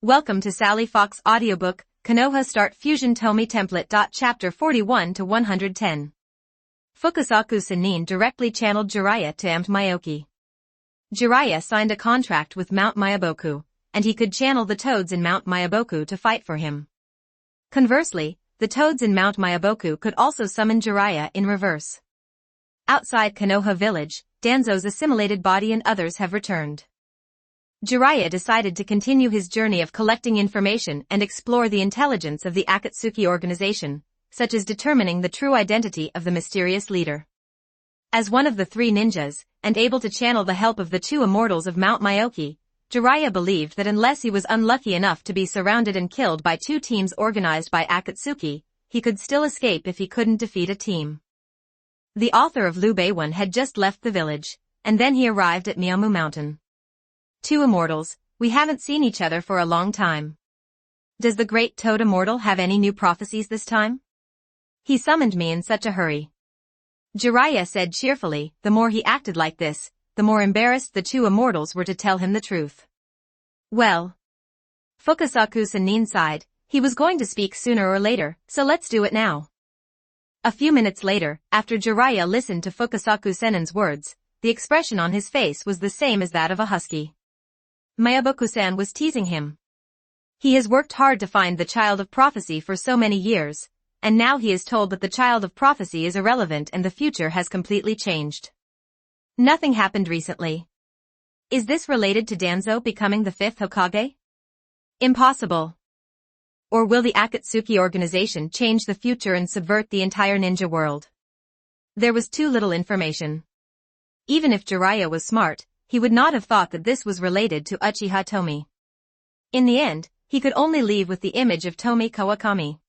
Welcome to Sally Fox audiobook, Konoha Start Fusion Tomie Template. Chapter 41 to 110. Fukasaku Sanin directly channeled Jiraiya to Mt. Myoki. Jiraiya signed a contract with Mount Myaboku, and he could channel the toads in Mount Myaboku to fight for him. Conversely, the toads in Mount Myaboku could also summon Jiraiya in reverse. Outside Konoha village, Danzo's assimilated body and others have returned. Jiraiya decided to continue his journey of collecting information and explore the intelligence of the Akatsuki organization, such as determining the true identity of the mysterious leader. As one of the three ninjas, and able to channel the help of the two immortals of Mount Myoki, Jiraiya believed that unless he was unlucky enough to be surrounded and killed by two teams organized by Akatsuki, he could still escape if he couldn't defeat a team. The author of Liu Beiwen had just left the village, and then he arrived at Miyamu Mountain. Two immortals, we haven't seen each other for a long time. Does the great Toad Immortal have any new prophecies this time? He summoned me in such a hurry. Jiraiya said cheerfully. The more he acted like this, the more embarrassed the two immortals were to tell him the truth. Well. Fukasaku Sanin sighed. He was going to speak sooner or later, so let's do it now. A few minutes later, after Jiraiya listened to Fukasaku Senin's words, the expression on his face was the same as that of a husky. Myaboku-san was teasing him. He has worked hard to find the child of prophecy for so many years, and now he is told that the child of prophecy is irrelevant and the future has completely changed. Nothing happened recently. Is this related to Danzo becoming the fifth Hokage? Impossible. Or will the Akatsuki organization change the future and subvert the entire ninja world? There was too little information. Even if Jiraiya was smart, he would not have thought that this was related to Uchiha Tomie. In the end, he could only leave with the image of Tomie Kawakami.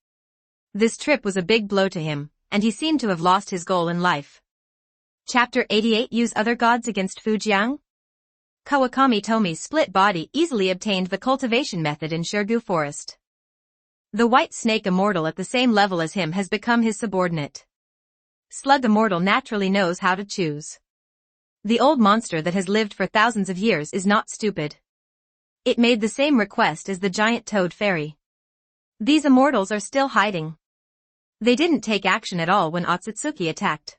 This trip was a big blow to him, and he seemed to have lost his goal in life. Chapter 88 Use Other Gods Against Fujiang? Kawakami Tomie's split body easily obtained the cultivation method in Shirgu Forest. The White Snake Immortal at the same level as him has become his subordinate. Slug Immortal naturally knows how to choose. The old monster that has lived for thousands of years is not stupid. It made the same request as the giant toad fairy. These immortals are still hiding. They didn't take action at all when Otsutsuki attacked.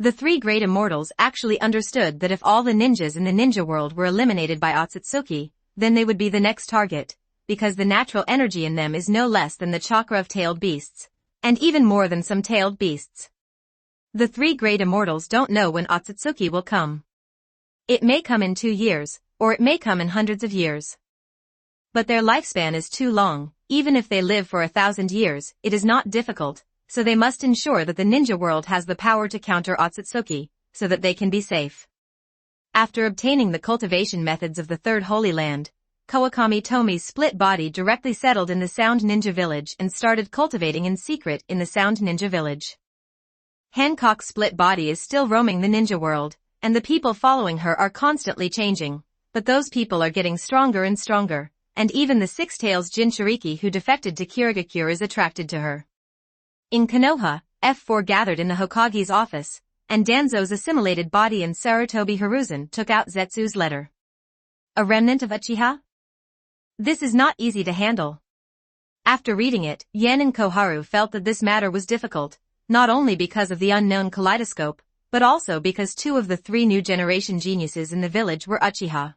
The three great immortals actually understood that if all the ninjas in the ninja world were eliminated by Otsutsuki, then they would be the next target, because the natural energy in them is no less than the chakra of tailed beasts, and even more than some tailed beasts. The three great immortals don't know when Otsutsuki will come. It may come in 2 years, or it may come in hundreds of years. But their lifespan is too long. Even if they live for 1,000 years, it is not difficult, so they must ensure that the ninja world has the power to counter Otsutsuki, so that they can be safe. After obtaining the cultivation methods of the Third Holy Land, Kawakami Tomie's split body directly settled in the Sound Ninja Village and started cultivating in secret in the Sound Ninja Village. Hancock's split body is still roaming the ninja world, and the people following her are constantly changing, but those people are getting stronger and stronger, and even the Six-Tails Jinchuriki who defected to Kirigakure is attracted to her. In Konoha, F4 gathered in the Hokage's office, and Danzo's assimilated body and Sarutobi Hiruzen took out Zetsu's letter. A remnant of Uchiha? This is not easy to handle. After reading it, Yen and Koharu felt that this matter was difficult, not only because of the unknown kaleidoscope, but also because 2 of the 3 new generation geniuses in the village were Uchiha.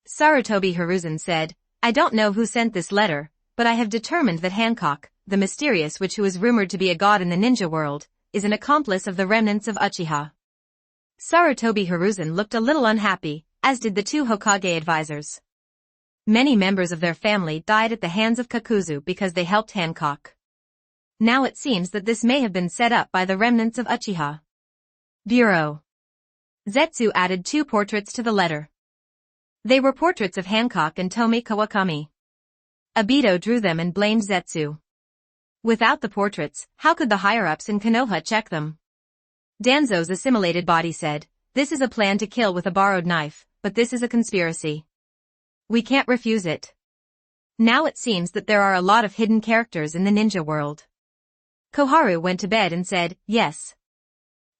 Sarutobi Hiruzen said, I don't know who sent this letter, but I have determined that Hancock, the mysterious witch who is rumored to be a god in the ninja world, is an accomplice of the remnants of Uchiha. Sarutobi Hiruzen looked a little unhappy, as did the 2 Hokage advisors. Many members of their family died at the hands of Kakuzu because they helped Hancock. Now it seems that this may have been set up by the remnants of Uchiha. Bureau. Zetsu added 2 portraits to the letter. They were portraits of Hancock and Tomie Kawakami. Obito drew them and blamed Zetsu. Without the portraits, how could the higher-ups in Konoha check them? Danzo's assimilated body said, this is a plan to kill with a borrowed knife, but this is a conspiracy. We can't refuse it. Now it seems that there are a lot of hidden characters in the ninja world. Koharu went to bed and said, yes.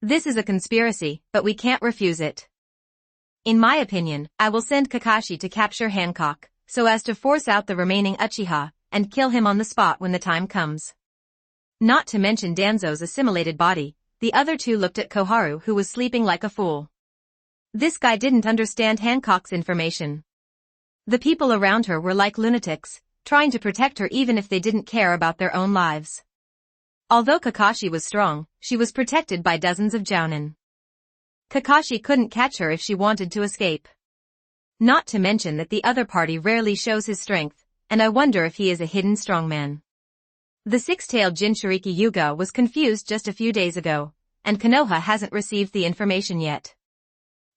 This is a conspiracy, but we can't refuse it. In my opinion, I will send Kakashi to capture Hancock, so as to force out the remaining Uchiha, and kill him on the spot when the time comes. Not to mention Danzo's assimilated body, the other two looked at Koharu, who was sleeping like a fool. This guy didn't understand Hancock's information. The people around her were like lunatics, trying to protect her even if they didn't care about their own lives. Although Kakashi was strong, she was protected by dozens of jounin. Kakashi couldn't catch her if she wanted to escape. Not to mention that the other party rarely shows his strength, and I wonder if he is a hidden strongman. The six-tailed Jinchuriki Yuga was confused just a few days ago, and Konoha hasn't received the information yet.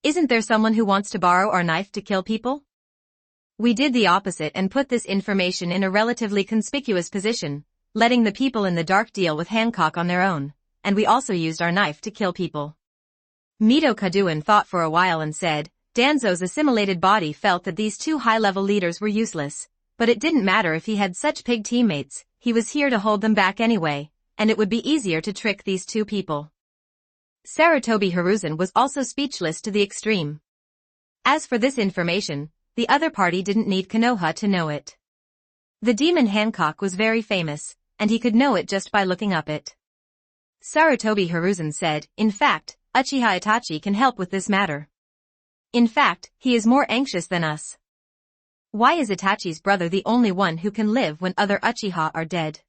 Isn't there someone who wants to borrow our knife to kill people? We did the opposite and put this information in a relatively conspicuous position, letting the people in the dark deal with Hancock on their own, and we also used our knife to kill people. Mito Kaduin thought for a while and said, Danzo's assimilated body felt that these two high-level leaders were useless, but it didn't matter if he had such pig teammates, he was here to hold them back anyway, and it would be easier to trick these two people. Sarutobi Hiruzen was also speechless to the extreme. As for this information, the other party didn't need Konoha to know it. The demon Hancock was very famous, and he could know it just by looking up it. Sarutobi Hiruzen said, in fact, Uchiha Itachi can help with this matter. In fact, he is more anxious than us. Why is Itachi's brother the only one who can live when other Uchiha are dead?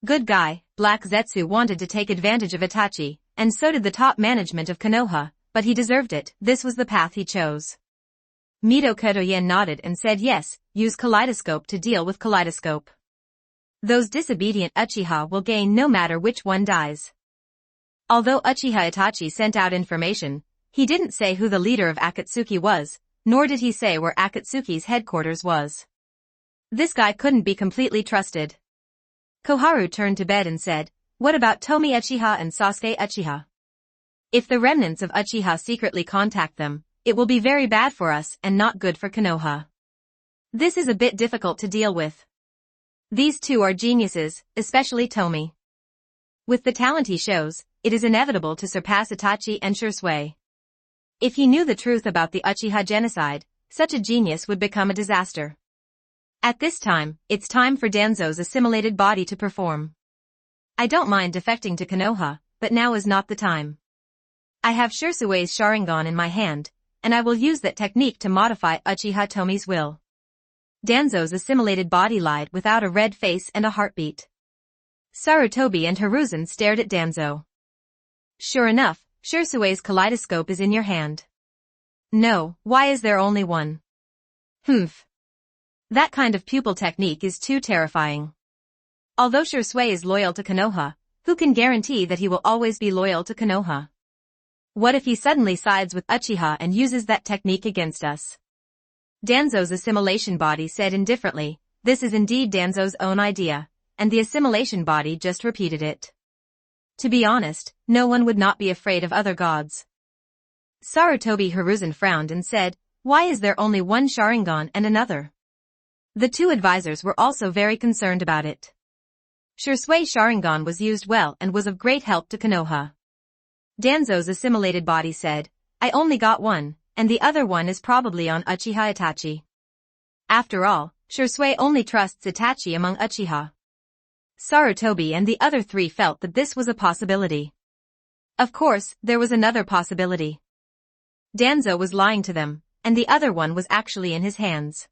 Good guy, Black Zetsu wanted to take advantage of Itachi, and so did the top management of Konoha, but he deserved it, this was the path he chose. Mito Kadoyen nodded and said yes, use Kaleidoscope to deal with Kaleidoscope. Those disobedient Uchiha will gain no matter which one dies. Although Uchiha Itachi sent out information, he didn't say who the leader of Akatsuki was, nor did he say where Akatsuki's headquarters was. This guy couldn't be completely trusted. Koharu turned to bed and said, what about Tomie Uchiha and Sasuke Uchiha? If the remnants of Uchiha secretly contact them, it will be very bad for us and not good for Konoha. This is a bit difficult to deal with. These two are geniuses, especially Tomie. With the talent he shows, it is inevitable to surpass Itachi and Shisui. If he knew the truth about the Uchiha genocide, such a genius would become a disaster. At this time, it's time for Danzo's assimilated body to perform. I don't mind defecting to Konoha, but now is not the time. I have Shirsui's Sharingan in my hand, and I will use that technique to modify Uchiha Tomie's will. Danzo's assimilated body lied without a red face and a heartbeat. Sarutobi and Hiruzen stared at Danzo. Sure enough, Shirsui's kaleidoscope is in your hand. No, why is there only one? Humph. That kind of pupil technique is too terrifying. Although Shisui is loyal to Konoha, who can guarantee that he will always be loyal to Konoha? What if he suddenly sides with Uchiha and uses that technique against us? Danzo's assimilation body said indifferently, this is indeed Danzo's own idea, and the assimilation body just repeated it. To be honest, no one would not be afraid of other gods. Sarutobi Hiruzen frowned and said, why is there only one Sharingan and another? The two advisors were also very concerned about it. Shirsui's Sharingan was used well and was of great help to Konoha. Danzo's assimilated body said, I only got one, and the other one is probably on Uchiha Itachi. After all, Shisui only trusts Itachi among Uchiha. Sarutobi and the other three felt that this was a possibility. Of course, there was another possibility. Danzo was lying to them, and the other one was actually in his hands.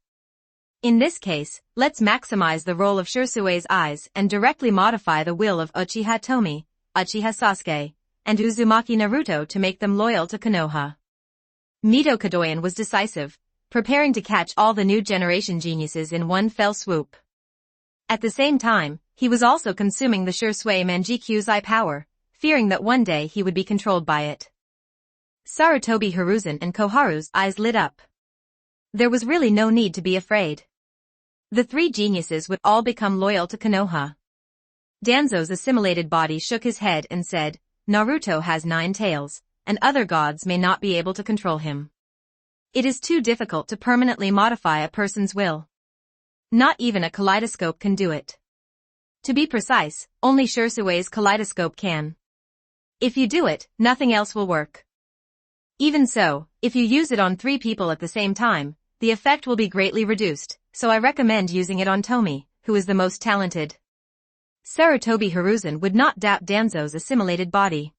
In this case, let's maximize the role of Shirsui's eyes and directly modify the will of Uchiha Tomie, Uchiha Sasuke, and Uzumaki Naruto to make them loyal to Konoha. Mito Kadoyan was decisive, preparing to catch all the new generation geniuses in one fell swoop. At the same time, he was also consuming the Shisui Manjikyu's power, fearing that one day he would be controlled by it. Sarutobi Hiruzen and Koharu's eyes lit up. There was really no need to be afraid. The three geniuses would all become loyal to Konoha. Danzo's assimilated body shook his head and said, Naruto has 9 tails, and other gods may not be able to control him. It is too difficult to permanently modify a person's will. Not even a kaleidoscope can do it. To be precise, only Shirsui's kaleidoscope can. If you do it, nothing else will work. Even so, if you use it on 3 people at the same time, the effect will be greatly reduced, so I recommend using it on Tomie, who is the most talented. Sarutobi Hiruzen would not doubt Danzo's assimilated body.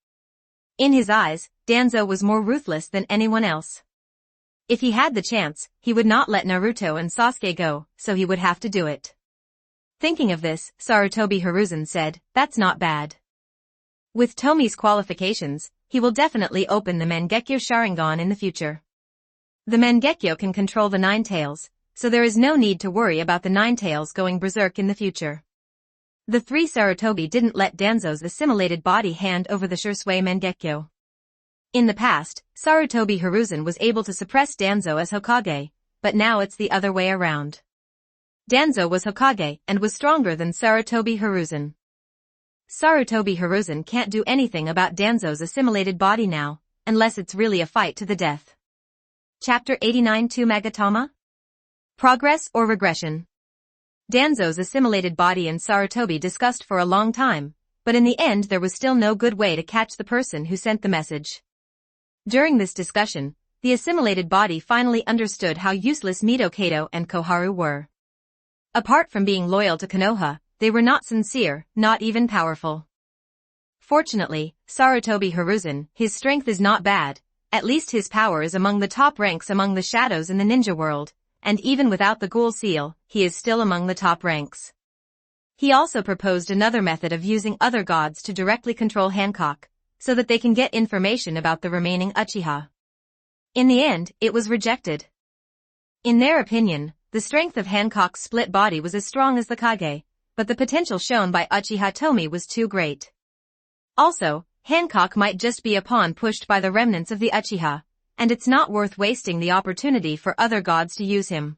In his eyes, Danzo was more ruthless than anyone else. If he had the chance, he would not let Naruto and Sasuke go, so he would have to do it. Thinking of this, Sarutobi Hiruzen said, "That's not bad. With Tomie's qualifications, he will definitely open the Mangekyo Sharingan in the future. The Mangekyo can control the Nine Tails, so there is no need to worry about the Nine Tails going berserk in the future." The three Sarutobi didn't let Danzo's assimilated body hand over the Shursui Mangekyo. In the past, Sarutobi Hiruzen was able to suppress Danzo as Hokage, but now it's the other way around. Danzo was Hokage and was stronger than Sarutobi Hiruzen. Sarutobi Hiruzen can't do anything about Danzo's assimilated body now, unless it's really a fight to the death. Chapter 89 to Magatama? Progress or regression? Danzo's assimilated body and Sarutobi discussed for a long time, but in the end there was still no good way to catch the person who sent the message. During this discussion, the assimilated body finally understood how useless Midokado and Koharu were. Apart from being loyal to Konoha, they were not sincere, not even powerful. Fortunately, Sarutobi Hiruzen, his strength is not bad, at least his power is among the top ranks among the shadows in the ninja world, and even without the ghoul seal, he is still among the top ranks. He also proposed another method of using other gods to directly control Hancock, so that they can get information about the remaining Uchiha. In the end, it was rejected. In their opinion, the strength of Hancock's split body was as strong as the Kage, but the potential shown by Uchiha Tomie was too great. Also, Hancock might just be a pawn pushed by the remnants of the Uchiha, and it's not worth wasting the opportunity for other gods to use him.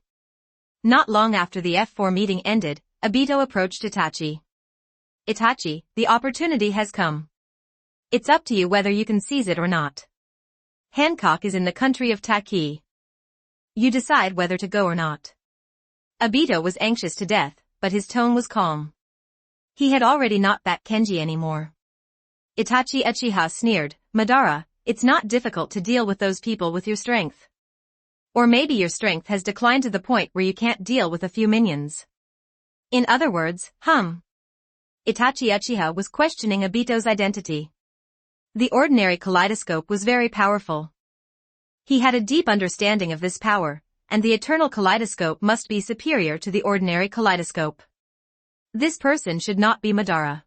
Not long after the F4 meeting ended, Obito approached Itachi. "Itachi, the opportunity has come. It's up to you whether you can seize it or not. Hancock is in the country of Taki. You decide whether to go or not." Obito was anxious to death, but his tone was calm. He had already not that Kenji anymore. Itachi Uchiha sneered, "Madara, it's not difficult to deal with those people with your strength. Or maybe your strength has declined to the point where you can't deal with a few minions. In other words, Itachi Uchiha was questioning Obito's identity. The ordinary kaleidoscope was very powerful. He had a deep understanding of this power, and the eternal kaleidoscope must be superior to the ordinary kaleidoscope. This person should not be Madara.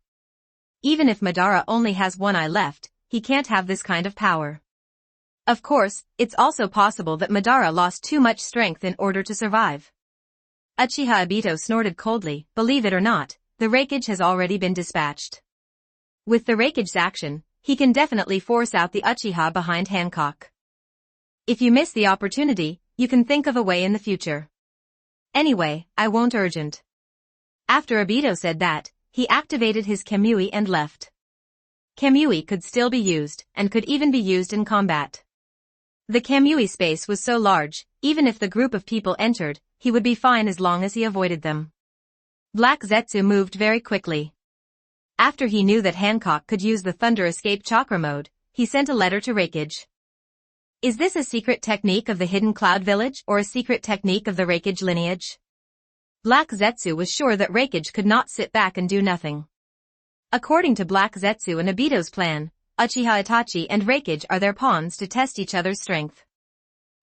Even if Madara only has one eye left, he can't have this kind of power. Of course, it's also possible that Madara lost too much strength in order to survive. Uchiha Obito snorted coldly, "Believe it or not, the Raikage has already been dispatched. With the Raikage's action, he can definitely force out the Uchiha behind Hancock. If you miss the opportunity, you can think of a way in the future. Anyway, I won't urgent." After Obito said that, he activated his Kamui and left. Kamui could still be used, and could even be used in combat. The Kamui space was so large, even if the group of people entered, he would be fine as long as he avoided them. Black Zetsu moved very quickly. After he knew that Hancock could use the Thunder Escape Chakra mode, he sent a letter to Raikage. Is this a secret technique of the Hidden Cloud Village or a secret technique of the Raikage lineage? Black Zetsu was sure that Raikage could not sit back and do nothing. According to Black Zetsu and Obito's plan, Uchiha Itachi and Raikage are their pawns to test each other's strength.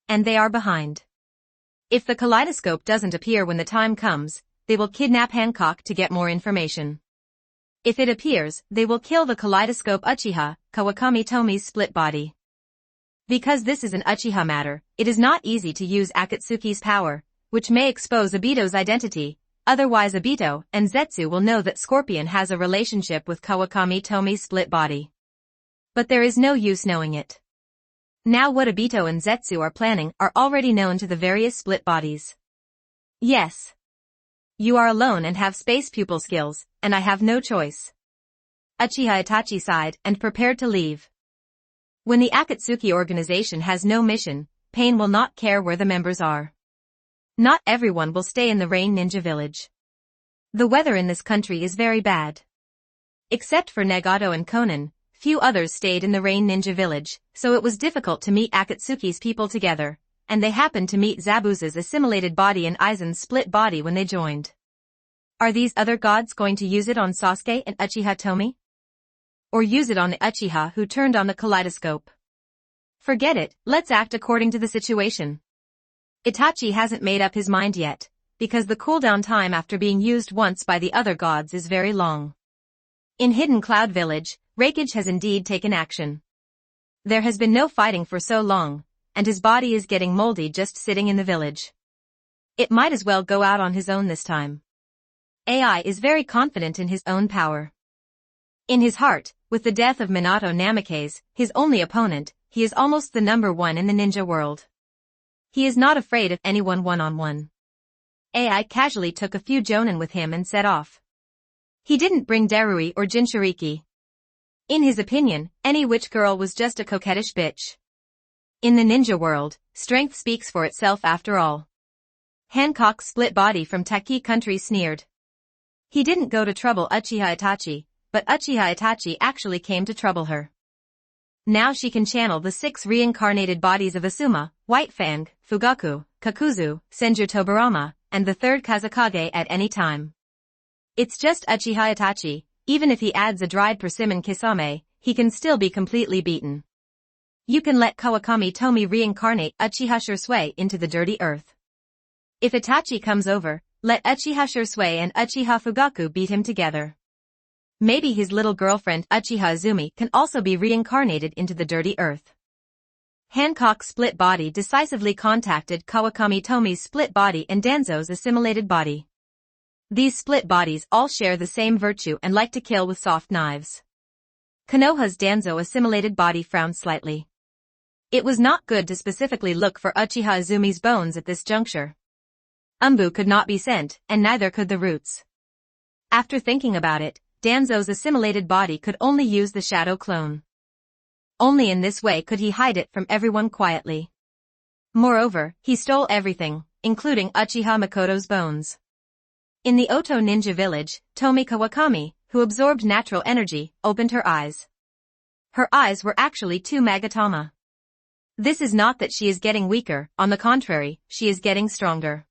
And they are behind. If the kaleidoscope doesn't appear when the time comes, they will kidnap Hancock to get more information. If it appears, they will kill the kaleidoscope Uchiha, Kawakami Tomie's split body. Because this is an Uchiha matter, it is not easy to use Akatsuki's power, which may expose Obito's identity. Otherwise Obito and Zetsu will know that Scorpion has a relationship with Kawakami Tomie's split body. But there is no use knowing it. Now what Obito and Zetsu are planning are already known to the various split bodies. Yes. You are alone and have space pupil skills, and I have no choice. Uchiha Itachi sighed and prepared to leave. When the Akatsuki organization has no mission, Pain will not care where the members are. Not everyone will stay in the Rain Ninja Village. The weather in this country is very bad. Except for Nagato and Konan, few others stayed in the Rain Ninja Village, so it was difficult to meet Akatsuki's people together, and they happened to meet Zabuza's assimilated body and Aizen's split body when they joined. Are these other gods going to use it on Sasuke and Uchiha Tomie? Or use it on the Uchiha who turned on the kaleidoscope? Forget it, let's act according to the situation. Itachi hasn't made up his mind yet, because the cooldown time after being used once by the other gods is very long. In Hidden Cloud Village, Raikage has indeed taken action. There has been no fighting for so long, and his body is getting moldy just sitting in the village. It might as well go out on his own this time. AI is very confident in his own power. In his heart, with the death of Minato Namikaze, his only opponent, he is almost the number one in the ninja world. He is not afraid of anyone one-on-one. AI casually took a few jonin with him and set off. He didn't bring Darui or Jinchuriki. In his opinion, any witch girl was just a coquettish bitch. In the ninja world, strength speaks for itself after all. Hancock's split body from Taki country sneered. He didn't go to trouble Uchiha Itachi, but Uchiha Itachi actually came to trouble her. Now she can channel the 6 reincarnated bodies of Asuma, White Fang, Fugaku, Kakuzu, Senju Tobirama, and the 3rd Kazekage at any time. It's just Uchiha Itachi, even if he adds a dried persimmon Kisame, he can still be completely beaten. You can let Kawakami Tomie reincarnate Uchiha Shursui into the dirty earth. If Itachi comes over, let Uchiha Shursui and Uchiha Fugaku beat him together. Maybe his little girlfriend Uchiha Izumi can also be reincarnated into the dirty earth. Hancock's split body decisively contacted Kawakami Tomie's split body and Danzo's assimilated body. These split bodies all share the same virtue and like to kill with soft knives. Konoha's Danzo assimilated body frowned slightly. It was not good to specifically look for Uchiha Izumi's bones at this juncture. Umbu could not be sent, and neither could the roots. After thinking about it, Danzo's assimilated body could only use the shadow clone. Only in this way could he hide it from everyone quietly. Moreover, he stole everything, including Uchiha Makoto's bones. In the Oto ninja village, Tomie Kawakami, who absorbed natural energy, opened her eyes. Her eyes were actually 2 Magatama. This is not that she is getting weaker, on the contrary, she is getting stronger.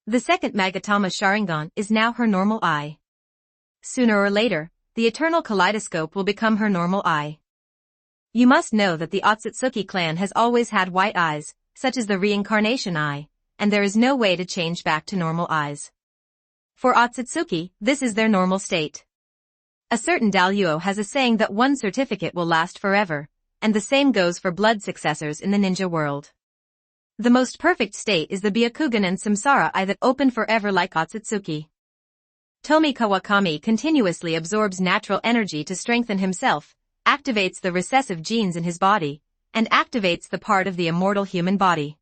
The 2nd Magatama Sharingan is now her normal eye. Sooner or later, the eternal kaleidoscope will become her normal eye. You must know that the Otsutsuki clan has always had white eyes, such as the reincarnation eye, and there is no way to change back to normal eyes. For Otsutsuki, this is their normal state. A certain Daryuo has a saying that one certificate will last forever, and the same goes for blood successors in the ninja world. The most perfect state is the Byakugan and Samsara eye that open forever like Otsutsuki. Tomie Kawakami continuously absorbs natural energy to strengthen himself, activates the recessive genes in his body, and activates the part of the immortal human body.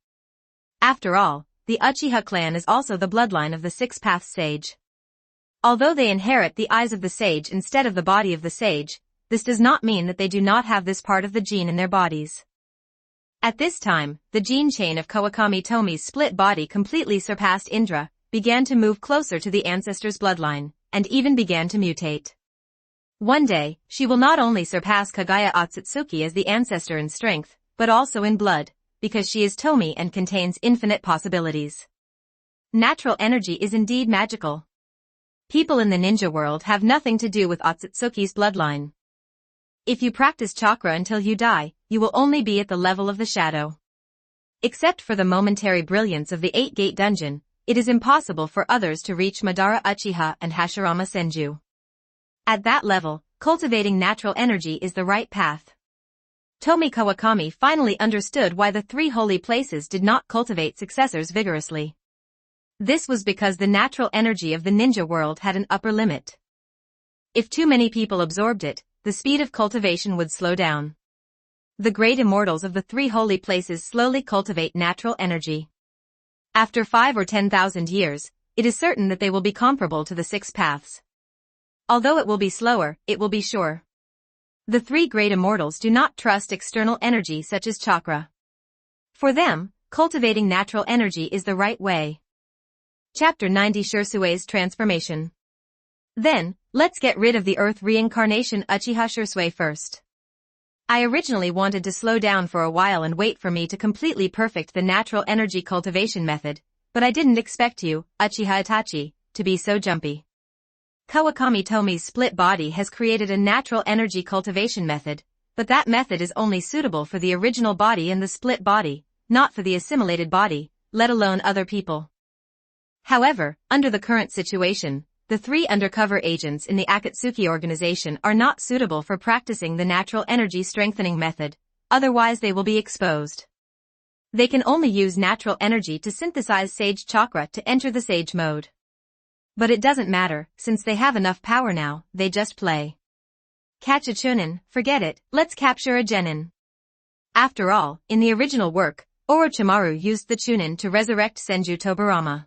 After all, the Uchiha clan is also the bloodline of the 6 Paths Sage. Although they inherit the eyes of the sage instead of the body of the sage, this does not mean that they do not have this part of the gene in their bodies. At this time, the gene chain of Kawakami Tomie's split body completely surpassed Indra, began to move closer to the ancestor's bloodline, and even began to mutate. One day, she will not only surpass Kagaya Otsutsuki as the ancestor in strength, but also in blood, because she is Tomie and contains infinite possibilities. Natural energy is indeed magical. People in the ninja world have nothing to do with Otsutsuki's bloodline. If you practice chakra until you die, you will only be at the level of the shadow. Except for the momentary brilliance of the 8-gate dungeon, it is impossible for others to reach Madara Uchiha and Hashirama Senju. At that level, cultivating natural energy is the right path. Tomie Kawakami finally understood why the 3 holy places did not cultivate successors vigorously. This was because the natural energy of the ninja world had an upper limit. If too many people absorbed it, the speed of cultivation would slow down. The great immortals of the 3 holy places slowly cultivate natural energy. After 5 or 10,000 years, it is certain that they will be comparable to the 6 paths. Although it will be slower, it will be sure. The 3 great immortals do not trust external energy such as chakra. For them, cultivating natural energy is the right way. Chapter 90 Shursui's Transformation. Then, let's get rid of the Earth reincarnation Uchiha Shursui first. I originally wanted to slow down for a while and wait for me to completely perfect the natural energy cultivation method, but I didn't expect you, Uchiha Itachi, to be so jumpy. Kawakami Tomie's split body has created a natural energy cultivation method, but that method is only suitable for the original body and the split body, not for the assimilated body, let alone other people. However, under the current situation, the 3 undercover agents in the Akatsuki organization are not suitable for practicing the natural energy strengthening method, otherwise they will be exposed. They can only use natural energy to synthesize Sage Chakra to enter the Sage mode. But it doesn't matter, since they have enough power now, they just play. Catch a Chunin, forget it, let's capture a Genin. After all, in the original work, Orochimaru used the Chunin to resurrect Senju Tobirama.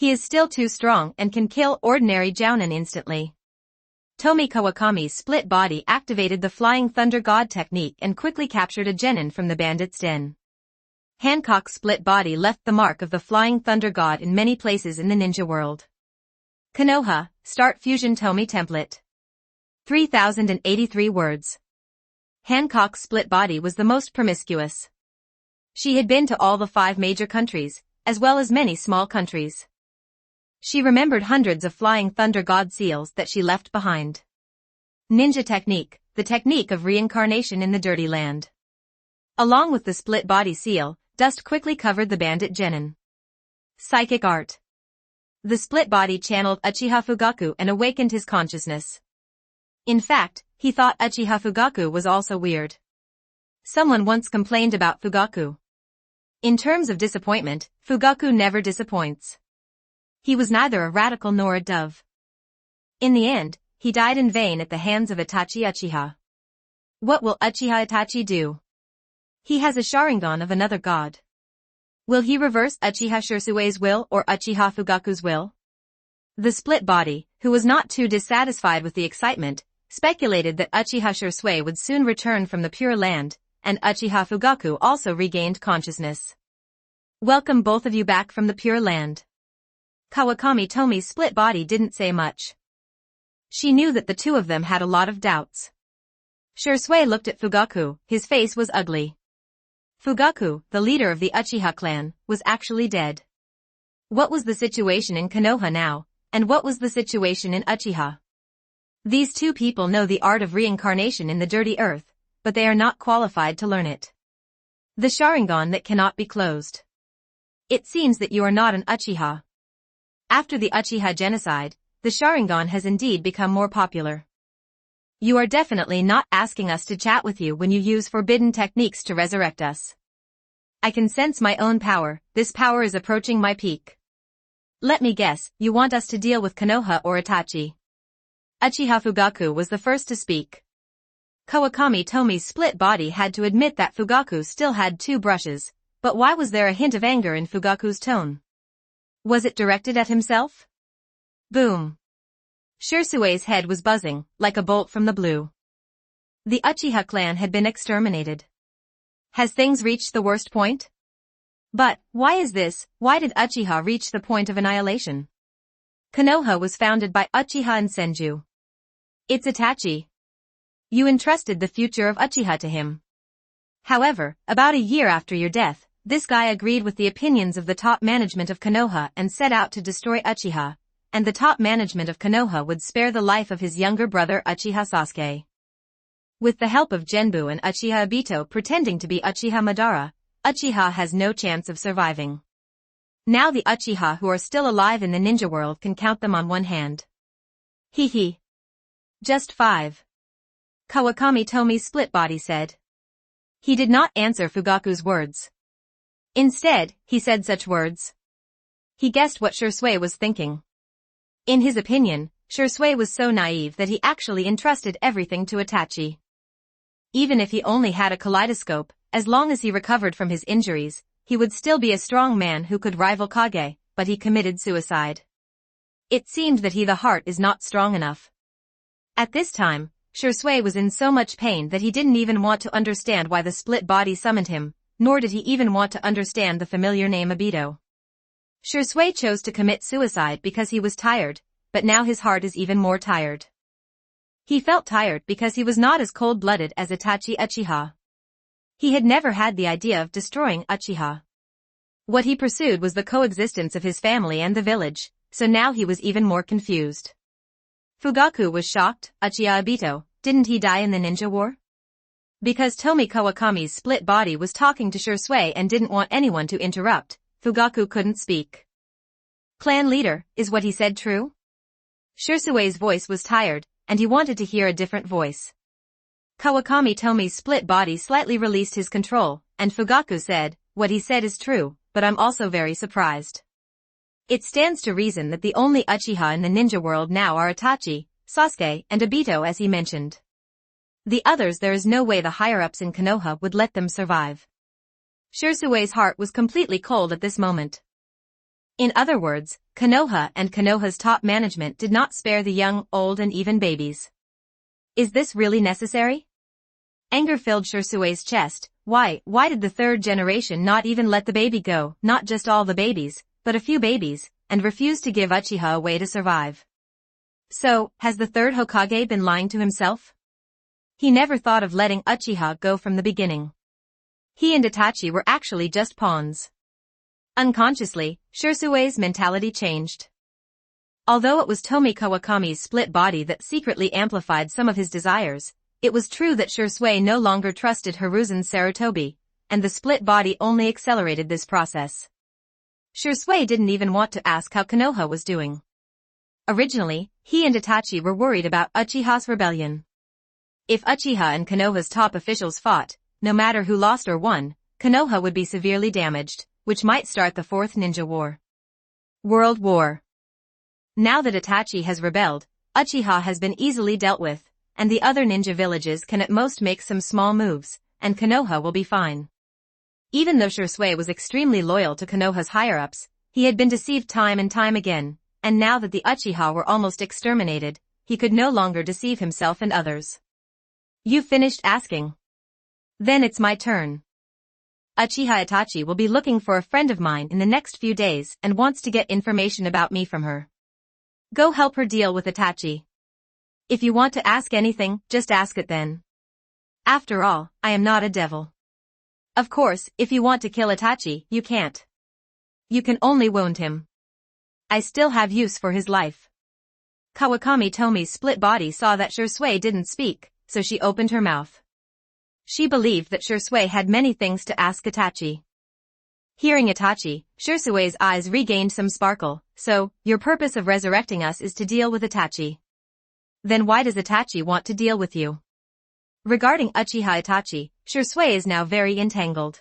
He is still too strong and can kill ordinary Jounin instantly. Tomie Kawakami's split body activated the Flying Thunder God technique and quickly captured a Genin from the bandit's den. Hancock's split body left the mark of the Flying Thunder God in many places in the ninja world. Konoha, Start Fusion Tomie Template. 3083 words. Hancock's split body was the most promiscuous. She had been to all the 5 major countries, as well as many small countries. She remembered hundreds of Flying Thunder God seals that she left behind. Ninja technique, the technique of reincarnation in the Dirty Land. Along with the split body seal, dust quickly covered the bandit Genin. Psychic art. The split body channeled Uchiha Fugaku and awakened his consciousness. In fact, he thought Uchiha Fugaku was also weird. Someone once complained about Fugaku. In terms of disappointment, Fugaku never disappoints. He was neither a radical nor a dove. In the end, he died in vain at the hands of Itachi Uchiha. What will Uchiha Itachi do? He has a Sharingan of another god. Will he reverse Uchiha Shirsue's will or Uchiha Fugaku's will? The split body, who was not too dissatisfied with the excitement, speculated that Uchiha Shirsue would soon return from the Pure Land, and Uchiha Fugaku also regained consciousness. Welcome both of you back from the Pure Land. Kawakami Tomie's split body didn't say much. She knew that the two of them had a lot of doubts. Shirsue looked at Fugaku, his face was ugly. Fugaku, the leader of the Uchiha clan, was actually dead. What was the situation in Konoha now, and what was the situation in Uchiha? These two people know the art of reincarnation in the dirty earth, but they are not qualified to learn it. The Sharingan that cannot be closed. It seems that you are not an Uchiha. After the Uchiha genocide, the Sharingan has indeed become more popular. You are definitely not asking us to chat with you when you use forbidden techniques to resurrect us. I can sense my own power, this power is approaching my peak. Let me guess, you want us to deal with Konoha or Itachi. Uchiha Fugaku was the first to speak. Kawakami Tomie's split body had to admit that Fugaku still had 2 brushes, but why was there a hint of anger in Fugaku's tone? Was it directed at himself? Boom. Shirsue's head was buzzing, like a bolt from the blue. The Uchiha clan had been exterminated. Has things reached the worst point? But, why is this? Why did Uchiha reach the point of annihilation? Konoha was founded by Uchiha and Senju. It's Itachi. You entrusted the future of Uchiha to him. However, about a year after your death, this guy agreed with the opinions of the top management of Konoha and set out to destroy Uchiha, and the top management of Konoha would spare the life of his younger brother Uchiha Sasuke. With the help of Genbu and Uchiha Obito pretending to be Uchiha Madara, Uchiha has no chance of surviving. Now the Uchiha who are still alive in the ninja world can count them on one hand. Hee. Just 5. Kawakami Tomie's split body said. He did not answer Fugaku's words. Instead, he said such words. He guessed what Shirsue was thinking. In his opinion, Shirsue was so naive that he actually entrusted everything to Itachi. Even if he only had a kaleidoscope, as long as he recovered from his injuries, he would still be a strong man who could rival Kage, but he committed suicide. It seemed that the heart is not strong enough. At this time, Shirsue was in so much pain that he didn't even want to understand why the split body summoned him, nor did he even want to understand the familiar name Obito. Shirsue chose to commit suicide because he was tired, but now his heart is even more tired. He felt tired because he was not as cold-blooded as Itachi Uchiha. He had never had the idea of destroying Uchiha. What he pursued was the coexistence of his family and the village, so now he was even more confused. Fugaku was shocked. Uchiha Obito, didn't he die in the ninja war? Because Tomie Kawakami's split body was talking to Shursui and didn't want anyone to interrupt, Fugaku couldn't speak. Clan leader, is what he said true? Shursui's voice was tired, and he wanted to hear a different voice. Kawakami Tomie's split body slightly released his control, and Fugaku said, what he said is true, but I'm also very surprised. It stands to reason that the only Uchiha in the ninja world now are Itachi, Sasuke, and Obito as he mentioned. The others there is no way the higher-ups in Konoha would let them survive. Shursui's heart was completely cold at this moment. In other words, Konoha and Konoha's top management did not spare the young, old and even babies. Is this really necessary? Anger filled Shursui's chest. Why did the third generation not even let the baby go, not just all the babies, but a few babies, and refuse to give Uchiha a way to survive? So, has the third Hokage been lying to himself? He never thought of letting Uchiha go from the beginning. He and Itachi were actually just pawns. Unconsciously, Shursui's mentality changed. Although it was Tomie Kawakami's split body that secretly amplified some of his desires, it was true that Shursui no longer trusted Hiruzen's Sarutobi, and the split body only accelerated this process. Shursui didn't even want to ask how Konoha was doing. Originally, he and Itachi were worried about Uchiha's rebellion. If Uchiha and Konoha's top officials fought, no matter who lost or won, Konoha would be severely damaged, which might start the Fourth Ninja War. World War. Now that Itachi has rebelled, Uchiha has been easily dealt with, and the other ninja villages can at most make some small moves, and Konoha will be fine. Even though Shursui was extremely loyal to Konoha's higher-ups, he had been deceived time and time again, and now that the Uchiha were almost exterminated, he could no longer deceive himself and others. You finished asking? Then it's my turn. Uchiha Itachi will be looking for a friend of mine in the next few days and wants to get information about me from her. Go help her deal with Itachi. If you want to ask anything, just ask it then. After all, I am not a devil. Of course, if you want to kill Itachi, you can't. You can only wound him. I still have use for his life. Kawakami Tomie's split body saw that Shursui didn't speak, so she opened her mouth. She believed that Shursui had many things to ask Itachi. Hearing Itachi, Shursui's eyes regained some sparkle. So, your purpose of resurrecting us is to deal with Itachi. Then why does Itachi want to deal with you? Regarding Uchiha Itachi, Shursui is now very entangled.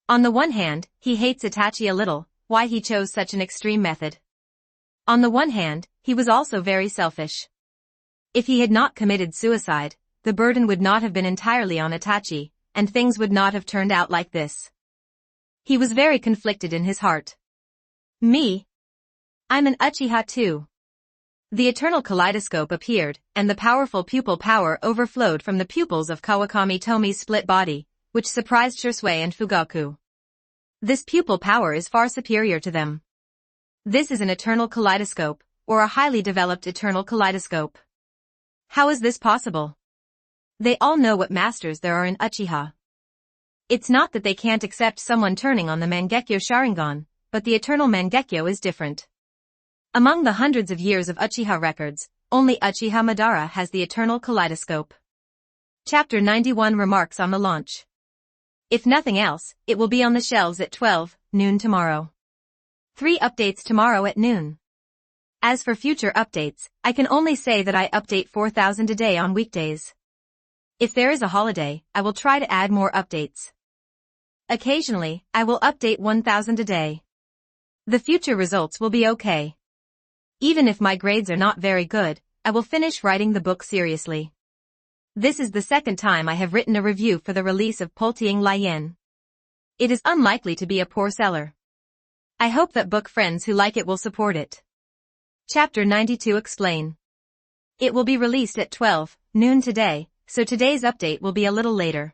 On the one hand, he hates Itachi a little, why he chose such an extreme method. On the one hand, he was also very selfish. If he had not committed suicide, the burden would not have been entirely on Itachi, and things would not have turned out like this. He was very conflicted in his heart. Me? I'm an Uchiha too. The eternal kaleidoscope appeared, and the powerful pupil power overflowed from the pupils of Kawakami Tomie's split body, which surprised Shursui and Fugaku. This pupil power is far superior to them. This is an eternal kaleidoscope, or a highly developed eternal kaleidoscope. How is this possible? They all know what masters there are in Uchiha. It's not that they can't accept someone turning on the Mangekyo Sharingan, but the eternal Mangekyo is different. Among the hundreds of years of Uchiha records, only Uchiha Madara has the eternal kaleidoscope. Chapter 91 Remarks on the launch. If nothing else, it will be on the shelves at 12 noon tomorrow. 3 updates tomorrow at noon. As for future updates, I can only say that I update 4,000 a day on weekdays. If there is a holiday, I will try to add more updates. Occasionally, I will update 1,000 a day. The future results will be okay. Even if my grades are not very good, I will finish writing the book seriously. This is the second time I have written a review for the release of Poltiang Lian. It is unlikely to be a poor seller. I hope that book friends who like it will support it. Chapter 92 Explain. It will be released at 12 noon today, so today's update will be a little later.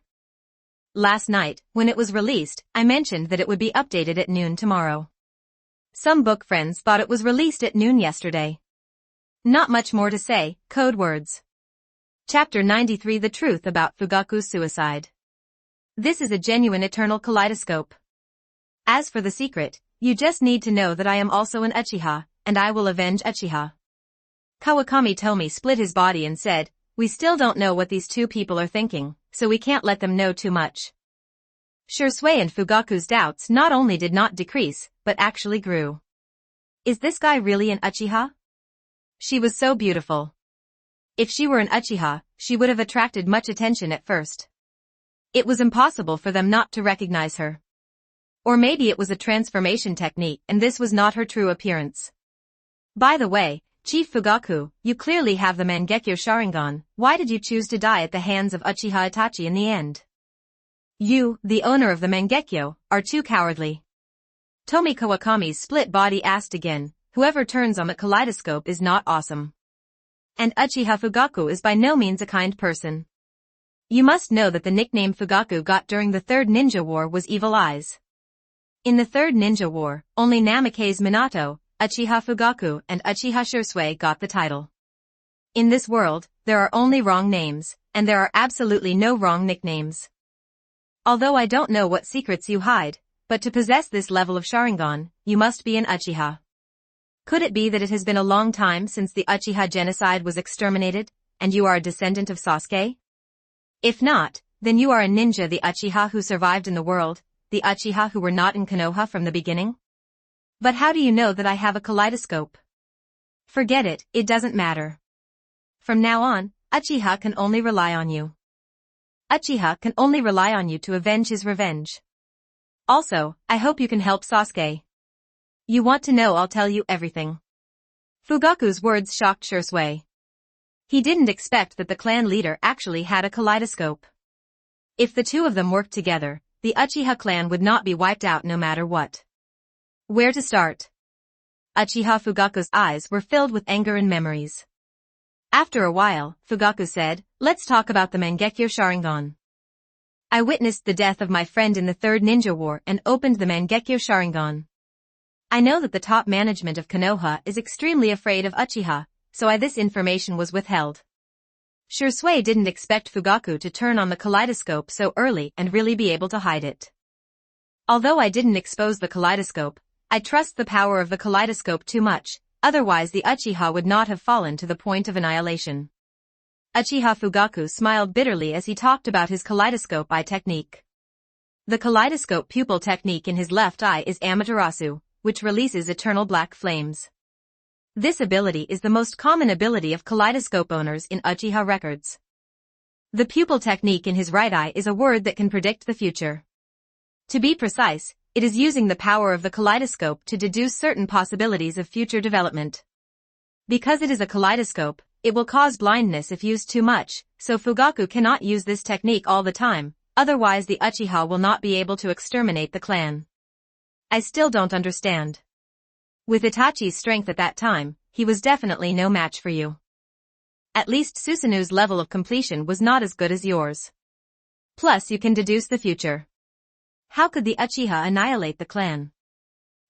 Last night, when it was released, I mentioned that it would be updated at noon tomorrow. Some book friends thought it was released at noon yesterday. Not much more to say, code words. Chapter 93 The Truth About Fugaku's Suicide. This is a genuine eternal kaleidoscope. As for the secret, you just need to know that I am also an Uchiha, and I will avenge Uchiha. Kawakami Tomie split his body and said, "We still don't know what these two people are thinking, so we can't let them know too much." Shursui and Fugaku's doubts not only did not decrease, but actually grew. Is this guy really an Uchiha? She was so beautiful. If she were an Uchiha, she would have attracted much attention at first. It was impossible for them not to recognize her. Or maybe it was a transformation technique and this was not her true appearance. By the way, Chief Fugaku, you clearly have the Mangekyo Sharingan. Why did you choose to die at the hands of Uchiha Itachi in the end? You, the owner of the Mangekyo, are too cowardly. Tomie Kawakami's split body asked again, whoever turns on the kaleidoscope is not awesome. And Uchiha Fugaku is by no means a kind person. You must know that the nickname Fugaku got during the Third Ninja War was Evil Eyes. In the Third Ninja War, only Namikaze Minato, Uchiha Fugaku and Uchiha Shursui got the title. In this world, there are only wrong names, and there are absolutely no wrong nicknames. Although I don't know what secrets you hide, but to possess this level of Sharingan, you must be an Uchiha. Could it be that it has been a long time since the Uchiha genocide was exterminated, and you are a descendant of Sasuke? If not, then you are a ninja, the Uchiha who survived in the world, the Uchiha who were not in Konoha from the beginning? But how do you know that I have a kaleidoscope? Forget it, it doesn't matter. From now on, Uchiha can only rely on you. Uchiha can only rely on you to avenge his revenge. Also, I hope you can help Sasuke. You want to know, I'll tell you everything. Fugaku's words shocked Shursui. He didn't expect that the clan leader actually had a kaleidoscope. If the two of them worked together, the Uchiha clan would not be wiped out no matter what. Where to start? Uchiha Fugaku's eyes were filled with anger and memories. After a while, Fugaku said, "Let's talk about the Mangekyo Sharingan. I witnessed the death of my friend in the Third Ninja War and opened the Mangekyo Sharingan. I know that the top management of Konoha is extremely afraid of Uchiha, so this information was withheld." Shursui didn't expect Fugaku to turn on the kaleidoscope so early and really be able to hide it. Although I didn't expose the kaleidoscope, I trust the power of the kaleidoscope too much, otherwise the Uchiha would not have fallen to the point of annihilation. Uchiha Fugaku smiled bitterly as he talked about his kaleidoscope eye technique. The kaleidoscope pupil technique in his left eye is Amaterasu, which releases eternal black flames. This ability is the most common ability of kaleidoscope owners in Uchiha records. The pupil technique in his right eye is a word that can predict the future. To be precise, it is using the power of the kaleidoscope to deduce certain possibilities of future development. Because it is a kaleidoscope, it will cause blindness if used too much, so Fugaku cannot use this technique all the time, otherwise the Uchiha will not be able to exterminate the clan. I still don't understand. With Itachi's strength at that time, he was definitely no match for you. At least Susanu's level of completion was not as good as yours. Plus you can deduce the future. How could the Uchiha annihilate the clan?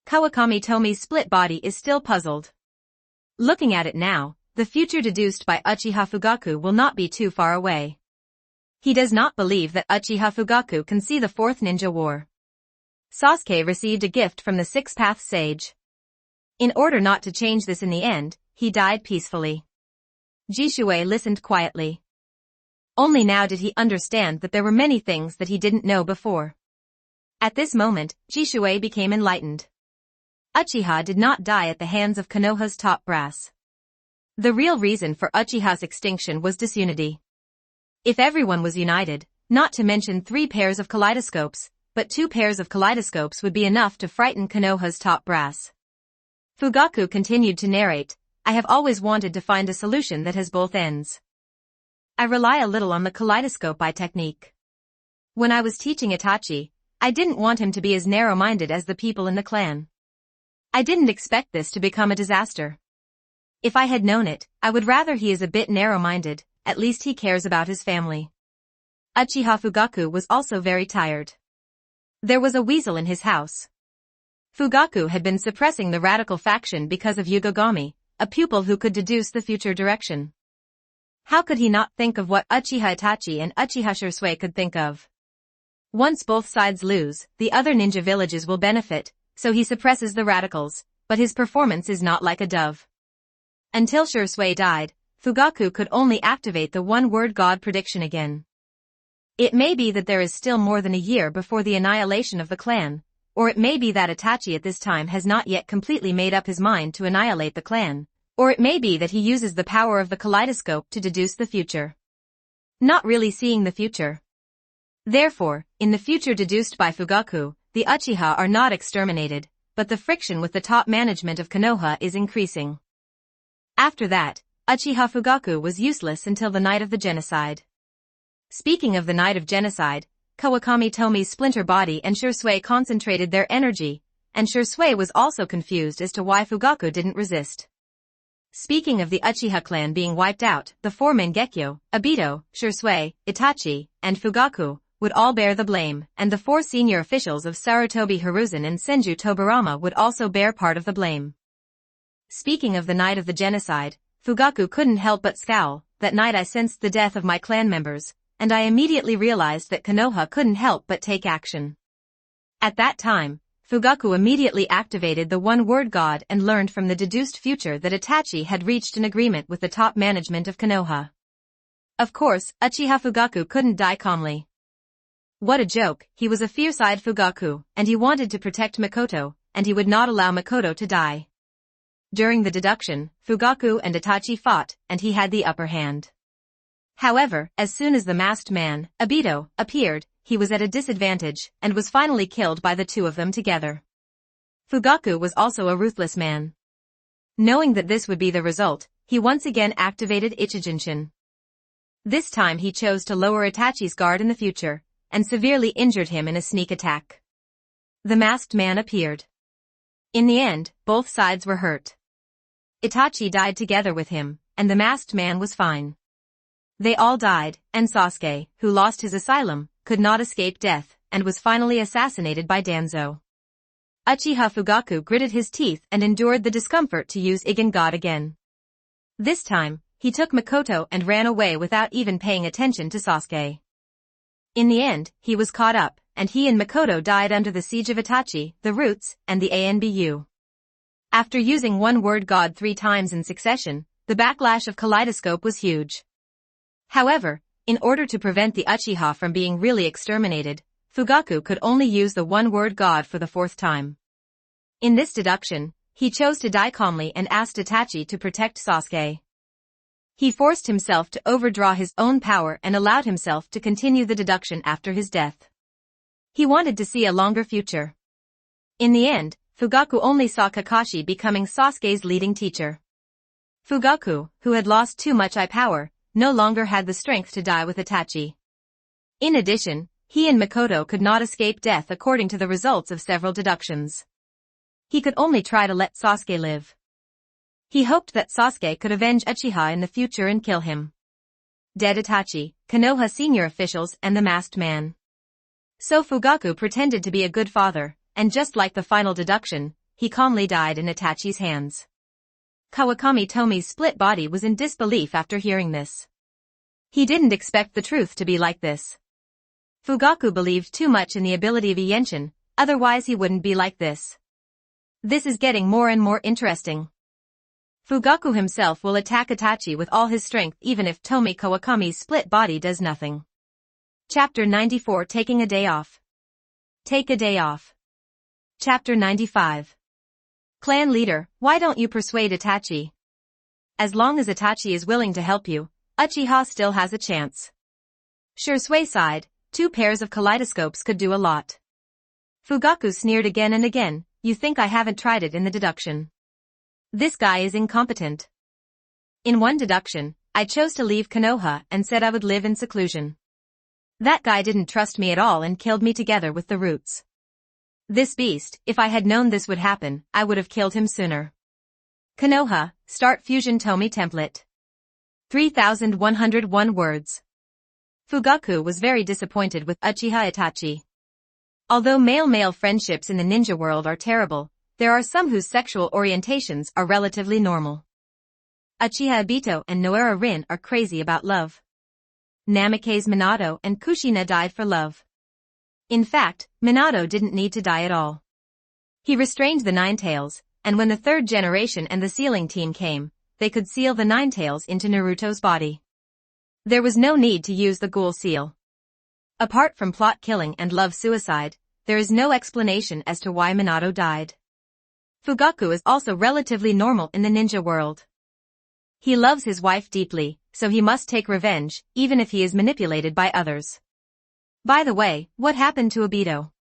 Kawakami Tomie's split body is still puzzled. Looking at it now, the future deduced by Uchiha Fugaku will not be too far away. He does not believe that Uchiha Fugaku can see the Fourth Ninja War. Sasuke received a gift from the Six Paths Sage. In order not to change this in the end, he died peacefully. Jishui listened quietly. Only now did he understand that there were many things that he didn't know before. At this moment, Jishui became enlightened. Uchiha did not die at the hands of Konoha's top brass. The real reason for Uchiha's extinction was disunity. If everyone was united, not to mention 3 pairs of kaleidoscopes, but 2 pairs of kaleidoscopes would be enough to frighten Konoha's top brass. Fugaku continued to narrate, "I have always wanted to find a solution that has both ends. I rely a little on the kaleidoscope eye technique. When I was teaching Itachi, I didn't want him to be as narrow-minded as the people in the clan. I didn't expect this to become a disaster. If I had known it, I would rather he is a bit narrow-minded, at least he cares about his family." Uchiha Fugaku was also very tired. There was a weasel in his house. Fugaku had been suppressing the radical faction because of Yugogami, a pupil who could deduce the future direction. How could he not think of what Uchiha Itachi and Uchiha Shisui could think of? Once both sides lose, the other ninja villages will benefit, so he suppresses the radicals, but his performance is not like a dove. Until Shisui died, Fugaku could only activate the one-word God prediction again. It may be that there is still more than a year before the annihilation of the clan, or it may be that Itachi at this time has not yet completely made up his mind to annihilate the clan, or it may be that he uses the power of the kaleidoscope to deduce the future. Not really seeing the future. Therefore, in the future deduced by Fugaku, the Uchiha are not exterminated, but the friction with the top management of Konoha is increasing. After that, Uchiha Fugaku was useless until the night of the genocide. Speaking of the night of genocide, Kawakami Tomie's splinter body and Shisui concentrated their energy, and Shisui was also confused as to why Fugaku didn't resist. Speaking of the Uchiha clan being wiped out, the four Mangekyo, Obito, Shisui, Itachi, and Fugaku, would all bear the blame, and the four senior officials of Sarutobi Hiruzen and Senju Tobirama would also bear part of the blame. Speaking of the night of the genocide, Fugaku couldn't help but scowl. That night I sensed the death of my clan members, and I immediately realized that Konoha couldn't help but take action. At that time, Fugaku immediately activated the one-word God and learned from the deduced future that Itachi had reached an agreement with the top management of Konoha. Of course, Uchiha Fugaku couldn't die calmly. What a joke, he was a fierce-eyed Fugaku, and he wanted to protect Makoto, and he would not allow Makoto to die. During the deduction, Fugaku and Itachi fought, and he had the upper hand. However, as soon as the masked man, Obito, appeared, he was at a disadvantage, and was finally killed by the two of them together. Fugaku was also a ruthless man. Knowing that this would be the result, he once again activated Ichijinshin. This time he chose to lower Itachi's guard in the future, and severely injured him in a sneak attack. The masked man appeared. In the end, both sides were hurt. Itachi died together with him, and the masked man was fine. They all died, and Sasuke, who lost his asylum, could not escape death, and was finally assassinated by Danzo. Uchiha Fugaku gritted his teeth and endured the discomfort to use Igen God again. This time, he took Makoto and ran away without even paying attention to Sasuke. In the end, he was caught up, and he and Makoto died under the siege of Itachi, the Roots, and the ANBU. After using one-word God 3 times in succession, the backlash of Kaleidoscope was huge. However, in order to prevent the Uchiha from being really exterminated, Fugaku could only use the one-word God for the 4th time. In this deduction, he chose to die calmly and asked Itachi to protect Sasuke. He forced himself to overdraw his own power and allowed himself to continue the deduction after his death. He wanted to see a longer future. In the end, Fugaku only saw Kakashi becoming Sasuke's leading teacher. Fugaku, who had lost too much eye power, no longer had the strength to die with Itachi. In addition, he and Makoto could not escape death according to the results of several deductions. He could only try to let Sasuke live. He hoped that Sasuke could avenge Uchiha in the future and kill him. Dead Itachi, Konoha senior officials and the masked man. So Fugaku pretended to be a good father, and just like the final deduction, he calmly died in Itachi's hands. Kawakami Tomie's split body was in disbelief after hearing this. He didn't expect the truth to be like this. Fugaku believed too much in the ability of Iyenshin, otherwise he wouldn't be like this. This is getting more and more interesting. Fugaku himself will attack Itachi with all his strength even if Tomie Kawakami's split body does nothing. Chapter 94 Taking a Day Off. Take a day off. Chapter 95. Clan leader, why don't you persuade Itachi? As long as Itachi is willing to help you, Uchiha still has a chance. Shisui sighed, 2 pairs of kaleidoscopes could do a lot. Fugaku sneered again and again, you think I haven't tried it in the deduction. This guy is incompetent. In one deduction, I chose to leave Konoha and said I would live in seclusion. That guy didn't trust me at all and killed me together with the Roots. This beast, if I had known this would happen, I would have killed him sooner. Konoha, start fusion Tomie template. 3,101 words. Fugaku was very disappointed with Uchiha Itachi. Although male-male friendships in the ninja world are terrible, there are some whose sexual orientations are relatively normal. Uchiha Obito and Noara Rin are crazy about love. Namikaze Minato and Kushina died for love. In fact, Minato didn't need to die at all. He restrained the Nine Tails, and when the third generation and the sealing team came, they could seal the Nine Tails into Naruto's body. There was no need to use the ghoul seal. Apart from plot killing and love suicide, there is no explanation as to why Minato died. Fugaku is also relatively normal in the ninja world. He loves his wife deeply, so he must take revenge, even if he is manipulated by others. By the way, what happened to Obito?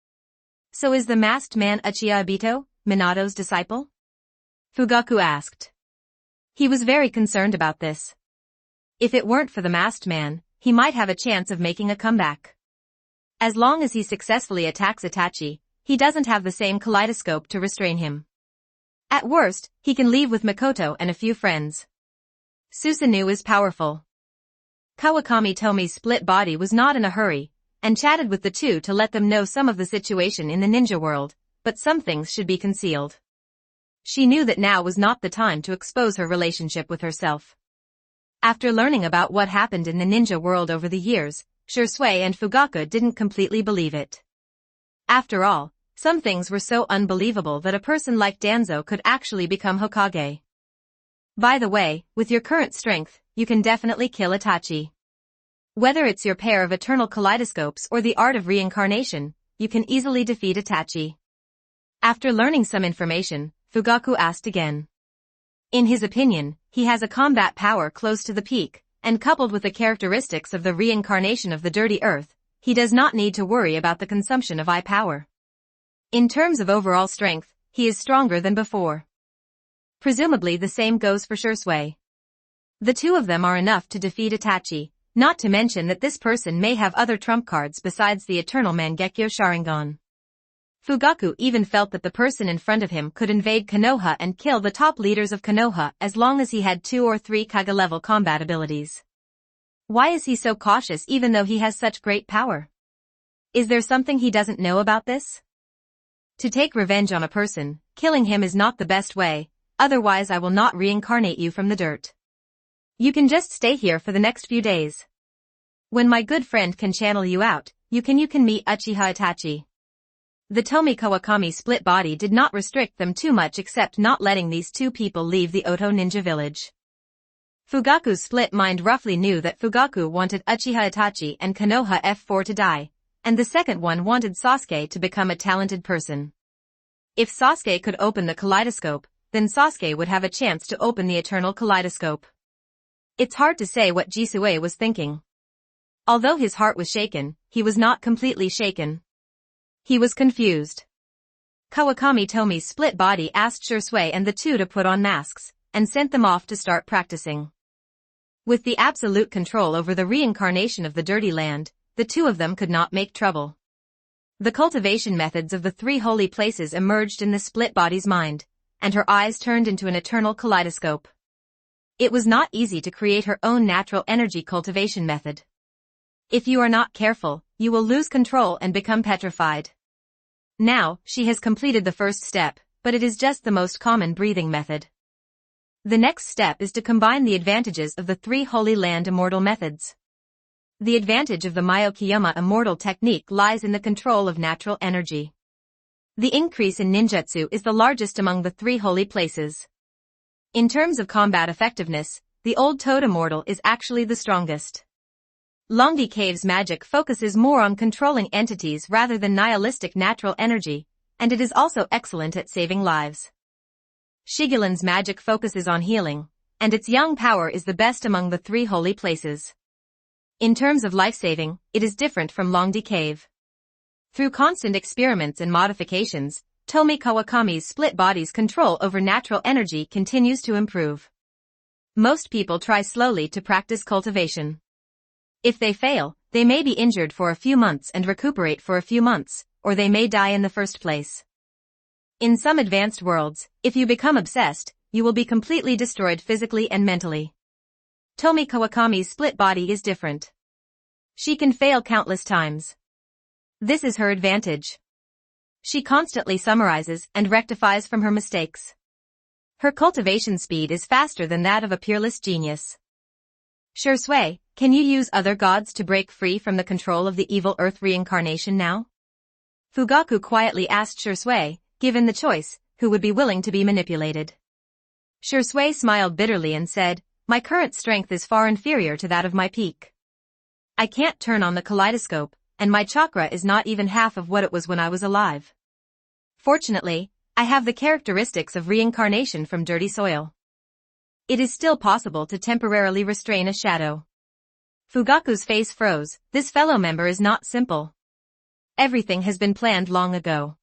So is the masked man Uchiha Obito, Minato's disciple? Fugaku asked. He was very concerned about this. If it weren't for the masked man, he might have a chance of making a comeback. As long as he successfully attacks Itachi, he doesn't have the same kaleidoscope to restrain him. At worst, he can leave with Mikoto and a few friends. Susanoo is powerful. Kawakami Tomie's split body was not in a hurry, and chatted with the two to let them know some of the situation in the ninja world, but some things should be concealed. She knew that now was not the time to expose her relationship with herself. After learning about what happened in the ninja world over the years, Shursui and Fugaku didn't completely believe it. After all, some things were so unbelievable that a person like Danzo could actually become Hokage. By the way, with your current strength, you can definitely kill Itachi. Whether it's your pair of eternal kaleidoscopes or the art of reincarnation, you can easily defeat Itachi. After learning some information, Fugaku asked again. In his opinion, he has a combat power close to the peak, and coupled with the characteristics of the reincarnation of the dirty earth, he does not need to worry about the consumption of eye power. In terms of overall strength, he is stronger than before. Presumably the same goes for Shursui. The two of them are enough to defeat Itachi, not to mention that this person may have other trump cards besides the eternal Mangekyo Sharingan. Fugaku even felt that the person in front of him could invade Konoha and kill the top leaders of Konoha as long as he had 2 or 3 Kage-level combat abilities. Why is he so cautious even though he has such great power? Is there something he doesn't know about this? To take revenge on a person, killing him is not the best way, otherwise I will not reincarnate you from the dirt. You can just stay here for the next few days. When my good friend can channel you out, you can meet Uchiha Itachi. The Tomie Kawakami split body did not restrict them too much except not letting these two people leave the Oto ninja village. Fugaku's split mind roughly knew that Fugaku wanted Uchiha Itachi and Konoha F4 to die, and the second one wanted Sasuke to become a talented person. If Sasuke could open the kaleidoscope, then Sasuke would have a chance to open the eternal kaleidoscope. It's hard to say what Jisue was thinking. Although his heart was shaken, he was not completely shaken. He was confused. Kawakami Tomie's split body asked Shursui and the two to put on masks, and sent them off to start practicing. With the absolute control over the reincarnation of the dirty land, the two of them could not make trouble. The cultivation methods of the 3 holy places emerged in the split body's mind, and her eyes turned into an eternal kaleidoscope. It was not easy to create her own natural energy cultivation method. If you are not careful, you will lose control and become petrified. Now, she has completed the first step, but it is just the most common breathing method. The next step is to combine the advantages of the 3 Holy Land immortal methods. The advantage of the Myokiyama immortal technique lies in the control of natural energy. The increase in ninjutsu is the largest among the 3 holy places. In terms of combat effectiveness, the old Toad immortal is actually the strongest. Longdi Cave's magic focuses more on controlling entities rather than nihilistic natural energy, and it is also excellent at saving lives. Shigelin's magic focuses on healing, and its yang power is the best among the 3 holy places. In terms of life-saving, it is different from Longdi Cave. Through constant experiments and modifications, Tomie Kawakami's split body's control over natural energy continues to improve. Most people try slowly to practice cultivation. If they fail, they may be injured for a few months and recuperate for a few months, or they may die in the first place. In some advanced worlds, if you become obsessed, you will be completely destroyed physically and mentally. Tomie Kawakami's split body is different. She can fail countless times. This is her advantage. She constantly summarizes and rectifies from her mistakes. Her cultivation speed is faster than that of a peerless genius. Shursui, can you use other gods to break free from the control of the evil earth reincarnation now? Fugaku quietly asked Shursui, given the choice, who would be willing to be manipulated. Shursui smiled bitterly and said, my current strength is far inferior to that of my peak. I can't turn on the kaleidoscope, and my chakra is not even half of what it was when I was alive. Fortunately, I have the characteristics of reincarnation from dirty soil. It is still possible to temporarily restrain a shadow. Fugaku's face froze. This fellow member is not simple. Everything has been planned long ago.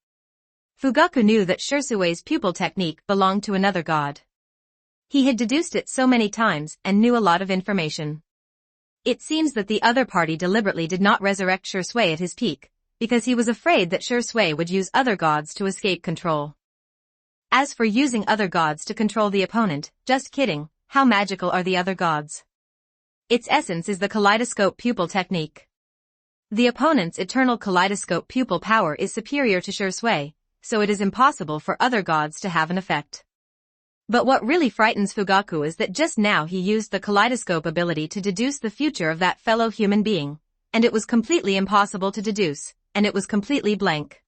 Fugaku knew that Shursui's pupil technique belonged to another god. He had deduced it so many times and knew a lot of information. It seems that the other party deliberately did not resurrect Shursui at his peak, because he was afraid that Shursui would use other gods to escape control. As for using other gods to control the opponent, just kidding, how magical are the other gods? Its essence is the kaleidoscope pupil technique. The opponent's eternal kaleidoscope pupil power is superior to Shursui, so it is impossible for other gods to have an effect. But what really frightens Fugaku is that just now he used the kaleidoscope ability to deduce the future of that fellow human being, and it was completely impossible to deduce, and it was completely blank.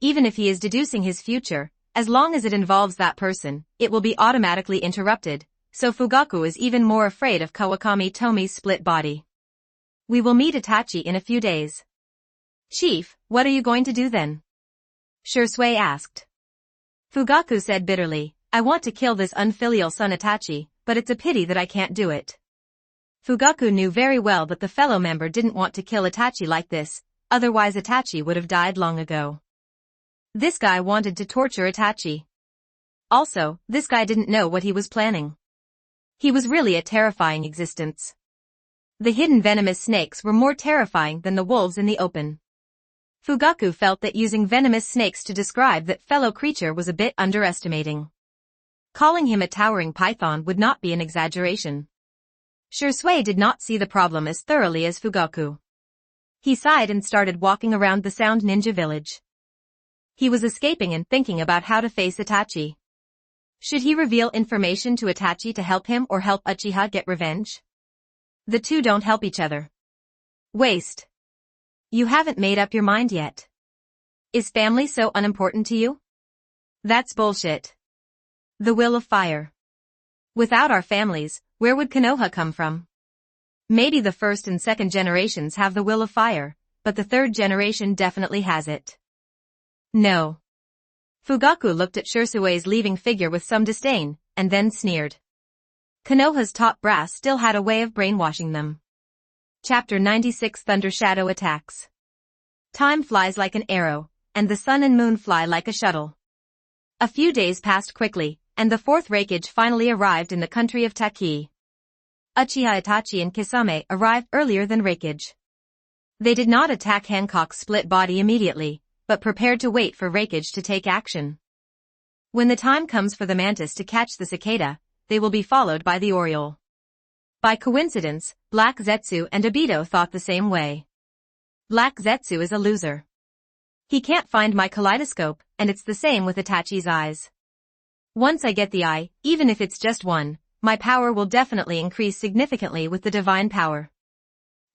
Even if he is deducing his future, as long as it involves that person, it will be automatically interrupted, so Fugaku is even more afraid of Kawakami Tomie's split body. We will meet Itachi in a few days. Chief, what are you going to do then? Shursui asked. Fugaku said bitterly, I want to kill this unfilial son Itachi, but it's a pity that I can't do it. Fugaku knew very well that the fellow member didn't want to kill Itachi like this, otherwise Itachi would have died long ago. This guy wanted to torture Itachi. Also, this guy didn't know what he was planning. He was really a terrifying existence. The hidden venomous snakes were more terrifying than the wolves in the open. Fugaku felt that using venomous snakes to describe that fellow creature was a bit underestimating. Calling him a towering python would not be an exaggeration. Shursui did not see the problem as thoroughly as Fugaku. He sighed and started walking around the Sound Ninja village. He was escaping and thinking about how to face Itachi. Should he reveal information to Itachi to help him or help Uchiha get revenge? The two don't help each other. Waste. You haven't made up your mind yet. Is family so unimportant to you? That's bullshit. The will of fire. Without our families, where would Konoha come from? Maybe the first and second generations have the will of fire, but the third generation definitely has it. No. Fugaku looked at Shursui's leaving figure with some disdain, and then sneered. Konoha's top brass still had a way of brainwashing them. Chapter 96 Thunder Shadow Attacks. Time flies like an arrow, and the sun and moon fly like a shuttle. A few days passed quickly, and the fourth Reikage finally arrived in the country of Taki. Uchiha Itachi and Kisame arrived earlier than Reikage. They did not attack Hancock's split body immediately, but prepared to wait for Reikage to take action. When the time comes for the mantis to catch the cicada, they will be followed by the oriole. By coincidence, Black Zetsu and Obito thought the same way. Black Zetsu is a loser. He can't find my kaleidoscope, and it's the same with Itachi's eyes. Once I get the eye, even if it's just one, my power will definitely increase significantly with the divine power.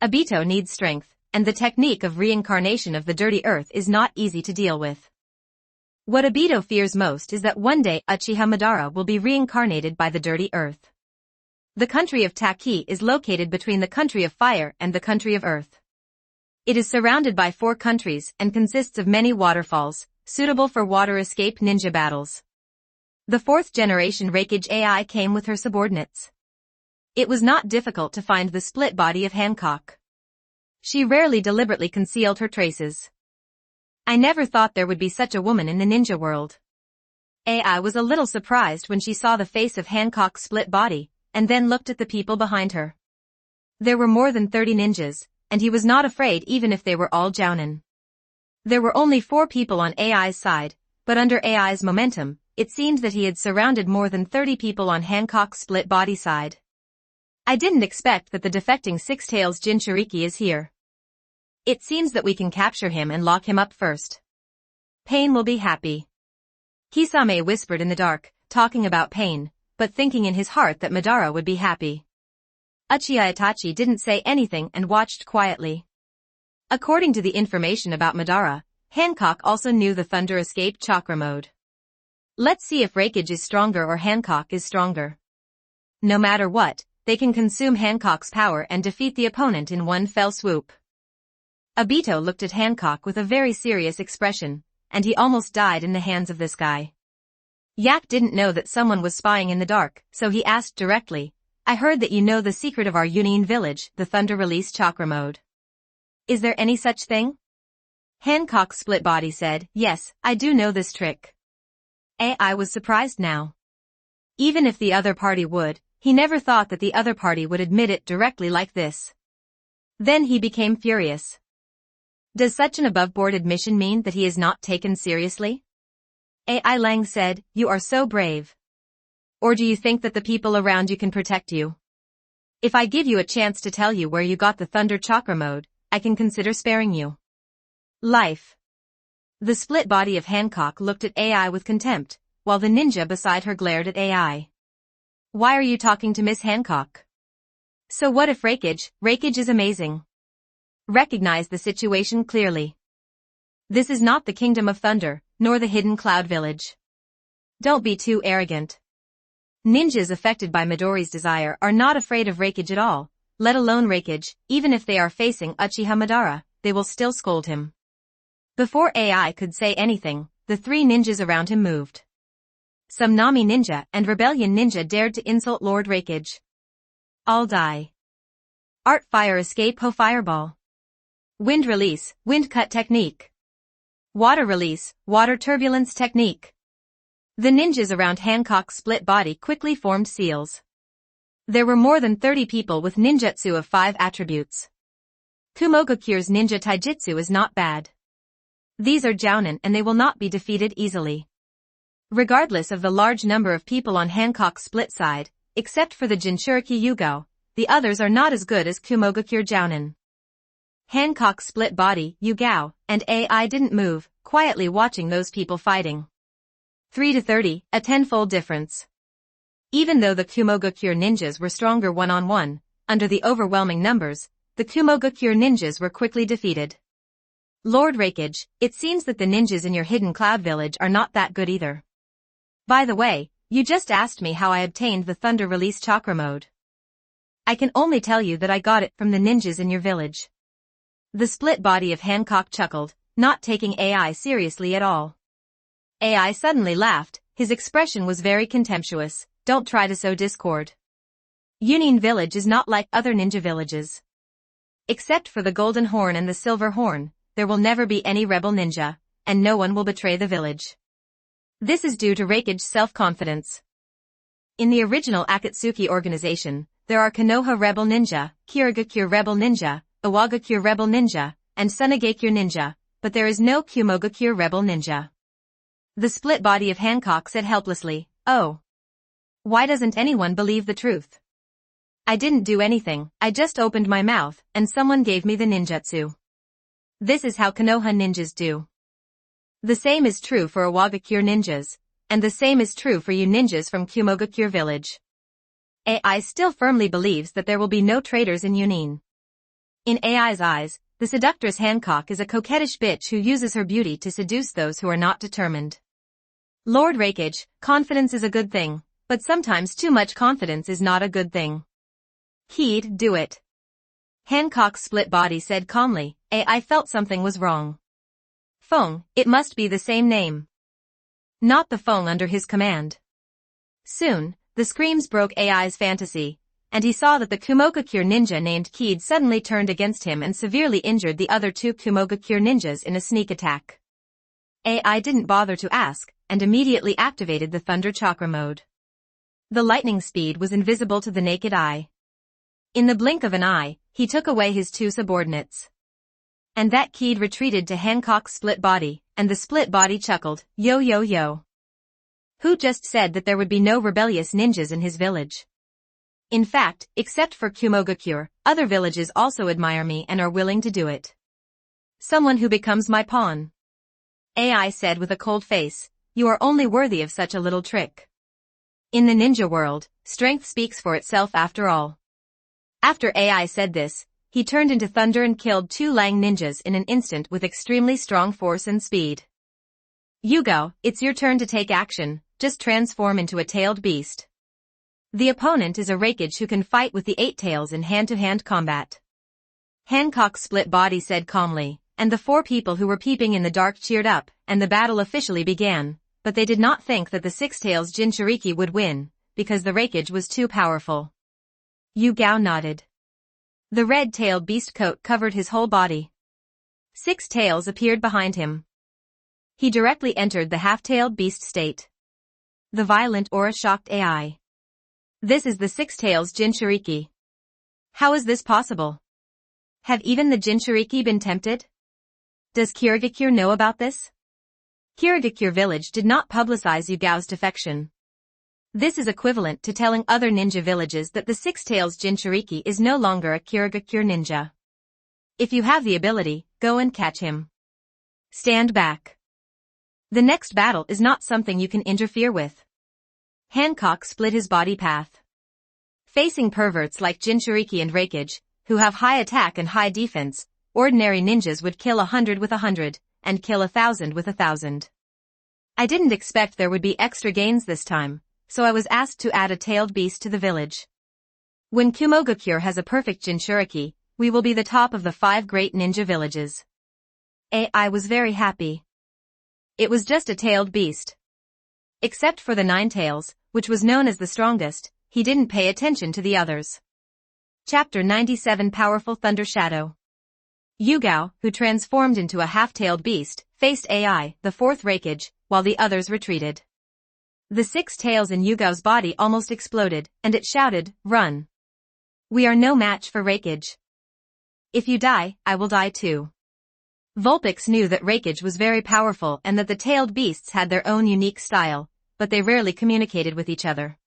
Obito needs strength, and the technique of reincarnation of the dirty earth is not easy to deal with. What Obito fears most is that one day Uchiha Madara will be reincarnated by the dirty earth. The country of Taki is located between the country of fire and the country of earth. It is surrounded by 4 countries and consists of many waterfalls, suitable for water escape ninja battles. The 4th generation Reikage AI came with her subordinates. It was not difficult to find the split body of Hancock. She rarely deliberately concealed her traces. I never thought there would be such a woman in the ninja world. AI was a little surprised when she saw the face of Hancock's split body, and then looked at the people behind her. There were more than 30 ninjas, and he was not afraid even if they were all jounin. There were only 4 people on AI's side, but under AI's momentum, it seemed that he had surrounded more than 30 people on Hancock's split body side. I didn't expect that the defecting Six-Tails Jinchuriki is here. It seems that we can capture him and lock him up first. Pain will be happy. Kisame whispered in the dark, talking about pain, but thinking in his heart that Madara would be happy. Uchiha Itachi didn't say anything and watched quietly. According to the information about Madara, Hancock also knew the Thunder escaped chakra mode. Let's see if Raikage is stronger or Hancock is stronger. No matter what, they can consume Hancock's power and defeat the opponent in one fell swoop. Obito looked at Hancock with a very serious expression, and he almost died in the hands of this guy. Yak didn't know that someone was spying in the dark, so he asked directly, I heard that you know the secret of our Union village, the Thunder release chakra mode. Is there any such thing? Hancock's split body said, yes, I do know this trick. AI was surprised now. Even if the other party would, he never thought that the other party would admit it directly like this. Then he became furious. Does such an above-board admission mean that he is not taken seriously? AI Lang said, you are so brave. Or do you think that the people around you can protect you? If I give you a chance to tell you where you got the Thunder Chakra mode, I can consider sparing you. Life. The split body of Hancock looked at AI with contempt, while the ninja beside her glared at AI. Why are you talking to Miss Hancock? So what if Raikage is amazing? Recognize the situation clearly. This is not the Kingdom of Thunder, nor the Hidden Cloud Village. Don't be too arrogant. Ninjas affected by Midori's desire are not afraid of Raikage at all, let alone Raikage, even if they are facing Uchiha Madara, they will still scold him. Before AI could say anything, the three ninjas around him moved. Some Nami ninja and Rebellion ninja dared to insult Lord Raikage. All die. Art Fire Escape Ho Fireball. Wind Release, Wind Cut Technique. Water Release, Water Turbulence Technique. The ninjas around Hancock's split body quickly formed seals. There were more than 30 people with ninjutsu of 5 attributes. Kumogakure's ninja taijutsu is not bad. These are jounin and they will not be defeated easily. Regardless of the large number of people on Hancock's split side, except for the Jinchuriki Yugo, the others are not as good as Kumogakure jounin. Hancock's split body, Yugao, and AI didn't move, quietly watching those people fighting. 3 to 30, a tenfold difference. Even though the Kumogakure ninjas were stronger one-on-one, under the overwhelming numbers, the Kumogakure ninjas were quickly defeated. Lord Raikage, it seems that the ninjas in your Hidden Cloud Village are not that good either. By the way, you just asked me how I obtained the Thunder Release Chakra mode. I can only tell you that I got it from the ninjas in your village. The split body of Hancock chuckled, not taking AI seriously at all. AI suddenly laughed, his expression was very contemptuous, don't try to sow discord. Union Village is not like other ninja villages. Except for the Golden Horn and the Silver Horn, there will never be any rebel ninja, and no one will betray the village. This is due to Raikage's self-confidence. In the original Akatsuki organization, there are Konoha Rebel Ninja, Kirigakure Rebel Ninja, Iwagakure Rebel Ninja, and Sunagakure Ninja, but there is no Kumogakure Rebel Ninja. The split body of Hancock said helplessly, oh. Why doesn't anyone believe the truth? I didn't do anything, I just opened my mouth, and someone gave me the ninjutsu. This is how Konoha ninjas do. The same is true for Iwagakure ninjas, and the same is true for you ninjas from Kumogakure village. AI still firmly believes that there will be no traitors in Yunin. In AI's eyes, the seductress Hancock is a coquettish bitch who uses her beauty to seduce those who are not determined. Lord Raikage, confidence is a good thing, but sometimes too much confidence is not a good thing. He'd do it. Hancock's split body said calmly, AI felt something was wrong. Feng, it must be the same name. Not the Feng under his command. Soon, the screams broke AI's fantasy, and he saw that the Kumogakure ninja named Keed suddenly turned against him and severely injured the other 2 Kumogakure ninjas in a sneak attack. AI didn't bother to ask, and immediately activated the Thunder Chakra mode. The lightning speed was invisible to the naked eye. In the blink of an eye, he took away his 2 subordinates. And that Keed retreated to Hancock's split body, and the split body chuckled, yo yo yo. Who just said that there would be no rebellious ninjas in his village? In fact, except for Kumogakure, other villages also admire me and are willing to do it. Someone who becomes my pawn. AI said with a cold face, you are only worthy of such a little trick. In the ninja world, strength speaks for itself after all. After AI said this, he turned into thunder and killed 2 Lang ninjas in an instant with extremely strong force and speed. Yugao, it's your turn to take action, just transform into a tailed beast. The opponent is a Raikage who can fight with the 8 tails in hand-to-hand combat. Hancock's split body said calmly, and the 4 people who were peeping in the dark cheered up, and the battle officially began, but they did not think that the 6 tails Jinchuriki would win, because the Raikage was too powerful. Yugao nodded. The red-tailed beast coat covered his whole body. 6 tails appeared behind him. He directly entered the half-tailed beast state. The violent aura shocked AI. This is the 6 tails Jinchuriki. How is this possible? Have even the Jinchuriki been tempted? Does Kirigakure know about this? Kirigakure village did not publicize Yugao's defection. This is equivalent to telling other ninja villages that the 6 tails Jinchuriki is no longer a Kirigakure ninja. If you have the ability, go and catch him. Stand back. The next battle is not something you can interfere with. Hancock split his body path. Facing perverts like Jinchuriki and Raikage, who have high attack and high defense, ordinary ninjas would kill 100 with 100, and kill 1,000 with 1,000. I didn't expect there would be extra gains this time, so I was asked to add a tailed beast to the village. When Kumogakure has a perfect Jinchuriki, we will be the top of the 5 great ninja villages. I was very happy. It was just a tailed beast. Except for the 9 tails, which was known as the strongest, he didn't pay attention to the others. Chapter 97 Powerful Thunder Shadow. Yugao, who transformed into a half-tailed beast, faced AI, the 4th Raikage, while the others retreated. The 6 tails in Yugao's body almost exploded, and it shouted, "Run! We are no match for Raikage. If you die, I will die too." Vulpix knew that Raikage was very powerful and that the tailed beasts had their own unique style, but they rarely communicated with each other.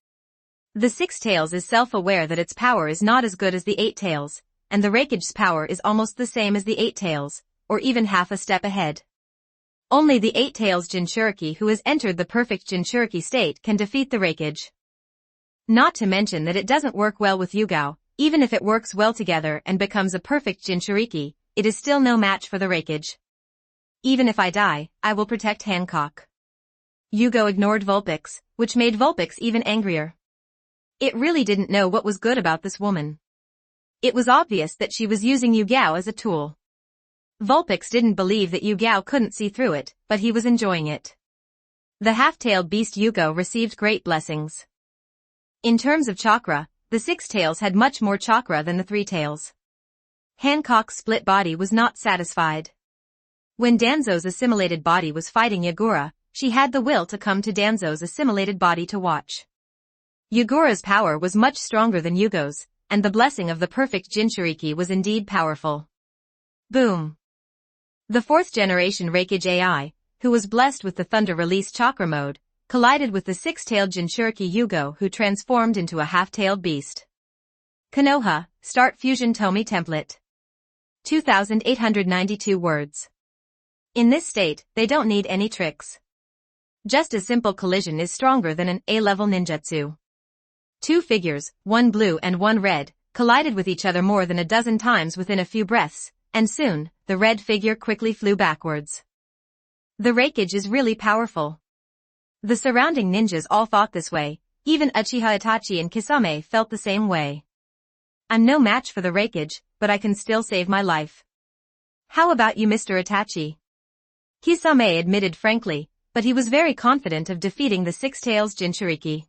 The 6 tails is self-aware that its power is not as good as the 8 tails, and the Raikage's power is almost the same as the 8 tails, or even half a step ahead. Only the 8 tails Jinchuriki who has entered the perfect Jinchuriki state can defeat the Raikage. Not to mention that it doesn't work well with Yugao. Even if it works well together and becomes a perfect Jinchuriki, it is still no match for the Raikage. Even if I die, I will protect Hancock. Yugao ignored Vulpix, which made Vulpix even angrier. It really didn't know what was good about this woman. It was obvious that she was using Yugao as a tool. Vulpix didn't believe that Yugao couldn't see through it, but he was enjoying it. The half-tailed beast Yugao received great blessings. In terms of chakra, the 6 tails had much more chakra than the 3 tails. Hancock's split body was not satisfied. When Danzo's assimilated body was fighting Yagura, she had the will to come to Danzo's assimilated body to watch. Yagura's power was much stronger than Yugo's, and the blessing of the perfect Jinchuriki was indeed powerful. Boom! The 4th generation Raikage AI, who was blessed with the Thunder Release Chakra mode, collided with the 6-tailed Jinchuriki Yugo who transformed into a half-tailed beast. Konoha, Start Fusion Tomie Template. 2,892 words. In this state, they don't need any tricks. Just a simple collision is stronger than an A-level ninjutsu. 2 figures, one blue and one red, collided with each other more than a dozen times within a few breaths, and soon, the red figure quickly flew backwards. The Raikage is really powerful. The surrounding ninjas all thought this way, even Uchiha Itachi and Kisame felt the same way. I'm no match for the Raikage, but I can still save my life. How about you, Mr. Itachi? Kisame admitted frankly, but he was very confident of defeating the 6 tails Jinchuriki.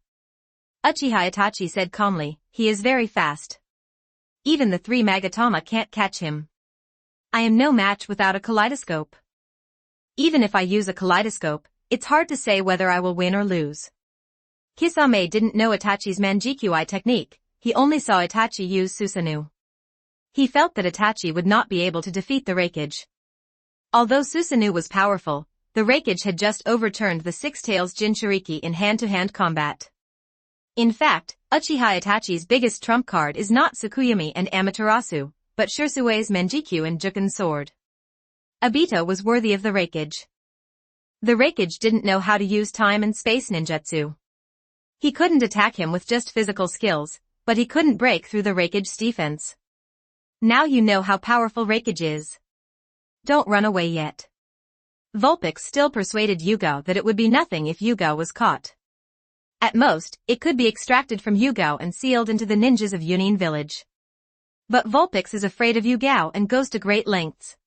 Uchiha Itachi said calmly, he is very fast. Even the 3 Magatama can't catch him. I am no match without a kaleidoscope. Even if I use a kaleidoscope, it's hard to say whether I will win or lose. Kisame didn't know Itachi's Manjikyu-eye technique, he only saw Itachi use Susanoo. He felt that Itachi would not be able to defeat the Raikage. Although Susanoo was powerful, the Raikage had just overturned the 6 tails Jinchuriki in hand-to-hand combat. In fact, Uchiha Itachi's biggest trump card is not Tsukuyomi and Amaterasu, but Shirsui's Manjikyu and Juken sword. Obito was worthy of the Raikage. The Raikage didn't know how to use time and space ninjutsu. He couldn't attack him with just physical skills, but he couldn't break through the Raikage's defense. Now you know how powerful Raikage is. Don't run away yet. Vulpix still persuaded Yugao that it would be nothing if Yugao was caught. At most, it could be extracted from Yugao and sealed into the ninjas of Yunin village. But Vulpix is afraid of Yugao and goes to great lengths.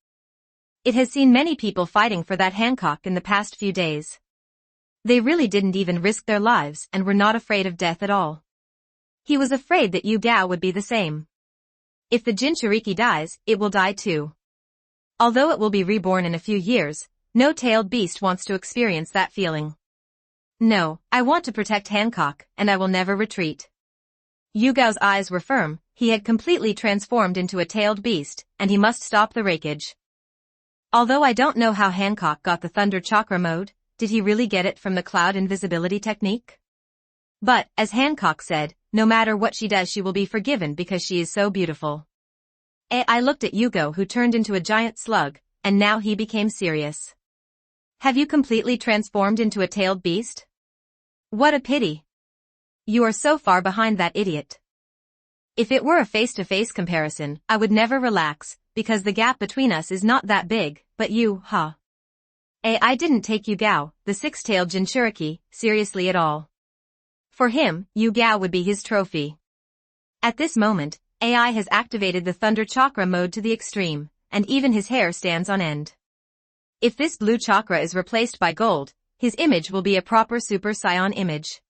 It has seen many people fighting for that Hancock in the past few days. They really didn't even risk their lives and were not afraid of death at all. He was afraid that Yugao would be the same. If the Jinchuriki dies, it will die too. Although it will be reborn in a few years, no tailed beast wants to experience that feeling. No, I want to protect Hancock, and I will never retreat. Yugao's eyes were firm. He had completely transformed into a tailed beast, and he must stop the Raikage. Although I don't know how Hancock got the Thunder Chakra mode, did he really get it from the cloud invisibility technique? But, as Hancock said, no matter what she does she will be forgiven because she is so beautiful. I looked at Yugao, who turned into a giant slug, and now he became serious. Have you completely transformed into a tailed beast? What a pity. You are so far behind that idiot. If it were a face-to-face comparison, I would never relax, because the gap between us is not that big, but you, huh? I didn't take Yugao, the six-tailed Jinchuriki, seriously at all. For him, Yugao would be his trophy. At this moment, AI has activated the Thunder Chakra mode to the extreme, and even his hair stands on end. If this blue chakra is replaced by gold, his image will be a proper Super Saiyan image.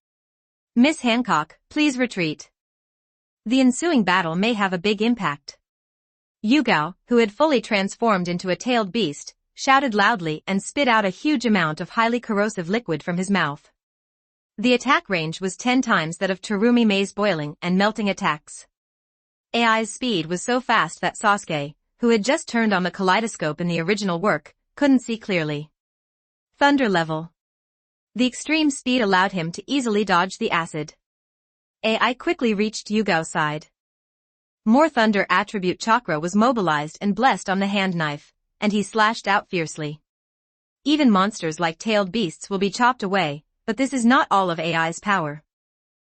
Miss Hancock, please retreat. The ensuing battle may have a big impact. Yugao, who had fully transformed into a tailed beast, shouted loudly and spit out a huge amount of highly corrosive liquid from his mouth. The attack range was 10 times that of Terumi Mei's boiling and melting attacks. AI's speed was so fast that Sasuke, who had just turned on the kaleidoscope in the original work, couldn't see clearly. Thunder level. The extreme speed allowed him to easily dodge the acid. AI quickly reached Yugao's side. More thunder attribute chakra was mobilized and blessed on the hand knife, and he slashed out fiercely. Even monsters like tailed beasts will be chopped away, but this is not all of AI's power.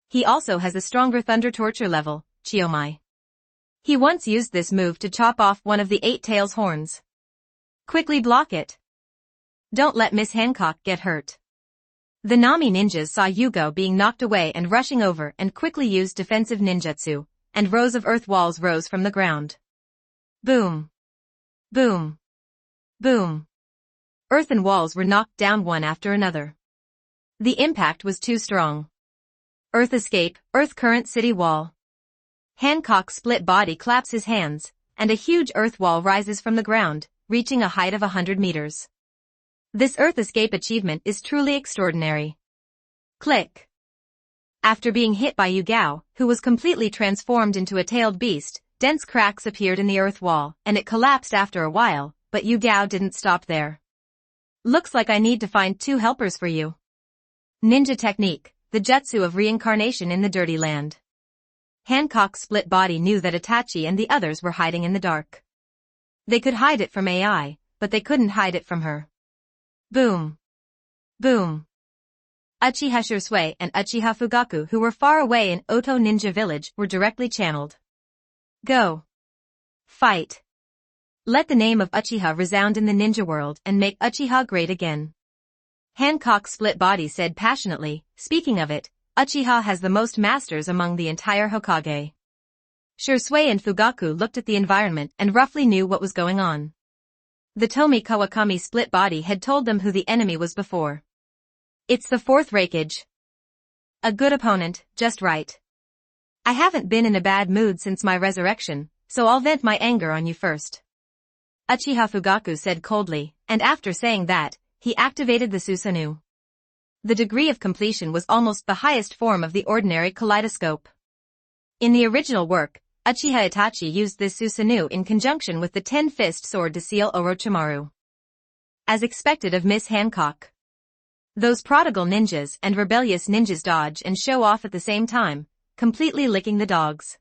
He also has a stronger thunder torture level, Chiomai. He once used this move to chop off one of the 8 tails' horns. Quickly block it. Don't let Miss Hancock get hurt. The Nami ninjas saw Yugao being knocked away and rushing over and quickly used defensive ninjutsu, and rows of earth walls rose from the ground. Boom. Boom. Boom. Earthen walls were knocked down one after another. The impact was too strong. Earth escape, earth current city wall. Hancock's split body claps his hands, and a huge earth wall rises from the ground, reaching a height of 100 meters. This earth escape achievement is truly extraordinary. Click. After being hit by Yugao, who was completely transformed into a tailed beast, dense cracks appeared in the earth wall, and it collapsed after a while, but Yugao didn't stop there. Looks like I need to find 2 helpers for you. Ninja technique, the jutsu of reincarnation in the dirty land. Hancock's split body knew that Itachi and the others were hiding in the dark. They could hide it from AI, but they couldn't hide it from her. Boom. Boom. Uchiha Shursui and Uchiha Fugaku, who were far away in Oto Ninja Village, were directly channeled. Go. Fight. Let the name of Uchiha resound in the ninja world and make Uchiha great again. Hancock's split body said passionately, speaking of it, Uchiha has the most masters among the entire Hokage. Shursui and Fugaku looked at the environment and roughly knew what was going on. The Tomie Kawakami split body had told them who the enemy was before. It's the 4th Raikage. A good opponent, just right. I haven't been in a bad mood since my resurrection, so I'll vent my anger on you first. Uchiha Fugaku said coldly, and after saying that, he activated the Susanoo. The degree of completion was almost the highest form of the ordinary kaleidoscope. In the original work, Uchiha Itachi used this Susanoo in conjunction with the 10-fist sword to seal Orochimaru. As expected of Miss Hancock. Those prodigal ninjas and rebellious ninjas dodge and show off at the same time, completely licking the dogs.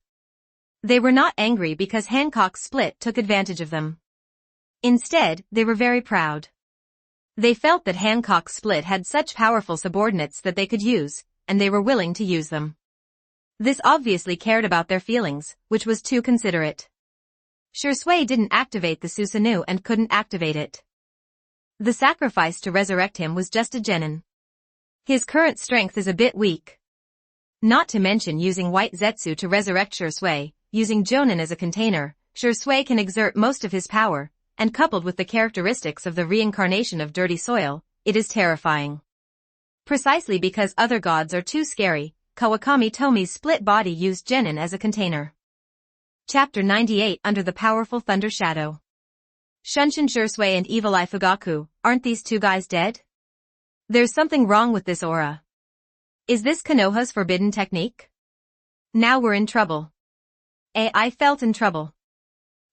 They were not angry because Hancock's split took advantage of them. Instead, they were very proud. They felt that Hancock's split had such powerful subordinates that they could use, and they were willing to use them. This obviously cared about their feelings, which was too considerate. Shui didn't activate the Susanoo and couldn't activate it. The sacrifice to resurrect him was just a genin. His current strength is a bit weak. Not to mention using White Zetsu to resurrect Shui, using Jonin as a container, Shui can exert most of his power, and coupled with the characteristics of the reincarnation of dirty soil, it is terrifying. Precisely because other gods are too scary, Kawakami Tomie's split body used genin as a container. Chapter 98 Under the Powerful Thunder Shadow. Shunshin Shui and Evil Eye Fugaku, aren't these two guys dead? There's something wrong with this aura. Is this Konoha's forbidden technique? Now we're in trouble. I felt in trouble.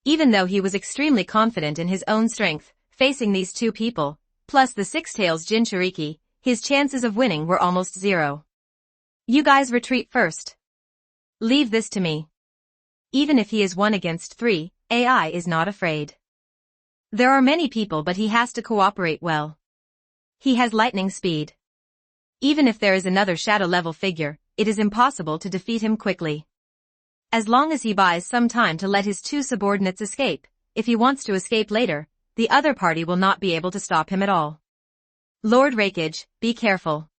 Even though he was extremely confident in his own strength, facing these two people, plus the Six Tails Jinchuriki, his chances of winning were almost zero. You guys retreat first. Leave this to me. Even if he is 1 against 3, AI is not afraid. There are many people but he has to cooperate well. He has lightning speed. Even if there is another shadow-level figure, it is impossible to defeat him quickly. As long as he buys some time to let his two subordinates escape, if he wants to escape later, the other party will not be able to stop him at all. Lord Raikage, be careful.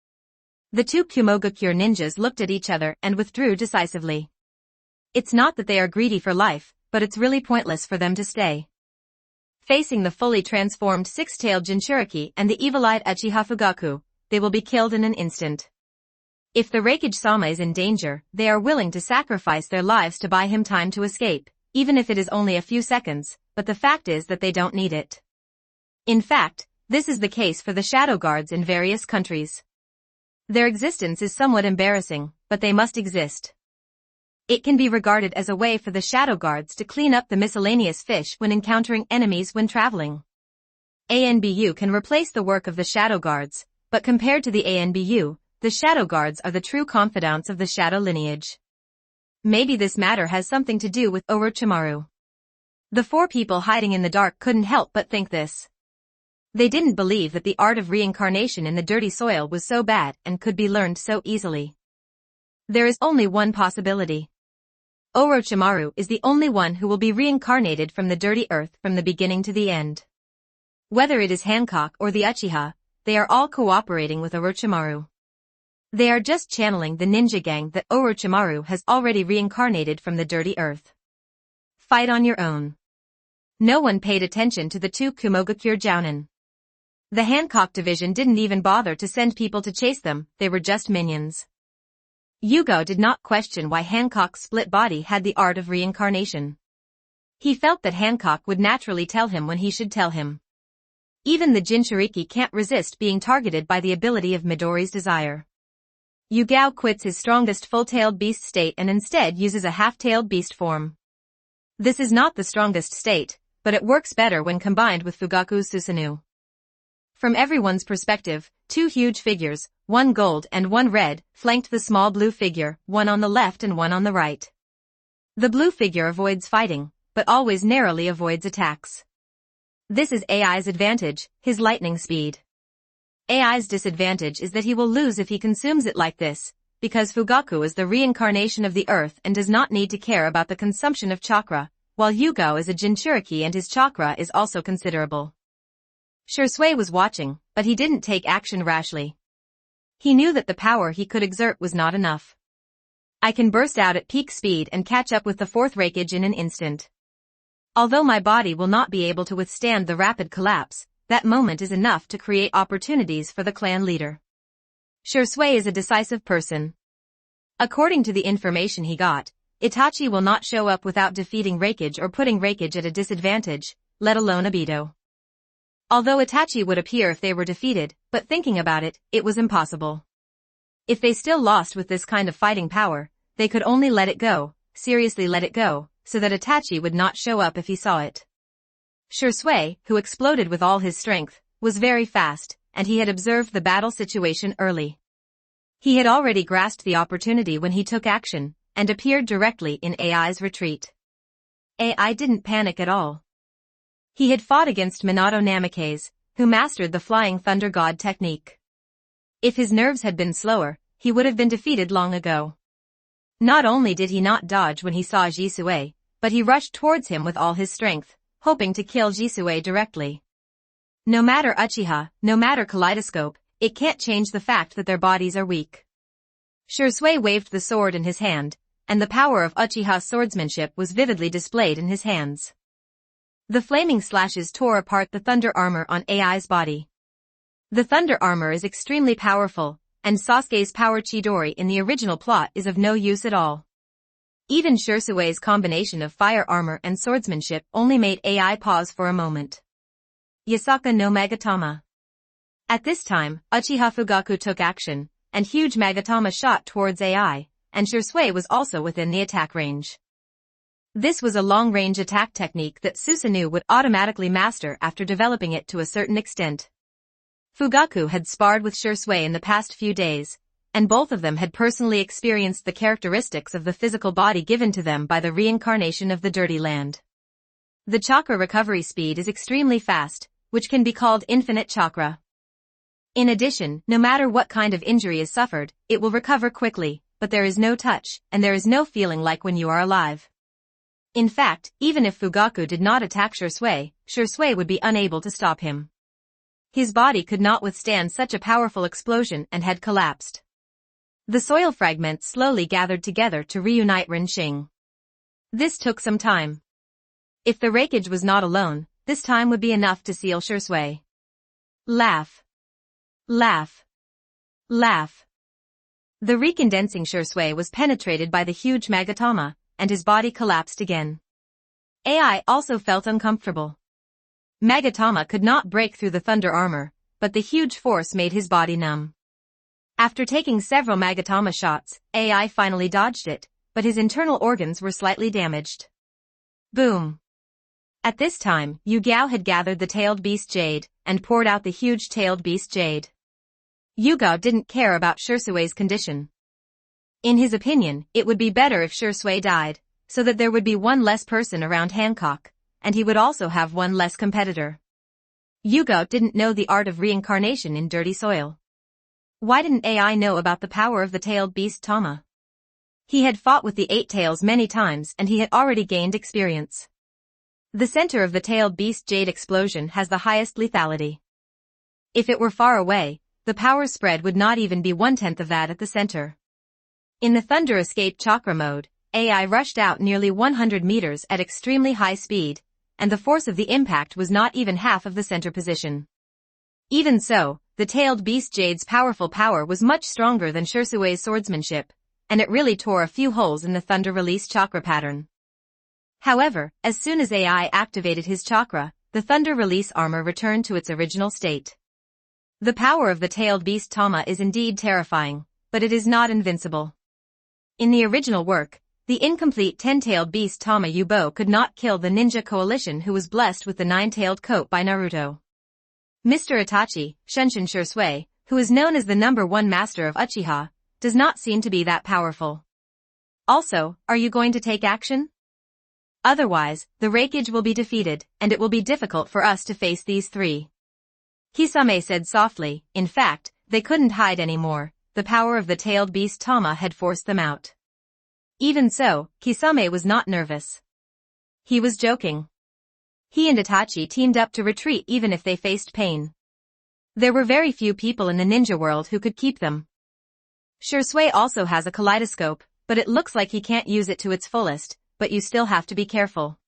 The two Kumogakure ninjas looked at each other and withdrew decisively. It's not that they are greedy for life, but it's really pointless for them to stay. Facing the fully transformed six-tailed Jinchuriki and the evil-eyed Uchiha Fugaku, they will be killed in an instant. If the Raikage-sama is in danger, they are willing to sacrifice their lives to buy him time to escape, even if it is only a few seconds, but the fact is that they don't need it. In fact, this is the case for the shadow guards in various countries. Their existence is somewhat embarrassing, but they must exist. It can be regarded as a way for the shadow guards to clean up the miscellaneous fish when encountering enemies when traveling. ANBU can replace the work of the shadow guards, but compared to the ANBU, the shadow guards are the true confidants of the shadow lineage. Maybe this matter has something to do with Orochimaru. The four people hiding in the dark couldn't help but think this. They didn't believe that the art of reincarnation in the dirty soil was so bad and could be learned so easily. There is only one possibility. Orochimaru is the only one who will be reincarnated from the dirty earth from the beginning to the end. Whether it is Hancock or the Uchiha, they are all cooperating with Orochimaru. They are just channeling the ninja gang that Orochimaru has already reincarnated from the dirty earth. Fight on your own. No one paid attention to the two Kumogakure Jounin. The Hancock division didn't even bother to send people to chase them, they were just minions. Yugo did not question why Hancock's split body had the art of reincarnation. He felt that Hancock would naturally tell him when he should tell him. Even the Jinchuriki can't resist being targeted by the ability of Midori's desire. Yugao quits his strongest full-tailed beast state and instead uses a half-tailed beast form. This is not the strongest state, but it works better when combined with Fugaku's Susanoo. From everyone's perspective, two huge figures, one gold and one red, flanked the small blue figure, one on the left and one on the right. The blue figure avoids fighting, but always narrowly avoids attacks. This is AI's advantage, his lightning speed. AI's disadvantage is that he will lose if he consumes it like this, because Fugaku is the reincarnation of the earth and does not need to care about the consumption of chakra, while Yugo is a Jinchuriki and his chakra is also considerable. Shui was watching, but he didn't take action rashly. He knew that the power he could exert was not enough. I can burst out at peak speed and catch up with the fourth Raikage in an instant. Although my body will not be able to withstand the rapid collapse, that moment is enough to create opportunities for the clan leader. Shui is a decisive person. According to the information he got, Itachi will not show up without defeating Raikage or putting Raikage at a disadvantage, let alone Obito. Although Itachi would appear if they were defeated, but thinking about it, it was impossible. If they still lost with this kind of fighting power, they could only let it go, seriously let it go, so that Itachi would not show up if he saw it. Shui, who exploded with all his strength, was very fast, and he had observed the battle situation early. He had already grasped the opportunity when he took action, and appeared directly in AI's retreat. AI didn't panic at all. He had fought against Minato Namikaze, who mastered the Flying Thunder God technique. If his nerves had been slower, he would have been defeated long ago. Not only did he not dodge when he saw Jisue, but he rushed towards him with all his strength, hoping to kill Jisue directly. No matter Uchiha, no matter Kaleidoscope, it can't change the fact that their bodies are weak. Shisui waved the sword in his hand, and the power of Uchiha's swordsmanship was vividly displayed in his hands. The flaming slashes tore apart the thunder armor on AI's body. The thunder armor is extremely powerful, and Sasuke's power Chidori in the original plot is of no use at all. Even Shisui's combination of fire armor and swordsmanship only made AI pause for a moment. Yasaka no Magatama. At this time, Uchiha Fugaku took action, and huge Magatama shot towards AI, and Shisui was also within the attack range. This was a long-range attack technique that Susanoo would automatically master after developing it to a certain extent. Fugaku had sparred with Shisui in the past few days, and both of them had personally experienced the characteristics of the physical body given to them by the reincarnation of the Dirty Land. The chakra recovery speed is extremely fast, which can be called infinite chakra. In addition, no matter what kind of injury is suffered, it will recover quickly, but there is no touch, and there is no feeling like when you are alive. In fact, even if Fugaku did not attack Shisui would be unable to stop him. His body could not withstand such a powerful explosion and had collapsed. The soil fragments slowly gathered together to reunite Rinxing. This took some time. If the wreckage was not alone, this time would be enough to seal Shisui. Laugh. Laugh. Laugh. The recondensing Shisui was penetrated by the huge Magatama, and his body collapsed again. AI also felt uncomfortable. Magatama could not break through the thunder armor, but the huge force made his body numb. After taking several Magatama shots, AI finally dodged it, but his internal organs were slightly damaged. Boom. At this time, Yugao had gathered the tailed beast jade, and poured out the huge tailed beast jade. Yugao didn't care about Shisui's condition. In his opinion, it would be better if Shisui died, so that there would be one less person around Hancock, and he would also have one less competitor. Yugao didn't know the art of reincarnation in dirty soil. Why didn't AI know about the power of the tailed beast Tama? He had fought with the eight tails many times and he had already gained experience. The center of the tailed beast jade explosion has the highest lethality. If it were far away, the power spread would not even be 1/10 of that at the center. In the thunder escape chakra mode, AI rushed out nearly 100 meters at extremely high speed, and the force of the impact was not even half of the center position. Even so, the tailed beast jade's powerful power was much stronger than Shisui's swordsmanship, and it really tore a few holes in the thunder release chakra pattern. However, as soon as AI activated his chakra, the thunder release armor returned to its original state. The power of the tailed beast Tama is indeed terrifying, but it is not invincible. In the original work, the incomplete 10-tailed beast Tama Yubo could not kill the ninja coalition who was blessed with the 9-tailed coat by Naruto. Mr. Itachi, Shunshin Shisui, who is known as the #1 master of Uchiha, does not seem to be that powerful. Also, are you going to take action? Otherwise, the Raikage will be defeated, and it will be difficult for us to face these three. Kisame said softly. In fact, they couldn't hide anymore. The power of the tailed beast Tama had forced them out. Even so, Kisame was not nervous. He was joking. He and Itachi teamed up to retreat even if they faced pain. There were very few people in the ninja world who could keep them. Shisui also has a kaleidoscope, but it looks like he can't use it to its fullest, but you still have to be careful.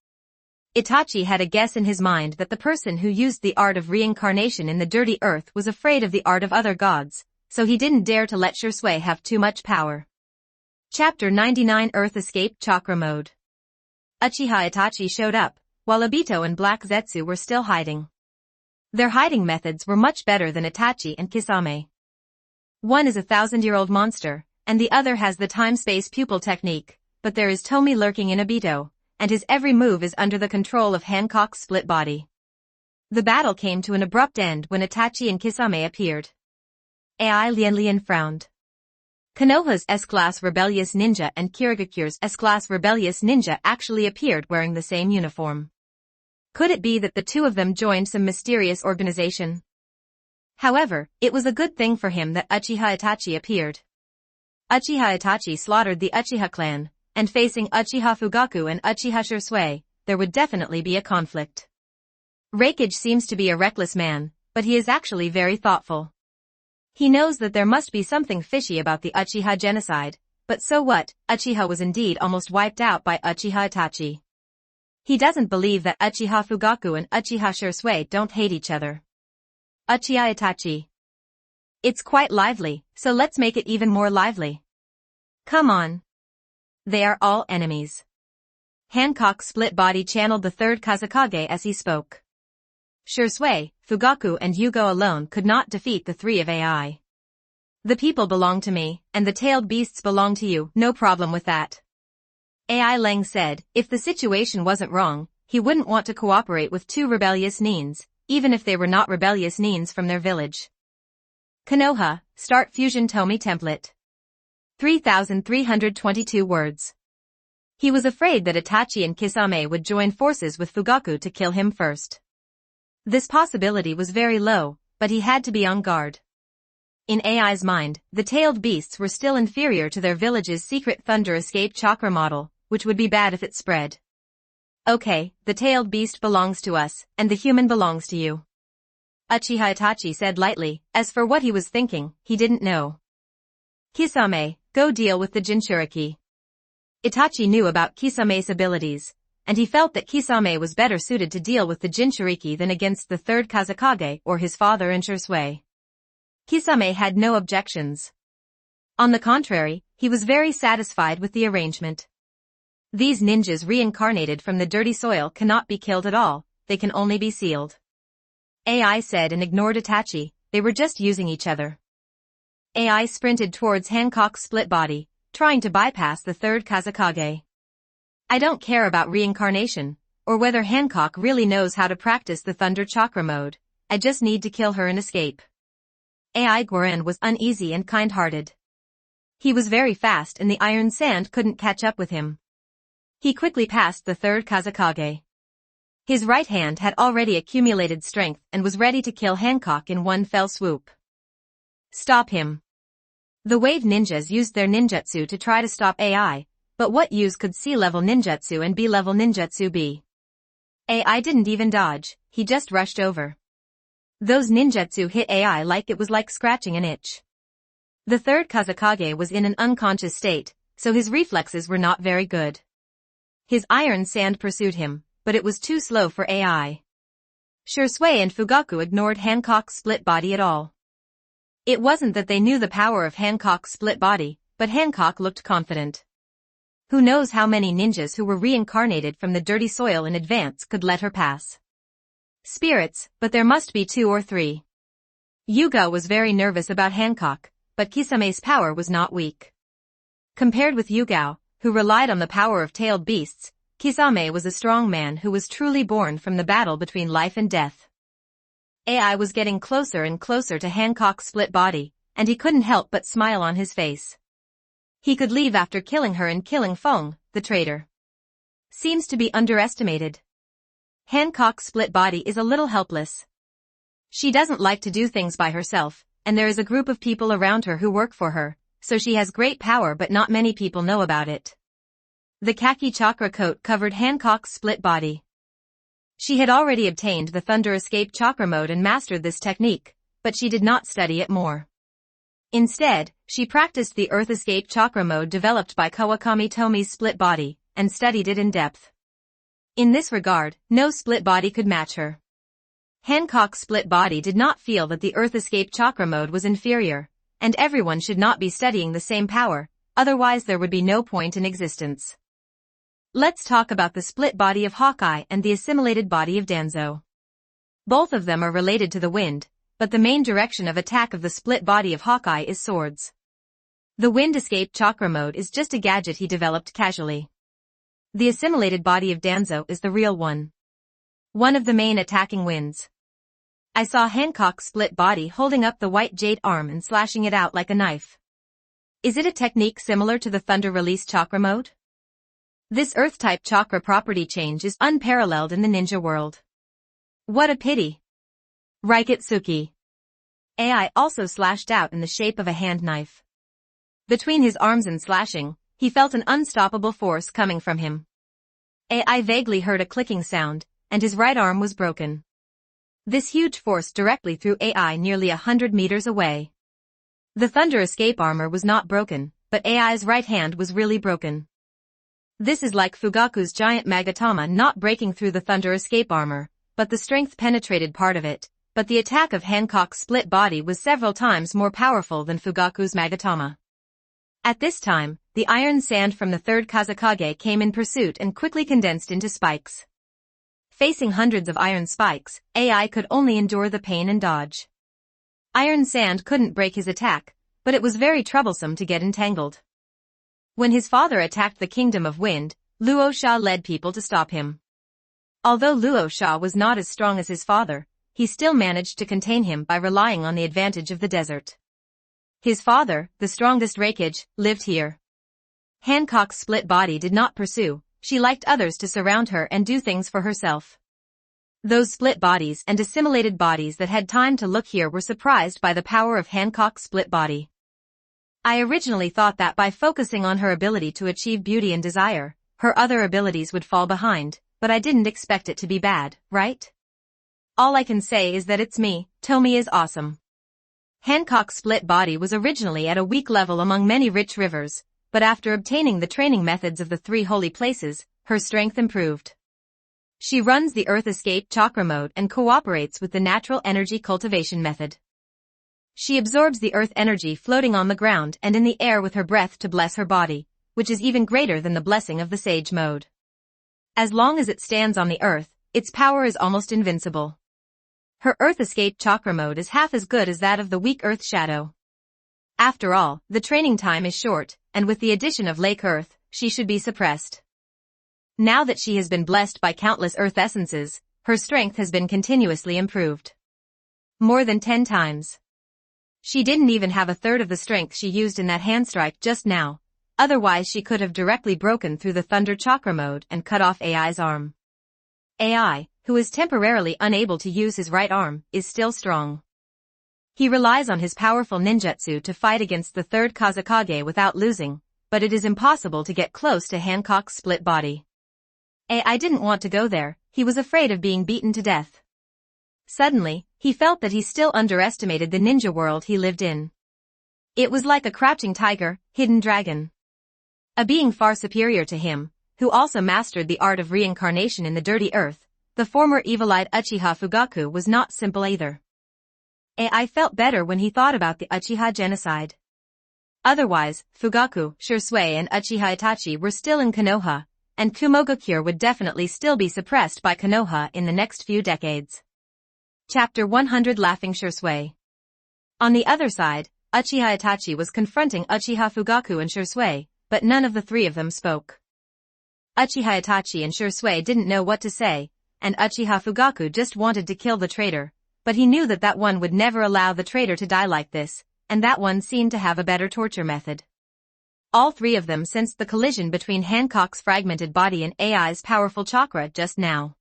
Itachi had a guess in his mind that the person who used the art of reincarnation in the dirty earth was afraid of the art of other gods, so he didn't dare to let Shisui have too much power. Chapter 99 Earth Escape Chakra Mode. Uchiha Itachi showed up, while Obito and Black Zetsu were still hiding. Their hiding methods were much better than Itachi and Kisame. One is a 1,000-year-old monster, and the other has the time-space pupil technique, but there is Tomie lurking in Obito, and his every move is under the control of Hancock's split body. The battle came to an abrupt end when Itachi and Kisame appeared. Ai Lian frowned. Konoha's S-Class Rebellious Ninja and Kirigakure's S-Class Rebellious Ninja actually appeared wearing the same uniform. Could it be that the two of them joined some mysterious organization? However, it was a good thing for him that Uchiha Itachi appeared. Uchiha Itachi slaughtered the Uchiha clan, and facing Uchiha Fugaku and Uchiha Shisui, there would definitely be a conflict. Raikage seems to be a reckless man, but he is actually very thoughtful. He knows that there must be something fishy about the Uchiha genocide, but so what, Uchiha was indeed almost wiped out by Uchiha Itachi. He doesn't believe that Uchiha Fugaku and Uchiha Shisui don't hate each other. Uchiha Itachi. It's quite lively, so let's make it even more lively. Come on. They are all enemies. Hancock's split body channeled the third Kazekage as he spoke. Shisui, Fugaku and Yugo alone could not defeat the three of AI. The people belong to me, and the tailed beasts belong to you, no problem with that. AI Leng said, if the situation wasn't wrong, he wouldn't want to cooperate with two rebellious Nins, even if they were not rebellious Nins from their village. Konoha, start Fusion Tomie template. 3,322 words. He was afraid that Itachi and Kisame would join forces with Fugaku to kill him first. This possibility was very low, but he had to be on guard. In AI's mind, the tailed beasts were still inferior to their village's secret thunder escape chakra model, which would be bad if it spread. Okay, the tailed beast belongs to us, and the human belongs to you. Uchiha Itachi said lightly, as for what he was thinking, he didn't know. Kisame, go deal with the Jinchuriki. Itachi knew about Kisame's abilities, and he felt that Kisame was better suited to deal with the Jinchuriki than against the third Kazekage or his father and Shisui. Kisame had no objections. On the contrary, he was very satisfied with the arrangement. These ninjas reincarnated from the dirty soil cannot be killed at all, they can only be sealed. AI said and ignored Itachi, they were just using each other. AI sprinted towards Hancock's split body, trying to bypass the third Kazekage. I don't care about reincarnation, or whether Hancock really knows how to practice the Thunder Chakra mode, I just need to kill her and escape. AI Guaren was uneasy and kind-hearted. He was very fast and the iron sand couldn't catch up with him. He quickly passed the third Kazekage. His right hand had already accumulated strength and was ready to kill Hancock in one fell swoop. Stop him. The wave ninjas used their ninjutsu to try to stop AI, but what use could C-level ninjutsu and B-level ninjutsu be? AI didn't even dodge, he just rushed over. Those ninjutsu hit AI like it was like scratching an itch. The third Kazekage was in an unconscious state, so his reflexes were not very good. His iron sand pursued him, but it was too slow for AI. Shisui and Fugaku ignored Hancock's split body at all. It wasn't that they knew the power of Hancock's split body, but Hancock looked confident. Who knows how many ninjas who were reincarnated from the dirty soil in advance could let her pass. Spirits, but there must be 2 or 3. Yugo was very nervous about Hancock, but Kisame's power was not weak. Compared with Yugo, who relied on the power of tailed beasts, Kisame was a strong man who was truly born from the battle between life and death. AI was getting closer and closer to Hancock's split body, and he couldn't help but smile on his face. He could leave after killing her and killing Feng, the traitor. Seems to be underestimated. Hancock's split body is a little helpless. She doesn't like to do things by herself, and there is a group of people around her who work for her, so she has great power but not many people know about it. The khaki chakra coat covered Hancock's split body. She had already obtained the Thunder Escape chakra mode and mastered this technique, but she did not study it more. Instead, she practiced the Earth Escape chakra mode developed by Kawakami Tomie's split body, and studied it in depth. In this regard, no split body could match her. Hancock's split body did not feel that the Earth Escape chakra mode was inferior, and everyone should not be studying the same power, otherwise there would be no point in existence. Let's talk about the split body of Hawkeye and the assimilated body of Danzo. Both of them are related to the wind, but the main direction of attack of the split body of Hawkeye is swords. The Wind Escape chakra mode is just a gadget he developed casually. The assimilated body of Danzo is the real one. One of the main attacking winds. I saw Hancock's split body holding up the white jade arm and slashing it out like a knife. Is it a technique similar to the Thunder Release chakra mode? This Earth-type chakra property change is unparalleled in the ninja world. What a pity. Raikatsuki. AI also slashed out in the shape of a hand knife. Between his arms and slashing, he felt an unstoppable force coming from him. I vaguely heard a clicking sound, and his right arm was broken. This huge force directly threw AI nearly 100 meters away. The thunder escape armor was not broken, but AI's right hand was really broken. This is like Fugaku's giant Magatama not breaking through the thunder escape armor, but the strength penetrated part of it, but the attack of Hancock's split body was several times more powerful than Fugaku's Magatama. At this time, the iron sand from the third Kazekage came in pursuit and quickly condensed into spikes. Facing hundreds of iron spikes, AI could only endure the pain and dodge. Iron sand couldn't break his attack, but it was very troublesome to get entangled. When his father attacked the Kingdom of Wind, Luo Sha led people to stop him. Although Luo Sha was not as strong as his father, he still managed to contain him by relying on the advantage of the desert. His father, the strongest Raikage, lived here. Hancock's split body did not pursue, she liked others to surround her and do things for herself. Those split bodies and assimilated bodies that had time to look here were surprised by the power of Hancock's split body. I originally thought that by focusing on her ability to achieve beauty and desire, her other abilities would fall behind, but I didn't expect it to be bad, right? All I can say is that it's me, Tomie is awesome. Hancock's split body was originally at a weak level among many rich rivers, but after obtaining the training methods of the 3 holy places, her strength improved. She runs the Earth Escape Chakra mode and cooperates with the natural energy cultivation method. She absorbs the earth energy floating on the ground and in the air with her breath to bless her body, which is even greater than the blessing of the Sage mode. As long as it stands on the earth, its power is almost invincible. Her Earth Escape Chakra mode is half as good as that of the weak Earth Shadow. After all, the training time is short, and with the addition of Lake Earth, she should be suppressed. Now that she has been blessed by countless Earth essences, her strength has been continuously improved. More than 10 times. She didn't even have a third of the strength she used in that hand strike just now, otherwise she could have directly broken through the Thunder Chakra mode and cut off AI's arm. AI, who is temporarily unable to use his right arm, is still strong. He relies on his powerful ninjutsu to fight against the third Kazekage without losing, but it is impossible to get close to Hancock's split body. AI didn't want to go there, he was afraid of being beaten to death. Suddenly, he felt that he still underestimated the ninja world he lived in. It was like a crouching tiger, hidden dragon. A being far superior to him, who also mastered the art of reincarnation in the dirty earth, the former evil-eyed Uchiha Fugaku was not simple either. AI felt better when he thought about the Uchiha genocide. Otherwise, Fugaku, Shisui and Uchiha Itachi were still in Konoha, and Kumogakure would definitely still be suppressed by Konoha in the next few decades. Chapter 100 Laughing Shisui. On the other side, Uchiha Itachi was confronting Uchiha Fugaku and Shisui, but none of the 3 of them spoke. Uchiha Itachi and Shisui didn't know what to say, and Uchiha Fugaku just wanted to kill the traitor, but he knew that that one would never allow the traitor to die like this, and that one seemed to have a better torture method. All 3 of them sensed the collision between Hancock's fragmented body and AI's powerful chakra just now.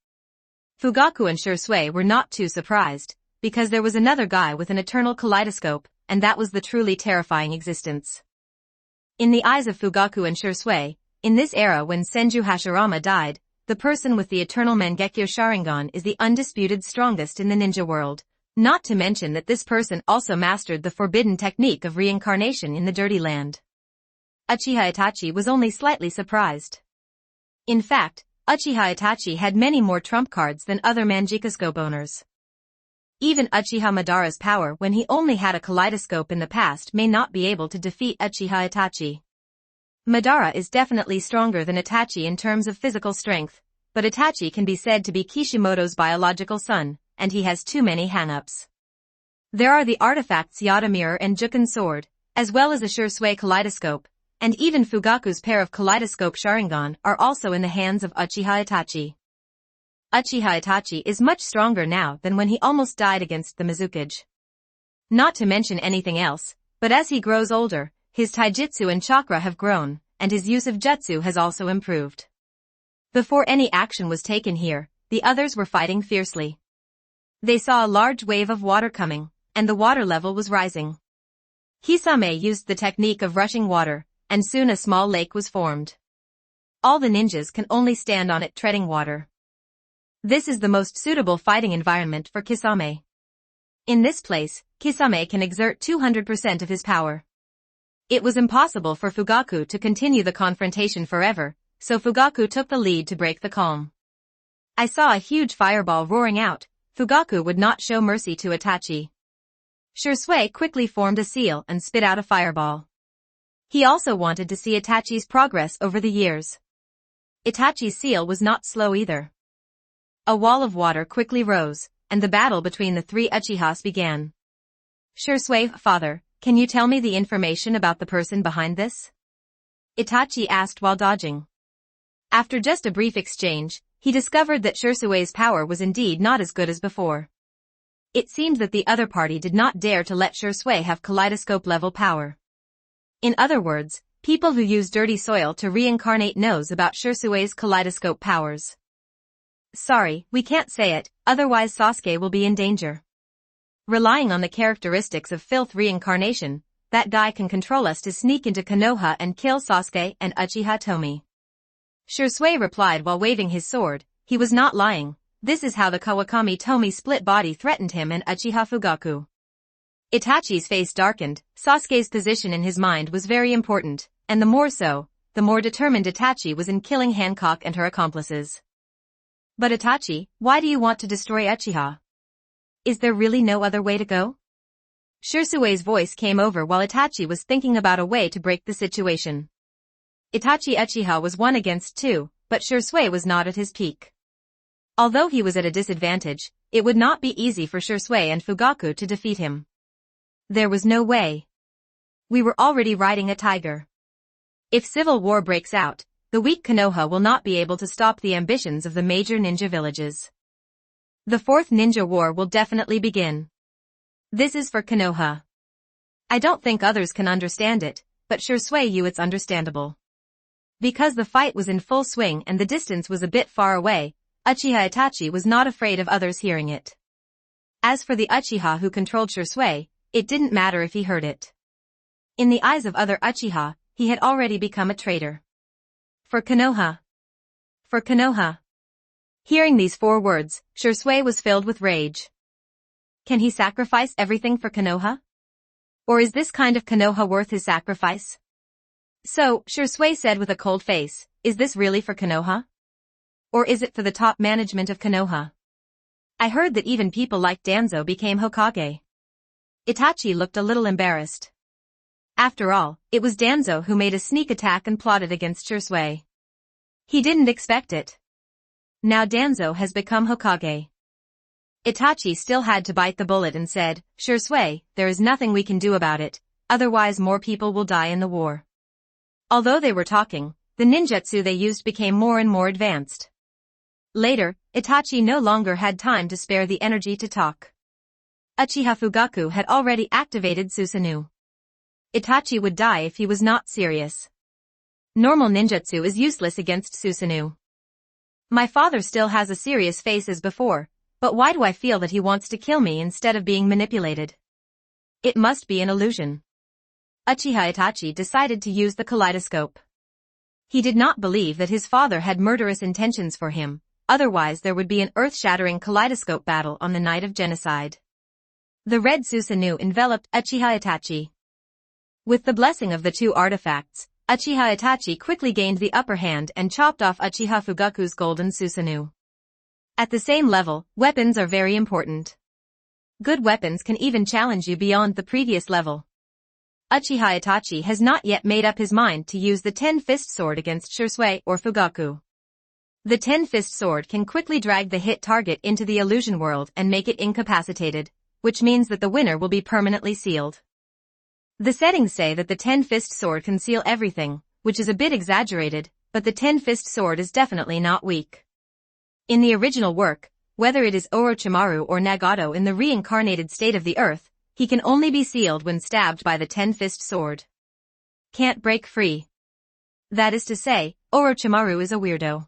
Fugaku and Shisui were not too surprised, because there was another guy with an eternal kaleidoscope, and that was the truly terrifying existence. In the eyes of Fugaku and Shisui, in this era when Senju Hashirama died, the person with the eternal Mangekyo Sharingan is the undisputed strongest in the ninja world, not to mention that this person also mastered the forbidden technique of reincarnation in the dirty land. Uchiha Itachi was only slightly surprised. In fact, Uchiha Itachi had many more trump cards than other Mangekyo owners. Even Uchiha Madara's power when he only had a kaleidoscope in the past may not be able to defeat Uchiha Itachi. Madara is definitely stronger than Itachi in terms of physical strength, but Itachi can be said to be Kishimoto's biological son, and he has too many hang-ups. There are the artifacts Yada Mirror and Juken Sword, as well as a Shisui kaleidoscope, and even Fugaku's pair of kaleidoscope Sharingan are also in the hands of Uchiha Itachi. Uchiha Itachi is much stronger now than when he almost died against the Mizukage. Not to mention anything else, but as he grows older, his taijutsu and chakra have grown, and his use of jutsu has also improved. Before any action was taken here, the others were fighting fiercely. They saw a large wave of water coming, and the water level was rising. Kisame used the technique of rushing water, and soon a small lake was formed. All the ninjas can only stand on it treading water. This is the most suitable fighting environment for Kisame. In this place, Kisame can exert 200% of his power. It was impossible for Fugaku to continue the confrontation forever, so Fugaku took the lead to break the calm. I saw a huge fireball roaring out. Fugaku would not show mercy to Itachi. Shisui quickly formed a seal and spit out a fireball. He also wanted to see Itachi's progress over the years. Itachi's seal was not slow either. A wall of water quickly rose, and the battle between the three Uchihas began. Shisui, father, can you tell me the information about the person behind this? Itachi asked while dodging. After just a brief exchange, he discovered that Shisui's power was indeed not as good as before. It seemed that the other party did not dare to let Shisui have kaleidoscope-level power. In other words, people who use dirty soil to reincarnate knows about Shisui's kaleidoscope powers. Sorry, we can't say it, otherwise Sasuke will be in danger. Relying on the characteristics of filth reincarnation, that guy can control us to sneak into Konoha and kill Sasuke and Uchiha Tomie. Shisui replied while waving his sword. He was not lying. This is how the Kawakami Tomie split body threatened him and Uchiha Fugaku. Itachi's face darkened. Sasuke's position in his mind was very important, and the more so, the more determined Itachi was in killing Hancock and her accomplices. But Itachi, why do you want to destroy Uchiha? Is there really no other way to go? Shisui's voice came over while Itachi was thinking about a way to break the situation. Itachi Uchiha was 1 against 2, but Shisui was not at his peak. Although he was at a disadvantage, it would not be easy for Shisui and Fugaku to defeat him. There was no way. We were already riding a tiger. If civil war breaks out, the weak Konoha will not be able to stop the ambitions of the major ninja villages. The Fourth Ninja War will definitely begin. This is for Konoha. I don't think others can understand it, but Shisui it's understandable. Because the fight was in full swing and the distance was a bit far away, Uchiha Itachi was not afraid of others hearing it. As for the Uchiha who controlled Shisui, it didn't matter if he heard it. In the eyes of other Uchiha, he had already become a traitor. For Konoha. For Konoha. Hearing these 4 words, Shisui was filled with rage. Can he sacrifice everything for Konoha? Or is this kind of Konoha worth his sacrifice? So, Shisui said with a cold face, is this really for Konoha? Or is it for the top management of Konoha? I heard that even people like Danzo became Hokage. Itachi looked a little embarrassed. After all, it was Danzo who made a sneak attack and plotted against Shisui. He didn't expect it. Now Danzo has become Hokage. Itachi still had to bite the bullet and said, Shisui, there is nothing we can do about it, otherwise more people will die in the war. Although they were talking, the ninjutsu they used became more and more advanced. Later, Itachi no longer had time to spare the energy to talk. Uchiha Fugaku had already activated Susanoo. Itachi would die if he was not serious. Normal ninjutsu is useless against Susanoo. My father still has a serious face as before, but why do I feel that he wants to kill me instead of being manipulated? It must be an illusion. Uchiha Itachi decided to use the kaleidoscope. He did not believe that his father had murderous intentions for him, otherwise there would be an earth-shattering kaleidoscope battle on the night of genocide. The red Susanoo enveloped Uchiha Itachi. With the blessing of the 2 artifacts, Uchiha Itachi quickly gained the upper hand and chopped off Uchiha Fugaku's golden Susanoo. At the same level, weapons are very important. Good weapons can even challenge you beyond the previous level. Uchiha Itachi has not yet made up his mind to use the 10-fist sword against Shisui or Fugaku. The 10-fist sword can quickly drag the hit target into the illusion world and make it incapacitated, which means that the winner will be permanently sealed. The settings say that the 10-fist sword can seal everything, which is a bit exaggerated, but the 10-fist sword is definitely not weak. In the original work, whether it is Orochimaru or Nagato in the reincarnated state of the earth, he can only be sealed when stabbed by the 10-fist sword. Can't break free. That is to say, Orochimaru is a weirdo.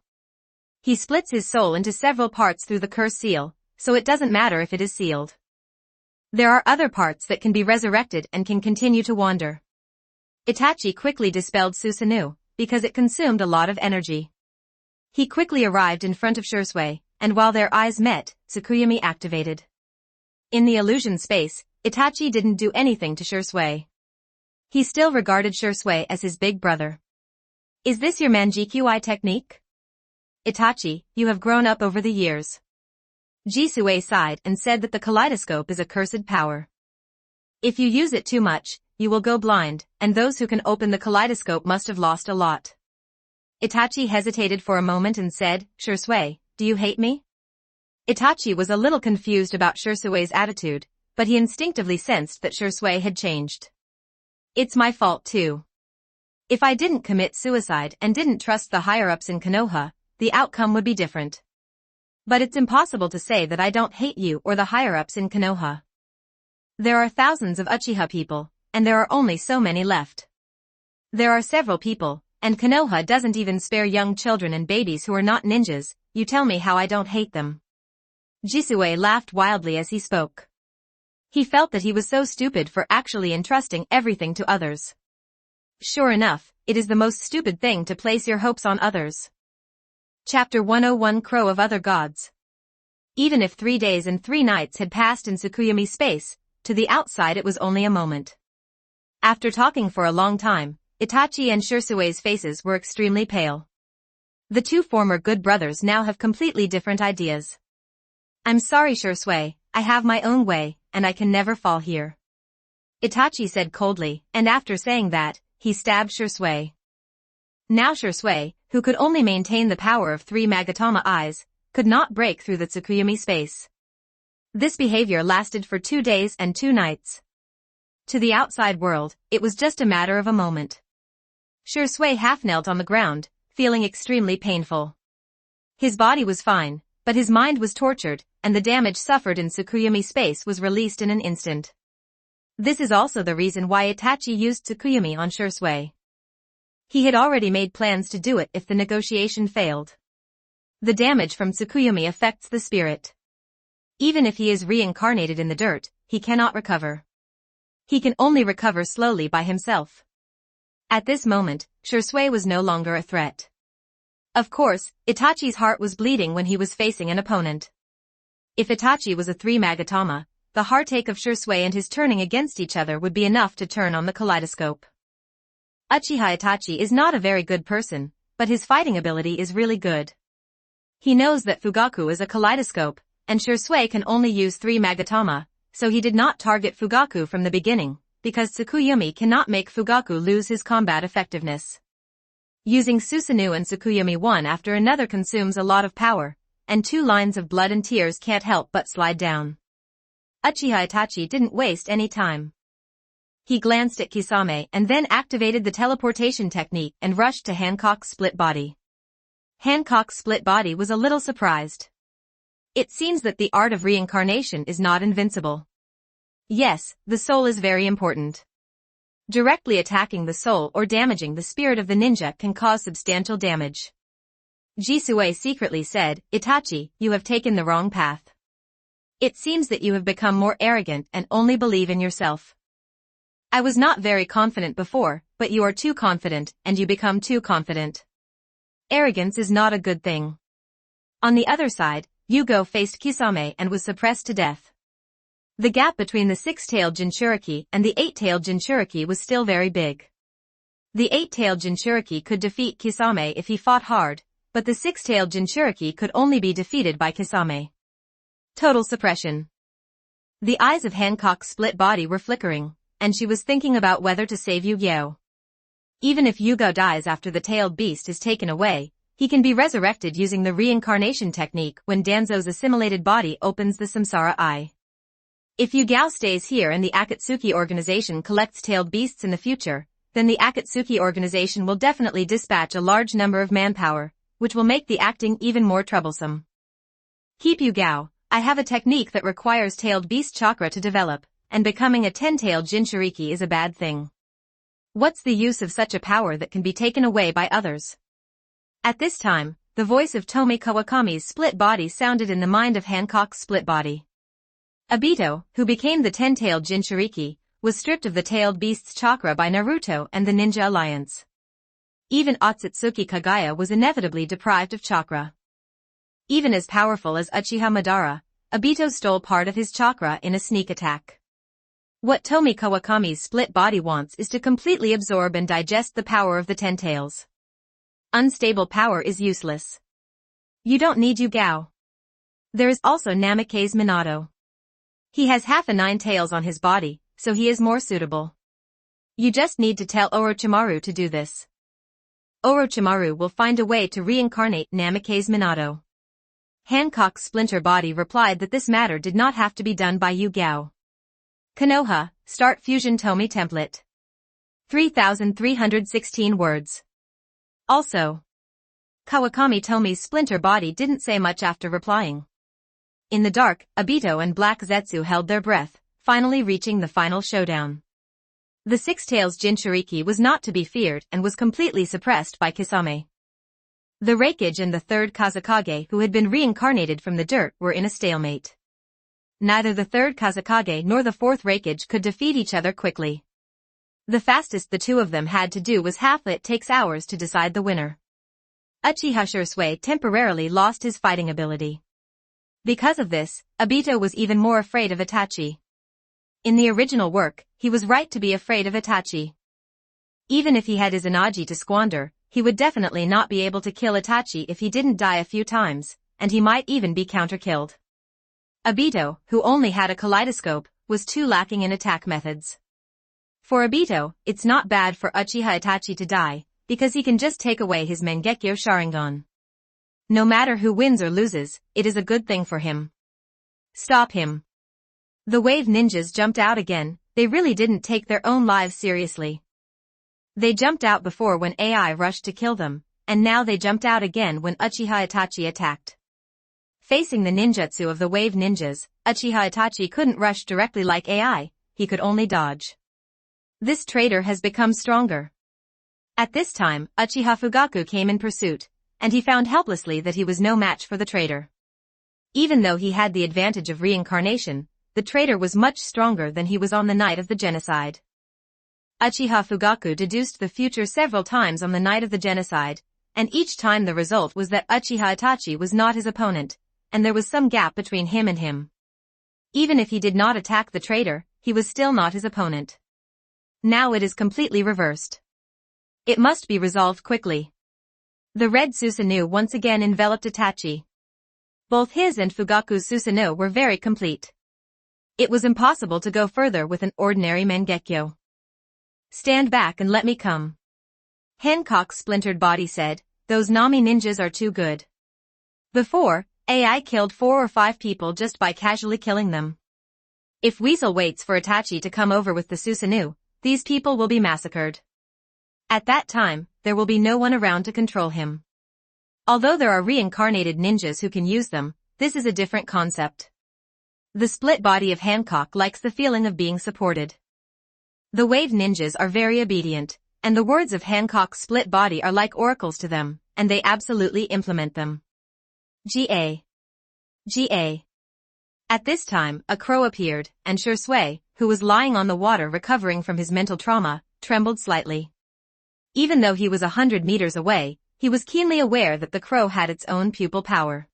He splits his soul into several parts through the curse seal, so it doesn't matter if it is sealed. There are other parts that can be resurrected and can continue to wander. Itachi quickly dispelled Susanoo, because it consumed a lot of energy. He quickly arrived in front of Shursui, and while their eyes met, Tsukuyomi activated. In the illusion space, Itachi didn't do anything to Shursui. He still regarded Shursui as his big brother. Is this your Manjikui technique? Itachi, you have grown up over the years. Jisue sighed and said that the kaleidoscope is a cursed power. If you use it too much, you will go blind, and those who can open the kaleidoscope must have lost a lot. Itachi hesitated for a moment and said, Shursui, do you hate me? Itachi was a little confused about Shursui's attitude, but he instinctively sensed that Shursui had changed. It's my fault too. If I didn't commit suicide and didn't trust the higher-ups in Konoha, the outcome would be different. But it's impossible to say that I don't hate you or the higher-ups in Konoha. There are thousands of Uchiha people, and there are only so many left. There are several people, and Konoha doesn't even spare young children and babies who are not ninjas. You tell me how I don't hate them. Jisue laughed wildly as he spoke. He felt that he was so stupid for actually entrusting everything to others. Sure enough, it is the most stupid thing to place your hopes on others. Chapter 101 Crow of Other Gods. Even if 3 days and 3 nights had passed in Tsukuyomi space, to the outside it was only a moment. After talking for a long time, Itachi and Shursui's faces were extremely pale. The two former good brothers now have completely different ideas. I'm sorry Shursui, I have my own way, and I can never fall here. Itachi said coldly, and after saying that, he stabbed Shursui. Now Shursui, who could only maintain the power of 3 Magatama eyes, could not break through the Tsukuyomi space. This behavior lasted for 2 days and 2 nights. To the outside world, it was just a matter of a moment. Shursui half knelt on the ground, feeling extremely painful. His body was fine, but his mind was tortured, and the damage suffered in Tsukuyomi space was released in an instant. This is also the reason why Itachi used Tsukuyomi on Shursui. He had already made plans to do it if the negotiation failed. The damage from Tsukuyomi affects the spirit. Even if he is reincarnated in the dirt, he cannot recover. He can only recover slowly by himself. At this moment, Shursui was no longer a threat. Of course, Itachi's heart was bleeding when he was facing an opponent. If Itachi was a 3 Magatama, the heartache of Shursui and his turning against each other would be enough to turn on the kaleidoscope. Uchiha Itachi is not a very good person, but his fighting ability is really good. He knows that Fugaku is a kaleidoscope, and Shursui can only use 3 Magatama, so he did not target Fugaku from the beginning, because Tsukuyomi cannot make Fugaku lose his combat effectiveness. Using Susanoo and Tsukuyomi one after another consumes a lot of power, and 2 lines of blood and tears can't help but slide down. Uchiha Itachi didn't waste any time. He glanced at Kisame and then activated the teleportation technique and rushed to Hancock's split body. Hancock's split body was a little surprised. It seems that the art of reincarnation is not invincible. Yes, the soul is very important. Directly attacking the soul or damaging the spirit of the ninja can cause substantial damage. Jisue secretly said, Itachi, you have taken the wrong path. It seems that you have become more arrogant and only believe in yourself. I was not very confident before, but you are too confident, and you become too confident. Arrogance is not a good thing. On the other side, Yugo faced Kisame and was suppressed to death. The gap between the 6-tailed Jinchuriki and the 8-tailed Jinchuriki was still very big. The 8-tailed Jinchuriki could defeat Kisame if he fought hard, but the 6-tailed Jinchuriki could only be defeated by Kisame. Total suppression. The eyes of Hancock's split body were flickering, and she was thinking about whether to save Yu-Gi-Oh. Even if Yugo dies after the tailed beast is taken away, he can be resurrected using the reincarnation technique when Danzo's assimilated body opens the Samsara Eye. If Yu-Gao stays here and the Akatsuki organization collects tailed beasts in the future, then the Akatsuki organization will definitely dispatch a large number of manpower, which will make the acting even more troublesome. Keep Yu-Gao, I have a technique that requires tailed beast chakra to develop, and becoming a 10-tailed Jinchuriki is a bad thing. What's the use of such a power that can be taken away by others? At this time, the voice of Tomie Kawakami's split body sounded in the mind of Hancock's split body. Obito, who became the ten-tailed Jinchuriki, was stripped of the tailed beast's chakra by Naruto and the Ninja Alliance. Even Otsutsuki Kagaya was inevitably deprived of chakra. Even as powerful as Uchiha Madara, Obito stole part of his chakra in a sneak attack. What Tomie Kawakami's split body wants is to completely absorb and digest the power of the Ten Tails. Unstable power is useless. You don't need Yugao. There is also Namikaze Minato. He has half a nine tails on his body, so he is more suitable. You just need to tell Orochimaru to do this. Orochimaru will find a way to reincarnate Namikaze Minato. Hancock's splinter body replied that this matter did not have to be done by Yugao. Konoha, start Fusion Tomie template. 3,316 words. Also, Kawakami Tomie's splinter body didn't say much after replying. In the dark, Obito and Black Zetsu held their breath, finally reaching the final showdown. The Six Tails Jinchuriki was not to be feared and was completely suppressed by Kisame. The Raikage and the third Kazekage who had been reincarnated from the dirt were in a stalemate. Neither the third Kazekage nor the fourth Raikage could defeat each other quickly. The fastest the two of them had to do was half it takes hours to decide the winner. Uchiha Shursui temporarily lost his fighting ability. Because of this, Obito was even more afraid of Itachi. In the original work, he was right to be afraid of Itachi. Even if he had his Izanagi to squander, he would definitely not be able to kill Itachi if he didn't die a few times, and he might even be counter-killed. Obito, who only had a kaleidoscope, was too lacking in attack methods. For Obito, it's not bad for Uchiha Itachi to die, because he can just take away his Mangekyo Sharingan. No matter who wins or loses, it is a good thing for him. Stop him. The wave ninjas jumped out again. They really didn't take their own lives seriously. They jumped out before when AI rushed to kill them, and now they jumped out again when Uchiha Itachi attacked. Facing the ninjutsu of the wave ninjas, Uchiha Itachi couldn't rush directly like AI, he could only dodge. This traitor has become stronger. At this time, Uchiha Fugaku came in pursuit, and he found helplessly that he was no match for the traitor. Even though he had the advantage of reincarnation, the traitor was much stronger than he was on the night of the genocide. Uchiha Fugaku deduced the future several times on the night of the genocide, and each time the result was that Uchiha Itachi was not his opponent, and there was some gap between him and him. Even if he did not attack the traitor, he was still not his opponent. Now it is completely reversed. It must be resolved quickly. The red Susanoo once again enveloped Itachi. Both his and Fugaku's Susanoo were very complete. It was impossible to go further with an ordinary Mangekyo. Stand back and let me come. Hancock's splintered body said, those Nami ninjas are too good. Before, AI killed 4 or 5 people just by casually killing them. If Weasel waits for Itachi to come over with the Susanoo, these people will be massacred. At that time, there will be no one around to control him. Although there are reincarnated ninjas who can use them, this is a different concept. The split body of Hancock likes the feeling of being supported. The wave ninjas are very obedient, and the words of Hancock's split body are like oracles to them, and they absolutely implement them. Ga. Ga. At this time, a crow appeared, and Shursui, who was lying on the water recovering from his mental trauma, trembled slightly. Even though he was 100 meters away, he was keenly aware that the crow had its own pupil power.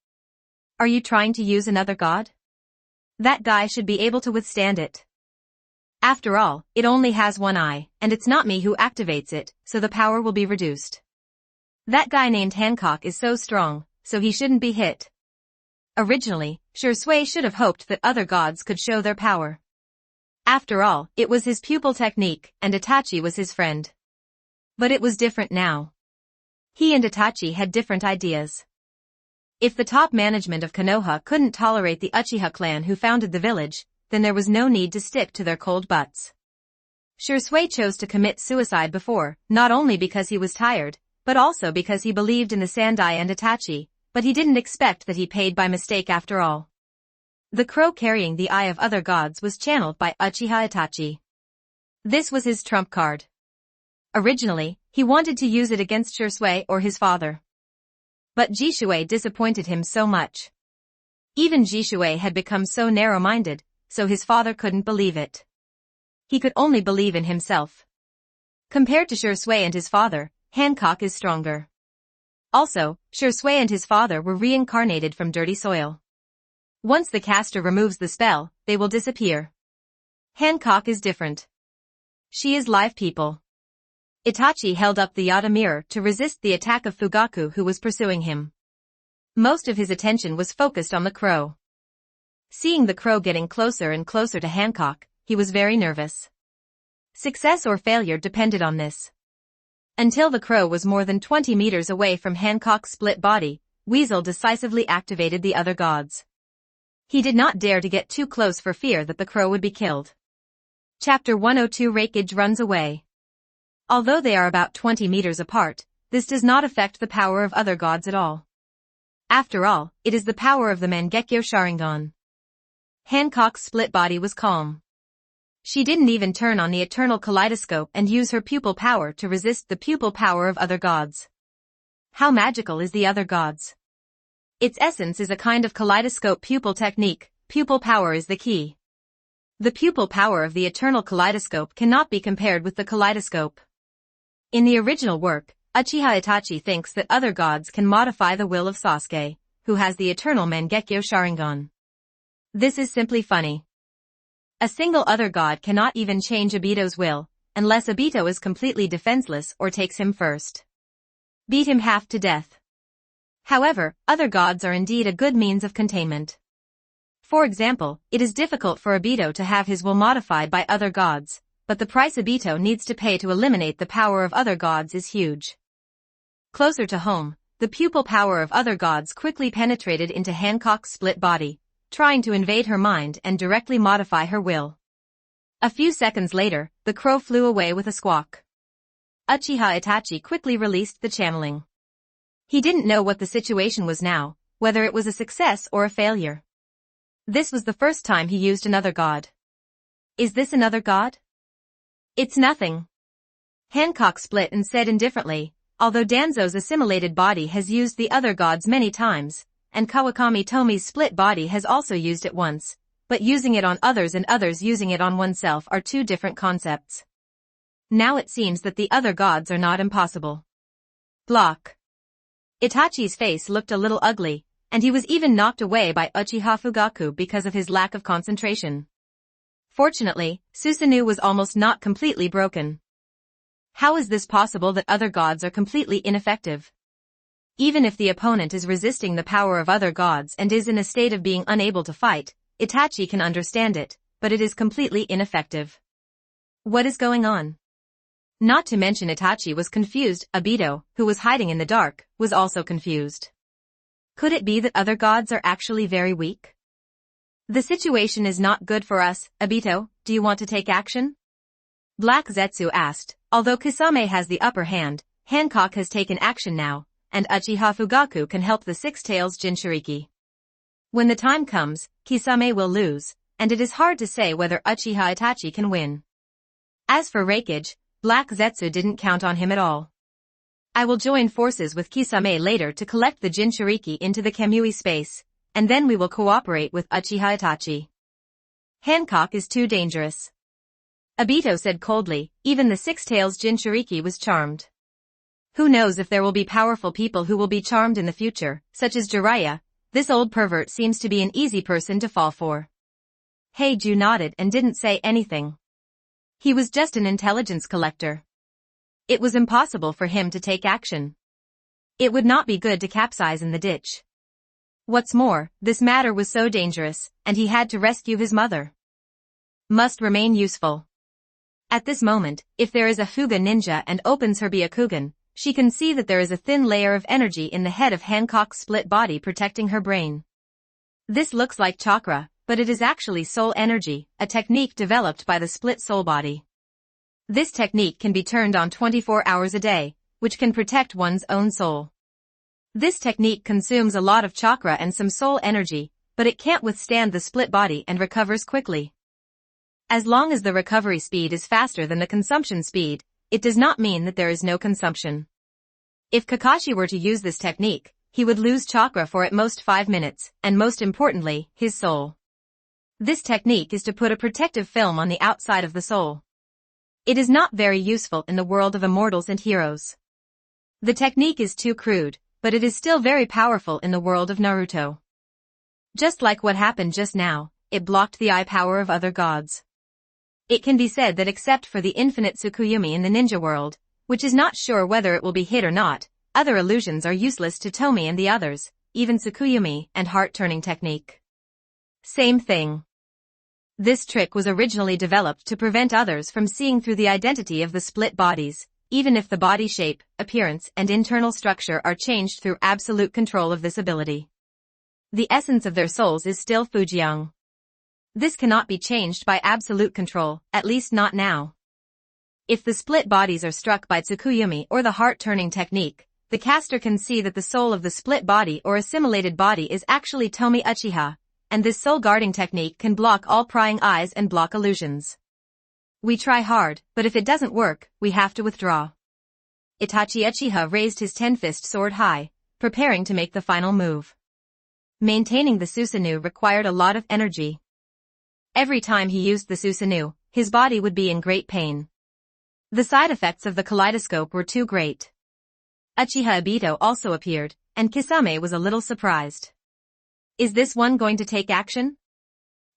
Are you trying to use another god? That guy should be able to withstand it. After all, it only has one eye, and it's not me who activates it, so the power will be reduced. That guy named Hancock is so strong, so he shouldn't be hit. Originally, Shursui should have hoped that other gods could show their power. After all, it was his pupil technique, and Itachi was his friend. But it was different now. He and Itachi had different ideas. If the top management of Konoha couldn't tolerate the Uchiha clan who founded the village, then there was no need to stick to their cold butts. Shursui chose to commit suicide before, not only because he was tired, but also because he believed in the Sandai and Itachi, but he didn't expect that he paid by mistake after all. The crow carrying the eye of other gods was channeled by Uchiha Itachi. This was his trump card. Originally, he wanted to use it against Shursui or his father. But Jishui disappointed him so much. Even Jishui had become so narrow-minded, so his father couldn't believe it. He could only believe in himself. Compared to Shui and his father, Hancock is stronger. Also, Shui and his father were reincarnated from dirty soil. Once the caster removes the spell, they will disappear. Hancock is different. She is live people. Itachi held up the Yata mirror to resist the attack of Fugaku, who was pursuing him. Most of his attention was focused on the crow. Seeing the crow getting closer and closer to Hancock, he was very nervous. Success or failure depended on this. Until the crow was more than 20 meters away from Hancock's split body, Weasel decisively activated the other gods. He did not dare to get too close for fear that the crow would be killed. Chapter 102 Raikage runs away. Although they are about 20 meters apart, this does not affect the power of other gods at all. After all, it is the power of the Mangekyo Sharingan. Hancock's split body was calm. She didn't even turn on the eternal kaleidoscope and use her pupil power to resist the pupil power of other gods. How magical is the other gods? Its essence is a kind of kaleidoscope pupil technique. Pupil power is the key. The pupil power of the eternal kaleidoscope cannot be compared with the kaleidoscope. In the original work, Uchiha Itachi thinks that other gods can modify the will of Sasuke, who has the eternal Mangekyo Sharingan. This is simply funny. A single other god cannot even change Obito's will, unless Obito is completely defenseless or takes him first. Beat him half to death. However, other gods are indeed a good means of containment. For example, it is difficult for Obito to have his will modified by other gods, but the price Obito needs to pay to eliminate the power of other gods is huge. Closer to home, the pupil power of other gods quickly penetrated into Hancock's split body, trying to invade her mind and directly modify her will. A few seconds later, the crow flew away with a squawk. Uchiha Itachi quickly released the channeling. He didn't know what the situation was now, whether it was a success or a failure. This was the first time he used another god. Is this another god? It's nothing. Hancock split and said indifferently, although Danzo's assimilated body has used the other gods many times, and Kawakami Tomie's split body has also used it once, but using it on others and others using it on oneself are two different concepts. Now it seems that the other gods are not impossible. Block. Itachi's face looked a little ugly, and he was even knocked away by Uchiha Fugaku because of his lack of concentration. Fortunately, Susanoo was almost not completely broken. How is this possible that other gods are completely ineffective? Even if the opponent is resisting the power of other gods and is in a state of being unable to fight, Itachi can understand it, but it is completely ineffective. What is going on? Not to mention Itachi was confused. Obito, who was hiding in the dark, was also confused. Could it be that other gods are actually very weak? The situation is not good for us. Obito, do you want to take action? Black Zetsu asked. Although Kisame has the upper hand, Hancock has taken action now, and Uchiha Fugaku can help the Six Tails Jinchuriki. When the time comes, Kisame will lose, and it is hard to say whether Uchiha Itachi can win. As for Raikage, Black Zetsu didn't count on him at all. I will join forces with Kisame later to collect the Jinchuriki into the Kamui space, and then we will cooperate with Uchiha Itachi. Hancock is too dangerous. Obito said coldly. Even the Six Tails Jinchuriki was charmed. Who knows if there will be powerful people who will be charmed in the future, such as Jiraiya. This old pervert seems to be an easy person to fall for. Heiju nodded and didn't say anything. He was just an intelligence collector. It was impossible for him to take action. It would not be good to capsize in the ditch. What's more, this matter was so dangerous, and he had to rescue his mother. Must remain useful. At this moment, if there is a Fuga ninja and opens her Byakugan, she can see that there is a thin layer of energy in the head of Hancock's split body protecting her brain. This looks like chakra, but it is actually soul energy, a technique developed by the split soul body. This technique can be turned on 24 hours a day, which can protect one's own soul. This technique consumes a lot of chakra and some soul energy, but it can't withstand the split body and recovers quickly. As long as the recovery speed is faster than the consumption speed, it does not mean that there is no consumption. If Kakashi were to use this technique, he would lose chakra for at most 5 minutes, and most importantly, his soul. This technique is to put a protective film on the outside of the soul. It is not very useful in the world of immortals and heroes. The technique is too crude, but it is still very powerful in the world of Naruto. Just like what happened just now, it blocked the eye power of other gods. It can be said that except for the infinite Tsukuyomi in the ninja world, which is not sure whether it will be hit or not, other illusions are useless to Tomie and the others, even Tsukuyomi and heart-turning technique. Same thing. This trick was originally developed to prevent others from seeing through the identity of the split bodies, even if the body shape, appearance and internal structure are changed through absolute control of this ability. The essence of their souls is still Fujiang. This cannot be changed by absolute control, at least not now. If the split bodies are struck by Tsukuyomi or the heart-turning technique, the caster can see that the soul of the split body or assimilated body is actually Tomie Uchiha, and this soul guarding technique can block all prying eyes and block illusions. We try hard, but if it doesn't work, we have to withdraw. Itachi Uchiha raised his 10-fist sword high, preparing to make the final move. Maintaining the Susanoo required a lot of energy. Every time he used the Susanoo, his body would be in great pain. The side effects of the kaleidoscope were too great. Uchiha Obito also appeared, and Kisame was a little surprised. Is this one going to take action?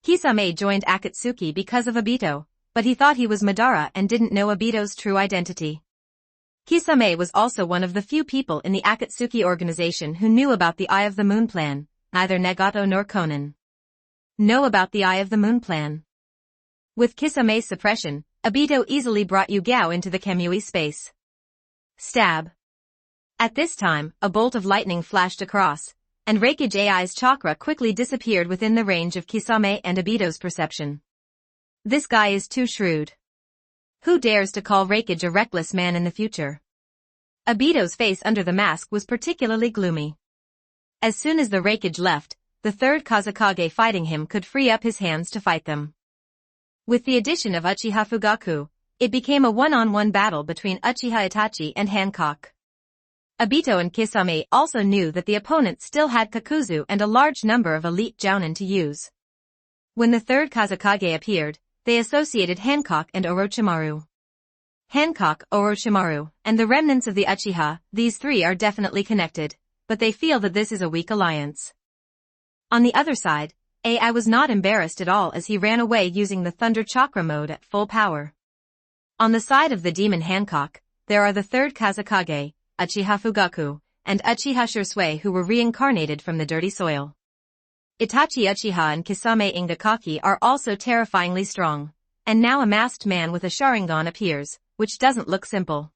Kisame joined Akatsuki because of Obito, but he thought he was Madara and didn't know Obito's true identity. Kisame was also one of the few people in the Akatsuki organization who knew about the Eye of the Moon plan, neither Nagato nor Konan. Know about the Eye of the Moon plan. With Kisame's suppression, Obito easily brought Yugao into the Kamui space. Stab. At this time, a bolt of lightning flashed across, and Reikage AI's chakra quickly disappeared within the range of Kisame and Obito's perception. This guy is too shrewd. Who dares to call Reikage a reckless man in the future? Obito's face under the mask was particularly gloomy. As soon as the Reikage left, the third Kazekage fighting him could free up his hands to fight them. With the addition of Uchiha Fugaku, it became a one-on-one battle between Uchiha Itachi and Hancock. Obito and Kisame also knew that the opponent still had Kakuzu and a large number of elite jounin to use. When the third Kazekage appeared, they associated Hancock and Orochimaru. Hancock, Orochimaru, and the remnants of the Uchiha, these three are definitely connected, but they feel that this is a weak alliance. On the other side, AI was not embarrassed at all as he ran away using the Thunder Chakra mode at full power. On the side of the demon Hancock, there are the third Kazekage, Uchiha Fugaku, and Uchiha Shursui who were reincarnated from the dirty soil. Itachi Uchiha and Kisame Ingakaki are also terrifyingly strong, and now a masked man with a Sharingan appears, which doesn't look simple.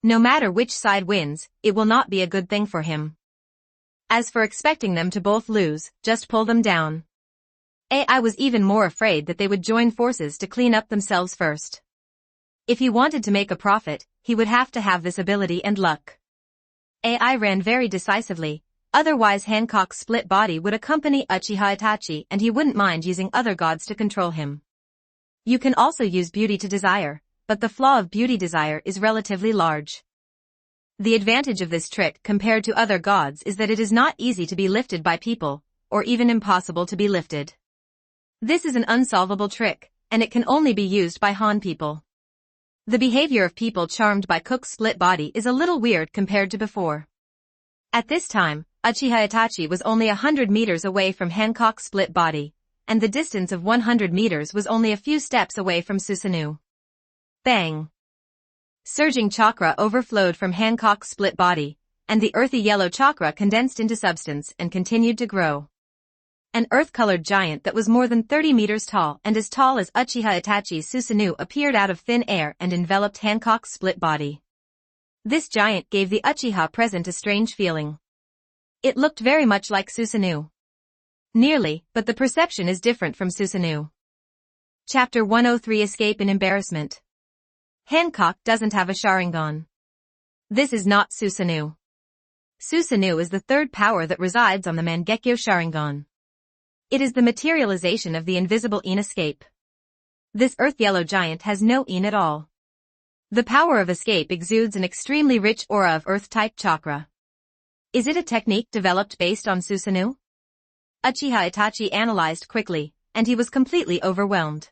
No matter which side wins, it will not be a good thing for him. As for expecting them to both lose, just pull them down. AI was even more afraid that they would join forces to clean up themselves first. If he wanted to make a profit, he would have to have this ability and luck. AI ran very decisively, otherwise Hancock's split body would accompany Uchiha Itachi and he wouldn't mind using other gods to control him. You can also use beauty to desire, but the flaw of beauty desire is relatively large. The advantage of this trick compared to other gods is that it is not easy to be lifted by people, or even impossible to be lifted. This is an unsolvable trick, and it can only be used by Han people. The behavior of people charmed by Cook's split body is a little weird compared to before. At this time, Uchiha Itachi was only 100 meters away from Hancock's split body, and the distance of 100 meters was only a few steps away from Susanoo. Bang! Surging chakra overflowed from Hancock's split body, and the earthy yellow chakra condensed into substance and continued to grow. An earth-colored giant that was more than 30 meters tall and as tall as Uchiha Itachi's Susanoo appeared out of thin air and enveloped Hancock's split body. This giant gave the Uchiha present a strange feeling. It looked very much like Susanoo. Nearly, but the perception is different from Susanoo. Chapter 103 Escape in Embarrassment. Hancock doesn't have a Sharingan. This is not Susanoo. Susanoo is the third power that resides on the Mangekyo Sharingan. It is the materialization of the invisible In escape. This earth-yellow giant has no In at all. The power of escape exudes an extremely rich aura of earth-type chakra. Is it a technique developed based on Susanoo? Uchiha Itachi analyzed quickly, and he was completely overwhelmed.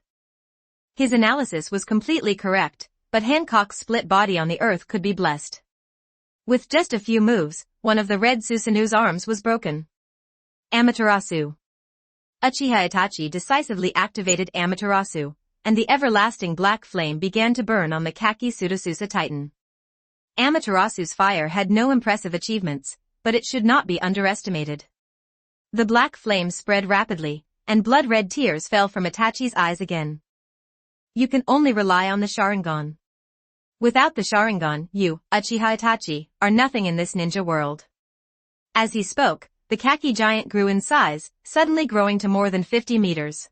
His analysis was completely correct, but Hancock's split body on the earth could be blessed. With just a few moves, one of the red Susanu's arms was broken. Amaterasu. Uchiha Itachi decisively activated Amaterasu, and the everlasting black flame began to burn on the Kaki Sudosusa Titan. Amaterasu's fire had no impressive achievements, but it should not be underestimated. The black flame spread rapidly, and blood-red tears fell from Itachi's eyes again. You can only rely on the Sharingan. Without the Sharingan, you, Uchiha Itachi, are nothing in this ninja world. As he spoke, the Kaki giant grew in size, suddenly growing to more than 50 meters.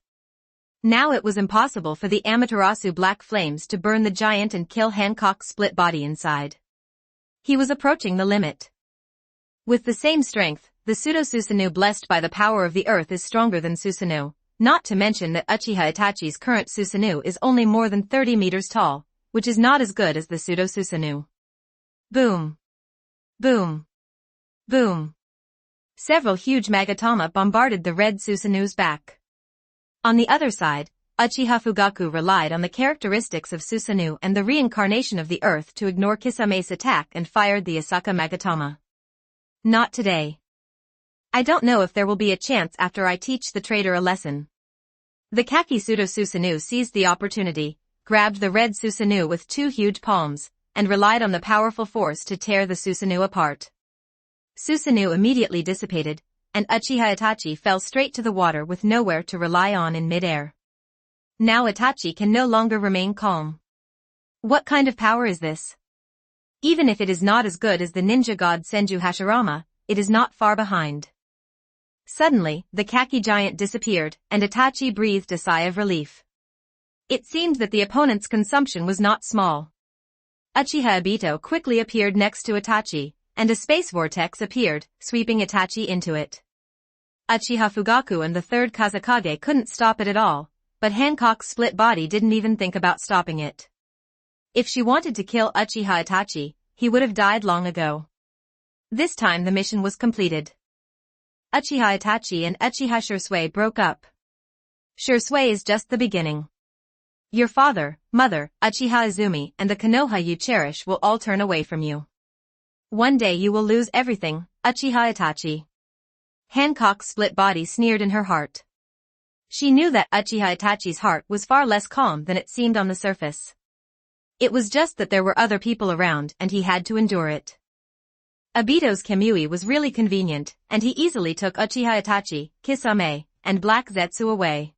Now it was impossible for the Amaterasu black flames to burn the giant and kill Hancock's split body inside. He was approaching the limit. With the same strength, the Pseudo-Susanoo blessed by the power of the earth is stronger than Susanoo, not to mention that Uchiha Itachi's current Susanoo is only more than 30 meters tall, which is not as good as the Pseudo-Susanoo. Boom. Boom. Boom. Several huge Magatama bombarded the red Susanoo's back. On the other side, Uchiha Fugaku relied on the characteristics of Susanoo and the reincarnation of the earth to ignore Kisame's attack and fired the Asaka Magatama. Not today. I don't know if there will be a chance after I teach the traitor a lesson. The Kaki Pseudo Susanoo seized the opportunity, grabbed the red Susanoo with two huge palms, and relied on the powerful force to tear the Susanoo apart. Susanoo immediately dissipated, and Uchiha Itachi fell straight to the water with nowhere to rely on in mid-air. Now Itachi can no longer remain calm. What kind of power is this? Even if it is not as good as the ninja god Senju Hashirama, it is not far behind. Suddenly, the Kaki giant disappeared, and Itachi breathed a sigh of relief. It seemed that the opponent's consumption was not small. Uchiha Obito quickly appeared next to Itachi, and a space vortex appeared, sweeping Itachi into it. Uchiha Fugaku and the third Kazekage couldn't stop it at all, but Hancock's split body didn't even think about stopping it. If she wanted to kill Uchiha Itachi, he would have died long ago. This time the mission was completed. Uchiha Itachi and Uchiha Shursui broke up. Shursui is just the beginning. Your father, mother, Uchiha Izumi, and the Konoha you cherish will all turn away from you. One day you will lose everything, Uchiha Itachi. Hancock's split body sneered in her heart. She knew that Uchiha Itachi's heart was far less calm than it seemed on the surface. It was just that there were other people around and he had to endure it. Obito's Kamui was really convenient, and he easily took Uchiha Itachi, Kisame, and Black Zetsu away.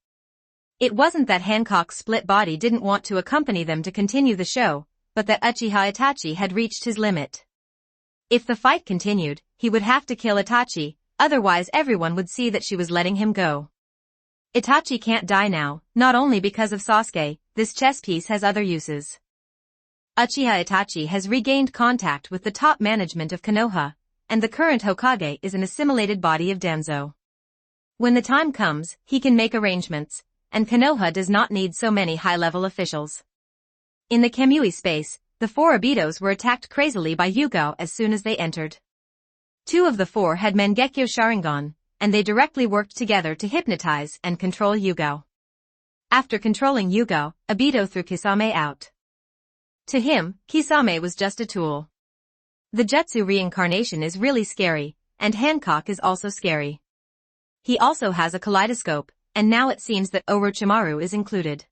It wasn't that Hancock's split body didn't want to accompany them to continue the show, but that Uchiha Itachi had reached his limit. If the fight continued, he would have to kill Itachi, otherwise everyone would see that she was letting him go. Itachi can't die now, not only because of Sasuke, this chess piece has other uses. Uchiha Itachi has regained contact with the top management of Konoha, and the current Hokage is an assimilated body of Danzo. When the time comes, he can make arrangements, and Konoha does not need so many high-level officials. In the Kamui space, the four Obitos were attacked crazily by Yugao as soon as they entered. Two of the four had Mangekyo Sharingan, and they directly worked together to hypnotize and control Yugao. After controlling Yugao, Obito threw Kisame out. To him, Kisame was just a tool. The Jutsu reincarnation is really scary, and Hancock is also scary. He also has a kaleidoscope, and now it seems that Orochimaru is included.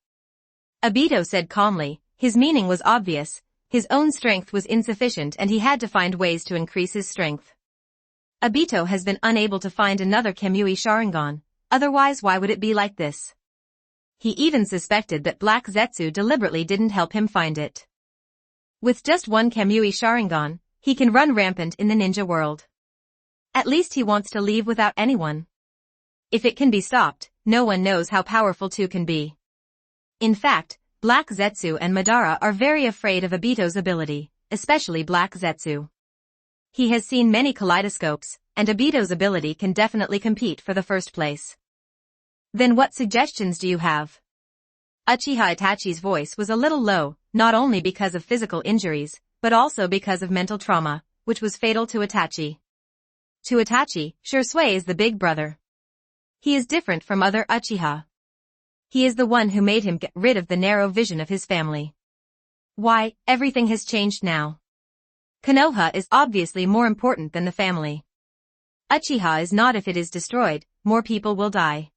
Obito said calmly, his meaning was obvious, his own strength was insufficient and he had to find ways to increase his strength. Obito has been unable to find another Kamui Sharingan, otherwise why would it be like this? He even suspected that Black Zetsu deliberately didn't help him find it. With just one Kamui Sharingan, he can run rampant in the ninja world. At least he wants to leave without anyone. If it can be stopped, no one knows how powerful two can be. In fact, Black Zetsu and Madara are very afraid of Obito's ability, especially Black Zetsu. He has seen many kaleidoscopes, and Obito's ability can definitely compete for the first place. Then what suggestions do you have? Uchiha Itachi's voice was a little low, not only because of physical injuries, but also because of mental trauma, which was fatal to Itachi. To Itachi, Shursui is the big brother. He is different from other Uchiha. He is the one who made him get rid of the narrow vision of his family. Why, everything has changed now. Konoha is obviously more important than the family. Uchiha is not. If it is destroyed, more people will die.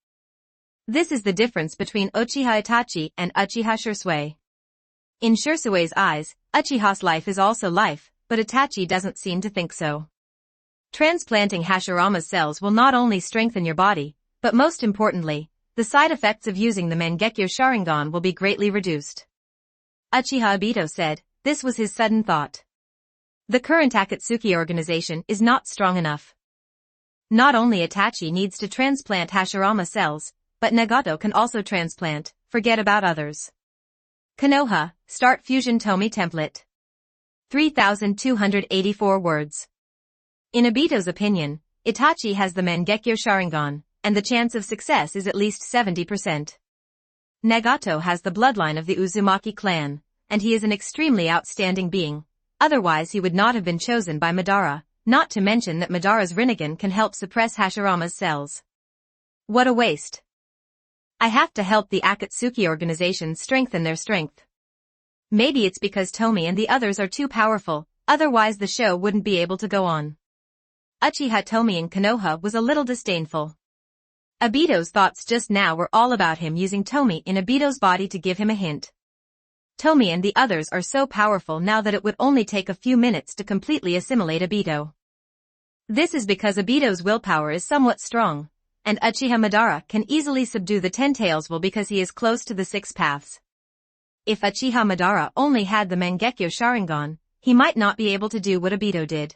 This is the difference between Uchiha Itachi and Uchiha Shisui. In Shisui's eyes, Uchiha's life is also life, but Itachi doesn't seem to think so. Transplanting Hashirama's cells will not only strengthen your body, but most importantly, the side effects of using the Mangekyo Sharingan will be greatly reduced. Uchiha Obito said, this was his sudden thought. The current Akatsuki organization is not strong enough. Not only Itachi needs to transplant Hashirama cells, but Nagato can also transplant, forget about others. Konoha, start Fusion Tomie template. 3,284 words. In Obito's opinion, Itachi has the Mangekyo Sharingan, and the chance of success is at least 70%. Nagato has the bloodline of the Uzumaki clan, and he is an extremely outstanding being, otherwise he would not have been chosen by Madara, not to mention that Madara's Rinnegan can help suppress Hashirama's cells. What a waste. I have to help the Akatsuki organization strengthen their strength. Maybe it's because Tomie and the others are too powerful, otherwise the show wouldn't be able to go on. Uchiha Tomie in Konoha was a little disdainful. Obito's thoughts just now were all about him using Tomie in Obito's body to give him a hint. Tomie and the others are so powerful now that it would only take a few minutes to completely assimilate Obito. This is because Obito's willpower is somewhat strong, and Uchiha Madara can easily subdue the Ten Tails will because he is close to the Six Paths. If Uchiha Madara only had the Mangekyo Sharingan, he might not be able to do what Obito did.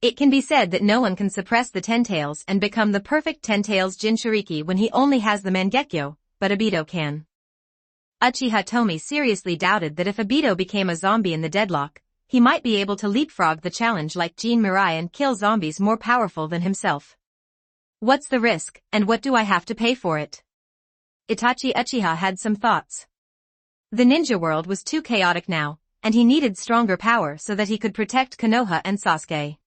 It can be said that no one can suppress the Ten Tails and become the perfect Ten Tails Jinchuriki when he only has the Mangekyo, but Obito can. Uchiha Tomie seriously doubted that if Obito became a zombie in the deadlock, he might be able to leapfrog the challenge like Jean Mirai and kill zombies more powerful than himself. What's the risk, and what do I have to pay for it? Itachi Uchiha had some thoughts. The ninja world was too chaotic now, and he needed stronger power so that he could protect Konoha and Sasuke.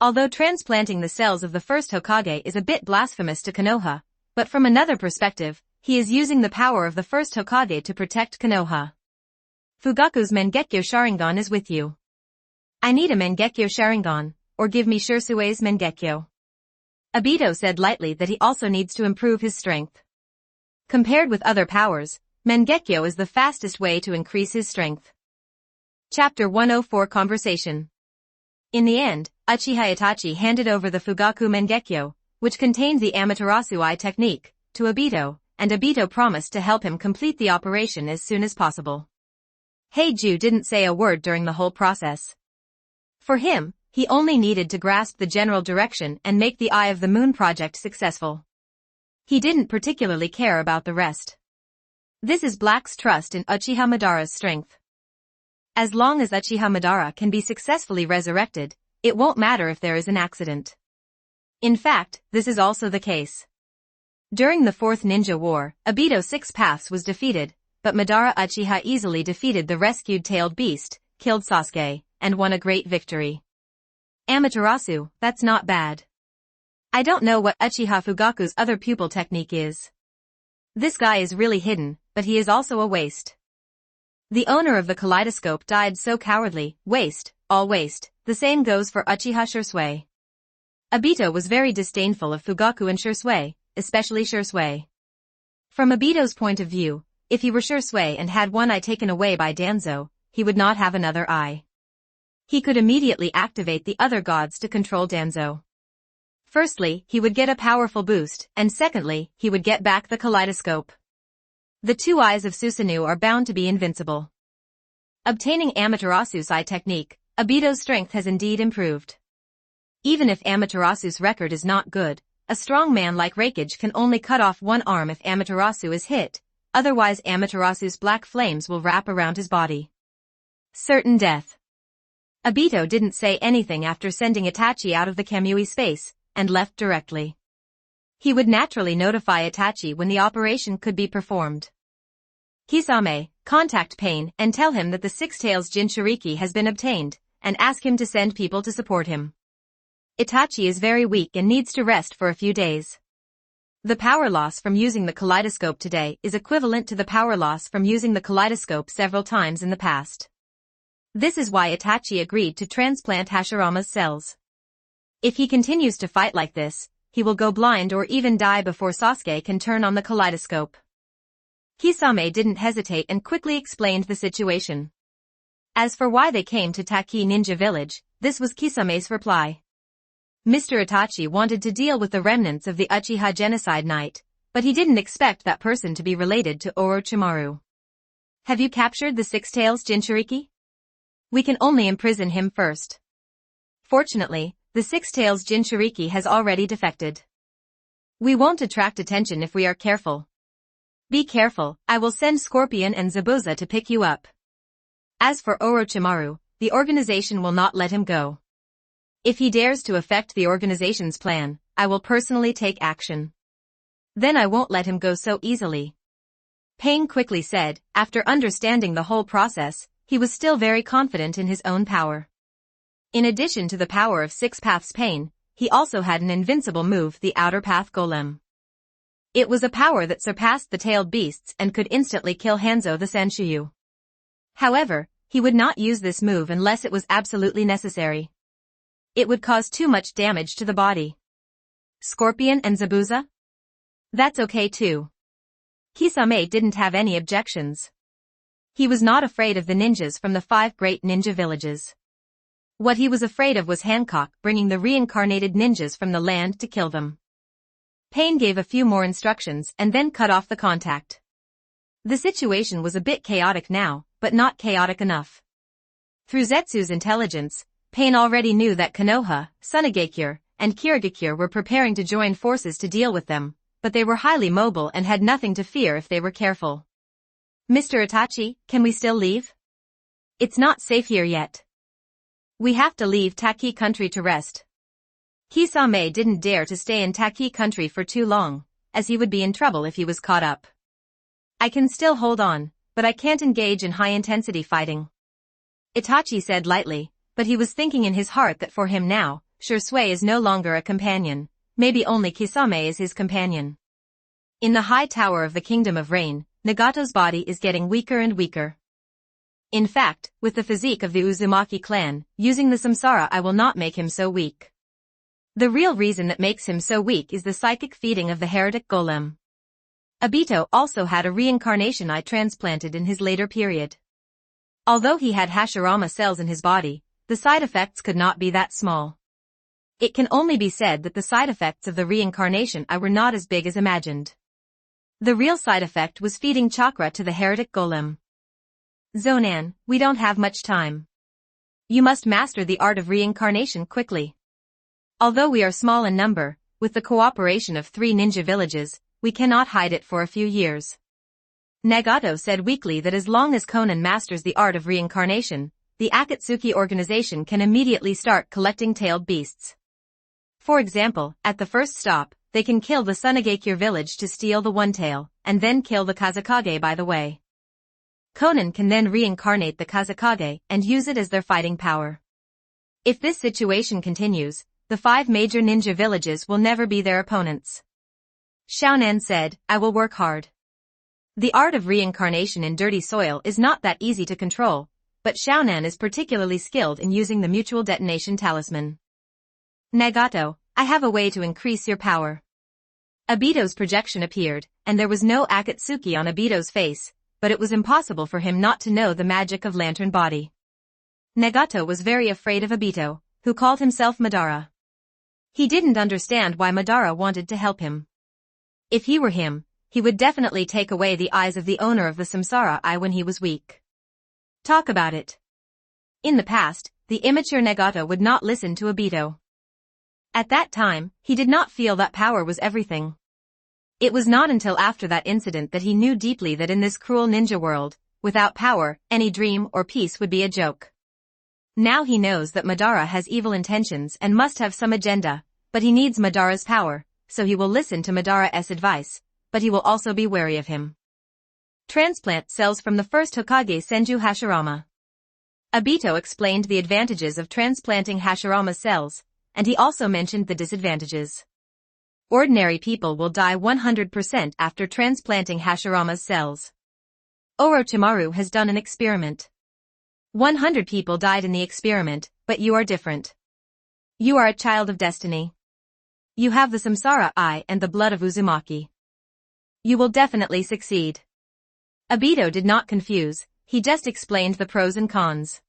Although transplanting the cells of the first Hokage is a bit blasphemous to Konoha, but from another perspective, he is using the power of the first Hokage to protect Konoha. Fugaku's Mangekyo Sharingan is with you. I need a Mangekyo Sharingan, or give me Shisui's Mangekyo. Obito said lightly that he also needs to improve his strength. Compared with other powers, Mangekyo is the fastest way to increase his strength. Chapter 104 Conversation. In the end, Uchiha Itachi handed over the Fugaku Mangekyo, which contained the Amaterasu Eye technique, to Obito, and Obito promised to help him complete the operation as soon as possible. Heiju didn't say a word during the whole process. For him, he only needed to grasp the general direction and make the Eye of the Moon project successful. He didn't particularly care about the rest. This is Black's trust in Uchiha Madara's strength. As long as Uchiha Madara can be successfully resurrected, it won't matter if there is an accident. In fact, this is also the case. During the Fourth Ninja War, Obito's Six Paths was defeated, but Madara Uchiha easily defeated the rescued tailed beast, killed Sasuke, and won a great victory. Amaterasu, that's not bad. I don't know what Uchiha Fugaku's other pupil technique is. This guy is really hidden, but he is also a waste. The owner of the kaleidoscope died so cowardly, waste, all waste. The same goes for Uchiha Shisui. Obito was very disdainful of Fugaku and Shisui, especially Shisui. From Obito's point of view, if he were Shisui and had one eye taken away by Danzo, he would not have another eye. He could immediately activate the other gods to control Danzo. Firstly, he would get a powerful boost, and secondly, he would get back the kaleidoscope. The two eyes of Susanoo are bound to be invincible. Obtaining Amaterasu's eye technique, Obito's strength has indeed improved. Even if Amaterasu's record is not good, a strong man like Raikage can only cut off one arm if Amaterasu is hit, otherwise Amaterasu's black flames will wrap around his body. Certain death. Obito didn't say anything after sending Itachi out of the Kamui space, and left directly. He would naturally notify Itachi when the operation could be performed. Kisame, contact Pain and tell him that the Six Tails Jinchuriki has been obtained, and ask him to send people to support him. Itachi is very weak and needs to rest for a few days. The power loss from using the kaleidoscope today is equivalent to the power loss from using the kaleidoscope several times in the past. This is why Itachi agreed to transplant Hashirama's cells. If he continues to fight like this, he will go blind or even die before Sasuke can turn on the kaleidoscope. Kisame didn't hesitate and quickly explained the situation. As for why they came to Taki Ninja Village, this was Kisame's reply. Mr. Itachi wanted to deal with the remnants of the Uchiha genocide night, but he didn't expect that person to be related to Orochimaru. Have you captured the Six-Tails Jinchuriki? We can only imprison him first. Fortunately, the Six-Tails Jinchuriki has already defected. We won't attract attention if we are careful. Be careful, I will send Scorpion and Zabuza to pick you up. As for Orochimaru, the organization will not let him go. If he dares to affect the organization's plan, I will personally take action. Then I won't let him go so easily. Pain quickly said, after understanding the whole process, he was still very confident in his own power. In addition to the power of Six Paths Pain, he also had an invincible move, the Outer Path Golem. It was a power that surpassed the tailed beasts and could instantly kill Hanzo the Sanshuyu. However, he would not use this move unless it was absolutely necessary. It would cause too much damage to the body. Scorpion and Zabuza? That's okay too. Kisame didn't have any objections. He was not afraid of the ninjas from the 5 great ninja villages. What he was afraid of was Hancock bringing the reincarnated ninjas from the land to kill them. Pain gave a few more instructions and then cut off the contact. The situation was a bit chaotic now, but not chaotic enough. Through Zetsu's intelligence, Pain already knew that Konoha, Tsunagakure, and Kirigakure were preparing to join forces to deal with them, but they were highly mobile and had nothing to fear if they were careful. Mr. Itachi, can we still leave? It's not safe here yet. We have to leave Taki country to rest. Kisame didn't dare to stay in Taki country for too long, as he would be in trouble if he was caught up. I can still hold on, but I can't engage in high-intensity fighting. Itachi said lightly, but he was thinking in his heart that for him now, Shursui is no longer a companion, maybe only Kisame is his companion. In the high tower of the Kingdom of Rain, Nagato's body is getting weaker and weaker. In fact, with the physique of the Uzumaki clan, using the samsara I will not make him so weak. The real reason that makes him so weak is the psychic feeding of the heretic golem. Obito also had a reincarnation eye transplanted in his later period. Although he had Hashirama cells in his body, the side effects could not be that small. It can only be said that the side effects of the reincarnation eye were not as big as imagined. The real side effect was feeding chakra to the heretic golem. Zonan, we don't have much time. You must master the art of reincarnation quickly. Although we are small in number, with the cooperation of 3 ninja villages, we cannot hide it for a few years. Nagato said weakly that as long as Konan masters the art of reincarnation, the Akatsuki organization can immediately start collecting tailed beasts. For example, at the first stop, they can kill the Tsunagakure village to steal the One Tail, and then kill the Kazekage by the way. Konan can then reincarnate the Kazekage and use it as their fighting power. If this situation continues, the 5 major ninja villages will never be their opponents. Xiaonan said, I will work hard. The art of reincarnation in dirty soil is not that easy to control, but Xiaonan is particularly skilled in using the mutual detonation talisman. Nagato, I have a way to increase your power. Obito's projection appeared, and there was no Akatsuki on Obito's face, but it was impossible for him not to know the magic of Lantern Body. Nagato was very afraid of Obito, who called himself Madara. He didn't understand why Madara wanted to help him. If he were him, he would definitely take away the eyes of the owner of the Samsara Eye when he was weak. Talk about it. In the past, the immature Nagato would not listen to Obito. At that time, he did not feel that power was everything. It was not until after that incident that he knew deeply that in this cruel ninja world, without power, any dream or peace would be a joke. Now he knows that Madara has evil intentions and must have some agenda, but he needs Madara's power, so he will listen to Madara's advice, but he will also be wary of him. Transplant cells from the first Hokage Senju Hashirama. Obito explained the advantages of transplanting Hashirama cells, and he also mentioned the disadvantages. Ordinary people will die 100% after transplanting Hashirama's cells. Orochimaru has done an experiment. 100 people died in the experiment, but you are different. You are a child of destiny. You have the samsara eye and the blood of Uzumaki. You will definitely succeed. Obito did not confuse, he just explained the pros and cons.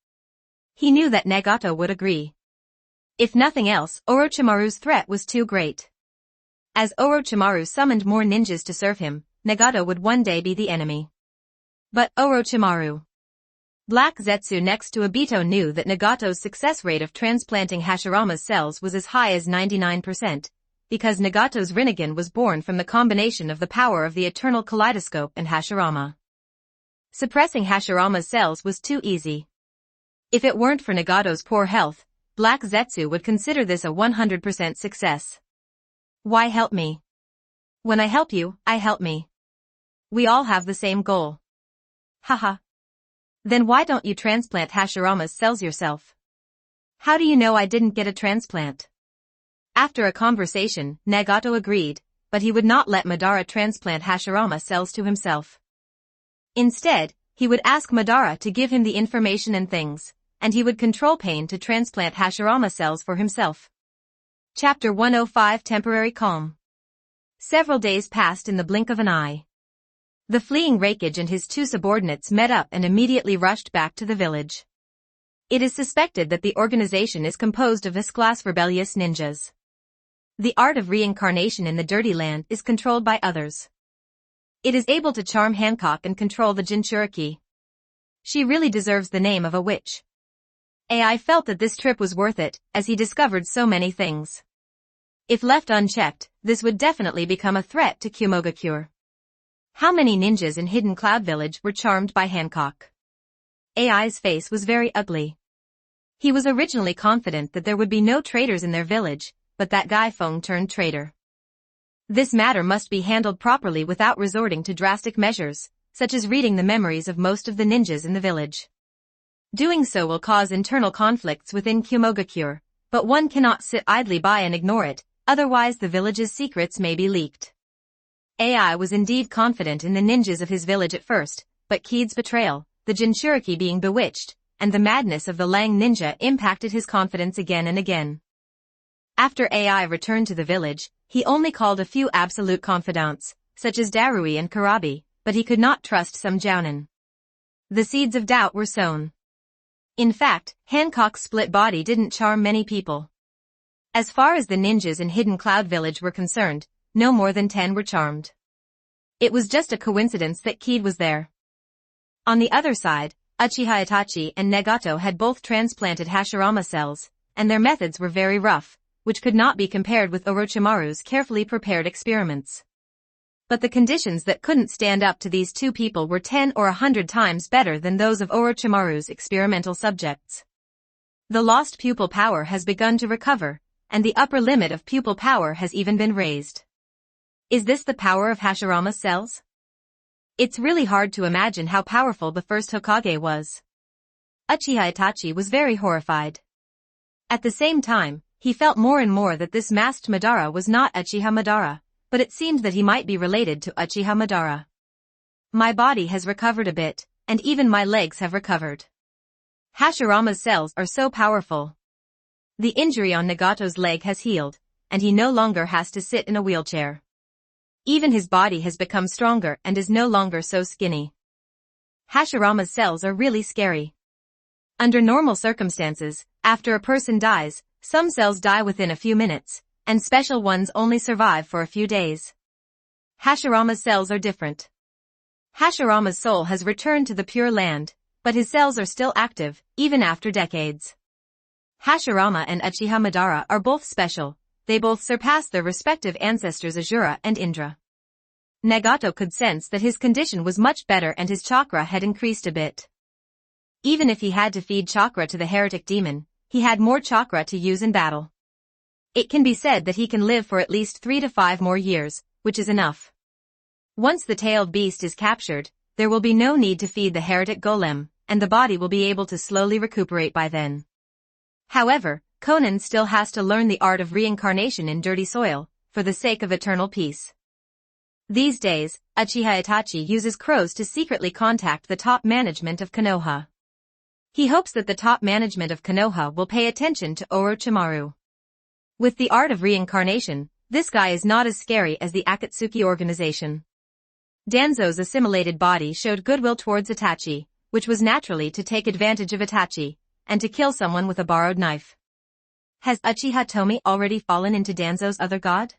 He knew that Nagato would agree. If nothing else, Orochimaru's threat was too great. As Orochimaru summoned more ninjas to serve him, Nagato would one day be the enemy. But Orochimaru. Black Zetsu next to Obito knew that Nagato's success rate of transplanting Hashirama's cells was as high as 99%, because Nagato's Rinnegan was born from the combination of the power of the Eternal Kaleidoscope and Hashirama. Suppressing Hashirama's cells was too easy. If it weren't for Nagato's poor health, Black Zetsu would consider this a 100% success. Why help me? When I help you, I help me. We all have the same goal. Haha. Then why don't you transplant Hashirama's cells yourself? How do you know I didn't get a transplant? After a conversation, Nagato agreed, but he would not let Madara transplant Hashirama cells to himself. Instead, he would ask Madara to give him the information and things, and he would control Pain to transplant Hashirama cells for himself. Chapter 105 Temporary Calm. Several days passed in the blink of an eye. The fleeing Raikage and his two subordinates met up and immediately rushed back to the village. It is suspected that the organization is composed of S-class rebellious ninjas. The art of reincarnation in the Dirty Land is controlled by others. It is able to charm Hancock and control the Jinchuriki. She really deserves the name of a witch. AI felt that this trip was worth it, as he discovered so many things. If left unchecked, this would definitely become a threat to Kumogakure. How many ninjas in Hidden Cloud Village were charmed by Hancock? AI's face was very ugly. He was originally confident that there would be no traitors in their village, but that guy Feng turned traitor. This matter must be handled properly without resorting to drastic measures, such as reading the memories of most of the ninjas in the village. Doing so will cause internal conflicts within Kumogakure, but one cannot sit idly by and ignore it, otherwise the village's secrets may be leaked. AI was indeed confident in the ninjas of his village at first, but Kied's betrayal, the Jinchuriki being bewitched, and the madness of the Lang ninja impacted his confidence again and again. After AI returned to the village, he only called a few absolute confidants, such as Darui and Karabi, but he could not trust some Jounin. The seeds of doubt were sown. In fact, Hancock's split body didn't charm many people. As far as the ninjas in Hidden Cloud Village were concerned, no more than 10 were charmed. It was just a coincidence that Kied was there. On the other side, Uchiha Itachi and Nagato had both transplanted Hashirama cells, and their methods were very rough, which could not be compared with Orochimaru's carefully prepared experiments. But the conditions that couldn't stand up to these two people were 10 or 100 times better than those of Orochimaru's experimental subjects. The lost pupil power has begun to recover, and the upper limit of pupil power has even been raised. Is this the power of Hashirama's cells? It's really hard to imagine how powerful the first Hokage was. Uchiha Itachi was very horrified. At the same time, he felt more and more that this masked Madara was not Uchiha Madara, but it seemed that he might be related to Uchiha Madara. My body has recovered a bit, and even my legs have recovered. Hashirama's cells are so powerful. The injury on Nagato's leg has healed, and he no longer has to sit in a wheelchair. Even his body has become stronger and is no longer so skinny. Hashirama's cells are really scary. Under normal circumstances, after a person dies, some cells die within a few minutes, and special ones only survive for a few days. Hashirama's cells are different. Hashirama's soul has returned to the Pure Land, but his cells are still active, even after decades. Hashirama and Uchiha Madara are both special, they both surpass their respective ancestors Azura and Indra. Nagato could sense that his condition was much better and his chakra had increased a bit. Even if he had to feed chakra to the heretic demon, he had more chakra to use in battle. It can be said that he can live for at least 3 to 5 more years, which is enough. Once the tailed beast is captured, there will be no need to feed the heretic golem, and the body will be able to slowly recuperate by then. However, Conan still has to learn the art of reincarnation in dirty soil, for the sake of eternal peace. These days, Uchiha Itachi uses crows to secretly contact the top management of Konoha. He hopes that the top management of Konoha will pay attention to Orochimaru. With the art of reincarnation, this guy is not as scary as the Akatsuki organization. Danzo's assimilated body showed goodwill towards Itachi, which was naturally to take advantage of Itachi, and to kill someone with a borrowed knife. Has Uchiha Tomie already fallen into Danzo's other god?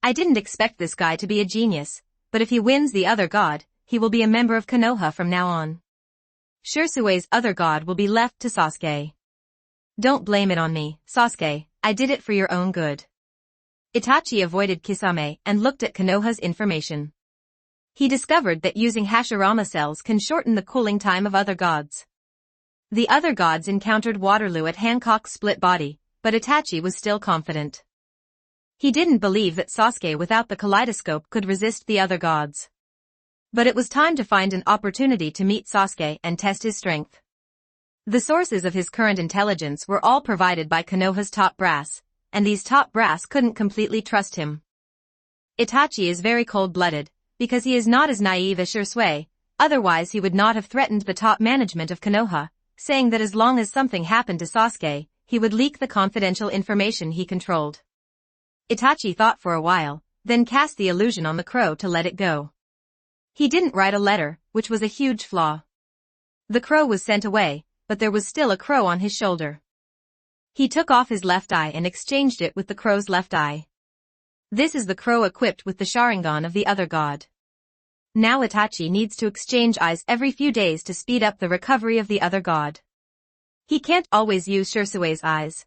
I didn't expect this guy to be a genius, but if he wins the other god, he will be a member of Konoha from now on. Shirsue's other god will be left to Sasuke. Don't blame it on me, Sasuke, I did it for your own good. Itachi avoided Kisame and looked at Konoha's information. He discovered that using Hashirama cells can shorten the cooling time of other gods. The other gods encountered Waterloo at Hancock's split body, but Itachi was still confident. He didn't believe that Sasuke without the kaleidoscope could resist the other gods. But it was time to find an opportunity to meet Sasuke and test his strength. The sources of his current intelligence were all provided by Konoha's top brass, and these top brass couldn't completely trust him. Itachi is very cold-blooded, because he is not as naive as Shirsue, otherwise he would not have threatened the top management of Konoha, saying that as long as something happened to Sasuke, he would leak the confidential information he controlled. Itachi thought for a while, then cast the illusion on the crow to let it go. He didn't write a letter, which was a huge flaw. The crow was sent away, but there was still a crow on his shoulder. He took off his left eye and exchanged it with the crow's left eye. This is the crow equipped with the Sharingan of the other god. Now Itachi needs to exchange eyes every few days to speed up the recovery of the other god. He can't always use Shirsue's eyes.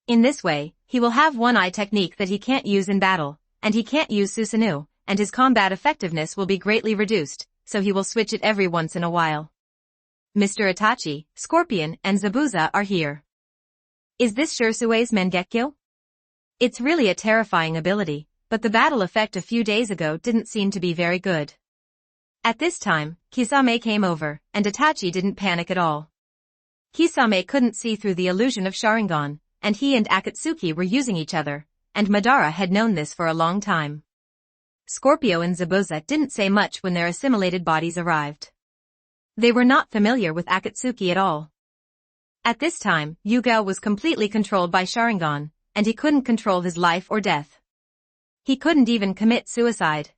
In this way, he will have one eye technique that he can't use in battle, and he can't use Susanoo, and his combat effectiveness will be greatly reduced, so he will switch it every once in a while. Mr. Itachi, Scorpion, and Zabuza are here. Is this Shirsue's Mangekyo? It's really a terrifying ability, but the battle effect a few days ago didn't seem to be very good. At this time, Kisame came over, and Itachi didn't panic at all. Kisame couldn't see through the illusion of Sharingan, and he and Akatsuki were using each other, and Madara had known this for a long time. Scorpio and Zabuza didn't say much when their assimilated bodies arrived. They were not familiar with Akatsuki at all. At this time, Yugao was completely controlled by Sharingan, and he couldn't control his life or death. He couldn't even commit suicide.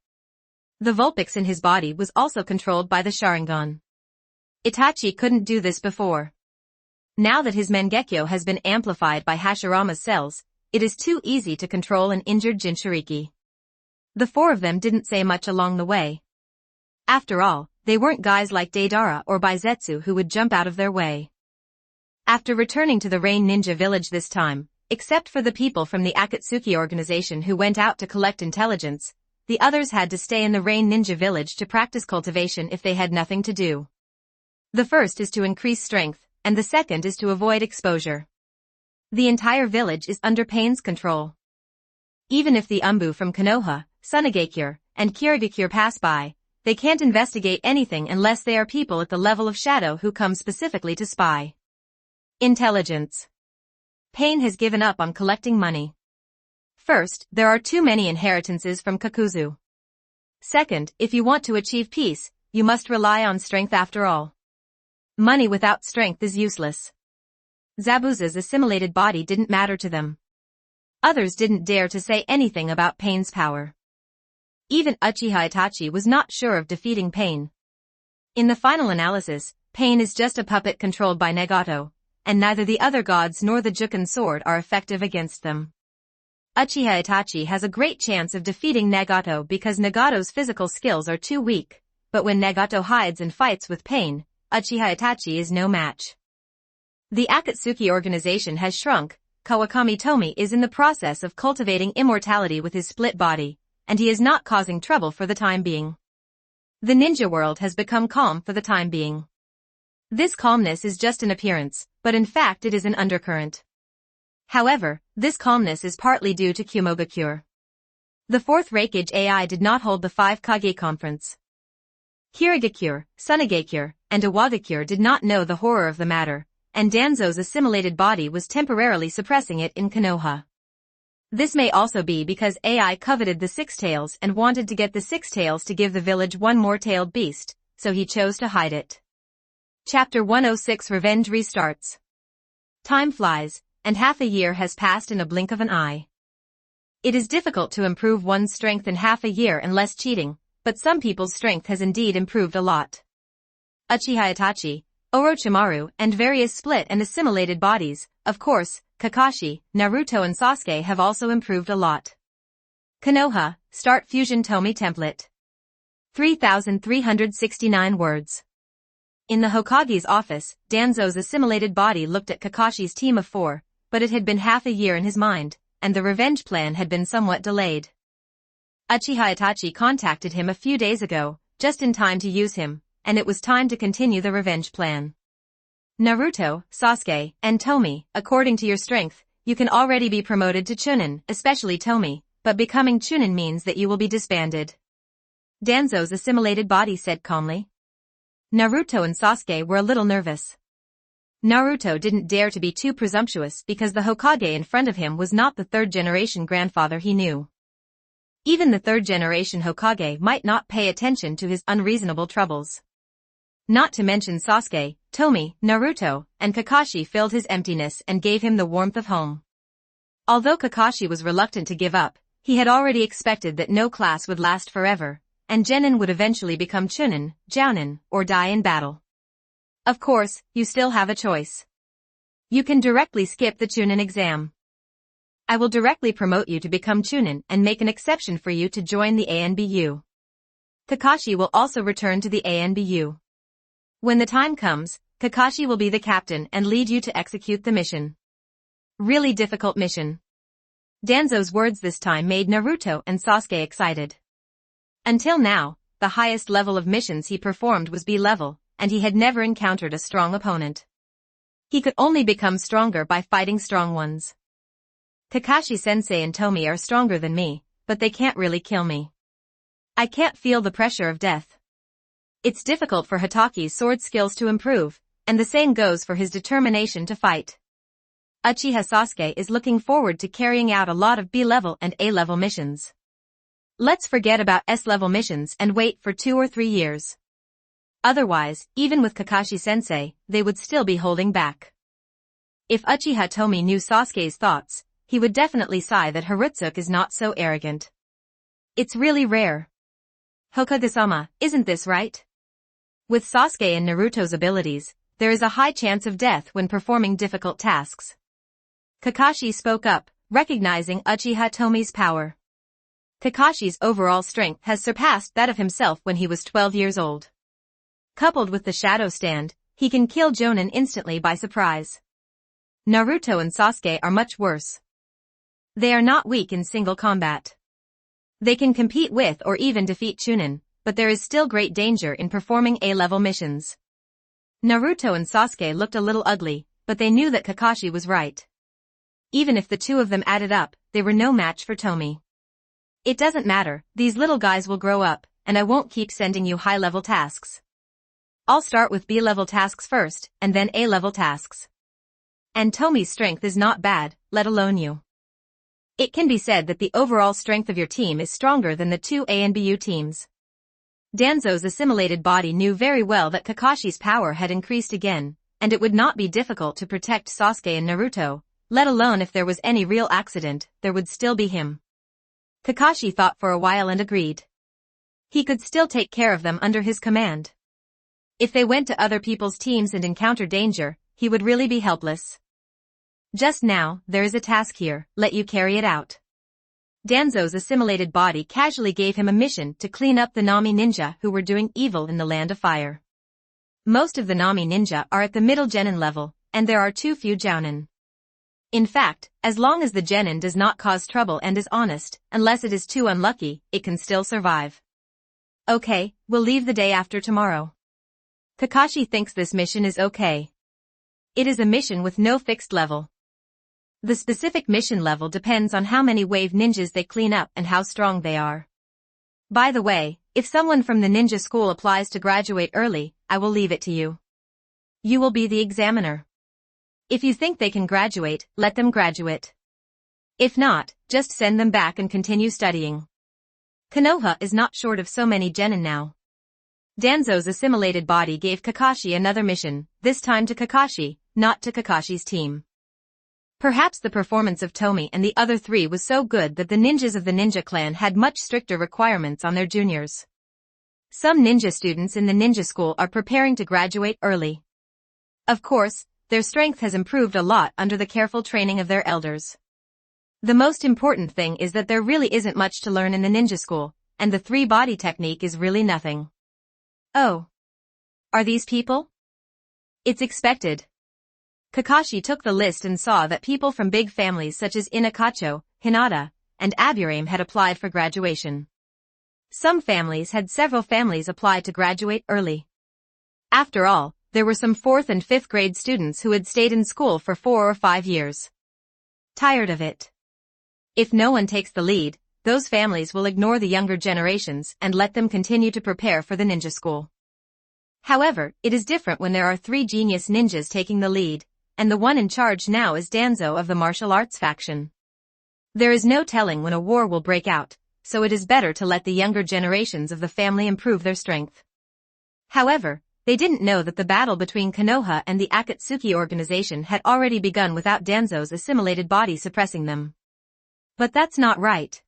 The Vulpix in his body was also controlled by the Sharingan. Itachi couldn't do this before. Now that his Mangekyo has been amplified by Hashirama's cells, it is too easy to control an injured Jinchuriki. The four of them didn't say much along the way. After all, they weren't guys like Deidara or Baizetsu who would jump out of their way. After returning to the Rain Ninja village this time, except for the people from the Akatsuki organization who went out to collect intelligence, the others had to stay in the Rain Ninja village to practice cultivation if they had nothing to do. The first is to increase strength, and the second is to avoid exposure. The entire village is under Pain's control. Even if the Umbu from Konoha, Sunagakure, and Kirigakure pass by, they can't investigate anything unless they are people at the level of Shadow who come specifically to spy. Intelligence. Pain has given up on collecting money. First, there are too many inheritances from Kakuzu. Second, if you want to achieve peace, you must rely on strength after all. Money without strength is useless. Zabuza's assimilated body didn't matter to them. Others didn't dare to say anything about Pain's power. Even Uchiha Itachi was not sure of defeating Pain. In the final analysis, Pain is just a puppet controlled by Nagato, and neither the other gods nor the Juken sword are effective against them. Uchiha Itachi has a great chance of defeating Nagato because Nagato's physical skills are too weak, but when Nagato hides and fights with Pain, Uchiha Itachi is no match. The Akatsuki organization has shrunk. Kawakami Tomie is in the process of cultivating immortality with his split body, and he is not causing trouble for the time being. The ninja world has become calm for the time being. This calmness is just an appearance, but in fact it is an undercurrent. However, this calmness is partly due to Kumogakure. The fourth Raikage AI did not hold the 5 Kage conference. Kirigakure, Sunagakure, and Iwagakure did not know the horror of the matter, and Danzo's assimilated body was temporarily suppressing it in Konoha. This may also be because AI coveted the six tails and wanted to get the six tails to give the village one more tailed beast, so he chose to hide it. Chapter 106 Revenge Restarts. Time flies, and half a year has passed in a blink of an eye. It is difficult to improve one's strength in half a year unless cheating, but some people's strength has indeed improved a lot. Uchiha Itachi, Orochimaru, and various split and assimilated bodies, of course, Kakashi, Naruto and Sasuke have also improved a lot. Konoha, Start Fusion Tomie Template. 3,369 words. In the Hokage's office, Danzo's assimilated body looked at Kakashi's team of 4, but it had been half a year in his mind, and the revenge plan had been somewhat delayed. Uchiha Itachi contacted him a few days ago, just in time to use him, and it was time to continue the revenge plan. Naruto, Sasuke, and Tomie, according to your strength, you can already be promoted to Chunin, especially Tomie, but becoming Chunin means that you will be disbanded. Danzo's assimilated body said calmly. Naruto and Sasuke were a little nervous. Naruto didn't dare to be too presumptuous because the Hokage in front of him was not the third-generation grandfather he knew. Even the third-generation Hokage might not pay attention to his unreasonable troubles. Not to mention Sasuke, Tomie, Naruto, and Kakashi filled his emptiness and gave him the warmth of home. Although Kakashi was reluctant to give up, he had already expected that no class would last forever, and Genin would eventually become Chunin, Jounin, or die in battle. Of course, you still have a choice. You can directly skip the Chunin exam. I will directly promote you to become Chunin and make an exception for you to join the ANBU. Kakashi will also return to the ANBU. When the time comes, Kakashi will be the captain and lead you to execute the mission. Really difficult mission. Danzo's words this time made Naruto and Sasuke excited. Until now, the highest level of missions he performed was B level, and he had never encountered a strong opponent. He could only become stronger by fighting strong ones. Kakashi-sensei and Tomie are stronger than me, but they can't really kill me. I can't feel the pressure of death. It's difficult for Hitachi's sword skills to improve, and the same goes for his determination to fight. Uchiha Sasuke is looking forward to carrying out a lot of B-level and A-level missions. Let's forget about S-level missions and wait for 2 or 3 years. Otherwise, even with Kakashi-sensei, they would still be holding back. If Uchiha Tomie knew Sasuke's thoughts, he would definitely sigh that Harutsuke is not so arrogant. It's really rare. Hokage-sama, isn't this right? With Sasuke and Naruto's abilities, there is a high chance of death when performing difficult tasks. Kakashi spoke up, recognizing Uchiha Tomie's power. Kakashi's overall strength has surpassed that of himself when he was 12 years old. Coupled with the shadow stand, he can kill Jounin instantly by surprise. Naruto and Sasuke are much worse. They are not weak in single combat. They can compete with or even defeat Chunin, but there is still great danger in performing A-level missions. Naruto and Sasuke looked a little ugly, but they knew that Kakashi was right. Even if the two of them added up, they were no match for Tomie. It doesn't matter, these little guys will grow up, and I won't keep sending you high-level tasks. I'll start with B-level tasks first, and then A-level tasks. And Tomie's strength is not bad, let alone you. It can be said that the overall strength of your team is stronger than the 2 ANBU teams. Danzo's assimilated body knew very well that Kakashi's power had increased again, and it would not be difficult to protect Sasuke and Naruto, let alone if there was any real accident, there would still be him. Kakashi thought for a while and agreed. He could still take care of them under his command. If they went to other people's teams and encountered danger, he would really be helpless. Just now, there is a task here, let you carry it out. Danzo's assimilated body casually gave him a mission to clean up the Nami ninja who were doing evil in the Land of Fire. Most of the Nami ninja are at the middle genin level, and there are too few jounin. In fact, as long as the genin does not cause trouble and is honest, unless it is too unlucky, it can still survive. Okay, we'll leave the day after tomorrow. Kakashi thinks this mission is okay. It is a mission with no fixed level. The specific mission level depends on how many wave ninjas they clean up and how strong they are. By the way, if someone from the ninja school applies to graduate early, I will leave it to you. You will be the examiner. If you think they can graduate, let them graduate. If not, just send them back and continue studying. Konoha is not short of so many genin now. Danzo's assimilated body gave Kakashi another mission, this time to Kakashi, not to Kakashi's team. Perhaps the performance of Tomie and the other three was so good that the ninjas of the ninja clan had much stricter requirements on their juniors. Some ninja students in the ninja school are preparing to graduate early. Of course, their strength has improved a lot under the careful training of their elders. The most important thing is that there really isn't much to learn in the ninja school, and the three-body technique is really nothing. Oh. Are these people? It's expected. Kakashi took the list and saw that people from big families such as Inakacho, Hinata, and Aburame had applied for graduation. Some families had several families apply to graduate early. After all, there were some 4th and 5th grade students who had stayed in school for 4 or 5 years. Tired of it. If no one takes the lead, those families will ignore the younger generations and let them continue to prepare for the ninja school. However, it is different when there are 3 genius ninjas taking the lead, and the one in charge now is Danzo of the martial arts faction. There is no telling when a war will break out, so it is better to let the younger generations of the family improve their strength. However, they didn't know that the battle between Konoha and the Akatsuki organization had already begun without Danzo's assimilated body suppressing them. But that's not right.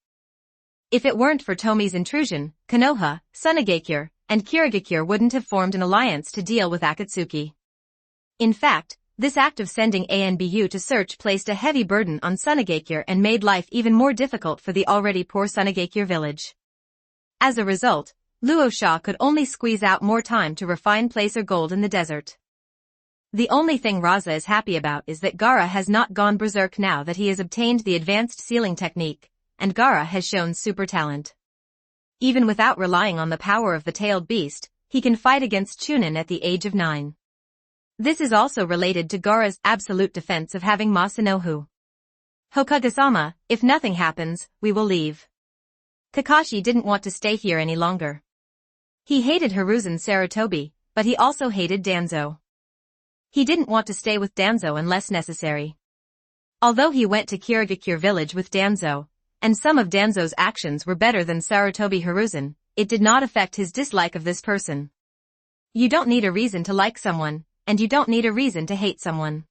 If it weren't for Tomie's intrusion, Konoha, Tsunagakure, and Kirigakure wouldn't have formed an alliance to deal with Akatsuki. In fact, this act of sending ANBU to search placed a heavy burden on Tsunagakure and made life even more difficult for the already poor Tsunagakure village. As a result, Luo Sha could only squeeze out more time to refine placer gold in the desert. The only thing Raza is happy about is that Gaara has not gone berserk now that he has obtained the advanced sealing technique, and Gaara has shown super talent. Even without relying on the power of the tailed beast, he can fight against Chunin at the age of 9. This is also related to Gaara's absolute defense of having Masanohu. Hokage-sama, if nothing happens, we will leave. Kakashi didn't want to stay here any longer. He hated Hiruzen Sarutobi, but he also hated Danzo. He didn't want to stay with Danzo unless necessary. Although he went to Kirigakure village with Danzo, and some of Danzo's actions were better than Sarutobi Hiruzen, it did not affect his dislike of this person. You don't need a reason to like someone, and you don't need a reason to hate someone.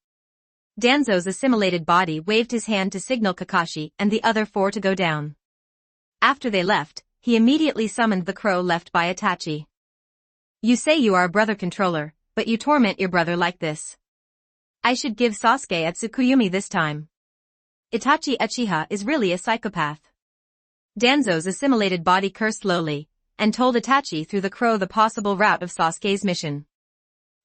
Danzo's assimilated body waved his hand to signal Kakashi and the other 4 to go down. After they left, he immediately summoned the crow left by Itachi. You say you are a brother controller, but you torment your brother like this. I should give Sasuke at Tsukuyomi this time. Itachi Uchiha is really a psychopath. Danzo's assimilated body cursed lowly, and told Itachi through the crow the possible route of Sasuke's mission.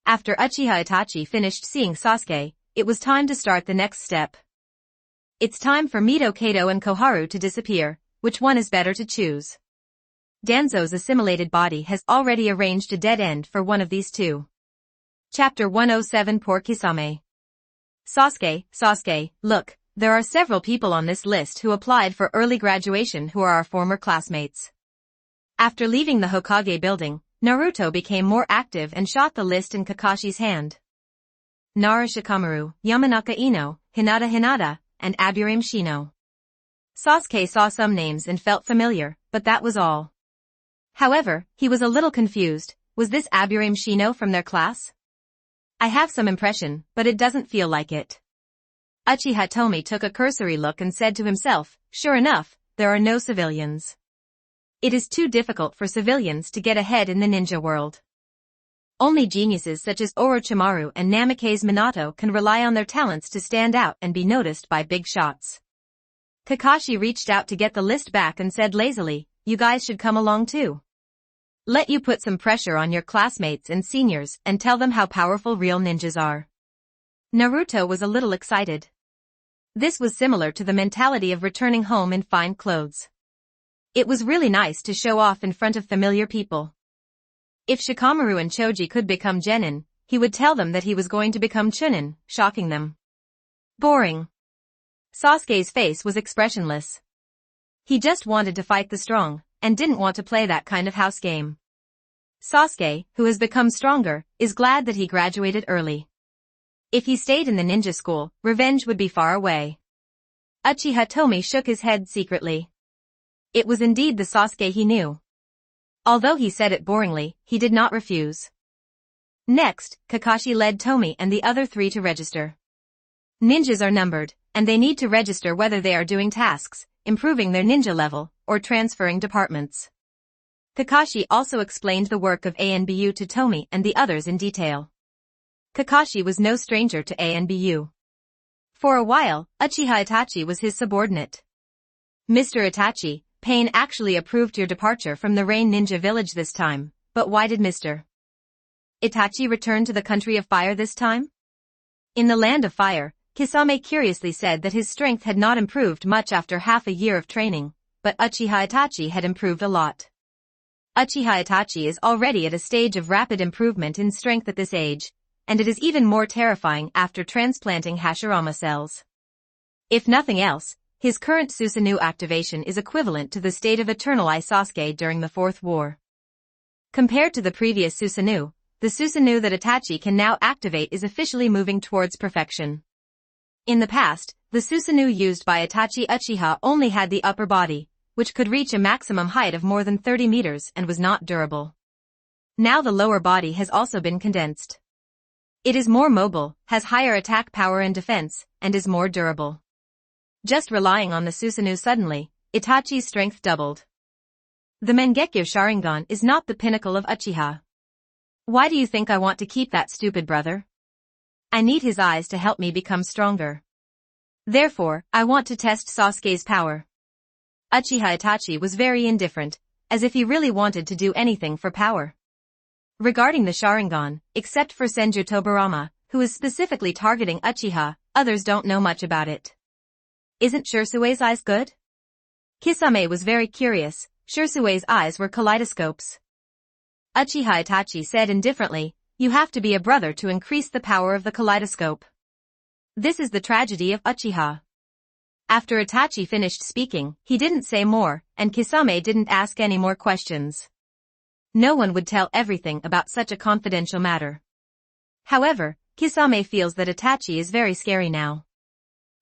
After Uchiha Itachi finished seeing Sasuke, it was time to start the next step. It's time for Mito Kato and Koharu to disappear, which one is better to choose? Danzo's assimilated body has already arranged a dead end for one of these two. Chapter 107 Poor Kisame. Sasuke, look, there are several people on this list who applied for early graduation who are our former classmates. After leaving the Hokage building, Naruto became more active and shot the list in Kakashi's hand. Nara Shikamaru, Yamanaka Ino, Hinata, and Aburame Shino. Sasuke saw some names and felt familiar, but that was all. However, he was a little confused. Was this Aburame Shino from their class? I have some impression, but it doesn't feel like it. Uchiha Tomie took a cursory look and said to himself, sure enough, there are no civilians. It is too difficult for civilians to get ahead in the ninja world. Only geniuses such as Orochimaru and Namikaze Minato can rely on their talents to stand out and be noticed by big shots. Kakashi reached out to get the list back and said lazily, you guys should come along too. Let you put some pressure on your classmates and seniors and tell them how powerful real ninjas are. Naruto was a little excited. This was similar to the mentality of returning home in fine clothes. It was really nice to show off in front of familiar people. If Shikamaru and Choji could become genin, he would tell them that he was going to become Chunin, shocking them. Boring. Sasuke's face was expressionless. He just wanted to fight the strong, and didn't want to play that kind of house game. Sasuke, who has become stronger, is glad that he graduated early. If he stayed in the ninja school, revenge would be far away. Uchiha Tomie shook his head secretly. It was indeed the Sasuke he knew. Although he said it boringly, he did not refuse. Next, Kakashi led Tomie and the other three to register. Ninjas are numbered, and they need to register whether they are doing tasks, improving their ninja level, or transferring departments. Kakashi also explained the work of ANBU to Tomie and the others in detail. Kakashi was no stranger to ANBU. For a while, Uchiha Itachi was his subordinate. Mr. Itachi, Pain actually approved your departure from the Rain Ninja Village this time, but why did Mr. Itachi return to the country of fire this time? In the land of fire, Kisame curiously said that his strength had not improved much after half a year of training, but Uchiha Itachi had improved a lot. Uchiha Itachi is already at a stage of rapid improvement in strength at this age, and it is even more terrifying after transplanting Hashirama cells. If nothing else, his current Susanoo activation is equivalent to the state of Eternal Eye Sasuke during the Fourth War. Compared to the previous Susanoo, the Susanoo that Itachi can now activate is officially moving towards perfection. In the past, the Susanoo used by Itachi Uchiha only had the upper body, which could reach a maximum height of more than 30 meters and was not durable. Now the lower body has also been condensed. It is more mobile, has higher attack power and defense, and is more durable. Just relying on the Susanoo suddenly, Itachi's strength doubled. The Mangekyo Sharingan is not the pinnacle of Uchiha. Why do you think I want to keep that stupid brother? I need his eyes to help me become stronger. Therefore, I want to test Sasuke's power. Uchiha Itachi was very indifferent, as if he really wanted to do anything for power. Regarding the Sharingan, except for Senju Tobirama, who is specifically targeting Uchiha, others don't know much about it. Isn't Shirsue's eyes good? Kisame was very curious. Shirsue's eyes were kaleidoscopes. Uchiha Itachi said indifferently, you have to be a brother to increase the power of the kaleidoscope. This is the tragedy of Uchiha. After Itachi finished speaking, he didn't say more, and Kisame didn't ask any more questions. No one would tell everything about such a confidential matter. However, Kisame feels that Itachi is very scary now.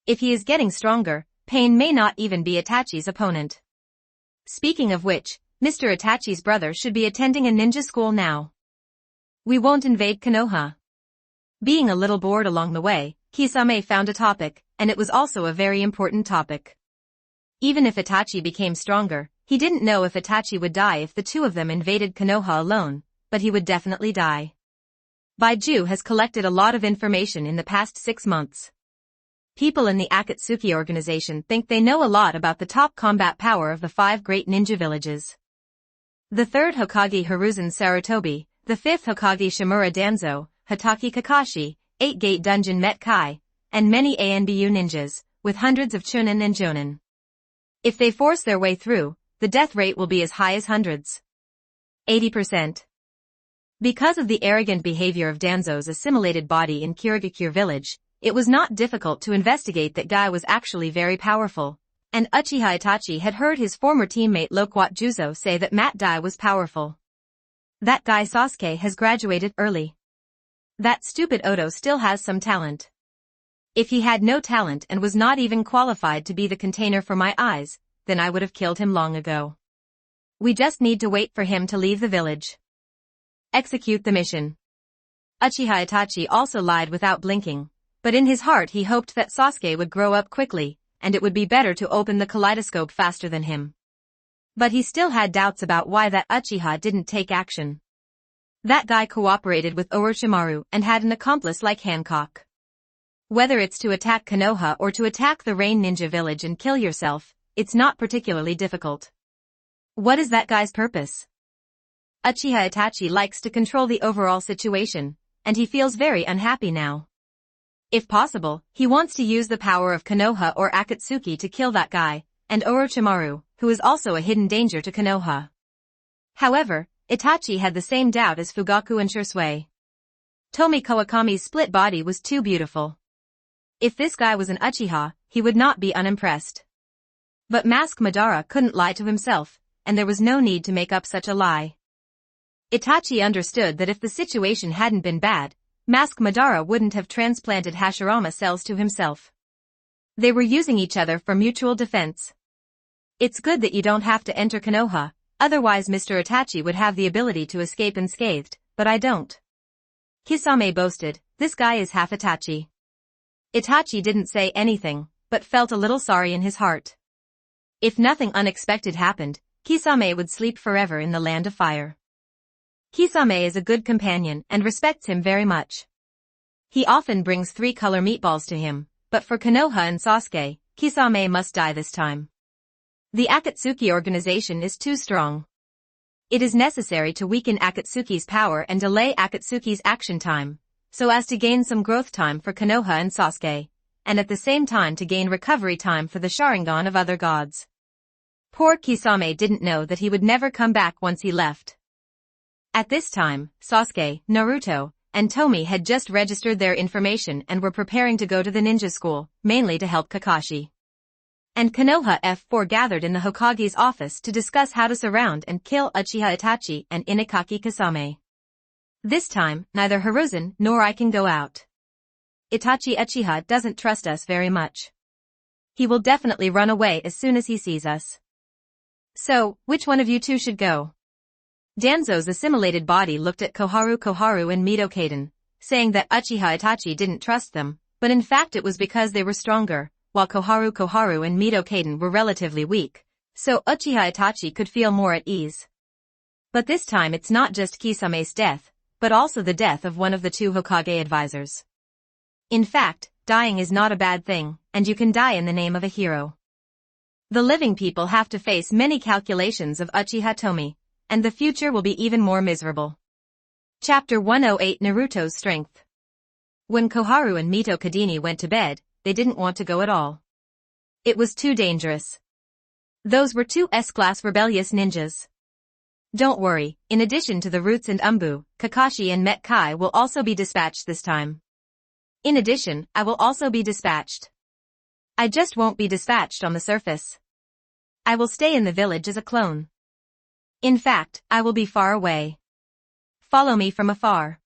If he is getting stronger, Pain may not even be Itachi's opponent. Speaking of which, Mr. Itachi's brother should be attending a ninja school now. We won't invade Konoha. Being a little bored along the way, Kisame found a topic, and it was also a very important topic. Even if Itachi became stronger, he didn't know if Itachi would die if the two of them invaded Konoha alone, but he would definitely die. Baiju has collected a lot of information in the past 6 months. People in the Akatsuki organization think they know a lot about the top combat power of the 5 great ninja villages. The 3rd Hokage Hiruzen Sarutobi, the 5th Hokage Shimura Danzo, Hatake Kakashi, 8-Gate Dungeon Met Kai, and many ANBU ninjas, with hundreds of Chunin and Jonin. If they force their way through, the death rate will be as high as hundreds. 80%. Because of the arrogant behavior of Danzo's assimilated body in Kirigakure village, it was not difficult to investigate that guy was actually very powerful, and Uchiha Itachi had heard his former teammate Loquat Juzo say that Mat Dai was powerful. That guy Sasuke has graduated early. That stupid Oto still has some talent. If he had no talent and was not even qualified to be the container for my eyes, then I would have killed him long ago. We just need to wait for him to leave the village. Execute the mission. Uchiha Itachi also lied without blinking, but in his heart he hoped that Sasuke would grow up quickly, and it would be better to open the kaleidoscope faster than him. But he still had doubts about why that Uchiha didn't take action. That guy cooperated with Orochimaru and had an accomplice like Hancock. Whether it's to attack Konoha or to attack the Rain Ninja Village and kill yourself, it's not particularly difficult. What is that guy's purpose? Uchiha Itachi likes to control the overall situation, and he feels very unhappy now. If possible, he wants to use the power of Konoha or Akatsuki to kill that guy, and Orochimaru, who is also a hidden danger to Konoha. However, Itachi had the same doubt as Fugaku and Shisui. Tomie Kawakami's split body was too beautiful. If this guy was an Uchiha, he would not be unimpressed. But Mask Madara couldn't lie to himself, and there was no need to make up such a lie. Itachi understood that if the situation hadn't been bad, Mask Madara wouldn't have transplanted Hashirama cells to himself. They were using each other for mutual defense. It's good that you don't have to enter Konoha, otherwise Mr. Itachi would have the ability to escape unscathed, but I don't. Kisame boasted, this guy is half Itachi. Itachi didn't say anything, but felt a little sorry in his heart. If nothing unexpected happened, Kisame would sleep forever in the land of fire. Kisame is a good companion and respects him very much. He often brings 3-color meatballs to him, but for Konoha and Sasuke, Kisame must die this time. The Akatsuki organization is too strong. It is necessary to weaken Akatsuki's power and delay Akatsuki's action time, so as to gain some growth time for Konoha and Sasuke, and at the same time to gain recovery time for the Sharingan of other gods. Poor Kisame didn't know that he would never come back once he left. At this time, Sasuke, Naruto, and Tomie had just registered their information and were preparing to go to the ninja school, mainly to help Kakashi. And Konoha F4 gathered in the Hokage's office to discuss how to surround and kill Uchiha Itachi and Inagaki Kisame. This time, neither Hiruzen nor I can go out. Itachi Uchiha doesn't trust us very much. He will definitely run away as soon as he sees us. So, which one of you two should go? Danzo's assimilated body looked at Koharu and Mito Kaden, saying that Uchiha Itachi didn't trust them, but in fact it was because they were stronger, while Koharu and Mito Kaden were relatively weak, so Uchiha Itachi could feel more at ease. But this time it's not just Kisame's death, but also the death of one of the 2 Hokage advisors. In fact, dying is not a bad thing, and you can die in the name of a hero. The living people have to face many calculations of Uchiha Tomie, and the future will be even more miserable. Chapter 108 Naruto's Strength. When Koharu and Mito Kadini went to bed, they didn't want to go at all. It was too dangerous. Those were 2 S-class rebellious ninjas. Don't worry, in addition to the Roots and Umbu, Kakashi and Met Kai will also be dispatched this time. In addition, I will also be dispatched. I just won't be dispatched on the surface. I will stay in the village as a clone. In fact, I will be far away. Follow me from afar.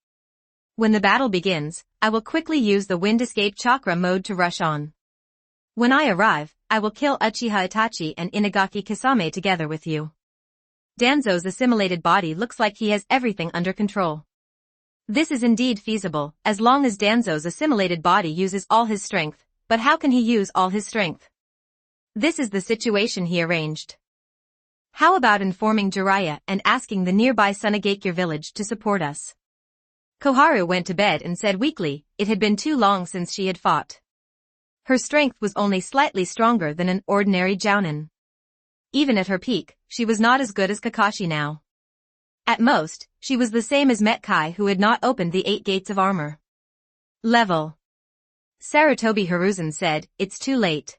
When the battle begins, I will quickly use the wind escape chakra mode to rush on. When I arrive, I will kill Uchiha Itachi and Inagaki Kisame together with you. Danzo's assimilated body looks like he has everything under control. This is indeed feasible, as long as Danzo's assimilated body uses all his strength, but how can he use all his strength? This is the situation he arranged. How about informing Jiraiya and asking the nearby Sunagakure village to support us? Koharu went to bed and said weakly, it had been too long since she had fought. Her strength was only slightly stronger than an ordinary jounin. Even at her peak, she was not as good as Kakashi now. At most, she was the same as Met Kai, who had not opened the 8 gates of armor. Level. Sarutobi Hiruzen said, it's too late.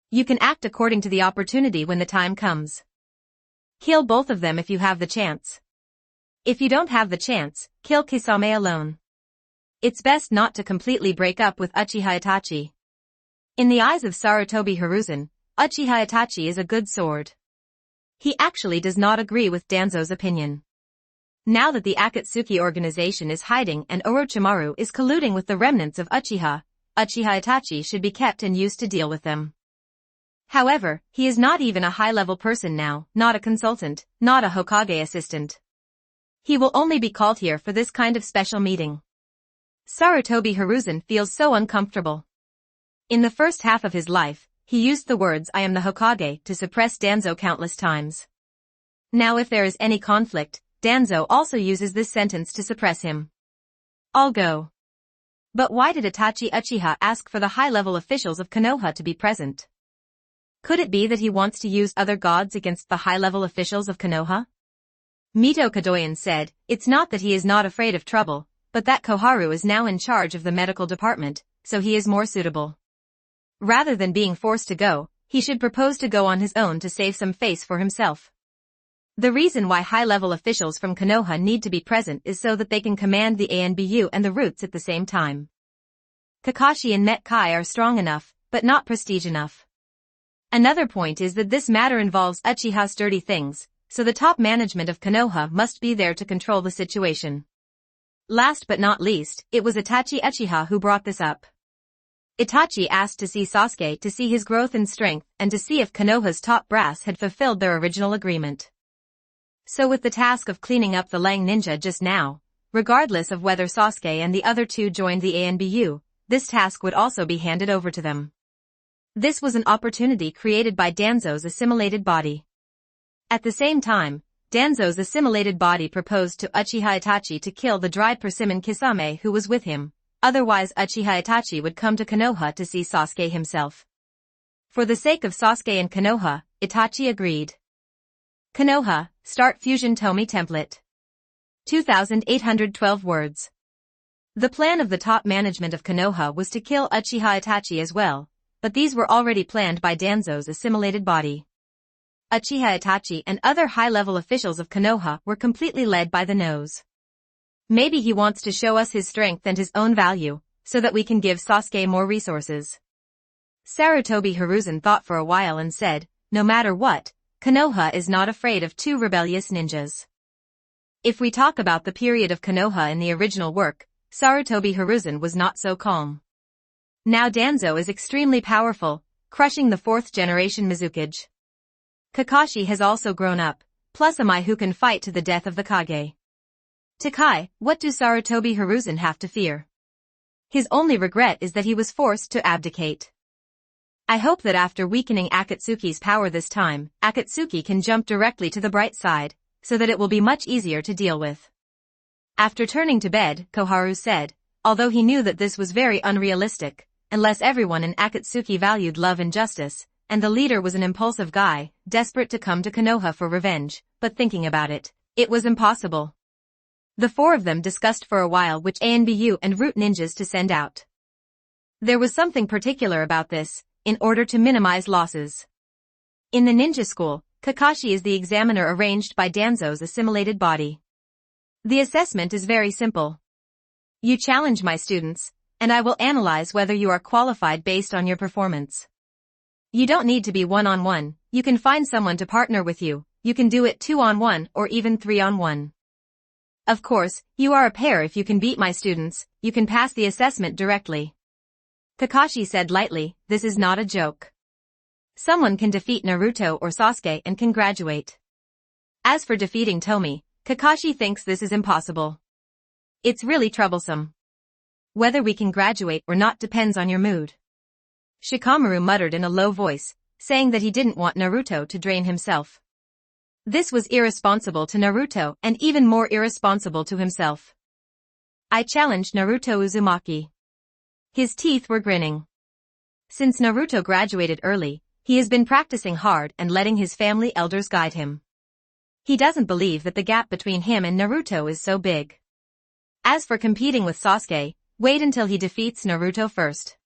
You can act according to the opportunity when the time comes. Kill both of them if you have the chance. If you don't have the chance, kill Kisame alone. It's best not to completely break up with Uchiha Itachi. In the eyes of Sarutobi Hiruzen, Uchiha Itachi is a good sword. He actually does not agree with Danzo's opinion. Now that the Akatsuki organization is hiding and Orochimaru is colluding with the remnants of Uchiha, Uchiha Itachi should be kept and used to deal with them. However, he is not even a high-level person now, not a consultant, not a Hokage assistant. He will only be called here for this kind of special meeting. Sarutobi Hiruzen feels so uncomfortable. In the first half of his life, he used the words I am the Hokage to suppress Danzo countless times. Now if there is any conflict, Danzo also uses this sentence to suppress him. I'll go. But why did Itachi Uchiha ask for the high-level officials of Konoha to be present? Could it be that he wants to use other gods against the high-level officials of Konoha? Mito Kadoyan said, it's not that he is not afraid of trouble, but that Koharu is now in charge of the medical department, so he is more suitable. Rather than being forced to go, he should propose to go on his own to save some face for himself. The reason why high-level officials from Konoha need to be present is so that they can command the ANBU and the Roots at the same time. Kakashi and Met Kai are strong enough, but not prestige enough. Another point is that this matter involves Uchiha's dirty things, so the top management of Konoha must be there to control the situation. Last but not least, it was Itachi Uchiha who brought this up. Itachi asked to see Sasuke to see his growth in strength and to see if Konoha's top brass had fulfilled their original agreement. So with the task of cleaning up the Lang ninja just now, regardless of whether Sasuke and the other two joined the ANBU, this task would also be handed over to them. This was an opportunity created by Danzo's assimilated body. At the same time, Danzo's assimilated body proposed to Uchiha Itachi to kill the dried persimmon Kisame who was with him, otherwise Uchiha Itachi would come to Konoha to see Sasuke himself. For the sake of Sasuke and Konoha, Itachi agreed. Konoha, start Fusion Tomie template. 2,812 words. The plan of the top management of Konoha was to kill Uchiha Itachi as well, but these were already planned by Danzo's assimilated body. Uchiha Itachi and other high-level officials of Konoha were completely led by the nose. Maybe he wants to show us his strength and his own value, so that we can give Sasuke more resources. Sarutobi Hiruzen thought for a while and said, no matter what, Konoha is not afraid of two rebellious ninjas. If we talk about the period of Konoha in the original work, Sarutobi Hiruzen was not so calm. Now Danzo is extremely powerful, crushing the fourth-generation Mizukage. Kakashi has also grown up, plus a Mai who can fight to the death of the Kage. Takai, what do Sarutobi Hiruzen have to fear? His only regret is that he was forced to abdicate. I hope that after weakening Akatsuki's power this time, Akatsuki can jump directly to the bright side, so that it will be much easier to deal with. After turning to bed, Koharu said, although he knew that this was very unrealistic, unless everyone in Akatsuki valued love and justice, and the leader was an impulsive guy, desperate to come to Konoha for revenge, but thinking about it, it was impossible. The four of them discussed for a while which ANBU and root ninjas to send out. There was something particular about this, in order to minimize losses. In the ninja school, Kakashi is the examiner arranged by Danzo's assimilated body. The assessment is very simple. You challenge my students, and I will analyze whether you are qualified based on your performance. You don't need to be one-on-one, you can find someone to partner with you, you can do it 2-on-1 or even 3-on-1. Of course, you are a pair if you can beat my students, you can pass the assessment directly. Kakashi said lightly, this is not a joke. Someone can defeat Naruto or Sasuke and can graduate. As for defeating Tomie, Kakashi thinks this is impossible. It's really troublesome. Whether we can graduate or not depends on your mood. Shikamaru muttered in a low voice, saying that he didn't want Naruto to drain himself. This was irresponsible to Naruto and even more irresponsible to himself. I challenged Naruto Uzumaki. His teeth were grinning. Since Naruto graduated early, he has been practicing hard and letting his family elders guide him. He doesn't believe that the gap between him and Naruto is so big. As for competing with Sasuke, wait until he defeats Naruto first.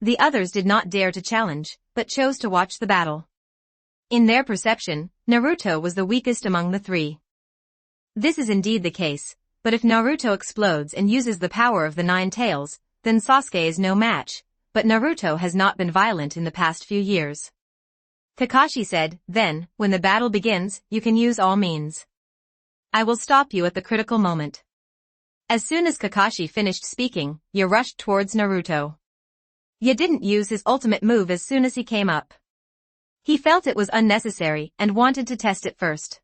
The others did not dare to challenge, but chose to watch the battle. In their perception, Naruto was the weakest among the three. This is indeed the case, but if Naruto explodes and uses the power of the Nine Tails, then Sasuke is no match, but Naruto has not been violent in the past few years. Kakashi said, then, when the battle begins, you can use all means. I will stop you at the critical moment. As soon as Kakashi finished speaking, Yi rushed towards Naruto. Yi didn't use his ultimate move as soon as he came up. He felt it was unnecessary and wanted to test it first.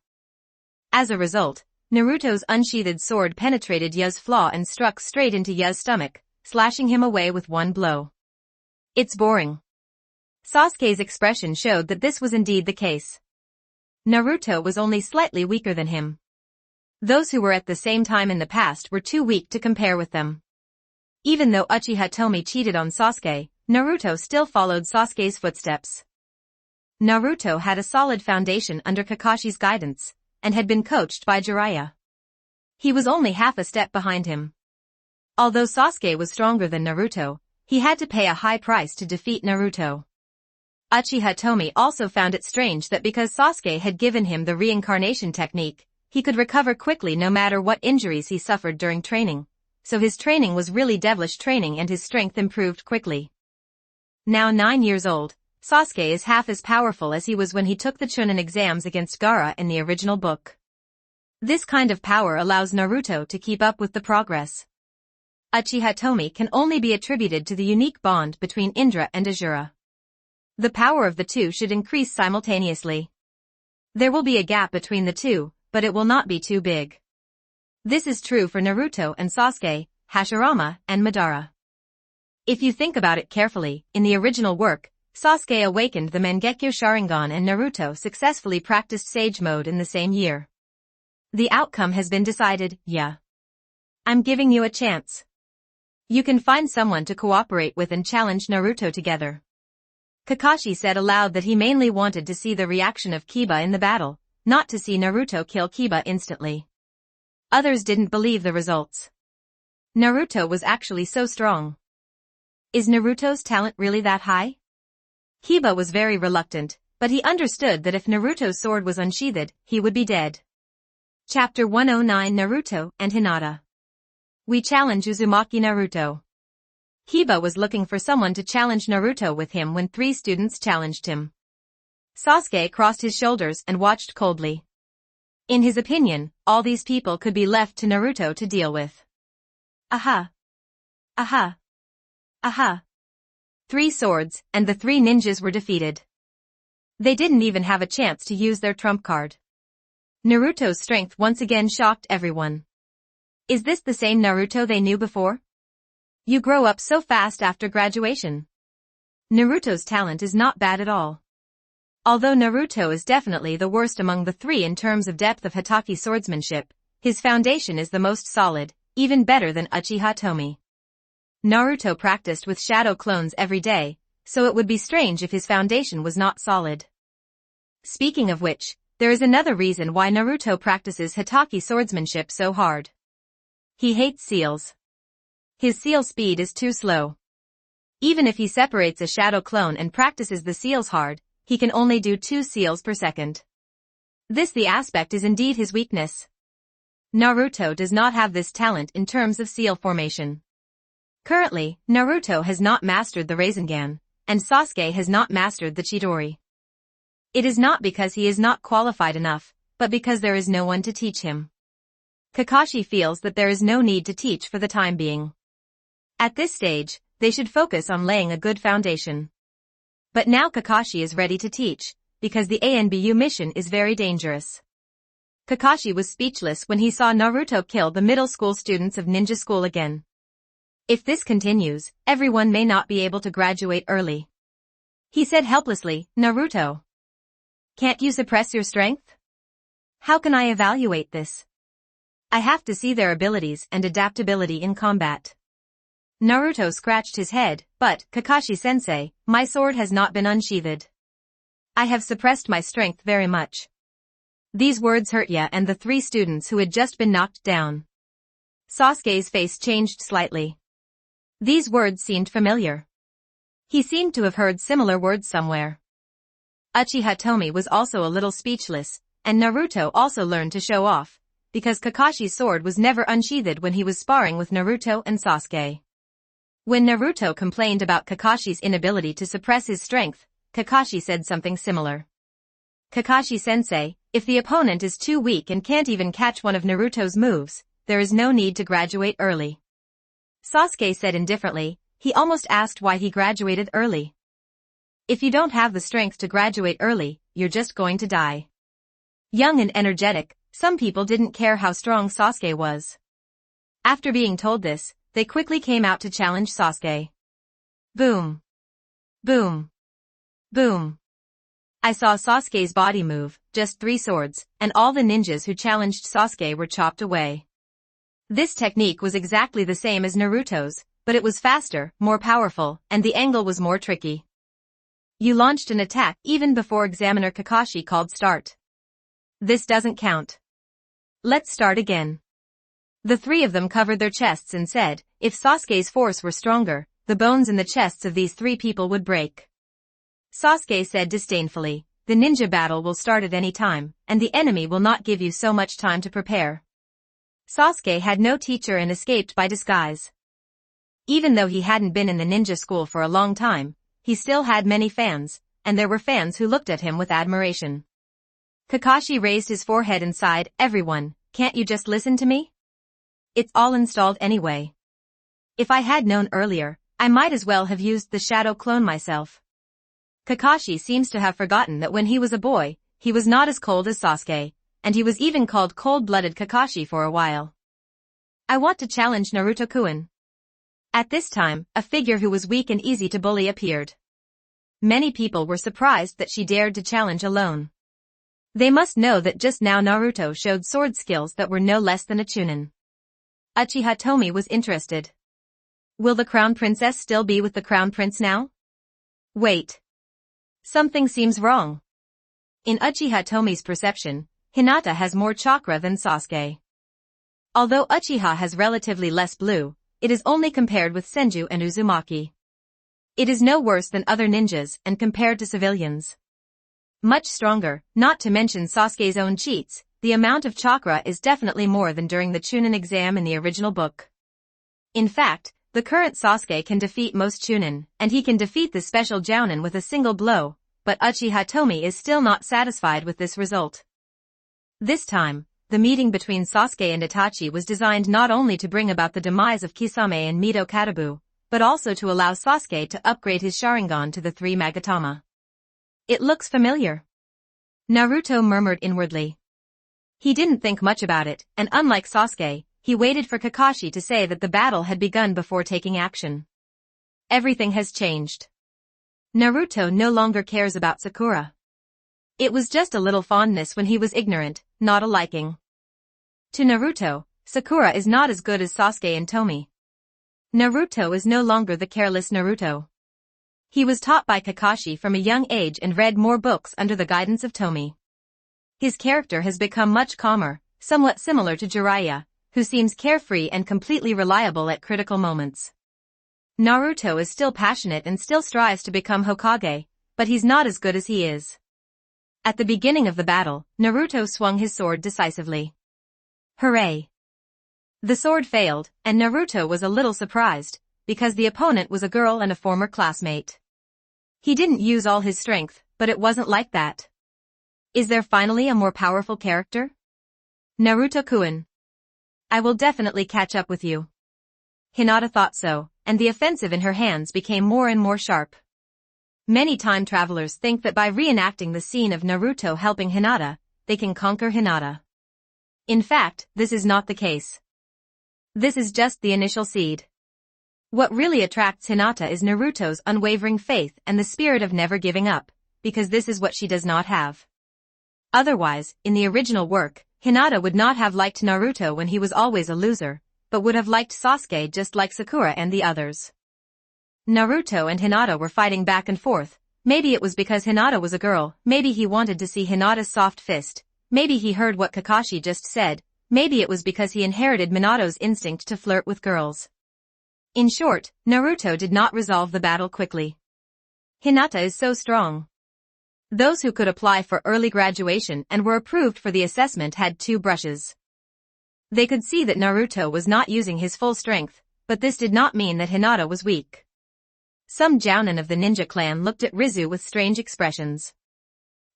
As a result, Naruto's unsheathed sword penetrated Yi's flaw and struck straight into Yi's stomach, slashing him away with one blow. It's boring. Sasuke's expression showed that this was indeed the case. Naruto was only slightly weaker than him. Those who were at the same time in the past were too weak to compare with them. Even though Uchiha Tomie cheated on Sasuke, Naruto still followed Sasuke's footsteps. Naruto had a solid foundation under Kakashi's guidance, and had been coached by Jiraiya. He was only half a step behind him. Although Sasuke was stronger than Naruto, he had to pay a high price to defeat Naruto. Uchiha Tomie also found it strange that because Sasuke had given him the reincarnation technique, he could recover quickly no matter what injuries he suffered during training, so his training was really devilish training and his strength improved quickly. Now 9 years old, Sasuke is half as powerful as he was when he took the Chunin exams against Gaara in the original book. This kind of power allows Naruto to keep up with the progress. Uchiha Tomie can only be attributed to the unique bond between Indra and Azura. The power of the two should increase simultaneously. There will be a gap between the two, but it will not be too big. This is true for Naruto and Sasuke, Hashirama, and Madara. If you think about it carefully, in the original work, Sasuke awakened the Mangekyo Sharingan and Naruto successfully practiced Sage Mode in the same year. The outcome has been decided, yeah. I'm giving you a chance. You can find someone to cooperate with and challenge Naruto together. Kakashi said aloud that he mainly wanted to see the reaction of Kiba in the battle, not to see Naruto kill Kiba instantly. Others didn't believe the results. Naruto was actually so strong. Is Naruto's talent really that high? Kiba was very reluctant, but he understood that if Naruto's sword was unsheathed, he would be dead. Chapter 109 Naruto and Hinata. We challenge Uzumaki Naruto. Kiba was looking for someone to challenge Naruto with him when 3 students challenged him. Sasuke crossed his shoulders and watched coldly. In his opinion, all these people could be left to Naruto to deal with. Aha! Aha! Aha! 3 swords, and the 3 ninjas were defeated. They didn't even have a chance to use their trump card. Naruto's strength once again shocked everyone. Is this the same Naruto they knew before? You grow up so fast after graduation. Naruto's talent is not bad at all. Although Naruto is definitely the worst among the 3 in terms of depth of Hatake swordsmanship, his foundation is the most solid, even better than Uchiha Tomie. Naruto practiced with shadow clones every day, so it would be strange if his foundation was not solid. Speaking of which, there is another reason why Naruto practices Hatake swordsmanship so hard. He hates seals. His seal speed is too slow. Even if he separates a shadow clone and practices the seals hard, he can only do 2 seals per second. The aspect is indeed his weakness. Naruto does not have this talent in terms of seal formation. Currently, Naruto has not mastered the Rasengan, and Sasuke has not mastered the Chidori. It is not because he is not qualified enough, but because there is no one to teach him. Kakashi feels that there is no need to teach for the time being. At this stage, they should focus on laying a good foundation. But now Kakashi is ready to teach, because the ANBU mission is very dangerous. Kakashi was speechless when he saw Naruto kill the middle school students of ninja school again. If this continues, everyone may not be able to graduate early. He said helplessly, Naruto. Can't you suppress your strength? How can I evaluate this? I have to see their abilities and adaptability in combat. Naruto scratched his head, but, Kakashi-sensei, my sword has not been unsheathed. I have suppressed my strength very much. These words hurt Ya and the 3 students who had just been knocked down. Sasuke's face changed slightly. These words seemed familiar. He seemed to have heard similar words somewhere. Uchiha Tomie was also a little speechless, and Naruto also learned to show off, because Kakashi's sword was never unsheathed when he was sparring with Naruto and Sasuke. When Naruto complained about Kakashi's inability to suppress his strength, Kakashi said something similar. Kakashi-sensei, if the opponent is too weak and can't even catch one of Naruto's moves, there is no need to graduate early. Sasuke said indifferently, he almost asked why he graduated early. If you don't have the strength to graduate early, you're just going to die. Young and energetic, some people didn't care how strong Sasuke was. After being told this, they quickly came out to challenge Sasuke. Boom. Boom. Boom. I saw Sasuke's body move, just 3 swords, and all the ninjas who challenged Sasuke were chopped away. This technique was exactly the same as Naruto's, but it was faster, more powerful, and the angle was more tricky. You launched an attack even before Examiner Kakashi called start. This doesn't count. Let's start again. The 3 of them covered their chests and said, if Sasuke's force were stronger, the bones in the chests of these 3 people would break. Sasuke said disdainfully, the ninja battle will start at any time, and the enemy will not give you so much time to prepare. Sasuke had no teacher and escaped by disguise. Even though he hadn't been in the ninja school for a long time, he still had many fans, and there were fans who looked at him with admiration. Kakashi raised his forehead and sighed, everyone, can't you just listen to me? It's all installed anyway. If I had known earlier, I might as well have used the shadow clone myself. Kakashi seems to have forgotten that when he was a boy, he was not as cold as Sasuke, and he was even called cold-blooded Kakashi for a while. I want to challenge Naruto-kun. At this time, a figure who was weak and easy to bully appeared. Many people were surprised that she dared to challenge alone. They must know that just now Naruto showed sword skills that were no less than a chunin. Uchiha Tomie was interested. Will the Crown Princess still be with the Crown Prince now? Wait. Something seems wrong. In Uchiha Tomie's perception, Hinata has more chakra than Sasuke. Although Uchiha has relatively less blue, it is only compared with Senju and Uzumaki. It is no worse than other ninjas and compared to civilians. Much stronger, not to mention Sasuke's own cheats, the amount of chakra is definitely more than during the Chunin exam in the original book. In fact, the current Sasuke can defeat most Chunin, and he can defeat the special Jounin with a single blow, but Uchiha Tomie is still not satisfied with this result. This time, the meeting between Sasuke and Itachi was designed not only to bring about the demise of Kisame and Mito Katabu, but also to allow Sasuke to upgrade his Sharingan to the 3 Magatama. It looks familiar. Naruto murmured inwardly. He didn't think much about it, and unlike Sasuke, he waited for Kakashi to say that the battle had begun before taking action. Everything has changed. Naruto no longer cares about Sakura. It was just a little fondness when he was ignorant, not a liking. To Naruto, Sakura is not as good as Sasuke and Tomie. Naruto is no longer the careless Naruto. He was taught by Kakashi from a young age and read more books under the guidance of Tomie. His character has become much calmer, somewhat similar to Jiraiya, who seems carefree and completely reliable at critical moments. Naruto is still passionate and still strives to become Hokage, but he's not as good as he is. At the beginning of the battle, Naruto swung his sword decisively. Hooray! The sword failed, and Naruto was a little surprised, because the opponent was a girl and a former classmate. He didn't use all his strength, but it wasn't like that. Is there finally a more powerful character? Naruto-kun. I will definitely catch up with you. Hinata thought so, and the offensive in her hands became more and more sharp. Many time travelers think that by reenacting the scene of Naruto helping Hinata, they can conquer Hinata. In fact, this is not the case. This is just the initial seed. What really attracts Hinata is Naruto's unwavering faith and the spirit of never giving up, because this is what she does not have. Otherwise, in the original work, Hinata would not have liked Naruto when he was always a loser, but would have liked Sasuke just like Sakura and the others. Naruto and Hinata were fighting back and forth. Maybe it was because Hinata was a girl, maybe he wanted to see Hinata's soft fist, maybe he heard what Kakashi just said, maybe it was because he inherited Minato's instinct to flirt with girls. In short, Naruto did not resolve the battle quickly. Hinata is so strong. Those who could apply for early graduation and were approved for the assessment had 2 brushes. They could see that Naruto was not using his full strength, but this did not mean that Hinata was weak. Some Jounin of the ninja clan looked at Rizu with strange expressions.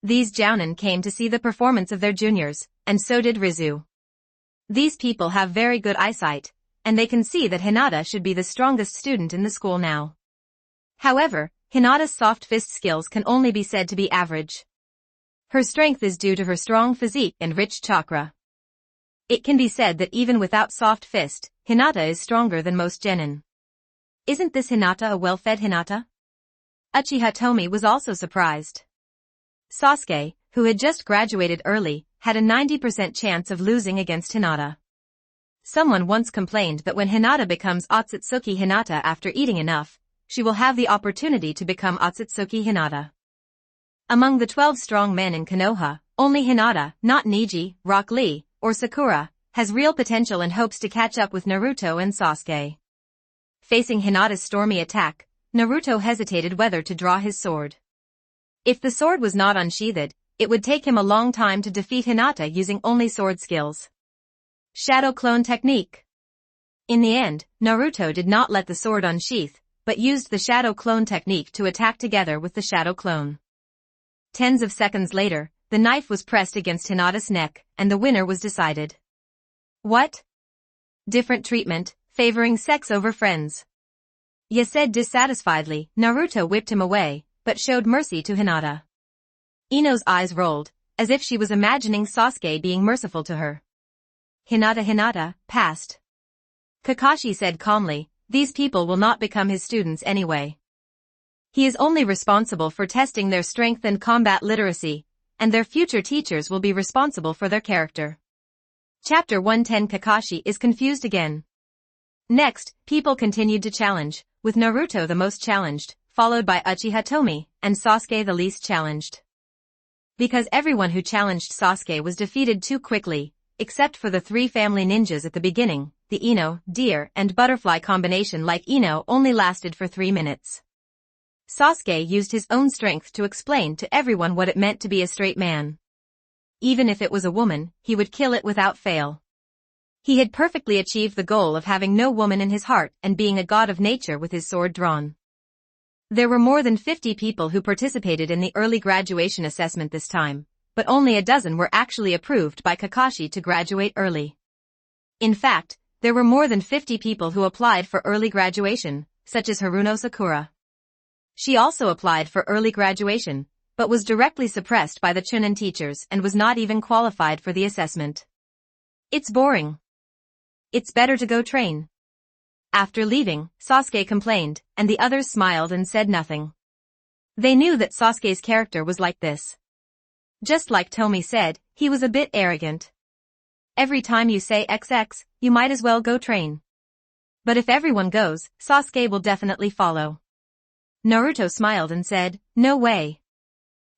These Jounin came to see the performance of their juniors, and so did Rizu. These people have very good eyesight, and they can see that Hinata should be the strongest student in the school now. However, Hinata's soft fist skills can only be said to be average. Her strength is due to her strong physique and rich chakra. It can be said that even without soft fist, Hinata is stronger than most genin. Isn't this Hinata a well-fed Hinata? Uchiha Tomie was also surprised. Sasuke, who had just graduated early, had a 90% chance of losing against Hinata. Someone once complained that when Hinata becomes Otsutsuki Hinata after eating enough, she will have the opportunity to become Otsutsuki Hinata. Among the 12 strong men in Konoha, only Hinata, not Neji, Rock Lee, or Sakura, has real potential and hopes to catch up with Naruto and Sasuke. Facing Hinata's stormy attack, Naruto hesitated whether to draw his sword. If the sword was not unsheathed, it would take him a long time to defeat Hinata using only sword skills. Shadow clone technique. In the end, Naruto did not let the sword unsheath, but used the shadow clone technique to attack together with the shadow clone. Tens of seconds later, the knife was pressed against Hinata's neck, and the winner was decided. What? Different treatment, favoring sex over friends. Ya said dissatisfiedly. Naruto whipped him away, but showed mercy to Hinata. Ino's eyes rolled, as if she was imagining Sasuke being merciful to her. Hinata, passed. Kakashi said calmly, these people will not become his students anyway. He is only responsible for testing their strength and combat literacy, and their future teachers will be responsible for their character. Chapter 110. Kakashi is confused again. Next, people continued to challenge, with Naruto the most challenged, followed by Uchiha Tomie, and Sasuke the least challenged. Because everyone who challenged Sasuke was defeated too quickly, except for the three family ninjas at the beginning, the Ino, deer, and butterfly combination like Ino only lasted for 3 minutes. Sasuke used his own strength to explain to everyone what it meant to be a straight man. Even if it was a woman, he would kill it without fail. He had perfectly achieved the goal of having no woman in his heart and being a god of nature with his sword drawn. There were more than 50 people who participated in the early graduation assessment this time, but only a dozen were actually approved by Kakashi to graduate early. In fact, there were more than 50 people who applied for early graduation, such as Haruno Sakura. She also applied for early graduation, but was directly suppressed by the Chunin teachers and was not even qualified for the assessment. It's boring. It's better to go train. After leaving, Sasuke complained, and the others smiled and said nothing. They knew that Sasuke's character was like this. Just like Tomie said, he was a bit arrogant. Every time you say XX, you might as well go train. But if everyone goes, Sasuke will definitely follow. Naruto smiled and said, no way.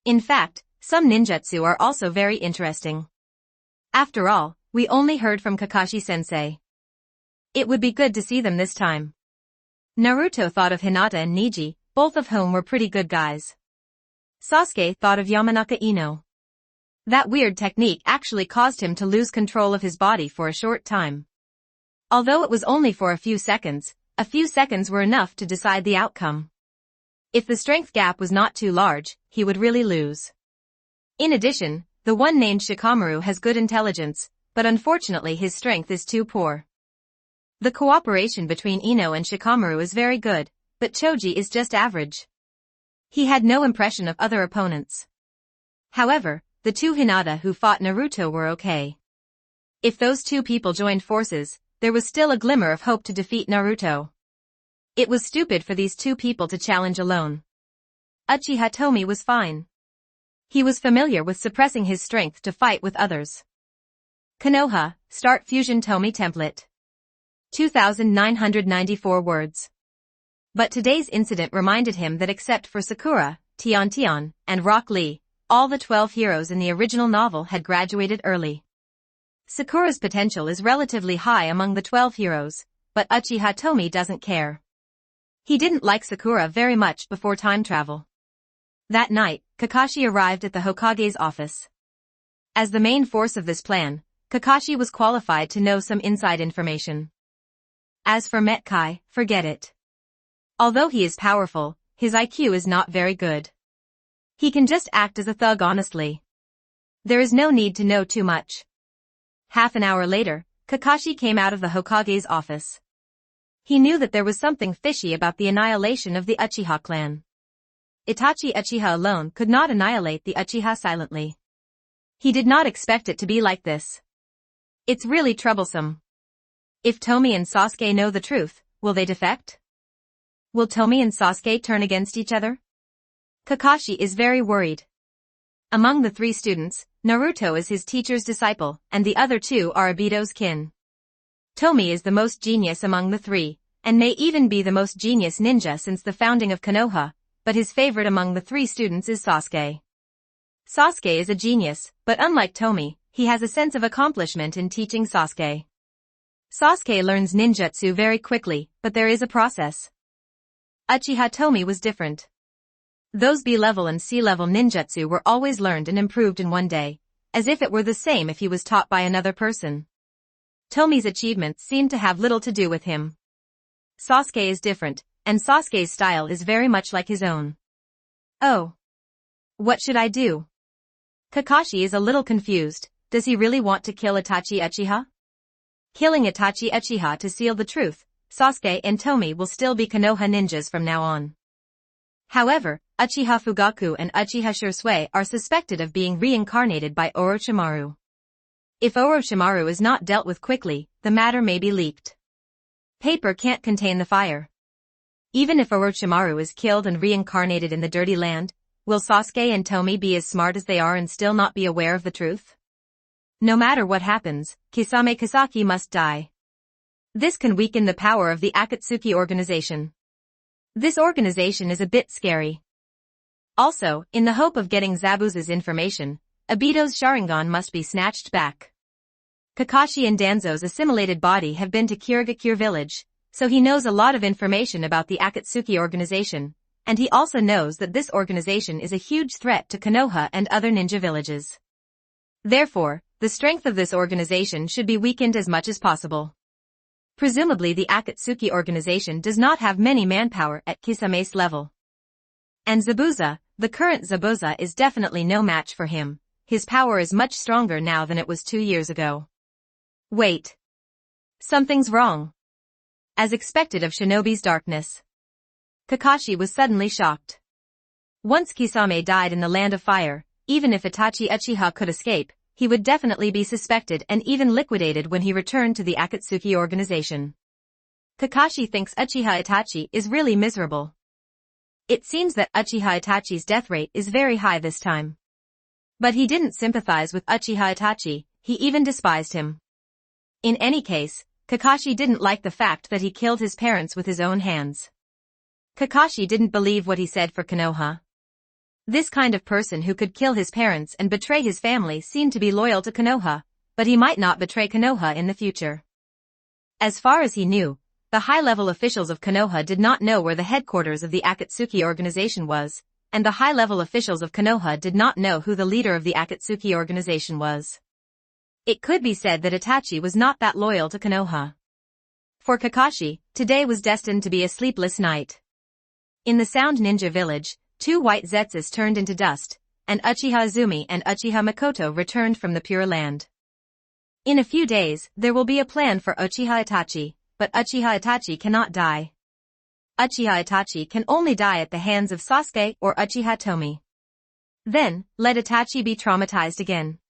In fact, some ninjutsu are also very interesting. After all, we only heard from Kakashi-sensei. It would be good to see them this time. Naruto thought of Hinata and Neji, both of whom were pretty good guys. Sasuke thought of Yamanaka Ino. That weird technique actually caused him to lose control of his body for a short time. Although it was only for a few seconds were enough to decide the outcome. If the strength gap was not too large, he would really lose. In addition, the one named Shikamaru has good intelligence, but unfortunately his strength is too poor. The cooperation between Ino and Shikamaru is very good, but Choji is just average. He had no impression of other opponents. However, the two Hinata who fought Naruto were okay. If those two people joined forces, there was still a glimmer of hope to defeat Naruto. It was stupid for these two people to challenge alone. Uchiha Tomie was fine. He was familiar with suppressing his strength to fight with others. Konoha, start Fusion Tomie template. 2,994 words. But today's incident reminded him that except for Sakura, Tion, and Rock Lee, all the 12 heroes in the original novel had graduated early. Sakura's potential is relatively high among the 12 heroes, but Uchiha Tomie doesn't care. He didn't like Sakura very much before time travel. That night, Kakashi arrived at the Hokage's office. As the main force of this plan, Kakashi was qualified to know some inside information. As for Metkai, forget it. Although he is powerful, his IQ is not very good. He can just act as a thug honestly. There is no need to know too much. Half an hour later, Kakashi came out of the Hokage's office. He knew that there was something fishy about the annihilation of the Uchiha clan. Itachi Uchiha alone could not annihilate the Uchiha silently. He did not expect it to be like this. It's really troublesome. If Tomie and Sasuke know the truth, will they defect? Will Tomie and Sasuke turn against each other? Kakashi is very worried. Among the 3 students, Naruto is his teacher's disciple, and the other 2 are Obito's kin. Tomie is the most genius among the 3, and may even be the most genius ninja since the founding of Konoha, but his favorite among the 3 students is Sasuke. Sasuke is a genius, but unlike Tomie, he has a sense of accomplishment in teaching Sasuke. Sasuke learns ninjutsu very quickly, but there is a process. Uchiha Tomie was different. Those B-level and C-level ninjutsu were always learned and improved in one day, as if it were the same if he was taught by another person. Tomie's achievements seem to have little to do with him. Sasuke is different, and Sasuke's style is very much like his own. Oh. What should I do? Kakashi is a little confused. Does he really want to kill Itachi Uchiha? Killing Itachi Uchiha to seal the truth, Sasuke and Tomie will still be Konoha ninjas from now on. However, Uchiha Fugaku and Uchiha Shisui are suspected of being reincarnated by Orochimaru. If Orochimaru is not dealt with quickly, the matter may be leaked. Paper can't contain the fire. Even if Orochimaru is killed and reincarnated in the Dirty Land, will Sasuke and Tomie be as smart as they are and still not be aware of the truth? No matter what happens, Kisame Kisaki must die. This can weaken the power of the Akatsuki organization. This organization is a bit scary. Also, in the hope of getting Zabuza's information, Obito's Sharingan must be snatched back. Kakashi and Danzo's assimilated body have been to Kirigakure village, so he knows a lot of information about the Akatsuki organization, and he also knows that this organization is a huge threat to Konoha and other ninja villages. Therefore, the strength of this organization should be weakened as much as possible. Presumably the Akatsuki organization does not have many manpower at Kisame's level. And Zabuza, the current Zabuza, is definitely no match for him. His power is much stronger now than it was 2 years ago. Wait. Something's wrong. As expected of Shinobi's darkness, Kakashi was suddenly shocked. Once Kisame died in the Land of Fire, even if Itachi Uchiha could escape, he would definitely be suspected and even liquidated when he returned to the Akatsuki organization. Kakashi thinks Uchiha Itachi is really miserable. It seems that Uchiha Itachi's death rate is very high this time. But he didn't sympathize with Uchiha Itachi, he even despised him. In any case, Kakashi didn't like the fact that he killed his parents with his own hands. Kakashi didn't believe what he said for Konoha. This kind of person who could kill his parents and betray his family seemed to be loyal to Konoha, but he might not betray Konoha in the future. As far as he knew, the high-level officials of Konoha did not know where the headquarters of the Akatsuki organization was, and the high-level officials of Konoha did not know who the leader of the Akatsuki organization was. It could be said that Itachi was not that loyal to Konoha. For Kakashi, today was destined to be a sleepless night. In the Sound Ninja village, 2 white Zetsus turned into dust, and Uchiha Izumi and Uchiha Mikoto returned from the Pure Land. In a few days, there will be a plan for Uchiha Itachi, but Uchiha Itachi cannot die. Uchiha Itachi can only die at the hands of Sasuke or Uchiha Tomie. Then, let Itachi be traumatized again.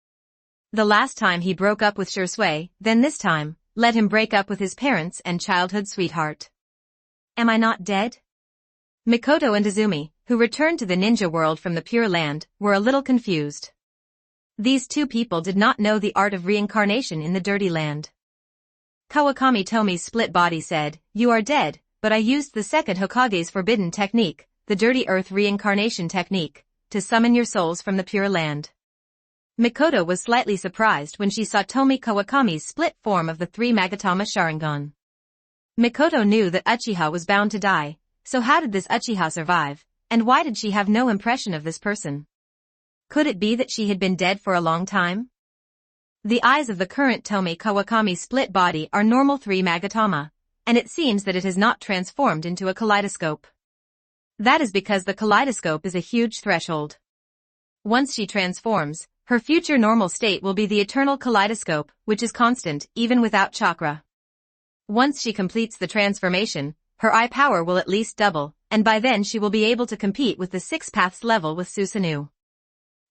The last time he broke up with Shisui, then this time, let him break up with his parents and childhood sweetheart. Am I not dead? Mikoto and Izumi, who returned to the ninja world from the Pure Land, were a little confused. These 2 people did not know the art of reincarnation in the Dirty Land. Kawakami Tomie's split body said, "You are dead, but I used the second Hokage's forbidden technique, the Dirty Earth reincarnation technique, to summon your souls from the Pure Land." Mikoto was slightly surprised when she saw Tomie Kawakami's split form of the 3 Magatama Sharingan. Mikoto knew that Uchiha was bound to die, so how did this Uchiha survive, and why did she have no impression of this person? Could it be that she had been dead for a long time? The eyes of the current Tomie Kawakami split body are normal 3 Magatama, and it seems that it has not transformed into a kaleidoscope. That is because the kaleidoscope is a huge threshold. Once she transforms, her future normal state will be the eternal kaleidoscope, which is constant, even without chakra. Once she completes the transformation, her eye power will at least double, and by then she will be able to compete with the 6 paths level with Susanoo.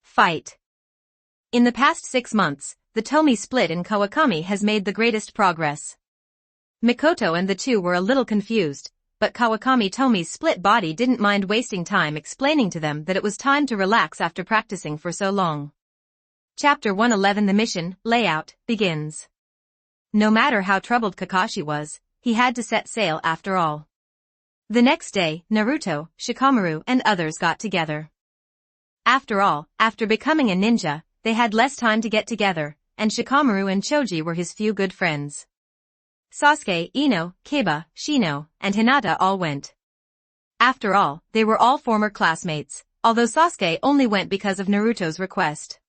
Fight. In the past 6 months, the Tomie split in Kawakami has made the greatest progress. Mikoto and the 2 were a little confused, but Kawakami Tomie's split body didn't mind wasting time explaining to them that it was time to relax after practicing for so long. Chapter 111 The Mission, Layout, begins. No matter how troubled Kakashi was, he had to set sail after all. The next day, Naruto, Shikamaru and others got together. After all, after becoming a ninja, they had less time to get together, and Shikamaru and Choji were his few good friends. Sasuke, Ino, Kiba, Shino, and Hinata all went. After all, they were all former classmates, although Sasuke only went because of Naruto's request.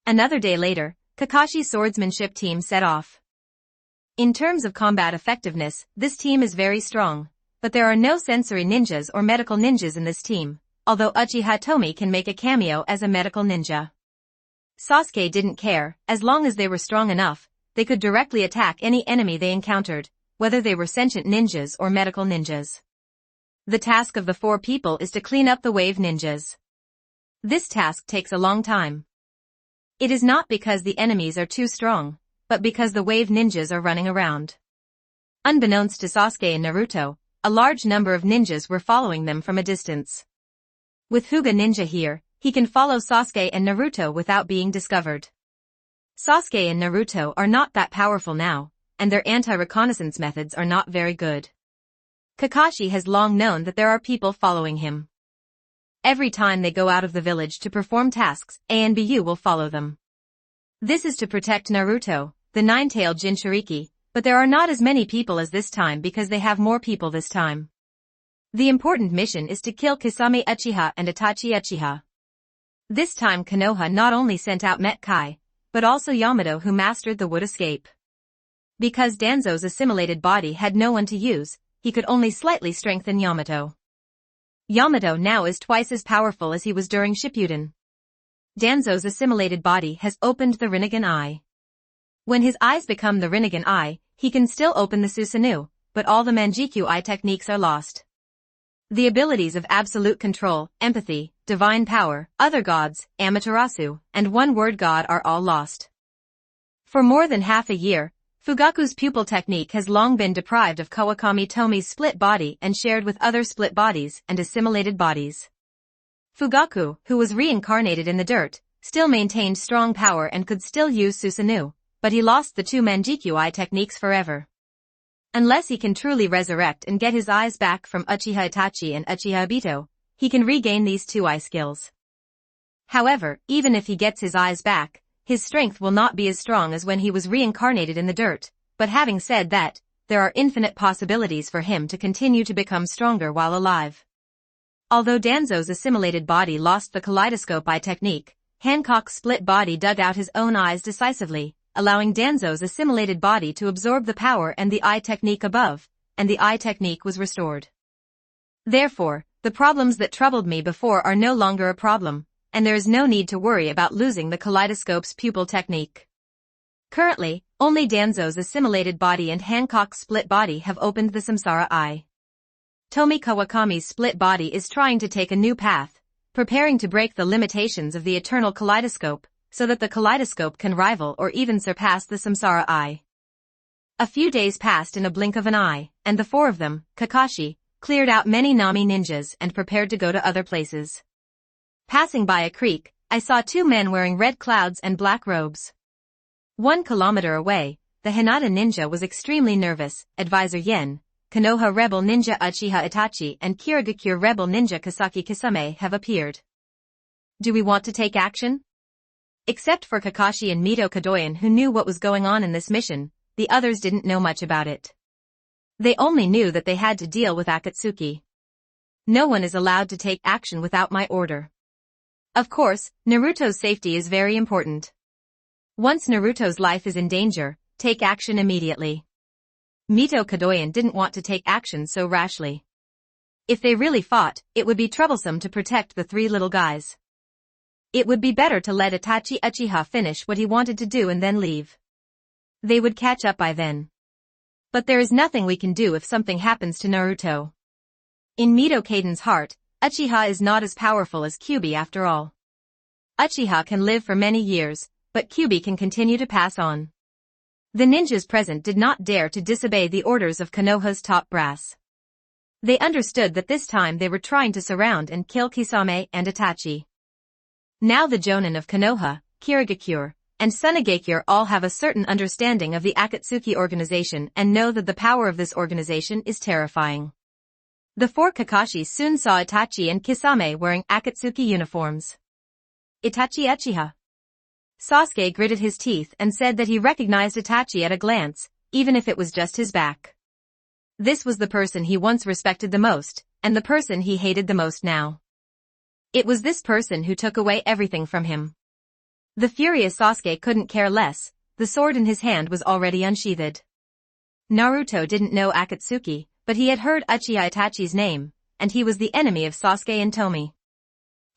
Another day later, Kakashi's swordsmanship team set off. In terms of combat effectiveness, this team is very strong, but there are no sensory ninjas or medical ninjas in this team, although Uchiha Tomie can make a cameo as a medical ninja. Sasuke didn't care, as long as they were strong enough, they could directly attack any enemy they encountered, whether they were sentient ninjas or medical ninjas. The task of the four people is to clean up the wave ninjas. This task takes a long time. It is not because the enemies are too strong, but because the wave ninjas are running around. Unbeknownst to Sasuke and Naruto, a large number of ninjas were following them from a distance. With Hyuga Ninja here, he can follow Sasuke and Naruto without being discovered. Sasuke and Naruto are not that powerful now, and their anti-reconnaissance methods are not very good. Kakashi has long known that there are people following him. Every time they go out of the village to perform tasks, ANBU will follow them. This is to protect Naruto, the nine-tailed Jinchuriki, but there are not as many people as this time because they have more people this time. The important mission is to kill Kisame Uchiha and Itachi Uchiha. This time Konoha not only sent out Met Kai, but also Yamato who mastered the wood escape. Because Danzo's assimilated body had no one to use, he could only slightly strengthen Yamato. Yamato now is twice as powerful as he was during Shippuden. Danzo's assimilated body has opened the Rinnegan Eye. When his eyes become the Rinnegan Eye, he can still open the Susanoo, but all the Manjikyu Eye techniques are lost. The abilities of absolute control, empathy, divine power, other gods, Amaterasu, and one-word god are all lost. For more than half a year, Fugaku's pupil technique has long been deprived of Kawakami Tomie's split body and shared with other split bodies and assimilated bodies. Fugaku, who was reincarnated in the dirt, still maintained strong power and could still use Susanoo, but he lost the two Manjikyu Eye techniques forever. Unless he can truly resurrect and get his eyes back from Uchiha Itachi and Uchiha Obito, he can regain these two eye skills. However, even if he gets his eyes back, his strength will not be as strong as when he was reincarnated in the dirt, but having said that, there are infinite possibilities for him to continue to become stronger while alive. Although Danzo's assimilated body lost the kaleidoscope eye technique, Hancock's split body dug out his own eyes decisively, allowing Danzo's assimilated body to absorb the power and the eye technique above, and the eye technique was restored. Therefore, the problems that troubled me before are no longer a problem, and there is no need to worry about losing the kaleidoscope's pupil technique. Currently, only Danzo's assimilated body and Hancock's split body have opened the Samsara Eye. Tomie Kawakami's split body is trying to take a new path, preparing to break the limitations of the eternal kaleidoscope, so that the kaleidoscope can rival or even surpass the Samsara Eye. A few days passed in a blink of an eye, and the four of them, Kakashi, cleared out many Nami ninjas and prepared to go to other places. Passing by a creek, I saw two men wearing red clouds and black robes. 1 kilometer away, the Hinata ninja was extremely nervous. Advisor Yen, Konoha rebel ninja Uchiha Itachi and Kirigakure rebel ninja Kasaki Kisame have appeared. Do we want to take action? Except for Kakashi and Mito Kadoyan who knew what was going on in this mission, the others didn't know much about it. They only knew that they had to deal with Akatsuki. No one is allowed to take action without my order. Of course, Naruto's safety is very important. Once Naruto's life is in danger, take action immediately. Mito Kadoyan didn't want to take action so rashly. If they really fought, it would be troublesome to protect the three little guys. It would be better to let Itachi Uchiha finish what he wanted to do and then leave. They would catch up by then. But there is nothing we can do if something happens to Naruto. In Mito Kaiden's heart, Uchiha is not as powerful as Kyuubi after all. Uchiha can live for many years, but Kyuubi can continue to pass on. The ninjas present did not dare to disobey the orders of Konoha's top brass. They understood that this time they were trying to surround and kill Kisame and Itachi. Now the Jonin of Konoha, Kirigakure, and Tsunagakure all have a certain understanding of the Akatsuki organization and know that the power of this organization is terrifying. The four Kakashi soon saw Itachi and Kisame wearing Akatsuki uniforms. Itachi Uchiha. Sasuke gritted his teeth and said that he recognized Itachi at a glance, even if it was just his back. This was the person he once respected the most, and the person he hated the most now. It was this person who took away everything from him. The furious Sasuke couldn't care less, the sword in his hand was already unsheathed. Naruto didn't know Akatsuki, but he had heard Uchiha Itachi's name, and he was the enemy of Sasuke and Tomie.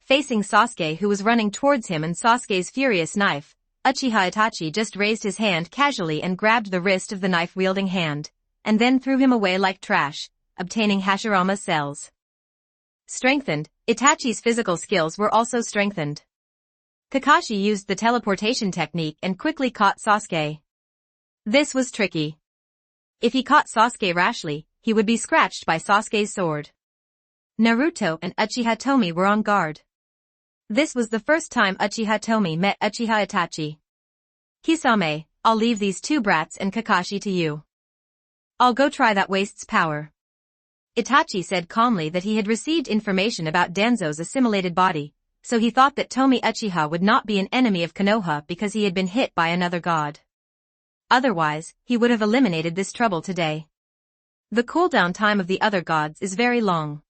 Facing Sasuke who was running towards him and Sasuke's furious knife, Uchiha Itachi just raised his hand casually and grabbed the wrist of the knife-wielding hand, and then threw him away like trash, obtaining Hashirama's cells. Strengthened, Itachi's physical skills were also strengthened. Kakashi used the teleportation technique and quickly caught Sasuke. This was tricky. If he caught Sasuke rashly, he would be scratched by Sasuke's sword. Naruto and Uchiha Tomie were on guard. This was the first time Uchiha Tomie met Uchiha Itachi. Kisame, I'll leave these two brats and Kakashi to you. I'll go try that waste's power. Itachi said calmly that he had received information about Danzo's assimilated body, so he thought that Tomie Uchiha would not be an enemy of Konoha because he had been hit by another god. Otherwise, he would have eliminated this trouble today. The cooldown time of the other gods is very long.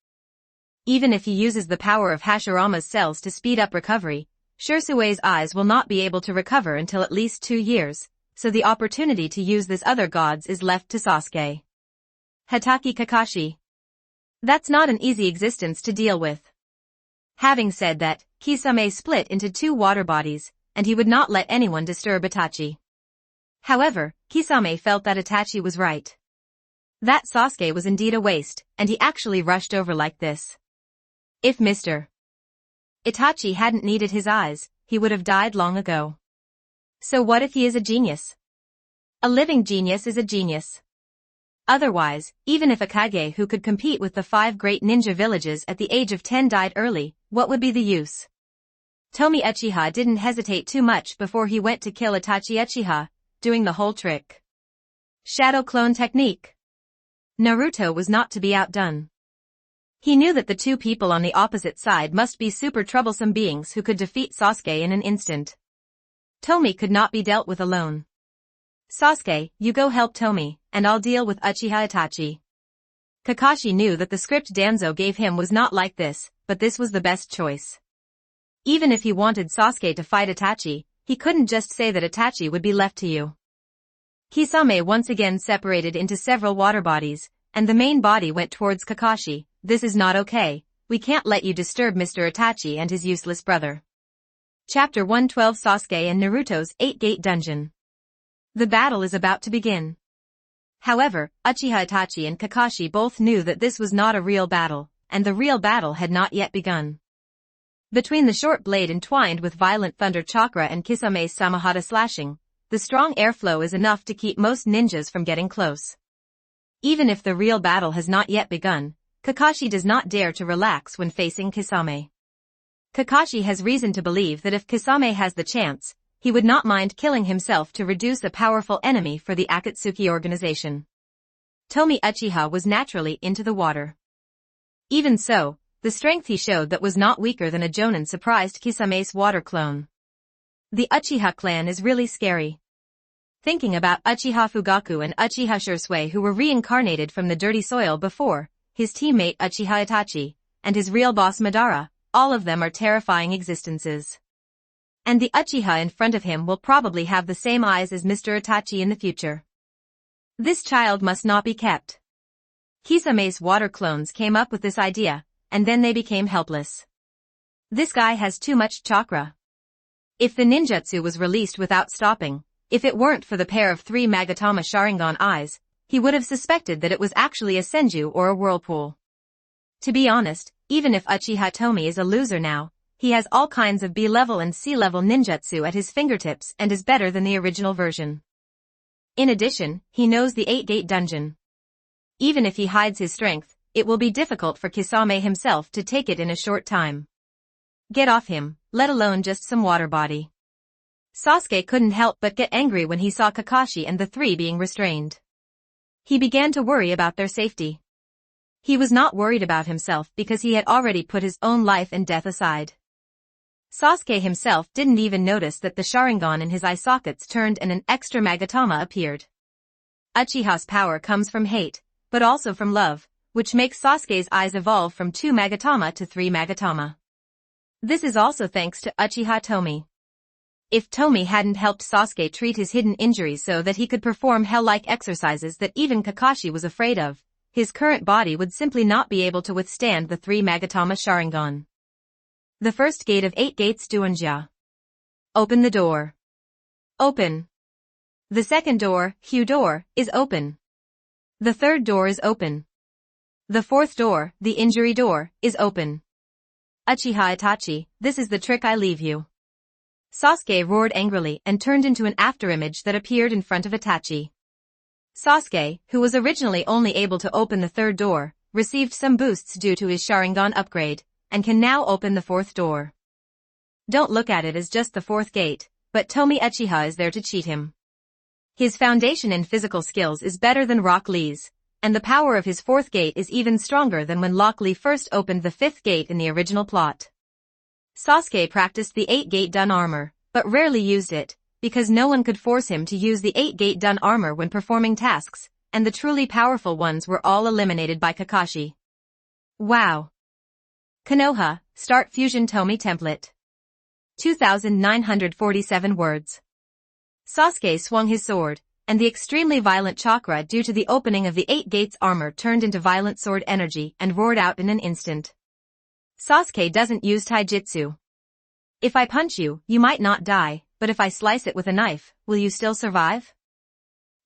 Even if he uses the power of Hashirama's cells to speed up recovery, Shirsue's eyes will not be able to recover until at least 2 years, so the opportunity to use this other gods is left to Sasuke. Hatake Kakashi. That's not an easy existence to deal with. Having said that, Kisame split into 2 water bodies, and he would not let anyone disturb Itachi. However, Kisame felt that Itachi was right. That Sasuke was indeed a waste, and he actually rushed over like this. If Mr. Itachi hadn't needed his eyes, he would have died long ago. So what if he is a genius? A living genius is a genius. Otherwise, even if a Kage who could compete with the 5 great ninja villages at the age of 10 died early, what would be the use? Tomie Uchiha didn't hesitate too much before he went to kill Itachi Uchiha, doing the whole trick. Shadow clone technique. Naruto was not to be outdone. He knew that the 2 people on the opposite side must be super troublesome beings who could defeat Sasuke in an instant. Tomie could not be dealt with alone. Sasuke, you go help Tomie, and I'll deal with Uchiha Itachi. Kakashi knew that the script Danzo gave him was not like this, but this was the best choice. Even if he wanted Sasuke to fight Itachi, he couldn't just say that Itachi would be left to you. Kisame once again separated into several water bodies, and the main body went towards Kakashi. This is not okay, we can't let you disturb Mr. Itachi and his useless brother. Chapter 112 Sasuke and Naruto's 8-Gate Dungeon. The battle is about to begin. However, Uchiha Itachi and Kakashi both knew that this was not a real battle, and the real battle had not yet begun. Between the short blade entwined with violent thunder chakra and Kisame's Samahata slashing, the strong airflow is enough to keep most ninjas from getting close. Even if the real battle has not yet begun, Kakashi does not dare to relax when facing Kisame. Kakashi has reason to believe that if Kisame has the chance, he would not mind killing himself to reduce a powerful enemy for the Akatsuki organization. Tomie Uchiha was naturally into the water. Even so, the strength he showed that was not weaker than a Jonin surprised Kisame's water clone. The Uchiha clan is really scary. Thinking about Uchiha Fugaku and Uchiha Shirsue who were reincarnated from the dirty soil before, his teammate Uchiha Itachi, and his real boss Madara, all of them are terrifying existences. And the Uchiha in front of him will probably have the same eyes as Mr. Itachi in the future. This child must not be kept. Kisame's water clones came up with this idea, and then they became helpless. This guy has too much chakra. If the ninjutsu was released without stopping, if it weren't for the pair of 3 Magatama Sharingan eyes, he would have suspected that it was actually a senju or a whirlpool. To be honest, even if Uchiha Tomie is a loser now, he has all kinds of B-level and C-level ninjutsu at his fingertips and is better than the original version. In addition, he knows the 8-Gate Dungeon. Even if he hides his strength, it will be difficult for Kisame himself to take it in a short time. Get off him, let alone just some water body. Sasuke couldn't help but get angry when he saw Kakashi and the 3 being restrained. He began to worry about their safety. He was not worried about himself because he had already put his own life and death aside. Sasuke himself didn't even notice that the Sharingan in his eye sockets turned and an extra Magatama appeared. Uchiha's power comes from hate, but also from love, which makes Sasuke's eyes evolve from 2 Magatama to 3 Magatama. This is also thanks to Uchiha Tomie. If Tomie hadn't helped Sasuke treat his hidden injuries so that he could perform hell-like exercises that even Kakashi was afraid of, his current body would simply not be able to withstand the 3 Magatama Sharingan. The first gate of 8 gates Duanjia. Open the door. Open. The second door, Hyu door, is open. The third door is open. The fourth door, the injury door, is open. Uchiha Itachi, this is the trick I leave you. Sasuke roared angrily and turned into an afterimage that appeared in front of Itachi. Sasuke, who was originally only able to open the third door, received some boosts due to his Sharingan upgrade, and can now open the fourth door. Don't look at it as just the fourth gate, but Tomie Uchiha is there to cheat him. His foundation in physical skills is better than Rock Lee's, and the power of his fourth gate is even stronger than when Rock Lee first opened the fifth gate in the original plot. Sasuke practiced the 8-gate Dun armor, but rarely used it, because no one could force him to use the 8-gate Dun armor when performing tasks, and the truly powerful ones were all eliminated by Kakashi. Wow! Konoha, Start Fusion Tomie Template. 2,947 words. Sasuke swung his sword, and the extremely violent chakra due to the opening of the 8 gates armor turned into violent sword energy and roared out in an instant. Sasuke doesn't use taijutsu. If I punch you, you might not die, but if I slice it with a knife, will you still survive?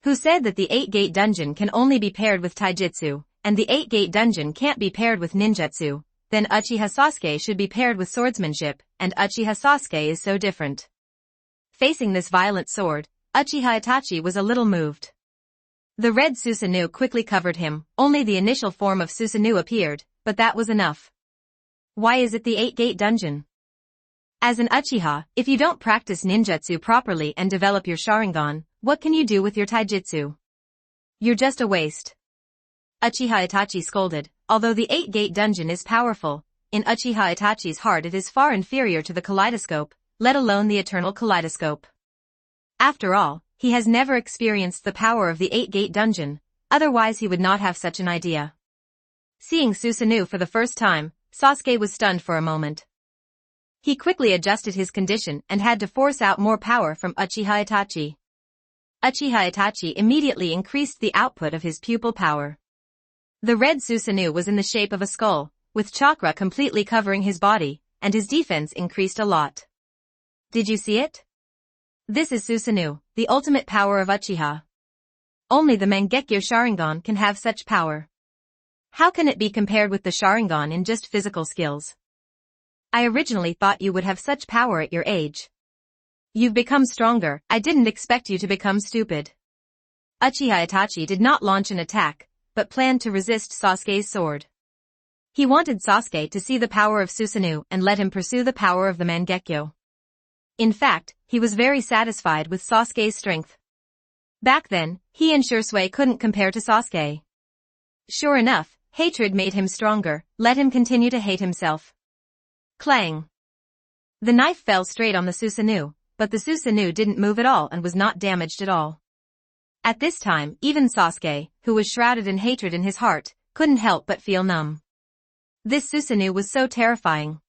Who said that the 8-gate dungeon can only be paired with taijutsu, and the 8-gate dungeon can't be paired with ninjutsu? Then Uchiha Sasuke should be paired with swordsmanship, and Uchiha Sasuke is so different. Facing this violent sword, Uchiha Itachi was a little moved. The red Susanoo quickly covered him, only the initial form of Susanoo appeared, but that was enough. Why is it the 8-gate dungeon? As an Uchiha, if you don't practice ninjutsu properly and develop your Sharingan, what can you do with your taijutsu? You're just a waste. Uchiha Itachi scolded. Although the 8-gate dungeon is powerful, in Uchiha Itachi's heart it is far inferior to the kaleidoscope, let alone the eternal kaleidoscope. After all, he has never experienced the power of the 8-gate dungeon, otherwise he would not have such an idea. Seeing Susanoo for the first time, Sasuke was stunned for a moment. He quickly adjusted his condition and had to force out more power from Uchiha Itachi. Uchiha Itachi immediately increased the output of his pupil power. The red Susanoo was in the shape of a skull, with chakra completely covering his body, and his defense increased a lot. Did you see it? This is Susanoo, the ultimate power of Uchiha. Only the Mangekyo Sharingan can have such power. How can it be compared with the Sharingan in just physical skills? I originally thought you would have such power at your age. You've become stronger, I didn't expect you to become stupid. Uchiha Itachi did not launch an attack, but planned to resist Sasuke's sword. He wanted Sasuke to see the power of Susanoo and let him pursue the power of the Mangekyo. In fact, he was very satisfied with Sasuke's strength. Back then, he and Shursui couldn't compare to Sasuke. Sure enough, hatred made him stronger, let him continue to hate himself. Clang! The knife fell straight on the Susanoo, but the Susanoo didn't move at all and was not damaged at all. At this time, even Sasuke, who was shrouded in hatred in his heart, couldn't help but feel numb. This Susanoo was so terrifying.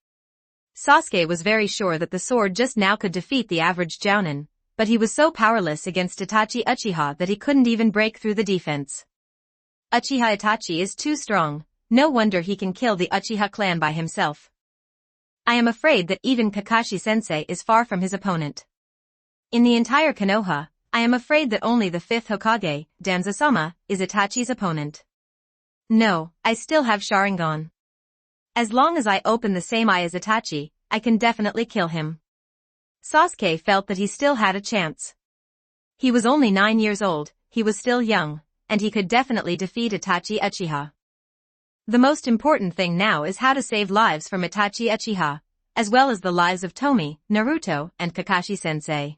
Sasuke was very sure that the sword just now could defeat the average Jounin, but he was so powerless against Itachi Uchiha that he couldn't even break through the defense. Uchiha Itachi is too strong, no wonder he can kill the Uchiha clan by himself. I am afraid that even Kakashi-sensei is far from his opponent. In the entire Konoha, I am afraid that only the 5th Hokage, Danzo-sama, is Itachi's opponent. No, I still have Sharingan. As long as I open the same eye as Itachi, I can definitely kill him. Sasuke felt that he still had a chance. He was only 9 years old, he was still young, and he could definitely defeat Itachi Uchiha. The most important thing now is how to save lives from Itachi Uchiha, as well as the lives of Tomie, Naruto, and Kakashi-sensei.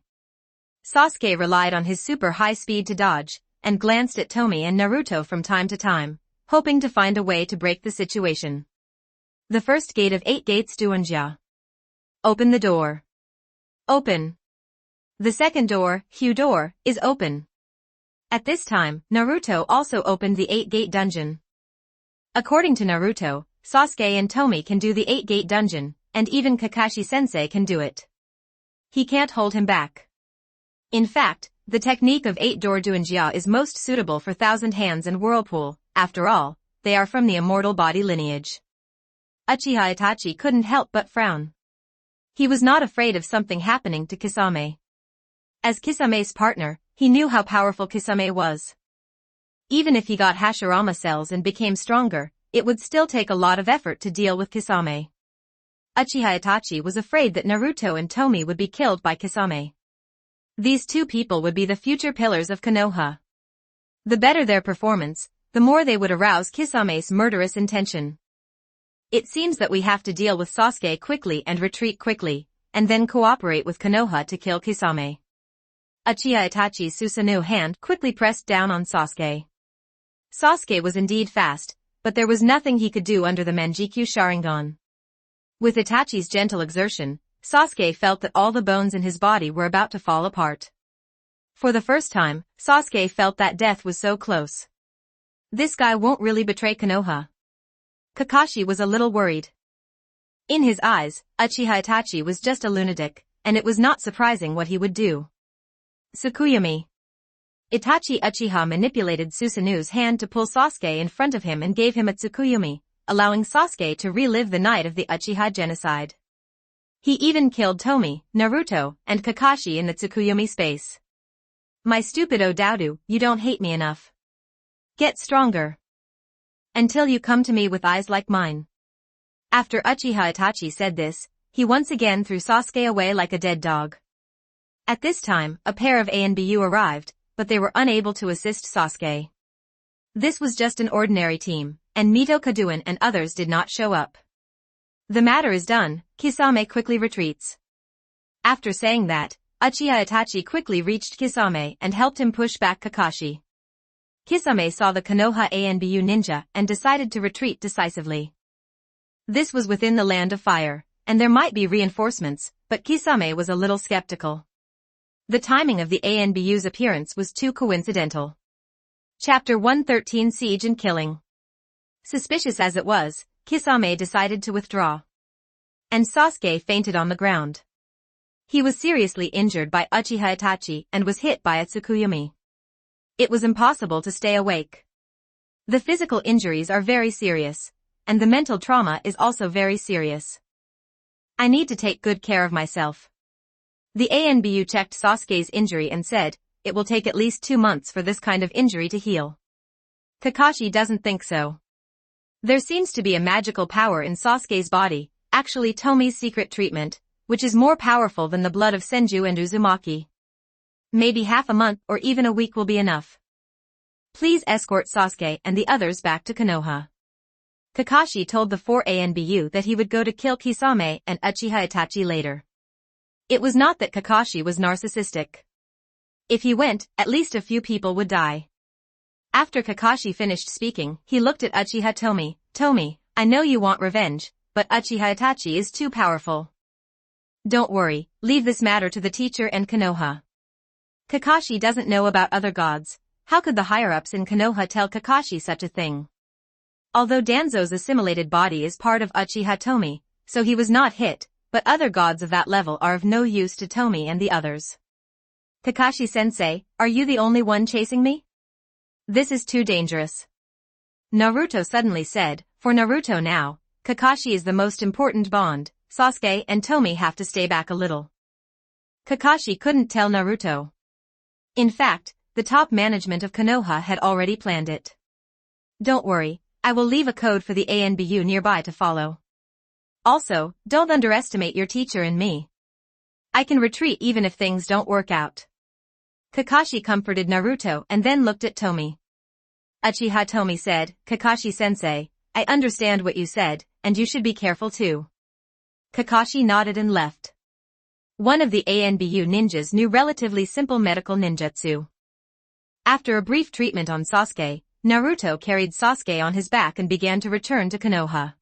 Sasuke relied on his super high speed to dodge, and glanced at Tomie and Naruto from time to time, hoping to find a way to break the situation. The first gate of 8 gates Duanjia. Open the door. Open. The second door, Hyu door, is open. At this time, Naruto also opened the 8-gate dungeon. According to Naruto, Sasuke and Tomie can do the 8-gate dungeon, and even Kakashi-sensei can do it. He can't hold him back. In fact, the technique of 8-door Duanjia is most suitable for Thousand Hands and Whirlpool, after all, they are from the immortal body lineage. Uchiha Itachi couldn't help but frown. He was not afraid of something happening to Kisame. As Kisame's partner, he knew how powerful Kisame was. Even if he got Hashirama cells and became stronger, it would still take a lot of effort to deal with Kisame. Uchiha Itachi was afraid that Naruto and Tomie would be killed by Kisame. These two people would be the future pillars of Konoha. The better their performance, the more they would arouse Kisame's murderous intention. It seems that we have to deal with Sasuke quickly and retreat quickly, and then cooperate with Konoha to kill Kisame. Uchiha Itachi's Susanoo hand quickly pressed down on Sasuke. Sasuke was indeed fast, but there was nothing he could do under the Manjikyu Sharingan. With Itachi's gentle exertion, Sasuke felt that all the bones in his body were about to fall apart. For the first time, Sasuke felt that death was so close. This guy won't really betray Konoha. Kakashi was a little worried. In his eyes, Uchiha Itachi was just a lunatic, and it was not surprising what he would do. Tsukuyomi. Itachi Uchiha manipulated Susanoo's hand to pull Sasuke in front of him and gave him a Tsukuyomi, allowing Sasuke to relive the night of the Uchiha genocide. He even killed Tomie, Naruto, and Kakashi in the Tsukuyomi space. My stupid Odaru, you don't hate me enough. Get stronger. Until you come to me with eyes like mine. After Uchiha Itachi said this, he once again threw Sasuke away like a dead dog. At this time, a pair of ANBU arrived, but they were unable to assist Sasuke. This was just an ordinary team, and Mito Kaduin and others did not show up. The matter is done, Kisame quickly retreats. After saying that, Uchiha Itachi quickly reached Kisame and helped him push back Kakashi. Kisame saw the Konoha ANBU ninja and decided to retreat decisively. This was within the land of fire, and there might be reinforcements, but Kisame was a little skeptical. The timing of the ANBU's appearance was too coincidental. Chapter 113 Siege and Killing. Suspicious as it was, Kisame decided to withdraw. And Sasuke fainted on the ground. He was seriously injured by Uchiha Itachi and was hit by a Tsukuyomi. It was impossible to stay awake. The physical injuries are very serious, and the mental trauma is also very serious. I need to take good care of myself. The ANBU checked Sasuke's injury and said, it will take at least 2 months for this kind of injury to heal. Kakashi doesn't think so. There seems to be a magical power in Sasuke's body, actually Tomie's secret treatment, which is more powerful than the blood of Senju and Uzumaki. Maybe half a month or even a week will be enough. Please escort Sasuke and the others back to Konoha. Kakashi told the 4 ANBU that he would go to kill Kisame and Uchiha Itachi later. It was not that Kakashi was narcissistic. If he went, at least a few people would die. After Kakashi finished speaking, he looked at Uchiha Tomie. Tomie, I know you want revenge, but Uchiha Itachi is too powerful. Don't worry, leave this matter to the teacher and Konoha. Kakashi doesn't know about other gods. How could the higher-ups in Konoha tell Kakashi such a thing? Although Danzo's assimilated body is part of Uchiha Tomie, so he was not hit, but other gods of that level are of no use to Tomie and the others. Kakashi-sensei, are you the only one chasing me? This is too dangerous. Naruto suddenly said, for Naruto now, Kakashi is the most important bond, Sasuke and Tomie have to stay back a little. Kakashi couldn't tell Naruto. In fact, the top management of Konoha had already planned it. Don't worry, I will leave a code for the ANBU nearby to follow. Also, don't underestimate your teacher and me. I can retreat even if things don't work out. Kakashi comforted Naruto and then looked at Tomie. Uchiha Tomie said, Kakashi-sensei, I understand what you said, and you should be careful too. Kakashi nodded and left. One of the ANBU ninjas knew relatively simple medical ninjutsu. After a brief treatment on Sasuke, Naruto carried Sasuke on his back and began to return to Konoha.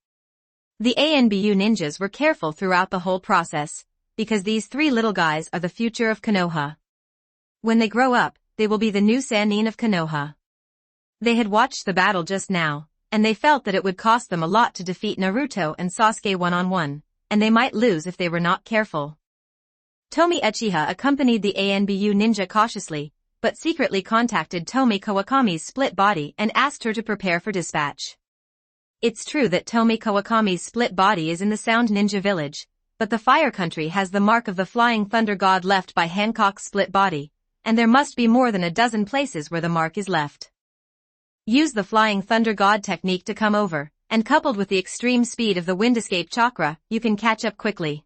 The ANBU ninjas were careful throughout the whole process, because these 3 little guys are the future of Konoha. When they grow up, they will be the new Sannin of Konoha. They had watched the battle just now, and they felt that it would cost them a lot to defeat Naruto and Sasuke one-on-one, and they might lose if they were not careful. Tomie Uchiha accompanied the ANBU ninja cautiously, but secretly contacted Tomie Kawakami's split body and asked her to prepare for dispatch. It's true that Tomie Kawakami's split body is in the Sound Ninja Village, but the Fire Country has the mark of the Flying Thunder God left by Hancock's split body, and there must be more than a dozen places where the mark is left. Use the flying thunder god technique to come over, and coupled with the extreme speed of the wind escape chakra, you can catch up quickly.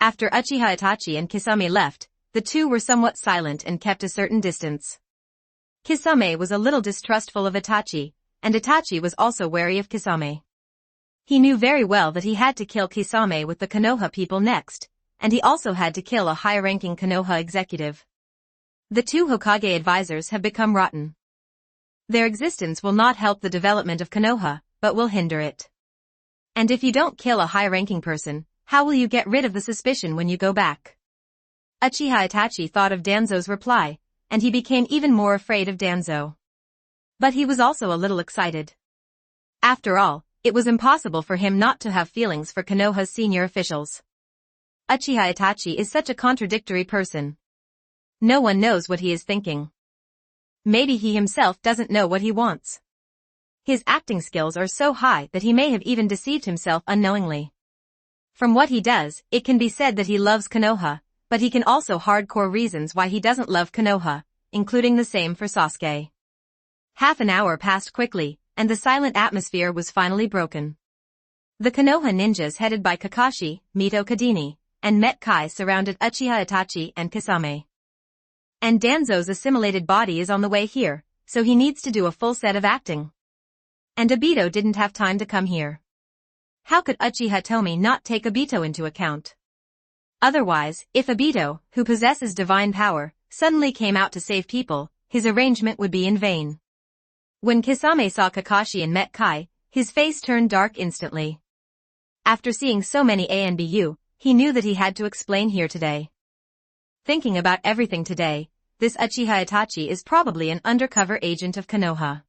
After Uchiha Itachi and Kisame left, the two were somewhat silent and kept a certain distance. Kisame was a little distrustful of Itachi, and Itachi was also wary of Kisame. He knew very well that he had to kill Kisame with the Konoha people next, and he also had to kill a high-ranking Konoha executive. The two Hokage advisors have become rotten. Their existence will not help the development of Konoha, but will hinder it. And if you don't kill a high-ranking person, how will you get rid of the suspicion when you go back? Uchiha Itachi thought of Danzo's reply, and he became even more afraid of Danzo. But he was also a little excited. After all, it was impossible for him not to have feelings for Konoha's senior officials. Uchiha Itachi is such a contradictory person. No one knows what he is thinking. Maybe he himself doesn't know what he wants. His acting skills are so high that he may have even deceived himself unknowingly. From what he does, it can be said that he loves Konoha, but he can also hardcore reasons why he doesn't love Konoha, including the same for Sasuke. Half an hour passed quickly, and the silent atmosphere was finally broken. The Konoha ninjas headed by Kakashi, Mito Kadini, and Met Kai surrounded Uchiha Itachi and Kisame. And Danzo's assimilated body is on the way here, so he needs to do a full set of acting. And Obito didn't have time to come here. How could Uchiha Tomie not take Obito into account? Otherwise, if Obito, who possesses divine power, suddenly came out to save people, his arrangement would be in vain. When Kisame saw Kakashi and Met Kai, his face turned dark instantly. After seeing so many ANBU, he knew that he had to explain here today. Thinking about everything today, this Uchiha Itachi is probably an undercover agent of Konoha.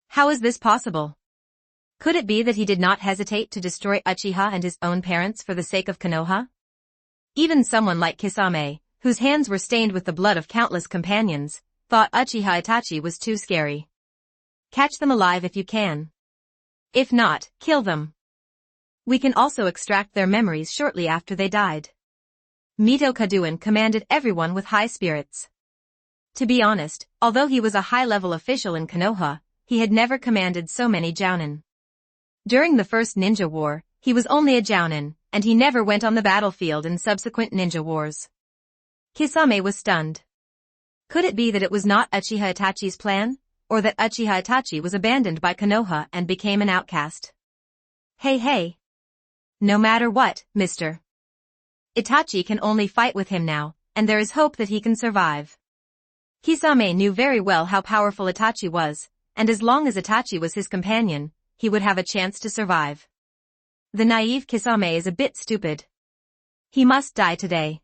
How is this possible? Could it be that he did not hesitate to destroy Uchiha and his own parents for the sake of Konoha? Even someone like Kisame, whose hands were stained with the blood of countless companions, thought Uchiha Itachi was too scary. Catch them alive if you can. If not, kill them. We can also extract their memories shortly after they died. Mito Kaduin commanded everyone with high spirits. To be honest, although he was a high-level official in Konoha, he had never commanded so many jounin. During the first ninja war, he was only a jounin, and he never went on the battlefield in subsequent ninja wars. Kisame was stunned. Could it be that it was not Uchiha Itachi's plan, or that Uchiha Itachi was abandoned by Konoha and became an outcast? Hey. No matter what, Mr. Itachi can only fight with him now, and there is hope that he can survive. Kisame knew very well how powerful Itachi was, and as long as Itachi was his companion, he would have a chance to survive. The naive Kisame is a bit stupid. He must die today.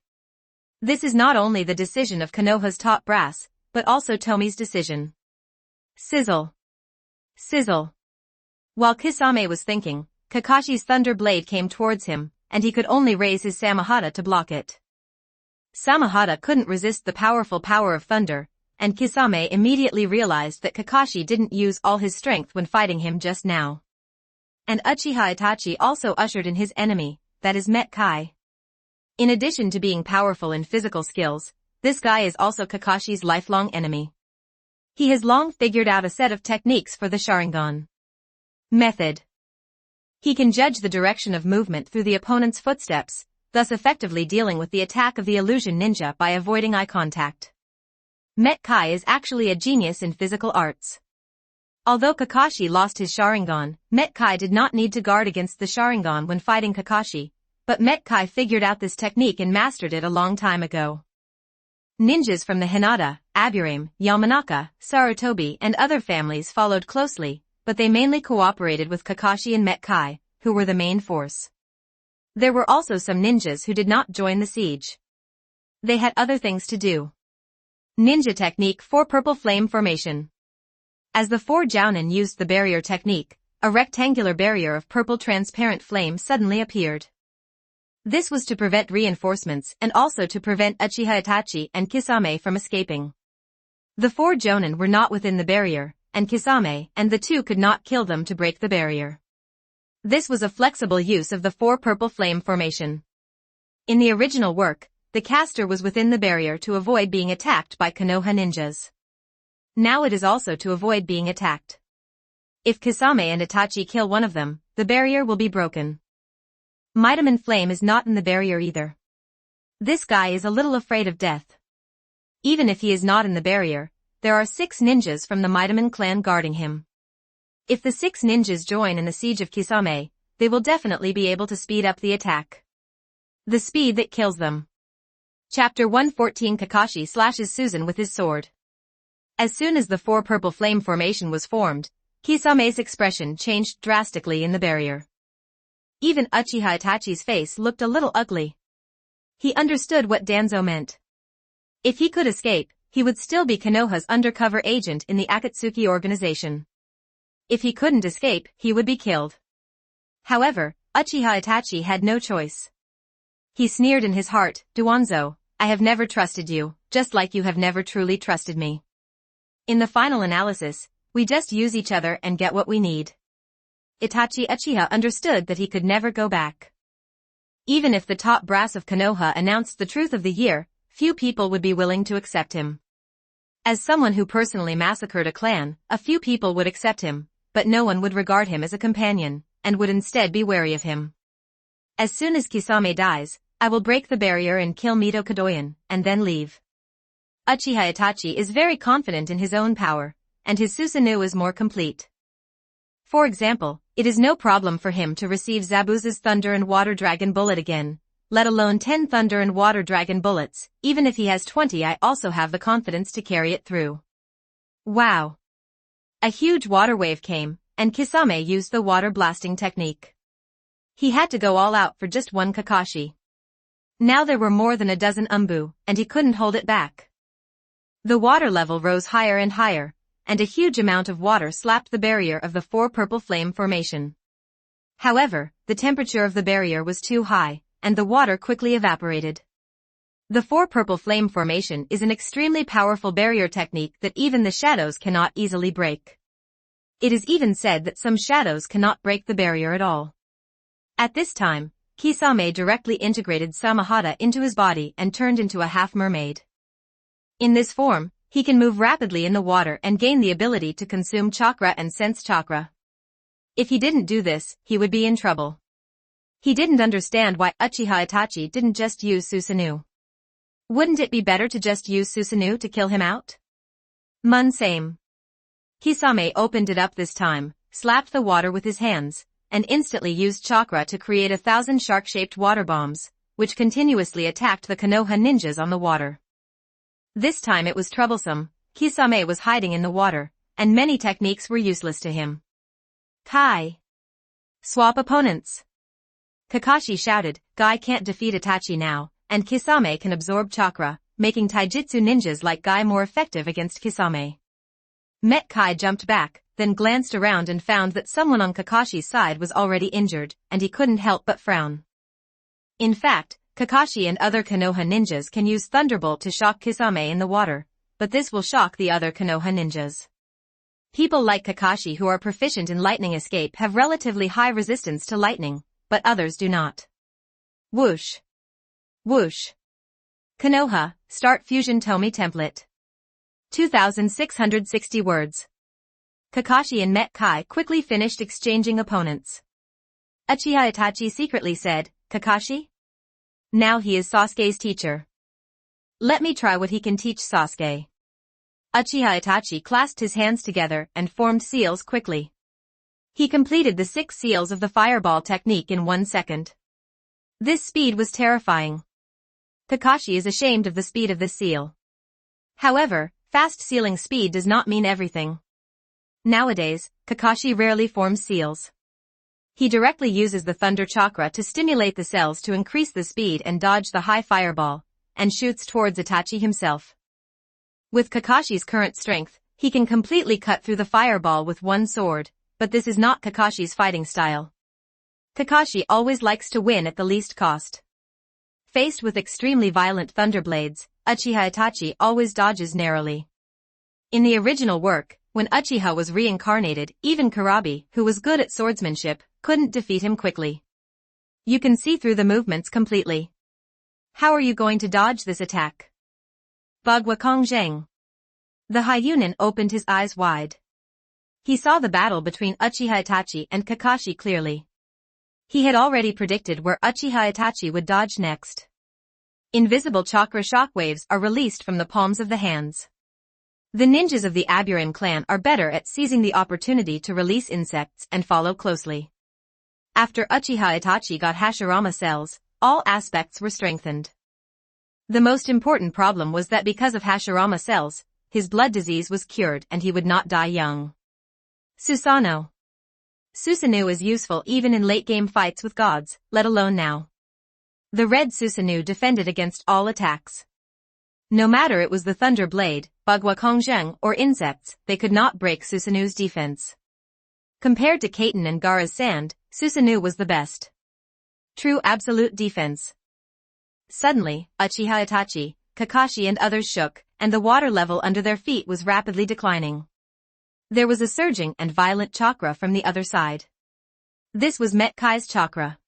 This is not only the decision of Konoha's top brass, but also Tomie's decision. Sizzle. Sizzle. While Kisame was thinking, Kakashi's thunder blade came towards him, and he could only raise his Samahata to block it. Samahata couldn't resist the powerful power of thunder, and Kisame immediately realized that Kakashi didn't use all his strength when fighting him just now. And Uchiha Itachi also ushered in his enemy, that is Met Kai. In addition to being powerful in physical skills, this guy is also Kakashi's lifelong enemy. He has long figured out a set of techniques for the Sharingan method. He can judge the direction of movement through the opponent's footsteps, thus effectively dealing with the attack of the illusion ninja by avoiding eye contact. Met Kai is actually a genius in physical arts. Although Kakashi lost his Sharingan, Met Kai did not need to guard against the Sharingan when fighting Kakashi, but Met Kai figured out this technique and mastered it a long time ago. Ninjas from the Hinata, Aburame, Yamanaka, Sarutobi and other families followed closely, but they mainly cooperated with Kakashi and Met Kai, who were the main force. There were also some ninjas who did not join the siege. They had other things to do. Ninja technique for purple flame formation. As the four jounin used the barrier technique, a rectangular barrier of purple transparent flame suddenly appeared. This was to prevent reinforcements and also to prevent Uchiha Itachi and Kisame from escaping. The four jounin were not within the barrier, and Kisame and the two could not kill them to break the barrier. This was a flexible use of the four purple flame formation. In the original work, the caster was within the barrier to avoid being attacked by Konoha ninjas. Now it is also to avoid being attacked. If Kisame and Itachi kill one of them, the barrier will be broken. Vitamin Flame is not in the barrier either. This guy is a little afraid of death. Even if he is not in the barrier, there are 6 ninjas from the Vitamin clan guarding him. If the 6 ninjas join in the siege of Kisame, they will definitely be able to speed up the attack. The speed that kills them. Chapter 114 Kakashi slashes Susan with his sword. As soon as the 4 purple flame formation was formed, Kisame's expression changed drastically in the barrier. Even Uchiha Itachi's face looked a little ugly. He understood what Danzo meant. If he could escape, he would still be Konoha's undercover agent in the Akatsuki organization. If he couldn't escape, he would be killed. However, Uchiha Itachi had no choice. He sneered in his heart, "Duanzo, I have never trusted you, just like you have never truly trusted me. In the final analysis, we just use each other and get what we need." Itachi Uchiha understood that he could never go back. Even if the top brass of Konoha announced the truth of the year, few people would be willing to accept him. As someone who personally massacred a clan, a few people would accept him, but no one would regard him as a companion, and would instead be wary of him. As soon as Kisame dies, I will break the barrier and kill Mito Kadoyan, and then leave. Uchiha Itachi is very confident in his own power, and his Susanoo is more complete. For example, it is no problem for him to receive Zabuza's Thunder and Water Dragon bullet again, let alone 10 Thunder and Water Dragon bullets. Even if he has 20, I also have the confidence to carry it through. Wow! A huge water wave came, and Kisame used the water blasting technique. He had to go all out for just one Kakashi. Now there were more than a dozen Umbu, and he couldn't hold it back. The water level rose higher and higher, and a huge amount of water slapped the barrier of the 4 purple flame formation. However, the temperature of the barrier was too high, and the water quickly evaporated. The 4 purple flame formation is an extremely powerful barrier technique that even the shadows cannot easily break. It is even said that some shadows cannot break the barrier at all. At this time, Kisame directly integrated Samahata into his body and turned into a half-mermaid. In this form, he can move rapidly in the water and gain the ability to consume chakra and sense chakra. If he didn't do this, he would be in trouble. He didn't understand why Uchiha Itachi didn't just use Susanoo. Wouldn't it be better to just use Susanoo to kill him out? Same. Kisame opened it up this time, slapped the water with his hands, and instantly used chakra to create 1,000 shark-shaped water bombs, which continuously attacked the Konoha ninjas on the water. This time it was troublesome. Kisame was hiding in the water, and many techniques were useless to him. Kai! Swap opponents! Kakashi shouted, "Guy can't defeat Itachi now, and Kisame can absorb chakra, making taijutsu ninjas like Guy more effective against Kisame." Kai jumped back, then glanced around and found that someone on Kakashi's side was already injured, and he couldn't help but frown. In fact, Kakashi and other Konoha ninjas can use Thunderbolt to shock Kisame in the water, but this will shock the other Konoha ninjas. People like Kakashi who are proficient in lightning escape have relatively high resistance to lightning, but others do not. Whoosh! Whoosh! Konoha, start Fusion Tomie template. 2,660 words. Kakashi and Kai quickly finished exchanging opponents. Uchiha Itachi secretly said, "Kakashi? Now he is Sasuke's teacher. Let me try what he can teach Sasuke." Uchiha Itachi clasped his hands together and formed seals quickly. He completed the 6 seals of the fireball technique in 1 second. This speed was terrifying. Kakashi is ashamed of the speed of this seal. However, fast sealing speed does not mean everything. Nowadays, Kakashi rarely forms seals. He directly uses the thunder chakra to stimulate the cells to increase the speed and dodge the high fireball, and shoots towards Itachi himself. With Kakashi's current strength, he can completely cut through the fireball with one sword, but this is not Kakashi's fighting style. Kakashi always likes to win at the least cost. Faced with extremely violent thunderblades, Uchiha Itachi always dodges narrowly. In the original work, when Uchiha was reincarnated, even Kurabi, who was good at swordsmanship, couldn't defeat him quickly. You can see through the movements completely. How are you going to dodge this attack? Bagua Kong Zheng. The Hyunin opened his eyes wide. He saw the battle between Uchiha Itachi and Kakashi clearly. He had already predicted where Uchiha Itachi would dodge next. Invisible chakra shockwaves are released from the palms of the hands. The ninjas of the Aburin clan are better at seizing the opportunity to release insects and follow closely. After Uchiha Itachi got Hashirama cells, all aspects were strengthened. The most important problem was that because of Hashirama cells, his blood disease was cured and he would not die young. Susanoo. Susanoo is useful even in late-game fights with gods, let alone now. The red Susanoo defended against all attacks. No matter it was the Thunder Blade, Bagua Kongjeng, or insects, they could not break Susanoo's defense. Compared to Kaiten and Gaara's sand, Susanoo was the best. True absolute defense. Suddenly, Uchiha Itachi, Kakashi and others shook, and the water level under their feet was rapidly declining. There was a surging and violent chakra from the other side. This was Metkai's chakra.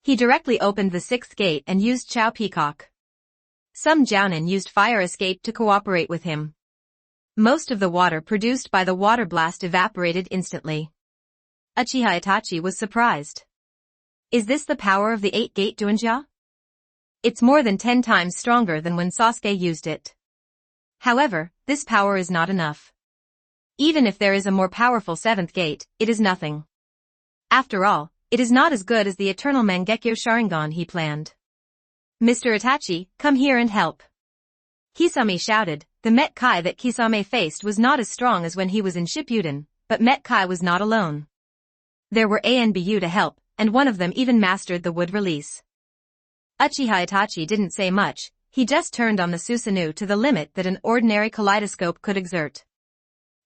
He directly opened the sixth gate and used Chao Peacock. Some Jounin used fire escape to cooperate with him. Most of the water produced by the water blast evaporated instantly. Uchiha Itachi was surprised. Is this the power of the 8-gate Doinja? It's more than 10 times stronger than when Sasuke used it. However, this power is not enough. Even if there is a more powerful 7th gate, it is nothing. After all, it is not as good as the eternal Mangekyo Sharingan he planned. Mr. Itachi, come here and help. Kisame shouted. The Metkai that Kisame faced was not as strong as when he was in Shippuden, but Metkai was not alone. There were Anbu to help, and one of them even mastered the wood release. Uchiha Itachi didn't say much, he just turned on the Susanoo to the limit that an ordinary kaleidoscope could exert.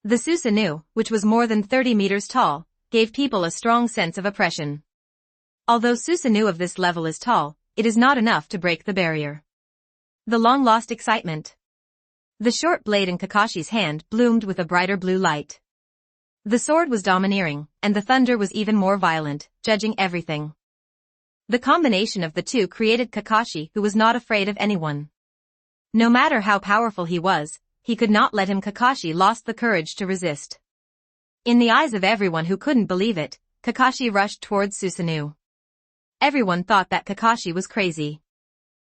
The Susanoo, which was more than 30 meters tall, gave people a strong sense of oppression. Although Susanoo of this level is tall, it is not enough to break the barrier. The long-lost excitement. The short blade in Kakashi's hand bloomed with a brighter blue light. The sword was domineering, and the thunder was even more violent, judging everything. The combination of the two created Kakashi who was not afraid of anyone. No matter how powerful he was, he could not let him. Kakashi lost the courage to resist. In the eyes of everyone who couldn't believe it, Kakashi rushed towards Susanoo. Everyone thought that Kakashi was crazy.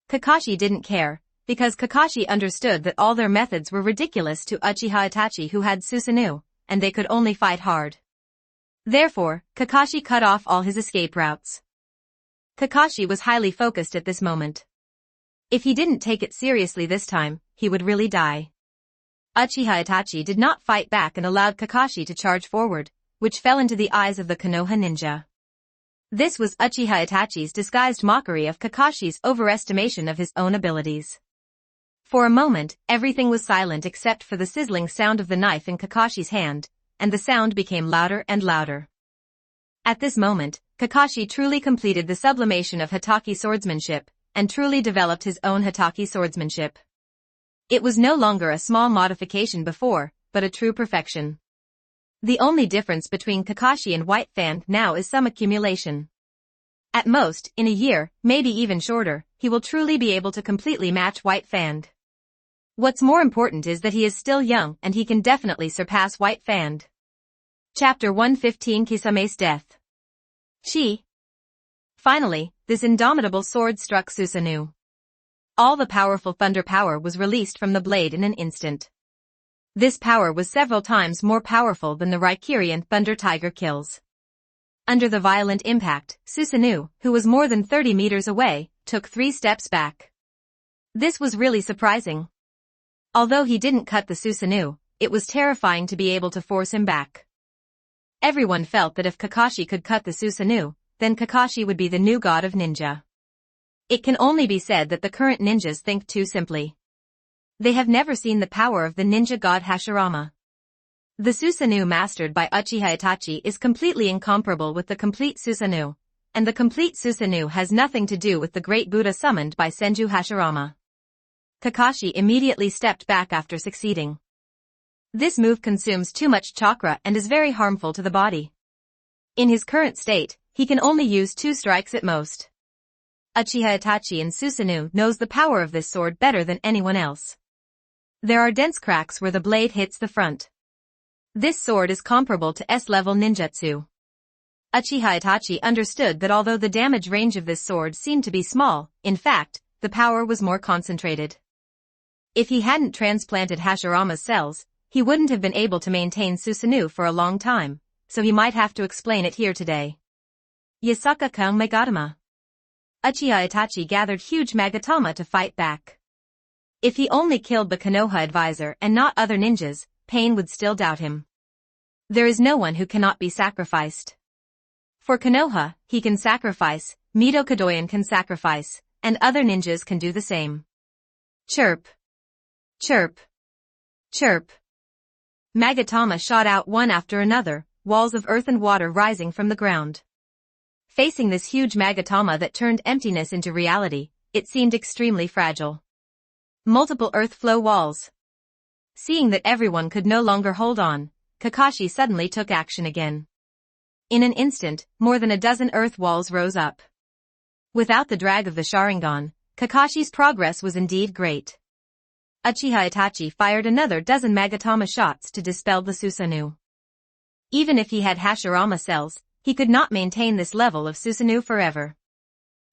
Kakashi didn't care, because Kakashi understood that all their methods were ridiculous to Uchiha Itachi who had Susanoo, and they could only fight hard. Therefore, Kakashi cut off all his escape routes. Kakashi was highly focused at this moment. If he didn't take it seriously this time, he would really die. Uchiha Itachi did not fight back and allowed Kakashi to charge forward, which fell into the eyes of the Konoha ninja. This was Uchiha Itachi's disguised mockery of Kakashi's overestimation of his own abilities. For a moment, everything was silent except for the sizzling sound of the knife in Kakashi's hand, and the sound became louder and louder. At this moment, Kakashi truly completed the sublimation of Hatake swordsmanship, and truly developed his own Hatake swordsmanship. It was no longer a small modification before, but a true perfection. The only difference between Kakashi and White Fan now is some accumulation. At most, in a year, maybe even shorter, he will truly be able to completely match White Fan. What's more important is that he is still young and he can definitely surpass White Fan. Chapter 115 Kisame's Death. Chi. Finally, this indomitable sword struck Susanoo. All the powerful thunder power was released from the blade in an instant. This power was several times more powerful than the Raikirian Thunder Tiger kills. Under the violent impact, Susanoo, who was more than 30 meters away, took 3 steps back. This was really surprising. Although he didn't cut the Susanoo, it was terrifying to be able to force him back. Everyone felt that if Kakashi could cut the Susanoo, then Kakashi would be the new god of ninja. It can only be said that the current ninjas think too simply. They have never seen the power of the ninja god Hashirama. The Susanoo mastered by Uchiha Itachi is completely incomparable with the complete Susanoo, and the complete Susanoo has nothing to do with the great Buddha summoned by Senju Hashirama. Kakashi immediately stepped back after succeeding. This move consumes too much chakra and is very harmful to the body. In his current state, he can only use 2 strikes at most. Uchiha Itachi and Susanoo knows the power of this sword better than anyone else. There are dense cracks where the blade hits the front. This sword is comparable to S-level ninjutsu. Uchiha Itachi understood that although the damage range of this sword seemed to be small, in fact, the power was more concentrated. If he hadn't transplanted Hashirama's cells, he wouldn't have been able to maintain Susanoo for a long time, so he might have to explain it here today. Yasaka-kun Magatama. Uchiha Itachi gathered huge Magatama to fight back. If he only killed the Konoha advisor and not other ninjas, Pain would still doubt him. There is no one who cannot be sacrificed. For Konoha, he can sacrifice, Mito Kadoyan can sacrifice, and other ninjas can do the same. Chirp. Chirp. Chirp. Magatama shot out one after another, walls of earth and water rising from the ground. Facing this huge Magatama that turned emptiness into reality, it seemed extremely fragile. Multiple earth flow walls. Seeing that everyone could no longer hold on, Kakashi suddenly took action again. In an instant, more than a dozen earth walls rose up. Without the drag of the Sharingan, Kakashi's progress was indeed great. Uchiha Itachi fired another dozen Magatama shots to dispel the Susanoo. Even if he had Hashirama cells, he could not maintain this level of Susanoo forever.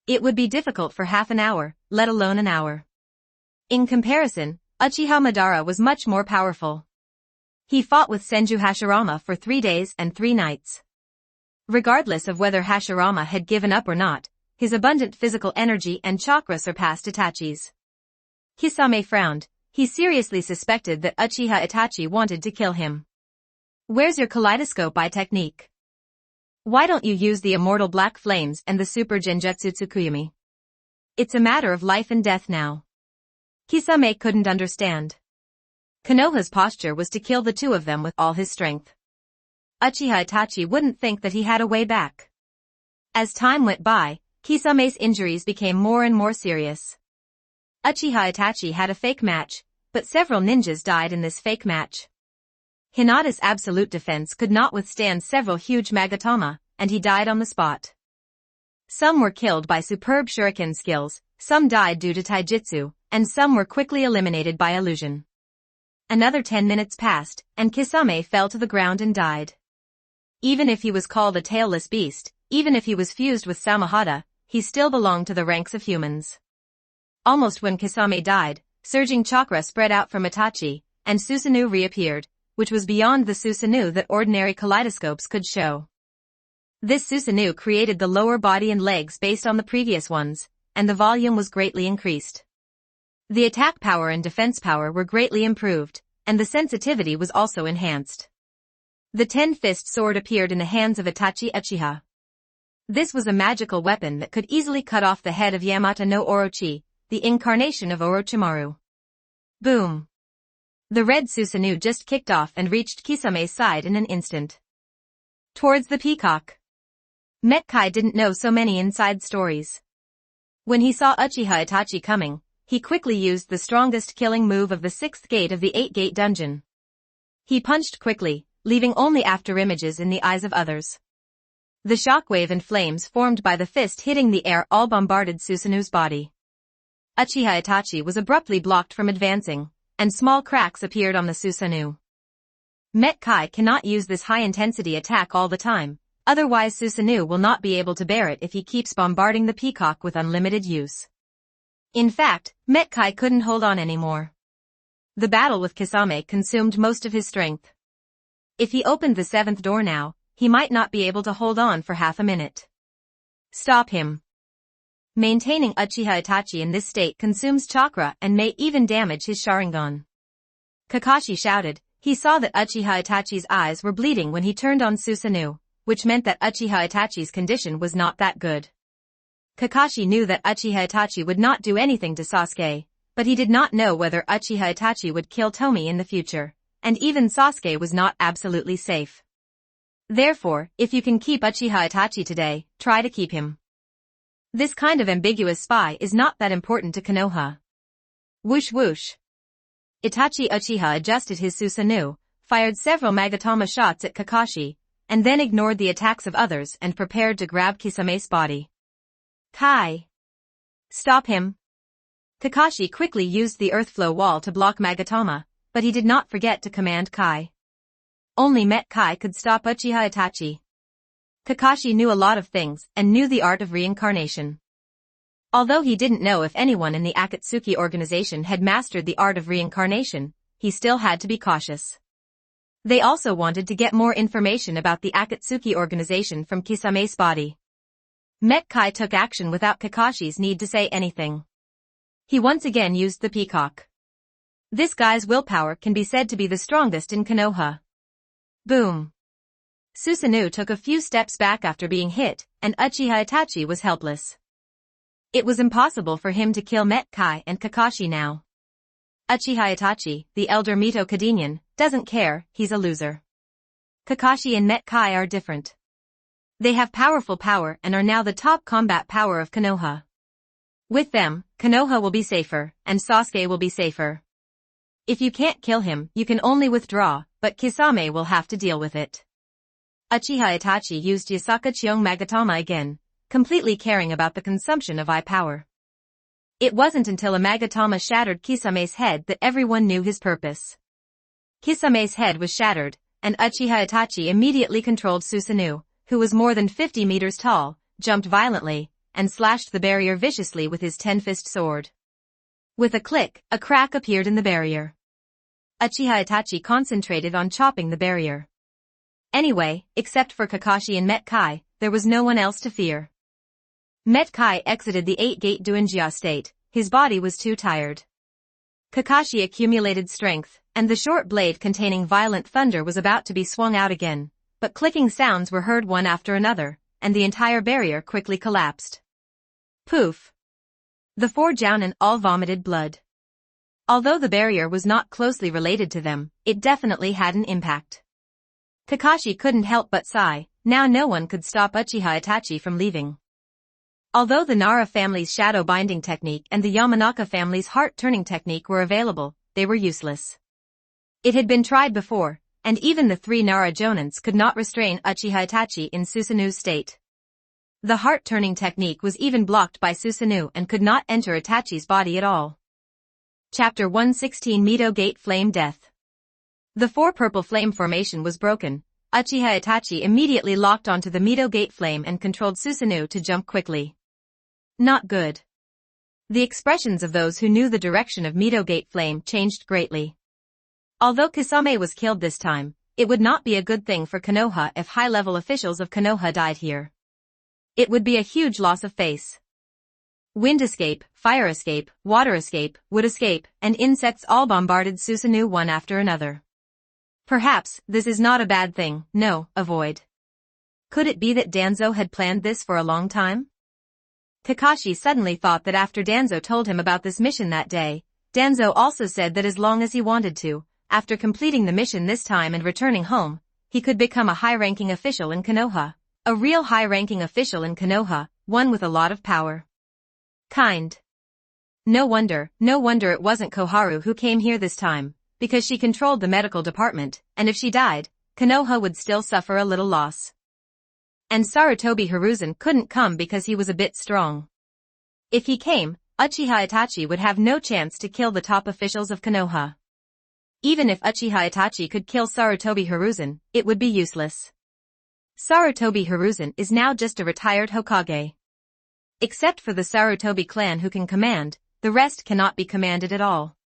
It would be difficult for half an hour, let alone an hour. In comparison, Uchiha Madara was much more powerful. He fought with Senju Hashirama for 3 days and 3 nights. Regardless of whether Hashirama had given up or not, his abundant physical energy and chakra surpassed Itachi's. Kisame frowned. He seriously suspected that Uchiha Itachi wanted to kill him. Where's your kaleidoscope eye technique? Why don't you use the immortal black flames and the super genjutsu Tsukuyami? It's a matter of life and death now. Kisame couldn't understand. Konoha's posture was to kill the two of them with all his strength. Uchiha Itachi wouldn't think that he had a way back. As time went by, Kisame's injuries became more and more serious. Uchiha Itachi had a fake match, but several ninjas died in this fake match. Hinata's absolute defense could not withstand several huge Magatama, and he died on the spot. Some were killed by superb shuriken skills, some died due to taijutsu, and some were quickly eliminated by illusion. Another 10 minutes passed, and Kisame fell to the ground and died. Even if he was called a tailless beast, even if he was fused with Samahata, he still belonged to the ranks of humans. Almost when Kisame died, surging chakra spread out from Itachi, and Susanoo reappeared, which was beyond the Susanoo that ordinary kaleidoscopes could show. This Susanoo created the lower body and legs based on the previous ones, and the volume was greatly increased. The attack power and defense power were greatly improved, and the sensitivity was also enhanced. The 10-fist sword appeared in the hands of Itachi Uchiha. This was a magical weapon that could easily cut off the head of Yamata no Orochi, the incarnation of Orochimaru. Boom! The red Susanoo just kicked off and reached Kisame's side in an instant. Towards the peacock. Metkai didn't know so many inside stories. When he saw Uchiha Itachi coming, he quickly used the strongest killing move of the 6th gate of the 8-gate dungeon. He punched quickly, leaving only afterimages in the eyes of others. The shockwave and flames formed by the fist hitting the air all bombarded Susanoo's body. Uchiha Itachi was abruptly blocked from advancing, and small cracks appeared on the Susanoo. Metkai cannot use this high-intensity attack all the time, otherwise Susanoo will not be able to bear it if he keeps bombarding the peacock with unlimited use. In fact, Metkai couldn't hold on anymore. The battle with Kisame consumed most of his strength. If he opened the 7th door now, he might not be able to hold on for half a minute. Stop him. Maintaining Uchiha Itachi in this state consumes chakra and may even damage his Sharingan. Kakashi shouted. He saw that Uchiha Itachi's eyes were bleeding when he turned on Susanoo, which meant that Uchiha Itachi's condition was not that good. Kakashi knew that Uchiha Itachi would not do anything to Sasuke, but he did not know whether Uchiha Itachi would kill Tomie in the future, and even Sasuke was not absolutely safe. Therefore, if you can keep Uchiha Itachi today, try to keep him. This kind of ambiguous spy is not that important to Konoha. Whoosh whoosh. Itachi Uchiha adjusted his Susanoo, fired several Magatama shots at Kakashi, and then ignored the attacks of others and prepared to grab Kisame's body. Kai! Stop him! Kakashi quickly used the earth flow wall to block Magatama, but he did not forget to command Kai. Only Met Kai could stop Uchiha Itachi. Kakashi knew a lot of things and knew the art of reincarnation. Although he didn't know if anyone in the Akatsuki organization had mastered the art of reincarnation, he still had to be cautious. They also wanted to get more information about the Akatsuki organization from Kisame's body. Met Kai took action without Kakashi's need to say anything. He once again used the peacock. This guy's willpower can be said to be the strongest in Konoha. Boom. Susanoo took a few steps back after being hit, and Uchiha Itachi was helpless. It was impossible for him to kill Met Kai and Kakashi now. Uchiha Itachi, the elder Mito Kadenian, doesn't care, he's a loser. Kakashi and Met Kai are different. They have powerful power and are now the top combat power of Konoha. With them, Konoha will be safer, and Sasuke will be safer. If you can't kill him, you can only withdraw, but Kisame will have to deal with it. Uchiha Itachi used Yasaka Chiong Magatama again, completely caring about the consumption of eye power. It wasn't until a Magatama shattered Kisame's head that everyone knew his purpose. Kisame's head was shattered, and Uchiha Itachi immediately controlled Susanoo, who was more than 50 meters tall, jumped violently, and slashed the barrier viciously with his 10-fist sword. With a click, a crack appeared in the barrier. Uchiha Itachi concentrated on chopping the barrier. Anyway, except for Kakashi and Met Kai, there was no one else to fear. Met Kai exited the 8-gate Duinjia state, his body was too tired. Kakashi accumulated strength, and the short blade containing violent thunder was about to be swung out again, but clicking sounds were heard one after another, and the entire barrier quickly collapsed. Poof! The 4 Jounin all vomited blood. Although the barrier was not closely related to them, it definitely had an impact. Kakashi couldn't help but sigh, now no one could stop Uchiha Itachi from leaving. Although the Nara family's shadow binding technique and the Yamanaka family's heart-turning technique were available, they were useless. It had been tried before, and even the 3 Nara Jonins could not restrain Uchiha Itachi in Susanoo's state. The heart-turning technique was even blocked by Susanoo and could not enter Itachi's body at all. Chapter 116 Mito Gate Flame Death. The 4 purple flame formation was broken. Uchiha Itachi immediately locked onto the Mito Gate flame and controlled Susanoo to jump quickly. Not good. The expressions of those who knew the direction of Mito Gate flame changed greatly. Although Kisame was killed this time, it would not be a good thing for Konoha if high-level officials of Konoha died here. It would be a huge loss of face. Wind escape, fire escape, water escape, wood escape, and insects all bombarded Susanoo one after another. Perhaps, this is not a bad thing, no, avoid. Could it be that Danzo had planned this for a long time? Kakashi suddenly thought that after Danzo told him about this mission that day, Danzo also said that as long as he wanted to, after completing the mission this time and returning home, he could become a high-ranking official in Konoha. A real high-ranking official in Konoha, one with a lot of power. No wonder it wasn't Koharu who came here this time, because she controlled the medical department, and if she died, Konoha would still suffer a little loss. And Sarutobi Hiruzen couldn't come because he was a bit strong. If he came, Uchiha Itachi would have no chance to kill the top officials of Konoha. Even if Uchiha Itachi could kill Sarutobi Hiruzen, it would be useless. Sarutobi Hiruzen is now just a retired Hokage. Except for the Sarutobi clan who can command, the rest cannot be commanded at all.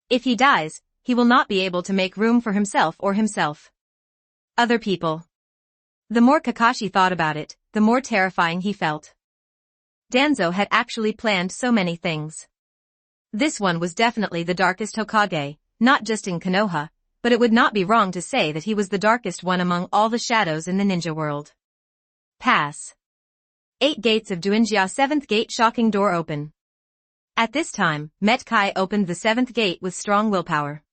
If he dies, he will not be able to make room for himself or other people. The more Kakashi thought about it, the more terrifying he felt. Danzo had actually planned so many things. This one was definitely the darkest Hokage, not just in Konoha, but it would not be wrong to say that he was the darkest one among all the shadows in the ninja world. Pass. 8 gates of Duinjia 7th gate shocking door open. At this time, Met Kai opened the 7th gate with strong willpower.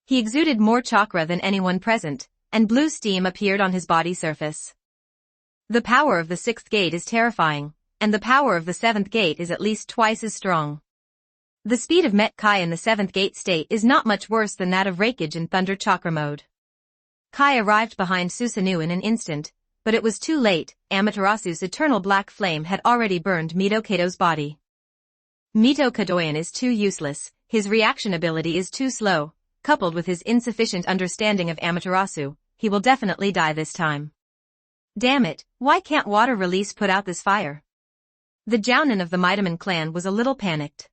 He exuded more chakra than anyone present, and blue steam appeared on his body surface. The power of the 6th gate is terrifying, and the power of the 7th gate is at least twice as strong. The speed of Met Kai in the 7th gate state is not much worse than that of Raikage in Thunder Chakra mode. Kai arrived behind Susanoo in an instant, but it was too late. Amaterasu's eternal black flame had already burned Mito Kato's body. Mito Kadoyan is too useless, his reaction ability is too slow, coupled with his insufficient understanding of Amaterasu, he will definitely die this time. Damn it, why can't water release put out this fire? The Jounin of the Midaman clan was a little panicked.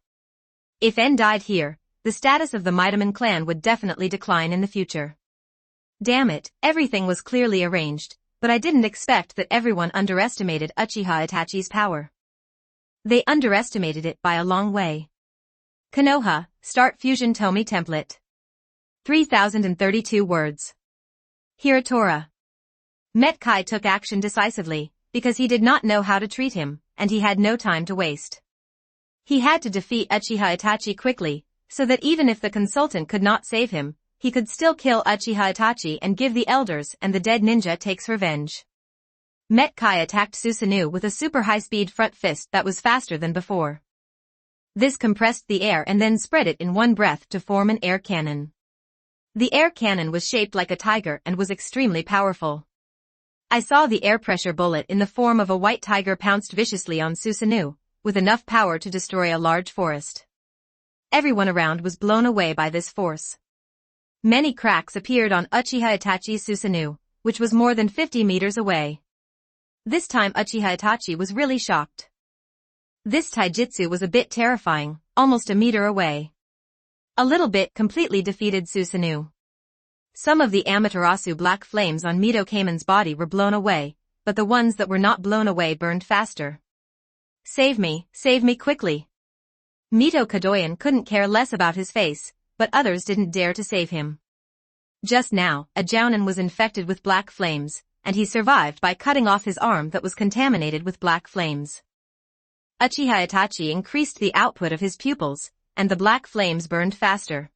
If N died here, the status of the Midaman clan would definitely decline in the future. Damn it, everything was clearly arranged, but I didn't expect that everyone underestimated Uchiha Itachi's power. They underestimated it by a long way. Konoha, start Fusion Tomie template. 3032 words. Hiratora. Met Kai took action decisively, because he did not know how to treat him, and he had no time to waste. He had to defeat Uchiha Itachi quickly, so that even if the consultant could not save him, he could still kill Uchiha Itachi and give the elders and the dead ninja takes revenge. Met Kai attacked Susanoo with a super high-speed front fist that was faster than before. This compressed the air and then spread it in one breath to form an air cannon. The air cannon was shaped like a tiger and was extremely powerful. I saw the air pressure bullet in the form of a white tiger pounced viciously on Susanoo, with enough power to destroy a large forest. Everyone around was blown away by this force. Many cracks appeared on Uchiha Itachi's Susanoo, which was more than 50 meters away. This time Uchiha Itachi was really shocked. This taijutsu was a bit terrifying, almost a meter away. A little bit completely defeated Susanoo. Some of the Amaterasu black flames on Mito Kamen's body were blown away, but the ones that were not blown away burned faster. Save me quickly. Mito Kadoyan couldn't care less about his face, but others didn't dare to save him. Just now, a Jounin was infected with black flames, and he survived by cutting off his arm that was contaminated with black flames. Uchiha Itachi increased the output of his pupils, and the black flames burned faster.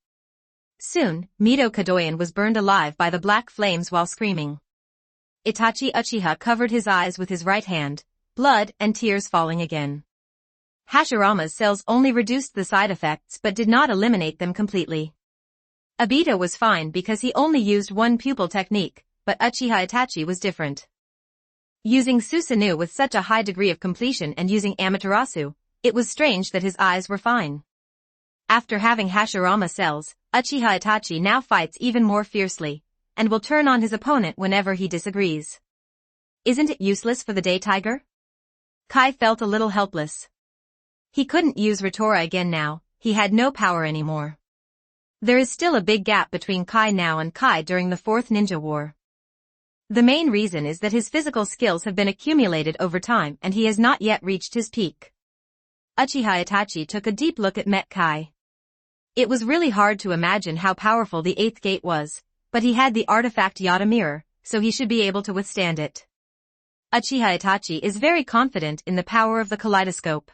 Soon, Mito Kadoyan was burned alive by the black flames while screaming. Itachi Uchiha covered his eyes with his right hand, blood and tears falling again. Hashirama's cells only reduced the side effects but did not eliminate them completely. Obito was fine because he only used one pupil technique, but Uchiha Itachi was different. Using Susanoo with such a high degree of completion and using Amaterasu, it was strange that his eyes were fine. After having Hashirama cells, Uchiha Itachi now fights even more fiercely, and will turn on his opponent whenever he disagrees. Isn't it useless for the day tiger? Kai felt a little helpless. He couldn't use Ritora again now, he had no power anymore. There is still a big gap between Kai now and Kai during the Fourth Ninja War. The main reason is that his physical skills have been accumulated over time and he has not yet reached his peak. Uchiha Itachi took a deep look at Met Kai. It was really hard to imagine how powerful the Eighth Gate was, but he had the artifact Yata Mirror, so he should be able to withstand it. Uchiha Itachi is very confident in the power of the kaleidoscope.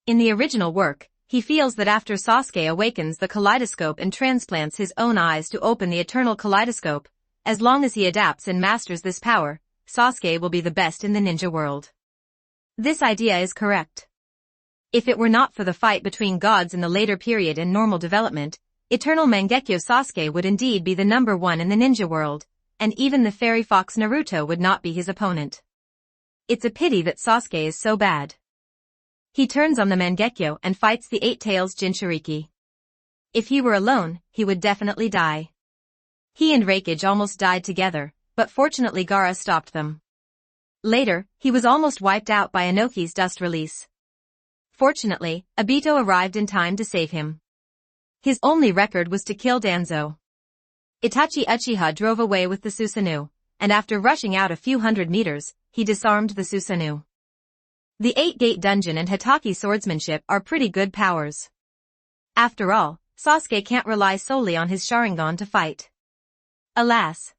In the original work, he feels that after Sasuke awakens the kaleidoscope and transplants his own eyes to open the eternal kaleidoscope, as long as he adapts and masters this power, Sasuke will be the best in the ninja world. This idea is correct. If it were not for the fight between gods in the later period and normal development, Eternal Mangekyo Sasuke would indeed be the number one in the ninja world, and even the fairy fox Naruto would not be his opponent. It's a pity that Sasuke is so bad. He turns on the Mangekyo and fights the Eight Tails Jinchuriki. If he were alone, he would definitely die. He and Raikage almost died together, but fortunately Gaara stopped them. Later, he was almost wiped out by Inoki's dust release. Fortunately, Obito arrived in time to save him. His only record was to kill Danzo. Itachi Uchiha drove away with the Susanoo, and after rushing out a few hundred meters, he disarmed the Susanoo. The Eight-Gate Dungeon and Hitaki swordsmanship are pretty good powers. After all, Sasuke can't rely solely on his Sharingan to fight. Alas.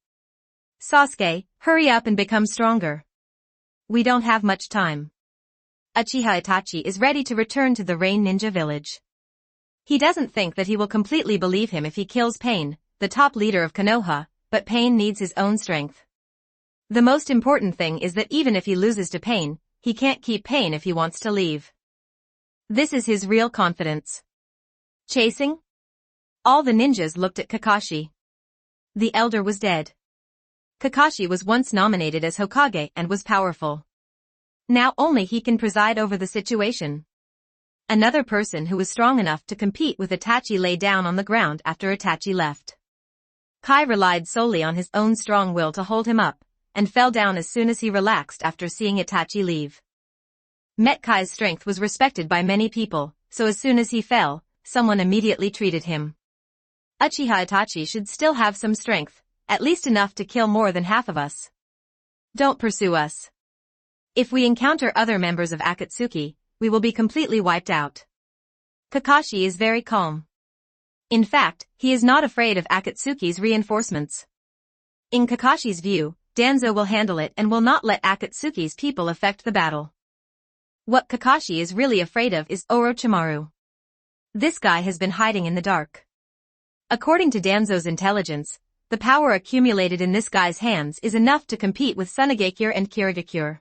Sasuke, hurry up and become stronger. We don't have much time. Uchiha Itachi is ready to return to the Rain Ninja village. He doesn't think that he will completely believe him if he kills Pain, the top leader of Konoha, but Pain needs his own strength. The most important thing is that even if he loses to Pain, he can't keep Pain if he wants to leave. This is his real confidence. Chasing? All the ninjas looked at Kakashi. The elder was dead. Kakashi was once nominated as Hokage and was powerful. Now only he can preside over the situation. Another person who was strong enough to compete with Itachi lay down on the ground after Itachi left. Kai relied solely on his own strong will to hold him up, and fell down as soon as he relaxed after seeing Itachi leave. Kai's strength was respected by many people, so as soon as he fell, someone immediately treated him. Uchiha Itachi should still have some strength, at least enough to kill more than half of us. Don't pursue us. If we encounter other members of Akatsuki, we will be completely wiped out. Kakashi is very calm. In fact, he is not afraid of Akatsuki's reinforcements. In Kakashi's view, Danzo will handle it and will not let Akatsuki's people affect the battle. What Kakashi is really afraid of is Orochimaru. This guy has been hiding in the dark. According to Danzo's intelligence, the power accumulated in this guy's hands is enough to compete with Tsunagakure and Kirigakure.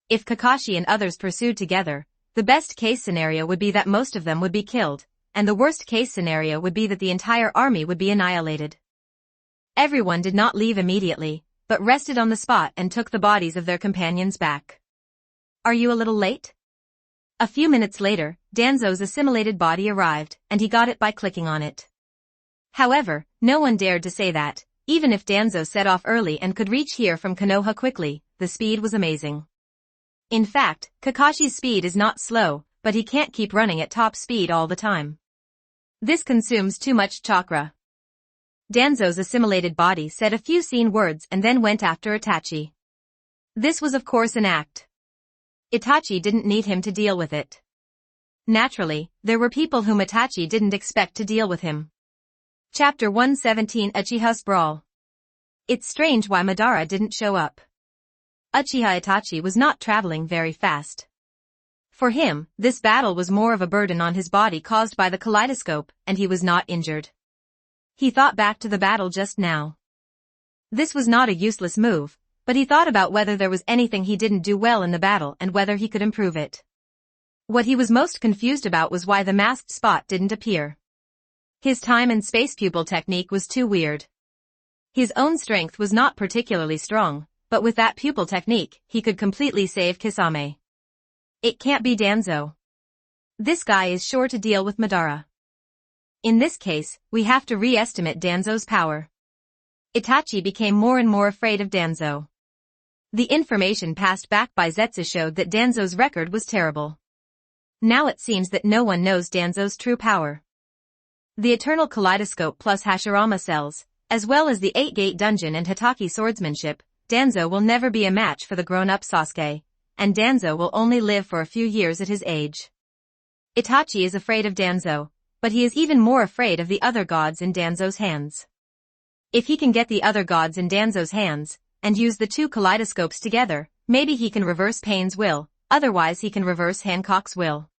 If Kakashi and others pursued together, the best case scenario would be that most of them would be killed, and the worst case scenario would be that the entire army would be annihilated. Everyone did not leave immediately, but rested on the spot and took the bodies of their companions back. Are you a little late? A few minutes later, Danzo's assimilated body arrived, and he got it by clicking on it. However, no one dared to say that, even if Danzo set off early and could reach here from Konoha quickly, the speed was amazing. In fact, Kakashi's speed is not slow, but he can't keep running at top speed all the time. This consumes too much chakra. Danzo's assimilated body said a few seen words and then went after Itachi. This was of course an act. Itachi didn't need him to deal with it. Naturally, there were people whom Itachi didn't expect to deal with him. Chapter 117 Uchiha's Brawl. It's strange why Madara didn't show up. Uchiha Itachi was not traveling very fast. For him, this battle was more of a burden on his body caused by the kaleidoscope, and he was not injured. He thought back to the battle just now. This was not a useless move, but he thought about whether there was anything he didn't do well in the battle and whether he could improve it. What he was most confused about was why the masked spot didn't appear. His time and space pupil technique was too weird. His own strength was not particularly strong, but with that pupil technique, he could completely save Kisame. It can't be Danzo. This guy is sure to deal with Madara. In this case, we have to re-estimate Danzo's power. Itachi became more and more afraid of Danzo. The information passed back by Zetsu showed that Danzo's record was terrible. Now it seems that no one knows Danzo's true power. The Eternal Kaleidoscope plus Hashirama cells, as well as the 8-Gate Dungeon and Hitaki swordsmanship, Danzo will never be a match for the grown-up Sasuke, and Danzo will only live for a few years at his age. Itachi is afraid of Danzo, but he is even more afraid of the other gods in Danzo's hands. If he can get the other gods in Danzo's hands, and use the two kaleidoscopes together, maybe he can reverse Pain's will, otherwise he can reverse Hancock's will.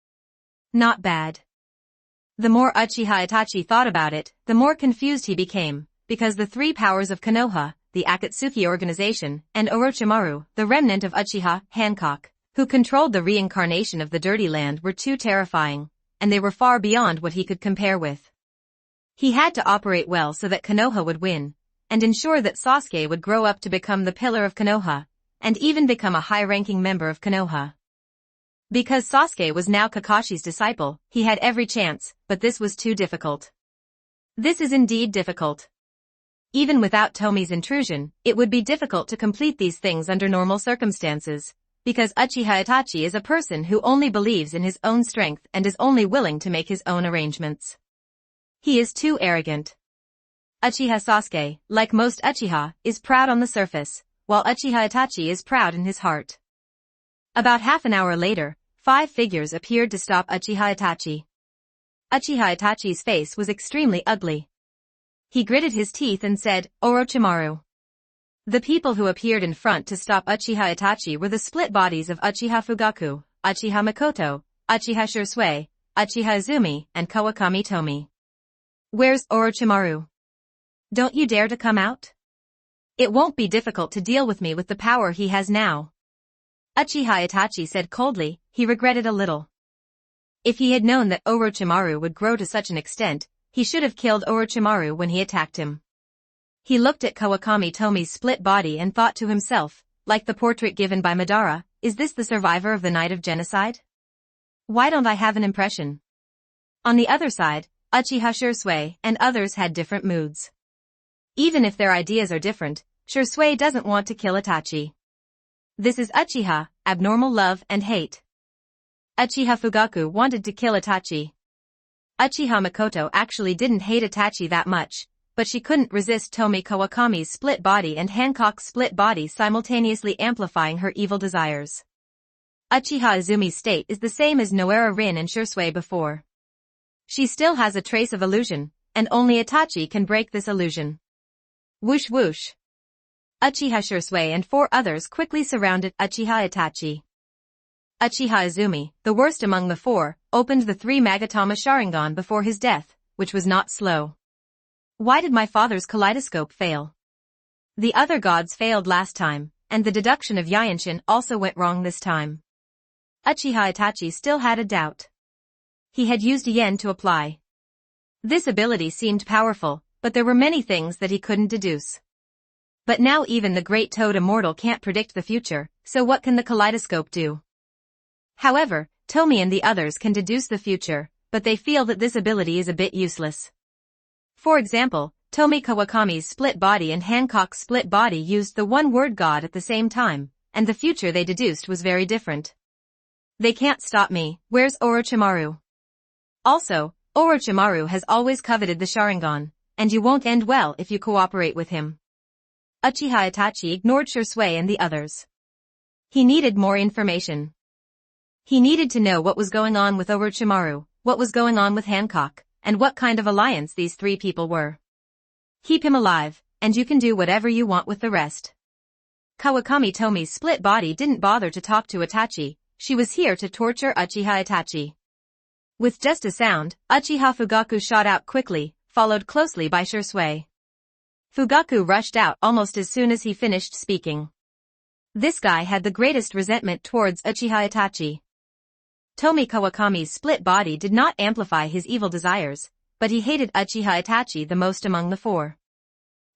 Not bad. The more Uchiha Itachi thought about it, the more confused he became, because the three powers of Konoha, the Akatsuki organization, and Orochimaru, the remnant of Uchiha, Hancock, who controlled the reincarnation of the Dirty Land, were too terrifying, and they were far beyond what he could compare with. He had to operate well so that Konoha would win, and ensure that Sasuke would grow up to become the pillar of Konoha, and even become a high-ranking member of Konoha. Because Sasuke was now Kakashi's disciple, he had every chance, but this was too difficult. This is indeed difficult. Even without Tomie's intrusion, it would be difficult to complete these things under normal circumstances, because Uchiha Itachi is a person who only believes in his own strength and is only willing to make his own arrangements. He is too arrogant. Uchiha Sasuke, like most Uchiha, is proud on the surface, while Uchiha Itachi is proud in his heart. About half an hour later, 5 figures appeared to stop Uchiha Itachi. Uchiha Itachi's face was extremely ugly. He gritted his teeth and said, "Orochimaru." The people who appeared in front to stop Uchiha Itachi were the split bodies of Uchiha Fugaku, Uchiha Makoto, Uchiha Shisui, Uchiha Izumi, and Kawakami Tomie. "Where's Orochimaru? Don't you dare to come out? It won't be difficult to deal with me with the power he has now." Uchiha Itachi said coldly. He regretted a little. If he had known that Orochimaru would grow to such an extent, he should have killed Orochimaru when he attacked him. He looked at Kawakami Tomie's split body and thought to himself, like the portrait given by Madara, is this the survivor of the night of genocide? Why don't I have an impression? On the other side, Uchiha Shursui and others had different moods. Even if their ideas are different, Shursui doesn't want to kill Itachi. This is Uchiha, abnormal love and hate. Uchiha Fugaku wanted to kill Itachi. Uchiha Mikoto actually didn't hate Itachi that much, but she couldn't resist Tomie Kawakami's split body and Hancock's split body simultaneously amplifying her evil desires. Uchiha Izumi's state is the same as Noara Rin and Shursui before. She still has a trace of illusion, and only Itachi can break this illusion. Whoosh whoosh. Uchiha Shursui and 4 others quickly surrounded Uchiha Itachi. Uchiha Izumi, the worst among the 4, opened the 3 Magatama Sharingan before his death, which was not slow. Why did my father's kaleidoscope fail? The other gods failed last time, and the deduction of Yanshin also went wrong this time. Uchiha Itachi still had a doubt. He had used yen to apply. This ability seemed powerful, but there were many things that he couldn't deduce. But now even the great Toad Immortal can't predict the future, so what can the kaleidoscope do? However, Tomie and the others can deduce the future, but they feel that this ability is a bit useless. For example, Tomie Kawakami's split body and Hancock's split body used the one-word god at the same time, and the future they deduced was very different. They can't stop me, where's Orochimaru? Also, Orochimaru has always coveted the Sharingan, and you won't end well if you cooperate with him. Uchiha Itachi ignored Shursui and the others. He needed more information. He needed to know what was going on with Orochimaru, what was going on with Hancock, and what kind of alliance these 3 people were. Keep him alive, and you can do whatever you want with the rest. Kawakami Tomie's split body didn't bother to talk to Itachi, she was here to torture Uchiha Itachi. With just a sound, Uchiha Fugaku shot out quickly, followed closely by Shursui. Fugaku rushed out almost as soon as he finished speaking. This guy had the greatest resentment towards Uchiha Itachi. Tomie Kawakami's split body did not amplify his evil desires, but he hated Uchiha Itachi the most among the 4.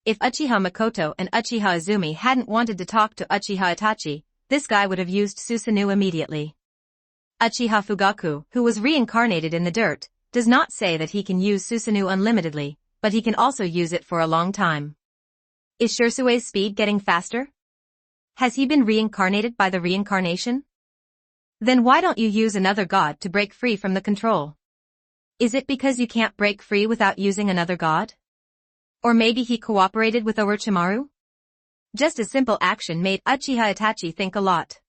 If Uchiha Mikoto and Uchiha Izumi hadn't wanted to talk to Uchiha Itachi, this guy would have used Susanoo immediately. Uchiha Fugaku, who was reincarnated in the dirt, does not say that he can use Susanoo unlimitedly, but he can also use it for a long time. Is Shursui's speed getting faster? Has he been reincarnated by the reincarnation? Then why don't you use another god to break free from the control? Is it because you can't break free without using another god? Or maybe he cooperated with Orochimaru? Just a simple action made Uchiha Itachi think a lot.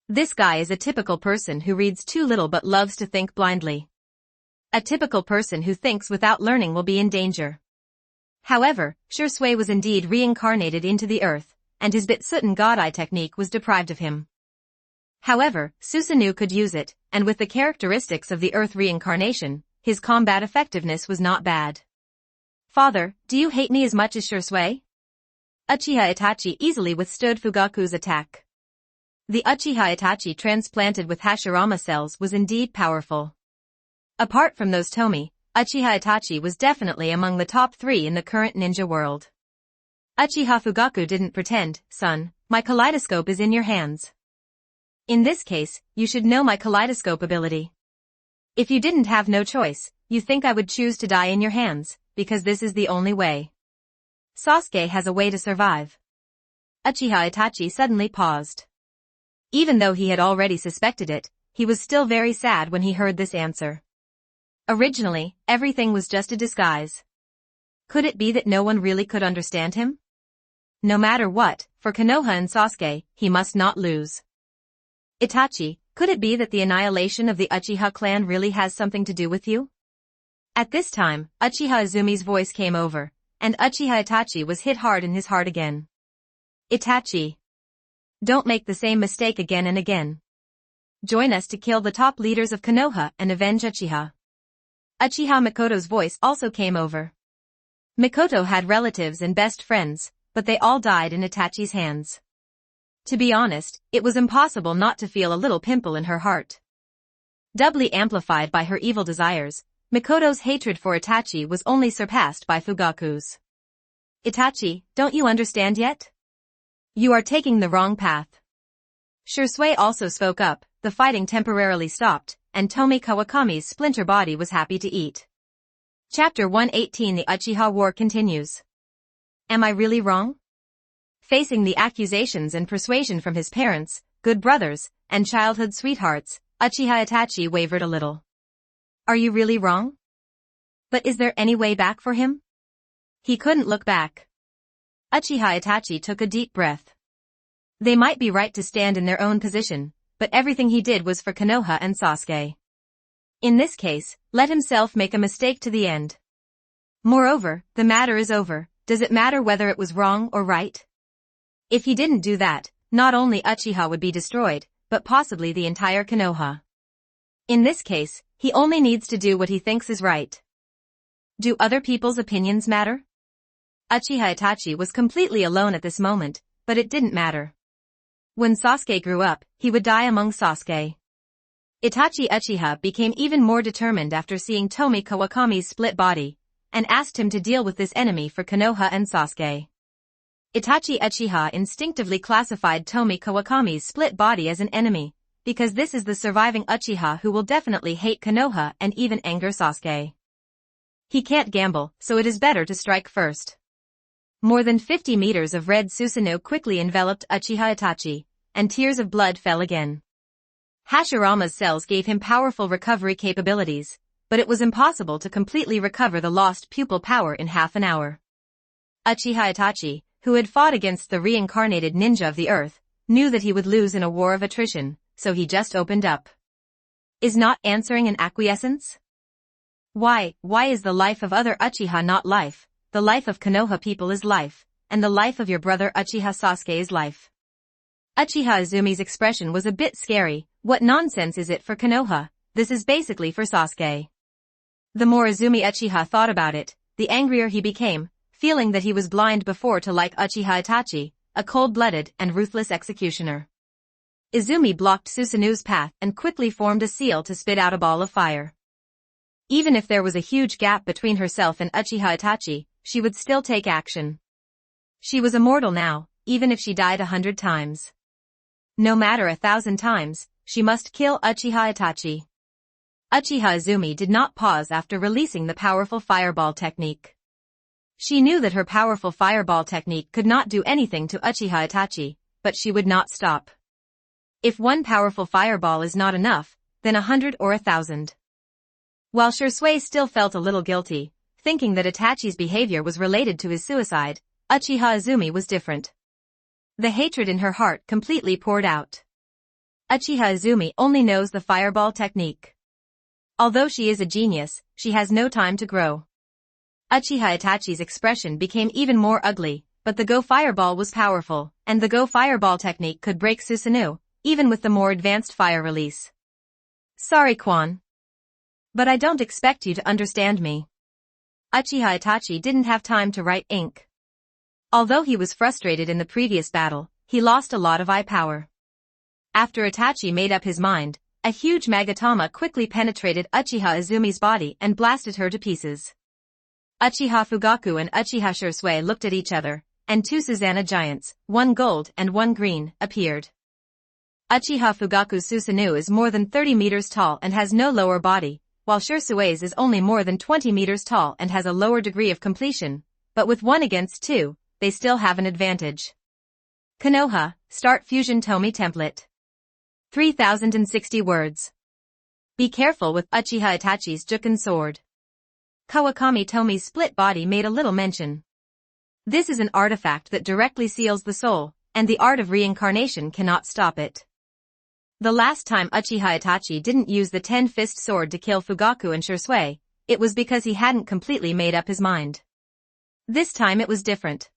This guy is a typical person who reads too little but loves to think blindly. A typical person who thinks without learning will be in danger. However, Shursui was indeed reincarnated into the earth, and his Bitsuten God-Eye technique was deprived of him. However, Susanoo could use it, and with the characteristics of the earth reincarnation, his combat effectiveness was not bad. Father, do you hate me as much as Shursui? Uchiha Itachi easily withstood Fugaku's attack. The Uchiha Itachi transplanted with Hashirama cells was indeed powerful. Apart from those Tomie, Uchiha Itachi was definitely among the top 3 in the current ninja world. Uchiha Fugaku didn't pretend, son, my kaleidoscope is in your hands. In this case, you should know my kaleidoscope ability. If you didn't have no choice, you think I would choose to die in your hands, because this is the only way. Sasuke has a way to survive. Uchiha Itachi suddenly paused. Even though he had already suspected it, he was still very sad when he heard this answer. Originally, everything was just a disguise. Could it be that no one really could understand him? No matter what, for Konoha and Sasuke, he must not lose. Itachi, could it be that the annihilation of the Uchiha clan really has something to do with you? At this time, Uchiha Izumi's voice came over, and Uchiha Itachi was hit hard in his heart again. Itachi. Don't make the same mistake again and again. Join us to kill the top leaders of Konoha and avenge Uchiha. Uchiha Mikoto's voice also came over. Mikoto had relatives and best friends, but they all died in Itachi's hands. To be honest, it was impossible not to feel a little pimple in her heart. Doubly amplified by her evil desires, Mikoto's hatred for Itachi was only surpassed by Fugaku's. Itachi, don't you understand yet? You are taking the wrong path. Shursui also spoke up, the fighting temporarily stopped, and Tomie Kawakami's splinter body was happy to eat. Chapter 118. The Uchiha War continues. Am I really wrong? Facing the accusations and persuasion from his parents, good brothers, and childhood sweethearts, Uchiha Itachi wavered a little. Are you really wrong? But is there any way back for him? He couldn't look back. Uchiha Itachi took a deep breath. They might be right to stand in their own position, but everything he did was for Konoha and Sasuke. In this case, let himself make a mistake to the end. Moreover, the matter is over. Does it matter whether it was wrong or right? If he didn't do that, not only Uchiha would be destroyed, but possibly the entire Konoha. In this case, he only needs to do what he thinks is right. Do other people's opinions matter? Uchiha Itachi was completely alone at this moment, but it didn't matter. When Sasuke grew up, he would die among Sasuke. Itachi Uchiha became even more determined after seeing Tomie Kawakami's split body, and asked him to deal with this enemy for Konoha and Sasuke. Itachi Uchiha instinctively classified Tomie Kawakami's split body as an enemy, because this is the surviving Uchiha who will definitely hate Konoha and even anger Sasuke. He can't gamble, so it is better to strike first. More than 50 meters of red Susanoo quickly enveloped Uchiha Itachi, and tears of blood fell again. Hashirama's cells gave him powerful recovery capabilities, but it was impossible to completely recover the lost pupil power in half an hour. Uchiha Itachi, who had fought against the reincarnated ninja of the earth, knew that he would lose in a war of attrition, so he just opened up. Is not answering an acquiescence? Why is the life of other Uchiha not life? The life of Konoha people is life, and the life of your brother Uchiha Sasuke is life. Uchiha Izumi's expression was a bit scary. What nonsense is it for Konoha? This is basically for Sasuke. The more Izumi Uchiha thought about it, the angrier he became, feeling that he was blind before to like Uchiha Itachi, a cold-blooded and ruthless executioner. Izumi blocked Susanoo's path and quickly formed a seal to spit out a ball of fire. Even if there was a huge gap between herself and Uchiha Itachi, she would still take action. She was immortal now, even if she died 100 times. No matter 1,000 times, she must kill Uchiha Itachi. Uchiha Izumi did not pause after releasing the powerful fireball technique. She knew that her powerful fireball technique could not do anything to Uchiha Itachi, but she would not stop. If one powerful fireball is not enough, then 100 or 1,000. While Shisui still felt a little guilty, thinking that Itachi's behavior was related to his suicide, Uchiha Izumi was different. The hatred in her heart completely poured out. Uchiha Izumi only knows the fireball technique. Although she is a genius, she has no time to grow. Uchiha Itachi's expression became even more ugly, but the Go Fireball was powerful, and the Go Fireball technique could break Susanoo, even with the more advanced fire release. Sorry Quan. But I don't expect you to understand me. Uchiha Itachi didn't have time to write ink. Although he was frustrated in the previous battle, he lost a lot of eye power. After Itachi made up his mind, a huge Magatama quickly penetrated Uchiha Izumi's body and blasted her to pieces. Uchiha Fugaku and Uchiha Shisui looked at each other, and two Susanoo giants, one gold and one green, appeared. Uchiha Fugaku's Susanoo is more than 30 meters tall and has no lower body, while Shisui's is only more than 20 meters tall and has a lower degree of completion, but with 1 against 2, they still have an advantage. Konoha, start Fusion Tomie template. 3060 words. Be careful with Uchiha Itachi's Juken sword. Kawakami Tomie's split body made a little mention. This is an artifact that directly seals the soul, and the art of reincarnation cannot stop it. The last time Uchiha Itachi didn't use the 10-fist sword to kill Fugaku and Shisui, it was because he hadn't completely made up his mind. This time it was different.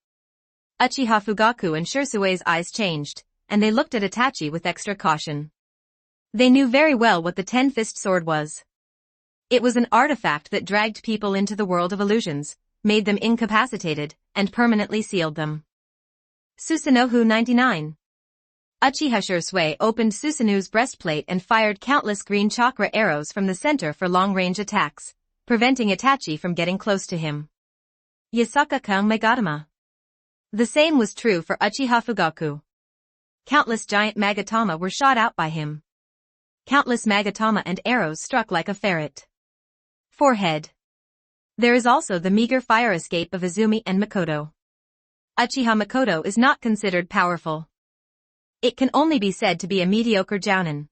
Uchiha Fugaku and Shisui's eyes changed, and they looked at Itachi with extra caution. They knew very well what the 10-fist sword was. It was an artifact that dragged people into the world of illusions, made them incapacitated, and permanently sealed them. Susanoo 99. Uchiha Shisui opened Susanoo's breastplate and fired countless green chakra arrows from the center for long-range attacks, preventing Itachi from getting close to him. Yasaka-kun Magatama. The same was true for Uchiha Fugaku. Countless giant Magatama were shot out by him. Countless magatama and arrows struck like a ferret. Forehead. There is also the meager fire escape of Izumi and Makoto. Uchiha Makoto is not considered powerful. It can only be said to be a mediocre jounin.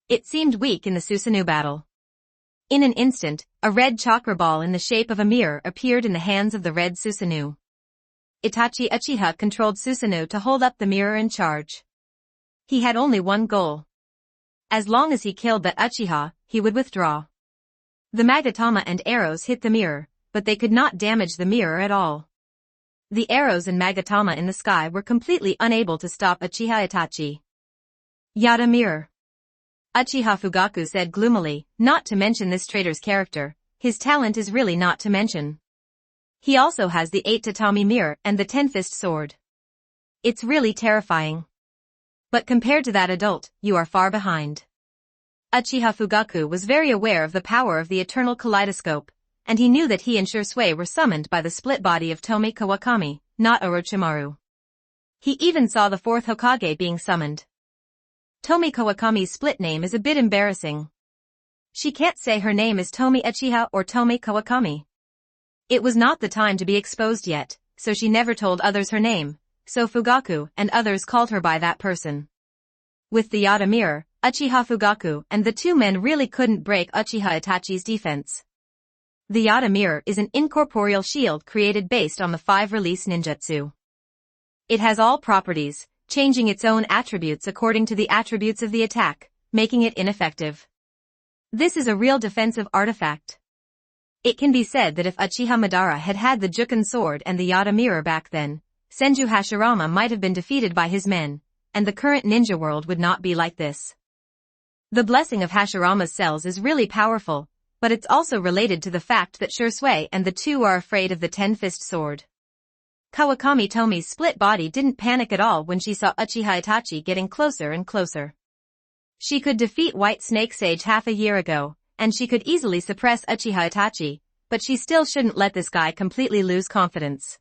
It seemed weak in the Susanoo battle. In an instant, a red chakra ball in the shape of a mirror appeared in the hands of the red Susanoo. Itachi Uchiha controlled Susanoo to hold up the mirror in charge. He had only one goal. As long as he killed that Uchiha, he would withdraw. The magatama and arrows hit the mirror, but they could not damage the mirror at all. The arrows and magatama in the sky were completely unable to stop Uchiha Itachi. Yada mirror. Uchiha Fugaku said gloomily, not to mention this traitor's character, his talent is really not to mention. He also has the 8 tatami mirror and the 10-fist sword. It's really terrifying. But compared to that adult, you are far behind. Uchiha Fugaku was very aware of the power of the eternal kaleidoscope, and he knew that he and Shursui were summoned by the split body of Tomie Kawakami, not Orochimaru. He even saw the 4th Hokage being summoned. Tomie Kawakami's split name is a bit embarrassing. She can't say her name is Tomie Uchiha or Tomie Kawakami. It was not the time to be exposed yet, so she never told others her name, so Fugaku and others called her by that person. With the Yada mirror, Uchiha Fugaku and the two men really couldn't break Uchiha Itachi's defense. The Yada mirror is an incorporeal shield created based on the 5-release ninjutsu. It has all properties, changing its own attributes according to the attributes of the attack, making it ineffective. This is a real defensive artifact. It can be said that if Uchiha Madara had had the Juken sword and the Yada mirror back then, Senju Hashirama might have been defeated by his men, and the current ninja world would not be like this. The blessing of Hashirama's cells is really powerful, but it's also related to the fact that Shursui and the two are afraid of the 10-fist sword. Kawakami Tomie's split body didn't panic at all when she saw Uchiha Itachi getting closer and closer. She could defeat White Snake Sage half a year ago, and she could easily suppress Uchiha Itachi, but she still shouldn't let this guy completely lose confidence.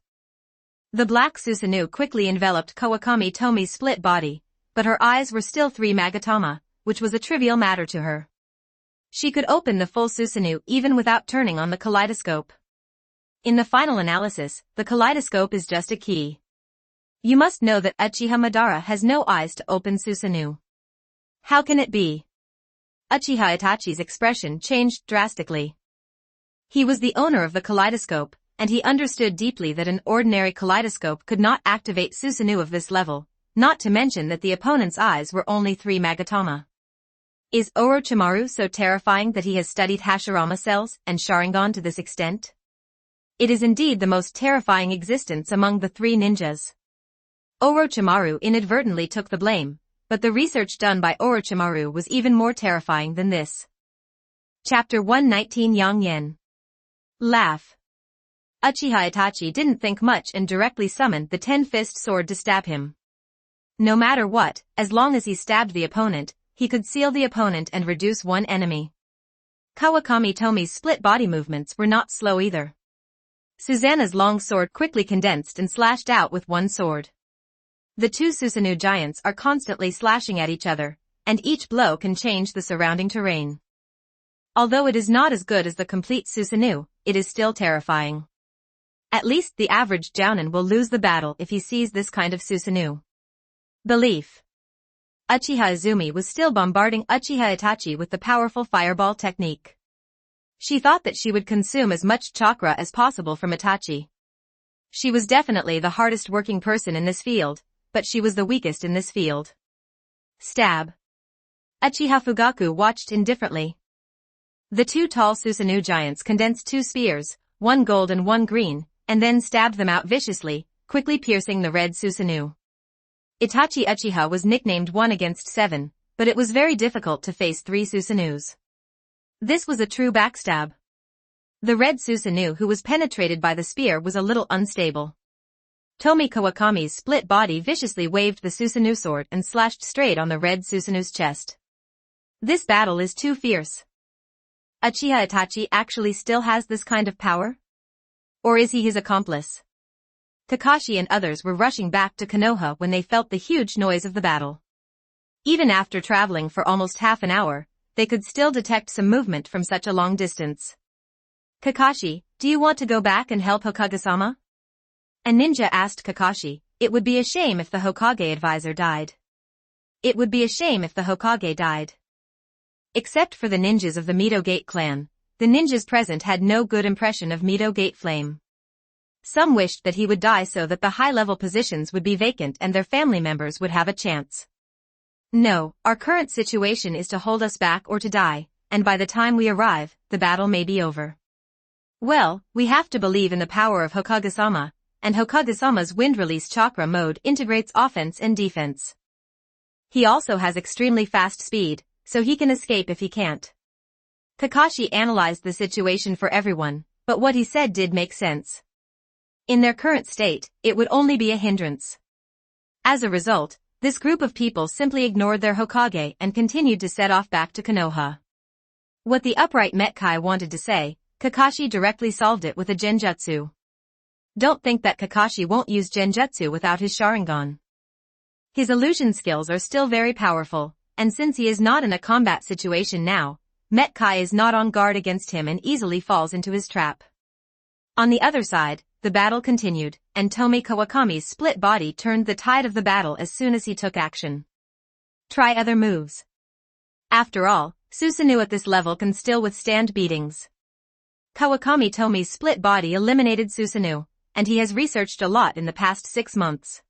The black Susanoo quickly enveloped Kawakami Tomie's split body, but her eyes were still 3 magatama, which was a trivial matter to her. She could open the full Susanoo even without turning on the kaleidoscope. In the final analysis, the kaleidoscope is just a key. You must know that Uchiha Madara has no eyes to open Susanoo. How can it be? Uchiha Itachi's expression changed drastically. He was the owner of the kaleidoscope, and he understood deeply that an ordinary kaleidoscope could not activate Susanoo of this level, not to mention that the opponent's eyes were only 3 magatama. Is Orochimaru so terrifying that he has studied Hashirama cells and Sharingan to this extent? It is indeed the most terrifying existence among the 3 ninjas. Orochimaru inadvertently took the blame, but the research done by Orochimaru was even more terrifying than this. Chapter 119 Yang Yen. Laugh. Uchiha Itachi didn't think much and directly summoned the 10-fist sword to stab him. No matter what, as long as he stabbed the opponent, he could seal the opponent and reduce one enemy. Kawakami Tomie's split body movements were not slow either. Susanna's long sword quickly condensed and slashed out with one sword. The 2 Susanoo giants are constantly slashing at each other, and each blow can change the surrounding terrain. Although it is not as good as the complete Susanoo, it is still terrifying. At least the average jounin will lose the battle if he sees this kind of Susanoo. Belief. Uchiha Izumi was still bombarding Uchiha Itachi with the powerful fireball technique. She thought that she would consume as much chakra as possible from Itachi. She was definitely the hardest working person in this field, but she was the weakest in this field. Stab. Uchiha Fugaku watched indifferently. The 2 tall Susanoo giants condensed 2 spears, one gold and one green, and then stabbed them out viciously, quickly piercing the red Susanoo. Itachi Uchiha was nicknamed 1 against 7, but it was very difficult to face 3 Susanoos. This was a true backstab. The red Susanoo who was penetrated by the spear was a little unstable. Tomie Kawakami's split body viciously waved the Susanoo sword and slashed straight on the red Susanoo's chest. This battle is too fierce. Uchiha Itachi actually still has this kind of power? Or is he his accomplice? Kakashi and others were rushing back to Konoha when they felt the huge noise of the battle. Even after traveling for almost half an hour, they could still detect some movement from such a long distance. Kakashi, do you want to go back and help Hokage-sama? A ninja asked Kakashi. It would be a shame if the Hokage advisor died. It would be a shame if the Hokage died. Except for the ninjas of the Mito Gate clan, the ninjas present had no good impression of Mito Gate Flame. Some wished that he would die so that the high-level positions would be vacant and their family members would have a chance. No, our current situation is to hold us back or to die, and by the time we arrive, the battle may be over. Well, we have to believe in the power of Hokage-sama, and Hokage-sama's wind-release chakra mode integrates offense and defense. He also has extremely fast speed, so he can escape if he can't. Kakashi analyzed the situation for everyone, but what he said did make sense. In their current state, it would only be a hindrance. As a result, this group of people simply ignored their Hokage and continued to set off back to Konoha. What the upright Metkai wanted to say, Kakashi directly solved it with a genjutsu. Don't think that Kakashi won't use genjutsu without his Sharingan. His illusion skills are still very powerful, and since he is not in a combat situation now, Metkai is not on guard against him and easily falls into his trap. On the other side, the battle continued, and Tomie Kawakami's split body turned the tide of the battle as soon as he took action. Try other moves. After all, Susanoo at this level can still withstand beatings. Kawakami Tomie's split body eliminated Susanoo, and he has researched a lot in the past 6 months.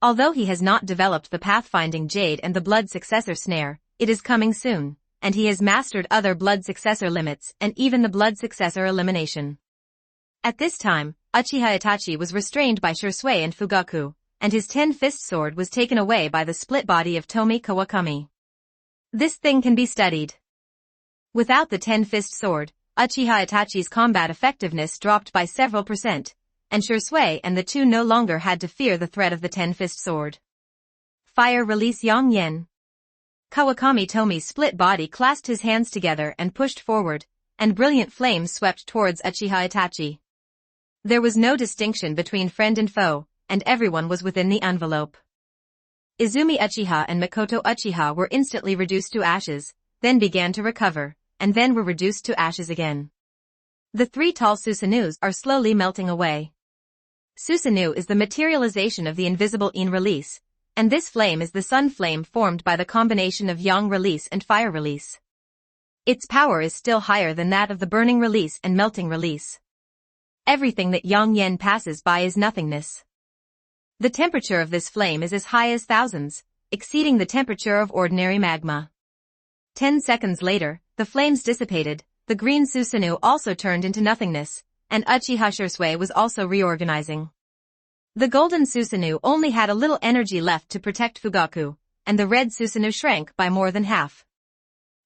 Although he has not developed the pathfinding jade and the blood successor snare, it is coming soon, and he has mastered other blood successor limits and even the blood successor elimination. At this time, Uchiha Itachi was restrained by Shisui and Fugaku, and his 10-fist sword was taken away by the split body of Tomie Kawakami. This thing can be studied. Without the 10-fist sword, Uchiha Itachi's combat effectiveness dropped by several %, and Shisui and the two no longer had to fear the threat of the 10-fist sword. Fire release Yang Yen. Kawakami Tomie's split body clasped his hands together and pushed forward, and brilliant flames swept towards Uchiha Itachi. There was no distinction between friend and foe, and everyone was within the envelope. Izumi Uchiha and Mikoto Uchiha were instantly reduced to ashes, then began to recover, and then were reduced to ashes again. The 3 tall Susanoos are slowly melting away. Susanoo is the materialization of the invisible Yin release, and this flame is the sun flame formed by the combination of Yang release and fire release. Its power is still higher than that of the burning release and melting release. Everything that Yang Yen passes by is nothingness. The temperature of this flame is as high as thousands, exceeding the temperature of ordinary magma. 10 seconds later, the flames dissipated, the green Susanoo also turned into nothingness, and Uchiha Shisui was also reorganizing. The golden Susanoo only had a little energy left to protect Fugaku, and the red Susanoo shrank by more than half.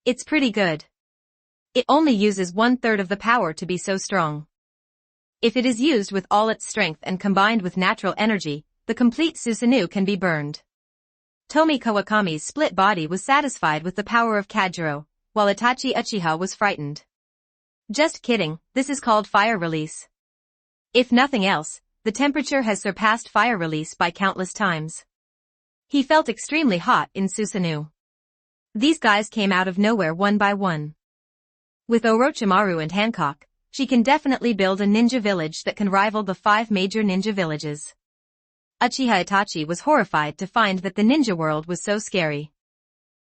It's pretty good. It only uses 1/3 of the power to be so strong. If it is used with all its strength and combined with natural energy, the complete Susanoo can be burned. Tomie Kawakami's split body was satisfied with the power of Kajiro, while Itachi Uchiha was frightened. Just kidding, this is called fire release. If nothing else, the temperature has surpassed fire release by countless times. He felt extremely hot in Susanoo. These guys came out of nowhere one by one. With Orochimaru and Hancock, she can definitely build a ninja village that can rival the 5 major ninja villages. Uchiha Itachi was horrified to find that the ninja world was so scary.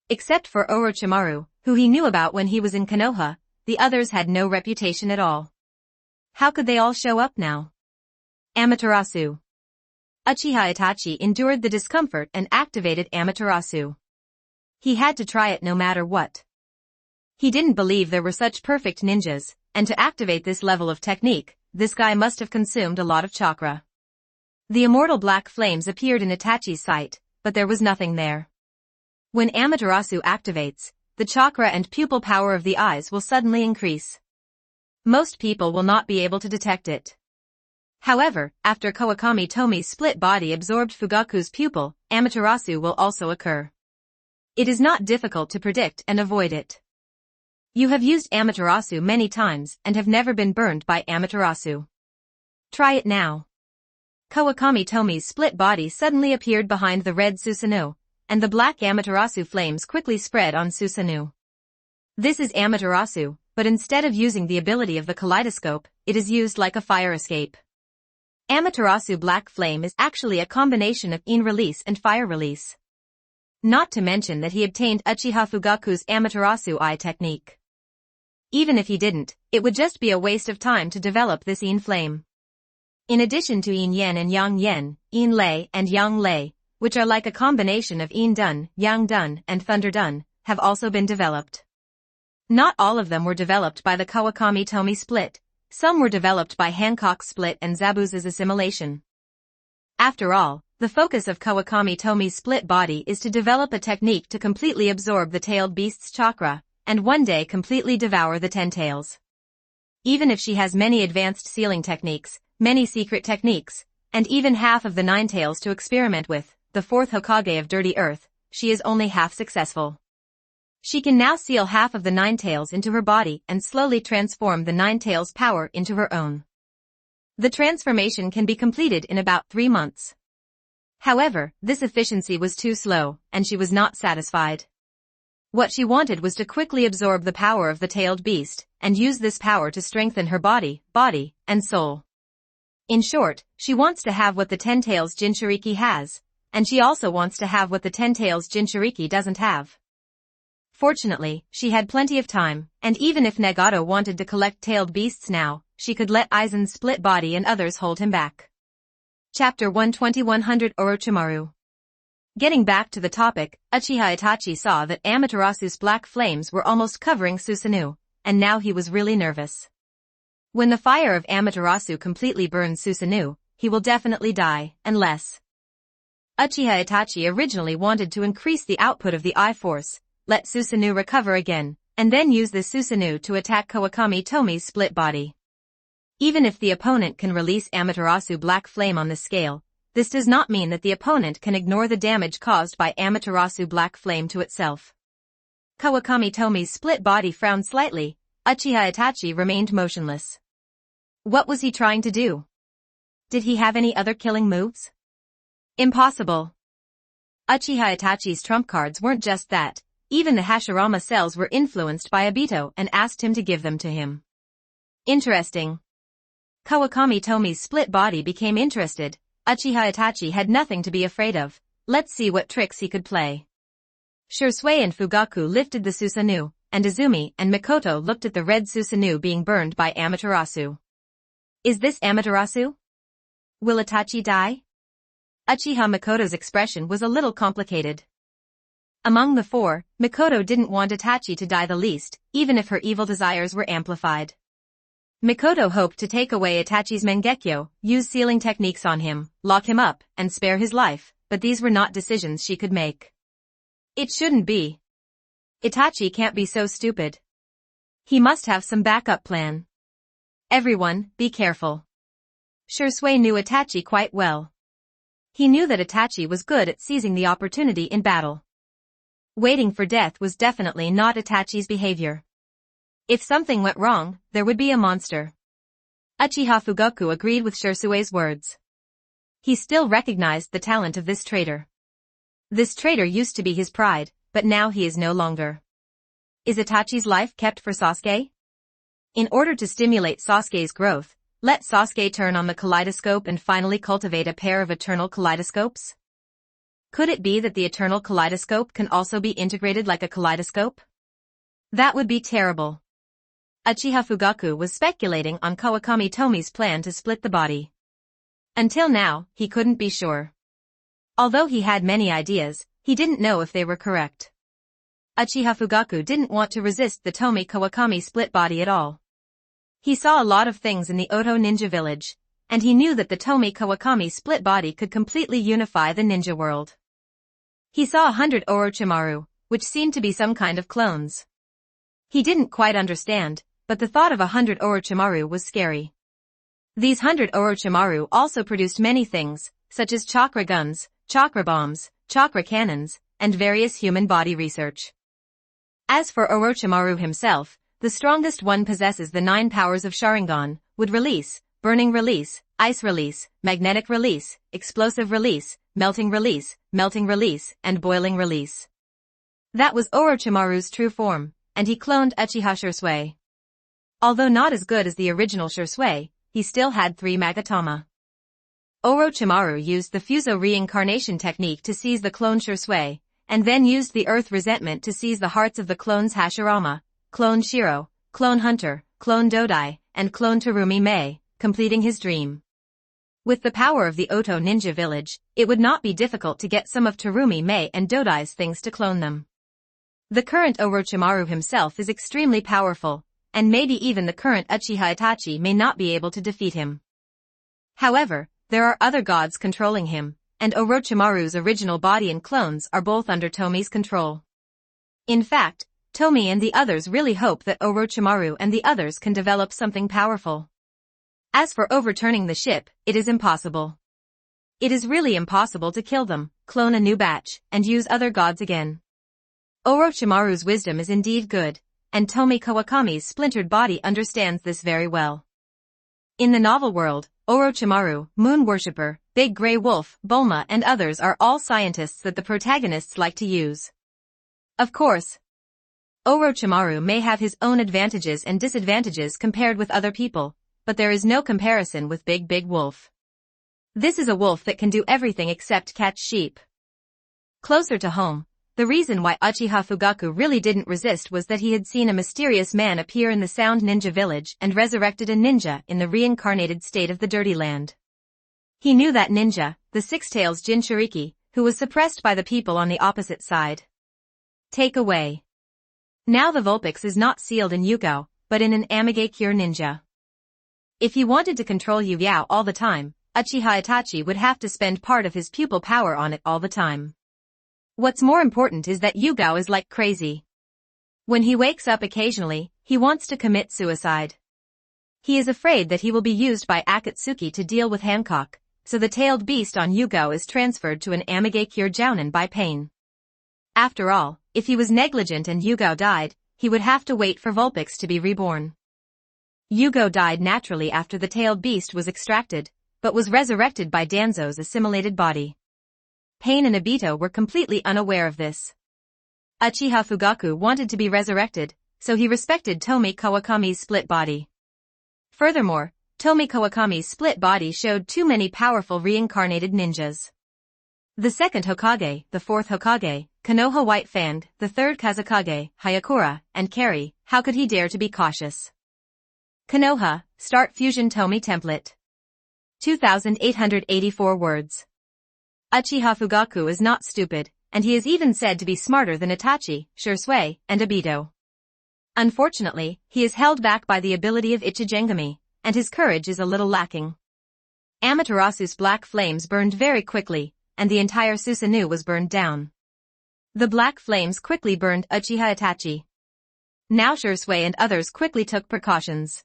Except for Orochimaru, who he knew about when he was in Konoha, the others had no reputation at all. How could they all show up now? Amaterasu. Uchiha Itachi endured the discomfort and activated Amaterasu. He had to try it no matter what. He didn't believe there were such perfect ninjas, and to activate this level of technique, this guy must have consumed a lot of chakra. The immortal black flames appeared in Itachi's sight, but there was nothing there. When Amaterasu activates, the chakra and pupil power of the eyes will suddenly increase. Most people will not be able to detect it. However, after Kawakami Tomie's split body absorbed Fugaku's pupil, Amaterasu will also occur. It is not difficult to predict and avoid it. You have used Amaterasu many times and have never been burned by Amaterasu. Try it now. Kawakami Tomie's split body suddenly appeared behind the red Susanoo, and the black Amaterasu flames quickly spread on Susanoo. This is Amaterasu, but instead of using the ability of the kaleidoscope, it is used like a fire escape. Amaterasu black flame is actually a combination of in release and fire release. Not to mention that he obtained Uchiha Fugaku's Amaterasu eye technique. Even if he didn't, it would just be a waste of time to develop this in flame. In addition to in yen and yang yen, in lei and yang lei, which are like a combination of in dun, yang dun, and thunder dun, have also been developed. Not all of them were developed by the Kawakami Tomie split, some were developed by Hancock's split and Zabuza's assimilation. After all, the focus of Kawakami Tomie's split body is to develop a technique to completely absorb the tailed beast's chakra, and one day completely devour the 10 tails. Even if she has many advanced sealing techniques, many secret techniques, and even half of the 9 tails to experiment with, the 4th Hokage of Dirty Earth, she is only half successful. She can now seal half of the 9 tails into her body and slowly transform the 9 tails' power into her own. The transformation can be completed in about 3 months. However, this efficiency was too slow, and she was not satisfied. What she wanted was to quickly absorb the power of the tailed beast, and use this power to strengthen her body, and soul. In short, she wants to have what the 10 tails Jinchuriki has, and she also wants to have what the 10 tails Jinchuriki doesn't have. Fortunately, she had plenty of time, and even if Nagato wanted to collect tailed beasts now, she could let Aizen's split body and others hold him back. Chapter 120-100 Orochimaru. Getting back to the topic, Uchiha Itachi saw that Amaterasu's black flames were almost covering Susanoo, and now he was really nervous. When the fire of Amaterasu completely burns Susanoo, he will definitely die, unless... Uchiha Itachi originally wanted to increase the output of the eye force, let Susanoo recover again, and then use the Susanoo to attack Kawakami Tomie's split body. Even if the opponent can release Amaterasu black flame on this scale, this does not mean that the opponent can ignore the damage caused by Amaterasu black flame to itself. Kawakami Tomie's split body frowned slightly, Uchiha Itachi remained motionless. What was he trying to do? Did he have any other killing moves? Impossible. Uchiha Itachi's trump cards weren't just that. Even the Hashirama cells were influenced by Obito and asked him to give them to him. Interesting. Kawakami Tomie's split body became interested. Uchiha Itachi had nothing to be afraid of. Let's see what tricks he could play. Shursui and Fugaku lifted the Susanoo, and Izumi and Mikoto looked at the red Susanoo being burned by Amaterasu. Is this Amaterasu? Will Itachi die? Uchiha Mikoto's expression was a little complicated. Among the 4, Mikoto didn't want Itachi to die the least, even if her evil desires were amplified. Mikoto hoped to take away Itachi's Mangekyo, use sealing techniques on him, lock him up, and spare his life, but these were not decisions she could make. It shouldn't be. Itachi can't be so stupid. He must have some backup plan. Everyone, be careful. Shursui knew Itachi quite well. He knew that Itachi was good at seizing the opportunity in battle. Waiting for death was definitely not Itachi's behavior. If something went wrong, there would be a monster. Uchiha Fugaku agreed with Shursui's words. He still recognized the talent of this traitor. This traitor used to be his pride, but now he is no longer. Is Itachi's life kept for Sasuke? In order to stimulate Sasuke's growth, let Sasuke turn on the kaleidoscope and finally cultivate a pair of eternal kaleidoscopes? Could it be that the eternal kaleidoscope can also be integrated like a kaleidoscope? That would be terrible. Uchiha Fugaku was speculating on Kawakami Tomie's plan to split the body. Until now, he couldn't be sure. Although he had many ideas, he didn't know if they were correct. Uchiha Fugaku didn't want to resist the Tomie Kawakami split body at all. He saw a lot of things in the Oto ninja village, and he knew that the Tomie Kawakami split body could completely unify the ninja world. He saw 100 Orochimaru, which seemed to be some kind of clones. He didn't quite understand, but the thought of 100 Orochimaru was scary. These 100 Orochimaru also produced many things, such as chakra guns, chakra bombs, chakra cannons, and various human body research. As for Orochimaru himself, the strongest one possesses the 9 powers of Sharingan, would release, burning release, ice release, magnetic release, explosive release, melting release, and boiling release. That was Orochimaru's true form, and he cloned Uchiha Shisui. Although not as good as the original Shisui, he still had 3 Magatama. Orochimaru used the Fuso reincarnation technique to seize the clone Shisui, and then used the Earth Resentment to seize the hearts of the clones Hashirama, Clone Shiro, Clone Hunter, Clone Dodai, and Clone Terumi Mei, completing his dream. With the power of the Oto Ninja Village, it would not be difficult to get some of Terumi Mei and Dodai's things to clone them. The current Orochimaru himself is extremely powerful, and maybe even the current Uchiha Itachi may not be able to defeat him. However, there are other gods controlling him, and Orochimaru's original body and clones are both under Tomie's control. In fact, Tomie and the others really hope that Orochimaru and the others can develop something powerful. As for overturning the ship, it is impossible. It is really impossible to kill them, clone a new batch, and use other gods again. Orochimaru's wisdom is indeed good, and Tomie Kawakami's splintered body understands this very well. In the novel world, Orochimaru, Moon Worshipper, Big Grey Wolf, Bulma and others are all scientists that the protagonists like to use. Of course, Orochimaru may have his own advantages and disadvantages compared with other people, but there is no comparison with Big Wolf. This is a wolf that can do everything except catch sheep. Closer to home, the reason why Uchiha Fugaku really didn't resist was that he had seen a mysterious man appear in the Sound Ninja Village and resurrected a ninja in the reincarnated state of the Dirty Land. He knew that ninja, the Six-Tails Jinchuriki, who was suppressed by the people on the opposite side. Take away. Now the Vulpix is not sealed in Yugao, but in an Amigakure ninja. If he wanted to control Yuyao all the time, Uchiha Itachi would have to spend part of his pupil power on it all the time. What's more important is that Yugao is like crazy. When he wakes up occasionally, he wants to commit suicide. He is afraid that he will be used by Akatsuki to deal with Hancock, so the tailed beast on Yugao is transferred to an Amigakure Jounin by Pain. After all, if he was negligent and Yugao died, he would have to wait for Vulpix to be reborn. Yugao died naturally after the tailed beast was extracted, but was resurrected by Danzo's assimilated body. Pain and Obito were completely unaware of this. Uchiha Fugaku wanted to be resurrected, so he respected Tomie Kawakami's split body. Furthermore, Tomie Kawakami's split body showed too many powerful reincarnated ninjas. The second Hokage, the fourth Hokage, Konoha White Fang, the third Kazekage, Hayakura, and Kari, how could he dare to be cautious? Konoha, Start Fusion Tomie Template. 2,884 words. Uchiha Fugaku is not stupid, and he is even said to be smarter than Itachi, Shisui, and Obito. Unfortunately, he is held back by the ability of Ichijengami, and his courage is a little lacking. Amaterasu's black flames burned very quickly, and the entire Susanoo was burned down. The black flames quickly burned Uchiha Itachi. Now Shisui and others quickly took precautions.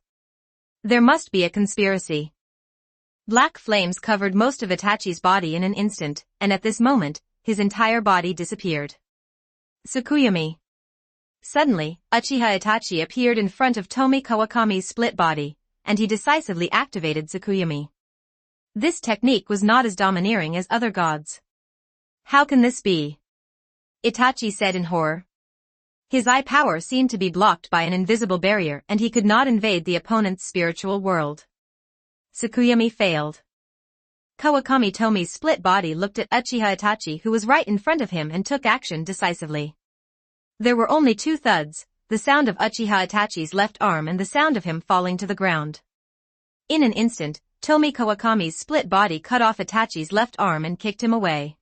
There must be a conspiracy. Black flames covered most of Itachi's body in an instant, and at this moment, his entire body disappeared. Tsukuyomi. Suddenly, Uchiha Itachi appeared in front of Tomie Kawakami's split body, and he decisively activated Tsukuyomi. This technique was not as domineering as other gods. How can this be? Itachi said in horror. His eye power seemed to be blocked by an invisible barrier and he could not invade the opponent's spiritual world. Tsukuyomi failed. Kawakami Tomie's split body looked at Uchiha Itachi who was right in front of him and took action decisively. There were only 2 thuds, the sound of Uchiha Itachi's left arm and the sound of him falling to the ground. In an instant, Tomie Kawakami's split body cut off Itachi's left arm and kicked him away.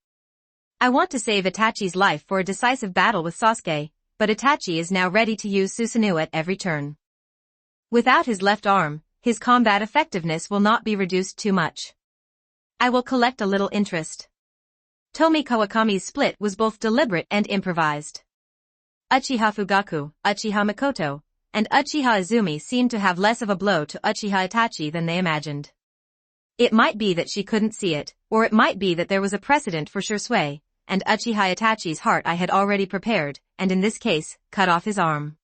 I want to save Itachi's life for a decisive battle with Sasuke, but Itachi is now ready to use Susanoo at every turn. Without his left arm, his combat effectiveness will not be reduced too much. I will collect a little interest. Tomie Kawakami's split was both deliberate and improvised. Uchiha Fugaku, Uchiha Mikoto, and Uchiha Izumi seemed to have less of a blow to Uchiha Itachi than they imagined. It might be that she couldn't see it, or it might be that there was a precedent for Shisui, and Uchiha Itachi's heart I had already prepared, and in this case, cut off his arm.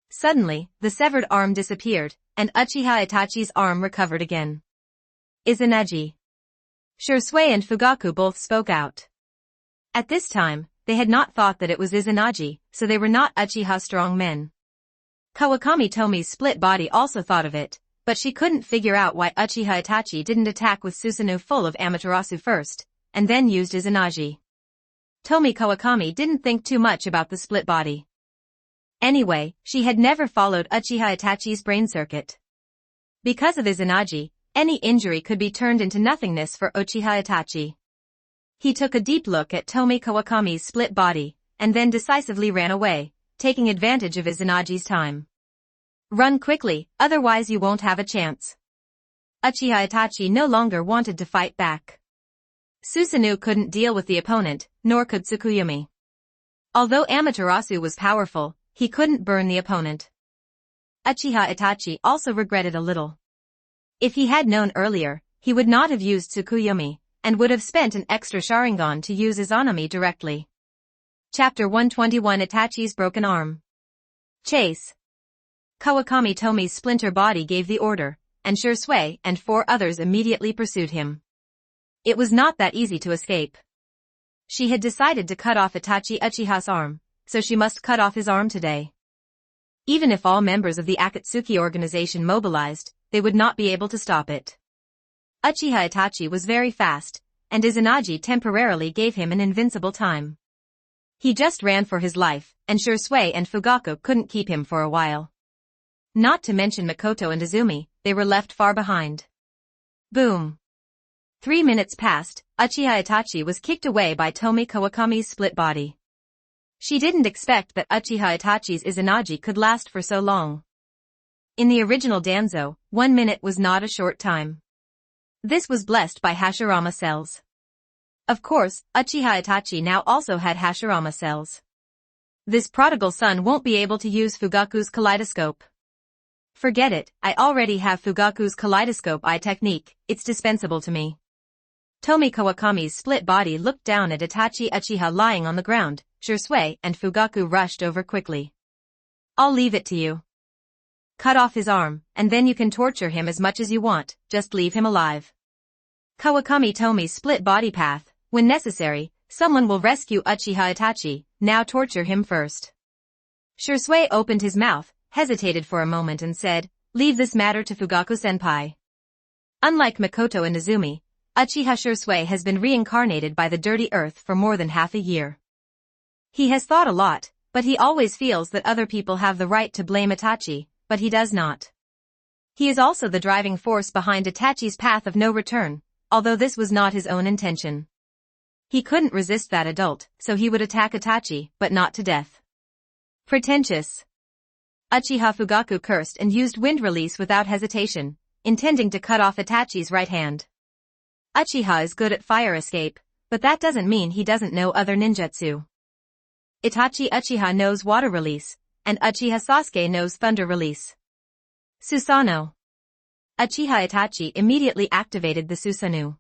Suddenly, the severed arm disappeared, and Uchiha Itachi's arm recovered again. Izanagi. Shursui and Fugaku both spoke out. At this time, they had not thought that it was Izanagi, so they were not Uchiha strong men. Kawakami Tomie's split body also thought of it, but she couldn't figure out why Uchiha Itachi didn't attack with Susanoo full of Amaterasu first, and then used Izanagi. Tomie Kawakami didn't think too much about the split body. Anyway, she had never followed Uchiha Itachi's brain circuit. Because of Izanagi, any injury could be turned into nothingness for Uchiha Itachi. He took a deep look at Tomie Kawakami's split body, and then decisively ran away, taking advantage of Izanagi's time. Run quickly, otherwise you won't have a chance. Uchiha Itachi no longer wanted to fight back. Susanoo couldn't deal with the opponent, nor could Tsukuyomi. Although Amaterasu was powerful, he couldn't burn the opponent. Uchiha Itachi also regretted a little. If he had known earlier, he would not have used Tsukuyomi, and would have spent an extra Sharingan to use Izanami directly. Chapter 121 Itachi's Broken Arm. Chase. Kawakami Tomie's splinter body gave the order, and Shursui and 4 others immediately pursued him. It was not that easy to escape. She had decided to cut off Itachi Uchiha's arm, so she must cut off his arm today. Even if all members of the Akatsuki organization mobilized, they would not be able to stop it. Uchiha Itachi was very fast, and Izanagi temporarily gave him an invincible time. He just ran for his life, and Shursui and Fugaku couldn't keep him for a while. Not to mention Mikoto and Izumi, they were left far behind. Boom. 3 minutes passed, Uchiha Itachi was kicked away by Tomie Kawakami's split body. She didn't expect that Uchiha Itachi's Izanagi could last for so long. In the original Danzo, 1 minute was not a short time. This was blessed by Hashirama cells. Of course, Uchiha Itachi now also had Hashirama cells. This prodigal son won't be able to use Fugaku's kaleidoscope. Forget it, I already have Fugaku's kaleidoscope eye technique, it's dispensable to me. Tomie Kawakami's split body looked down at Itachi Uchiha lying on the ground. Shursui and Fugaku rushed over quickly. I'll leave it to you. Cut off his arm, and then you can torture him as much as you want, just leave him alive. Kawakami Tomie's split body path, when necessary, someone will rescue Uchiha Itachi, now torture him first. Shursui opened his mouth, hesitated for a moment and said, leave this matter to Fugaku-senpai. Unlike Mikoto and Izumi, Uchiha Shursui has been reincarnated by the dirty earth for more than half a year. He has thought a lot, but he always feels that other people have the right to blame Itachi, but he does not. He is also the driving force behind Itachi's path of no return, although this was not his own intention. He couldn't resist that adult, so he would attack Itachi, but not to death. Pretentious. Uchiha Fugaku cursed and used wind release without hesitation, intending to cut off Itachi's right hand. Uchiha is good at fire escape, but that doesn't mean he doesn't know other ninjutsu. Itachi Uchiha knows water release, and Uchiha Sasuke knows thunder release. Susanoo. Uchiha Itachi immediately activated the Susanoo.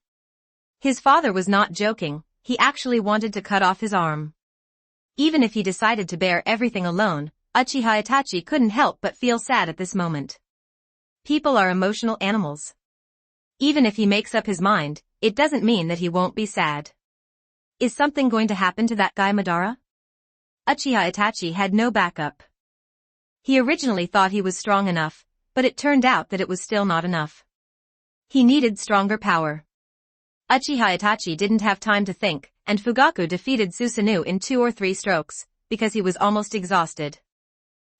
His father was not joking, he actually wanted to cut off his arm. Even if he decided to bear everything alone, Uchiha Itachi couldn't help but feel sad at this moment. People are emotional animals. Even if he makes up his mind, it doesn't mean that he won't be sad. Is something going to happen to that guy Madara? Uchiha Itachi had no backup. He originally thought he was strong enough, but it turned out that it was still not enough. He needed stronger power. Uchiha Itachi didn't have time to think, and Fugaku defeated Susanoo in 2 or 3 strokes, because he was almost exhausted.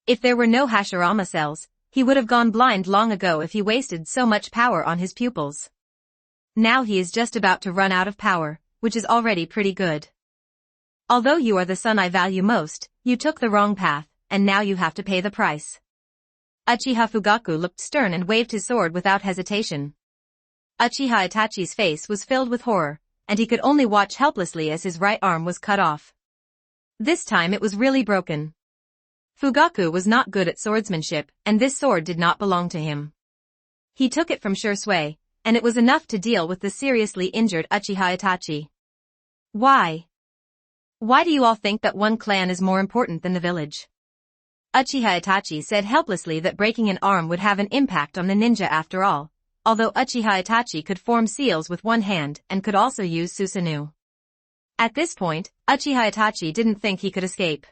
If there were no Hashirama cells, he would have gone blind long ago if he wasted so much power on his pupils. Now he is just about to run out of power, which is already pretty good. Although you are the son I value most, you took the wrong path, and now you have to pay the price. Uchiha Fugaku looked stern and waved his sword without hesitation. Uchiha Itachi's face was filled with horror, and he could only watch helplessly as his right arm was cut off. This time it was really broken. Fugaku was not good at swordsmanship, and this sword did not belong to him. He took it from Shursui, and it was enough to deal with the seriously injured Uchiha Itachi. Why? Why do you all think that one clan is more important than the village? Uchiha Itachi said helplessly that breaking an arm would have an impact on the ninja after all, although Uchiha Itachi could form seals with one hand and could also use Susanoo. At this point, Uchiha Itachi didn't think he could escape.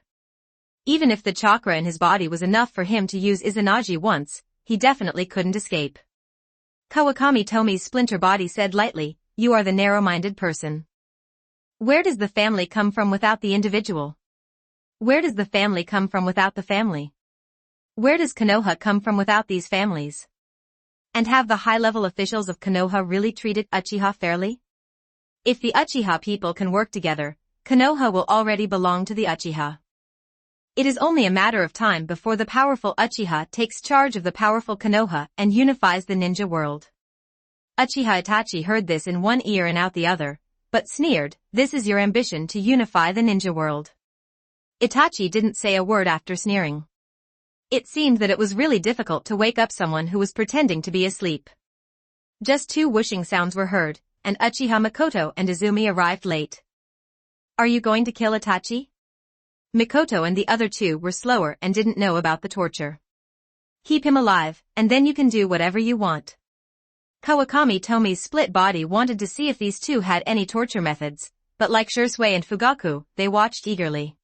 Even if the chakra in his body was enough for him to use Izanagi once, he definitely couldn't escape. Kawakami Tomie's splinter body said lightly, "You are the narrow-minded person. Where does the family come from without the individual? Where does the family come from without the family? Where does Konoha come from without these families? And have the high-level officials of Konoha really treated Uchiha fairly? If the Uchiha people can work together, Konoha will already belong to the Uchiha. It is only a matter of time before the powerful Uchiha takes charge of the powerful Konoha and unifies the ninja world." Uchiha Itachi heard this in one ear and out the other, but sneered, "This is your ambition to unify the ninja world." Itachi didn't say a word after sneering. It seemed that it was really difficult to wake up someone who was pretending to be asleep. Just 2 whooshing sounds were heard, and Uchiha Mikoto and Izumi arrived late. "Are you going to kill Itachi?" Mikoto and the other 2 were slower and didn't know about the torture. "Keep him alive, and then you can do whatever you want." Kawakami Tomie's split body wanted to see if these 2 had any torture methods, but like Shursui and Fugaku, they watched eagerly.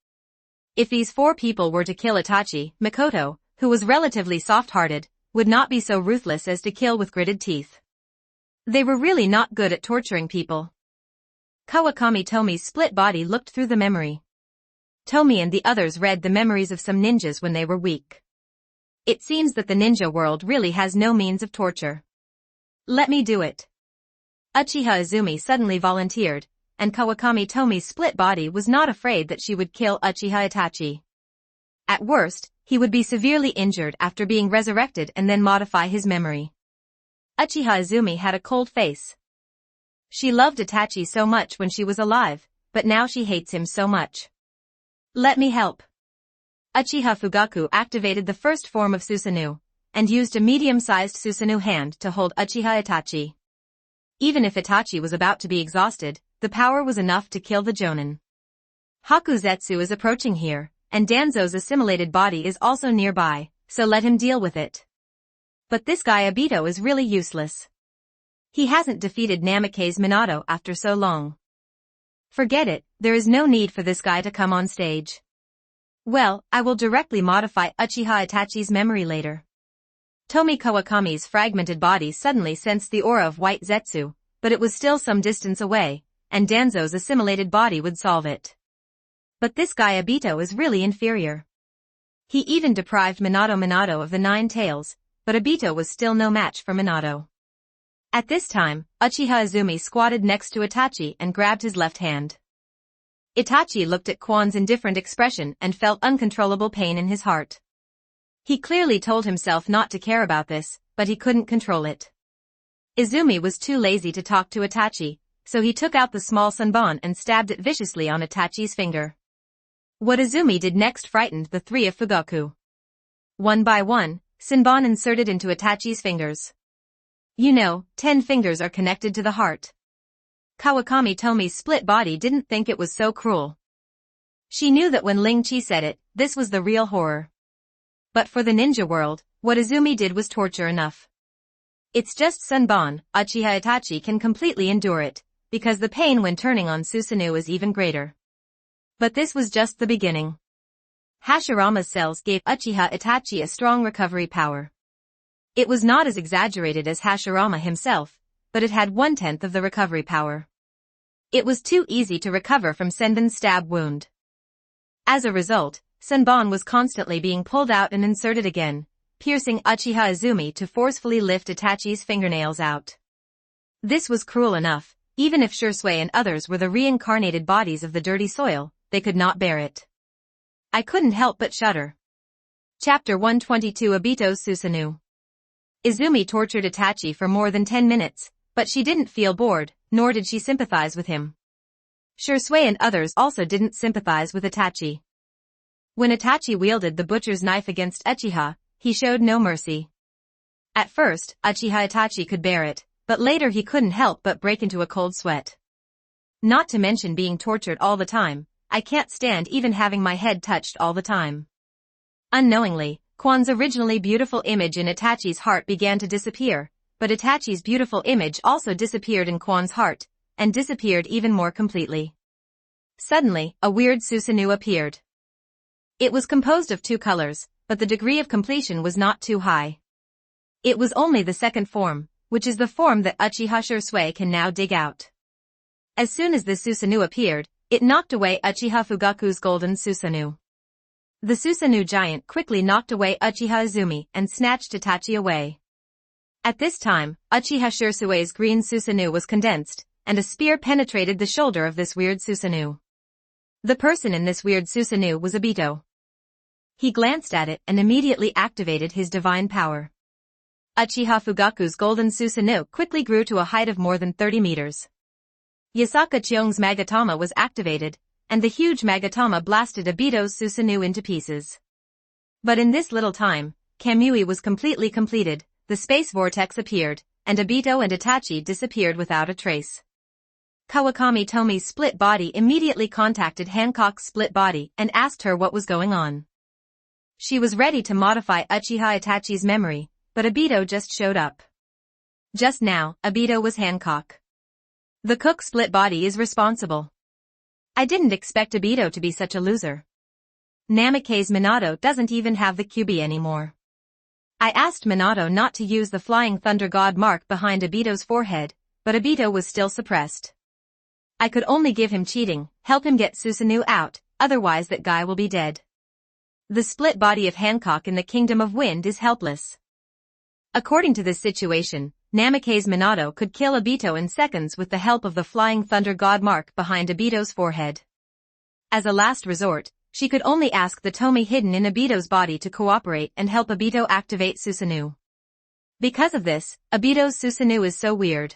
If these 4 people were to kill Itachi, Mikoto, who was relatively soft-hearted, would not be so ruthless as to kill with gritted teeth. They were really not good at torturing people. Kawakami Tomie's split body looked through the memory. Tomie and the others read the memories of some ninjas when they were weak. It seems that the ninja world really has no means of torture. "Let me do it." Uchiha Izumi suddenly volunteered, and Kawakami Tomie's split body was not afraid that she would kill Uchiha Itachi. At worst, he would be severely injured after being resurrected and then modify his memory. Uchiha Izumi had a cold face. She loved Itachi so much when she was alive, but now she hates him so much. "Let me help." Uchiha Fugaku activated the first form of Susanoo, and used a medium-sized Susanoo hand to hold Uchiha Itachi. Even if Itachi was about to be exhausted, the power was enough to kill the Jonin. Hakuzetsu is approaching here, and Danzo's assimilated body is also nearby, so let him deal with it. But this guy Obito is really useless. He hasn't defeated Namikaze Minato after so long. Forget it, there is no need for this guy to come on stage. Well, I will directly modify Uchiha Itachi's memory later. Tomie Kawakami's fragmented body suddenly sensed the aura of White Zetsu, but it was still some distance away, and Danzo's assimilated body would solve it. But this guy Obito is really inferior. He even deprived Minato of the 9 tails, but Obito was still no match for Minato. At this time, Uchiha Izumi squatted next to Itachi and grabbed his left hand. Itachi looked at Quan's indifferent expression and felt uncontrollable pain in his heart. He clearly told himself not to care about this, but he couldn't control it. Izumi was too lazy to talk to Itachi, so he took out the small sunbon and stabbed it viciously on Itachi's finger. What Izumi did next frightened the 3 of Fugaku. One by one, sunbon inserted into Itachi's fingers. 10 fingers are connected to the heart. Kawakami Tomie's split body didn't think it was so cruel. She knew that when Ling Chi said it, this was the real horror. But for the ninja world, what Izumi did was torture enough. It's just sunbon, Uchiha Itachi can completely endure it, because the pain when turning on Susanoo is even greater. But this was just the beginning. Hashirama's cells gave Uchiha Itachi a strong recovery power. It was not as exaggerated as Hashirama himself, but it had 1/10 of the recovery power. It was too easy to recover from Senbon's stab wound. As a result, sunbon was constantly being pulled out and inserted again, piercing Uchiha Izumi to forcefully lift Itachi's fingernails out. This was cruel enough, even if Shursui and others were the reincarnated bodies of the dirty soil, they could not bear it. I couldn't help but shudder. Chapter 122 Obito's Susanoo. Izumi tortured Itachi for more than 10 minutes, but she didn't feel bored, nor did she sympathize with him. Shursui and others also didn't sympathize with Itachi. When Itachi wielded the butcher's knife against Uchiha, he showed no mercy. At first, Uchiha Itachi could bear it, but later he couldn't help but break into a cold sweat. Not to mention being tortured all the time, I can't stand even having my head touched all the time. Unknowingly, Kwan's originally beautiful image in Itachi's heart began to disappear, but Itachi's beautiful image also disappeared in Kwan's heart, and disappeared even more completely. Suddenly, a weird Susanoo appeared. It was composed of 2 colors, but the degree of completion was not too high. It was only the second form, which is the form that Uchiha Shursui can now dig out. As soon as the Susanoo appeared, it knocked away Uchiha Fugaku's golden Susanoo. The Susanoo giant quickly knocked away Uchiha Izumi and snatched Itachi away. At this time, Uchiha Shursui's green Susanoo was condensed, and a spear penetrated the shoulder of this weird Susanoo. The person in this weird Susanoo was Obito. He glanced at it and immediately activated his divine power. Uchiha Fugaku's golden Susanoo quickly grew to a height of more than 30 meters. Yasaka Cheong's Magatama was activated, and the huge Magatama blasted Obito's Susanoo into pieces. But in this little time, Kamui was completely completed, the space vortex appeared, and Obito and Itachi disappeared without a trace. Kawakami Tomie's split body immediately contacted Hancock's split body and asked her what was going on. She was ready to modify Uchiha Itachi's memory, but Obito just showed up. Just now, Obito was Hancock. The cook split body is responsible. I didn't expect Obito to be such a loser. Namikaze Minato doesn't even have the QB anymore. I asked Minato not to use the Flying Thunder God mark behind Obito's forehead, but Obito was still suppressed. I could only give him cheating, help him get Susanoo out, otherwise that guy will be dead. The split body of Hancock in the Kingdom of Wind is helpless. According to this situation, Namikaze Minato could kill Obito in seconds with the help of the Flying Thunder God mark behind Obito's forehead. As a last resort, she could only ask the Tomie hidden in Obito's body to cooperate and help Obito activate Susanoo. Because of this, Obito's Susanoo is so weird.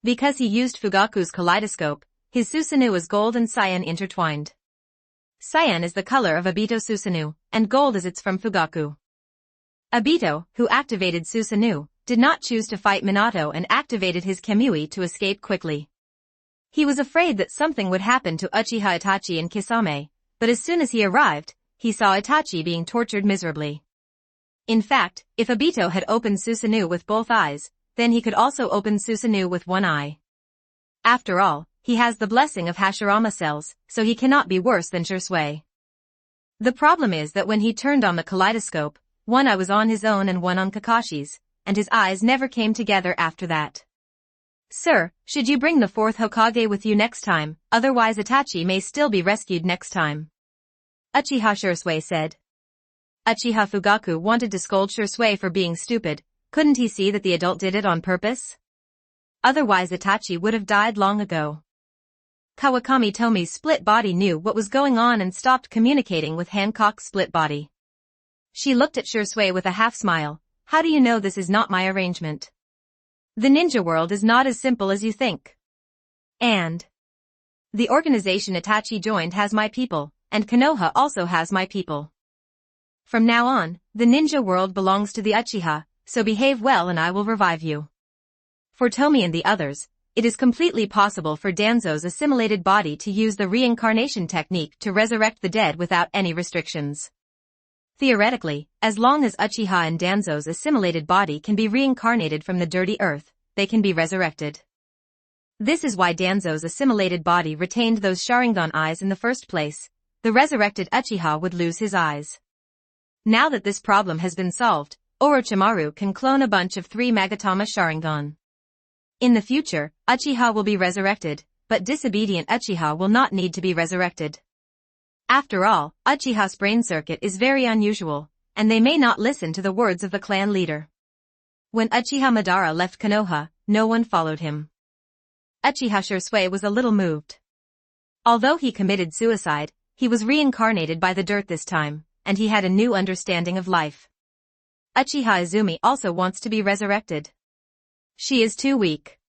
Because he used Fugaku's kaleidoscope, his Susanoo is gold and cyan intertwined. Cyan is the color of Obito's Susanoo, and gold is its from Fugaku. Obito, who activated Susanoo, did not choose to fight Minato and activated his Kamui to escape quickly. He was afraid that something would happen to Uchiha Itachi and Kisame, but as soon as he arrived, he saw Itachi being tortured miserably. In fact, if Obito had opened Susanoo with both eyes, then he could also open Susanoo with one eye. After all, he has the blessing of Hashirama cells, so he cannot be worse than Shursui. The problem is that when he turned on the kaleidoscope, one eye was on his own and one on Kakashi's, and his eyes never came together after that. Sir, should you bring the 4th Hokage with you next time, otherwise Itachi may still be rescued next time. Uchiha Shursui said. Uchiha Fugaku wanted to scold Shursui for being stupid, couldn't he see that the adult did it on purpose? Otherwise Itachi would have died long ago. Kawakami Tomie's split body knew what was going on and stopped communicating with Hancock's split body. She looked at Shursui with a half-smile. How do you know this is not my arrangement? The ninja world is not as simple as you think. And the organization Itachi joined has my people, and Konoha also has my people. From now on, the ninja world belongs to the Uchiha, so behave well and I will revive you. For Tomie and the others, it is completely possible for Danzo's assimilated body to use the reincarnation technique to resurrect the dead without any restrictions. Theoretically, as long as Uchiha and Danzo's assimilated body can be reincarnated from the dirty earth, they can be resurrected. This is why Danzo's assimilated body retained those Sharingan eyes in the first place. The resurrected Uchiha would lose his eyes. Now that this problem has been solved, Orochimaru can clone a bunch of 3 Magatama Sharingan. In the future, Uchiha will be resurrected, but disobedient Uchiha will not need to be resurrected. After all, Uchiha's brain circuit is very unusual, and they may not listen to the words of the clan leader. When Uchiha Madara left Konoha, no one followed him. Uchiha Shursui was a little moved. Although he committed suicide, he was reincarnated by the dirt this time, and he had a new understanding of life. Uchiha Izumi also wants to be resurrected. She is too weak.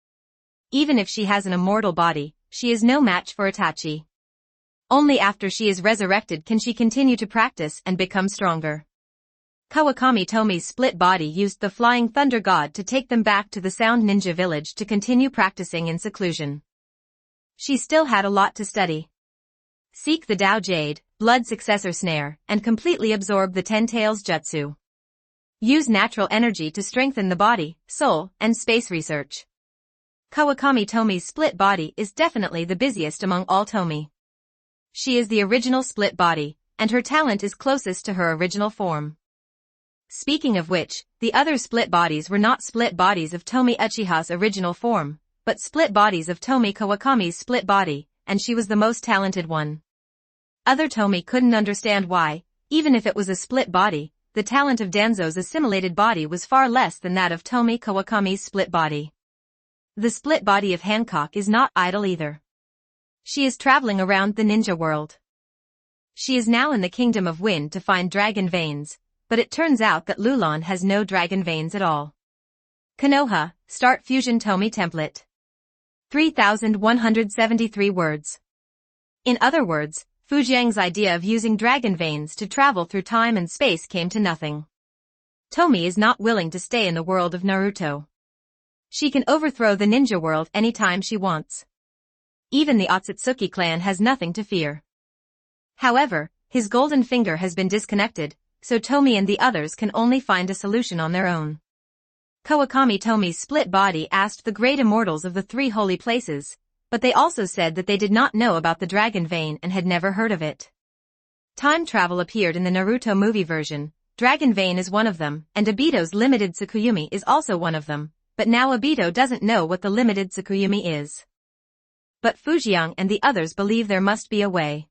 Even if she has an immortal body, she is no match for Itachi. Only after she is resurrected can she continue to practice and become stronger. Kawakami Tomie's split body used the Flying Thunder God to take them back to the Sound Ninja village to continue practicing in seclusion. She still had a lot to study. Seek the Tao Jade, blood successor snare, and completely absorb the Ten Tails jutsu. Use natural energy to strengthen the body, soul, and space research. Kawakami Tomie's split body is definitely the busiest among all Tomie. She is the original split body, and her talent is closest to her original form. Speaking of which, the other split bodies were not split bodies of Tomie Uchiha's original form, but split bodies of Tomie Kawakami's split body, and she was the most talented one. Other Tomie couldn't understand why, even if it was a split body, the talent of Danzo's assimilated body was far less than that of Tomie Kawakami's split body. The split body of Hancock is not idle either. She is traveling around the ninja world. She is now in the Kingdom of Wind to find dragon veins, but it turns out that Lulon has no dragon veins at all. Konoha, Start Fusion Tomie Template. 3,173 words. In other words, Fujiang's idea of using dragon veins to travel through time and space came to nothing. Tomie is not willing to stay in the world of Naruto. She can overthrow the ninja world anytime she wants. Even the Otsutsuki clan has nothing to fear. However, his golden finger has been disconnected, so Tomie and the others can only find a solution on their own. Kawakami Tomie's split body asked the great immortals of the three holy places, but they also said that they did not know about the dragon vein and had never heard of it. Time travel appeared in the Naruto movie version, dragon vein is one of them, and Obito's limited Tsukuyomi is also one of them, but now Obito doesn't know what the limited Tsukuyomi is. But Fujiang and the others believe there must be a way.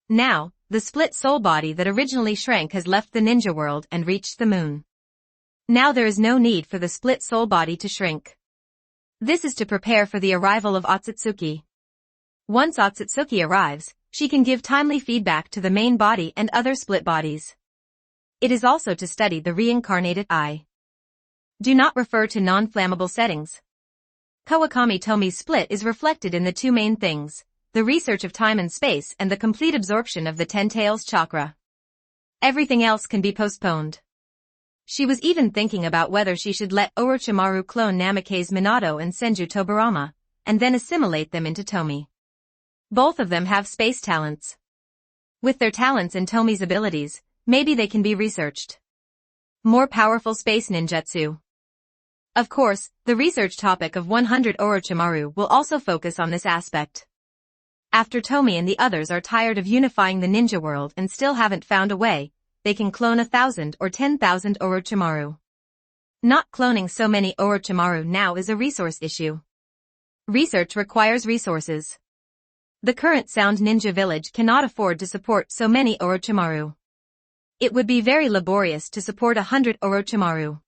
Now, the split soul body that originally shrank has left the ninja world and reached the moon. Now there is no need for the split soul body to shrink. This is to prepare for the arrival of Otsutsuki. Once Otsutsuki arrives, she can give timely feedback to the main body and other split bodies. It is also to study the reincarnated eye. Do not refer to non-flammable settings. Kawakami Tomie's split is reflected in the two main things, the research of time and space and the complete absorption of the Ten Tails chakra. Everything else can be postponed. She was even thinking about whether she should let Orochimaru clone Namake's Minato and Senju Tobirama, and then assimilate them into Tomie. Both of them have space talents. With their talents and Tomie's abilities, maybe they can be researched. More powerful space ninjutsu. Of course, the research topic of 100 Orochimaru will also focus on this aspect. After Tomie and the others are tired of unifying the ninja world and still haven't found a way, they can clone 1,000 or 10,000 Orochimaru. Not cloning so many Orochimaru now is a resource issue. Research requires resources. The current Sound Ninja Village cannot afford to support so many Orochimaru. It would be very laborious to support 100 Orochimaru.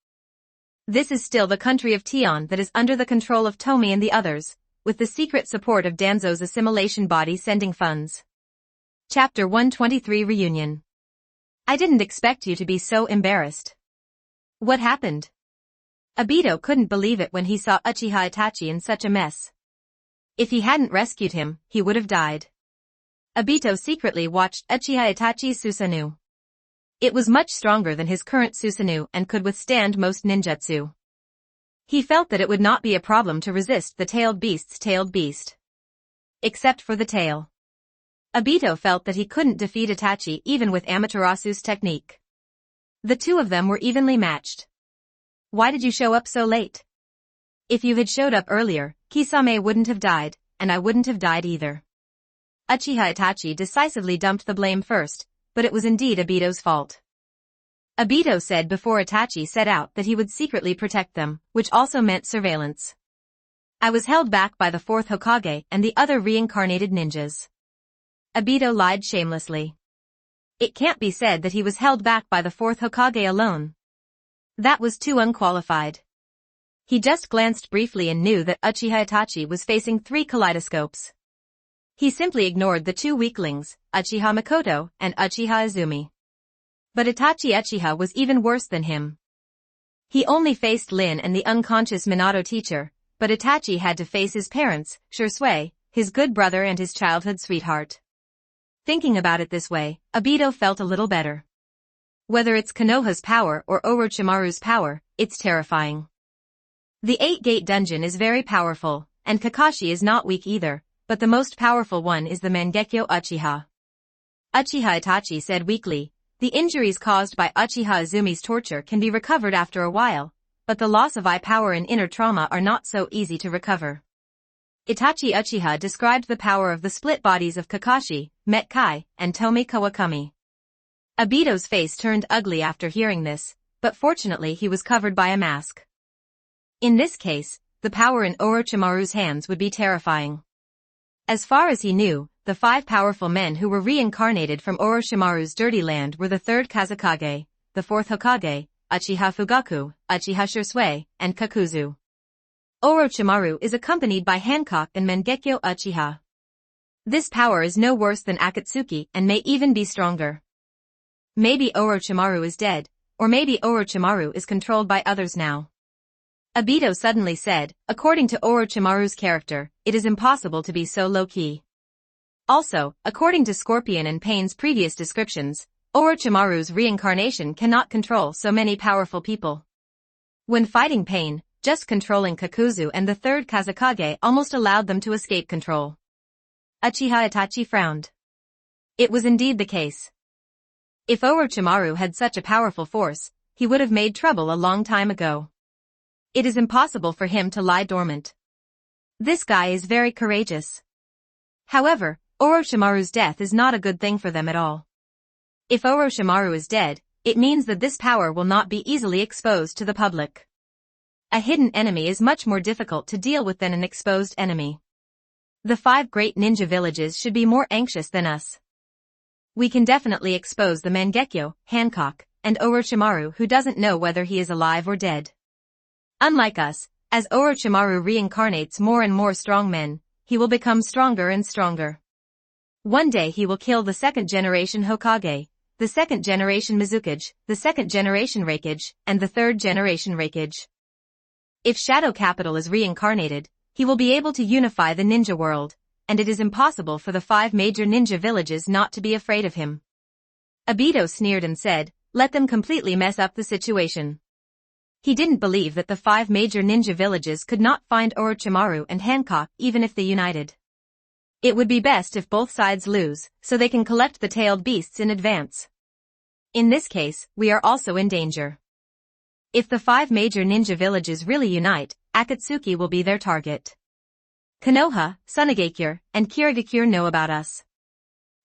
This is still the country of Tion that is under the control of Tomie and the others, with the secret support of Danzo's assimilation body sending funds. Chapter 123 Reunion. I didn't expect you to be so embarrassed. What happened? Obito couldn't believe it when he saw Uchiha Itachi in such a mess. If he hadn't rescued him, he would have died. Obito secretly watched Uchiha Itachi's Susanoo. It was much stronger than his current Susanoo and could withstand most ninjutsu. He felt that it would not be a problem to resist the tailed beast's tailed beast. Except for the tail. Obito felt that he couldn't defeat Itachi even with Amaterasu's technique. The two of them were evenly matched. Why did you show up so late? If you had showed up earlier, Kisame wouldn't have died, and I wouldn't have died either. Uchiha Itachi decisively dumped the blame first, but it was indeed Obito's fault. Obito said before Itachi set out that he would secretly protect them, which also meant surveillance. I was held back by the fourth Hokage and the other reincarnated ninjas. Obito lied shamelessly. It can't be said that he was held back by the fourth Hokage alone. That was too unqualified. He just glanced briefly and knew that Uchiha Itachi was facing 3 kaleidoscopes. He simply ignored the 2 weaklings, Uchiha Makoto and Uchiha Izumi. But Itachi Uchiha was even worse than him. He only faced Lin and the unconscious Minato teacher, but Itachi had to face his parents, Shursui, his good brother and his childhood sweetheart. Thinking about it this way, Obito felt a little better. Whether it's Konoha's power or Orochimaru's power, it's terrifying. The 8-gate dungeon is very powerful, and Kakashi is not weak either, but the most powerful one is the Mangekyo Uchiha. Uchiha Itachi said weakly. The injuries caused by Uchiha Izumi's torture can be recovered after a while, but the loss of eye power and inner trauma are not so easy to recover. Itachi Uchiha described the power of the split bodies of Kakashi, Metkai, and Tomie Kawakami. Obito's face turned ugly after hearing this, but fortunately he was covered by a mask. In this case, the power in Orochimaru's hands would be terrifying. As far as he knew, the 5 powerful men who were reincarnated from Orochimaru's dirty land were the 3rd Kazekage, the 4th Hokage, Uchiha Fugaku, Uchiha Shisui, and Kakuzu. Orochimaru is accompanied by Hancock and Mangekyo Uchiha. This power is no worse than Akatsuki and may even be stronger. Maybe Orochimaru is dead, or maybe Orochimaru is controlled by others now. Obito suddenly said, according to Orochimaru's character, it is impossible to be so low-key. Also, according to Scorpion and Pain's previous descriptions, Orochimaru's reincarnation cannot control so many powerful people. When fighting Pain, just controlling Kakuzu and the 3rd Kazekage almost allowed them to escape control. Uchiha Itachi frowned. It was indeed the case. If Orochimaru had such a powerful force, he would have made trouble a long time ago. It is impossible for him to lie dormant. This guy is very courageous. However, Orochimaru's death is not a good thing for them at all. If Orochimaru is dead, it means that this power will not be easily exposed to the public. A hidden enemy is much more difficult to deal with than an exposed enemy. The 5 great ninja villages should be more anxious than us. We can definitely expose the Mangekyo, Hancock, and Orochimaru who doesn't know whether he is alive or dead. Unlike us, as Orochimaru reincarnates more and more strong men, he will become stronger and stronger. One day he will kill the 2nd generation Hokage, the 2nd generation Mizukage, the 2nd generation Raikage, and the 3rd generation Raikage. If Shadow Capital is reincarnated, he will be able to unify the ninja world, and it is impossible for the 5 major ninja villages not to be afraid of him. Obito sneered and said, let them completely mess up the situation. He didn't believe that the 5 major ninja villages could not find Orochimaru and Hancock even if they united. It would be best if both sides lose, so they can collect the tailed beasts in advance. In this case, we are also in danger. If the 5 major ninja villages really unite, Akatsuki will be their target. Konoha, Sunagakure, and Kirigakure know about us.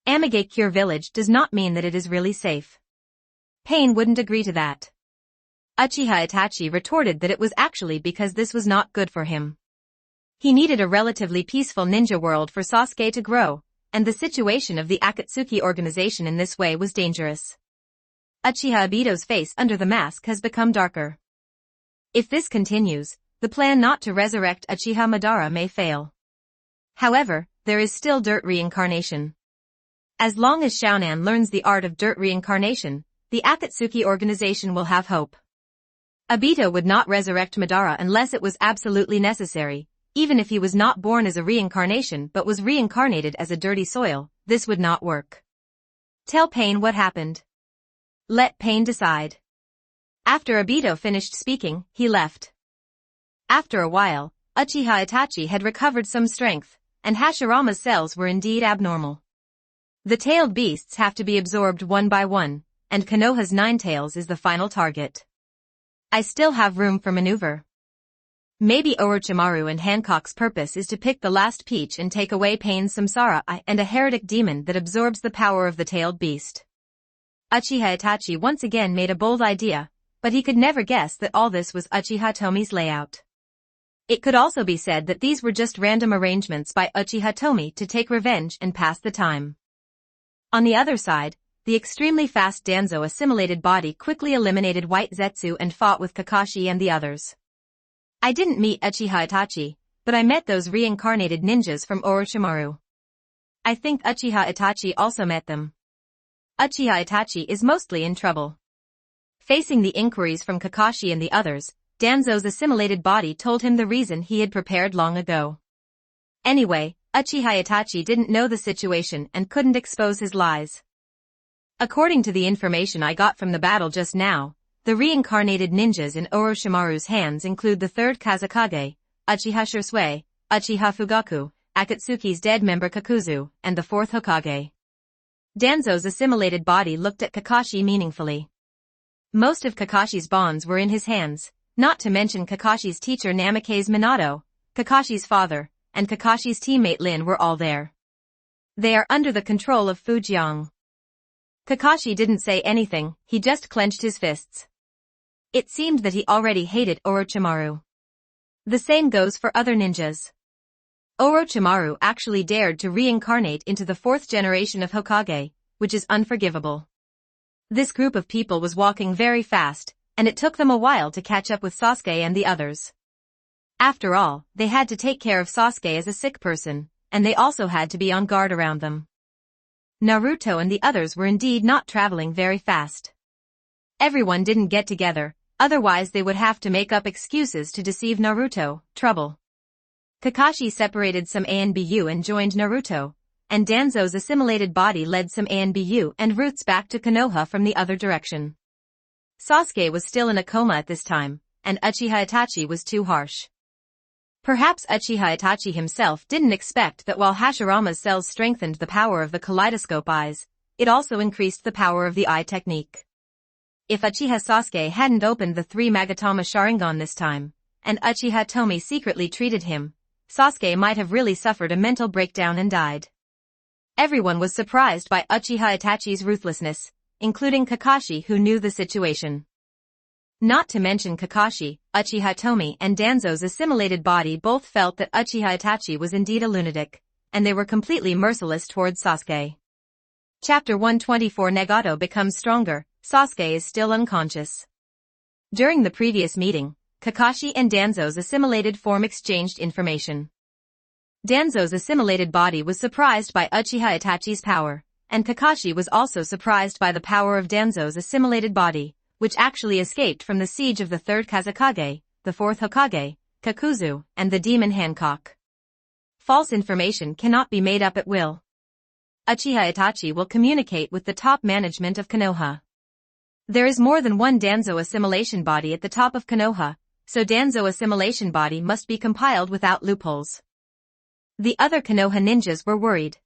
Amigakure village does not mean that it is really safe. Pain wouldn't agree to that. Uchiha Itachi retorted that it was actually because this was not good for him. He needed a relatively peaceful ninja world for Sasuke to grow, and the situation of the Akatsuki organization in this way was dangerous. Uchiha Obito's face under the mask has become darker. If this continues, the plan not to resurrect Uchiha Madara may fail. However, there is still dirt reincarnation. As long as Shaonan learns the art of dirt reincarnation, the Akatsuki organization will have hope. Obito would not resurrect Madara unless it was absolutely necessary. Even if he was not born as a reincarnation but was reincarnated as a dirty soil, this would not work. Tell Pain what happened. Let Pain decide. After Obito finished speaking, he left. After a while, Uchiha Itachi had recovered some strength, and Hashirama's cells were indeed abnormal. The tailed beasts have to be absorbed one by one, and Konoha's 9 tails is the final target. I still have room for maneuver. Maybe Orochimaru and Hancock's purpose is to pick the last peach and take away Pain's samsara eye and a heretic demon that absorbs the power of the tailed beast. Uchiha Itachi once again made a bold idea, but he could never guess that all this was Uchiha Tomie's layout. It could also be said that these were just random arrangements by Uchiha Tomie to take revenge and pass the time. On the other side, the extremely fast Danzo assimilated body quickly eliminated White Zetsu and fought with Kakashi and the others. I didn't meet Uchiha Itachi, but I met those reincarnated ninjas from Orochimaru. I think Uchiha Itachi also met them. Uchiha Itachi is mostly in trouble. Facing the inquiries from Kakashi and the others, Danzo's assimilated body told him the reason he had prepared long ago. Anyway, Uchiha Itachi didn't know the situation and couldn't expose his lies. According to the information I got from the battle just now, the reincarnated ninjas in Orochimaru's hands include the 3rd Kazekage, Uchiha Shisui, Uchiha Fugaku, Akatsuki's dead member Kakuzu, and the 4th Hokage. Danzo's assimilated body looked at Kakashi meaningfully. Most of Kakashi's bonds were in his hands, not to mention Kakashi's teacher Namake's Minato, Kakashi's father, and Kakashi's teammate Lin were all there. They are under the control of Fujiang. Kakashi didn't say anything, he just clenched his fists. It seemed that he already hated Orochimaru. The same goes for other ninjas. Orochimaru actually dared to reincarnate into the fourth generation of Hokage, which is unforgivable. This group of people was walking very fast, and it took them a while to catch up with Sasuke and the others. After all, they had to take care of Sasuke as a sick person, and they also had to be on guard around them. Naruto and the others were indeed not traveling very fast. Everyone didn't get together, otherwise they would have to make up excuses to deceive Naruto. Trouble. Kakashi separated some ANBU and joined Naruto, and Danzo's assimilated body led some ANBU and roots back to Konoha from the other direction. Sasuke was still in a coma at this time, and Uchiha Itachi was too harsh. Perhaps Uchiha Itachi himself didn't expect that while Hashirama's cells strengthened the power of the kaleidoscope eyes, it also increased the power of the eye technique. If Uchiha Sasuke hadn't opened the 3 Magatama Sharingan this time, and Uchiha Tomie secretly treated him, Sasuke might have really suffered a mental breakdown and died. Everyone was surprised by Uchiha Itachi's ruthlessness, including Kakashi who knew the situation. Not to mention Kakashi, Uchiha Tomie and Danzo's assimilated body both felt that Uchiha Itachi was indeed a lunatic, and they were completely merciless towards Sasuke. Chapter 124 Nagato becomes stronger, Sasuke is still unconscious. During the previous meeting, Kakashi and Danzo's assimilated form exchanged information. Danzo's assimilated body was surprised by Uchiha Itachi's power, and Kakashi was also surprised by the power of Danzo's assimilated body, which actually escaped from the siege of the third Kazekage, the fourth Hokage, Kakuzu, and the demon Hancock. False information cannot be made up at will. Uchiha Itachi will communicate with the top management of Konoha. There is more than one Danzo assimilation body at the top of Konoha, so Danzo assimilation body must be compiled without loopholes. The other Konoha ninjas were worried.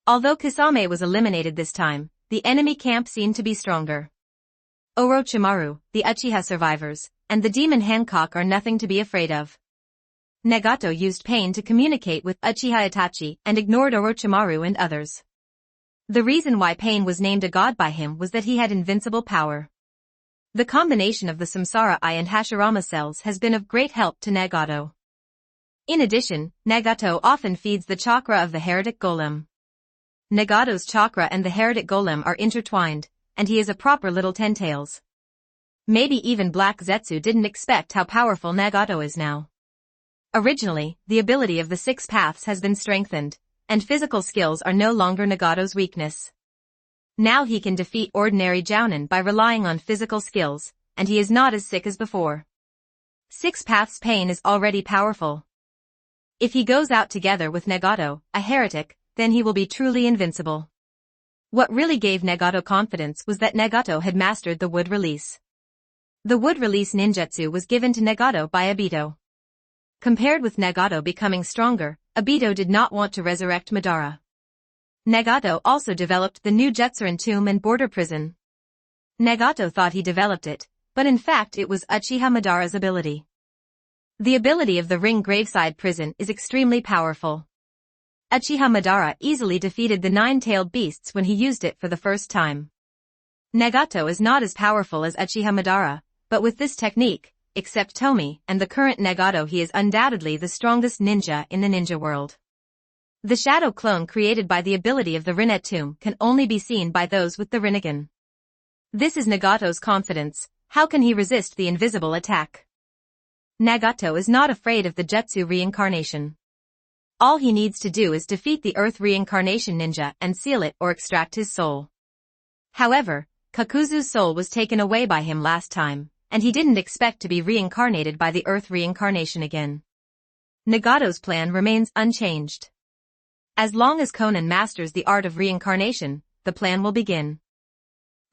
Although Kisame was eliminated this time, the enemy camp seemed to be stronger. Orochimaru, the Uchiha survivors, and the demon Hancock are nothing to be afraid of. Nagato used pain to communicate with Uchiha Itachi and ignored Orochimaru and others. The reason why Pain was named a god by him was that he had invincible power. The combination of the Samsara Eye and Hashirama cells has been of great help to Nagato. In addition, Nagato often feeds the chakra of the heretic golem. Nagato's chakra and the heretic golem are intertwined, and he is a proper little ten-tails. Maybe even Black Zetsu didn't expect how powerful Nagato is now. Originally, the ability of the 6 paths has been strengthened, and physical skills are no longer Nagato's weakness. Now he can defeat ordinary Jounin by relying on physical skills, and he is not as sick as before. 6 paths pain is already powerful. If he goes out together with Nagato, a heretic, then he will be truly invincible. What really gave Nagato confidence was that Nagato had mastered the wood release. The wood release ninjutsu was given to Nagato by Obito. Compared with Nagato becoming stronger, Obito did not want to resurrect Madara. Nagato also developed the new Jutsurin tomb and border prison. Nagato thought he developed it, but in fact it was Uchiha Madara's ability. The ability of the ring graveside prison is extremely powerful. Uchiha Madara easily defeated the 9-tailed beasts when he used it for the first time. Nagato is not as powerful as Uchiha Madara, but with this technique, except Tomie and the current Nagato, he is undoubtedly the strongest ninja in the ninja world. The shadow clone created by the ability of the Rinnegan tomb can only be seen by those with the Rinnegan. This is Nagato's confidence. How can he resist the invisible attack? Nagato is not afraid of the Jutsu reincarnation. All he needs to do is defeat the Earth reincarnation ninja and seal it or extract his soul. However, Kakuzu's soul was taken away by him last time, and he didn't expect to be reincarnated by the Earth reincarnation again. Nagato's plan remains unchanged. As long as Konan masters the art of reincarnation, the plan will begin.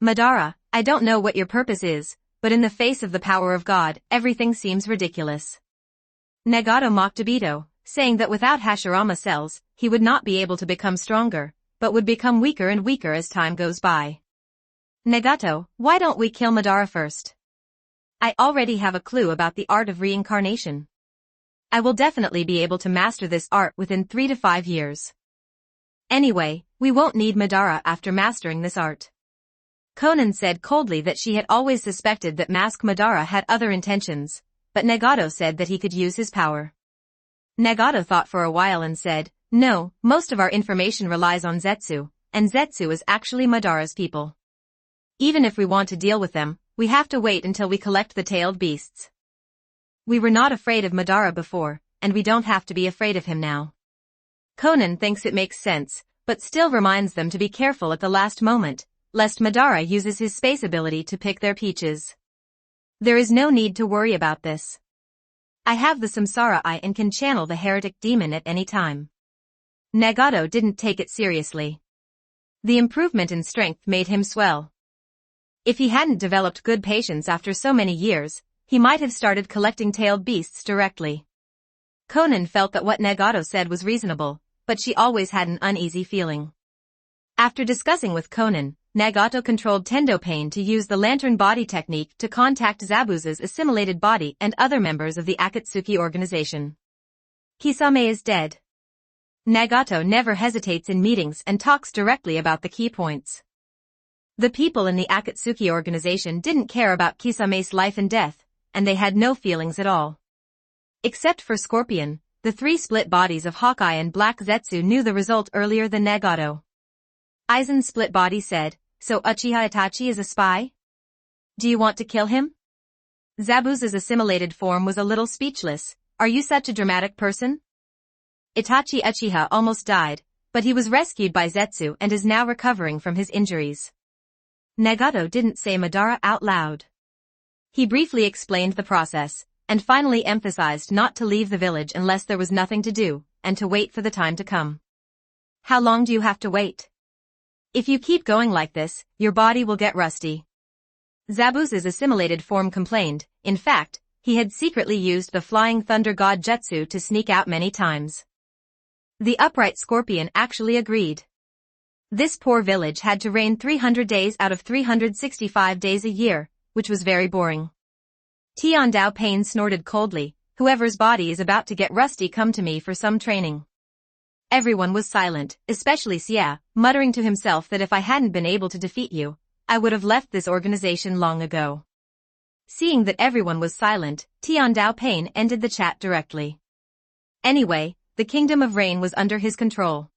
Madara, I don't know what your purpose is, but in the face of the power of God, everything seems ridiculous. Nagato mocked Obito, saying that without Hashirama cells, he would not be able to become stronger, but would become weaker and weaker as time goes by. Nagato, why don't we kill Madara first? I already have a clue about the art of reincarnation. I will definitely be able to master this art within 3 to 5 years. Anyway, we won't need Madara after mastering this art. Konan said coldly that she had always suspected that Mask Madara had other intentions, but Nagato said that he could use his power. Nagato thought for a while and said, no, most of our information relies on Zetsu, and Zetsu is actually Madara's people. Even if we want to deal with them, we have to wait until we collect the tailed beasts. We were not afraid of Madara before, and we don't have to be afraid of him now. Konan thinks it makes sense, but still reminds them to be careful at the last moment, lest Madara uses his space ability to pick their peaches. There is no need to worry about this. I have the Samsara Eye and can channel the heretic demon at any time. Nagato didn't take it seriously. The improvement in strength made him swell. If he hadn't developed good patience after so many years, he might have started collecting tailed beasts directly. Konan felt that what Nagato said was reasonable, but she always had an uneasy feeling. After discussing with Konan, Nagato controlled Tendo Pain to use the lantern body technique to contact Zabuza's assimilated body and other members of the Akatsuki organization. Kisame is dead. Nagato never hesitates in meetings and talks directly about the key points. The people in the Akatsuki organization didn't care about Kisame's life and death, and they had no feelings at all. Except for Scorpion, the 3 split bodies of Hawkeye and Black Zetsu knew the result earlier than Nagato. Aizen's split body said, so Uchiha Itachi is a spy? Do you want to kill him? Zabuza's assimilated form was a little speechless. Are you such a dramatic person? Itachi Uchiha almost died, but he was rescued by Zetsu and is now recovering from his injuries. Nagato didn't say Madara out loud. He briefly explained the process, and finally emphasized not to leave the village unless there was nothing to do, and to wait for the time to come. How long do you have to wait? If you keep going like this, your body will get rusty. Zabuza's assimilated form complained. In fact, he had secretly used the Flying Thunder God Jutsu to sneak out many times. The upright Scorpion actually agreed. This poor village had to rain 300 days out of 365 days a year, which was very boring. Tiandao Pain snorted coldly, whoever's body is about to get rusty come to me for some training. Everyone was silent, especially Xia, muttering to himself that if I hadn't been able to defeat you, I would have left this organization long ago. Seeing that everyone was silent, Tiandao Pain ended the chat directly. Anyway, the Kingdom of Rain was under his control.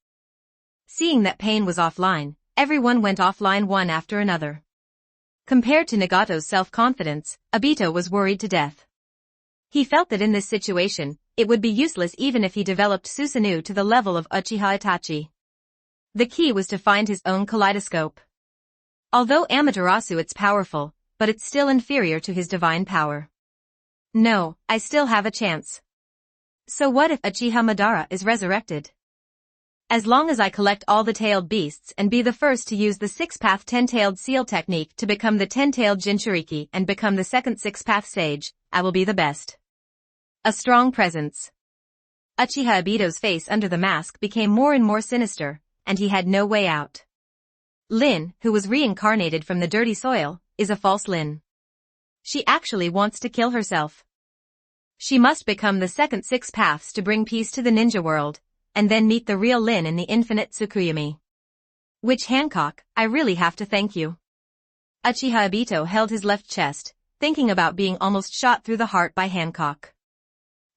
Seeing that Pain was offline, everyone went offline one after another. Compared to Nagato's self-confidence, Obito was worried to death. He felt that in this situation, it would be useless even if he developed Susanoo to the level of Uchiha Itachi. The key was to find his own kaleidoscope. Although Amaterasu it's powerful, but it's still inferior to his divine power. No, I still have a chance. So what if Uchiha Madara is resurrected? As long as I collect all the tailed beasts and be the first to use the 6-path 10-tailed seal technique to become the 10-tailed Jinchuriki and become the second 6-path sage, I will be the best. A strong presence. Uchiha Obito's face under the mask became more and more sinister, and he had no way out. Lin, who was reincarnated from the dirty soil, is a false Lin. She actually wants to kill herself. She must become the second 6 paths to bring peace to the ninja world, and then meet the real Lin in the infinite Tsukuyomi. Witch Hancock, I really have to thank you. Uchiha Obito held his left chest, thinking about being almost shot through the heart by Hancock.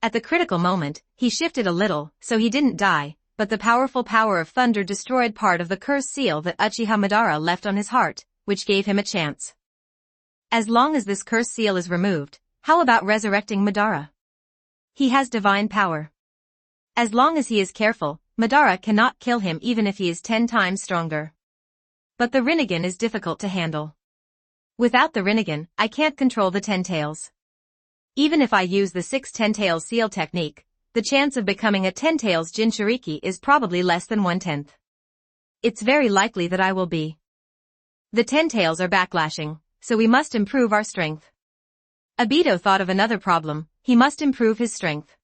At the critical moment, he shifted a little, so he didn't die, but the powerful power of thunder destroyed part of the curse seal that Uchiha Madara left on his heart, which gave him a chance. As long as this curse seal is removed, how about resurrecting Madara? He has divine power. As long as he is careful, Madara cannot kill him even if he is 10 times stronger. But the Rinnegan is difficult to handle. Without the Rinnegan, I can't control the 10 tails. Even if I use the 6 10-tails seal technique, the chance of becoming a 10-tails Jinchuriki is probably less than 1/10. It's very likely that I will be. The 10 tails are backlashing, so we must improve our strength. Obito thought of another problem, he must improve his strength.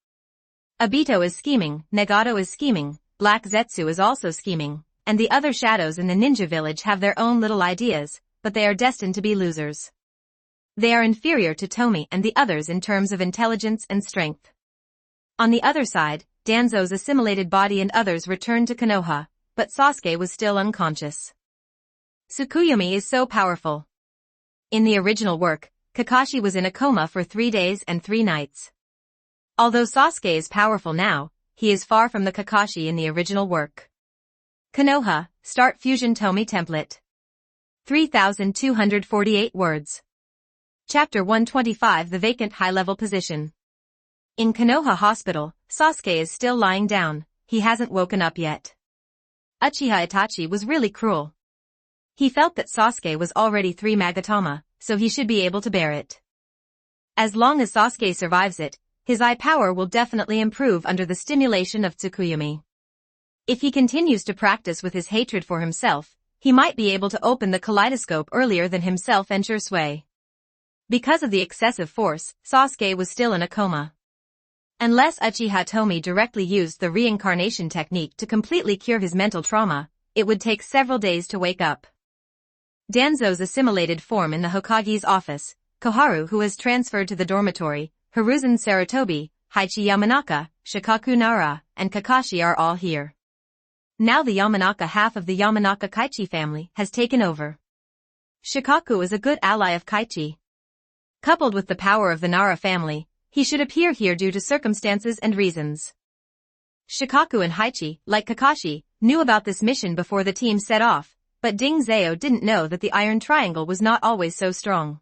Obito is scheming, Nagato is scheming, Black Zetsu is also scheming, and the other shadows in the ninja village have their own little ideas, but they are destined to be losers. They are inferior to Tomie and the others in terms of intelligence and strength. On the other side, Danzo's assimilated body and others returned to Konoha, but Sasuke was still unconscious. Tsukuyomi is so powerful. In the original work, Kakashi was in a coma for 3 days and 3 nights. Although Sasuke is powerful now, he is far from the Kakashi in the original work. Konoha, Start Fusion Tomie Template. 3,248 words. Chapter 125 The Vacant High-Level Position. In Konoha Hospital, Sasuke is still lying down, he hasn't woken up yet. Uchiha Itachi was really cruel. He felt that Sasuke was already 3 Magatama, so he should be able to bear it. As long as Sasuke survives it, his eye power will definitely improve under the stimulation of Tsukuyomi. If he continues to practice with his hatred for himself, he might be able to open the kaleidoscope earlier than himself ensure sway. Because of the excessive force, Sasuke was still in a coma. Unless Uchiha Tomie directly used the reincarnation technique to completely cure his mental trauma, it would take several days to wake up. Danzo's assimilated form in the Hokage's office, Koharu who has transferred to the dormitory, Hiruzen Sarutobi, Heiichi Yamanaka, Shikaku Nara, and Kakashi are all here. Now the Yamanaka half of the Yamanaka Kaichi family has taken over. Shikaku is a good ally of Kaichi. Coupled with the power of the Nara family, he should appear here due to circumstances and reasons. Shikaku and Heiichi, like Kakashi, knew about this mission before the team set off, but Ding Zao didn't know that the Iron Triangle was not always so strong.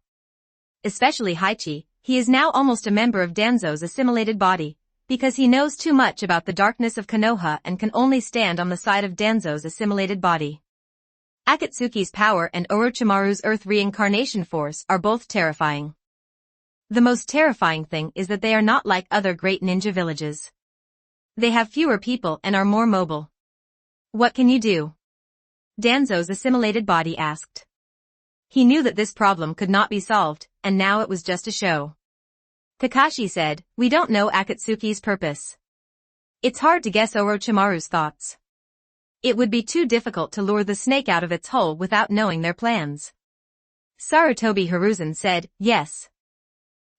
Especially Heiichi, he is now almost a member of Danzo's assimilated body, because he knows too much about the darkness of Konoha and can only stand on the side of Danzo's assimilated body. Akatsuki's power and Orochimaru's Earth reincarnation force are both terrifying. The most terrifying thing is that they are not like other great ninja villages. They have fewer people and are more mobile. What can you do? Danzo's assimilated body asked. He knew that this problem could not be solved, and now it was just a show. Kakashi said, we don't know Akatsuki's purpose. It's hard to guess Orochimaru's thoughts. It would be too difficult to lure the snake out of its hole without knowing their plans. Sarutobi Hiruzen said, yes.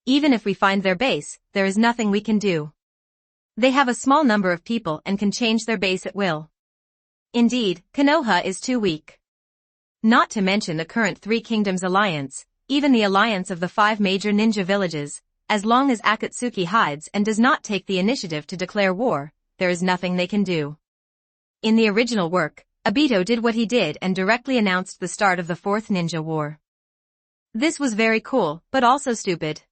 Even if we find their base, there is nothing we can do. They have a small number of people and can change their base at will. Indeed, Konoha is too weak. Not to mention the current Three Kingdoms alliance, even the alliance of the 5 major ninja villages, as long as Akatsuki hides and does not take the initiative to declare war, there is nothing they can do. In the original work, Obito did what he did and directly announced the start of the 4th Ninja War. This was very cool, but also stupid.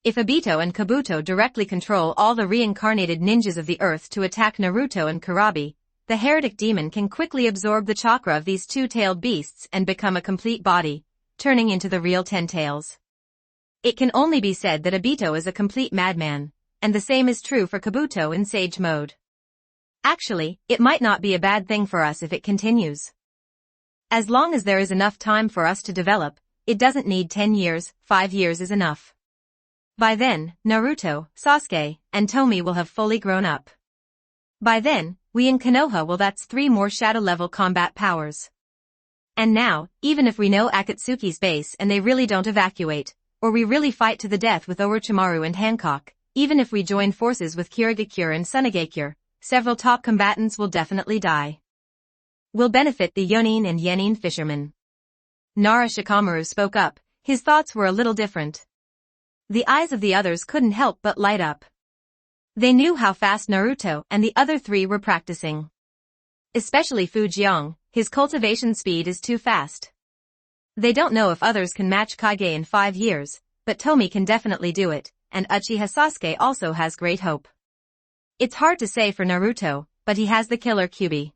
If Obito and Kabuto directly control all the reincarnated ninjas of the earth to attack Naruto and Kurabi, the heretic demon can quickly absorb the chakra of these 2-tailed beasts and become a complete body, turning into the real 10 tails. It can only be said that Obito is a complete madman, and the same is true for Kabuto in Sage Mode. Actually, it might not be a bad thing for us if it continues. As long as there is enough time for us to develop, it doesn't need 10 years, 5 years is enough. By then, Naruto, Sasuke, and Tomie will have fully grown up. By then, we in Konoha will that's 3 more shadow-level combat powers. And now, even if we know Akatsuki's base and they really don't evacuate, or we really fight to the death with Orochimaru and Hancock, even if we join forces with Kirigakure and Sunagakure, several top combatants will definitely die. Will benefit the Yonin and Yenin fishermen. Nara Shikamaru spoke up, his thoughts were a little different. The eyes of the others couldn't help but light up. They knew how fast Naruto and the other 3 were practicing. Especially Fujiang, his cultivation speed is too fast. They don't know if others can match Kage in 5 years, but Tomie can definitely do it, and Uchiha Sasuke also has great hope. It's hard to say for Naruto, but he has the killer Kyuubi.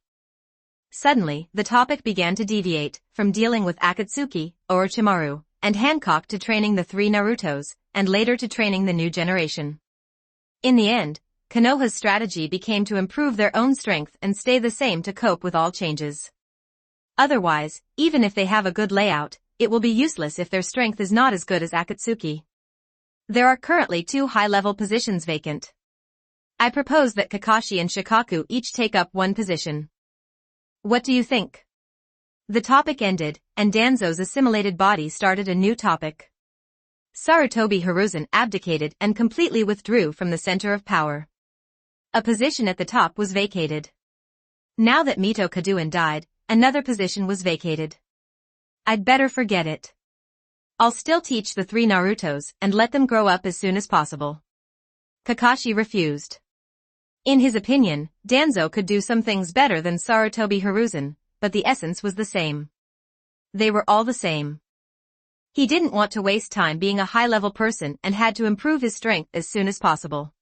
Suddenly, the topic began to deviate, from dealing with Akatsuki, Orochimaru, and Hancock to training the 3 Narutos, and later to training the new generation. In the end, Konoha's strategy became to improve their own strength and stay the same to cope with all changes. Otherwise, even if they have a good layout, it will be useless if their strength is not as good as Akatsuki. There are currently 2 high-level positions vacant. I propose that Kakashi and Shikaku each take up 1 position. What do you think? The topic ended, and Danzo's assimilated body started a new topic. Sarutobi Hiruzen abdicated and completely withdrew from the center of power. A position at the top was vacated. Now that Mito Kaduin died, another position was vacated. I'd better forget it. I'll still teach the 3 Narutos and let them grow up as soon as possible. Kakashi refused. In his opinion, Danzo could do some things better than Sarutobi Hiruzen, but the essence was the same. They were all the same. He didn't want to waste time being a high-level person and had to improve his strength as soon as possible.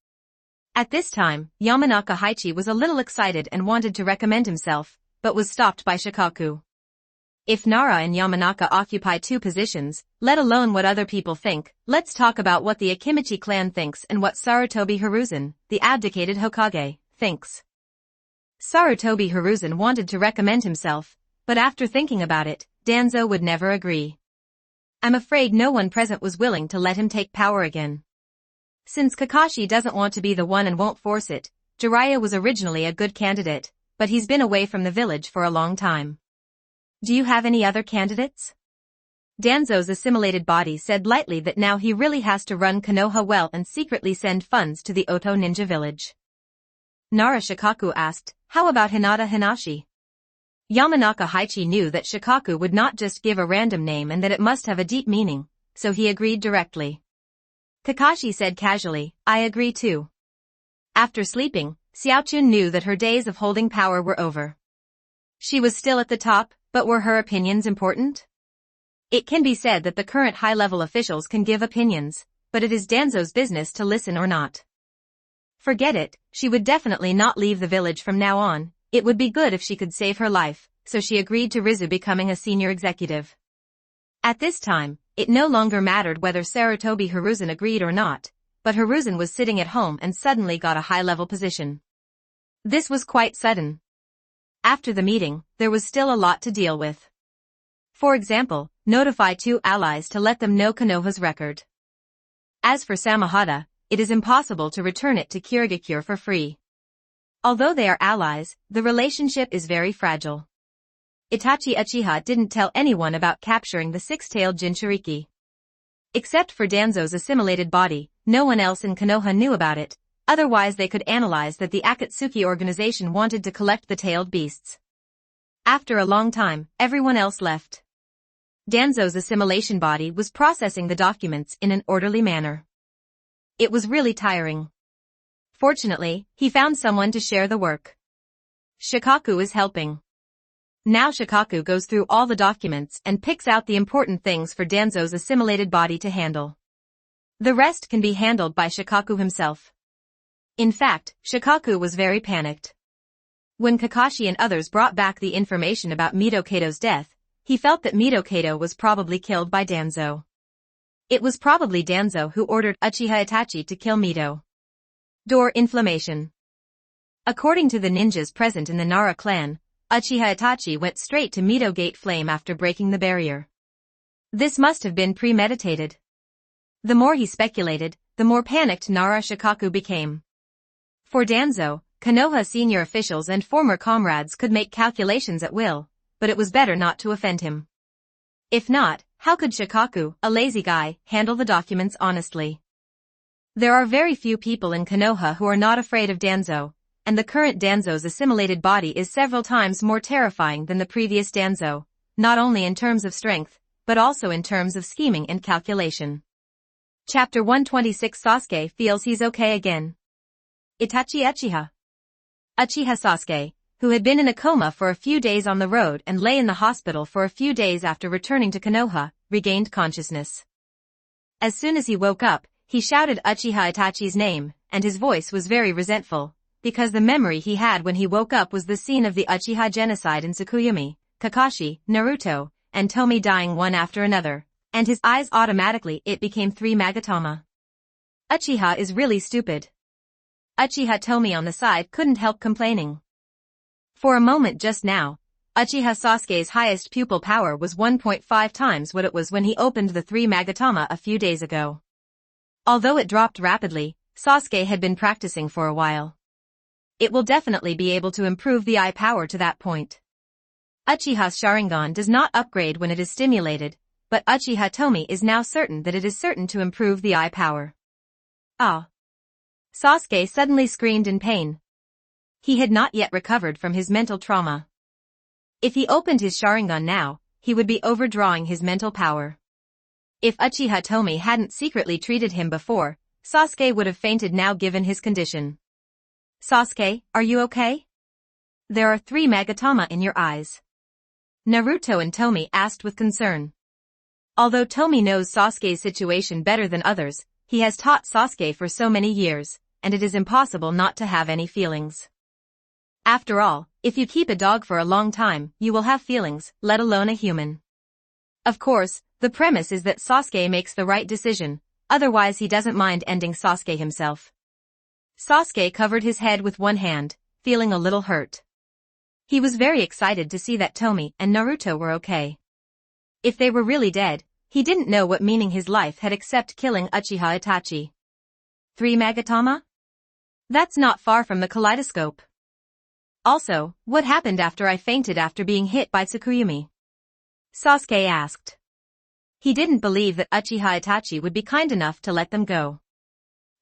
At this time, Yamanaka Haichi was a little excited and wanted to recommend himself, but was stopped by Shikaku. If Nara and Yamanaka occupy 2 positions, let alone what other people think, let's talk about what the Akimichi clan thinks and what Sarutobi Hiruzen, the abdicated Hokage, thinks. Sarutobi Hiruzen wanted to recommend himself, but after thinking about it, Danzo would never agree. I'm afraid no one present was willing to let him take power again. Since Kakashi doesn't want to be the one and won't force it, Jiraiya was originally a good candidate, but he's been away from the village for a long time. Do you have any other candidates? Danzo's assimilated body said lightly that now he really has to run Konoha well and secretly send funds to the Oto ninja village. Nara Shikaku asked, how about Hinata Hinashi? Yamanaka Haichi knew that Shikaku would not just give a random name and that it must have a deep meaning, so he agreed directly. Kakashi said casually, I agree too. After sleeping, Xiaochun knew that her days of holding power were over. She was still at the top, but were her opinions important? It can be said that the current high-level officials can give opinions, but it is Danzo's business to listen or not. Forget it, she would definitely not leave the village from now on. It would be good if she could save her life, so she agreed to Rizu becoming a senior executive. At this time, it no longer mattered whether Sarutobi Hiruzen agreed or not, but Hiruzen was sitting at home and suddenly got a high-level position. This was quite sudden. After the meeting, there was still a lot to deal with. For example, notify 2 allies to let them know Konoha's record. As for Samahata, it is impossible to return it to Kirigakure for free. Although they are allies, the relationship is very fragile. Itachi Uchiha didn't tell anyone about capturing the 6-tailed Jinchuriki. Except for Danzo's assimilated body, no one else in Konoha knew about it, otherwise they could analyze that the Akatsuki organization wanted to collect the tailed beasts. After a long time, everyone else left. Danzo's assimilation body was processing the documents in an orderly manner. It was really tiring. Fortunately, he found someone to share the work. Shikaku is helping. Now Shikaku goes through all the documents and picks out the important things for Danzo's assimilated body to handle. The rest can be handled by Shikaku himself. In fact, Shikaku was very panicked. When Kakashi and others brought back the information about Mito Kato's death, he felt that Mito Kato was probably killed by Danzo. It was probably Danzo who ordered Uchiha Itachi to kill Mito. Door inflammation. According to the ninjas present in the Nara clan, Uchiha Itachi went straight to Mito Gate Flame after breaking the barrier. This must have been premeditated. The more he speculated, the more panicked Nara Shikaku became. For Danzo, Konoha senior officials and former comrades could make calculations at will, but it was better not to offend him. If not, how could Shikaku, a lazy guy, handle the documents honestly? There are very few people in Konoha who are not afraid of Danzo, and the current Danzo's assimilated body is several times more terrifying than the previous Danzo, not only in terms of strength, but also in terms of scheming and calculation. Chapter 126 Sasuke feels he's okay again. Itachi Uchiha. Uchiha Sasuke, who had been in a coma for a few days on the road and lay in the hospital for a few days after returning to Konoha, regained consciousness. As soon as he woke up, he shouted Uchiha Itachi's name, and his voice was very resentful, because the memory he had when he woke up was the scene of the Uchiha genocide in Tsukuyomi, Kakashi, Naruto, and Tomie dying one after another, and his eyes automatically it became 3 Magatama. Uchiha is really stupid. Uchiha Tomie on the side couldn't help complaining. For a moment just now, Uchiha Sasuke's highest pupil power was 1.5 times what it was when he opened the 3 Magatama a few days ago. Although it dropped rapidly, Sasuke had been practicing for a while. It will definitely be able to improve the eye power to that point. Uchiha's Sharingan does not upgrade when it is stimulated, but Uchiha Tomie is now certain that it is certain to improve the eye power. Ah! Sasuke suddenly screamed in pain. He had not yet recovered from his mental trauma. If he opened his Sharingan now, he would be overdrawing his mental power. If Uchiha Tomie hadn't secretly treated him before, Sasuke would have fainted now given his condition. Sasuke, are you okay? There are 3 Magatama in your eyes. Naruto and Tomie asked with concern. Although Tomie knows Sasuke's situation better than others, he has taught Sasuke for so many years, and it is impossible not to have any feelings. After all, if you keep a dog for a long time, you will have feelings, let alone a human. Of course, the premise is that Sasuke makes the right decision, otherwise he doesn't mind ending Sasuke himself. Sasuke covered his head with one hand, feeling a little hurt. He was very excited to see that Tomie and Naruto were okay. If they were really dead, he didn't know what meaning his life had except killing Uchiha Itachi. 3 Magatama? That's not far from the kaleidoscope. Also, what happened after I fainted after being hit by Tsukuyomi? Sasuke asked. He didn't believe that Uchiha Itachi would be kind enough to let them go.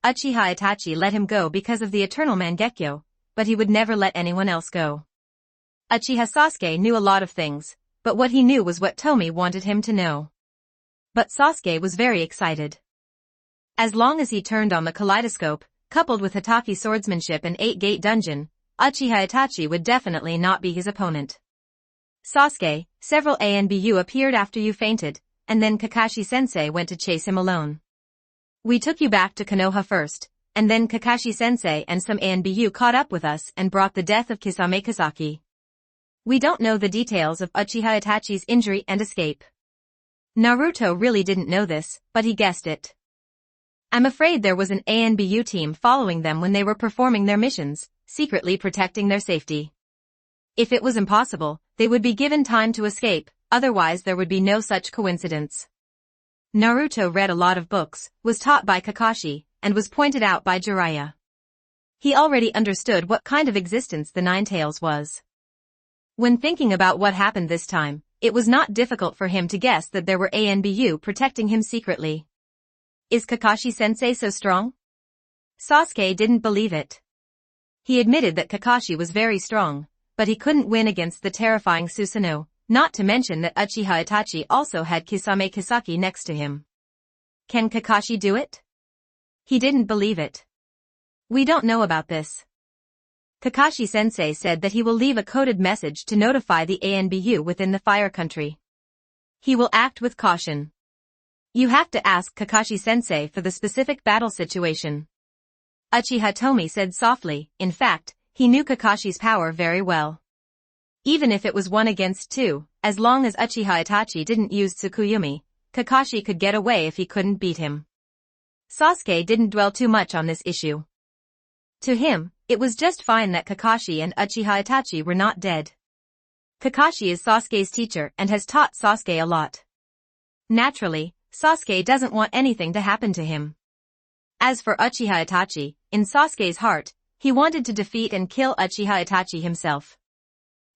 Uchiha Itachi let him go because of the eternal Mangekyo, but he would never let anyone else go. Uchiha Sasuke knew a lot of things, but what he knew was what Tomie wanted him to know. But Sasuke was very excited. As long as he turned on the kaleidoscope, coupled with Hitachi swordsmanship and 8-gate dungeon, Uchiha Itachi would definitely not be his opponent. Sasuke, several ANBU appeared after you fainted, and then Kakashi-sensei went to chase him alone. We took you back to Konoha first, and then Kakashi-sensei and some ANBU caught up with us and brought the death of Kisame Kazaki. We don't know the details of Uchiha Itachi's injury and escape. Naruto really didn't know this, but he guessed it. I'm afraid there was an ANBU team following them when they were performing their missions, secretly protecting their safety. If it was impossible, they would be given time to escape, otherwise there would be no such coincidence. Naruto read a lot of books, was taught by Kakashi, and was pointed out by Jiraiya. He already understood what kind of existence the Nine Tails was. When thinking about what happened this time, it was not difficult for him to guess that there were ANBU protecting him secretly. Is Kakashi-sensei so strong? Sasuke didn't believe it. He admitted that Kakashi was very strong, but he couldn't win against the terrifying Susanoo, not to mention that Uchiha Itachi also had Kisame Kisaki next to him. Can Kakashi do it? He didn't believe it. We don't know about this. Kakashi-sensei said that he will leave a coded message to notify the ANBU within the Fire Country. He will act with caution. You have to ask Kakashi-sensei for the specific battle situation. Uchiha Tomie said softly. In fact, he knew Kakashi's power very well. Even if it was 1 against 2, as long as Uchiha Itachi didn't use Tsukuyomi, Kakashi could get away if he couldn't beat him. Sasuke didn't dwell too much on this issue. To him, it was just fine that Kakashi and Uchiha Itachi were not dead. Kakashi is Sasuke's teacher and has taught Sasuke a lot. Naturally, Sasuke doesn't want anything to happen to him. As for Uchiha Itachi, in Sasuke's heart, he wanted to defeat and kill Uchiha Itachi himself.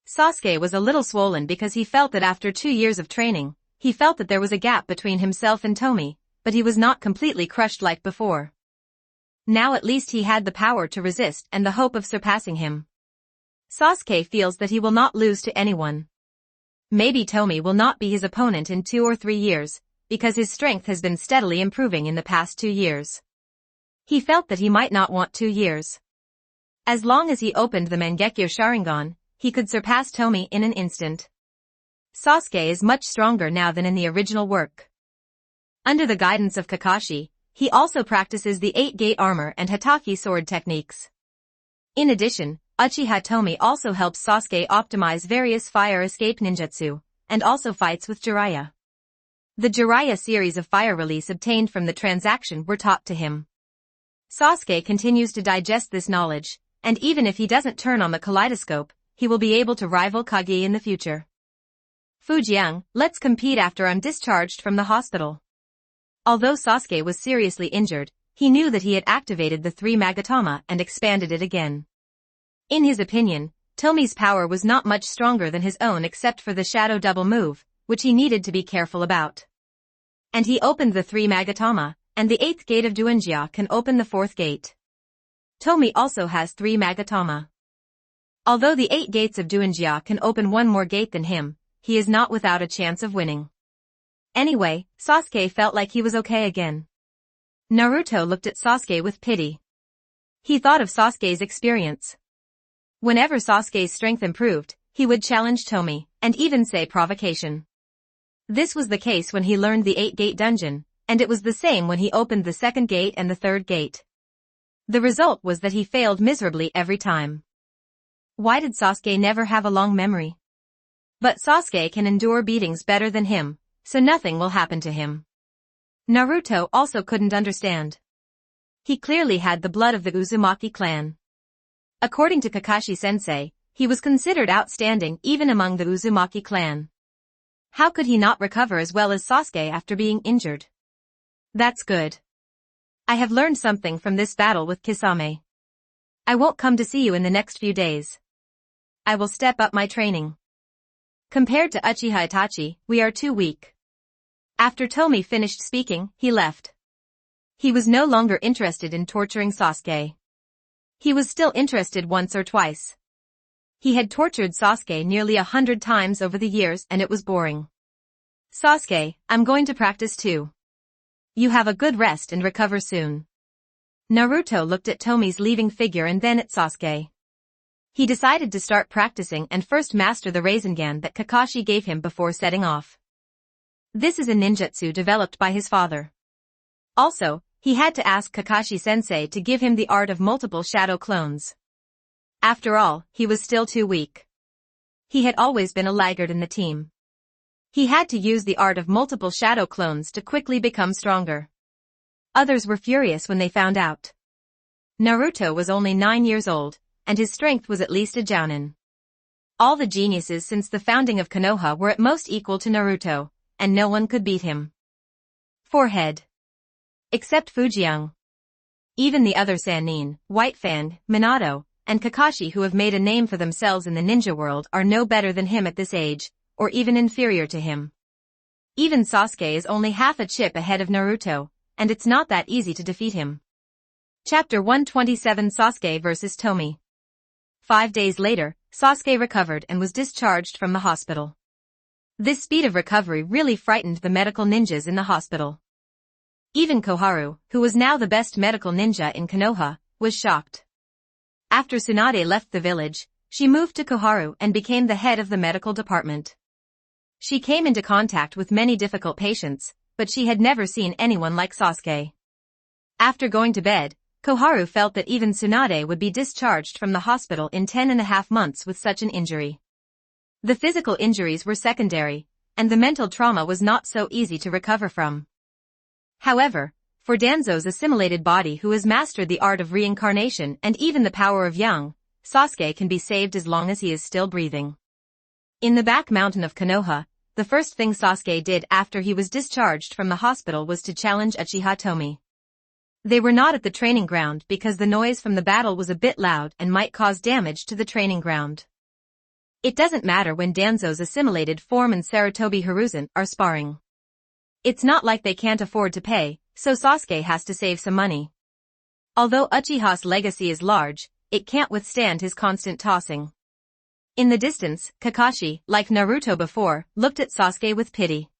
Sasuke was a little swollen because he felt that after 2 years of training, he felt that there was a gap between himself and Tomie, but he was not completely crushed like before. Now at least he had the power to resist and the hope of surpassing him. Sasuke feels that he will not lose to anyone. Maybe Tomie will not be his opponent in 2 or 3 years, because his strength has been steadily improving in the past 2 years. He felt that he might not want 2 years. As long as he opened the Mangekyo Sharingan, he could surpass Tomie in an instant. Sasuke is much stronger now than in the original work. Under the guidance of Kakashi, he also practices the 8-gate armor and Hitachi sword techniques. In addition, Uchiha Tomie also helps Sasuke optimize various fire escape ninjutsu, and also fights with Jiraiya. The Jiraiya series of fire release obtained from the transaction were taught to him. Sasuke continues to digest this knowledge, and even if he doesn't turn on the kaleidoscope, he will be able to rival Kage in the future. Fujiang, let's compete after I'm discharged from the hospital. Although Sasuke was seriously injured, he knew that he had activated the 3 Magatama and expanded it again. In his opinion, Tomie's power was not much stronger than his own except for the shadow double move, which he needed to be careful about. And he opened the 3 Magatama, and the 8th gate of Duinjia can open the 4th gate. Tomie also has 3 Magatama. Although the 8 gates of Duinjia can open one more gate than him, he is not without a chance of winning. Anyway, Sasuke felt like he was okay again. Naruto looked at Sasuke with pity. He thought of Sasuke's experience. Whenever Sasuke's strength improved, he would challenge Tomie, and even say provocation. This was the case when he learned the 8-gate dungeon, and it was the same when he opened the 2nd gate and the 3rd gate. The result was that he failed miserably every time. Why did Sasuke never have a long memory? But Sasuke can endure beatings better than him, so nothing will happen to him. Naruto also couldn't understand. He clearly had the blood of the Uzumaki clan. According to Kakashi-sensei, he was considered outstanding even among the Uzumaki clan. How could he not recover as well as Sasuke after being injured? That's good. I have learned something from this battle with Kisame. I won't come to see you in the next few days. I will step up my training. Compared to Uchiha Itachi, we are too weak. After Tomie finished speaking, he left. He was no longer interested in torturing Sasuke. He was still interested once or twice. He had tortured Sasuke nearly 100 times over the years and it was boring. Sasuke, I'm going to practice too. You have a good rest and recover soon. Naruto looked at Tomie's leaving figure and then at Sasuke. He decided to start practicing and first master the Rasengan that Kakashi gave him before setting off. This is a ninjutsu developed by his father. Also, he had to ask Kakashi-sensei to give him the art of multiple shadow clones. After all, he was still too weak. He had always been a laggard in the team. He had to use the art of multiple shadow clones to quickly become stronger. Others were furious when they found out. Naruto was only 9 years old, and his strength was at least a jounin. All the geniuses since the founding of Konoha were at most equal to Naruto, and no one could beat him. Forehead. Except Fujian. Even the other Sannin, White Fang, Minato, and Kakashi who have made a name for themselves in the ninja world are no better than him at this age, or even inferior to him. Even Sasuke is only half a chip ahead of Naruto, and it's not that easy to defeat him. Chapter 127 Sasuke vs. Tomie. 5 days later, Sasuke recovered and was discharged from the hospital. This speed of recovery really frightened the medical ninjas in the hospital. Even Koharu, who was now the best medical ninja in Konoha, was shocked. After Tsunade left the village, she moved to Koharu and became the head of the medical department. She came into contact with many difficult patients, but she had never seen anyone like Sasuke. After going to bed, Koharu felt that even Tsunade would be discharged from the hospital in 10.5 months with such an injury. The physical injuries were secondary, and the mental trauma was not so easy to recover from. However, for Danzo's assimilated body who has mastered the art of reincarnation and even the power of yang, Sasuke can be saved as long as he is still breathing. In the back mountain of Konoha, the first thing Sasuke did after he was discharged from the hospital was to challenge Uchiha Tomie. They were not at the training ground because the noise from the battle was a bit loud and might cause damage to the training ground. It doesn't matter when Danzo's assimilated form and Sarutobi Hiruzen are sparring. It's not like they can't afford to pay, so Sasuke has to save some money. Although Uchiha's legacy is large, it can't withstand his constant tossing. In the distance, Kakashi, like Naruto before, looked at Sasuke with pity.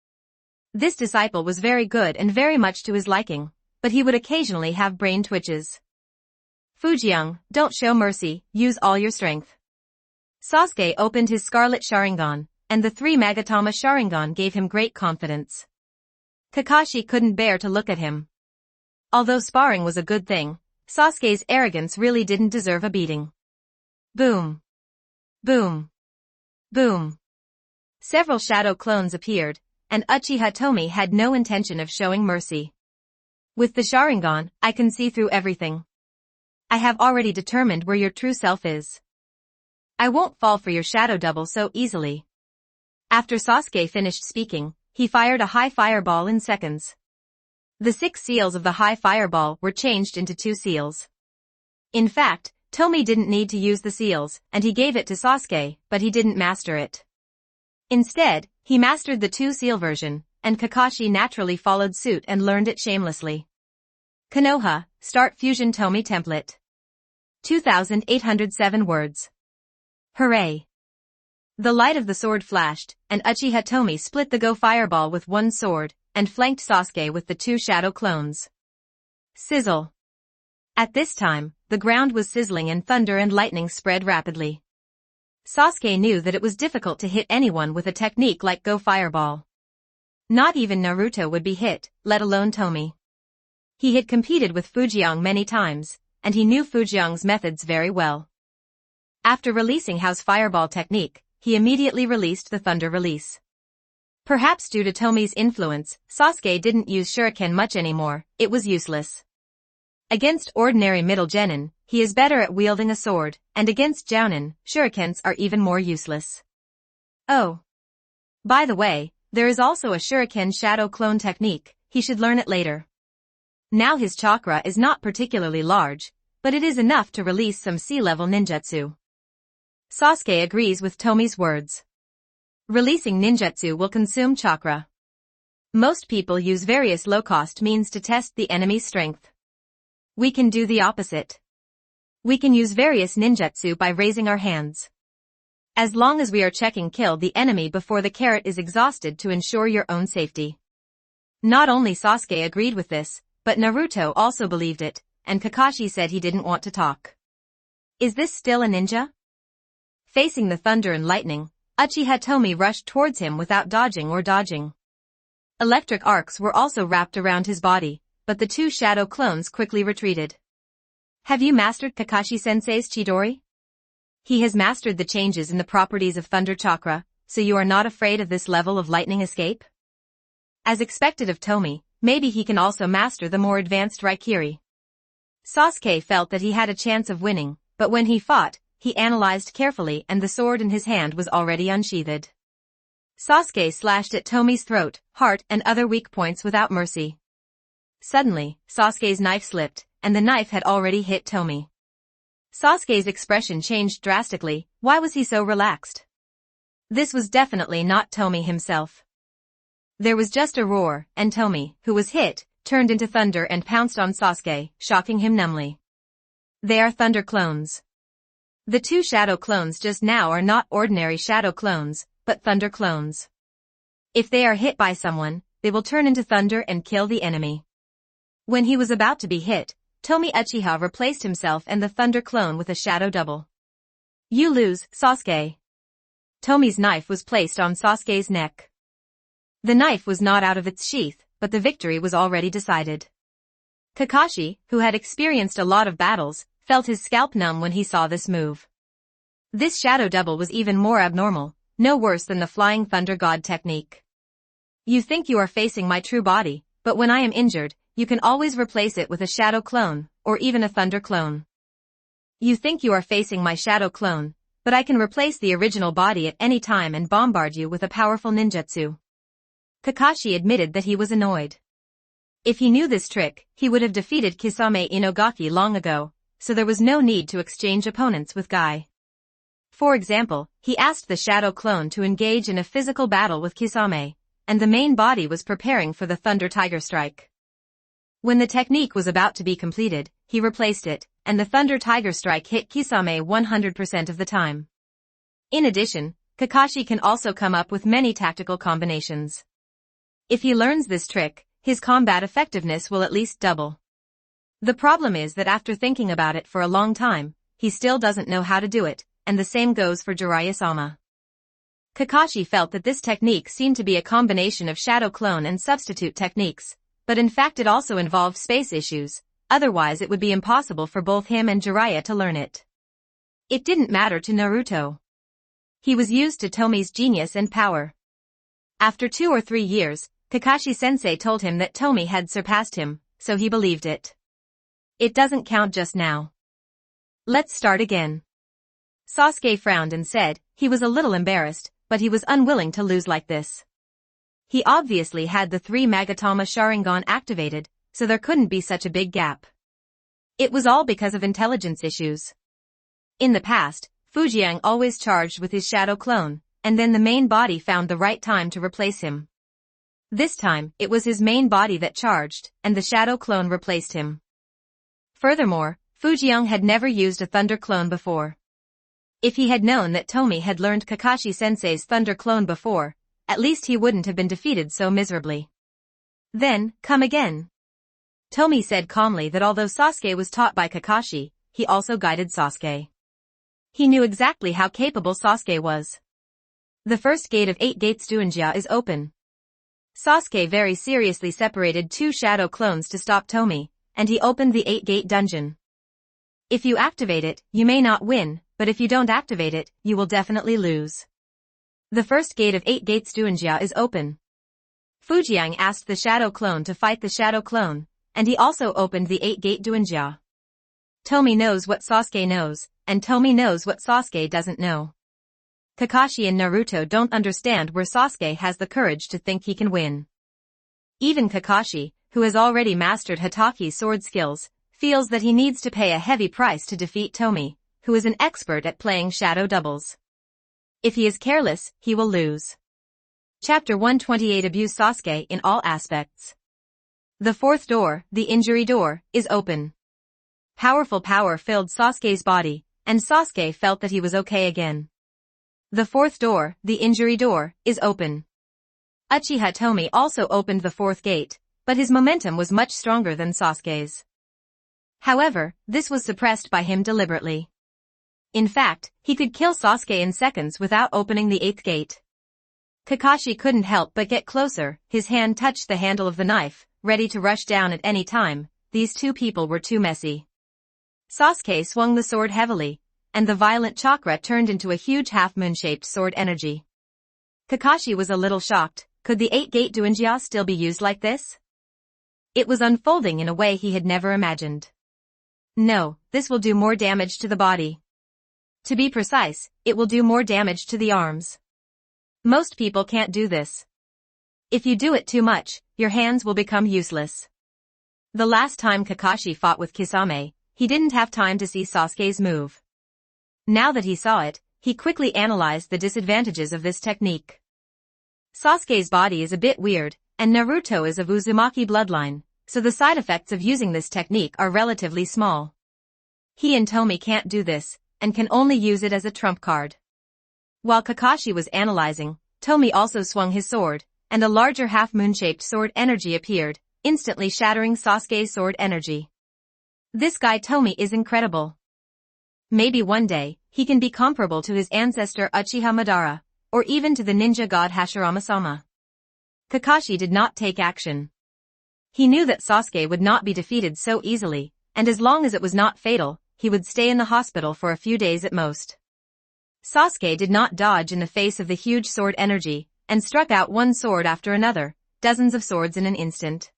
This disciple was very good and very much to his liking, but he would occasionally have brain twitches. Fujian, don't show mercy, use all your strength. Sasuke opened his Scarlet Sharingan, and the 3 Magatama Sharingan gave him great confidence. Kakashi couldn't bear to look at him. Although sparring was a good thing, Sasuke's arrogance really didn't deserve a beating. Boom. Boom. Boom. Several shadow clones appeared, and Uchiha Tomie had no intention of showing mercy. With the Sharingan, I can see through everything. I have already determined where your true self is. I won't fall for your shadow double so easily. After Sasuke finished speaking, he fired a high fireball in seconds. The 6 seals of the high fireball were changed into 2 seals. In fact, Tomie didn't need to use the seals, and he gave it to Sasuke, but he didn't master it. Instead, he mastered the 2-seal version, and Kakashi naturally followed suit and learned it shamelessly. Konoha, Start Fusion Tomie Template. 2,807 words. Hooray! The light of the sword flashed, and Uchiha Tomie split the Go Fireball with one sword, and flanked Sasuke with the 2 shadow clones. Sizzle. At this time, the ground was sizzling and thunder and lightning spread rapidly. Sasuke knew that it was difficult to hit anyone with a technique like Go Fireball. Not even Naruto would be hit, let alone Tomie. He had competed with Fujiang many times, and he knew Fujiang's methods very well. After releasing Hao's Fireball technique, he immediately released the Thunder Release. Perhaps due to Tomie's influence, Sasuke didn't use Shuriken much anymore, it was useless. Against ordinary middle genin, he is better at wielding a sword, and against jounin, shurikens are even more useless. Oh. By the way, there is also a shuriken shadow clone technique, he should learn it later. Now his chakra is not particularly large, but it is enough to release some sea-level ninjutsu. Sasuke agrees with Tomie's words. Releasing ninjutsu will consume chakra. Most people use various low-cost means to test the enemy's strength. We can do the opposite. We can use various ninjutsu by raising our hands. As long as we are checking, kill the enemy before the carrot is exhausted to ensure your own safety. Not only Sasuke agreed with this, but Naruto also believed it, and Kakashi said he didn't want to talk. Is this still a ninja? Facing the thunder and lightning, Uchiha Tomie rushed towards him without dodging or dodging. Electric arcs were also wrapped around his body, but the 2 shadow clones quickly retreated. Have you mastered Kakashi-sensei's Chidori? He has mastered the changes in the properties of Thunder Chakra, so you are not afraid of this level of lightning escape? As expected of Tomie, maybe he can also master the more advanced Raikiri. Sasuke felt that he had a chance of winning, but when he fought, he analyzed carefully and the sword in his hand was already unsheathed. Sasuke slashed at Tomie's throat, heart and other weak points without mercy. Suddenly, Sasuke's knife slipped, and the knife had already hit Tomie. Sasuke's expression changed drastically. Why was he so relaxed? This was definitely not Tomie himself. There was just a roar, and Tomie, who was hit, turned into thunder and pounced on Sasuke, shocking him numbly. They are thunder clones. The 2 shadow clones just now are not ordinary shadow clones, but thunder clones. If they are hit by someone, they will turn into thunder and kill the enemy. When he was about to be hit, Tomie Uchiha replaced himself and the thunder clone with a shadow double. You lose, Sasuke. Tomie's knife was placed on Sasuke's neck. The knife was not out of its sheath, but the victory was already decided. Kakashi, who had experienced a lot of battles, felt his scalp numb when he saw this move. This shadow double was even more abnormal, no worse than the flying thunder god technique. You think you are facing my true body, but when I am injured, you can always replace it with a shadow clone, or even a thunder clone. You think you are facing my shadow clone, but I can replace the original body at any time and bombard you with a powerful ninjutsu. Kakashi admitted that he was annoyed. If he knew this trick, he would have defeated Kisame Inogaki long ago, so there was no need to exchange opponents with Guy. For example, he asked the shadow clone to engage in a physical battle with Kisame, and the main body was preparing for the Thunder Tiger Strike. When the technique was about to be completed, he replaced it, and the Thunder Tiger Strike hit Kisame 100% of the time. In addition, Kakashi can also come up with many tactical combinations. If he learns this trick, his combat effectiveness will at least double. The problem is that after thinking about it for a long time, he still doesn't know how to do it, and the same goes for Jiraiya-sama. Kakashi felt that this technique seemed to be a combination of shadow clone and substitute techniques, but in fact it also involved space issues, otherwise it would be impossible for both him and Jiraiya to learn it. It didn't matter to Naruto. He was used to Tomie's genius and power. After 2 or 3 years, Kakashi-sensei told him that Tomie had surpassed him, so he believed it. It doesn't count just now. Let's start again. Sasuke frowned and said, he was a little embarrassed, but he was unwilling to lose like this. He obviously had the 3 Magatama Sharingan activated, so there couldn't be such a big gap. It was all because of intelligence issues. In the past, Fujian always charged with his shadow clone, and then the main body found the right time to replace him. This time, it was his main body that charged, and the shadow clone replaced him. Furthermore, Fujian had never used a thunder clone before. If he had known that Tomie had learned Kakashi-sensei's thunder clone before, at least he wouldn't have been defeated so miserably. Then, come again. Tomie said calmly that although Sasuke was taught by Kakashi, he also guided Sasuke. He knew exactly how capable Sasuke was. The first gate of 8 gates Duinjia is open. Sasuke very seriously separated 2 shadow clones to stop Tomie, and he opened the 8-gate dungeon. If you activate it, you may not win, but if you don't activate it, you will definitely lose. The first gate of 8 gates Duinjia is open. Fujian asked the shadow clone to fight the shadow clone, and he also opened the 8-gate Duinjia. Tomie knows what Sasuke knows, and Tomie knows what Sasuke doesn't know. Kakashi and Naruto don't understand where Sasuke has the courage to think he can win. Even Kakashi, who has already mastered Hitaki's sword skills, feels that he needs to pay a heavy price to defeat Tomie, who is an expert at playing shadow doubles. If he is careless, he will lose. Chapter 128 Abuse Sasuke in all aspects. The 4th door, the injury door, is open. Powerful power filled Sasuke's body, and Sasuke felt that he was okay again. The 4th door, the injury door, is open. Uchiha Tomie also opened the 4th gate, but his momentum was much stronger than Sasuke's. However, this was suppressed by him deliberately. In fact, he could kill Sasuke in seconds without opening the 8th gate. Kakashi couldn't help but get closer, his hand touched the handle of the knife, ready to rush down at any time. These two people were too messy. Sasuke swung the sword heavily, and the violent chakra turned into a huge half-moon-shaped sword energy. Kakashi was a little shocked. Could the 8-gate Duinjia still be used like this? It was unfolding in a way he had never imagined. No, this will do more damage to the body. To be precise, it will do more damage to the arms. Most people can't do this. If you do it too much, your hands will become useless. The last time Kakashi fought with Kisame, he didn't have time to see Sasuke's move. Now that he saw it, he quickly analyzed the disadvantages of this technique. Sasuke's body is a bit weird, and Naruto is of Uzumaki bloodline, so the side effects of using this technique are relatively small. He and Tomie can't do this, and can only use it as a trump card. While Kakashi was analyzing, Tomie also swung his sword, and a larger half-moon-shaped sword energy appeared, instantly shattering Sasuke's sword energy. This guy Tomie is incredible. Maybe one day, he can be comparable to his ancestor Uchiha Madara, or even to the ninja god Hashirama-sama. Kakashi did not take action. He knew that Sasuke would not be defeated so easily, and as long as it was not fatal, he would stay in the hospital for a few days at most. Sasuke did not dodge in the face of the huge sword energy, and struck out one sword after another, dozens of swords in an instant.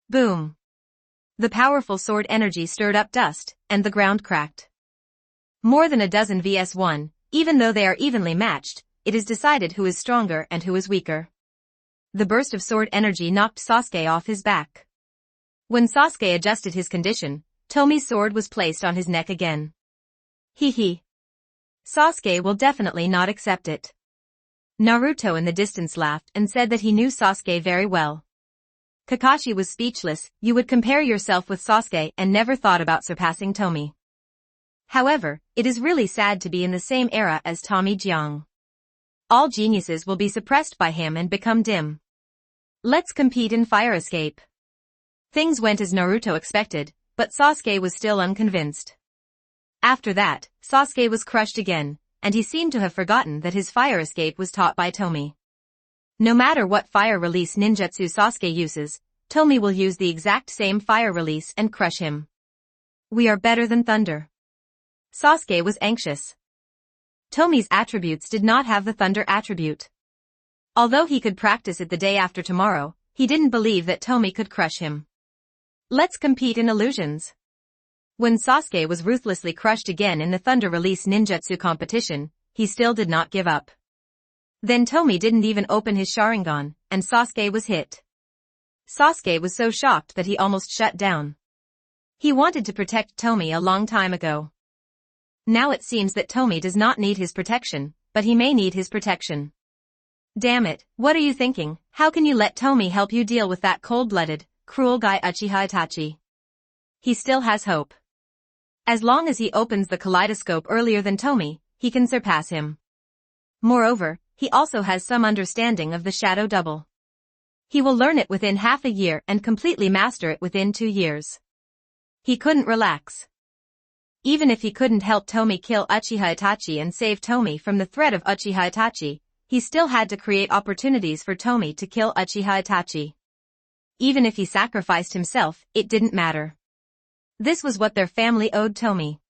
Boom! The powerful sword energy stirred up dust, and the ground cracked. More than a dozen vs 1, even though they are evenly matched, it is decided who is stronger and who is weaker. The burst of sword energy knocked Sasuke off his back. When Sasuke adjusted his condition, Tomie's sword was placed on his neck again. Hee. Sasuke will definitely not accept it. Naruto in the distance laughed and said that he knew Sasuke very well. Kakashi was speechless. You would compare yourself with Sasuke and never thought about surpassing Tomie. However, it is really sad to be in the same era as Tomie Jiang. All geniuses will be suppressed by him and become dim. Let's compete in fire escape. Things went as Naruto expected, but Sasuke was still unconvinced. After that, Sasuke was crushed again, and he seemed to have forgotten that his fire escape was taught by Tomie. No matter what fire release ninjutsu Sasuke uses, Tomie will use the exact same fire release and crush him. We are better than thunder. Sasuke was anxious. Tomie's attributes did not have the thunder attribute. Although he could practice it the day after tomorrow, he didn't believe that Tomie could crush him. Let's compete in illusions. When Sasuke was ruthlessly crushed again in the thunder release ninjutsu competition, he still did not give up. Then Tomie didn't even open his Sharingan, and Sasuke was hit. Sasuke was so shocked that he almost shut down. He wanted to protect Tomie a long time ago. Now it seems that Tomie does not need his protection, but he may need his protection. Damn it, what are you thinking? How can you let Tomie help you deal with that cold-blooded, cruel guy Uchiha Itachi? He still has hope. As long as he opens the kaleidoscope earlier than Tomie, he can surpass him. Moreover, he also has some understanding of the shadow double. He will learn it within half a year and completely master it within 2 years. He couldn't relax. Even if he couldn't help Tomie kill Uchiha Itachi and save Tomie from the threat of Uchiha Itachi, he still had to create opportunities for Tomie to kill Uchiha Itachi. Even if he sacrificed himself, it didn't matter. This was what their family owed Tomie.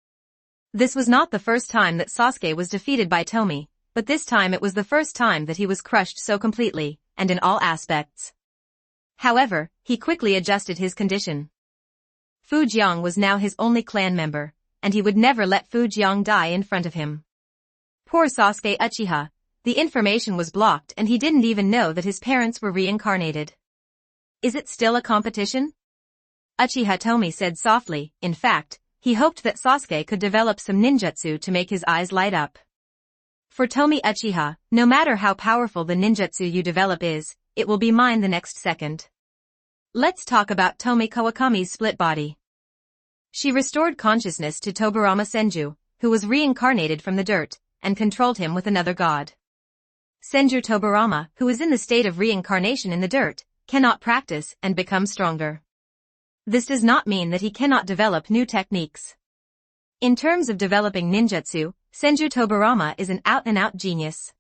This was not the first time that Sasuke was defeated by Tomie, but this time it was the first time that he was crushed so completely, and in all aspects. However, he quickly adjusted his condition. Fu Jiang was now his only clan member, and he would never let Fu Jiang die in front of him. Poor Sasuke Uchiha, the information was blocked and he didn't even know that his parents were reincarnated. Is it still a competition? Uchiha Tomie said softly. In fact, he hoped that Sasuke could develop some ninjutsu to make his eyes light up. For Tomie Uchiha, no matter how powerful the ninjutsu you develop is, it will be mine the next second. Let's talk about Tomie Kawakami's split body. She restored consciousness to Tobirama Senju, who was reincarnated from the dirt, and controlled him with another god. Senju Tobirama, who is in the state of reincarnation in the dirt, cannot practice and become stronger. This does not mean that he cannot develop new techniques. In terms of developing ninjutsu, Senju Tobirama is an out-and-out genius.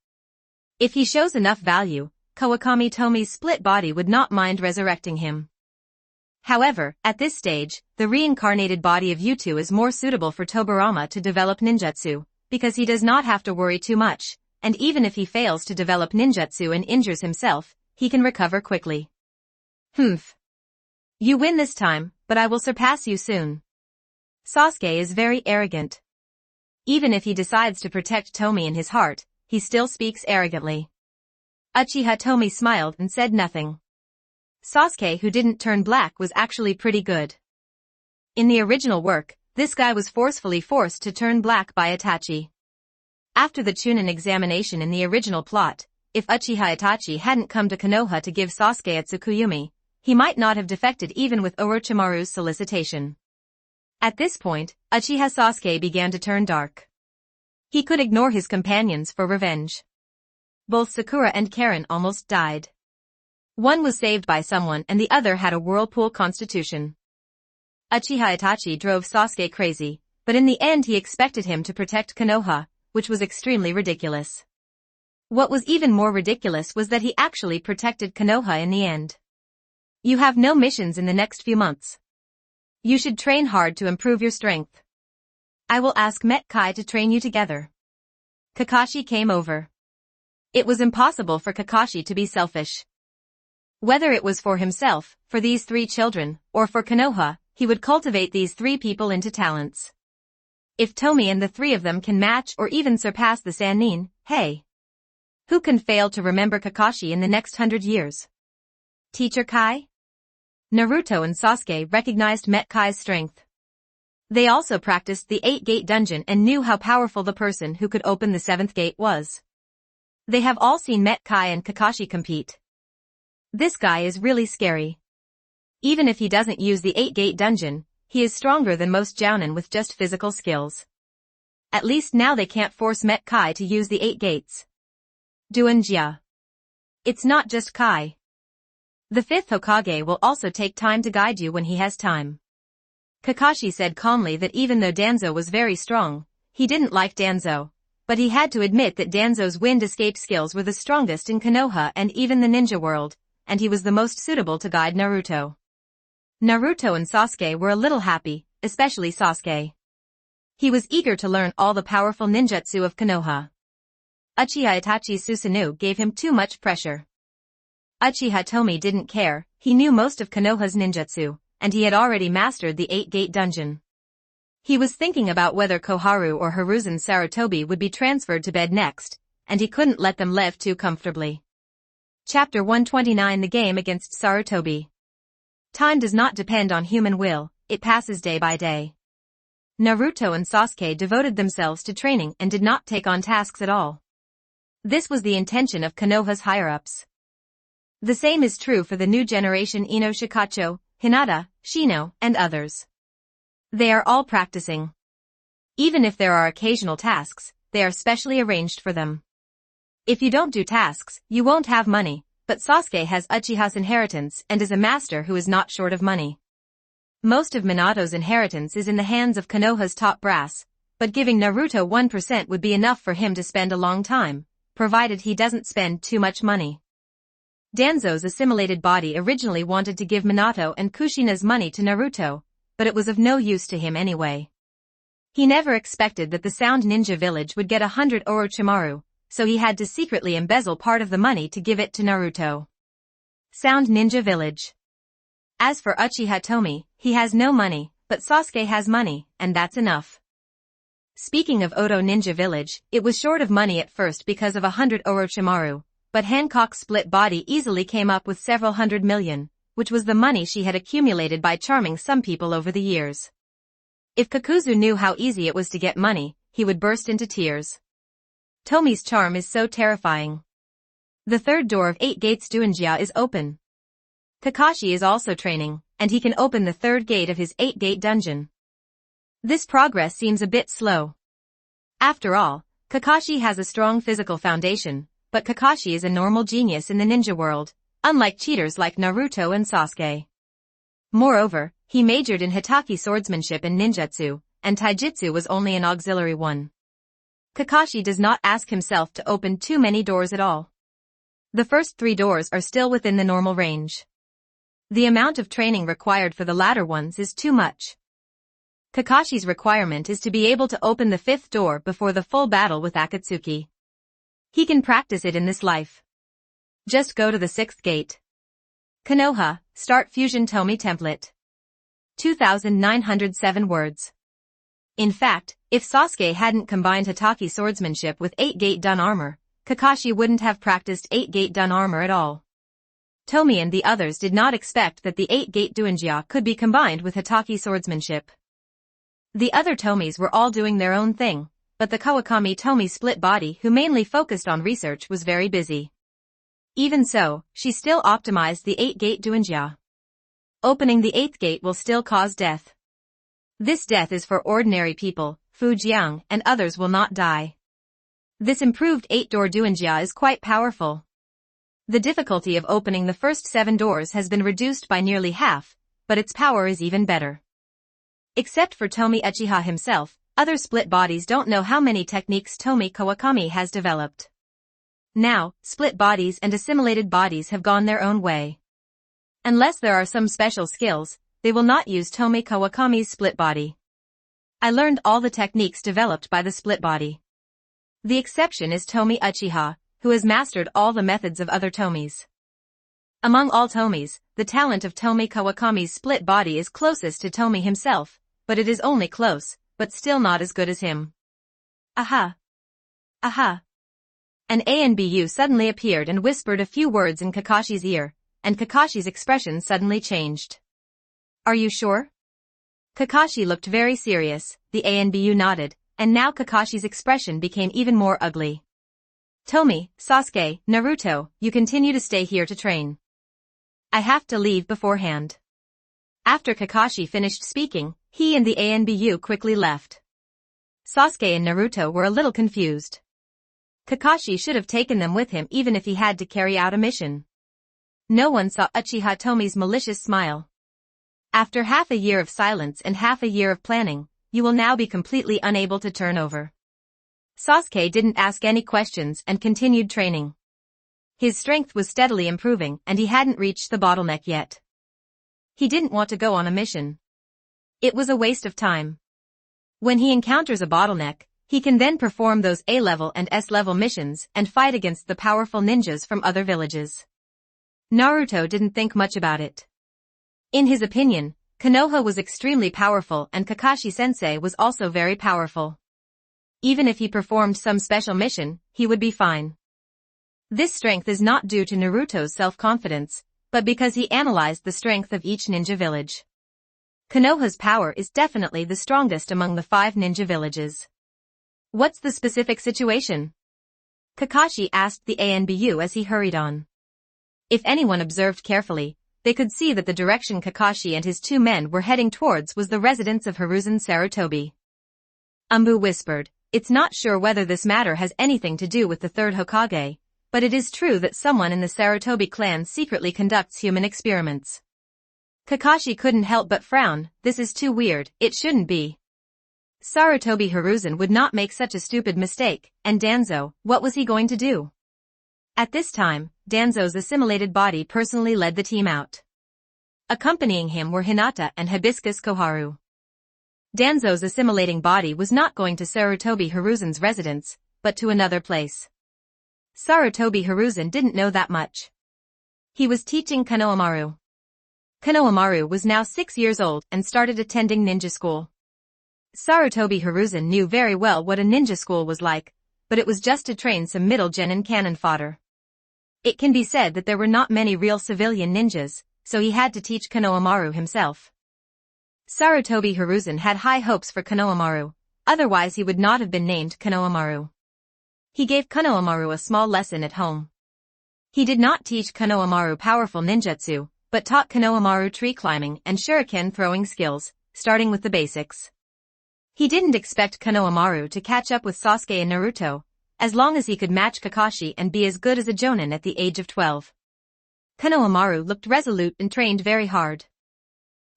If he shows enough value, Kawakami Tomie's split body would not mind resurrecting him. However, at this stage, the reincarnated body of Yutu is more suitable for Tobirama to develop ninjutsu, because he does not have to worry too much, and even if he fails to develop ninjutsu and injures himself, he can recover quickly. Humph. You win this time, but I will surpass you soon. Sasuke is very arrogant. Even if he decides to protect Tomie in his heart, he still speaks arrogantly. Uchiha Tomie smiled and said nothing. Sasuke, who didn't turn black, was actually pretty good. In the original work, this guy was forcefully forced to turn black by Itachi. After the Chunin examination in the original plot, if Uchiha Itachi hadn't come to Konoha to give Sasuke a Tsukuyumi, he might not have defected even with Orochimaru's solicitation. At this point, Uchiha Sasuke began to turn dark. He could ignore his companions for revenge. Both Sakura and Karen almost died. One was saved by someone and the other had a whirlpool constitution. Uchiha Itachi drove Sasuke crazy, but in the end he expected him to protect Konoha, which was extremely ridiculous. What was even more ridiculous was that he actually protected Konoha in the end. You have no missions in the next few months. You should train hard to improve your strength. I will ask Met Kai to train you together. Kakashi came over. It was impossible for Kakashi to be selfish. Whether it was for himself, for these 3 children, or for Konoha, he would cultivate these 3 people into talents. If Tomie and the 3 of them can match or even surpass the Sannin, hey! Who can fail to remember Kakashi in the next 100 years? Teacher Kai? Naruto and Sasuke recognized Met Kai's strength. They also practiced the 8-gate dungeon and knew how powerful the person who could open the 7th gate was. They have all seen Met Kai and Kakashi compete. This guy is really scary. Even if he doesn't use the 8-gate dungeon, he is stronger than most jounin with just physical skills. At least now they can't force Met Kai to use the 8 gates. Duanjia. It's not just Kai. The 5th Hokage will also take time to guide you when he has time. Kakashi said calmly that even though Danzo was very strong, he didn't like Danzo, but he had to admit that Danzo's wind escape skills were the strongest in Konoha and even the ninja world, and he was the most suitable to guide Naruto. Naruto and Sasuke were a little happy, especially Sasuke. He was eager to learn all the powerful ninjutsu of Konoha. Uchiha Itachi's Susanoo gave him too much pressure. Uchiha Tomie didn't care, he knew most of Konoha's ninjutsu, and he had already mastered the 8-gate dungeon. He was thinking about whether Koharu or Hiruzen Sarutobi would be transferred to bed next, and he couldn't let them live too comfortably. Chapter 129 The Game Against Sarutobi. Time does not depend on human will, it passes day by day. Naruto and Sasuke devoted themselves to training and did not take on tasks at all. This was the intention of Konoha's higher-ups. The same is true for the new generation Ino Shikacho, Hinata, Shino, and others. They are all practicing. Even if there are occasional tasks, they are specially arranged for them. If you don't do tasks, you won't have money, but Sasuke has Uchiha's inheritance and is a master who is not short of money. Most of Minato's inheritance is in the hands of Konoha's top brass, but giving Naruto 1% would be enough for him to spend a long time, provided he doesn't spend too much money. Danzo's assimilated body originally wanted to give Minato and Kushina's money to Naruto, but it was of no use to him anyway. He never expected that the Sound Ninja Village would get 100 Orochimaru, so he had to secretly embezzle part of the money to give it to Naruto. Sound Ninja Village. As for Uchiha Tomie, he has no money, but Sasuke has money, and that's enough. Speaking of Oto Ninja Village, it was short of money at first because of 100 Orochimaru, but Hancock's split body easily came up with several hundred million, which was the money she had accumulated by charming some people over the years. If Kakuzu knew how easy it was to get money, he would burst into tears. Tomie's charm is so terrifying. The third door of 8 Gates Duinjia is open. Kakashi is also training, and he can open the third gate of his 8-gate dungeon. This progress seems a bit slow. After all, Kakashi has a strong physical foundation, but Kakashi is a normal genius in the ninja world, unlike cheaters like Naruto and Sasuke. Moreover, he majored in Hitaki swordsmanship and ninjutsu, and taijutsu was only an auxiliary one. Kakashi does not ask himself to open too many doors at all. The first 3 doors are still within the normal range. The amount of training required for the latter ones is too much. Kakashi's requirement is to be able to open the 5th door before the full battle with Akatsuki. He can practice it in this life. Just go to the 6th gate. Konoha, Start Fusion Tomie Template. 2,907 words. In fact, if Sasuke hadn't combined Hitaki swordsmanship with 8-gate dun armor, Kakashi wouldn't have practiced 8-gate dun armor at all. Tomie and the others did not expect that the 8-gate Duinjia could be combined with Hitaki swordsmanship. The other Tomies were all doing their own thing, but the Kawakami Tomie split body who mainly focused on research was very busy. Even so, she still optimized the 8-gate Duinjia. Opening the 8th gate will still cause death. This death is for ordinary people, Fujiang and others will not die. This improved 8-door Duinjia is quite powerful. The difficulty of opening the first 7 doors has been reduced by nearly half, but its power is even better. Except for Tomie Uchiha himself, other split bodies don't know how many techniques Tomie Kawakami has developed. Now, split bodies and assimilated bodies have gone their own way. Unless there are some special skills, they will not use Tomie Kawakami's split body. I learned all the techniques developed by the split body. The exception is Tomie Uchiha, who has mastered all the methods of other Tomies. Among all Tomies, the talent of Tomie Kawakami's split body is closest to Tomie himself, but it is only close, but still not as good as him. Aha! Aha! An ANBU suddenly appeared and whispered a few words in Kakashi's ear, and Kakashi's expression suddenly changed. Are you sure? Kakashi looked very serious, the ANBU nodded, and now Kakashi's expression became even more ugly. Tomie, Sasuke, Naruto, you continue to stay here to train. I have to leave beforehand. After Kakashi finished speaking, he and the ANBU quickly left. Sasuke and Naruto were a little confused. Kakashi should have taken them with him even if he had to carry out a mission. No one saw Uchiha Tomie's malicious smile. After half a year of silence and half a year of planning, you will now be completely unable to turn over. Sasuke didn't ask any questions and continued training. His strength was steadily improving and he hadn't reached the bottleneck yet. He didn't want to go on a mission. It was a waste of time. When he encounters a bottleneck, he can then perform those A-level and S-level missions and fight against the powerful ninjas from other villages. Naruto didn't think much about it. In his opinion, Konoha was extremely powerful and Kakashi-sensei was also very powerful. Even if he performed some special mission, he would be fine. This strength is not due to Naruto's self-confidence, but because he analyzed the strength of each ninja village. Konoha's power is definitely the strongest among the 5 ninja villages. What's the specific situation? Kakashi asked the ANBU as he hurried on. If anyone observed carefully, they could see that the direction Kakashi and his 2 men were heading towards was the residence of Hiruzen Sarutobi. Umbu whispered, "It's not sure whether this matter has anything to do with the 3rd Hokage, but it is true that someone in the Sarutobi clan secretly conducts human experiments." Kakashi couldn't help but frown. This is too weird, it shouldn't be. Sarutobi Hiruzen would not make such a stupid mistake, and Danzo, what was he going to do? At this time, Danzo's assimilated body personally led the team out. Accompanying him were Hinata and Hibiscus Koharu. Danzo's assimilating body was not going to Sarutobi Hiruzen's residence, but to another place. Sarutobi Hiruzen didn't know that much. He was teaching Konohamaru. Konohamaru was now 6 years old and started attending ninja school. Sarutobi Hiruzen knew very well what a ninja school was like, but it was just to train some middle genin cannon fodder. It can be said that there were not many real civilian ninjas, so he had to teach Konohamaru himself. Sarutobi Hiruzen had high hopes for Konohamaru, otherwise he would not have been named Konohamaru. He gave Konohamaru a small lesson at home. He did not teach Konohamaru powerful ninjutsu, but taught Konohamaru tree climbing and shuriken throwing skills, starting with the basics. He didn't expect Konohamaru to catch up with Sasuke and Naruto, as long as he could match Kakashi and be as good as a jonin at the age of 12. Konohamaru looked resolute and trained very hard.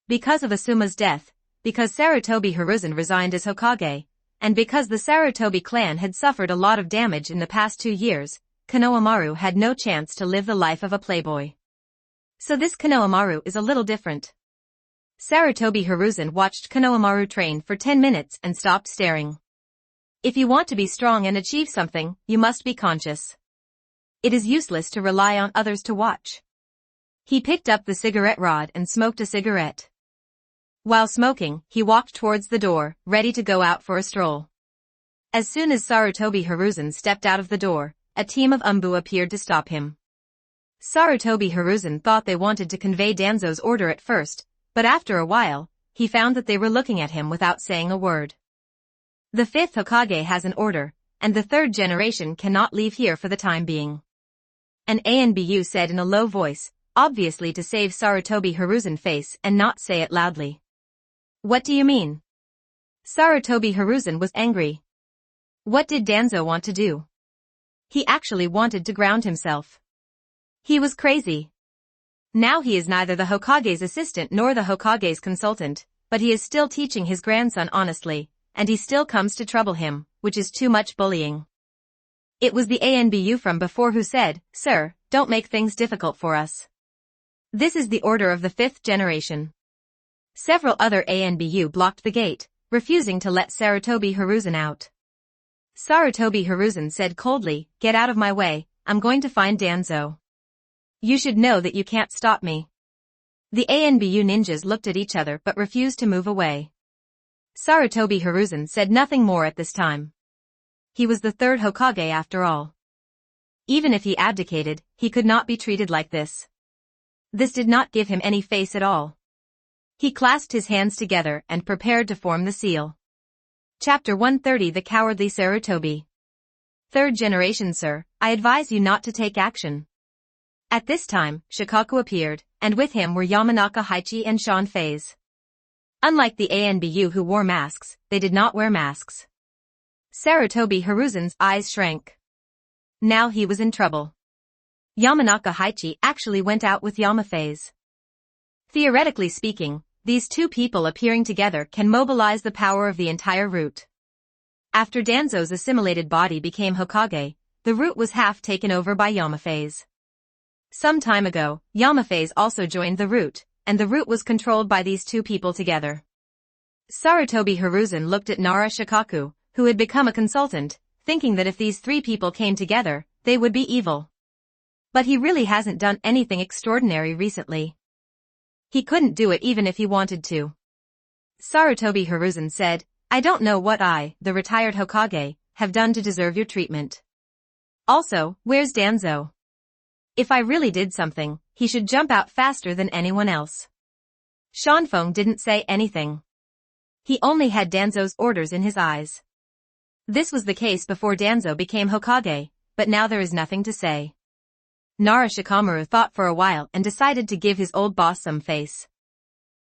Because of Asuma's death, because Sarutobi Hiruzen resigned as Hokage, and because the Sarutobi clan had suffered a lot of damage in the past 2 years, Konohamaru had no chance to live the life of a playboy. So this Konohamaru is a little different. Sarutobi Hiruzen watched Konohamaru train for 10 minutes and stopped staring. If you want to be strong and achieve something, you must be conscious. It is useless to rely on others to watch. He picked up the cigarette rod and smoked a cigarette. While smoking, he walked towards the door, ready to go out for a stroll. As soon as Sarutobi Hiruzen stepped out of the door, a team of Umbu appeared to stop him. Sarutobi Hiruzen thought they wanted to convey Danzo's order at first, but after a while, he found that they were looking at him without saying a word. The 5th Hokage has an order, and the 3rd generation cannot leave here for the time being. An ANBU said in a low voice, obviously to save Sarutobi Hiruzen's face and not say it loudly. What do you mean? Sarutobi Hiruzen was angry. What did Danzo want to do? He actually wanted to ground himself. He was crazy. Now he is neither the Hokage's assistant nor the Hokage's consultant, but he is still teaching his grandson honestly, and he still comes to trouble him, which is too much bullying. It was the ANBU from before who said, "Sir, don't make things difficult for us. This is the order of the 5th generation." Several other ANBU blocked the gate, refusing to let Sarutobi Hiruzen out. Sarutobi Hiruzen said coldly, "Get out of my way, I'm going to find Danzo. You should know that you can't stop me." The ANBU ninjas looked at each other but refused to move away. Sarutobi Hiruzen said nothing more at this time. He was the 3rd Hokage after all. Even if he abdicated, he could not be treated like this. This did not give him any face at all. He clasped his hands together and prepared to form the seal. Chapter 130 The Cowardly Sarutobi. 3rd generation sir, I advise you not to take action. At this time, Shikaku appeared, and with him were Yamanaka Haichi and Sean Faze. Unlike the ANBU who wore masks, they did not wear masks. Sarutobi Hiruzen's eyes shrank. Now he was in trouble. Yamanaka Haichi actually went out with Yamafaze. Theoretically speaking, these 2 people appearing together can mobilize the power of the entire route. After Danzo's assimilated body became Hokage, the route was half taken over by Yamafaze. Some time ago, Yamafaze also joined the route, and the route was controlled by these 2 people together. Sarutobi Hiruzen looked at Nara Shikaku, who had become a consultant, thinking that if these 3 people came together, they would be evil. But he really hasn't done anything extraordinary recently. He couldn't do it even if he wanted to. Sarutobi Hiruzen said, I don't know what I, the retired Hokage, have done to deserve your treatment. Also, where's Danzo? If I really did something, he should jump out faster than anyone else. Shanfeng didn't say anything. He only had Danzo's orders in his eyes. This was the case before Danzo became Hokage, but now there is nothing to say. Nara Shikamaru thought for a while and decided to give his old boss some face.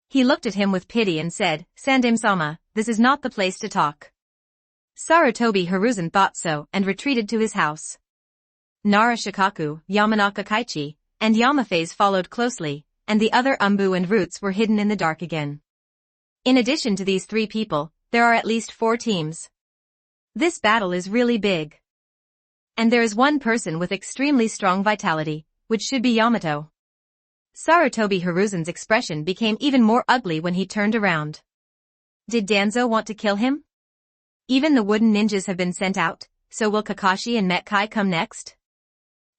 He looked at him with pity and said, "Sandame-sama, this is not the place to talk." Sarutobi Hiruzen thought so and retreated to his house. Nara Shikaku, Yamanaka Kaichi, and Yamaphase followed closely, and the other Umbu and Roots were hidden in the dark again. In addition to these 3 people, there are at least 4 teams. This battle is really big. And there is one person with extremely strong vitality, which should be Yamato. Sarutobi Hiruzen's expression became even more ugly when he turned around. Did Danzo want to kill him? Even the wooden ninjas have been sent out, so will Kakashi and Metkai come next?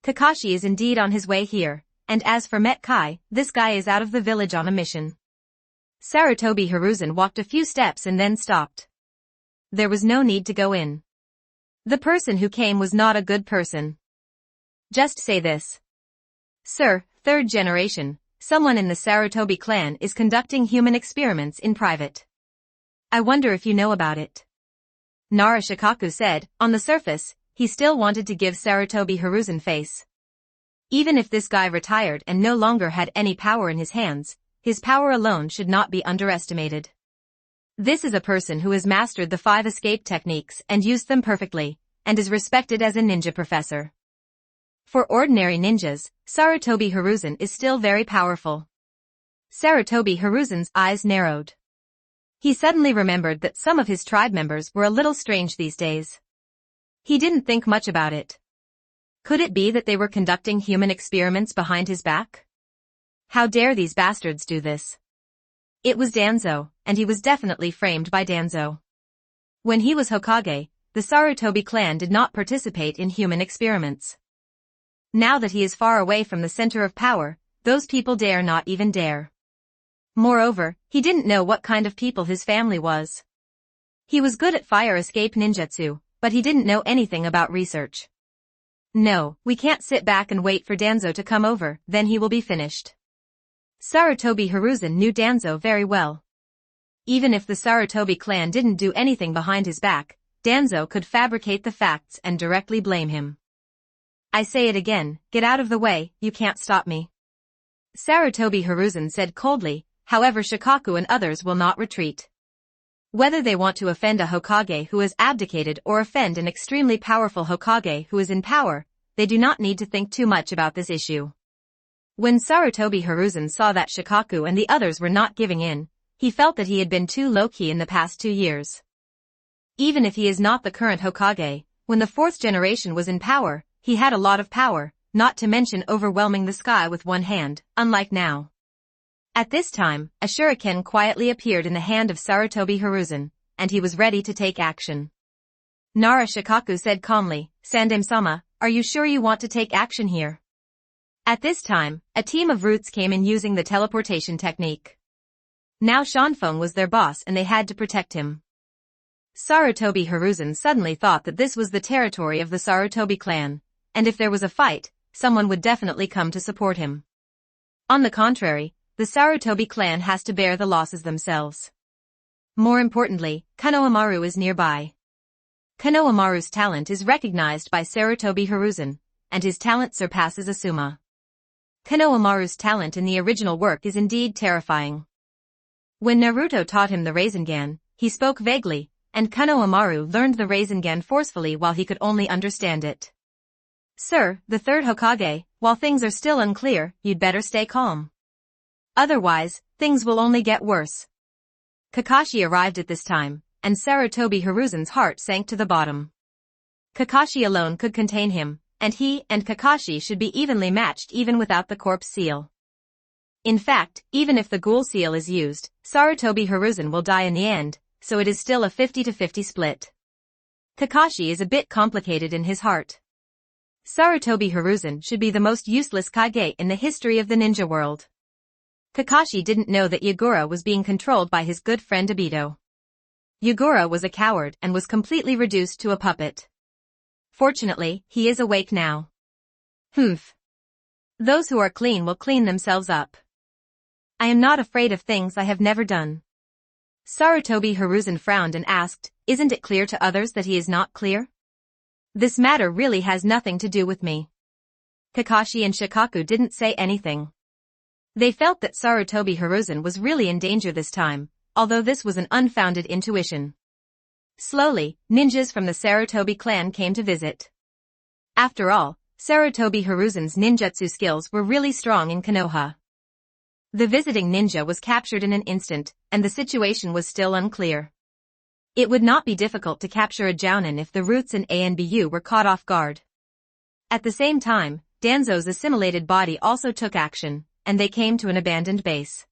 Kakashi is indeed on his way here, and as for Metkai, this guy is out of the village on a mission. Sarutobi Hiruzen walked a few steps and then stopped. There was no need to go in. The person who came was not a good person. Just say this. Sir, 3rd generation, someone in the Sarutobi clan is conducting human experiments in private. I wonder if you know about it. Nara Shikaku said, on the surface, he still wanted to give Sarutobi Hiruzen face. Even if this guy retired and no longer had any power in his hands, his power alone should not be underestimated. This is a person who has mastered the 5 escape techniques and used them perfectly, and is respected as a ninja professor. For ordinary ninjas, Sarutobi Hiruzen is still very powerful. Sarutobi Hiruzen's eyes narrowed. He suddenly remembered that some of his tribe members were a little strange these days. He didn't think much about it. Could it be that they were conducting human experiments behind his back? How dare these bastards do this? It was Danzo, and he was definitely framed by Danzo. When he was Hokage, the Sarutobi clan did not participate in human experiments. Now that he is far away from the center of power, those people dare not even dare. Moreover, he didn't know what kind of people his family was. He was good at fire escape ninjutsu, but he didn't know anything about research. No, we can't sit back and wait for Danzo to come over, then he will be finished. Sarutobi Hiruzen knew Danzo very well. Even if the Sarutobi clan didn't do anything behind his back, Danzo could fabricate the facts and directly blame him. I say it again, get out of the way, you can't stop me. Sarutobi Hiruzen said coldly, however Shikaku and others will not retreat. Whether they want to offend a Hokage who has abdicated or offend an extremely powerful Hokage who is in power, they do not need to think too much about this issue. When Sarutobi Hiruzen saw that Shikaku and the others were not giving in, he felt that he had been too low-key in the past 2 years. Even if he is not the current Hokage, when the 4th generation was in power, he had a lot of power, not to mention overwhelming the sky with one hand, unlike now. At this time, a shuriken quietly appeared in the hand of Sarutobi Hiruzen, and he was ready to take action. Nara Shikaku said calmly, Sandame-sama, are you sure you want to take action here? At this time, a team of Roots came in using the teleportation technique. Now Shanfeng was their boss and they had to protect him. Sarutobi Hiruzen suddenly thought that this was the territory of the Sarutobi clan, and if there was a fight, someone would definitely come to support him. On the contrary, the Sarutobi clan has to bear the losses themselves. More importantly, Konohamaru is nearby. Konohamaru's talent is recognized by Sarutobi Hiruzen, and his talent surpasses Asuma. Konohamaru's talent in the original work is indeed terrifying. When Naruto taught him the Rasengan, he spoke vaguely, and Konohamaru learned the Rasengan forcefully while he could only understand it. Sir, the 3rd Hokage, while things are still unclear, you'd better stay calm. Otherwise, things will only get worse. Kakashi arrived at this time, and Sarutobi Hiruzen's heart sank to the bottom. Kakashi alone could contain him, and he and Kakashi should be evenly matched even without the corpse seal. In fact, even if the ghoul seal is used, Sarutobi Hiruzen will die in the end, so it is still a 50-50 split. Kakashi is a bit complicated in his heart. Sarutobi Hiruzen should be the most useless Kage in the history of the ninja world. Kakashi didn't know that Yagura was being controlled by his good friend Obito. Yagura was a coward and was completely reduced to a puppet. Fortunately, he is awake now. Humph. Those who are clean will clean themselves up. I am not afraid of things I have never done. Sarutobi Hiruzen frowned and asked, isn't it clear to others that he is not clear? This matter really has nothing to do with me. Kakashi and Shikaku didn't say anything. They felt that Sarutobi Hiruzen was really in danger this time, although this was an unfounded intuition. Slowly, ninjas from the Sarutobi clan came to visit. After all, Sarutobi Hiruzen's ninjutsu skills were really strong in Konoha. The visiting ninja was captured in an instant, and the situation was still unclear. It would not be difficult to capture a jounin if the roots in ANBU were caught off guard. At the same time, Danzo's assimilated body also took action, and they came to an abandoned base.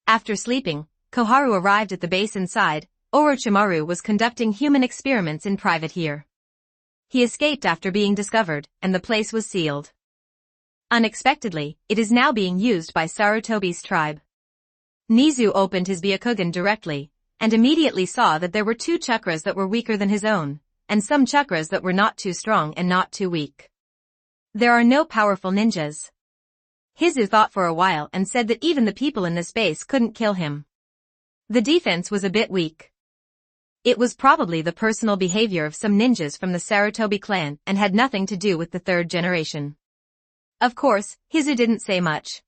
After sleeping, Koharu arrived at the base inside. Orochimaru was conducting human experiments in private here. He escaped after being discovered, and the place was sealed. Unexpectedly, it is now being used by Sarutobi's tribe. Nizu opened his Byakugan directly, and immediately saw that there were 2 chakras that were weaker than his own, and some chakras that were not too strong and not too weak. There are no powerful ninjas. Hizu thought for a while and said that even the people in this base couldn't kill him. The defense was a bit weak. It was probably the personal behavior of some ninjas from the Sarutobi clan and had nothing to do with the 3rd generation. Of course, Hizu didn't say much.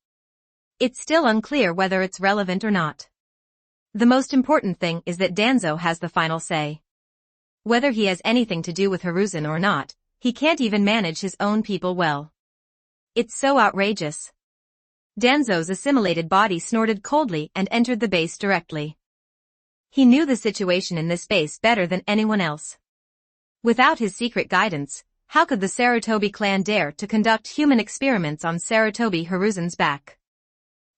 It's still unclear whether it's relevant or not. The most important thing is that Danzo has the final say. Whether he has anything to do with Hiruzen or not, he can't even manage his own people well. It's so outrageous. Danzo's assimilated body snorted coldly and entered the base directly. He knew the situation in this base better than anyone else. Without his secret guidance, how could the Sarutobi clan dare to conduct human experiments on Sarutobi Hiruzen's back?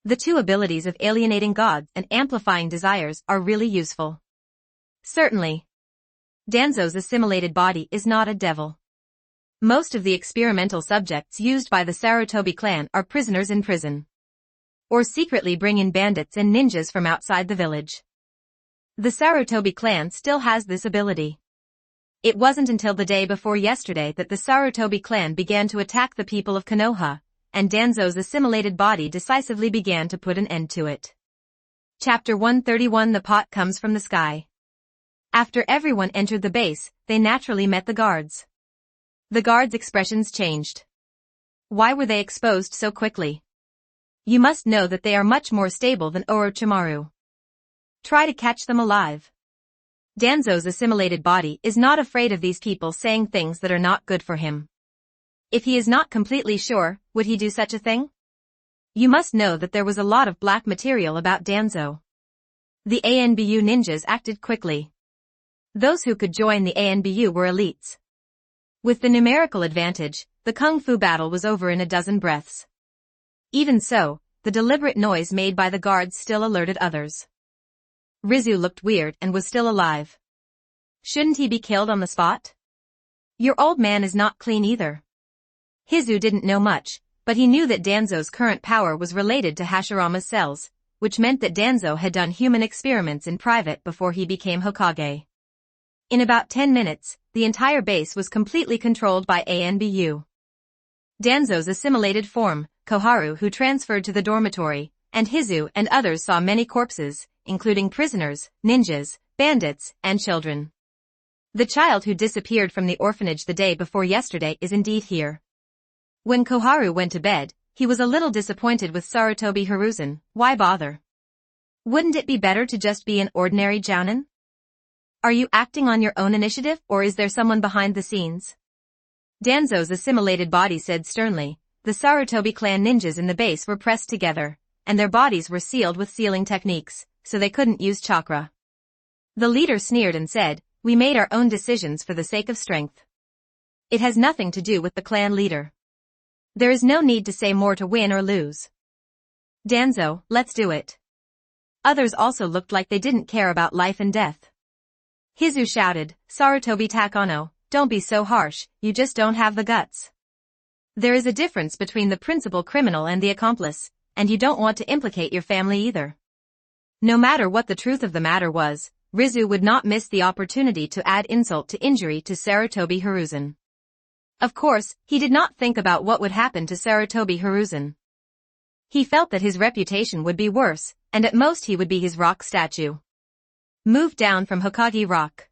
The 2 abilities of alienating gods and amplifying desires are really useful. Certainly. Danzo's assimilated body is not a devil. Most of the experimental subjects used by the Sarutobi clan are prisoners in prison. Or secretly bring in bandits and ninjas from outside the village. The Sarutobi clan still has this ability. It wasn't until the day before yesterday that the Sarutobi clan began to attack the people of Konoha, and Danzo's assimilated body decisively began to put an end to it. Chapter 131 The pot comes from the sky. After everyone entered the base, they naturally met the guards. The guards' expressions changed. Why were they exposed so quickly? You must know that they are much more stable than Orochimaru. Try to catch them alive. Danzo's assimilated body is not afraid of these people saying things that are not good for him. If he is not completely sure, would he do such a thing? You must know that there was a lot of black material about Danzo. The ANBU ninjas acted quickly. Those who could join the ANBU were elites. With the numerical advantage, the kung fu battle was over in a dozen breaths. Even so, the deliberate noise made by the guards still alerted others. Rizu looked weird and was still alive. Shouldn't he be killed on the spot? Your old man is not clean either. Hizu didn't know much, but he knew that Danzo's current power was related to Hashirama's cells, which meant that Danzo had done human experiments in private before he became Hokage. In about 10 minutes, the entire base was completely controlled by ANBU. Danzo's assimilated form, Koharu who transferred to the dormitory, and Hizu and others saw many corpses, including prisoners, ninjas, bandits, and children. The child who disappeared from the orphanage the day before yesterday is indeed here. When Koharu went to bed, he was a little disappointed with Sarutobi Hiruzen. Why bother? Wouldn't it be better to just be an ordinary jounin? Are you acting on your own initiative or is there someone behind the scenes? Danzo's assimilated body said sternly. The Sarutobi clan ninjas in the base were pressed together, and their bodies were sealed with sealing techniques, so they couldn't use chakra. The leader sneered and said, "We made our own decisions for the sake of strength. It has nothing to do with the clan leader. There is no need to say more to win or lose. Danzo, let's do it." Others also looked like they didn't care about life and death. Hizu shouted, "Sarutobi Takano, don't be so harsh, you just don't have the guts. There is a difference between the principal criminal and the accomplice, and you don't want to implicate your family either." No matter what the truth of the matter was, Rizu would not miss the opportunity to add insult to injury to Sarutobi Hiruzen. Of course, he did not think about what would happen to Sarutobi Hiruzen. He felt that his reputation would be worse, and at most he would be his rock statue. Move down from Hokage Rock.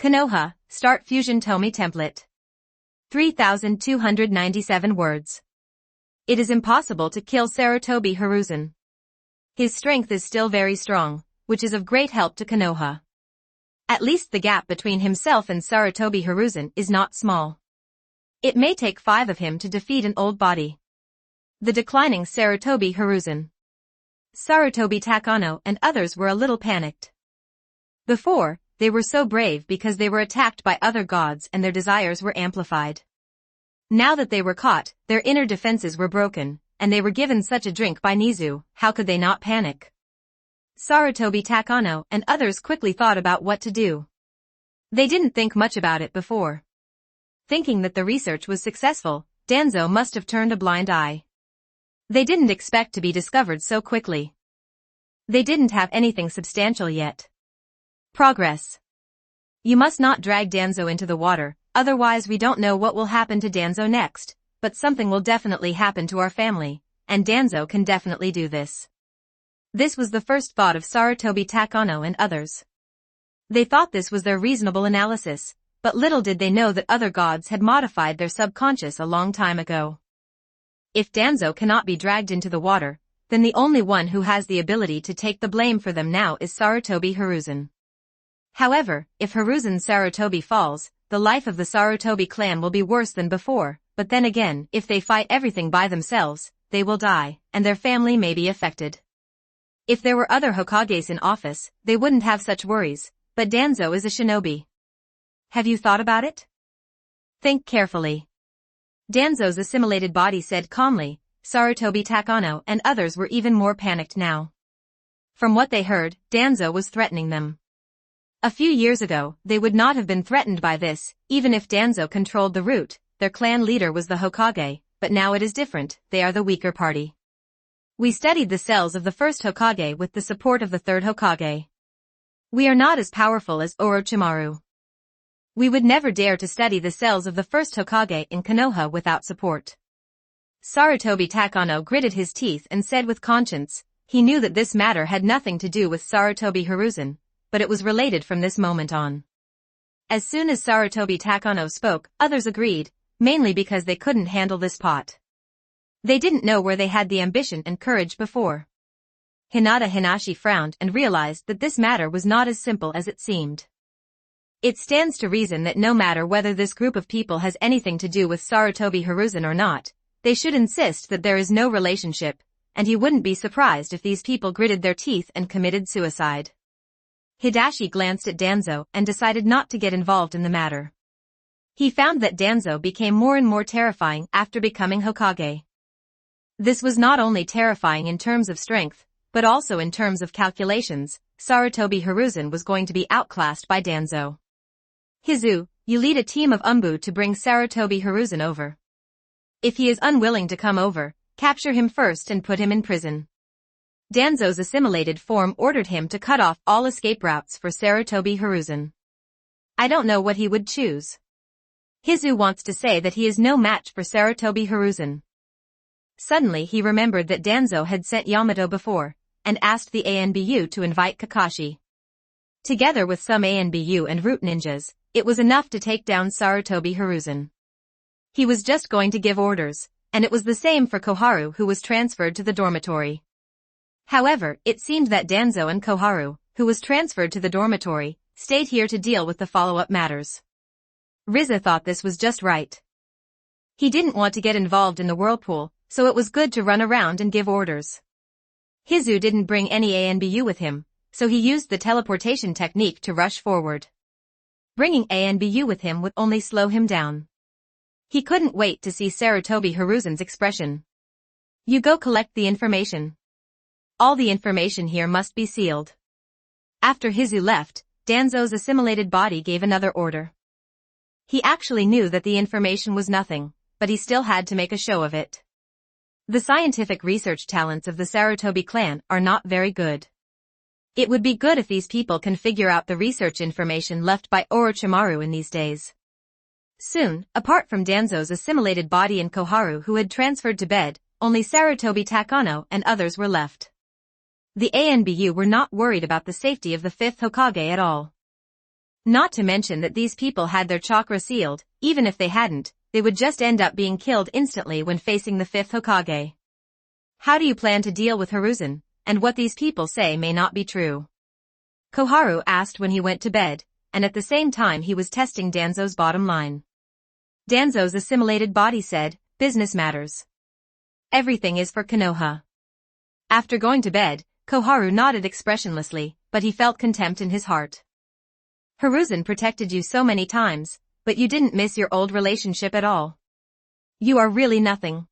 Konoha, start Fusion Tomie template. 3,297 words. It is impossible to kill Sarutobi Hiruzen. His strength is still very strong, which is of great help to Konoha. At least the gap between himself and Sarutobi Hiruzen is not small. It may take 5 of him to defeat an old body. The declining Sarutobi Hiruzen. Sarutobi Takano and others were a little panicked. Before, they were so brave because they were attacked by other gods and their desires were amplified. Now that they were caught, their inner defenses were broken, and they were given such a drink by Nizu, how could they not panic? Sarutobi Takano and others quickly thought about what to do. They didn't think much about it before. Thinking that the research was successful, Danzo must have turned a blind eye. They didn't expect to be discovered so quickly. They didn't have anything substantial yet. Progress. You must not drag Danzo into the water, otherwise we don't know what will happen to Danzo next, but something will definitely happen to our family, and Danzo can definitely do this. This was the first thought of Sarutobi Takano and others. They thought this was their reasonable analysis, but little did they know that other gods had modified their subconscious a long time ago. If Danzo cannot be dragged into the water, then the only one who has the ability to take the blame for them now is Sarutobi Hiruzen. However, if Hiruzen Sarutobi falls, the life of the Sarutobi clan will be worse than before, but then again, if they fight everything by themselves, they will die, and their family may be affected. If there were other Hokages in office, they wouldn't have such worries, but Danzo is a shinobi. Have you thought about it? Think carefully. Danzo's assimilated body said calmly. Sarutobi Takano and others were even more panicked now. From what they heard, Danzo was threatening them. A few years ago, they would not have been threatened by this, even if Danzo controlled the route. Their clan leader was the Hokage, but now it is different, they are the weaker party. We studied the cells of the first Hokage with the support of the third Hokage. We are not as powerful as Orochimaru. We would never dare to study the cells of the first Hokage in Konoha without support. Sarutobi Takano gritted his teeth and said with conscience, he knew that this matter had nothing to do with Sarutobi Hiruzen, but it was related from this moment on. As soon as Sarutobi Takano spoke, others agreed, mainly because they couldn't handle this pot. They didn't know where they had the ambition and courage before. Hinata Hinashi frowned and realized that this matter was not as simple as it seemed. It stands to reason that no matter whether this group of people has anything to do with Sarutobi Hiruzen or not, they should insist that there is no relationship, and he wouldn't be surprised if these people gritted their teeth and committed suicide. Hidashi glanced at Danzo and decided not to get involved in the matter. He found that Danzo became more and more terrifying after becoming Hokage. This was not only terrifying in terms of strength, but also in terms of calculations. Sarutobi Hiruzen was going to be outclassed by Danzo. Hizu, you lead a team of Umbu to bring Sarutobi Hiruzen over. If he is unwilling to come over, capture him first and put him in prison. Danzo's assimilated form ordered him to cut off all escape routes for Sarutobi Hiruzen. I don't know what he would choose. Hizu wants to say that he is no match for Sarutobi Hiruzen. Suddenly he remembered that Danzo had sent Yamato before, and asked the ANBU to invite Kakashi. Together with some ANBU and root ninjas, it was enough to take down Sarutobi Hiruzen. He was just going to give orders, and it was the same for Koharu, who was transferred to the dormitory. However, it seemed that Danzo and Koharu, who was transferred to the dormitory, stayed here to deal with the follow-up matters. Riza thought this was just right. He didn't want to get involved in the whirlpool, so it was good to run around and give orders. Hizu didn't bring any ANBU with him, so he used the teleportation technique to rush forward. Bringing ANBU with him would only slow him down. He couldn't wait to see Sarutobi Hiruzen's expression. You go collect the information. All the information here must be sealed. After Hizu left, Danzo's assimilated body gave another order. He actually knew that the information was nothing, but he still had to make a show of it. The scientific research talents of the Sarutobi clan are not very good. It would be good if these people can figure out the research information left by Orochimaru in these days. Soon, apart from Danzo's assimilated body and Koharu who had transferred to bed, only Sarutobi Takano and others were left. The ANBU were not worried about the safety of the 5th Hokage at all. Not to mention that these people had their chakra sealed. Even if they hadn't, they would just end up being killed instantly when facing the 5th Hokage. How do you plan to deal with Hiruzen, and what these people say may not be true? Koharu asked when he went to bed, and at the same time he was testing Danzo's bottom line. Danzo's assimilated body said, business matters. Everything is for Konoha. After going to bed, Koharu nodded expressionlessly, but he felt contempt in his heart. Hiruzen protected you so many times, but you didn't miss your old relationship at all. You are really nothing.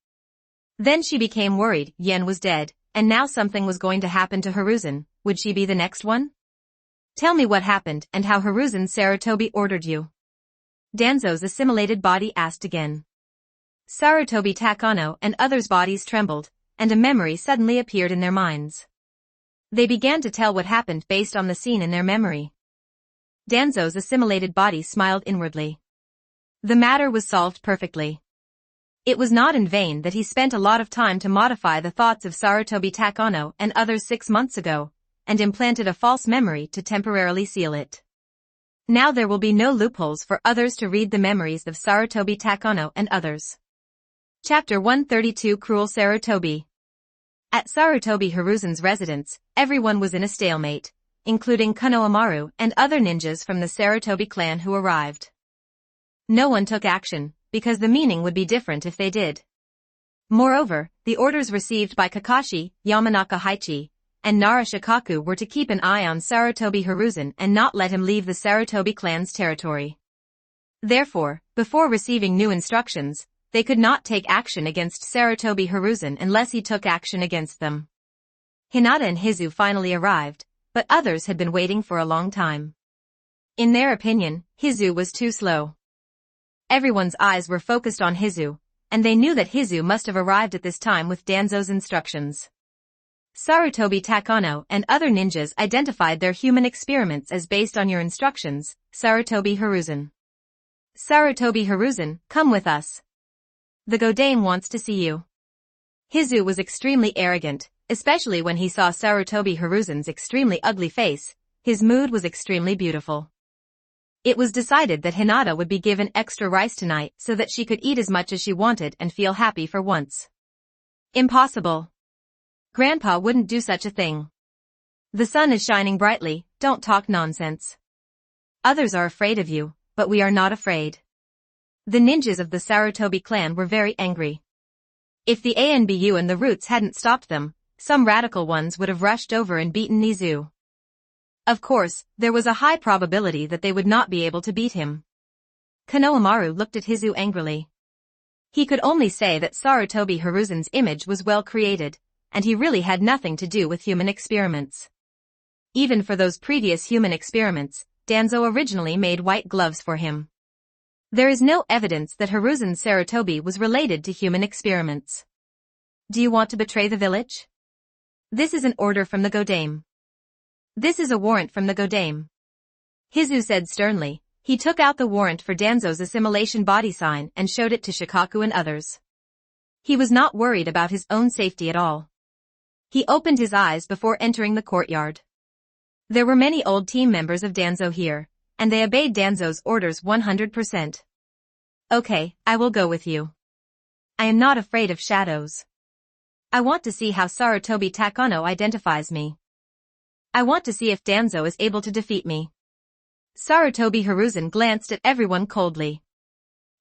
Then she became worried. Yen was dead, and now something was going to happen to Hiruzen. Would she be the next one? Tell me what happened and how Hiruzen Sarutobi ordered you. Danzo's assimilated body asked again. Sarutobi Takano and others' bodies trembled, and a memory suddenly appeared in their minds. They began to tell what happened based on the scene in their memory. Danzo's assimilated body smiled inwardly. The matter was solved perfectly. It was not in vain that he spent a lot of time to modify the thoughts of Sarutobi Takano and others 6 months ago, and implanted a false memory to temporarily seal it. Now there will be no loopholes for others to read the memories of Sarutobi Takano and others. Chapter 132 Cruel Sarutobi. At Sarutobi Hiruzen's residence, everyone was in a stalemate, including Konohamaru and other ninjas from the Sarutobi clan who arrived. No one took action, because the meaning would be different if they did. Moreover, the orders received by Kakashi, Yamanaka Haichi, and Nara Shikaku were to keep an eye on Sarutobi Hiruzen and not let him leave the Sarutobi clan's territory. Therefore, before receiving new instructions, they could not take action against Sarutobi Hiruzen unless he took action against them. Hinata and Hizu finally arrived, but others had been waiting for a long time. In their opinion, Hizu was too slow. Everyone's eyes were focused on Hizu, and they knew that Hizu must have arrived at this time with Danzo's instructions. Sarutobi Takano and other ninjas identified their human experiments as based on your instructions, Sarutobi Hiruzen. Sarutobi Hiruzen, come with us. The Godame wants to see you. Hizu was extremely arrogant, especially when he saw Sarutobi Hiruzen's extremely ugly face. His mood was extremely beautiful. It was decided that Hinata would be given extra rice tonight so that she could eat as much as she wanted and feel happy for once. Impossible. Grandpa wouldn't do such a thing. The sun is shining brightly, don't talk nonsense. Others are afraid of you, but we are not afraid. The ninjas of the Sarutobi clan were very angry. If the ANBU and the Roots hadn't stopped them, some radical ones would have rushed over and beaten Nizu. Of course, there was a high probability that they would not be able to beat him. Konohamaru looked at Hizu angrily. He could only say that Sarutobi Hiruzen's image was well created, and he really had nothing to do with human experiments. Even for those previous human experiments, Danzo originally made white gloves for him. There is no evidence that Hiruzen Sarutobi was related to human experiments. Do you want to betray the village? This is an order from the Godame. This is a warrant from the Godame. Hizu said sternly. He took out the warrant for Danzo's assimilation body sign and showed it to Shikaku and others. He was not worried about his own safety at all. He opened his eyes before entering the courtyard. There were many old team members of Danzo here, and they obeyed Danzo's orders 100%. Okay, I will go with you. I am not afraid of shadows. I want to see how Sarutobi Takano identifies me. I want to see if Danzo is able to defeat me. Sarutobi Hiruzen glanced at everyone coldly.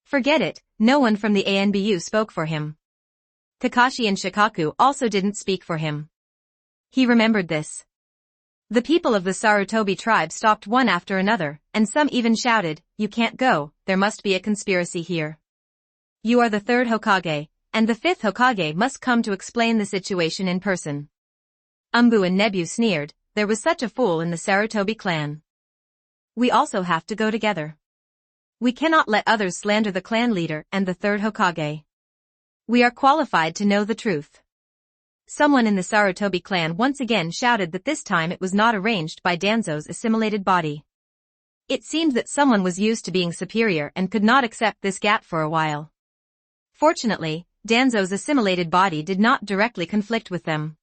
Forget it, no one from the ANBU spoke for him. Kakashi and Shikaku also didn't speak for him. He remembered this. The people of the Sarutobi tribe stopped one after another, and some even shouted, "You can't go, there must be a conspiracy here. You are the 3rd Hokage, and the 5th Hokage must come to explain the situation in person." Umbu and Nebu sneered, there was such a fool in the Sarutobi clan. We also have to go together. We cannot let others slander the clan leader and the 3rd Hokage. We are qualified to know the truth. Someone in the Sarutobi clan once again shouted that this time it was not arranged by Danzo's assimilated body. It seemed that someone was used to being superior and could not accept this gap for a while. Fortunately, Danzo's assimilated body did not directly conflict with them.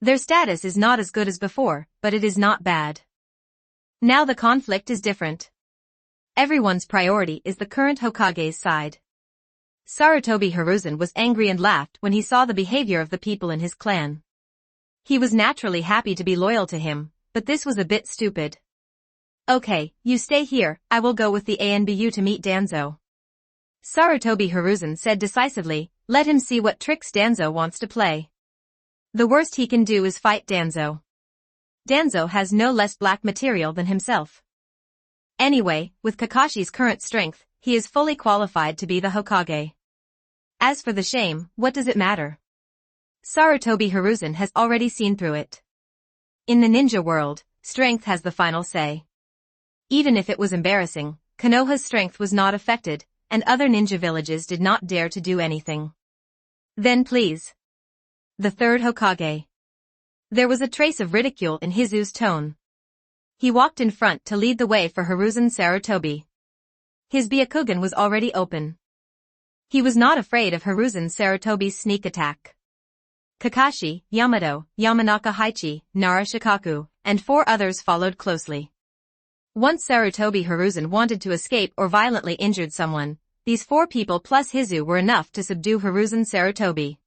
Their status is not as good as before, but it is not bad. Now the conflict is different. Everyone's priority is the current Hokage's side. Sarutobi Hiruzen was angry and laughed when he saw the behavior of the people in his clan. He was naturally happy to be loyal to him, but this was a bit stupid. Okay, you stay here, I will go with the ANBU to meet Danzo. Sarutobi Hiruzen said decisively, let him see what tricks Danzo wants to play. The worst he can do is fight Danzo. Danzo has no less black material than himself. Anyway, with Kakashi's current strength, he is fully qualified to be the Hokage. As for the shame, what does it matter? Sarutobi Hiruzen has already seen through it. In the ninja world, strength has the final say. Even if it was embarrassing, Konoha's strength was not affected, and other ninja villages did not dare to do anything. Then please. The third Hokage. There was a trace of ridicule in Hizu's tone. He walked in front to lead the way for Hiruzen Sarutobi. His Byakugan was already open. He was not afraid of Hiruzen Sarutobi's sneak attack. Kakashi, Yamato, Yamanaka Haichi, Nara Shikaku, and 4 others followed closely. Once Sarutobi Hiruzen wanted to escape or violently injured someone, these 4 people plus Hizu were enough to subdue Hiruzen Sarutobi.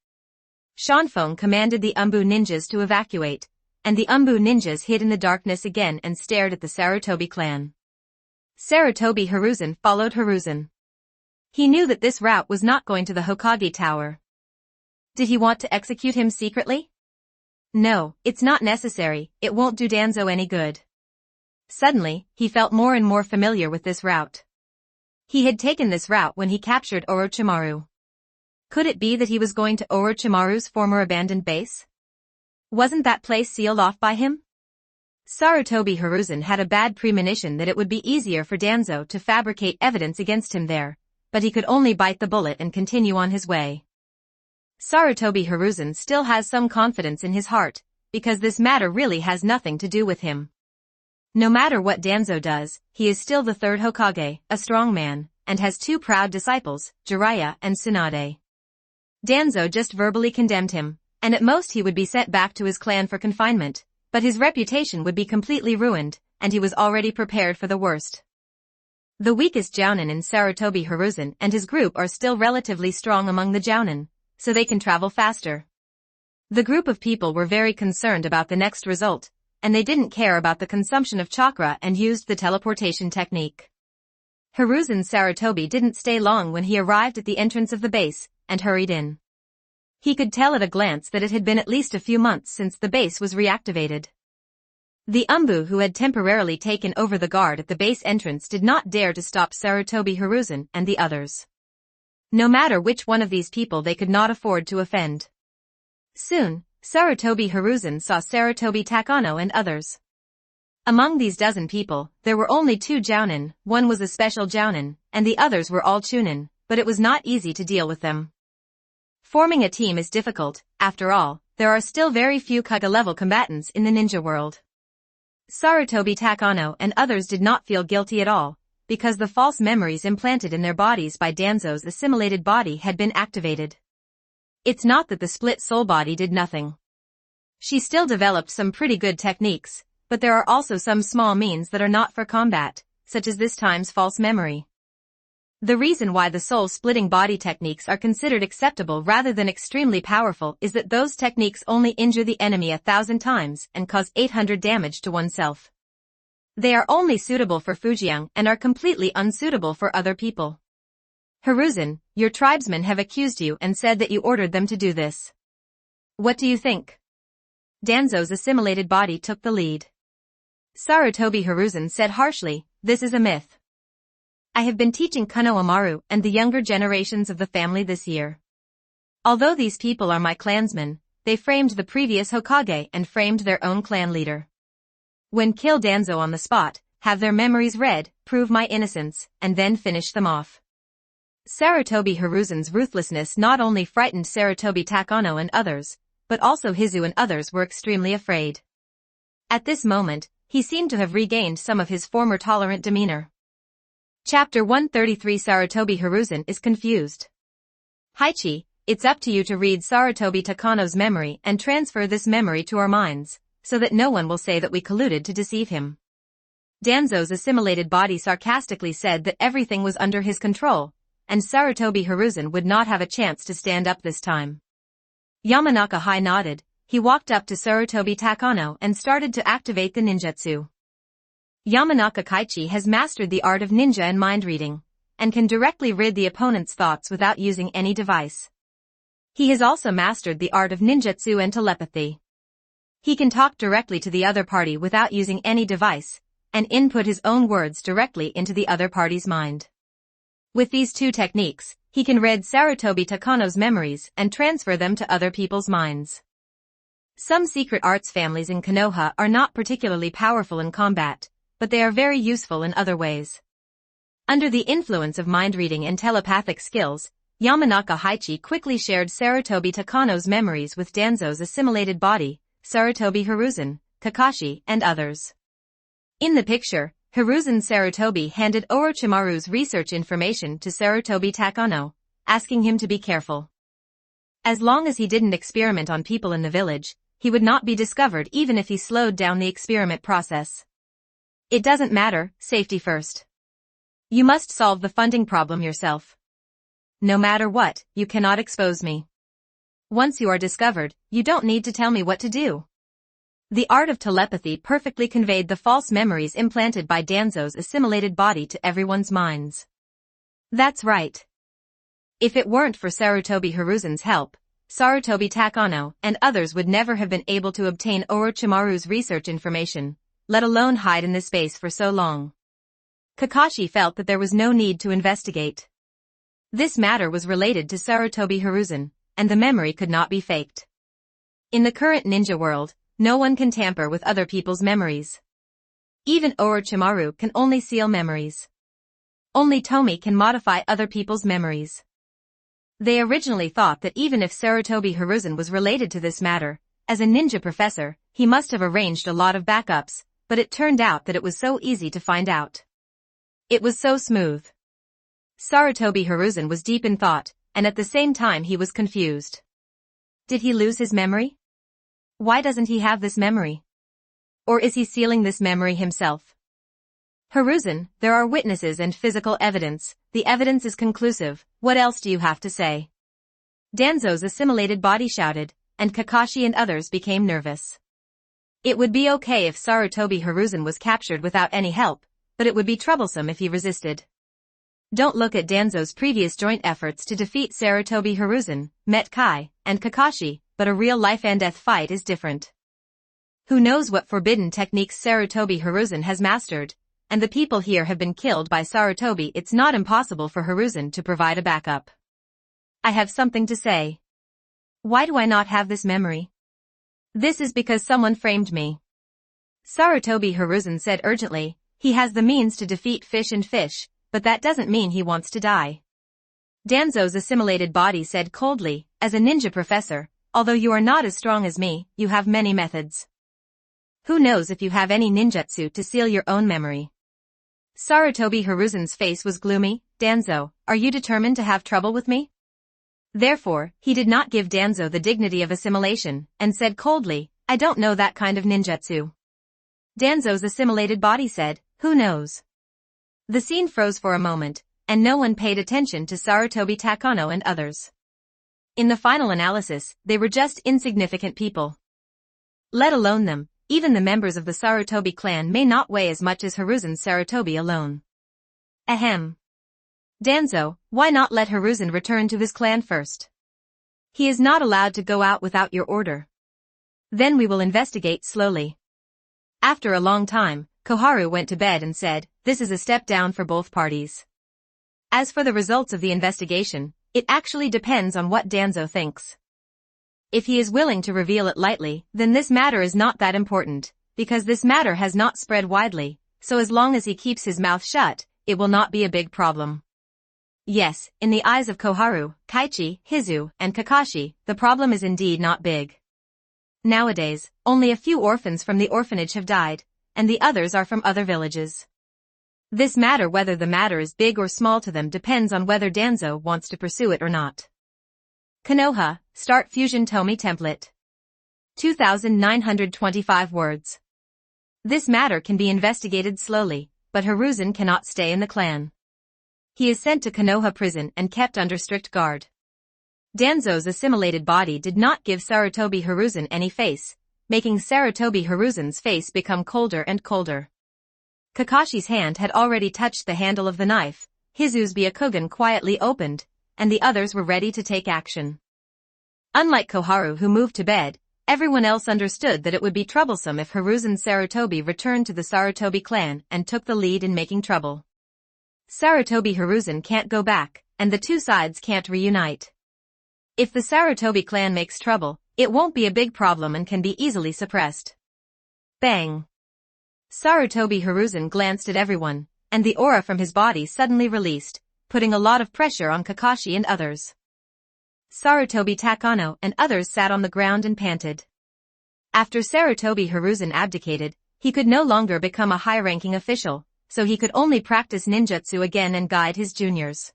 Shanfeng commanded the Umbu ninjas to evacuate, and the Umbu ninjas hid in the darkness again and stared at the Sarutobi clan. Sarutobi Hiruzen followed Hiruzen. He knew that this route was not going to the Hokage Tower. Did he want to execute him secretly? No, it's not necessary, it won't do Danzo any good. Suddenly, he felt more and more familiar with this route. He had taken this route when he captured Orochimaru. Could it be that he was going to Orochimaru's former abandoned base? Wasn't that place sealed off by him? Sarutobi Hiruzen had a bad premonition that it would be easier for Danzo to fabricate evidence against him there, but he could only bite the bullet and continue on his way. Sarutobi Hiruzen still has some confidence in his heart, because this matter really has nothing to do with him. No matter what Danzo does, he is still the third Hokage, a strong man, and has 2 proud disciples, Jiraiya and Tsunade. Danzo just verbally condemned him, and at most he would be sent back to his clan for confinement, but his reputation would be completely ruined, and he was already prepared for the worst. The weakest Jounin in Sarutobi Hiruzen and his group are still relatively strong among the Jounin, so they can travel faster. The group of people were very concerned about the next result, and they didn't care about the consumption of chakra and used the teleportation technique. Hiruzen Sarutobi didn't stay long when he arrived at the entrance of the base, and hurried in. He could tell at a glance that it had been at least a few months since the base was reactivated. The Umbu who had temporarily taken over the guard at the base entrance did not dare to stop Sarutobi Hiruzen and the others. No matter which one of these people, they could not afford to offend. Soon, Sarutobi Hiruzen saw Sarutobi Takano and others. Among these dozen people, there were only 2 Jounin, one was a special Jounin, and the others were all Chunin, but it was not easy to deal with them. Forming a team is difficult, after all, there are still very few Kaga-level combatants in the ninja world. Sarutobi Takano and others did not feel guilty at all, because the false memories implanted in their bodies by Danzo's assimilated body had been activated. It's not that the split soul body did nothing. She still developed some pretty good techniques, but there are also some small means that are not for combat, such as this time's false memory. The reason why the soul-splitting body techniques are considered acceptable rather than extremely powerful is that those techniques only injure the enemy 1,000 times and cause 800 damage to oneself. They are only suitable for Fujian and are completely unsuitable for other people. Hiruzen, your tribesmen have accused you and said that you ordered them to do this. What do you think? Danzo's assimilated body took the lead. Sarutobi Hiruzen said harshly, this is a myth. I have been teaching Konoha Maru and the younger generations of the family this year. Although these people are my clansmen, they framed the previous Hokage and framed their own clan leader. When kill Danzo on the spot, have their memories read, prove my innocence, and then finish them off. Sarutobi Hiruzen's ruthlessness not only frightened Sarutobi Takano and others, but also Hizu and others were extremely afraid. At this moment, he seemed to have regained some of his former tolerant demeanor. Chapter 133 Sarutobi Hiruzen is confused. Haichi, It's up to you to read Sarutobi Takano's memory and transfer this memory to our minds, so that no one will say that we colluded to deceive him. Danzo's assimilated body sarcastically said that everything was under his control, and Sarutobi Hiruzen would not have a chance to stand up this time. Yamanaka Hai nodded. He walked up to Sarutobi Takano and started to activate the ninjutsu. Yamanaka Kaichi has mastered the art of ninja and mind reading, and can directly read the opponent's thoughts without using any device. He has also mastered the art of ninjutsu and telepathy. He can talk directly to the other party without using any device, and input his own words directly into the other party's mind. With these two techniques, he can read Sarutobi Takano's memories and transfer them to other people's minds. Some secret arts families in Konoha are not particularly powerful in combat, but they are very useful in other ways. Under the influence of mind reading and telepathic skills, Yamanaka Haichi quickly shared Sarutobi Takano's memories with Danzo's assimilated body, Sarutobi Hiruzen, Kakashi, and others. In the picture, Hiruzen Sarutobi handed Orochimaru's research information to Sarutobi Takano, asking him to be careful. As long as he didn't experiment on people in the village, he would not be discovered even if he slowed down the experiment process. It doesn't matter, safety first. You must solve the funding problem yourself. No matter what, you cannot expose me. Once you are discovered, you don't need to tell me what to do. The art of telepathy perfectly conveyed the false memories implanted by Danzo's assimilated body to everyone's minds. That's right. If it weren't for Sarutobi Hiruzen's help, Sarutobi Takano and others would never have been able to obtain Orochimaru's research information, let alone hide in this space for so long. Kakashi felt that there was no need to investigate. This matter was related to Sarutobi Hiruzen, and the memory could not be faked. In the current ninja world, no one can tamper with other people's memories. Even Orochimaru can only seal memories. Only Tomie can modify other people's memories. They originally thought that even if Sarutobi Hiruzen was related to this matter, as a ninja professor, he must have arranged a lot of backups, but it turned out that it was so easy to find out. It was so smooth. Sarutobi Hiruzen was deep in thought, and at the same time he was confused. Did he lose his memory? Why doesn't he have this memory? Or is he sealing this memory himself? Hiruzen, there are witnesses and physical evidence. The evidence is conclusive. What else do you have to say? Danzo's assimilated body shouted, and Kakashi and others became nervous. It would be okay if Sarutobi Hiruzen was captured without any help, but it would be troublesome if he resisted. Don't look at Danzo's previous joint efforts to defeat Sarutobi Hiruzen, Met Kai, and Kakashi, but a real life-and-death fight is different. Who knows what forbidden techniques Sarutobi Hiruzen has mastered, and the people here have been killed by Sarutobi. It's not impossible for Hiruzen to provide a backup. I have something to say. Why do I not have this memory? This is because someone framed me. Sarutobi Hiruzen said urgently. He has the means to defeat Fish and Fish, but that doesn't mean he wants to die. Danzo's assimilated body said coldly, as a ninja professor, although you are not as strong as me, you have many methods. Who knows if you have any ninjutsu to seal your own memory? Sarutobi Hiruzen's face was gloomy. Danzo, are you determined to have trouble with me? Therefore, he did not give Danzo the dignity of assimilation, and said coldly, I don't know that kind of ninjutsu. Danzo's assimilated body said, who knows? The scene froze for a moment, and no one paid attention to Sarutobi Takano and others. In the final analysis, they were just insignificant people. Let alone them, even the members of the Sarutobi clan may not weigh as much as Hiruzen Sarutobi alone. Ahem. Danzo, why not let Hiruzen return to his clan first? He is not allowed to go out without your order. Then we will investigate slowly. After a long time, Koharu went to bed and said, this is a step down for both parties. As for the results of the investigation, it actually depends on what Danzo thinks. If he is willing to reveal it lightly, then this matter is not that important, because this matter has not spread widely, so as long as he keeps his mouth shut, it will not be a big problem. Yes, in the eyes of Koharu, Kaichi, Hizu, and Kakashi, the problem is indeed not big. Nowadays, only a few orphans from the orphanage have died, and the others are from other villages. This matter, whether the matter is big or small to them, depends on whether Danzo wants to pursue it or not. Konoha, start Fusion Tomie template. 2,925 words. This matter can be investigated slowly, but Hiruzen cannot stay in the clan. He is sent to Konoha prison and kept under strict guard. Danzo's assimilated body did not give Sarutobi Hiruzen any face, making Sarutobi Hiruzen's face become colder and colder. Kakashi's hand had already touched the handle of the knife, his Uzbyakugan quietly opened, and the others were ready to take action. Unlike Koharu who moved to bed, everyone else understood that it would be troublesome if Hiruzen Sarutobi returned to the Sarutobi clan and took the lead in making trouble. Sarutobi Hiruzen can't go back, and the two sides can't reunite. If the Sarutobi clan makes trouble, it won't be a big problem and can be easily suppressed. Bang! Sarutobi Hiruzen glanced at everyone, and the aura from his body suddenly released, putting a lot of pressure on Kakashi and others. Sarutobi Takano and others sat on the ground and panted. After Sarutobi Hiruzen abdicated, he could no longer become a high-ranking official, so he could only practice ninjutsu again and guide his juniors.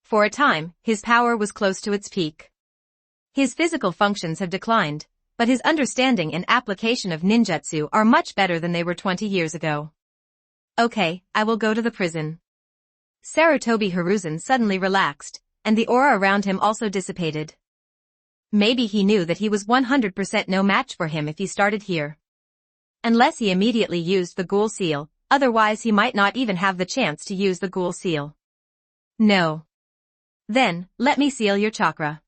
For a time, his power was close to its peak. His physical functions have declined, but his understanding and application of ninjutsu are much better than they were 20 years ago. Okay, I will go to the prison. Sarutobi Hiruzen suddenly relaxed, and the aura around him also dissipated. Maybe he knew that he was 100% no match for him if he started here. Unless he immediately used the ghoul seal, otherwise he might not even have the chance to use the ghoul seal. No. Then, let me seal your chakra.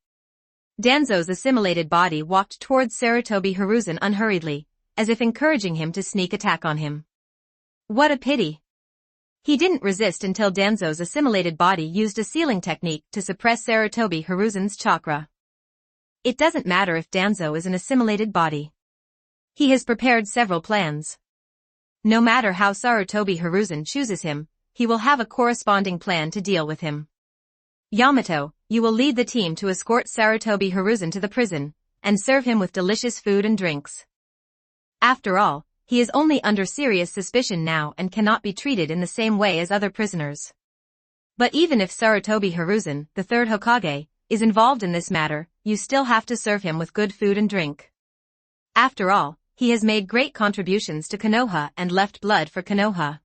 Danzo's assimilated body walked towards Sarutobi Hiruzen unhurriedly, as if encouraging him to sneak attack on him. What a pity. He didn't resist until Danzo's assimilated body used a sealing technique to suppress Sarutobi Hiruzen's chakra. It doesn't matter if Danzo is an assimilated body. He has prepared several plans. No matter how Sarutobi Hiruzen chooses him, he will have a corresponding plan to deal with him. Yamato, you will lead the team to escort Sarutobi Hiruzen to the prison, and serve him with delicious food and drinks. After all, he is only under serious suspicion now and cannot be treated in the same way as other prisoners. But even if Sarutobi Hiruzen, the third Hokage, is involved in this matter, you still have to serve him with good food and drink. After all, he has made great contributions to Konoha and left blood for Konoha.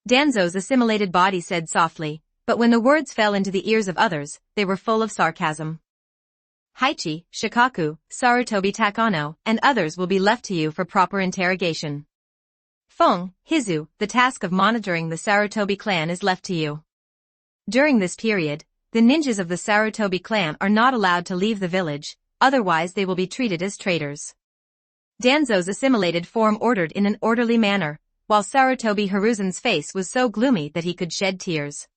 Danzo's assimilated body said softly, but when the words fell into the ears of others, they were full of sarcasm. Haichi, Shikaku, Sarutobi Takano, and others will be left to you for proper interrogation. Fong, Hizu, the task of monitoring the Sarutobi clan is left to you. During this period, the ninjas of the Sarutobi clan are not allowed to leave the village, otherwise they will be treated as traitors. Danzo's assimilated form ordered in an orderly manner, while Sarutobi Hiruzen's face was so gloomy that he could shed tears.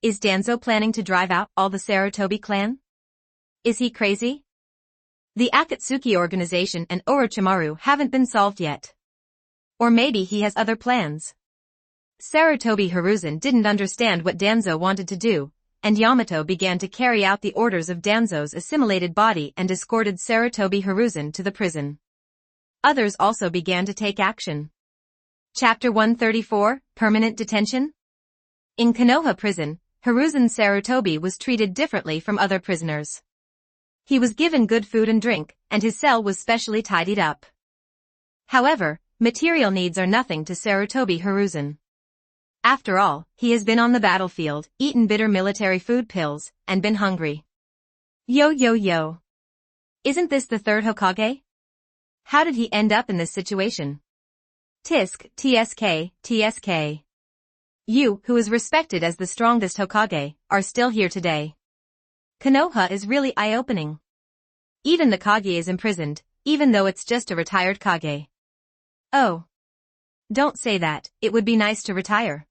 Is Danzo planning to drive out all the Sarutobi clan? Is he crazy? The Akatsuki organization and Orochimaru haven't been solved yet. Or maybe he has other plans. Sarutobi Hiruzen didn't understand what Danzo wanted to do, and Yamato began to carry out the orders of Danzo's assimilated body and escorted Sarutobi Hiruzen to the prison. Others also began to take action. Chapter 134, Permanent Detention? In Konoha prison, Hiruzen Sarutobi was treated differently from other prisoners. He was given good food and drink, and his cell was specially tidied up. However, material needs are nothing to Sarutobi Hiruzen. After all, he has been on the battlefield, eaten bitter military food pills, and been hungry. Yo. Isn't this the third Hokage? How did he end up in this situation? Tisk, TSK. You, who is respected as the strongest Hokage, are still here today. Konoha is really eye-opening. Even the Kage is imprisoned, even though it's just a retired Kage. Oh. Don't say that, it would be nice to retire.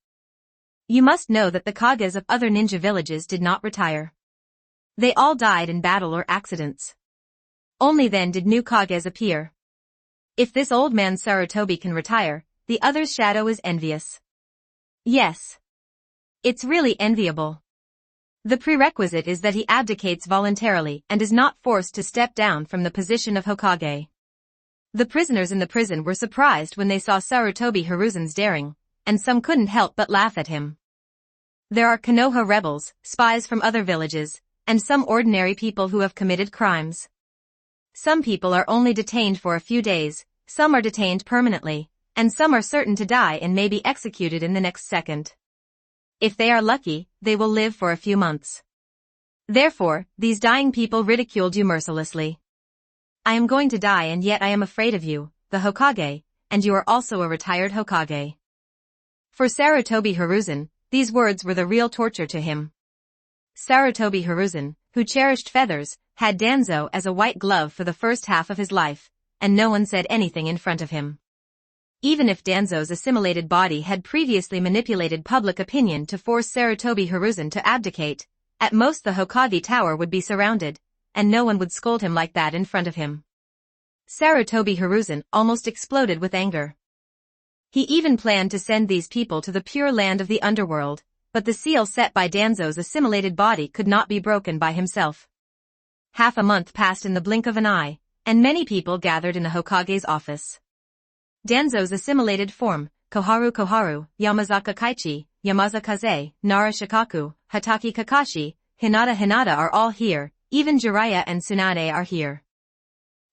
You must know that the Kages of other ninja villages did not retire. They all died in battle or accidents. Only then did new Kages appear. If this old man Sarutobi can retire, the other's shadow is envious. Yes. It's really enviable. The prerequisite is that he abdicates voluntarily and is not forced to step down from the position of Hokage. The prisoners in the prison were surprised when they saw Sarutobi Hiruzen's daring, and some couldn't help but laugh at him. There are Konoha rebels, spies from other villages, and some ordinary people who have committed crimes. Some people are only detained for a few days, some are detained permanently, and some are certain to die and may be executed in the next second. If they are lucky, they will live for a few months. Therefore, these dying people ridiculed you mercilessly. I am going to die and yet I am afraid of you, the Hokage, and you are also a retired Hokage. For Sarutobi Hiruzen, these words were the real torture to him. Sarutobi Hiruzen, who cherished feathers, had Danzo as a white glove for the first half of his life, and no one said anything in front of him. Even if Danzo's assimilated body had previously manipulated public opinion to force Sarutobi Hiruzen to abdicate, at most the Hokage Tower would be surrounded, and no one would scold him like that in front of him. Sarutobi Hiruzen almost exploded with anger. He even planned to send these people to the pure land of the underworld, but the seal set by Danzo's assimilated body could not be broken by himself. Half a month passed in the blink of an eye, and many people gathered in the Hokage's office. Danzo's assimilated form, Koharu, Yamazaka Kaichi, Yamaza Kaze, Nara Shikaku, Hataki Kakashi, Hinata are all here, even Jiraiya and Tsunade are here.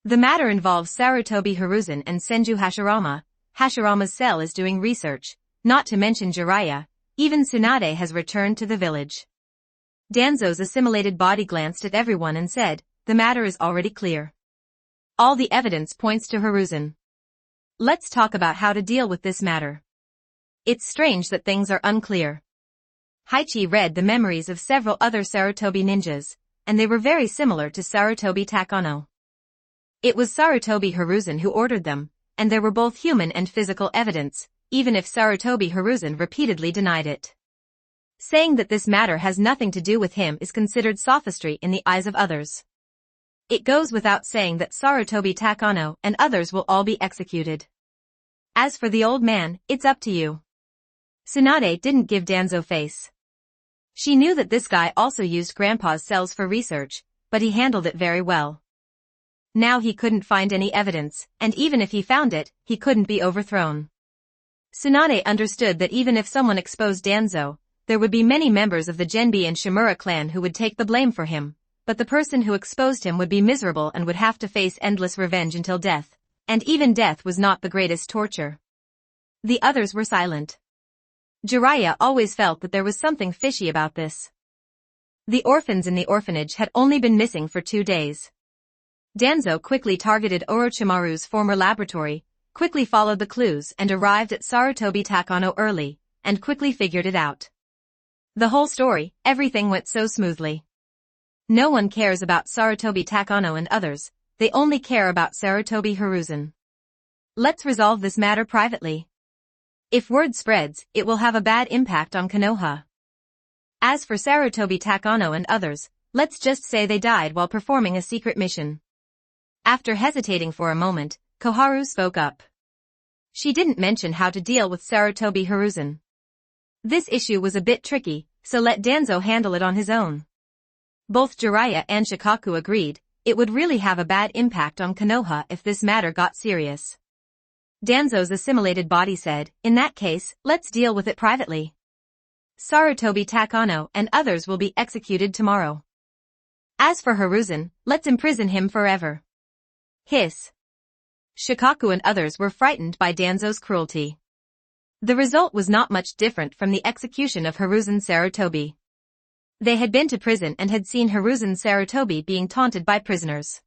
The matter involves Sarutobi Hiruzen and Senju Hashirama. Hashirama's cell is doing research, not to mention Jiraiya, even Tsunade has returned to the village. Danzo's assimilated body glanced at everyone and said, the matter is already clear. All the evidence points to Hiruzen. Let's talk about how to deal with this matter. It's strange that things are unclear. Haichi read the memories of several other Sarutobi ninjas, and they were very similar to Sarutobi Takano. It was Sarutobi Hiruzen who ordered them, and there were both human and physical evidence, even if Sarutobi Hiruzen repeatedly denied it. Saying that this matter has nothing to do with him is considered sophistry in the eyes of others. It goes without saying that Sarutobi Takano and others will all be executed. As for the old man, it's up to you. Tsunade didn't give Danzo face. She knew that this guy also used Grandpa's cells for research, but he handled it very well. Now he couldn't find any evidence, and even if he found it, he couldn't be overthrown. Tsunade understood that even if someone exposed Danzo, there would be many members of the Genbi and Shimura clan who would take the blame for him, but the person who exposed him would be miserable and would have to face endless revenge until death, and even death was not the greatest torture. The others were silent. Jiraiya always felt that there was something fishy about this. The orphans in the orphanage had only been missing for 2 days. Danzo quickly targeted Orochimaru's former laboratory, quickly followed the clues and arrived at Sarutobi Takano early, and quickly figured it out. The whole story, everything went so smoothly. No one cares about Sarutobi Takano and others, they only care about Sarutobi Hiruzen. Let's resolve this matter privately. If word spreads, it will have a bad impact on Konoha. As for Sarutobi Takano and others, let's just say they died while performing a secret mission. After hesitating for a moment, Koharu spoke up. She didn't mention how to deal with Sarutobi Hiruzen. This issue was a bit tricky, so let Danzo handle it on his own. Both Jiraiya and Shikaku agreed, it would really have a bad impact on Konoha if this matter got serious. Danzo's assimilated body said, in that case, let's deal with it privately. Sarutobi Takano and others will be executed tomorrow. As for Hiruzen, let's imprison him forever. Hiss. Shikaku and others were frightened by Danzo's cruelty. The result was not much different from the execution of Hiruzen Sarutobi. They had been to prison and had seen Hiruzen Sarutobi being taunted by prisoners.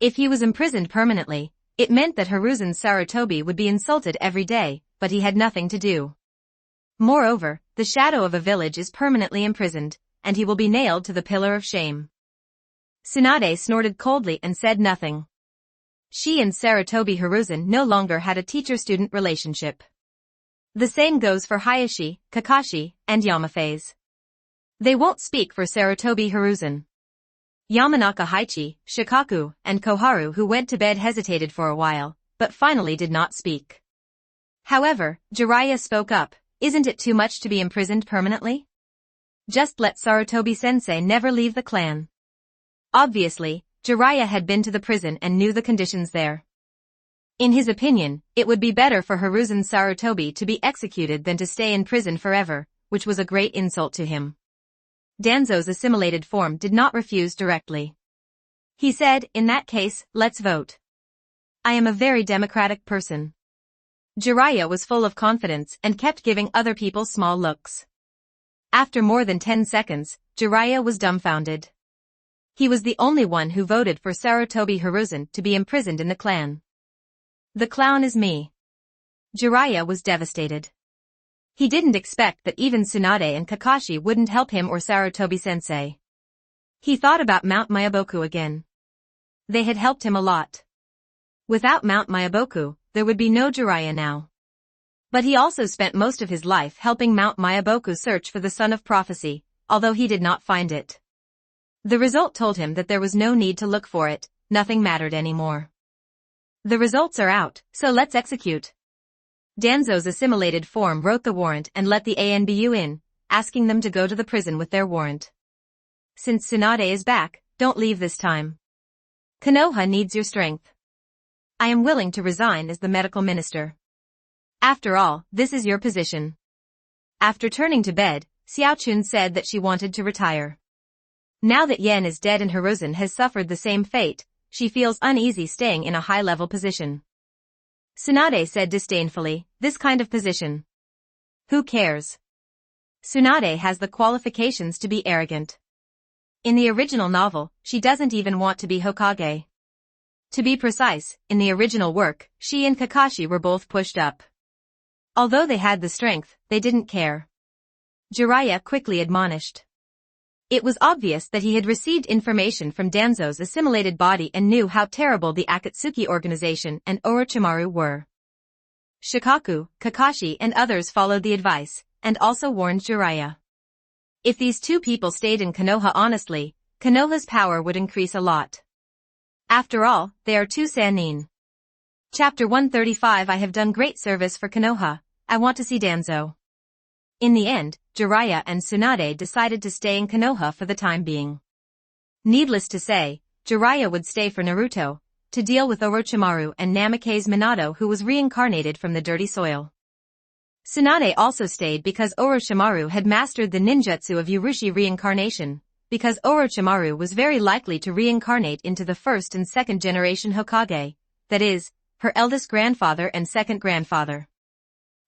If he was imprisoned permanently, it meant that Hiruzen Sarutobi would be insulted every day, but he had nothing to do. Moreover, the shadow of a village is permanently imprisoned, and he will be nailed to the pillar of shame. Tsunade snorted coldly and said nothing. She and Sarutobi Hiruzen no longer had a teacher-student relationship. The same goes for Hayashi, Kakashi, and Yamaphase. They won't speak for Sarutobi Hiruzen. Yamanaka Haichi, Shikaku, and Koharu who went to bed hesitated for a while, but finally did not speak. However, Jiraiya spoke up, isn't it too much to be imprisoned permanently? Just let Sarutobi-sensei never leave the clan. Obviously, Jiraiya had been to the prison and knew the conditions there. In his opinion, it would be better for Hiruzen Sarutobi to be executed than to stay in prison forever, which was a great insult to him. Danzo's assimilated form did not refuse directly. He said, in that case, let's vote. I am a very democratic person. Jiraiya was full of confidence and kept giving other people small looks. After more than 10 seconds, Jiraiya was dumbfounded. He was the only one who voted for Sarutobi Hiruzen to be imprisoned in the clan. The clown is me. Jiraiya was devastated. He didn't expect that even Tsunade and Kakashi wouldn't help him or Sarutobi-sensei. He thought about Mount Myaboku again. They had helped him a lot. Without Mount Myaboku, there would be no Jiraiya now. But he also spent most of his life helping Mount Myaboku search for the Son of Prophecy, although he did not find it. The result told him that there was no need to look for it, nothing mattered anymore. The results are out, so let's execute. Danzo's assimilated form wrote the warrant and let the ANBU in, asking them to go to the prison with their warrant. Since Tsunade is back, don't leave this time. Konoha needs your strength. I am willing to resign as the medical minister. After all, this is your position. After turning to bed, Xiaochun said that she wanted to retire. Now that Yen is dead and Hiruzen has suffered the same fate, she feels uneasy staying in a high-level position. Tsunade said disdainfully, this kind of position. Who cares? Tsunade has the qualifications to be arrogant. In the original novel, she doesn't even want to be Hokage. To be precise, in the original work, she and Kakashi were both pushed up. Although they had the strength, they didn't care. Jiraiya quickly admonished. It was obvious that he had received information from Danzo's assimilated body and knew how terrible the Akatsuki organization and Orochimaru were. Shikaku, Kakashi and others followed the advice, and also warned Jiraiya. If these two people stayed in Konoha honestly, Konoha's power would increase a lot. After all, they are two Sannin. Chapter 135 I have done great service for Konoha, I want to see Danzo. In the end, Jiraiya and Tsunade decided to stay in Konoha for the time being. Needless to say, Jiraiya would stay for Naruto, to deal with Orochimaru and Namake's Minato who was reincarnated from the dirty soil. Tsunade also stayed because Orochimaru had mastered the ninjutsu of Urushi reincarnation, because Orochimaru was very likely to reincarnate into the first and second generation Hokage, that is, her eldest grandfather and second grandfather.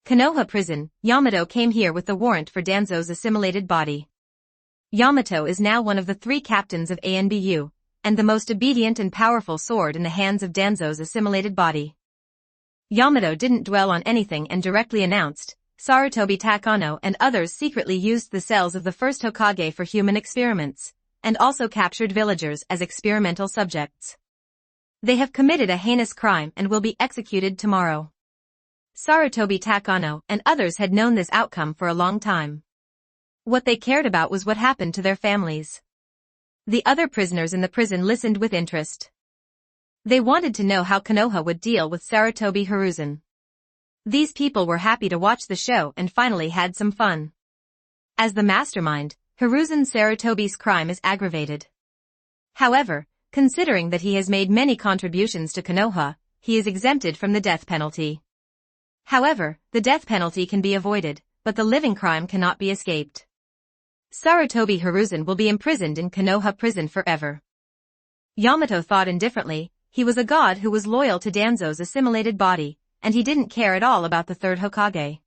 Konoha prison, Yamato came here with the warrant for Danzo's assimilated body. Yamato is now one of the 3 captains of ANBU, and the most obedient and powerful sword in the hands of Danzo's assimilated body. Yamato didn't dwell on anything and directly announced, Sarutobi Takano and others secretly used the cells of the first Hokage for human experiments, and also captured villagers as experimental subjects. They have committed a heinous crime and will be executed tomorrow. Sarutobi Takano and others had known this outcome for a long time. What they cared about was what happened to their families. The other prisoners in the prison listened with interest. They wanted to know how Konoha would deal with Sarutobi Hiruzen. These people were happy to watch the show and finally had some fun. As the mastermind, Hiruzen Sarutobi's crime is aggravated. However, considering that he has made many contributions to Konoha, he is exempted from the death penalty. However, the death penalty can be avoided, but the living crime cannot be escaped. Sarutobi Hiruzen will be imprisoned in Konoha prison forever. Yamato thought indifferently, he was a god who was loyal to Danzo's assimilated body, and he didn't care at all about the third Hokage.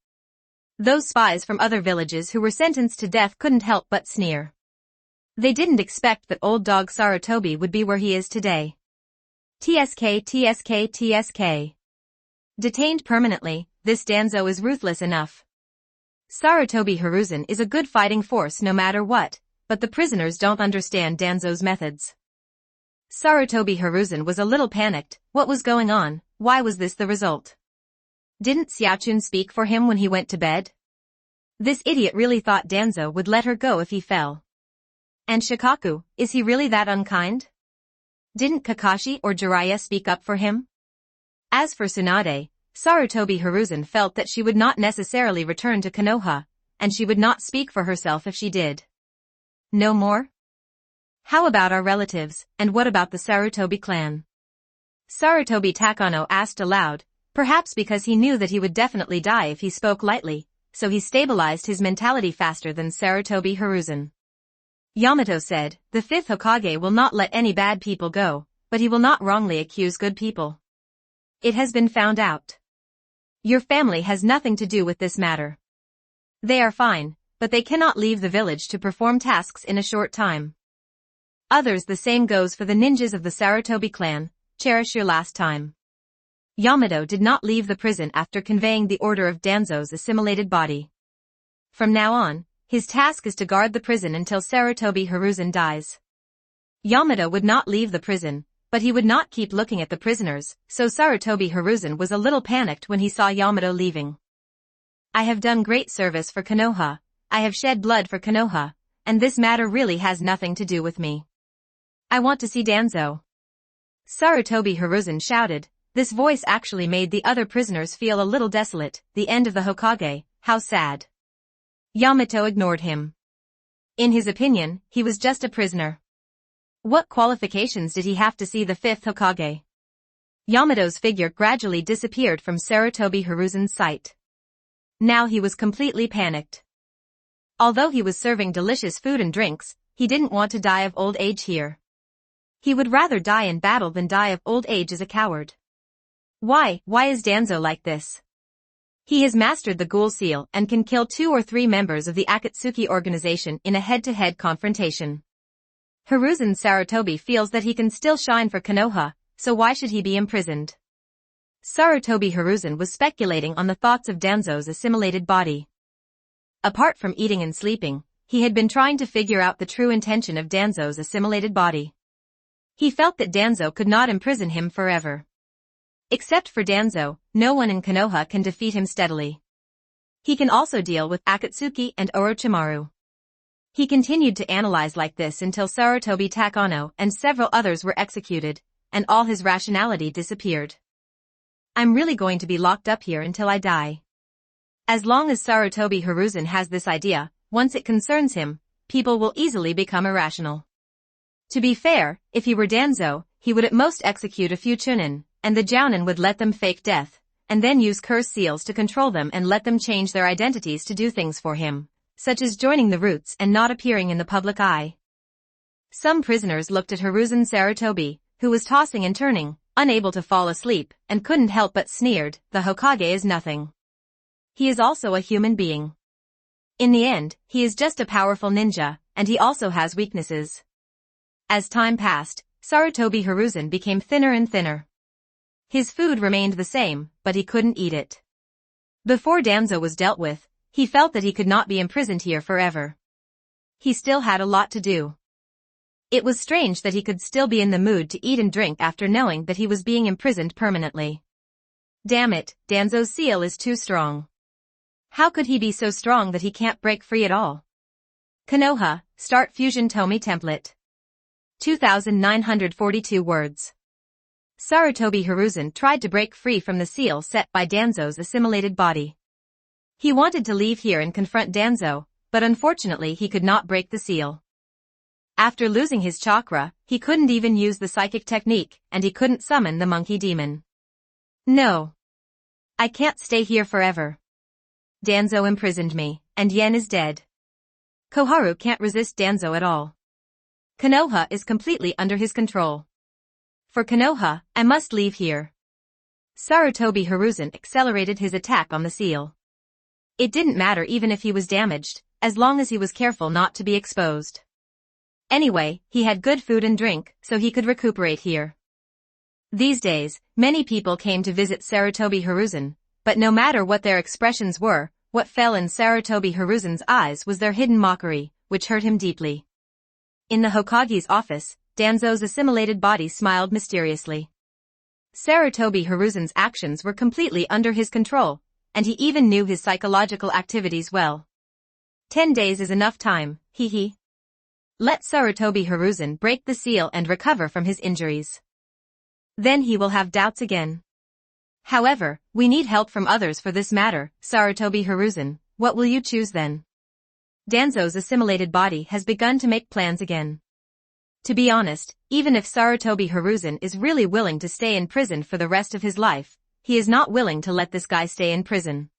Those spies from other villages who were sentenced to death couldn't help but sneer. They didn't expect that old dog Sarutobi would be where he is today. TSK. Detained permanently, this Danzo is ruthless enough. Sarutobi Hiruzen is a good fighting force no matter what, but the prisoners don't understand Danzo's methods. Sarutobi Hiruzen was a little panicked, what was going on, why was this the result? Didn't Xiaochun speak for him when he went to bed? This idiot really thought Danzo would let her go if he fell. And Shikaku, is he really that unkind? Didn't Kakashi or Jiraiya speak up for him? As for Tsunade, Sarutobi Hiruzen felt that she would not necessarily return to Konoha, and she would not speak for herself if she did. No more? How about our relatives, and what about the Sarutobi clan? Sarutobi Takano asked aloud, perhaps because he knew that he would definitely die if he spoke lightly, so he stabilized his mentality faster than Sarutobi Hiruzen. Yamato said, the fifth Hokage will not let any bad people go, but he will not wrongly accuse good people. It has been found out. Your family has nothing to do with this matter. They are fine, but they cannot leave the village to perform tasks in a short time. Others the same goes for the ninjas of the Sarutobi clan, cherish your last time. Yamato did not leave the prison after conveying the order of Danzo's assimilated body. From now on, his task is to guard the prison until Sarutobi Hiruzen dies. Yamato would not leave the prison, but he would not keep looking at the prisoners, so Sarutobi Hiruzen was a little panicked when he saw Yamato leaving. I have done great service for Konoha, I have shed blood for Konoha, and this matter really has nothing to do with me. I want to see Danzo. Sarutobi Hiruzen shouted. This voice actually made the other prisoners feel a little desolate. The end of the Hokage, how sad. Yamato ignored him. In his opinion, he was just a prisoner. What qualifications did he have to see the fifth Hokage? Yamato's figure gradually disappeared from Sarutobi Hiruzen's sight. Now he was completely panicked. Although he was serving delicious food and drinks, he didn't want to die of old age here. He would rather die in battle than die of old age as a coward. Why is Danzo like this? He has mastered the Ghoul Seal and can kill 2 or 3 members of the Akatsuki organization in a head-to-head confrontation. Hiruzen Sarutobi feels that he can still shine for Konoha, so why should he be imprisoned? Sarutobi Hiruzen was speculating on the thoughts of Danzo's assimilated body. Apart from eating and sleeping, he had been trying to figure out the true intention of Danzo's assimilated body. He felt that Danzo could not imprison him forever. Except for Danzo, no one in Konoha can defeat him steadily. He can also deal with Akatsuki and Orochimaru. He continued to analyze like this until Sarutobi Takano and several others were executed, and all his rationality disappeared. I'm really going to be locked up here until I die. As long as Sarutobi Hiruzen has this idea, once it concerns him, people will easily become irrational. To be fair, if he were Danzo, he would at most execute a few chunin, and the Jounin would let them fake death, and then use curse seals to control them and let them change their identities to do things for him, such as joining the Roots and not appearing in the public eye. Some prisoners looked at Hiruzen Sarutobi, who was tossing and turning, unable to fall asleep, and couldn't help but sneered, the Hokage is nothing. He is also a human being. In the end, he is just a powerful ninja, and he also has weaknesses. As time passed, Sarutobi Hiruzen became thinner and thinner. His food remained the same, but he couldn't eat it. Before Danzo was dealt with, he felt that he could not be imprisoned here forever. He still had a lot to do. It was strange that he could still be in the mood to eat and drink after knowing that he was being imprisoned permanently. Damn it, Danzo's seal is too strong. How could he be so strong that he can't break free at all? Konoha, start Fusion Tomie template. 2,942 words. Sarutobi Hiruzen tried to break free from the seal set by Danzo's assimilated body. He wanted to leave here and confront Danzo, but unfortunately he could not break the seal. After losing his chakra, he couldn't even use the psychic technique, and he couldn't summon the monkey demon. No. I can't stay here forever. Danzo imprisoned me, and Yen is dead. Koharu can't resist Danzo at all. Konoha is completely under his control. For Konoha, I must leave here. Sarutobi Hiruzen accelerated his attack on the seal. It didn't matter even if he was damaged, as long as he was careful not to be exposed. Anyway, he had good food and drink, so he could recuperate here. These days, many people came to visit Sarutobi Hiruzen, but no matter what their expressions were, what fell in Sarutobi Hiruzen's eyes was their hidden mockery, which hurt him deeply. In the Hokage's office, Danzo's assimilated body smiled mysteriously. Sarutobi Hiruzen's actions were completely under his control, and he even knew his psychological activities well. 10 days is enough time, hee. Let Sarutobi Hiruzen break the seal and recover from his injuries. Then he will have doubts again. However, we need help from others for this matter, Sarutobi Hiruzen, what will you choose then? Danzo's assimilated body has begun to make plans again. To be honest, even if Sarutobi Hiruzen is really willing to stay in prison for the rest of his life, he is not willing to let this guy stay in prison.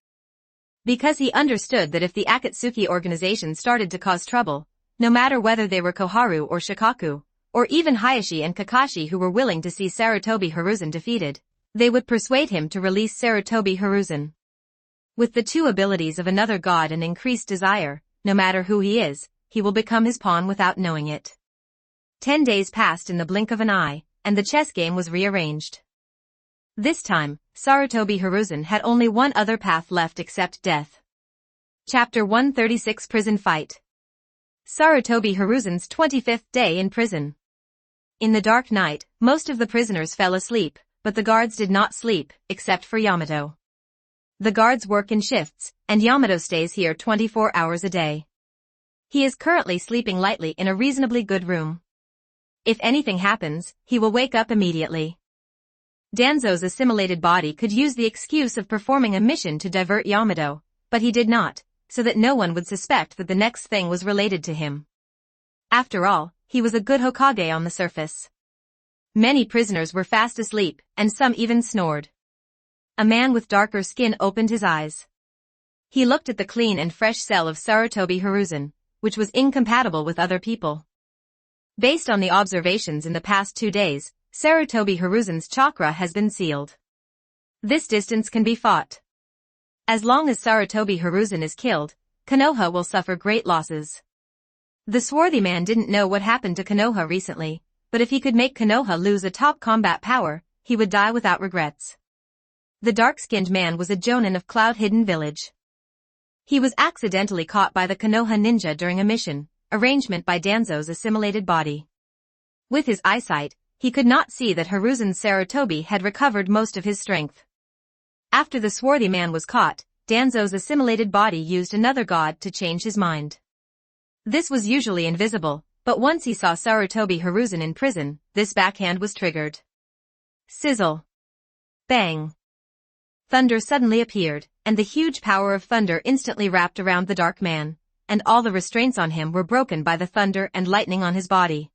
Because he understood that if the Akatsuki organization started to cause trouble, no matter whether they were Koharu or Shikaku, or even Hayashi and Kakashi who were willing to see Sarutobi Hiruzen defeated, they would persuade him to release Sarutobi Hiruzen. With the two abilities of another god and increased desire, no matter who he is, he will become his pawn without knowing it. 10 days passed in the blink of an eye, and the chess game was rearranged. This time, Sarutobi Hiruzen had only one other path left except death. Chapter 136 Prison Fight. Sarutobi Hiruzen's 25th day in prison. In the dark night, most of the prisoners fell asleep, but the guards did not sleep, except for Yamato. The guards work in shifts, and Yamato stays here 24 hours a day. He is currently sleeping lightly in a reasonably good room. If anything happens, he will wake up immediately. Danzo's assimilated body could use the excuse of performing a mission to divert Yamato, but he did not, so that no one would suspect that the next thing was related to him. After all, he was a good Hokage on the surface. Many prisoners were fast asleep, and some even snored. A man with darker skin opened his eyes. He looked at the clean and fresh cell of Sarutobi Hiruzen, which was incompatible with other people. Based on the observations in the past 2 days, Sarutobi Hiruzen's chakra has been sealed. This distance can be fought. As long as Sarutobi Hiruzen is killed, Konoha will suffer great losses. The swarthy man didn't know what happened to Konoha recently, but if he could make Konoha lose a top combat power, he would die without regrets. The dark-skinned man was a jonin of Cloud Hidden Village. He was accidentally caught by the Konoha ninja during a mission, arrangement by Danzo's assimilated body. With his eyesight, he could not see that Hiruzen's Sarutobi had recovered most of his strength. After the swarthy man was caught, Danzo's assimilated body used another god to change his mind. This was usually invisible, but once he saw Sarutobi Hiruzen in prison, this backhand was triggered. Sizzle. Bang. Thunder suddenly appeared, and the huge power of thunder instantly wrapped around the dark man, and all the restraints on him were broken by the thunder and lightning on his body.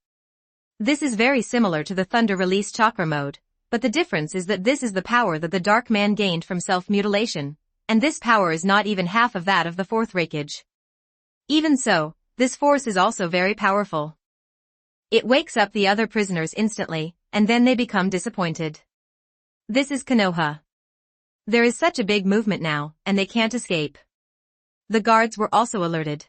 This is very similar to the thunder release chakra mode, but the difference is that this is the power that the dark man gained from self-mutilation, and this power is not even half of that of the fourth Raikage. Even so, this force is also very powerful. It wakes up the other prisoners instantly, and then they become disappointed. This is Konoha. There is such a big movement now, and they can't escape. The guards were also alerted.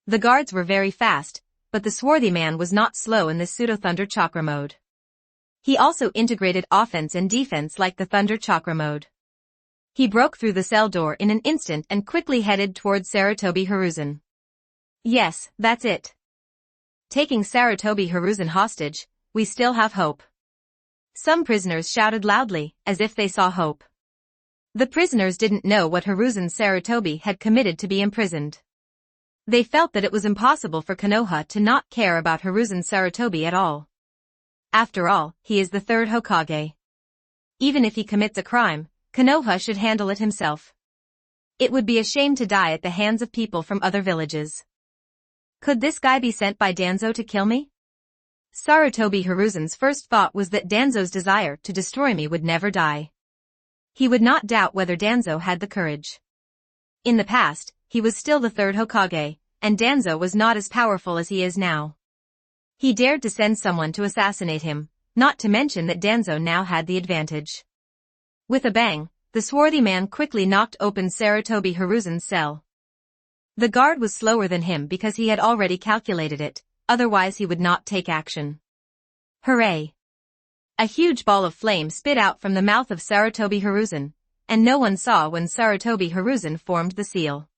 The guards were very fast, but the swarthy man was not slow in this pseudo-thunder chakra mode. He also integrated offense and defense like the thunder chakra mode. He broke through the cell door in an instant and quickly headed towards Sarutobi Hiruzen. Yes, that's it. Taking Sarutobi Hiruzen hostage, we still have hope. Some prisoners shouted loudly, as if they saw hope. The prisoners didn't know what Hiruzen's Sarutobi had committed to be imprisoned. They felt that it was impossible for Konoha to not care about Hiruzen's Sarutobi at all. After all, he is the third Hokage. Even if he commits a crime, Konoha should handle it himself. It would be a shame to die at the hands of people from other villages. Could this guy be sent by Danzo to kill me? Sarutobi Hiruzen's first thought was that Danzo's desire to destroy me would never die. He would not doubt whether Danzo had the courage. In the past, he was still the third Hokage, and Danzo was not as powerful as he is now. He dared to send someone to assassinate him, not to mention that Danzo now had the advantage. With a bang, the swarthy man quickly knocked open Sarutobi Hiruzen's cell. The guard was slower than him because he had already calculated it, otherwise he would not take action. Hooray! A huge ball of flame spit out from the mouth of Sarutobi Hiruzen, and no one saw when Sarutobi Hiruzen formed the seal.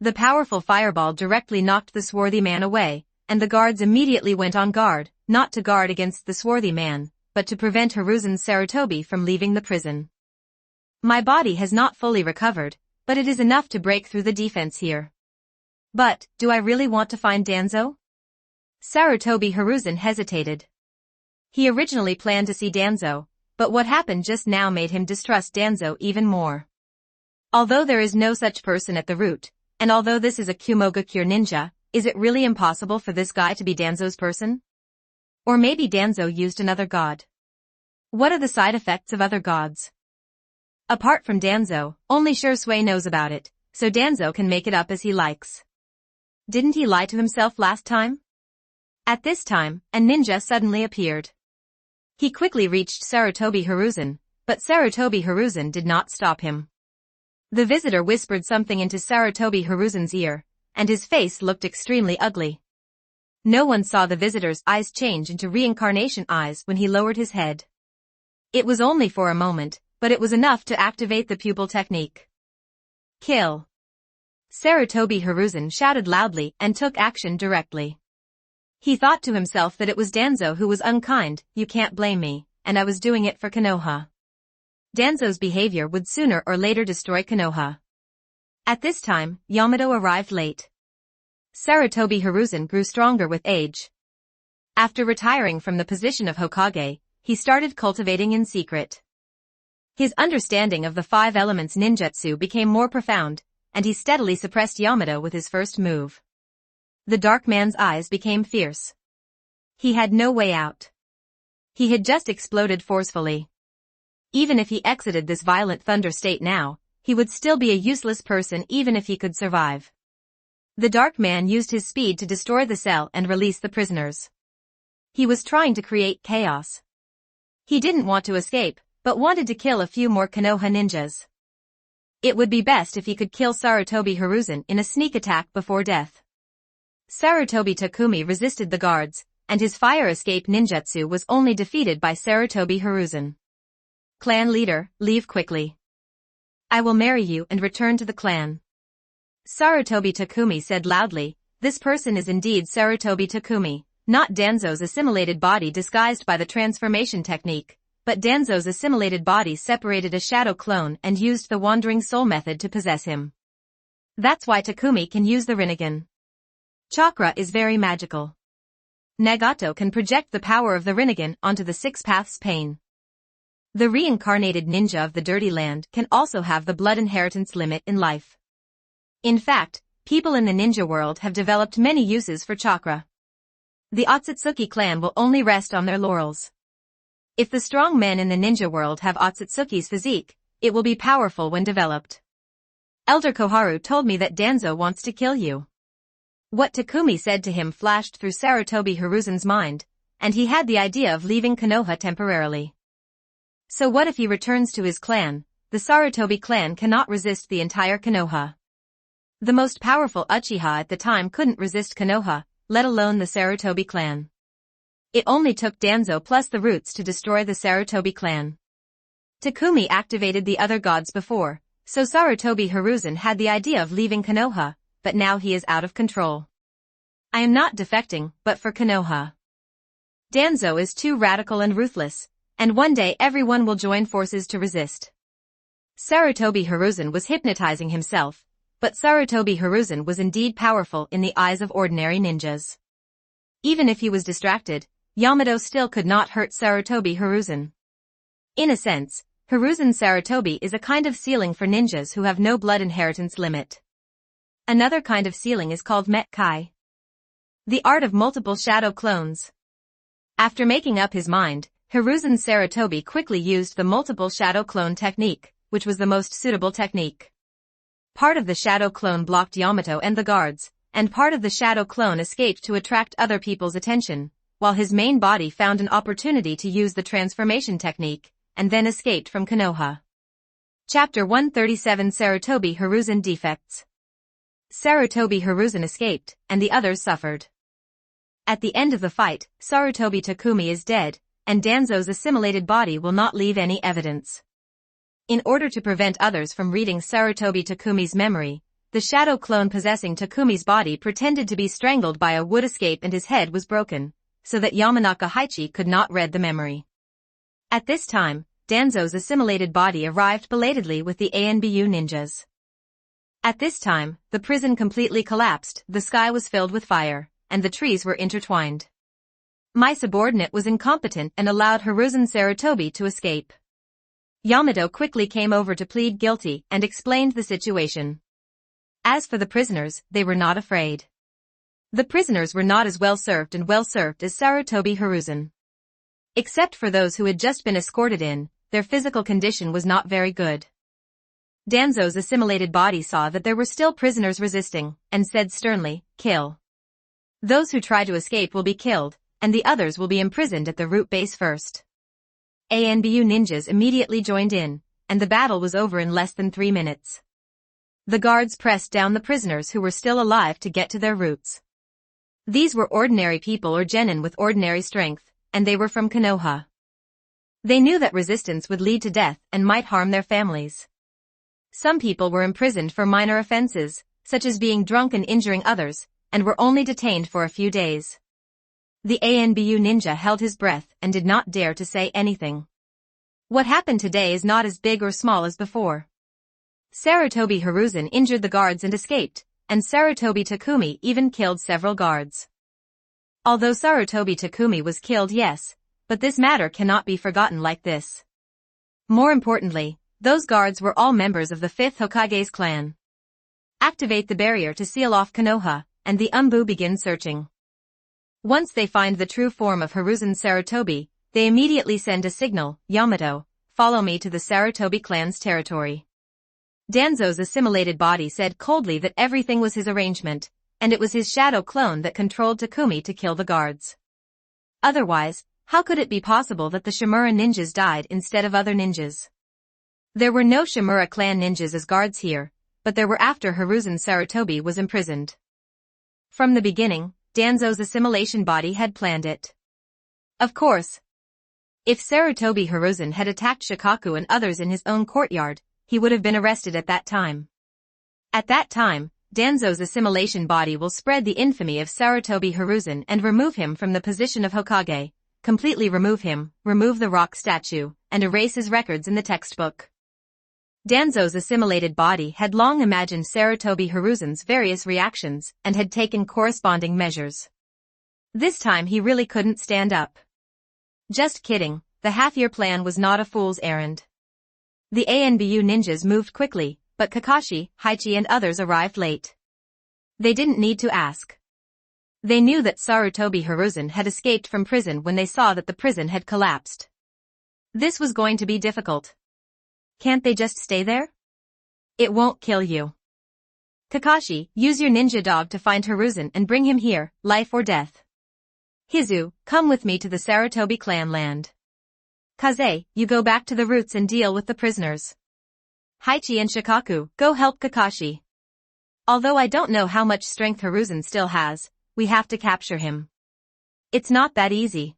The powerful fireball directly knocked the swarthy man away, and the guards immediately went on guard, not to guard against the swarthy man, but to prevent Hiruzen's Sarutobi from leaving the prison. My body has not fully recovered, but it is enough to break through the defense here. But, do I really want to find Danzo? Sarutobi Hiruzen hesitated. He originally planned to see Danzo, but what happened just now made him distrust Danzo even more. Although there is no such person at the root, and although this is a Kumogakure ninja, is it really impossible for this guy to be Danzo's person? Or maybe Danzo used another god. What are the side effects of other gods? Apart from Danzo, only Shursui knows about it, so Danzo can make it up as he likes. Didn't he lie to himself last time? At this time, a ninja suddenly appeared. He quickly reached Sarutobi Hiruzen, but Sarutobi Hiruzen did not stop him. The visitor whispered something into Sarutobi Hiruzen's ear, and his face looked extremely ugly. No one saw the visitor's eyes change into reincarnation eyes when he lowered his head. It was only for a moment, but it was enough to activate the pupil technique. Kill! Sarutobi Hiruzen shouted loudly and took action directly. He thought to himself that it was Danzo who was unkind, you can't blame me, and I was doing it for Konoha. Danzo's behavior would sooner or later destroy Konoha. At this time, Yamato arrived late. Sarutobi Hiruzen grew stronger with age. After retiring from the position of Hokage, he started cultivating in secret. His understanding of the 5 elements ninjutsu became more profound, and he steadily suppressed Yamato with his first move. The dark man's eyes became fierce. He had no way out. He had just exploded forcefully. Even if he exited this violent thunder state now, he would still be a useless person even if he could survive. The dark man used his speed to destroy the cell and release the prisoners. He was trying to create chaos. He didn't want to escape, but wanted to kill a few more Konoha ninjas. It would be best if he could kill Sarutobi Hiruzen in a sneak attack before death. Sarutobi Takumi resisted the guards, and his fire escape ninjutsu was only defeated by Sarutobi Hiruzen. Clan leader, leave quickly. I will marry you and return to the clan. Sarutobi Takumi said loudly, this person is indeed Sarutobi Takumi, not Danzo's assimilated body disguised by the transformation technique, but Danzo's assimilated body separated a shadow clone and used the wandering soul method to possess him. That's why Takumi can use the Rinnegan. Chakra is very magical. Nagato can project the power of the Rinnegan onto the 6 paths pain. The reincarnated ninja of the Dirty Land can also have the blood inheritance limit in life. In fact, people in the ninja world have developed many uses for chakra. The Otsutsuki clan will only rest on their laurels. If the strong men in the ninja world have Otsutsuki's physique, it will be powerful when developed. Elder Koharu told me that Danzo wants to kill you. What Takumi said to him flashed through Sarutobi Hiruzen's mind, and he had the idea of leaving Konoha temporarily. So what if he returns to his clan? The Sarutobi clan cannot resist the entire Konoha. The most powerful Uchiha at the time couldn't resist Konoha, let alone the Sarutobi clan. It only took Danzo plus the roots to destroy the Sarutobi clan. Takumi activated the other gods before, so Sarutobi Hiruzen had the idea of leaving Konoha, but now he is out of control. I am not defecting, but for Konoha. Danzo is too radical and ruthless, and one day everyone will join forces to resist. Sarutobi Hiruzen was hypnotizing himself, but Sarutobi Hiruzen was indeed powerful in the eyes of ordinary ninjas. Even if he was distracted, Yamato still could not hurt Sarutobi Hiruzen. In a sense, Hiruzen Sarutobi is a kind of ceiling for ninjas who have no blood inheritance limit. Another kind of ceiling is called Met Kai. The art of multiple shadow clones. After making up his mind, Hiruzen Sarutobi quickly used the multiple shadow clone technique, which was the most suitable technique. Part of the shadow clone blocked Yamato and the guards, and part of the shadow clone escaped to attract other people's attention, while his main body found an opportunity to use the transformation technique, and then escaped from Konoha. Chapter 137 Sarutobi Hiruzen Defects. Sarutobi Hiruzen escaped, and the others suffered. At the end of the fight, Sarutobi Takumi is dead, and Danzo's assimilated body will not leave any evidence. In order to prevent others from reading Sarutobi Takumi's memory, the shadow clone possessing Takumi's body pretended to be strangled by a wood escape and his head was broken, so that Yamanaka Haichi could not read the memory. At this time, Danzo's assimilated body arrived belatedly with the ANBU ninjas. At this time, the prison completely collapsed, the sky was filled with fire, and the trees were intertwined. My subordinate was incompetent and allowed Hiruzen Sarutobi to escape. Yamato quickly came over to plead guilty and explained the situation. As for the prisoners, they were not afraid. The prisoners were not as well served as Sarutobi Hiruzen. Except for those who had just been escorted in, their physical condition was not very good. Danzo's assimilated body saw that there were still prisoners resisting, and said sternly, "Kill. Those who try to escape will be killed, and the others will be imprisoned at the root base first." ANBU ninjas immediately joined in, and the battle was over in less than 3 minutes. The guards pressed down the prisoners who were still alive to get to their roots. These were ordinary people or genin with ordinary strength, and they were from Konoha. They knew that resistance would lead to death and might harm their families. Some people were imprisoned for minor offenses, such as being drunk and injuring others, and were only detained for a few days. The ANBU ninja held his breath and did not dare to say anything. What happened today is not as big or small as before. Sarutobi Hiruzen injured the guards and escaped, and Sarutobi Takumi even killed several guards. Although Sarutobi Takumi was killed, yes, but this matter cannot be forgotten like this. More importantly, those guards were all members of the 5th Hokage's clan. Activate the barrier to seal off Konoha, and the Umbu begin searching. Once they find the true form of Hiruzen Sarutobi, they immediately send a signal, "Yamato, follow me to the Sarutobi clan's territory." Danzo's assimilated body said coldly that everything was his arrangement, and it was his shadow clone that controlled Takumi to kill the guards. Otherwise, how could it be possible that the Shimura ninjas died instead of other ninjas? There were no Shimura clan ninjas as guards here, but there were after Hiruzen Sarutobi was imprisoned. From the beginning, Danzo's assimilation body had planned it. Of course, if Sarutobi Hiruzen had attacked Shikaku and others in his own courtyard, he would have been arrested at that time. At that time, Danzo's assimilation body will spread the infamy of Sarutobi Hiruzen and remove him from the position of Hokage, completely remove him, remove the rock statue, and erase his records in the textbook. Danzo's assimilated body had long imagined Sarutobi Hiruzen's various reactions and had taken corresponding measures. This time he really couldn't stand up. Just kidding, the half-year plan was not a fool's errand. The ANBU ninjas moved quickly, but Kakashi, Haichi and others arrived late. They didn't need to ask. They knew that Sarutobi Hiruzen had escaped from prison when they saw that the prison had collapsed. This was going to be difficult. Can't they just stay there? It won't kill you. Kakashi, use your ninja dog to find Hiruzen and bring him here, life or death. Hizu, come with me to the Sarutobi clan land. Kaze, you go back to the roots and deal with the prisoners. Haichi and Shikaku, go help Kakashi. Although I don't know how much strength Hiruzen still has, we have to capture him. It's not that easy.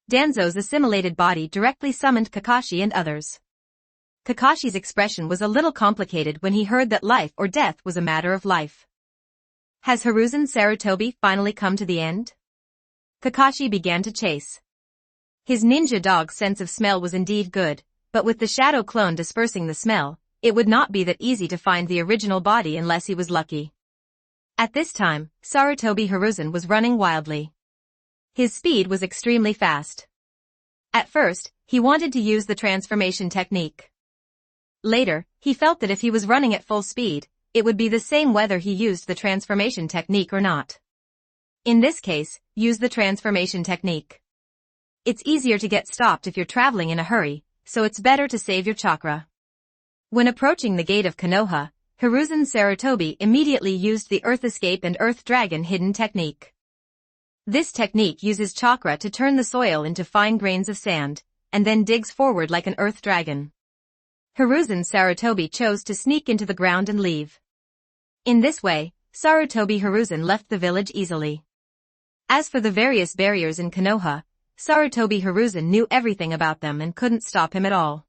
Danzo's assimilated body directly summoned Kakashi and others. Kakashi's expression was a little complicated when he heard that life or death was a matter of life. Has Hiruzen Sarutobi finally come to the end? Kakashi began to chase. His ninja dog's sense of smell was indeed good, but with the shadow clone dispersing the smell, it would not be that easy to find the original body unless he was lucky. At this time, Sarutobi Hiruzen was running wildly. His speed was extremely fast. At first, he wanted to use the transformation technique. Later, he felt that if he was running at full speed, it would be the same whether he used the transformation technique or not. In this case, use the transformation technique. It's easier to get stopped if you're traveling in a hurry, so it's better to save your chakra. When approaching the gate of Konoha, Hiruzen Sarutobi immediately used the Earth Escape and Earth Dragon hidden technique. This technique uses chakra to turn the soil into fine grains of sand, and then digs forward like an Earth Dragon. Hiruzen Sarutobi chose to sneak into the ground and leave. In this way, Sarutobi Hiruzen left the village easily. As for the various barriers in Konoha, Sarutobi Hiruzen knew everything about them and couldn't stop him at all.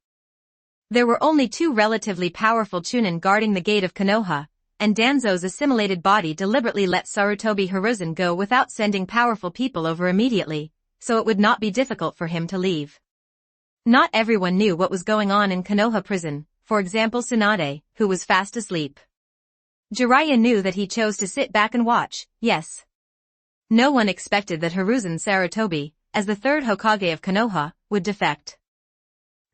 There were only 2 relatively powerful Chunin guarding the gate of Konoha, and Danzo's assimilated body deliberately let Sarutobi Hiruzen go without sending powerful people over immediately, so it would not be difficult for him to leave. Not everyone knew what was going on in Konoha prison, for example Tsunade, who was fast asleep. Jiraiya knew that he chose to sit back and watch, yes. No one expected that Hiruzen Sarutobi, as the 3rd Hokage of Konoha, would defect.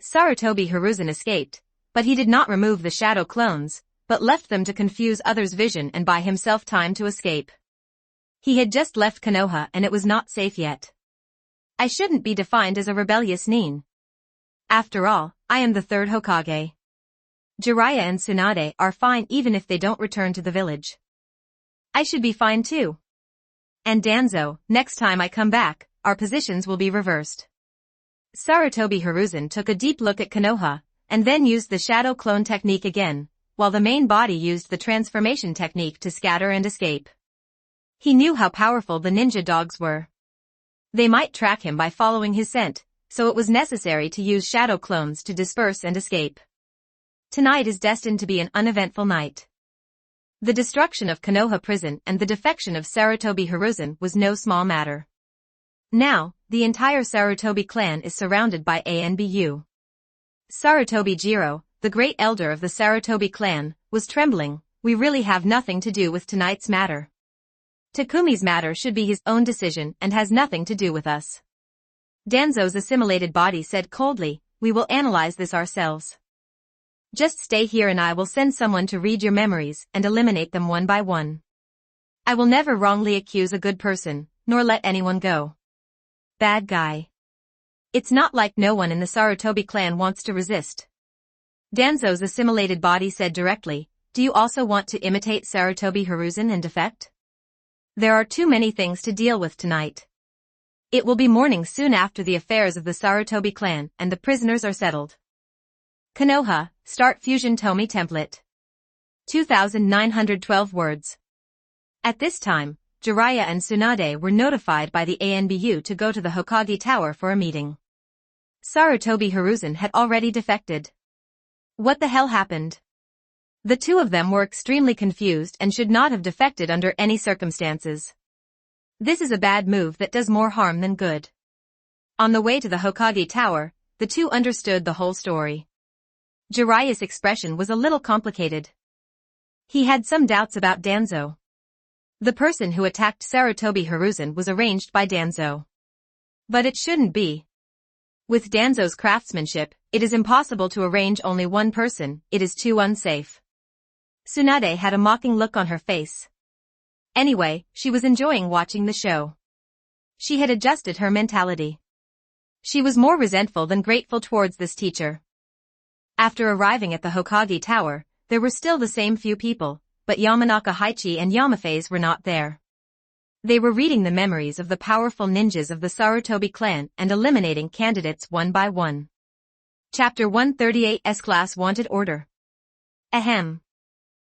Sarutobi Hiruzen escaped, but he did not remove the shadow clones, but left them to confuse others' vision and buy himself time to escape. He had just left Konoha and it was not safe yet. I shouldn't be defined as a rebellious nin. After all, I am the 3rd Hokage. Jiraiya and Tsunade are fine even if they don't return to the village. I should be fine too. And Danzo, next time I come back, our positions will be reversed. Sarutobi Hiruzen took a deep look at Konoha, and then used the shadow clone technique again, while the main body used the transformation technique to scatter and escape. He knew how powerful the ninja dogs were. They might track him by following his scent, so it was necessary to use shadow clones to disperse and escape. Tonight is destined to be an uneventful night. The destruction of Konoha prison and the defection of Sarutobi Hiruzen was no small matter. Now, the entire Sarutobi clan is surrounded by ANBU. Sarutobi Jiro, the great elder of the Sarutobi clan, was trembling. We really have nothing to do with tonight's matter. Takumi's matter should be his own decision and has nothing to do with us. Danzo's assimilated body said coldly, we will analyze this ourselves. Just stay here and I will send someone to read your memories and eliminate them one by one. I will never wrongly accuse a good person, nor let anyone go. Bad guy. It's not like no one in the Sarutobi clan wants to resist. Danzo's assimilated body said directly, do you also want to imitate Sarutobi Hiruzen and defect? There are too many things to deal with tonight. It will be morning soon after the affairs of the Sarutobi clan and the prisoners are settled. Konoha, start Fusion Tomie template. 2,912 words. At this time, Jiraiya and Tsunade were notified by the ANBU to go to the Hokage Tower for a meeting. Sarutobi Hiruzen had already defected. What the hell happened? The two of them were extremely confused and should not have defected under any circumstances. This is a bad move that does more harm than good. On the way to the Hokage Tower, the two understood the whole story. Jiraiya's expression was a little complicated. He had some doubts about Danzo. The person who attacked Sarutobi Hiruzen was arranged by Danzo. But it shouldn't be. With Danzo's craftsmanship, it is impossible to arrange only one person, it is too unsafe. Tsunade had a mocking look on her face. Anyway, she was enjoying watching the show. She had adjusted her mentality. She was more resentful than grateful towards this teacher. After arriving at the Hokage Tower, there were still the same few people, but Yamanaka Haichi and Yamaphase were not there. They were reading the memories of the powerful ninjas of the Sarutobi clan and eliminating candidates one by one. Chapter 138 S-Class Wanted Order. Ahem.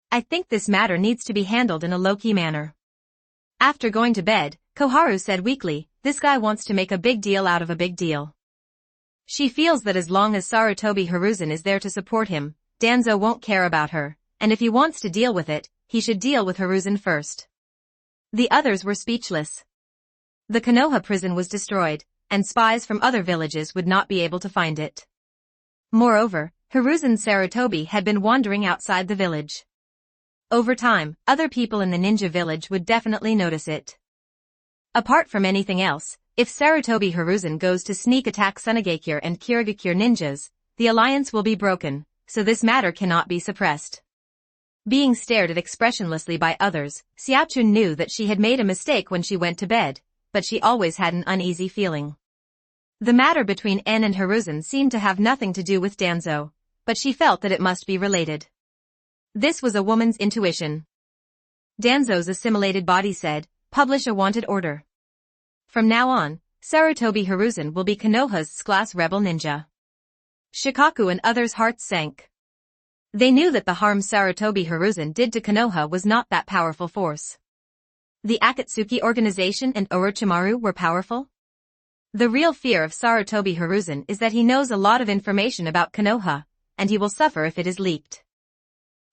I think this matter needs to be handled in a low-key manner. After going to bed, Koharu said weakly, this guy wants to make a big deal out of a big deal. She feels that as long as Sarutobi Hiruzen is there to support him, Danzo won't care about her, and if he wants to deal with it, he should deal with Hiruzen first. The others were speechless. The Konoha prison was destroyed, and spies from other villages would not be able to find it. Moreover, Hiruzen Sarutobi had been wandering outside the village. Over time, other people in the ninja village would definitely notice it. Apart from anything else, if Sarutobi Hiruzen goes to sneak attack Tsunagakure and Kirigakure ninjas, the alliance will be broken, so this matter cannot be suppressed. Being stared at expressionlessly by others, Xiaochun knew that she had made a mistake when she went to bed, but she always had an uneasy feeling. The matter between En and Hiruzen seemed to have nothing to do with Danzo, but she felt that it must be related. This was a woman's intuition. Danzo's assimilated body said, publish a wanted order. From now on, Sarutobi Hiruzen will be Konoha's class rebel ninja. Shikaku and others' hearts sank. They knew that the harm Sarutobi Hiruzen did to Konoha was not that powerful force. The Akatsuki organization and Orochimaru were powerful? The real fear of Sarutobi Hiruzen is that he knows a lot of information about Konoha, and he will suffer if it is leaked.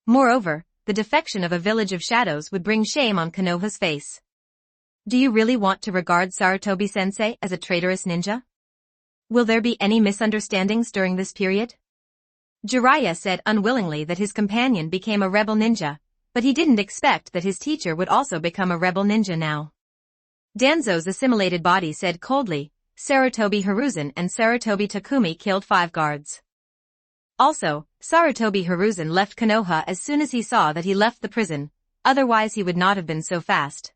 Moreover, the defection of a village of shadows would bring shame on Konoha's face. Do you really want to regard Sarutobi-sensei as a traitorous ninja? Will there be any misunderstandings during this period? Jiraiya said unwillingly that his companion became a rebel ninja, but he didn't expect that his teacher would also become a rebel ninja now. Danzo's assimilated body said coldly, Sarutobi Hiruzen and Sarutobi Takumi killed 5 guards. Also, Sarutobi Hiruzen left Konoha as soon as he saw that he left the prison, otherwise he would not have been so fast.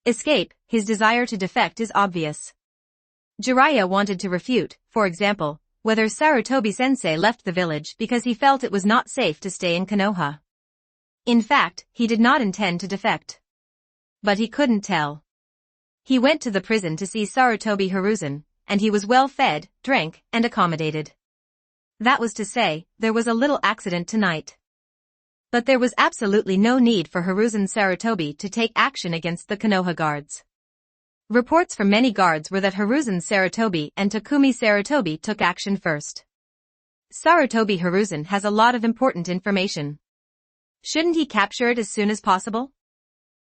Escape, his desire to defect is obvious. Jiraiya wanted to refute, for example, whether Sarutobi-sensei left the village because he felt it was not safe to stay in Konoha. In fact, he did not intend to defect. But he couldn't tell. He went to the prison to see Sarutobi Hiruzen, and he was well fed, drank, and accommodated. That was to say, there was a little accident tonight. But there was absolutely no need for Hiruzen Sarutobi to take action against the Konoha guards. Reports from many guards were that Hiruzen Sarutobi and Takumi Sarutobi took action first. Sarutobi Hiruzen has a lot of important information. Shouldn't he capture it as soon as possible?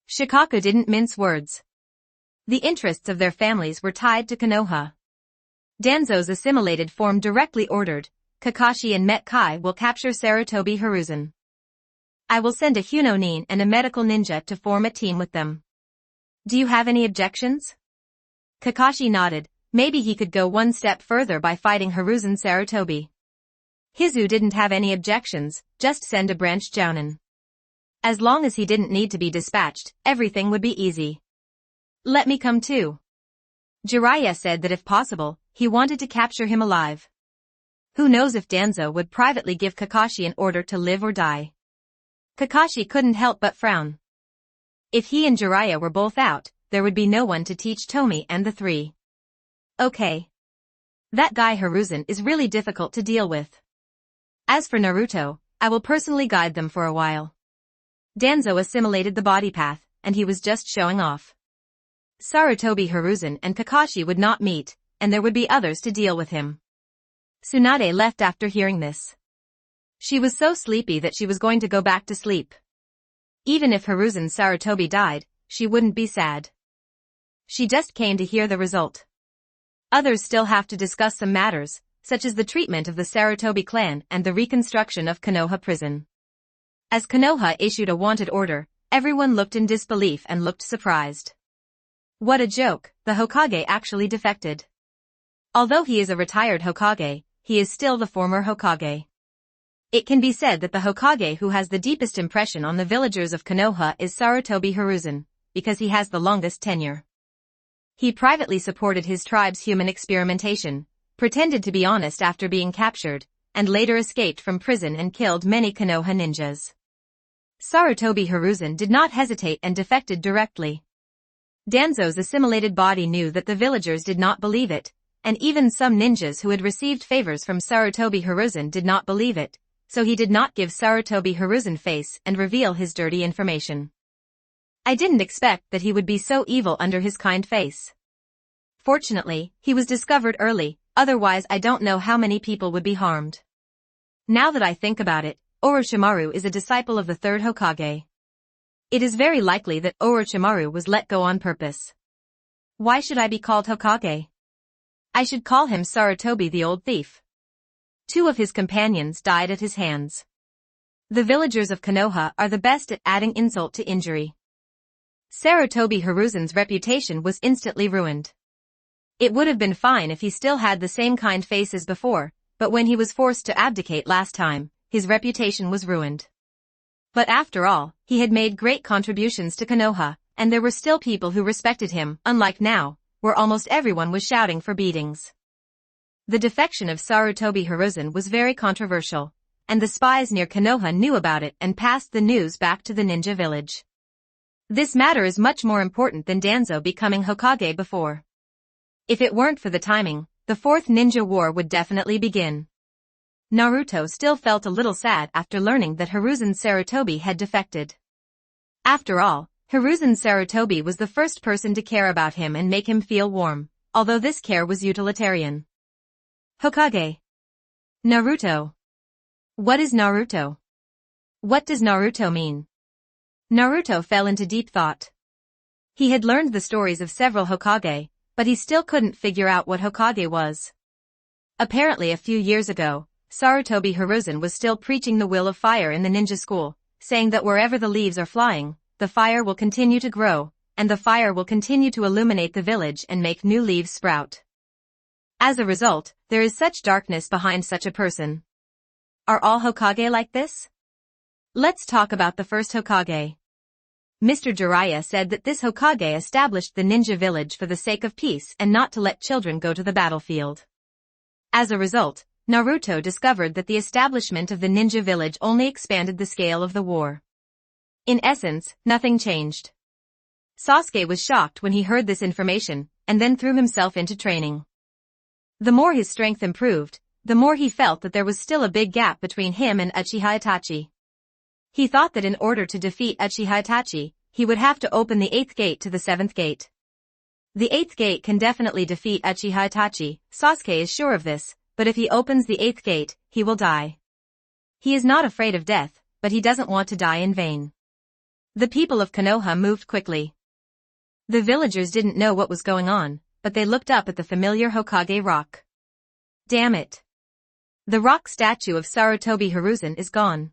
Shikaku didn't mince words. The interests of their families were tied to Konoha. Danzo's assimilated form directly ordered, Kakashi and Met Kai will capture Sarutobi Hiruzen. I will send a Hunonin and a medical ninja to form a team with them. Do you have any objections? Kakashi nodded. Maybe he could go one step further by fighting Hiruzen Sarutobi. Hizu didn't have any objections, just send a branch jounin. As long as he didn't need to be dispatched, everything would be easy. Let me come too. Jiraiya said that if possible, he wanted to capture him alive. Who knows if Danzo would privately give Kakashi an order to live or die. Kakashi couldn't help but frown. If he and Jiraiya were both out, there would be no one to teach Tomie and the three. Okay. That guy Hiruzen is really difficult to deal with. As for Naruto, I will personally guide them for a while. Danzo assimilated the body path, and he was just showing off. Sarutobi Hiruzen and Kakashi would not meet, and there would be others to deal with him. Tsunade left after hearing this. She was so sleepy that she was going to go back to sleep. Even if Hiruzen Sarutobi died, she wouldn't be sad. She just came to hear the result. Others still have to discuss some matters, such as the treatment of the Sarutobi clan and the reconstruction of Konoha prison. As Konoha issued a wanted order, everyone looked in disbelief and looked surprised. What a joke, the Hokage actually defected. Although he is a retired Hokage, he is still the former Hokage. It can be said that the Hokage who has the deepest impression on the villagers of Konoha is Sarutobi Hiruzen, because he has the longest tenure. He privately supported his tribe's human experimentation, pretended to be honest after being captured, and later escaped from prison and killed many Konoha ninjas. Sarutobi Hiruzen did not hesitate and defected directly. Danzo's assimilated body knew that the villagers did not believe it, and even some ninjas who had received favors from Sarutobi Hiruzen did not believe it, so he did not give Sarutobi Hiruzen face and reveal his dirty information. I didn't expect that he would be so evil under his kind face. Fortunately, he was discovered early, otherwise I don't know how many people would be harmed. Now that I think about it, Orochimaru is a disciple of the third Hokage. It is very likely that Orochimaru was let go on purpose. Why should I be called Hokage? I should call him Sarutobi the old thief. 2 of his companions died at his hands. The villagers of Konoha are the best at adding insult to injury. Sarutobi Hiruzen's reputation was instantly ruined. It would have been fine if he still had the same kind face as before, but when he was forced to abdicate last time, his reputation was ruined. But after all, he had made great contributions to Konoha, and there were still people who respected him, unlike now, where almost everyone was shouting for beatings. The defection of Sarutobi Hiruzen was very controversial, and the spies near Konoha knew about it and passed the news back to the ninja village. This matter is much more important than Danzo becoming Hokage before. If it weren't for the timing, the Fourth Ninja War would definitely begin. Naruto still felt a little sad after learning that Hiruzen Sarutobi had defected. After all, Hiruzen Sarutobi was the first person to care about him and make him feel warm, although this care was utilitarian. Hokage. Naruto. What is Naruto? What does Naruto mean? Naruto fell into deep thought. He had learned the stories of several Hokage, but he still couldn't figure out what Hokage was. Apparently a few years ago, Sarutobi Hiruzen was still preaching the will of fire in the ninja school, saying that wherever the leaves are flying, the fire will continue to grow, and the fire will continue to illuminate the village and make new leaves sprout. As a result, there is such darkness behind such a person. Are all Hokage like this? Let's talk about the first Hokage. Mr. Jiraiya said that this Hokage established the ninja village for the sake of peace and not to let children go to the battlefield. As a result, Naruto discovered that the establishment of the ninja village only expanded the scale of the war. In essence, nothing changed. Sasuke was shocked when he heard this information, and then threw himself into training. The more his strength improved, the more he felt that there was still a big gap between him and Uchiha Itachi. He thought that in order to defeat Uchiha Itachi, he would have to open the 8th gate to the 7th gate. The 8th gate can definitely defeat Uchiha Itachi, Sasuke is sure of this, but if he opens the 8th gate, he will die. He is not afraid of death, but he doesn't want to die in vain. The people of Konoha moved quickly. The villagers didn't know what was going on, but they looked up at the familiar Hokage rock. Damn it! The rock statue of Sarutobi Hiruzen is gone.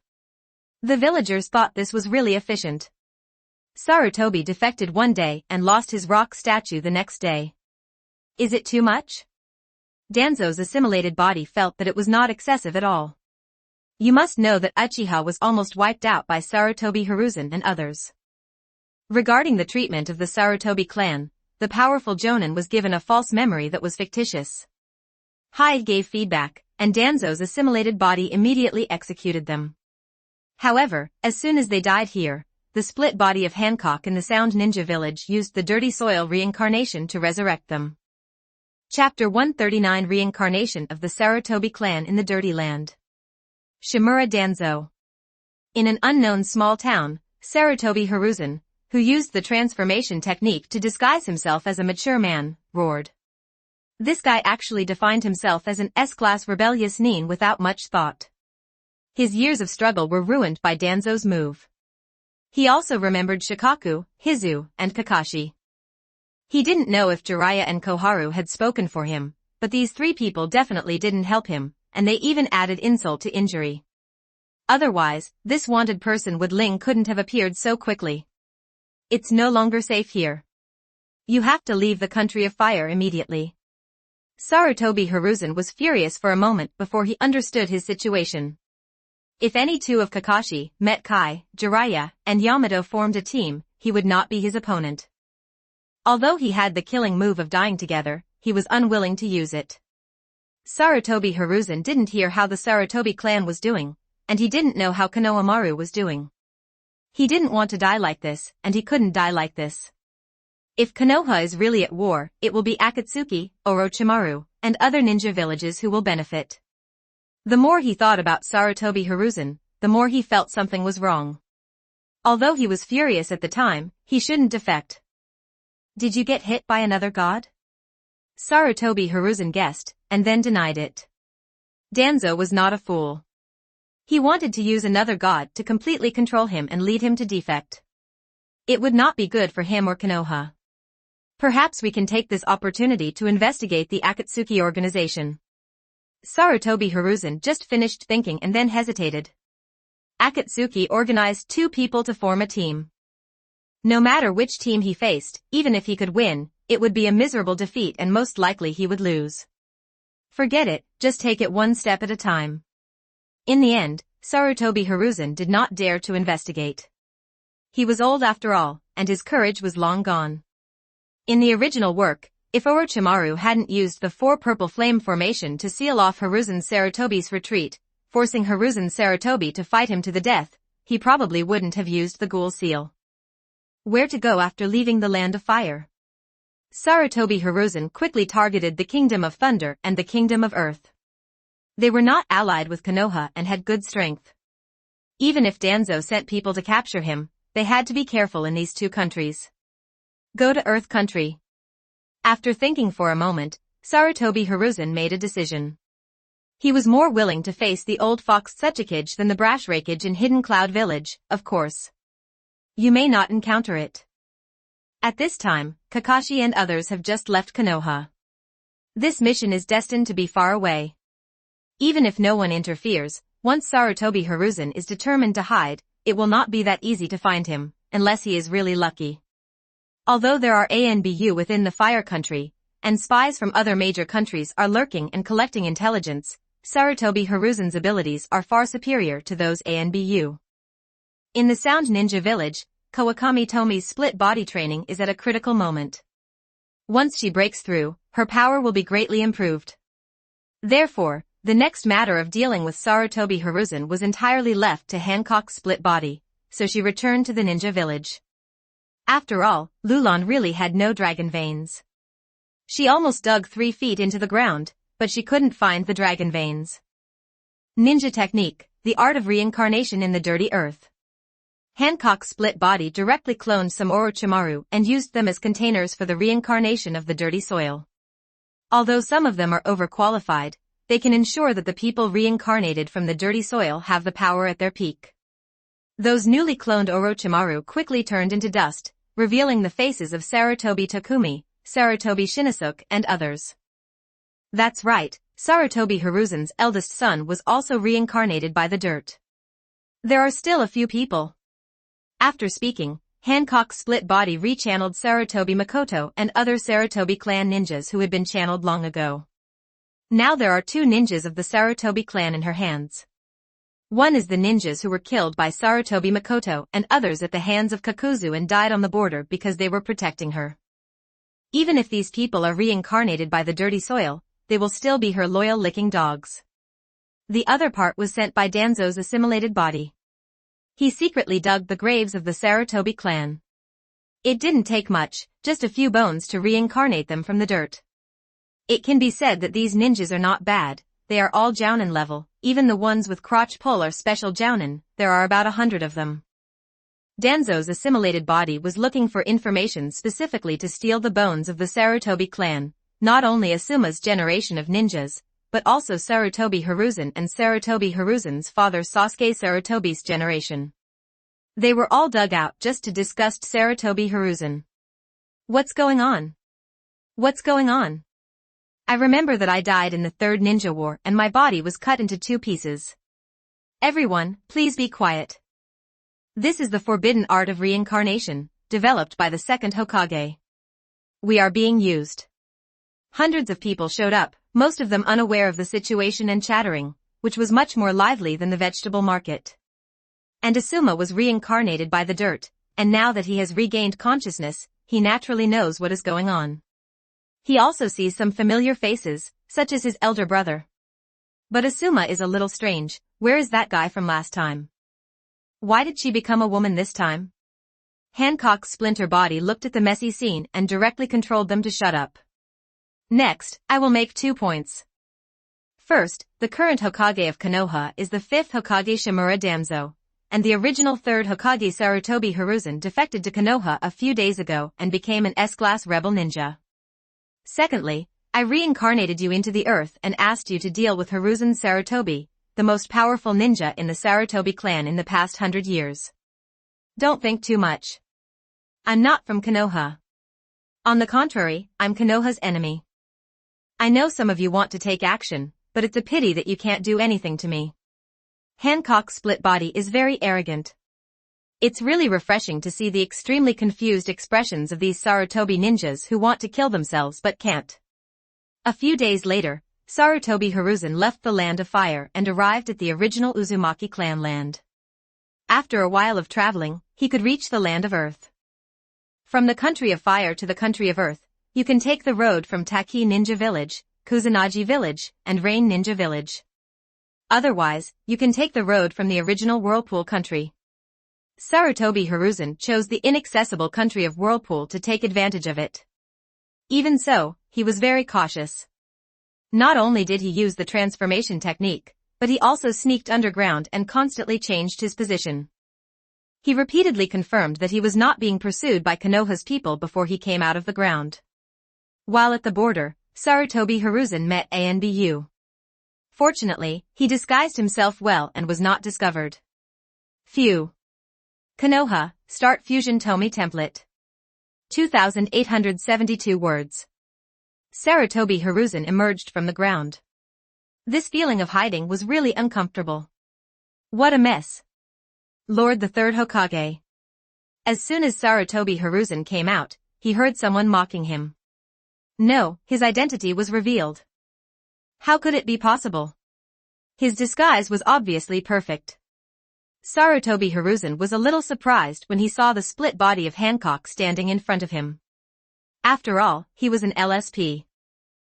The villagers thought this was really efficient. Sarutobi defected one day and lost his rock statue the next day. Is it too much? Danzo's assimilated body felt that it was not excessive at all. You must know that Uchiha was almost wiped out by Sarutobi Hiruzen and others. Regarding the treatment of the Sarutobi clan, the powerful Jonin was given a false memory that was fictitious. Hyde gave feedback, and Danzo's assimilated body immediately executed them. However, as soon as they died here, the split body of Hancock in the Sound Ninja Village used the Dirty Soil reincarnation to resurrect them. Chapter 139 Reincarnation of the Sarutobi Clan in the Dirty Land. Shimura Danzo. In an unknown small town, Sarutobi Hiruzen, who used the transformation technique to disguise himself as a mature man, roared. This guy actually defined himself as an S-class rebellious nin without much thought. His years of struggle were ruined by Danzo's move. He also remembered Shikaku, Hizu, and Kakashi. He didn't know if Jiraiya and Koharu had spoken for him, but these three people definitely didn't help him, and they even added insult to injury. Otherwise, this wanted person Woodling couldn't have appeared so quickly. It's no longer safe here. You have to leave the country of fire immediately. Sarutobi Hiruzen was furious for a moment before he understood his situation. If any two of Kakashi, Metkai, Jiraiya, and Yamato formed a team, he would not be his opponent. Although he had the killing move of dying together, he was unwilling to use it. Sarutobi Hiruzen didn't hear how the Sarutobi clan was doing, and he didn't know how Konoha Maru was doing. He didn't want to die like this, and he couldn't die like this. If Konoha is really at war, it will be Akatsuki, Orochimaru, and other ninja villages who will benefit. The more he thought about Sarutobi Hiruzen, the more he felt something was wrong. Although he was furious at the time, he shouldn't defect. Did you get hit by another god? Sarutobi Hiruzen guessed, and then denied it. Danzo was not a fool. He wanted to use another god to completely control him and lead him to defect. It would not be good for him or Konoha. Perhaps we can take this opportunity to investigate the Akatsuki organization. Sarutobi Hiruzen just finished thinking and then hesitated. Akatsuki organized two people to form a team. No matter which team he faced, even if he could win, it would be a miserable defeat and most likely he would lose. Forget it, just take it one step at a time. In the end, Sarutobi Hiruzen did not dare to investigate. He was old after all, and his courage was long gone. In the original work, if Orochimaru hadn't used the 4 purple flame formation to seal off Hiruzen Sarutobi's retreat, forcing Hiruzen Sarutobi to fight him to the death, he probably wouldn't have used the ghoul seal. Where to go after leaving the Land of Fire? Sarutobi Hiruzen quickly targeted the Kingdom of Thunder and the Kingdom of Earth. They were not allied with Konoha and had good strength. Even if Danzo sent people to capture him, they had to be careful in these two countries. Go to Earth Country. After thinking for a moment, Sarutobi Hiruzen made a decision. He was more willing to face the old fox Tsuchikage than the brash rakage in Hidden Cloud Village, of course. You may not encounter it. At this time, Kakashi and others have just left Konoha. This mission is destined to be far away. Even if no one interferes, once Sarutobi Hiruzen is determined to hide, it will not be that easy to find him, unless he is really lucky. Although there are ANBU within the Fire Country, and spies from other major countries are lurking and collecting intelligence, Sarutobi Hiruzen's abilities are far superior to those ANBU. In the Sound Ninja Village, Kawakami Tomie's split body training is at a critical moment. Once she breaks through, her power will be greatly improved. Therefore, The next matter of dealing with Sarutobi Hiruzen was entirely left to Hancock's split body, so she returned to the ninja village. After all, Lulon really had no dragon veins. She almost dug 3 feet into the ground, but she couldn't find the dragon veins. Ninja technique, the art of reincarnation in the dirty earth. Hancock's split body directly cloned some Orochimaru and used them as containers for the reincarnation of the dirty soil. Although some of them are overqualified, they can ensure that the people reincarnated from the dirty soil have the power at their peak. Those newly cloned Orochimaru quickly turned into dust, revealing the faces of Sarutobi Takumi, Sarutobi Shinosuke and others. That's right, Sarutobi Hiruzen's eldest son was also reincarnated by the dirt. There are still a few people. After speaking, Hancock's split body rechanneled Sarutobi Makoto and other Sarutobi clan ninjas who had been channeled long ago. Now there are 2 ninjas of the Sarutobi clan in her hands. One is the ninjas who were killed by Sarutobi Makoto and others at the hands of Kakuzu and died on the border because they were protecting her. Even if these people are reincarnated by the dirty soil, they will still be her loyal licking dogs. The other part was sent by Danzo's assimilated body. He secretly dug the graves of the Sarutobi clan. It didn't take much, just a few bones to reincarnate them from the dirt. It can be said that these ninjas are not bad, they are all jounin level, even the ones with crotch pull are special jounin, there are about 100 of them. Danzo's assimilated body was looking for information specifically to steal the bones of the Sarutobi clan, not only Asuma's generation of ninjas, but also Sarutobi Hiruzen and Sarutobi Hiruzen's father Sasuke Sarutobi's generation. They were all dug out just to disgust Sarutobi Hiruzen. What's going on? What's going on? I remember that I died in the 3rd Ninja War and my body was cut into 2 pieces. Everyone, please be quiet. This is the forbidden art of reincarnation, developed by the 2nd Hokage. We are being used. Hundreds of people showed up, most of them unaware of the situation and chattering, which was much more lively than the vegetable market. And Asuma was reincarnated by the dirt, and now that he has regained consciousness, he naturally knows what is going on. He also sees some familiar faces, such as his elder brother. But Asuma is a little strange, where is that guy from last time? Why did she become a woman this time? Hancock's splinter body looked at the messy scene and directly controlled them to shut up. Next, I will make 2 points. First, the current Hokage of Konoha is the 5th Hokage Shimura Danzo, and the original 3rd Hokage Sarutobi Hiruzen defected to Konoha a few days ago and became an S-class rebel ninja. Secondly, I reincarnated you into the earth and asked you to deal with Hiruzen Sarutobi, the most powerful ninja in the Sarutobi clan in the past 100 years. Don't think too much. I'm not from Konoha. On the contrary, I'm Konoha's enemy. I know some of you want to take action, but it's a pity that you can't do anything to me. Hancock's split body is very arrogant. It's really refreshing to see the extremely confused expressions of these Sarutobi ninjas who want to kill themselves but can't. A few days later, Sarutobi Hiruzen left the Land of Fire and arrived at the original Uzumaki clan land. After a while of traveling, he could reach the Land of Earth. From the Country of Fire to the Country of Earth, you can take the road from Taki Ninja Village, Kusanagi Village, and Rain Ninja Village. Otherwise, you can take the road from the original Whirlpool Country. Sarutobi Hiruzen chose the inaccessible country of Whirlpool to take advantage of it. Even so, he was very cautious. Not only did he use the transformation technique, but he also sneaked underground and constantly changed his position. He repeatedly confirmed that he was not being pursued by Konoha's people before he came out of the ground. While at the border, Sarutobi Hiruzen met Anbu. Fortunately, he disguised himself well and was not discovered. Phew. Konoha, Start Fusion Tomie Template. 2,872 words. Sarutobi Hiruzen emerged from the ground. This feeling of hiding was really uncomfortable. What a mess. Lord the 3rd Hokage. As soon as Sarutobi Hiruzen came out, he heard someone mocking him. No, his identity was revealed. How could it be possible? His disguise was obviously perfect. Sarutobi Hiruzen was a little surprised when he saw the split body of Hancock standing in front of him. After all, he was an LSP.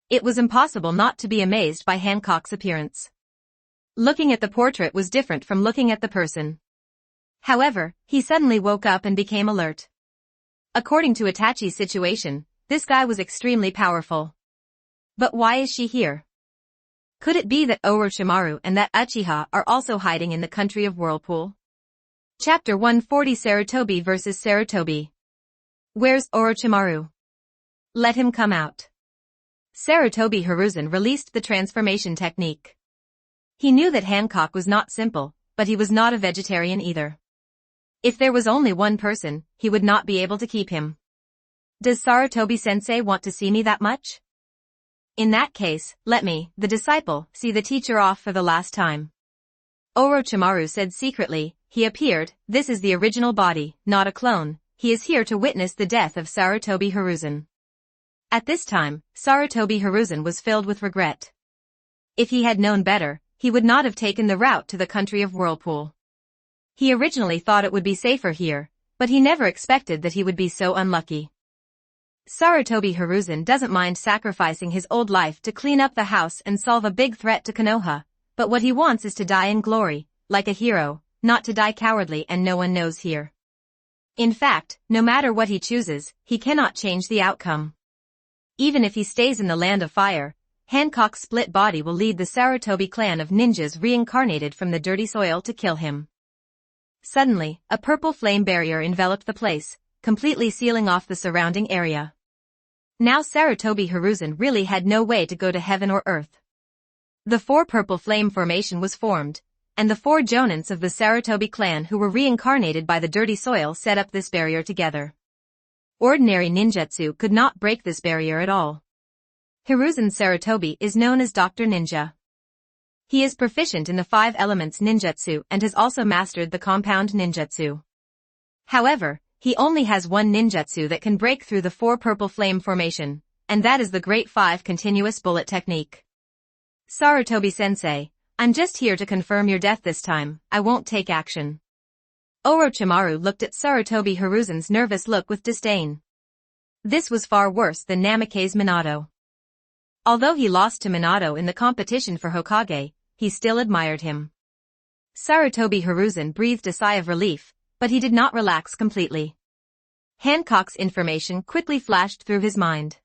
It was impossible not to be amazed by Hancock's appearance. Looking at the portrait was different from looking at the person. However, he suddenly woke up and became alert. According to Itachi's situation, this guy was extremely powerful. But why is she here? Could it be that Orochimaru and that Uchiha are also hiding in the country of Whirlpool? Chapter 140 Sarutobi vs. Sarutobi. Where's Orochimaru? Let him come out. Sarutobi Hiruzen released the transformation technique. He knew that Hancock was not simple, but he was not a vegetarian either. If there was only one person, he would not be able to keep him. Does Sarutobi-sensei want to see me that much? In that case, let me, the disciple, see the teacher off for the last time. Orochimaru said secretly. He appeared. This is the original body, not a clone. He is here to witness the death of Sarutobi Hiruzen. At this time, Sarutobi Hiruzen was filled with regret. If he had known better, he would not have taken the route to the country of Whirlpool. He originally thought it would be safer here, but he never expected that he would be so unlucky. Sarutobi Hiruzen doesn't mind sacrificing his old life to clean up the house and solve a big threat to Konoha, but what he wants is to die in glory, like a hero, not to die cowardly and no one knows here. In fact, no matter what he chooses, he cannot change the outcome. Even if he stays in the land of fire, Hancock's split body will lead the Sarutobi clan of ninjas reincarnated from the dirty soil to kill him. Suddenly, a purple flame barrier enveloped the place, completely sealing off the surrounding area. Now Sarutobi Hiruzen really had no way to go to heaven or earth. The four purple flame formation was formed, and the four jonins of the Sarutobi clan who were reincarnated by the dirty soil set up this barrier together. Ordinary ninjutsu could not break this barrier at all. Hiruzen Sarutobi is known as Dr. Ninja. He is proficient in the 5 elements ninjutsu and has also mastered the compound ninjutsu. However, he only has one ninjutsu that can break through the 4 purple flame formation, and that is the Great 5 continuous bullet technique. Sarutobi-sensei, I'm just here to confirm your death this time. I won't take action. Orochimaru looked at Sarutobi Hiruzen's nervous look with disdain. This was far worse than Namake's Minato. Although he lost to Minato in the competition for Hokage, he still admired him. Sarutobi Hiruzen breathed a sigh of relief, but he did not relax completely. Hancock's information quickly flashed through his mind.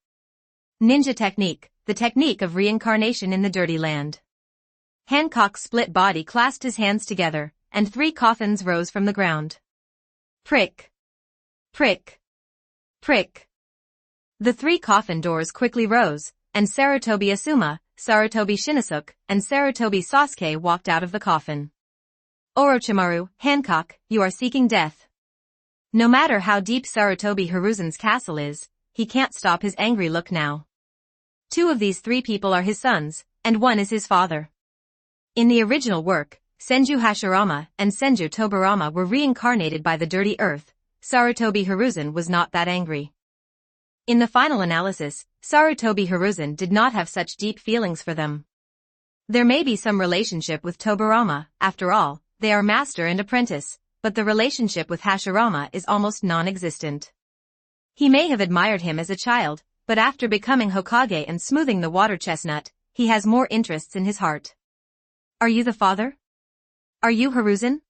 Ninja technique, the technique of reincarnation in the dirty land. Hancock's split body clasped his hands together, and 3 coffins rose from the ground. Prick. Prick. Prick. The 3 coffin doors quickly rose, and Sarutobi Asuma, Sarutobi Shinosuke, and Sarutobi Sasuke walked out of the coffin. Orochimaru, Hancock, you are seeking death. No matter how deep Sarutobi Hiruzen's castle is, he can't stop his angry look now. 2 of these 3 people are his sons, and 1 is his father. In the original work, Senju Hashirama and Senju Tobirama were reincarnated by the dirty earth. Sarutobi Hiruzen was not that angry. In the final analysis, Sarutobi Hiruzen did not have such deep feelings for them. There may be some relationship with Tobirama, after all, they are master and apprentice, but the relationship with Hashirama is almost non-existent. He may have admired him as a child, but after becoming Hokage and smoothing the water chestnut, he has more interests in his heart. Are you the father? Are you Hiruzen?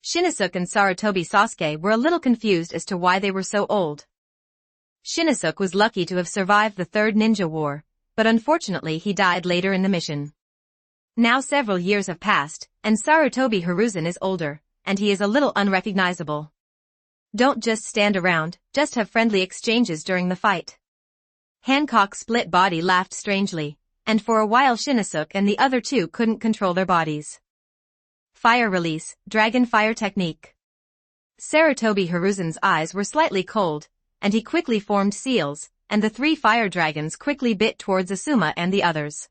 Shinosuke and Sarutobi Sasuke were a little confused as to why they were so old. Shinosuke was lucky to have survived the Third Ninja War, but unfortunately he died later in the mission. Now several years have passed, and Sarutobi Hiruzen is older, and he is a little unrecognizable. Don't just stand around, just have friendly exchanges during the fight. Hancock's split body laughed strangely, and for a while Shinosuke and the other 2 couldn't control their bodies. Fire release, dragon fire technique. Sarutobi Hiruzen's eyes were slightly cold, and he quickly formed seals, and the 3 fire dragons quickly bit towards Asuma and the others.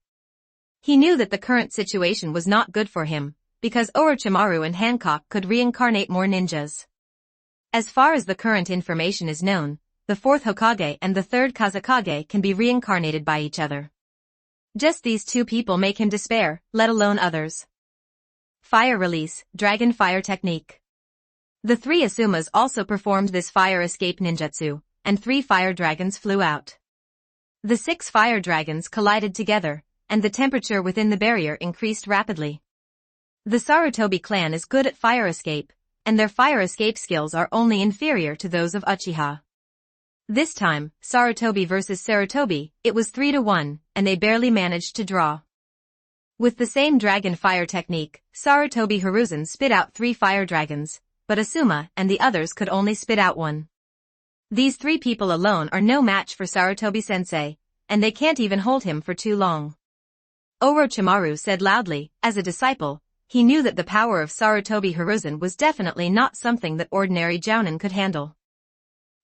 He knew that the current situation was not good for him, because Orochimaru and Hancock could reincarnate more ninjas. As far as the current information is known, the 4th Hokage and the 3rd Kazekage can be reincarnated by each other. Just these 2 people make him despair, let alone others. Fire release, dragon fire technique. The 3 Asumas also performed this fire escape ninjutsu, and 3 fire dragons flew out. The 6 fire dragons collided together, and the temperature within the barrier increased rapidly. The Sarutobi clan is good at fire escape, and their fire escape skills are only inferior to those of Uchiha. This time, Sarutobi versus Sarutobi, it was 3-1, and they barely managed to draw. With the same dragon fire technique, Sarutobi Hiruzen spit out 3 fire dragons, but Asuma and the others could only spit out 1. These 3 people alone are no match for Sarutobi-sensei, and they can't even hold him for too long. Orochimaru said loudly, as a disciple, he knew that the power of Sarutobi Hiruzen was definitely not something that ordinary jounin could handle.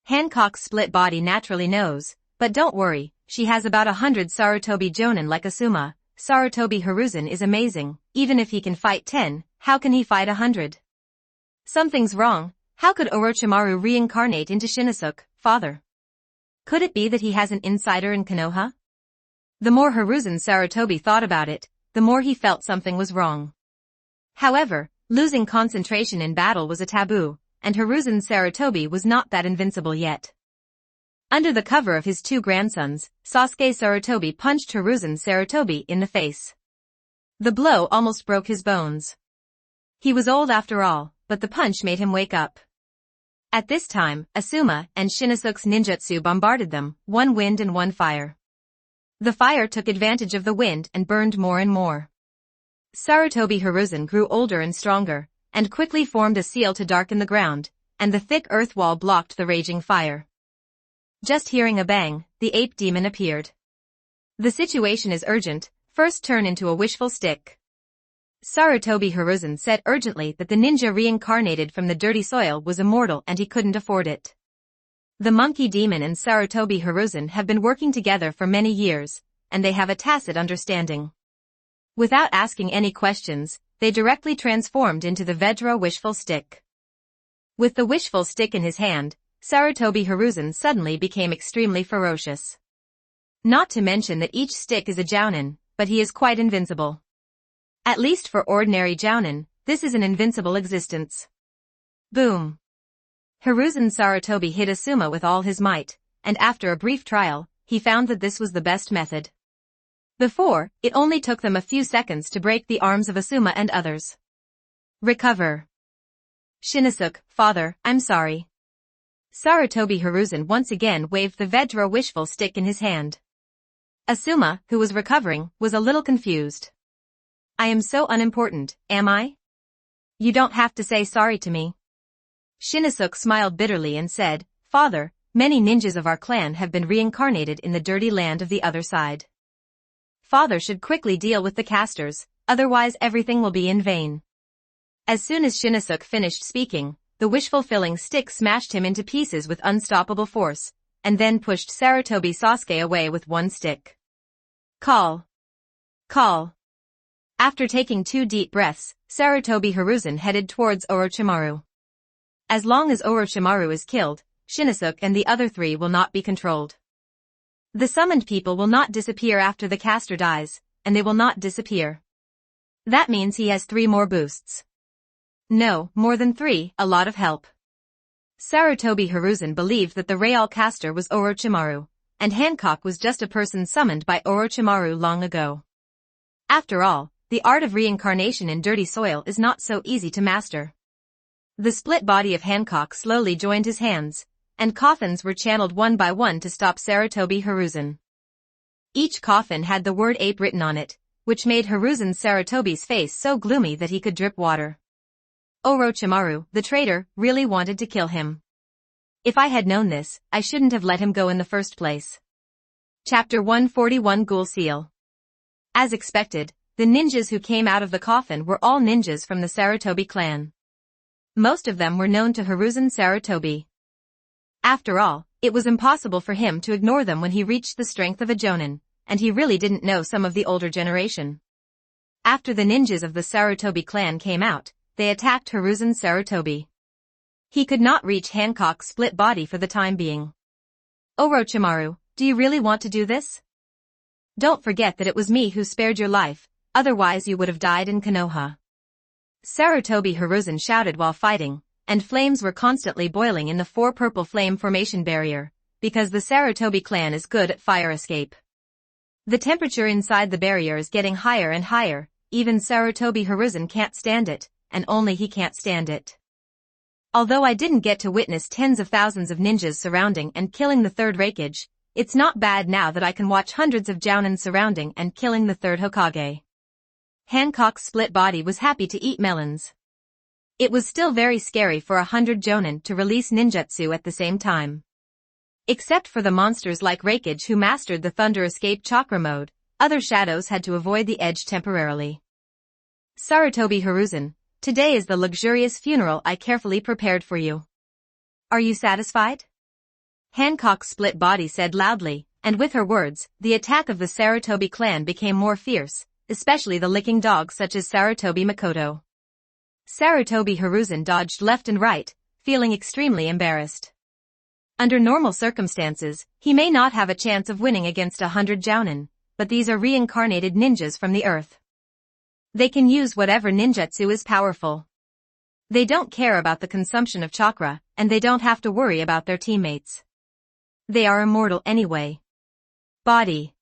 Hancock's split body naturally knows, but don't worry, she has about 100 Sarutobi jounin like Asuma. Sarutobi Hiruzen is amazing, even if he can fight 10, how can he fight 100? Something's wrong, how could Orochimaru reincarnate into Shinosuke, father? Could it be that he has an insider in Konoha? The more Hiruzen Sarutobi thought about it, the more he felt something was wrong. However, losing concentration in battle was a taboo, and Hiruzen Sarutobi was not that invincible yet. Under the cover of his 2 grandsons, Sasuke Sarutobi punched Hiruzen Sarutobi in the face. The blow almost broke his bones. He was old after all, but the punch made him wake up. At this time, Asuma and Shinosuke's ninjutsu bombarded them, 1 wind and 1 fire. The fire took advantage of the wind and burned more and more. Sarutobi Hiruzen grew older and stronger, and quickly formed a seal to darken the ground, and the thick earth wall blocked the raging fire. Just hearing a bang, the ape demon appeared. The situation is urgent, first turn into a wishful stick. Sarutobi Hiruzen said urgently that the ninja reincarnated from the dirty soil was immortal and he couldn't afford it. The monkey demon and Sarutobi Hiruzen have been working together for many years, and they have a tacit understanding. Without asking any questions, they directly transformed into the Vedra wishful stick. With the wishful stick in his hand, Sarutobi Hiruzen suddenly became extremely ferocious. Not to mention that each stick is a jounin, but he is quite invincible. At least for ordinary jounin, this is an invincible existence. Boom! Hiruzen Sarutobi hit Asuma with all his might, and after a brief trial, he found that this was the best method. Before, it only took them a few seconds to break the arms of Asuma and others. Recover. Shinosuke, father, I'm sorry. Sarutobi Hiruzen once again waved the Vedra wishful stick in his hand. Asuma, who was recovering, was a little confused. I am so unimportant, am I? You don't have to say sorry to me. Shinosuke smiled bitterly and said, Father, many ninjas of our clan have been reincarnated in the dirty land of the other side. Father should quickly deal with the casters, otherwise everything will be in vain. As soon as Shinosuke finished speaking, the wish-fulfilling stick smashed him into pieces with unstoppable force, and then pushed Sarutobi Sasuke away with 1 stick. Call. Call. After taking 2 deep breaths, Sarutobi Hiruzen headed towards Orochimaru. As long as Orochimaru is killed, Shinosuke and the other 3 will not be controlled. The summoned people will not disappear after the caster dies, and they will not disappear. That means he has 3 more boosts. No, more than 3, a lot of help. Sarutobi Hiruzen believed that the real caster was Orochimaru, and Hancock was just a person summoned by Orochimaru long ago. After all, the art of reincarnation in dirty soil is not so easy to master. The split body of Hancock slowly joined his hands, and coffins were channeled one by one to stop Sarutobi Hiruzen. Each coffin had the word ape written on it, which made Hiruzen Sarutobi's face so gloomy that he could drip water. Orochimaru, the traitor, really wanted to kill him. If I had known this, I shouldn't have let him go in the first place. Chapter 141 Ghoul Seal. As expected, the ninjas who came out of the coffin were all ninjas from the Sarutobi clan. Most of them were known to Hiruzen Sarutobi. After all, it was impossible for him to ignore them when he reached the strength of a jonin, and he really didn't know some of the older generation. After the ninjas of the Sarutobi clan came out, they attacked Hiruzen Sarutobi. He could not reach Hancock's split body for the time being. Orochimaru, do you really want to do this? Don't forget that it was me who spared your life, otherwise you would have died in Konoha. Sarutobi Hiruzen shouted while fighting, and flames were constantly boiling in the 4 purple flame formation barrier, because the Sarutobi clan is good at fire escape. The temperature inside the barrier is getting higher and higher, even Sarutobi Hiruzen can't stand it, and only he can't stand it. Although I didn't get to witness tens of thousands of ninjas surrounding and killing the third Raikage, it's not bad now that I can watch hundreds of Jounin surrounding and killing the third Hokage. Hancock's split body was happy to eat melons. It was still very scary for 100 Jounin to release ninjutsu at the same time. Except for the monsters like Raikage who mastered the Thunder Escape Chakra mode, other shadows had to avoid the edge temporarily. Sarutobi Hiruzen, today is the luxurious funeral I carefully prepared for you. Are you satisfied? Hancock's split body said loudly, and with her words, the attack of the Sarutobi clan became more fierce, especially the licking dogs such as Sarutobi Makoto. Sarutobi Hiruzen dodged left and right, feeling extremely embarrassed. Under normal circumstances, he may not have a chance of winning against 100 Jounin, but these are reincarnated ninjas from the earth. They can use whatever ninjutsu is powerful. They don't care about the consumption of chakra, and they don't have to worry about their teammates. They are immortal anyway. Body.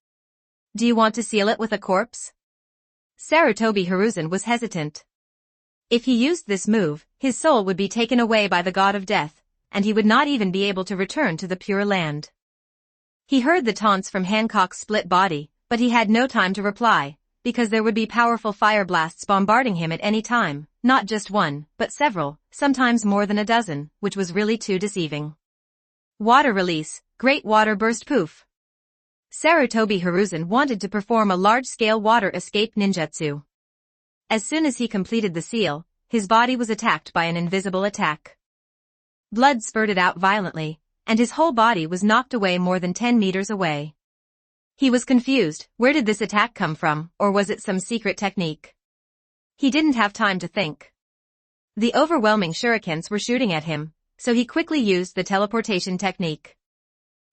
Do you want to seal it with a corpse? Sarutobi Hiruzen was hesitant. If he used this move, his soul would be taken away by the god of death, and he would not even be able to return to the Pure Land. He heard the taunts from Hancock's split body, but he had no time to reply, because there would be powerful fire blasts bombarding him at any time, not just one, but several, sometimes more than a dozen, which was really too deceiving. Water release, great water burst poof. Sarutobi Hiruzen wanted to perform a large-scale water escape ninjutsu. As soon as he completed the seal, his body was attacked by an invisible attack. Blood spurted out violently, and his whole body was knocked away more than 10 meters away. He was confused, where did this attack come from, or was it some secret technique? He didn't have time to think. The overwhelming shurikens were shooting at him, so he quickly used the teleportation technique.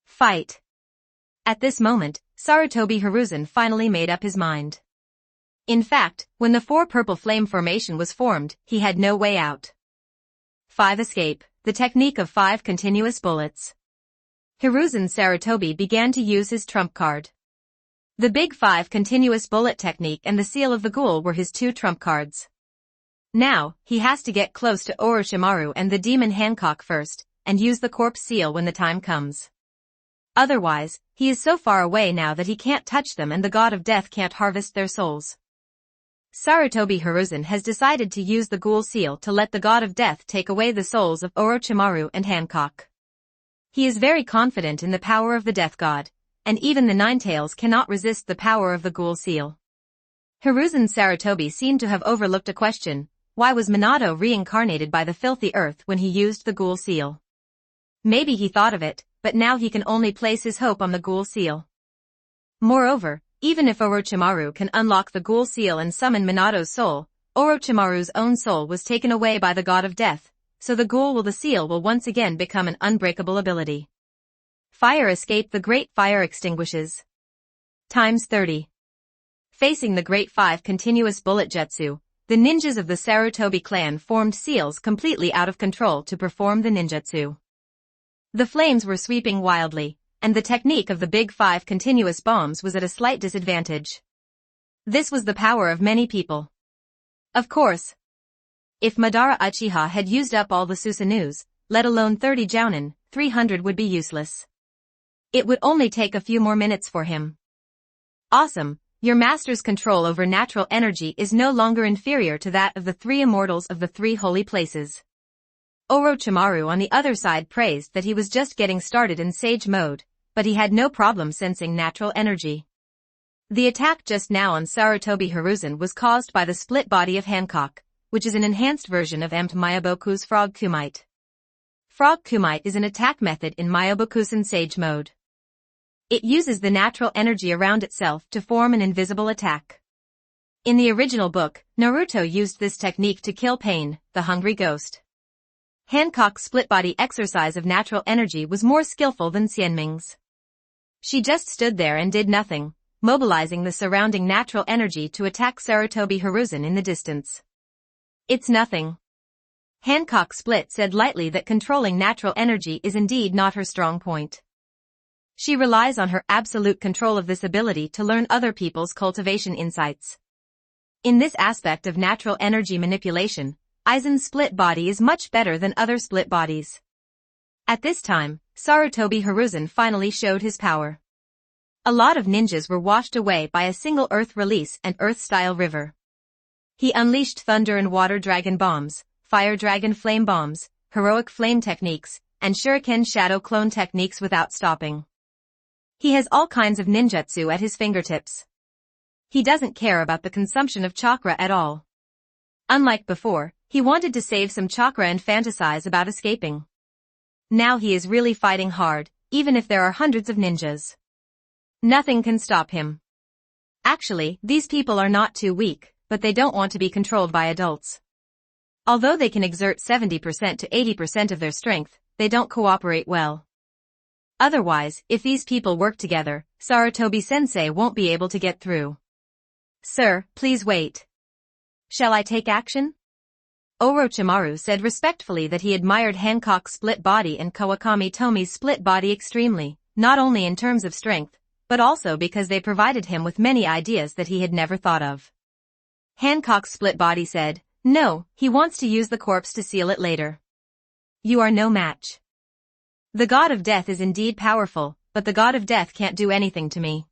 Fight. At this moment, Sarutobi Hiruzen finally made up his mind. In fact, when the 4 purple flame formation was formed, he had no way out. 5 escape, the technique of 5 continuous bullets. Hiruzen Sarutobi began to use his trump card. The big 5 continuous bullet technique and the seal of the ghoul were his 2 trump cards. Now, he has to get close to Orochimaru and the demon Hancock first, and use the corpse seal when the time comes. Otherwise, he is so far away now that he can't touch them and the god of death can't harvest their souls. Sarutobi Hiruzen has decided to use the ghoul seal to let the god of death take away the souls of Orochimaru and Hancock. He is very confident in the power of the death god, and even the Ninetales cannot resist the power of the ghoul seal. Hiruzen Sarutobi seemed to have overlooked a question: why was Minato reincarnated by the filthy earth when he used the ghoul seal? Maybe he thought of it, but now he can only place his hope on the ghoul seal. Moreover, even if Orochimaru can unlock the ghoul seal and summon Minato's soul, Orochimaru's own soul was taken away by the god of death, so the the seal will once again become an unbreakable ability. Fire escape. The Great Fire extinguishes. Times 30. Facing the Great 5 continuous bullet jutsu, the ninjas of the Sarutobi clan formed seals completely out of control to perform the ninjutsu. The flames were sweeping wildly, and the technique of the Big 5 continuous bombs was at a slight disadvantage. This was the power of many people. Of course, if Madara Uchiha had used up all the Susanus, let alone 30 Jounin, 300 would be useless. It would only take a few more minutes for him. Awesome, your master's control over natural energy is no longer inferior to that of the 3 immortals of the 3 holy places. Orochimaru on the other side praised that he was just getting started in Sage mode, but he had no problem sensing natural energy. The attack just now on Sarutobi Hiruzen was caused by the split body of Hancock, which is an enhanced version of Amt Myoboku's Frog Kumite. Frog Kumite is an attack method in Myobokusen Sage mode. It uses the natural energy around itself to form an invisible attack. In the original book, Naruto used this technique to kill Pain, the hungry ghost. Hancock's split-body exercise of natural energy was more skillful than Xianming's. She just stood there and did nothing, mobilizing the surrounding natural energy to attack Sarutobi Hiruzen in the distance. It's nothing. Hancock Split said lightly that controlling natural energy is indeed not her strong point. She relies on her absolute control of this ability to learn other people's cultivation insights. In this aspect of natural energy manipulation, Aizen's split body is much better than other split bodies. At this time, Sarutobi Hiruzen finally showed his power. A lot of ninjas were washed away by a single earth release and earth-style river. He unleashed thunder and water dragon bombs, fire dragon flame bombs, heroic flame techniques, and shuriken shadow clone techniques without stopping. He has all kinds of ninjutsu at his fingertips. He doesn't care about the consumption of chakra at all. Unlike before, he wanted to save some chakra and fantasize about escaping. Now he is really fighting hard, even if there are hundreds of ninjas. Nothing can stop him. Actually, these people are not too weak, but they don't want to be controlled by adults. Although they can exert 70% to 80% of their strength, they don't cooperate well. Otherwise, if these people work together, Sarutobi-sensei won't be able to get through. Sir, please wait. Shall I take action? Orochimaru said respectfully that he admired Hancock's split body and Kawakami Tomie's split body extremely, not only in terms of strength, but also because they provided him with many ideas that he had never thought of. Hancock's split body said, no, he wants to use the corpse to seal it later. You are no match. The god of death is indeed powerful, but the god of death can't do anything to me.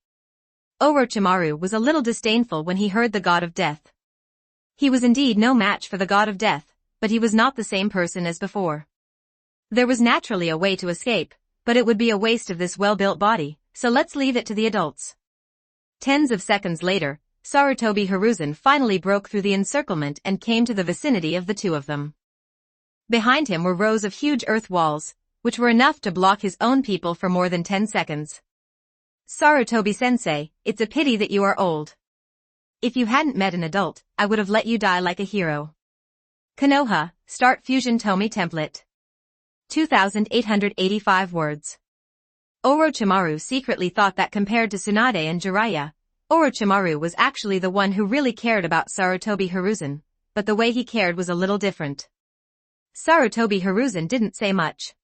Orochimaru was a little disdainful when he heard the god of death. He was indeed no match for the god of death, but he was not the same person as before. There was naturally a way to escape, but it would be a waste of this well-built body, so let's leave it to the adults. Tens of seconds later, Sarutobi Hiruzen finally broke through the encirclement and came to the vicinity of the two of them. Behind him were rows of huge earth walls, which were enough to block his own people for more than 10 seconds. Sarutobi-sensei, it's a pity that you are old. If you hadn't met an adult, I would have let you die like a hero. Konoha, start Fusion Tomie template. 2,885 words. Orochimaru secretly thought that compared to Tsunade and Jiraiya, Orochimaru was actually the one who really cared about Sarutobi Hiruzen, but the way he cared was a little different. Sarutobi Hiruzen didn't say much.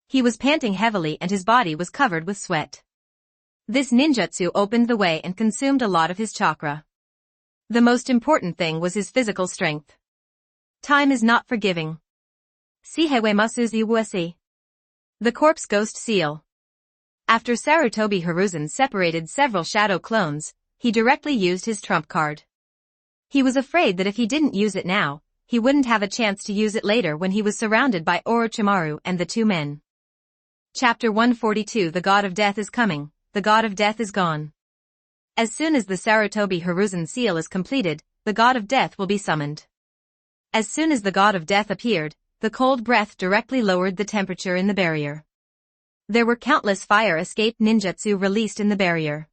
He was panting heavily and his body was covered with sweat. This ninjutsu opened the way and consumed a lot of his chakra. The most important thing was his physical strength. Time is not forgiving. Sihewe Masuzi Wuasi. The corpse ghost seal. After Sarutobi Hiruzen separated several shadow clones, he directly used his trump card. He was afraid that if he didn't use it now, he wouldn't have a chance to use it later when he was surrounded by Orochimaru and the two men. Chapter 142 The God of Death is coming, the God of Death is gone. As soon as the Sarutobi Hiruzen seal is completed, the God of Death will be summoned. As soon as the God of Death appeared, the cold breath directly lowered the temperature in the barrier. There were countless fire escape ninjutsu released in the barrier.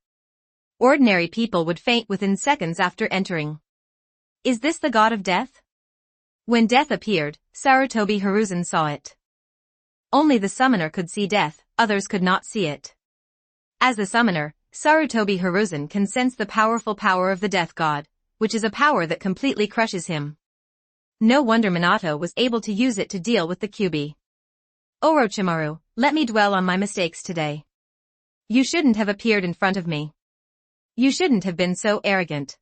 Ordinary people would faint within seconds after entering. Is this the God of Death? When death appeared, Sarutobi Hiruzen saw it. Only the summoner could see death, others could not see it. As the summoner, Sarutobi Hiruzen can sense the powerful power of the death god, which is a power that completely crushes him. No wonder Minato was able to use it to deal with the Kyuubi. Orochimaru, let me dwell on my mistakes today. You shouldn't have appeared in front of me. You shouldn't have been so arrogant.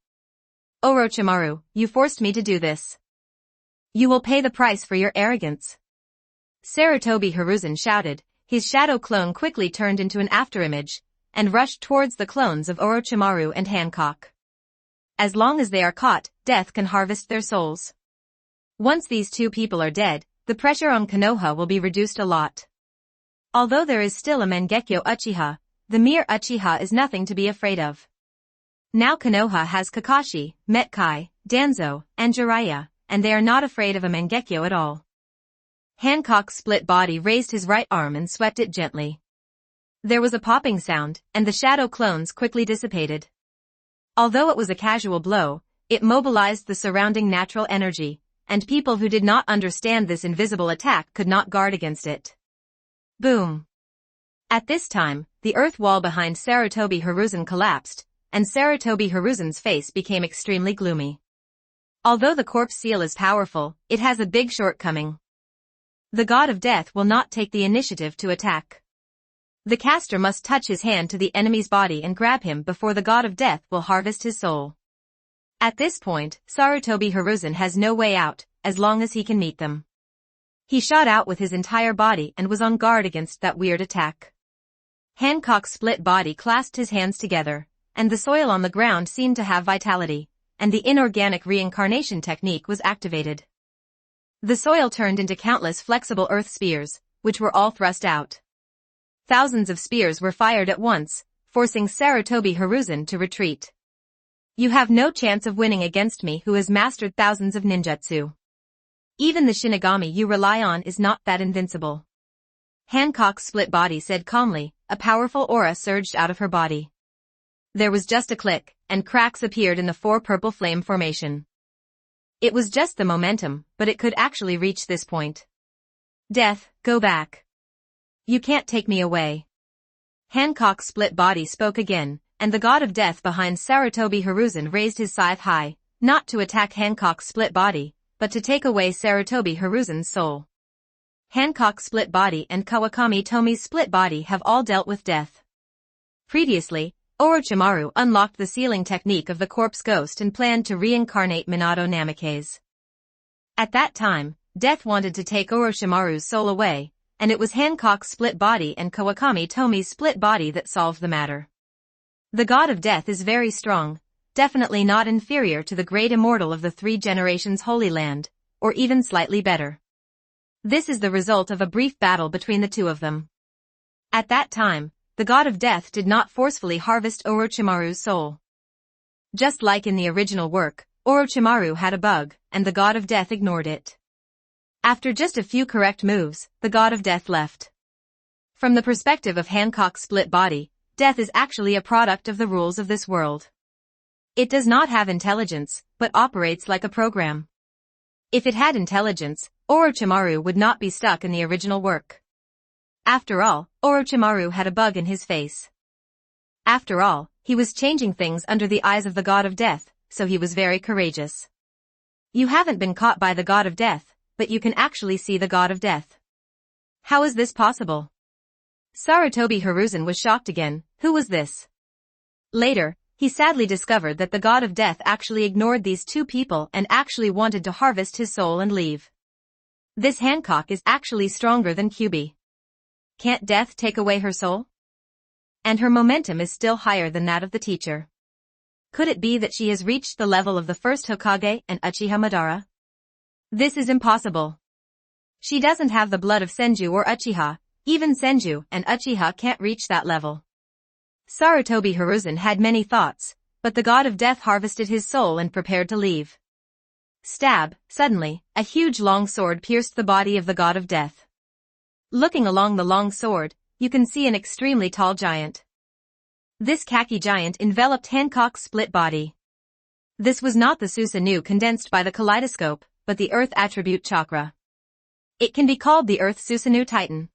Orochimaru, you forced me to do this. You will pay the price for your arrogance. Sarutobi Hiruzen shouted, his shadow clone quickly turned into an afterimage, and rushed towards the clones of Orochimaru and Hancock. As long as they are caught, death can harvest their souls. Once these two people are dead, the pressure on Konoha will be reduced a lot. Although there is still a Mangekyo Uchiha, the mere Uchiha is nothing to be afraid of. Now Konoha has Kakashi, Metkai, Danzo, and Jiraiya, and they are not afraid of a Mangekyo at all. Hancock's split body raised his right arm and swept it gently. There was a popping sound, and the shadow clones quickly dissipated. Although it was a casual blow, it mobilized the surrounding natural energy, and people who did not understand this invisible attack could not guard against it. Boom! At this time, the earth wall behind Sarutobi Hiruzen collapsed, and Sarutobi Hiruzen's face became extremely gloomy. Although the corpse seal is powerful, it has a big shortcoming. The God of Death will not take the initiative to attack. The caster must touch his hand to the enemy's body and grab him before the god of death will harvest his soul. At this point, Sarutobi Hiruzen has no way out, as long as he can meet them. He shot out with his entire body and was on guard against that weird attack. Hancock's split body clasped his hands together, and the soil on the ground seemed to have vitality, and the inorganic reincarnation technique was activated. The soil turned into countless flexible earth spears, which were all thrust out. Thousands of spears were fired at once, forcing Sarutobi Hiruzen to retreat. You have no chance of winning against me who has mastered thousands of ninjutsu. Even the Shinigami you rely on is not that invincible. Hancock's split body said calmly, a powerful aura surged out of her body. There was just a click, and cracks appeared in the four purple flame formation. It was just the momentum, but it could actually reach this point. Death, go back. You can't take me away. Hancock's split body spoke again, and the god of death behind Sarutobi Hiruzen raised his scythe high, not to attack Hancock's split body, but to take away Sarutobi Hiruzen's soul. Hancock's split body and Kawakami Tomie's split body have all dealt with death. Previously, Orochimaru unlocked the sealing technique of the corpse ghost and planned to reincarnate Minato Namikaze. At that time, death wanted to take Orochimaru's soul away, and it was Hancock's split body and Kawakami Tomie's split body that solved the matter. The god of death is very strong, definitely not inferior to the great immortal of the Three Generations Holy Land, or even slightly better. This is the result of a brief battle between the two of them. At that time, the god of death did not forcefully harvest Orochimaru's soul. Just like in the original work, Orochimaru had a bug, and the god of death ignored it. After just a few correct moves, the god of death left. From the perspective of Hancock's split body, death is actually a product of the rules of this world. It does not have intelligence, but operates like a program. If it had intelligence, Orochimaru would not be stuck in the original work. After all, Orochimaru had a bug in his face. After all, he was changing things under the eyes of the god of death, so he was very courageous. You haven't been caught by the god of death, but you can actually see the god of death. How is this possible? Sarutobi Hiruzen was shocked again. Who was this? Later, he sadly discovered that the god of death actually ignored these two people and actually wanted to harvest his soul and leave. This Hancock is actually stronger than Kyuubi. Can't death take away her soul? And her momentum is still higher than that of the teacher. Could it be that she has reached the level of the first Hokage and Uchiha Madara? This is impossible. She doesn't have the blood of Senju or Uchiha. Even Senju and Uchiha can't reach that level. Sarutobi Hiruzen had many thoughts, but the god of death harvested his soul and prepared to leave. Stab, suddenly, a huge long sword pierced the body of the god of death. Looking along the long sword, you can see an extremely tall giant. This khaki giant enveloped Hancock's split body. This was not the Susanoo condensed by the kaleidoscope, but the earth attribute chakra. It can be called the earth Susanoo Titan.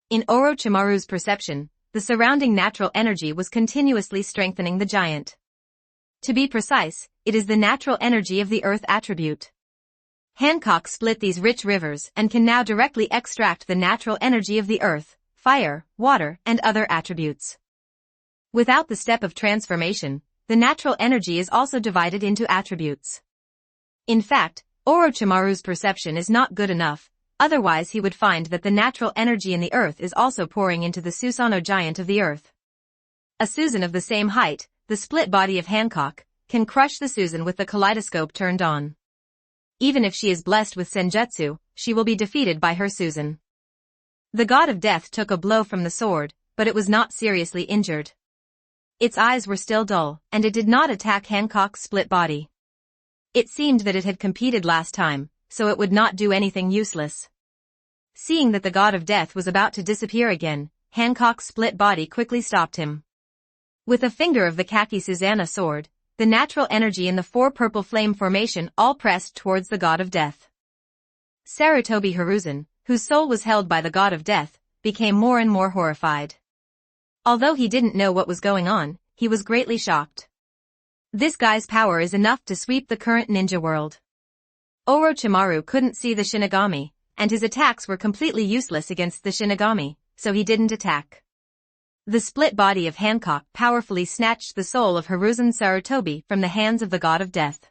In Orochimaru's perception, the surrounding natural energy was continuously strengthening the giant. To be precise, it is the natural energy of the earth attribute. Hancock split these rich rivers and can now directly extract the natural energy of the earth, fire, water, and other attributes. Without the step of transformation, the natural energy is also divided into attributes. In fact, Orochimaru's perception is not good enough, otherwise he would find that the natural energy in the earth is also pouring into the Susanoo giant of the earth. A Susan of the same height, the split body of Hancock, can crush the Susan with the kaleidoscope turned on. Even if she is blessed with senjutsu, she will be defeated by her Susan. The god of death took a blow from the sword, but it was not seriously injured. Its eyes were still dull, and it did not attack Hancock's split body. It seemed that it had competed last time, so it would not do anything useless. Seeing that the god of death was about to disappear again, Hancock's split body quickly stopped him. With a finger of the khaki Susanoo sword, the natural energy in the four purple flame formation all pressed towards the god of death. Sarutobi Hiruzen, whose soul was held by the god of death, became more and more horrified. Although he didn't know what was going on, he was greatly shocked. This guy's power is enough to sweep the current ninja world. Orochimaru couldn't see the Shinigami, and his attacks were completely useless against the Shinigami, so he didn't attack. The split body of Hancock powerfully snatched the soul of Hiruzen Sarutobi from the hands of the god of death.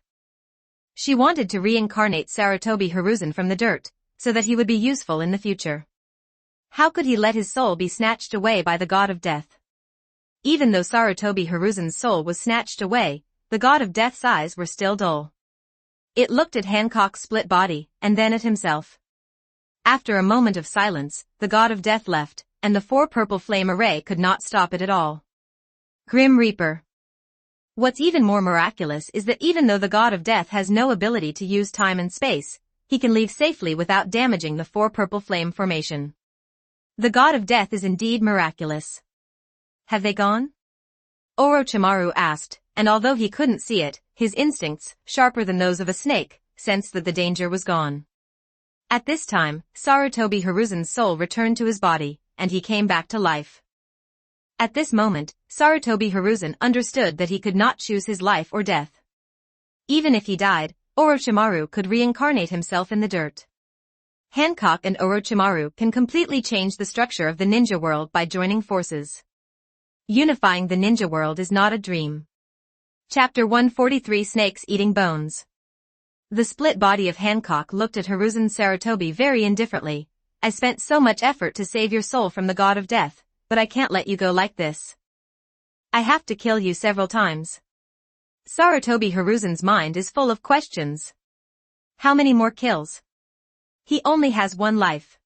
She wanted to reincarnate Sarutobi Hiruzen from the dirt, so that he would be useful in the future. How could he let his soul be snatched away by the god of death? Even though Sarutobi Hiruzen's soul was snatched away, the god of death's eyes were still dull. It looked at Hancock's split body, and then at himself. After a moment of silence, the god of death left, and the four purple flame array could not stop it at all. Grim Reaper. What's even more miraculous is that even though the god of death has no ability to use time and space, he can leave safely without damaging the four purple flame formation. The god of death is indeed miraculous. Have they gone? Orochimaru asked, and although he couldn't see it, his instincts, sharper than those of a snake, sensed that the danger was gone. At this time, Sarutobi Hiruzen's soul returned to his body, and he came back to life. At this moment, Sarutobi Hiruzen understood that he could not choose his life or death. Even if he died, Orochimaru could reincarnate himself in the dirt. Hancock and Orochimaru can completely change the structure of the ninja world by joining forces. Unifying the ninja world is not a dream. Chapter 143 Snakes Eating Bones. The split body of Hancock looked at Hiruzen Sarutobi very indifferently. I spent so much effort to save your soul from the god of death, but I can't let you go like this. I have to kill you several times. Sarutobi Hiruzen's mind is full of questions. How many more kills? He only has one life.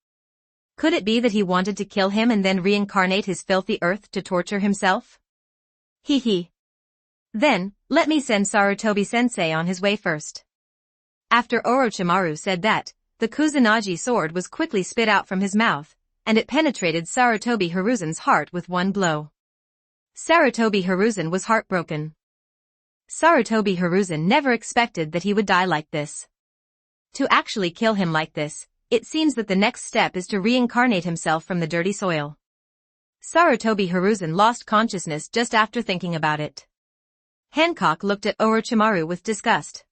Could it be that he wanted to kill him and then reincarnate his filthy earth to torture himself? Hee. Then, let me send Sarutobi-sensei on his way first. After Orochimaru said that, the Kusanagi sword was quickly spit out from his mouth, and it penetrated Sarutobi Hiruzen's heart with one blow. Sarutobi Hiruzen was heartbroken. Sarutobi Hiruzen never expected that he would die like this. To actually kill him like this, it seems that the next step is to reincarnate himself from the dirty soil. Sarutobi Hiruzen lost consciousness just after thinking about it. Hancock looked at Orochimaru with disgust.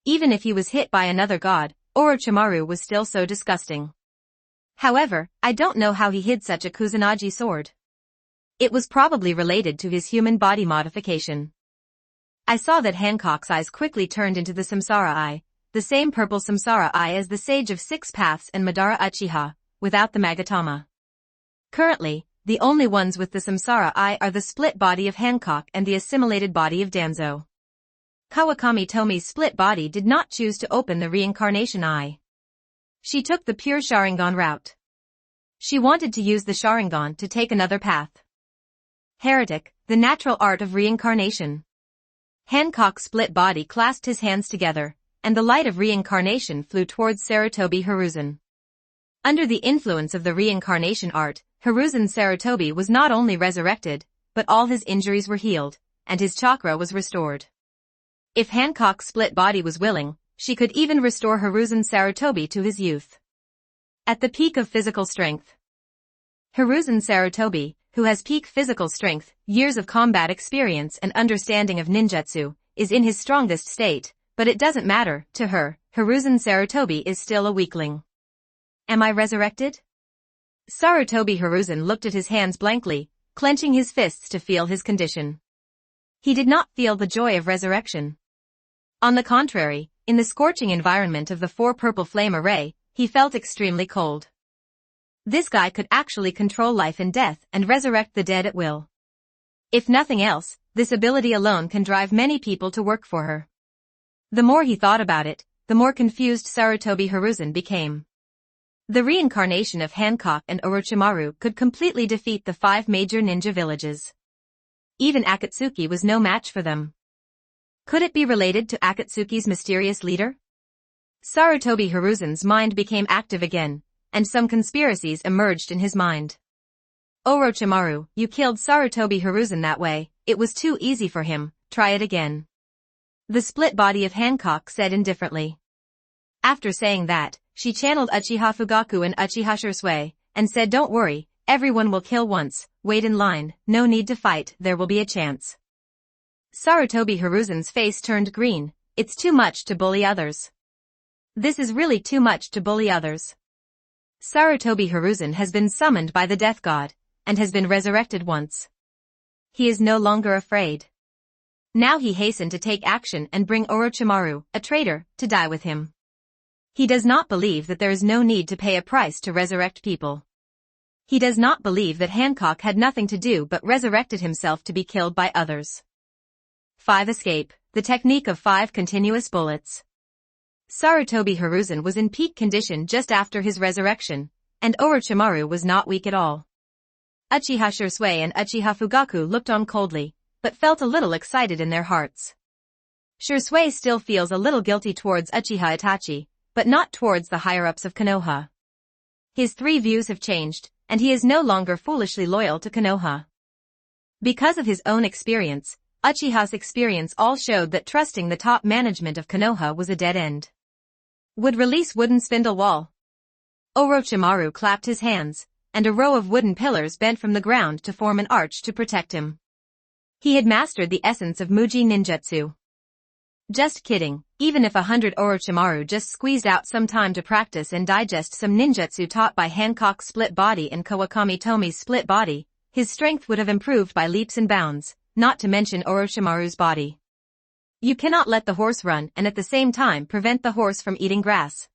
Even if he was hit by another god, Orochimaru was still so disgusting. However, I don't know how he hid such a Kusanagi sword. It was probably related to his human body modification. I saw that Hancock's eyes quickly turned into the Samsara Eye, the same purple Samsara Eye as the Sage of Six Paths and Madara Uchiha, without the Magatama. Currently, the only ones with the Samsara Eye are the split body of Hancock and the assimilated body of Danzo. Kawakami Tomie's split body did not choose to open the reincarnation eye. She took the pure Sharingan route. She wanted to use the Sharingan to take another path. Heretic, the natural art of reincarnation. Hancock's split body clasped his hands together, and the light of reincarnation flew towards Sarutobi Hiruzen. Under the influence of the reincarnation art, Hiruzen Sarutobi was not only resurrected, but all his injuries were healed, and his chakra was restored. If Hancock's split body was willing, she could even restore Hiruzen Sarutobi to his youth. At the peak of physical strength. Hiruzen Sarutobi, who has peak physical strength, years of combat experience and understanding of ninjutsu, is in his strongest state, but it doesn't matter, to her, Hiruzen Sarutobi is still a weakling. Am I resurrected? Sarutobi Hiruzen looked at his hands blankly, clenching his fists to feel his condition. He did not feel the joy of resurrection. On the contrary, in the scorching environment of the four purple flame array, he felt extremely cold. This guy could actually control life and death and resurrect the dead at will. If nothing else, this ability alone can drive many people to work for her. The more he thought about it, the more confused Sarutobi Hiruzen became. The reincarnation of Hancock and Orochimaru could completely defeat the 5 major ninja villages. Even Akatsuki was no match for them. Could it be related to Akatsuki's mysterious leader? Sarutobi Hiruzen's mind became active again, and some conspiracies emerged in his mind. Orochimaru, you killed Sarutobi Hiruzen that way, it was too easy for him, try it again. The split body of Hancock said indifferently. After saying that, she channeled Uchiha Fugaku and Uchiha Shursui, and said don't worry, everyone will kill once, wait in line, no need to fight, there will be a chance. Sarutobi Hiruzen's face turned green, it's too much to bully others. This is really too much to bully others. Sarutobi Hiruzen has been summoned by the death god, and has been resurrected once. He is no longer afraid. Now he hastened to take action and bring Orochimaru, a traitor, to die with him. He does not believe that there is no need to pay a price to resurrect people. He does not believe that Hancock had nothing to do but resurrected himself to be killed by others. 5. Escape, the technique of 5 continuous bullets. Sarutobi Hiruzen was in peak condition just after his resurrection, and Orochimaru was not weak at all. Uchiha Shisui and Uchiha Fugaku looked on coldly, but felt a little excited in their hearts. Shisui still feels a little guilty towards Uchiha Itachi, but not towards the higher-ups of Konoha. His 3 views have changed, and he is no longer foolishly loyal to Konoha. Because of his own experience, Uchiha's experience all showed that trusting the top management of Konoha was a dead end. Would release wooden spindle wall. Orochimaru clapped his hands, and a row of wooden pillars bent from the ground to form an arch to protect him. He had mastered the essence of Muji ninjutsu. Just kidding, even if 100 Orochimaru just squeezed out some time to practice and digest some ninjutsu taught by Hancock's split body and Kawakami Tomie's split body, his strength would have improved by leaps and bounds, not to mention Orochimaru's body. You cannot let the horse run and at the same time prevent the horse from eating grass.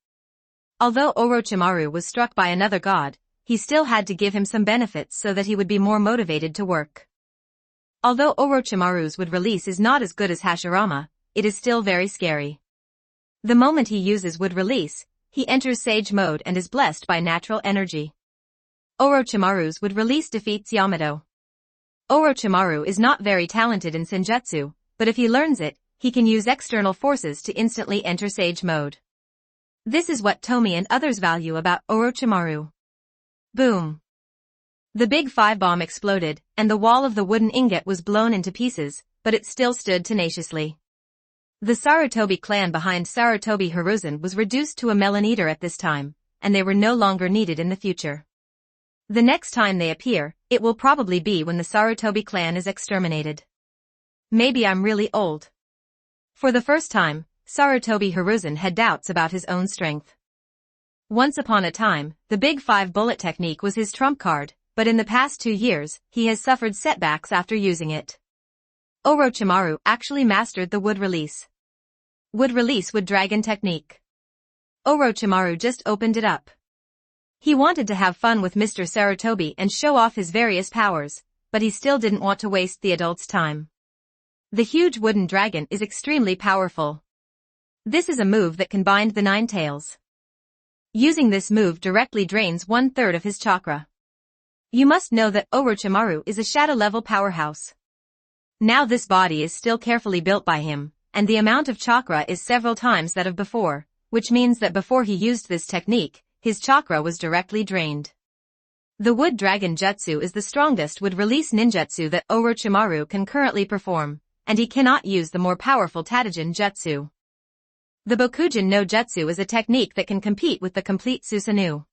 Although Orochimaru was struck by another god, he still had to give him some benefits so that he would be more motivated to work. Although Orochimaru's wood release is not as good as Hashirama, it is still very scary. The moment he uses wood release, he enters Sage mode and is blessed by natural energy. Orochimaru's wood release defeats Yamato. Orochimaru is not very talented in Senjutsu, but if he learns it, he can use external forces to instantly enter Sage mode. This is what Tomie and others value about Orochimaru. Boom! The Big Five bomb exploded, and the wall of the wooden ingot was blown into pieces, but it still stood tenaciously. The Sarutobi clan behind Sarutobi Hiruzen was reduced to a melon eater at this time, and they were no longer needed in the future. The next time they appear, it will probably be when the Sarutobi clan is exterminated. Maybe I'm really old. For the first time, Sarutobi Hiruzen had doubts about his own strength. Once upon a time, the Big Five bullet technique was his trump card, but in the past 2 years, he has suffered setbacks after using it. Orochimaru actually mastered the wood release. Wood release wood dragon technique. Orochimaru just opened it up. He wanted to have fun with Mr. Sarutobi and show off his various powers, but he still didn't want to waste the adult's time. The huge wooden dragon is extremely powerful. This is a move that can bind the 9 tails. Using this move directly drains 1/3 of his chakra. You must know that Orochimaru is a shadow-level powerhouse. Now this body is still carefully built by him, and the amount of chakra is several times that of before, which means that before he used this technique, his chakra was directly drained. The Wood Dragon Jutsu is the strongest wood-release ninjutsu that Orochimaru can currently perform, and he cannot use the more powerful Taijin Jutsu. The Bokujin no Jutsu is a technique that can compete with the complete Susanoo.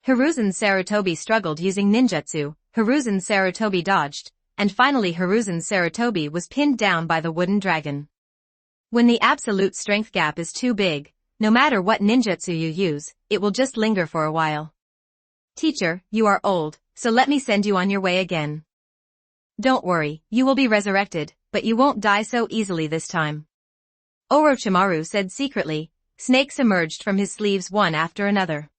Hiruzen Sarutobi struggled using ninjutsu, Hiruzen Sarutobi dodged, and finally Hiruzen Sarutobi was pinned down by the wooden dragon. When the absolute strength gap is too big, no matter what ninjutsu you use, it will just linger for a while. Teacher, you are old, so let me send you on your way again. Don't worry, you will be resurrected, but you won't die so easily this time. Orochimaru said secretly. Snakes emerged from his sleeves one after another.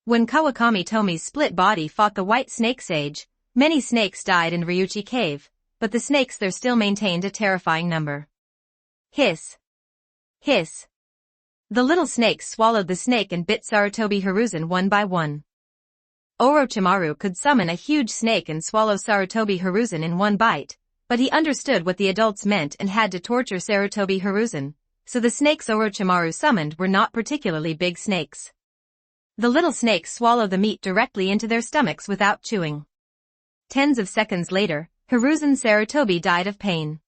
When Kawakami Tomie's split body fought the white snake sage, many snakes died in Ryuchi Cave, but the snakes there still maintained a terrifying number. Hiss! Hiss! The little snakes swallowed the snake and bit Sarutobi Hiruzen one by one. Orochimaru could summon a huge snake and swallow Sarutobi Hiruzen in one bite, but he understood what the adults meant and had to torture Sarutobi Hiruzen, so the snakes Orochimaru summoned were not particularly big snakes. The little snakes swallow the meat directly into their stomachs without chewing. Tens of seconds later, Hiruzen Sarutobi died of pain.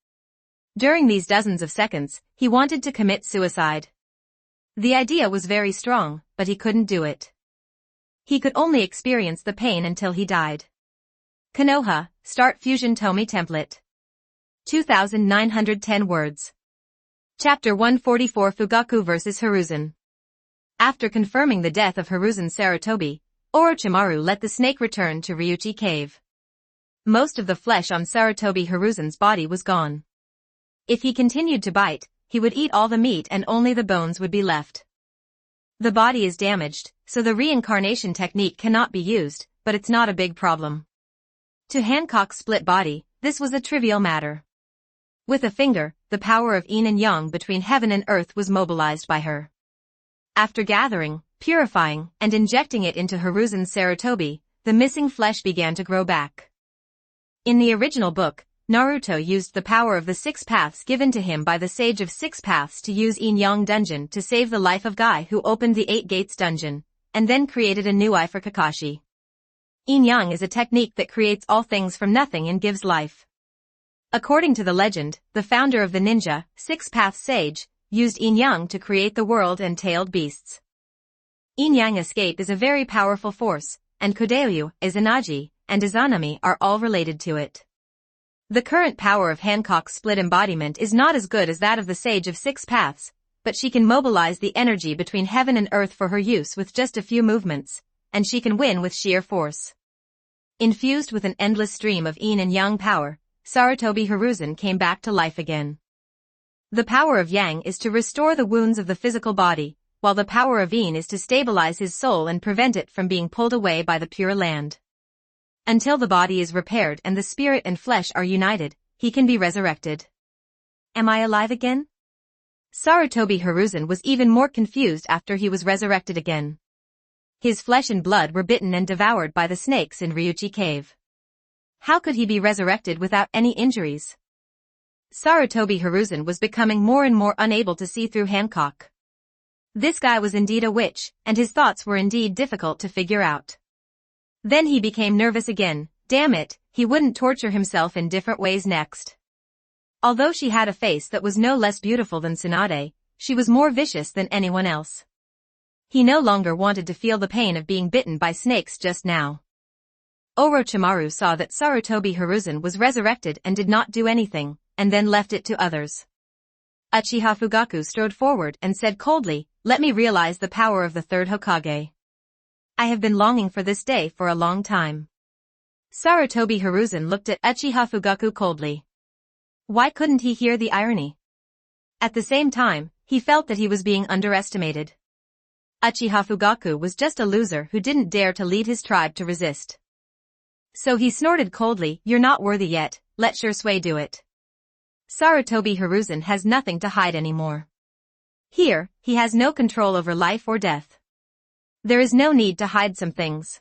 During these dozens of seconds, he wanted to commit suicide. The idea was very strong, but he couldn't do it. He could only experience the pain until he died. Konoha, Start Fusion Tomie Template. 2,910 words. Chapter 144 Fugaku vs. Hiruzen. After confirming the death of Hiruzen Sarutobi, Orochimaru let the snake return to Ryuchi Cave. Most of the flesh on Sarutobi Hiruzen's body was gone. If he continued to bite, he would eat all the meat and only the bones would be left. The body is damaged, so the reincarnation technique cannot be used, but it's not a big problem. To Hancock's split body, this was a trivial matter. With a finger, the power of yin and yang between heaven and earth was mobilized by her. After gathering, purifying, and injecting it into Hiruzen's Sarutobi, the missing flesh began to grow back. In the original book, Naruto used the power of the 6 paths given to him by the Sage of 6 Paths to use Yin-Yang Dungeon to save the life of Guy who opened the 8 Gates Dungeon, and then created a new eye for Kakashi. Yin-Yang is a technique that creates all things from nothing and gives life. According to the legend, the founder of the ninja, 6 Paths Sage, used Yin-Yang to create the world and tailed beasts. Yin-Yang escape is a very powerful force, and Kodayu, Izanagi, and Izanami are all related to it. The current power of Hancock's split embodiment is not as good as that of the Sage of 6 Paths, but she can mobilize the energy between heaven and earth for her use with just a few movements, and she can win with sheer force. Infused with an endless stream of yin and yang power, Sarutobi Hiruzen came back to life again. The power of yang is to restore the wounds of the physical body, while the power of yin is to stabilize his soul and prevent it from being pulled away by the pure land. Until the body is repaired and the spirit and flesh are united, he can be resurrected. Am I alive again? Sarutobi Hiruzen was even more confused after he was resurrected again. His flesh and blood were bitten and devoured by the snakes in Ryuchi Cave. How could he be resurrected without any injuries? Sarutobi Hiruzen was becoming more and more unable to see through Hancock. This guy was indeed a witch, and his thoughts were indeed difficult to figure out. Then he became nervous again. Damn it, he wouldn't torture himself in different ways next. Although she had a face that was no less beautiful than Tsunade, she was more vicious than anyone else. He no longer wanted to feel the pain of being bitten by snakes just now. Orochimaru saw that Sarutobi Hiruzen was resurrected and did not do anything, and then left it to others. Uchiha Fugaku strode forward and said coldly, "Let me realize the power of the third Hokage. I have been longing for this day for a long time." Sarutobi Hiruzen looked at Uchiha Fugaku coldly. Why couldn't he hear the irony? At the same time, he felt that he was being underestimated. Uchiha Fugaku was just a loser who didn't dare to lead his tribe to resist. So he snorted coldly, "You're not worthy yet, let Shursui do it." Sarutobi Hiruzen has nothing to hide anymore. Here, he has no control over life or death. There is no need to hide some things.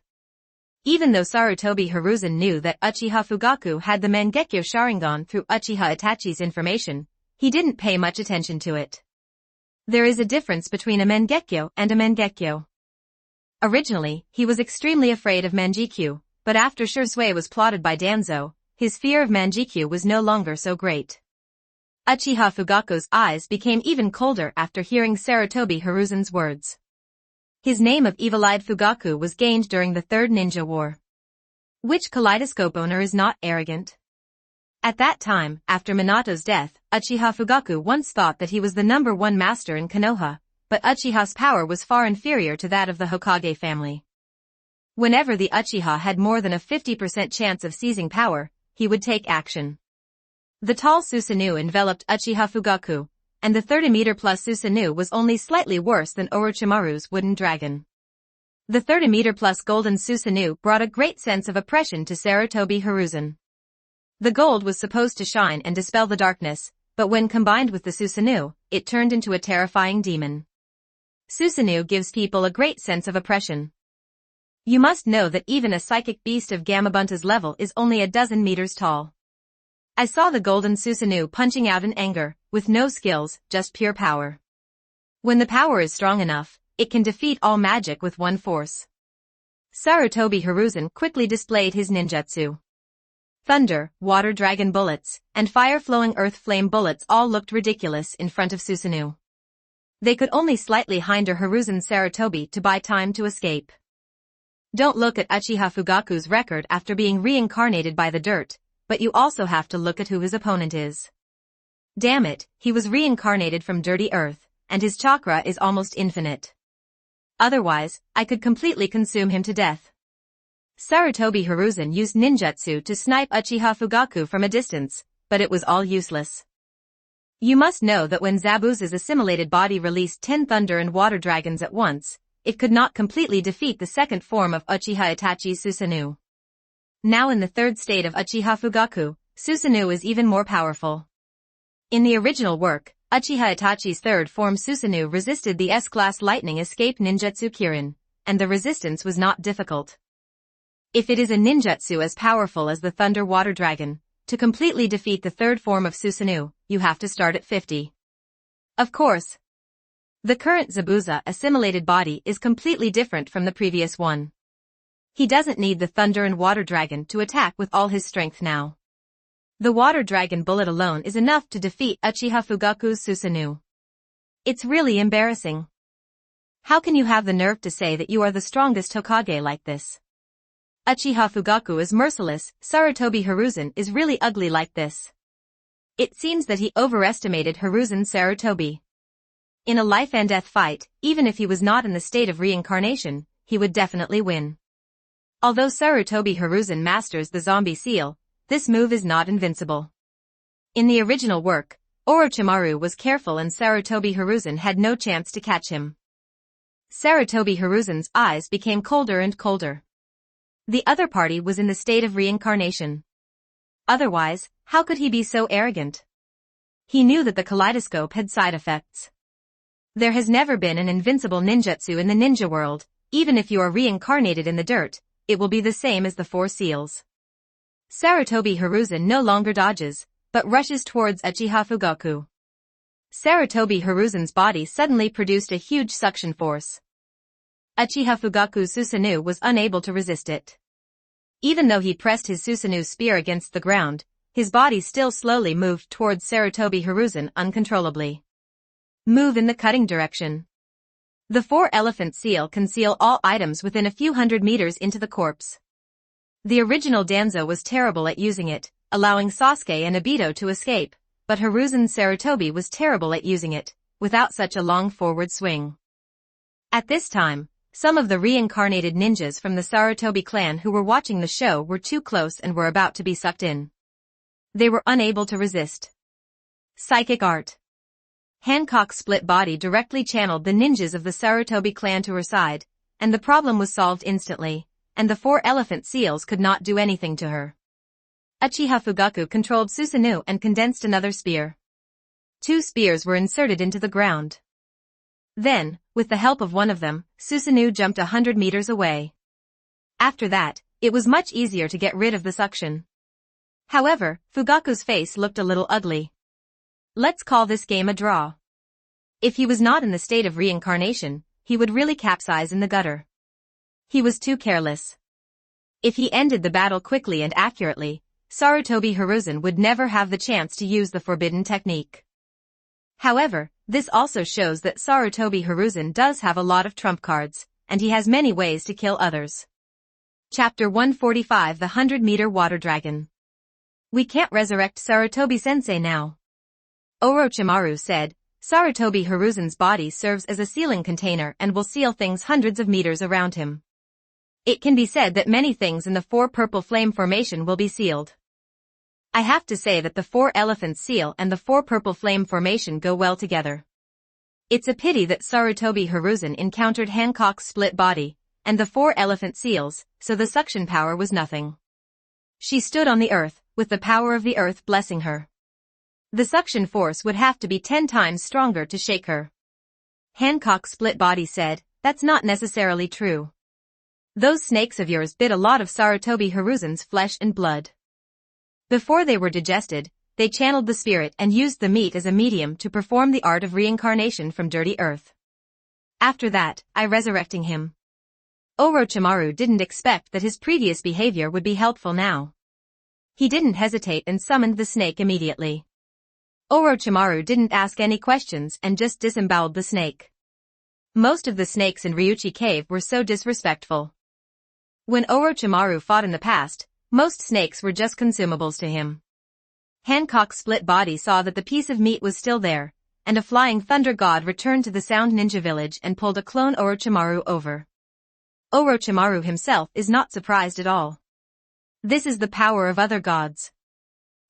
Even though Sarutobi Hiruzen knew that Uchiha Fugaku had the Mangekyo Sharingan through Uchiha Itachi's information, he didn't pay much attention to it. There is a difference between a Mangekyo and a Mangekyo. Originally, he was extremely afraid of Manjikyu, but after Shursui was plotted by Danzo, his fear of Manjikyu was no longer so great. Uchiha Fugaku's eyes became even colder after hearing Sarutobi Hiruzen's words. His name of Evil-Eyed Fugaku was gained during the Third Ninja War. Which kaleidoscope owner is not arrogant? At that time, after Minato's death, Uchiha Fugaku once thought that he was the #1 master in Konoha, but Uchiha's power was far inferior to that of the Hokage family. Whenever the Uchiha had more than a 50% chance of seizing power, he would take action. The tall Susanoo enveloped Uchiha Fugaku, and the 30-meter-plus Susanoo was only slightly worse than Orochimaru's wooden dragon. The 30-meter-plus golden Susanoo brought a great sense of oppression to Sarutobi Hiruzen. The gold was supposed to shine and dispel the darkness, but when combined with the Susanoo, it turned into a terrifying demon. Susanoo gives people a great sense of oppression. You must know that even a psychic beast of Gamabunta's level is only a dozen meters tall. I saw the golden Susanoo punching out in anger, with no skills, just pure power. When the power is strong enough, it can defeat all magic with one force. Sarutobi Hiruzen quickly displayed his ninjutsu. Thunder, water dragon bullets, and fire-flowing earth flame bullets all looked ridiculous in front of Susanoo. They could only slightly hinder Hiruzen's Sarutobi to buy time to escape. Don't look at Uchiha Fugaku's record after being reincarnated by the dirt, but you also have to look at who his opponent is. Damn it, he was reincarnated from dirty earth, and his chakra is almost infinite. Otherwise, I could completely consume him to death. Sarutobi Hiruzen used ninjutsu to snipe Uchiha Fugaku from a distance, but it was all useless. You must know that when Zabuza's assimilated body released 10 thunder and water dragons at once, it could not completely defeat the second form of Uchiha Itachi's Susanoo. Now in the third state of Uchiha Fugaku, Susanoo is even more powerful. In the original work, Uchiha Itachi's third form Susanoo resisted the S-class lightning escape ninjutsu Kirin, and the resistance was not difficult. If it is a ninjutsu as powerful as the Thunder Water Dragon, to completely defeat the third form of Susanoo, you have to start at 50. Of course. The current Zabuza assimilated body is completely different from the previous one. He doesn't need the Thunder and Water Dragon to attack with all his strength now. The Water Dragon bullet alone is enough to defeat Uchiha Fugaku's Susanoo. It's really embarrassing. How can you have the nerve to say that you are the strongest Hokage like this? Uchiha Fugaku is merciless, Sarutobi Hiruzen is really ugly like this. It seems that he overestimated Hiruzen Sarutobi. In a life and death fight, even if he was not in the state of reincarnation, he would definitely win. Although Sarutobi Hiruzen masters the zombie seal, this move is not invincible. In the original work, Orochimaru was careful and Sarutobi Hiruzen had no chance to catch him. Sarutobi Hiruzen's eyes became colder and colder. The other party was in the state of reincarnation. Otherwise, how could he be so arrogant? He knew that the kaleidoscope had side effects. There has never been an invincible ninjutsu in the ninja world. Even if you are reincarnated in the dirt, it will be the same as the four seals. Sarutobi Hiruzen no longer dodges, but rushes towards Uchiha Fugaku. Sarutobi Hiruzen's body suddenly produced a huge suction force. Uchiha Fugaku's Susanoo was unable to resist it. Even though he pressed his Susanoo spear against the ground, his body still slowly moved towards Sarutobi Hiruzen uncontrollably. Move in the cutting direction. The four-elephant seal can seal all items within a few hundred meters into the corpse. The original Danzo was terrible at using it, allowing Sasuke and Obito to escape, but Hiruzen Sarutobi was terrible at using it, without such a long forward swing. At this time, some of the reincarnated ninjas from the Sarutobi clan who were watching the show were too close and were about to be sucked in. They were unable to resist. Psychic art. Hancock's split body directly channeled the ninjas of the Sarutobi clan to her side, and the problem was solved instantly, and the four elephant seals could not do anything to her. Uchiha Fugaku controlled Susanoo and condensed another spear. 2 spears were inserted into the ground. Then, with the help of one of them, Susanoo jumped 100 meters away. After that, it was much easier to get rid of the suction. However, Fugaku's face looked a little ugly. Let's call this game a draw. If he was not in the state of reincarnation, he would really capsize in the gutter. He was too careless. If he ended the battle quickly and accurately, Sarutobi Hiruzen would never have the chance to use the forbidden technique. However, this also shows that Sarutobi Hiruzen does have a lot of trump cards, and he has many ways to kill others. Chapter 145 The 100-Meter Water Dragon. We can't resurrect Sarutobi-sensei now. Orochimaru said, Sarutobi Hiruzen's body serves as a sealing container and will seal things hundreds of meters around him. It can be said that many things in the 4 purple flame formation will be sealed. I have to say that the 4 elephant seal and the 4 purple flame formation go well together. It's a pity that Sarutobi Hiruzen encountered Hancock's split body, and the 4 elephant seals, so the suction power was nothing. She stood on the earth, with the power of the earth blessing her. The suction force would have to be 10 times stronger to shake her. Hancock's split body said, that's not necessarily true. Those snakes of yours bit a lot of Sarutobi Hiruzen's flesh and blood. Before they were digested, they channeled the spirit and used the meat as a medium to perform the art of reincarnation from dirty earth. After that, I resurrecting him. Orochimaru didn't expect that his previous behavior would be helpful now. He didn't hesitate and summoned the snake immediately. Orochimaru didn't ask any questions and just disemboweled the snake. Most of the snakes in Ryuchi Cave were so disrespectful. When Orochimaru fought in the past, most snakes were just consumables to him. Hancock's split body saw that the piece of meat was still there, and a flying thunder god returned to the Sound Ninja village and pulled a clone Orochimaru over. Orochimaru himself is not surprised at all. This is the power of other gods.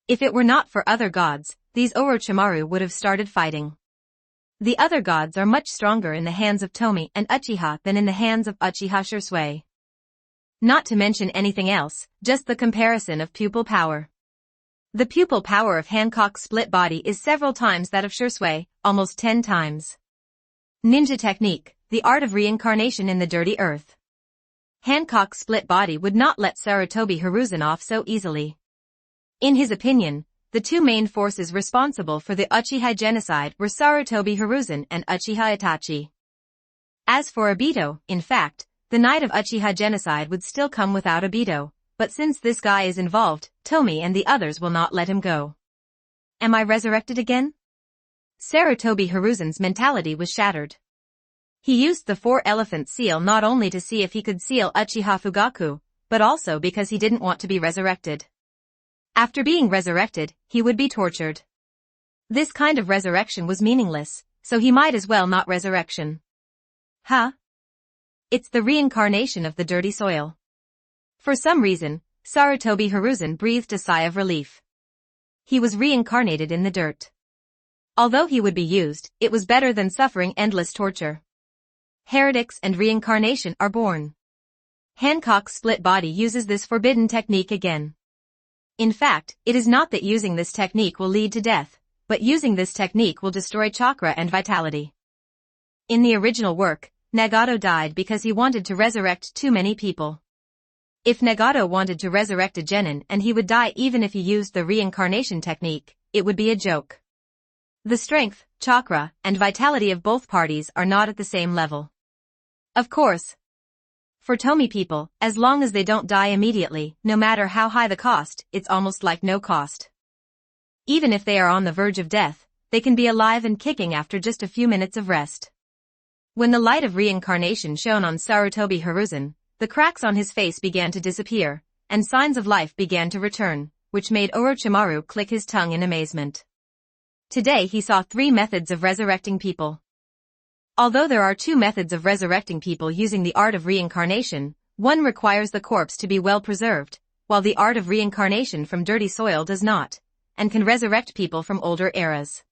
If it were not for other gods, these Orochimaru would have started fighting. The other gods are much stronger in the hands of Tomie and Uchiha than in the hands of Uchiha Shisui. Not to mention anything else, just the comparison of pupil power. The pupil power of Hancock's split body is several times that of Shisui, almost 10 times. Ninja technique, the art of reincarnation in the dirty earth. Hancock's split body would not let Sarutobi Hiruzen off so easily. In his opinion, the two main forces responsible for the Uchiha genocide were Sarutobi Hiruzen and Uchiha Itachi. As for Obito, in fact, the night of Uchiha genocide would still come without Obito, but since this guy is involved, Tomie and the others will not let him go. Am I resurrected again? Sarutobi Hiruzen's mentality was shattered. He used the 4-elephant seal not only to see if he could seal Uchiha Fugaku, but also because he didn't want to be resurrected. After being resurrected, he would be tortured. This kind of resurrection was meaningless, so he might as well not resurrection. Huh? It's the reincarnation of the dirty soil. For some reason, Sarutobi Hiruzen breathed a sigh of relief. He was reincarnated in the dirt. Although he would be used, it was better than suffering endless torture. Heretics and reincarnation are born. Hancock's split body uses this forbidden technique again. In fact, it is not that using this technique will lead to death, but using this technique will destroy chakra and vitality. In the original work, Nagato died because he wanted to resurrect too many people. If Nagato wanted to resurrect a genin and he would die even if he used the reincarnation technique, it would be a joke. The strength, chakra, and vitality of both parties are not at the same level. Of course. For Tomie people, as long as they don't die immediately, no matter how high the cost, it's almost like no cost. Even if they are on the verge of death, they can be alive and kicking after just a few minutes of rest. When the light of reincarnation shone on Sarutobi Hiruzen, the cracks on his face began to disappear, and signs of life began to return, which made Orochimaru click his tongue in amazement. Today he saw 3 methods of resurrecting people. Although there are 2 methods of resurrecting people using the art of reincarnation, one requires the corpse to be well preserved, while the art of reincarnation from dirty soil does not, and can resurrect people from older eras.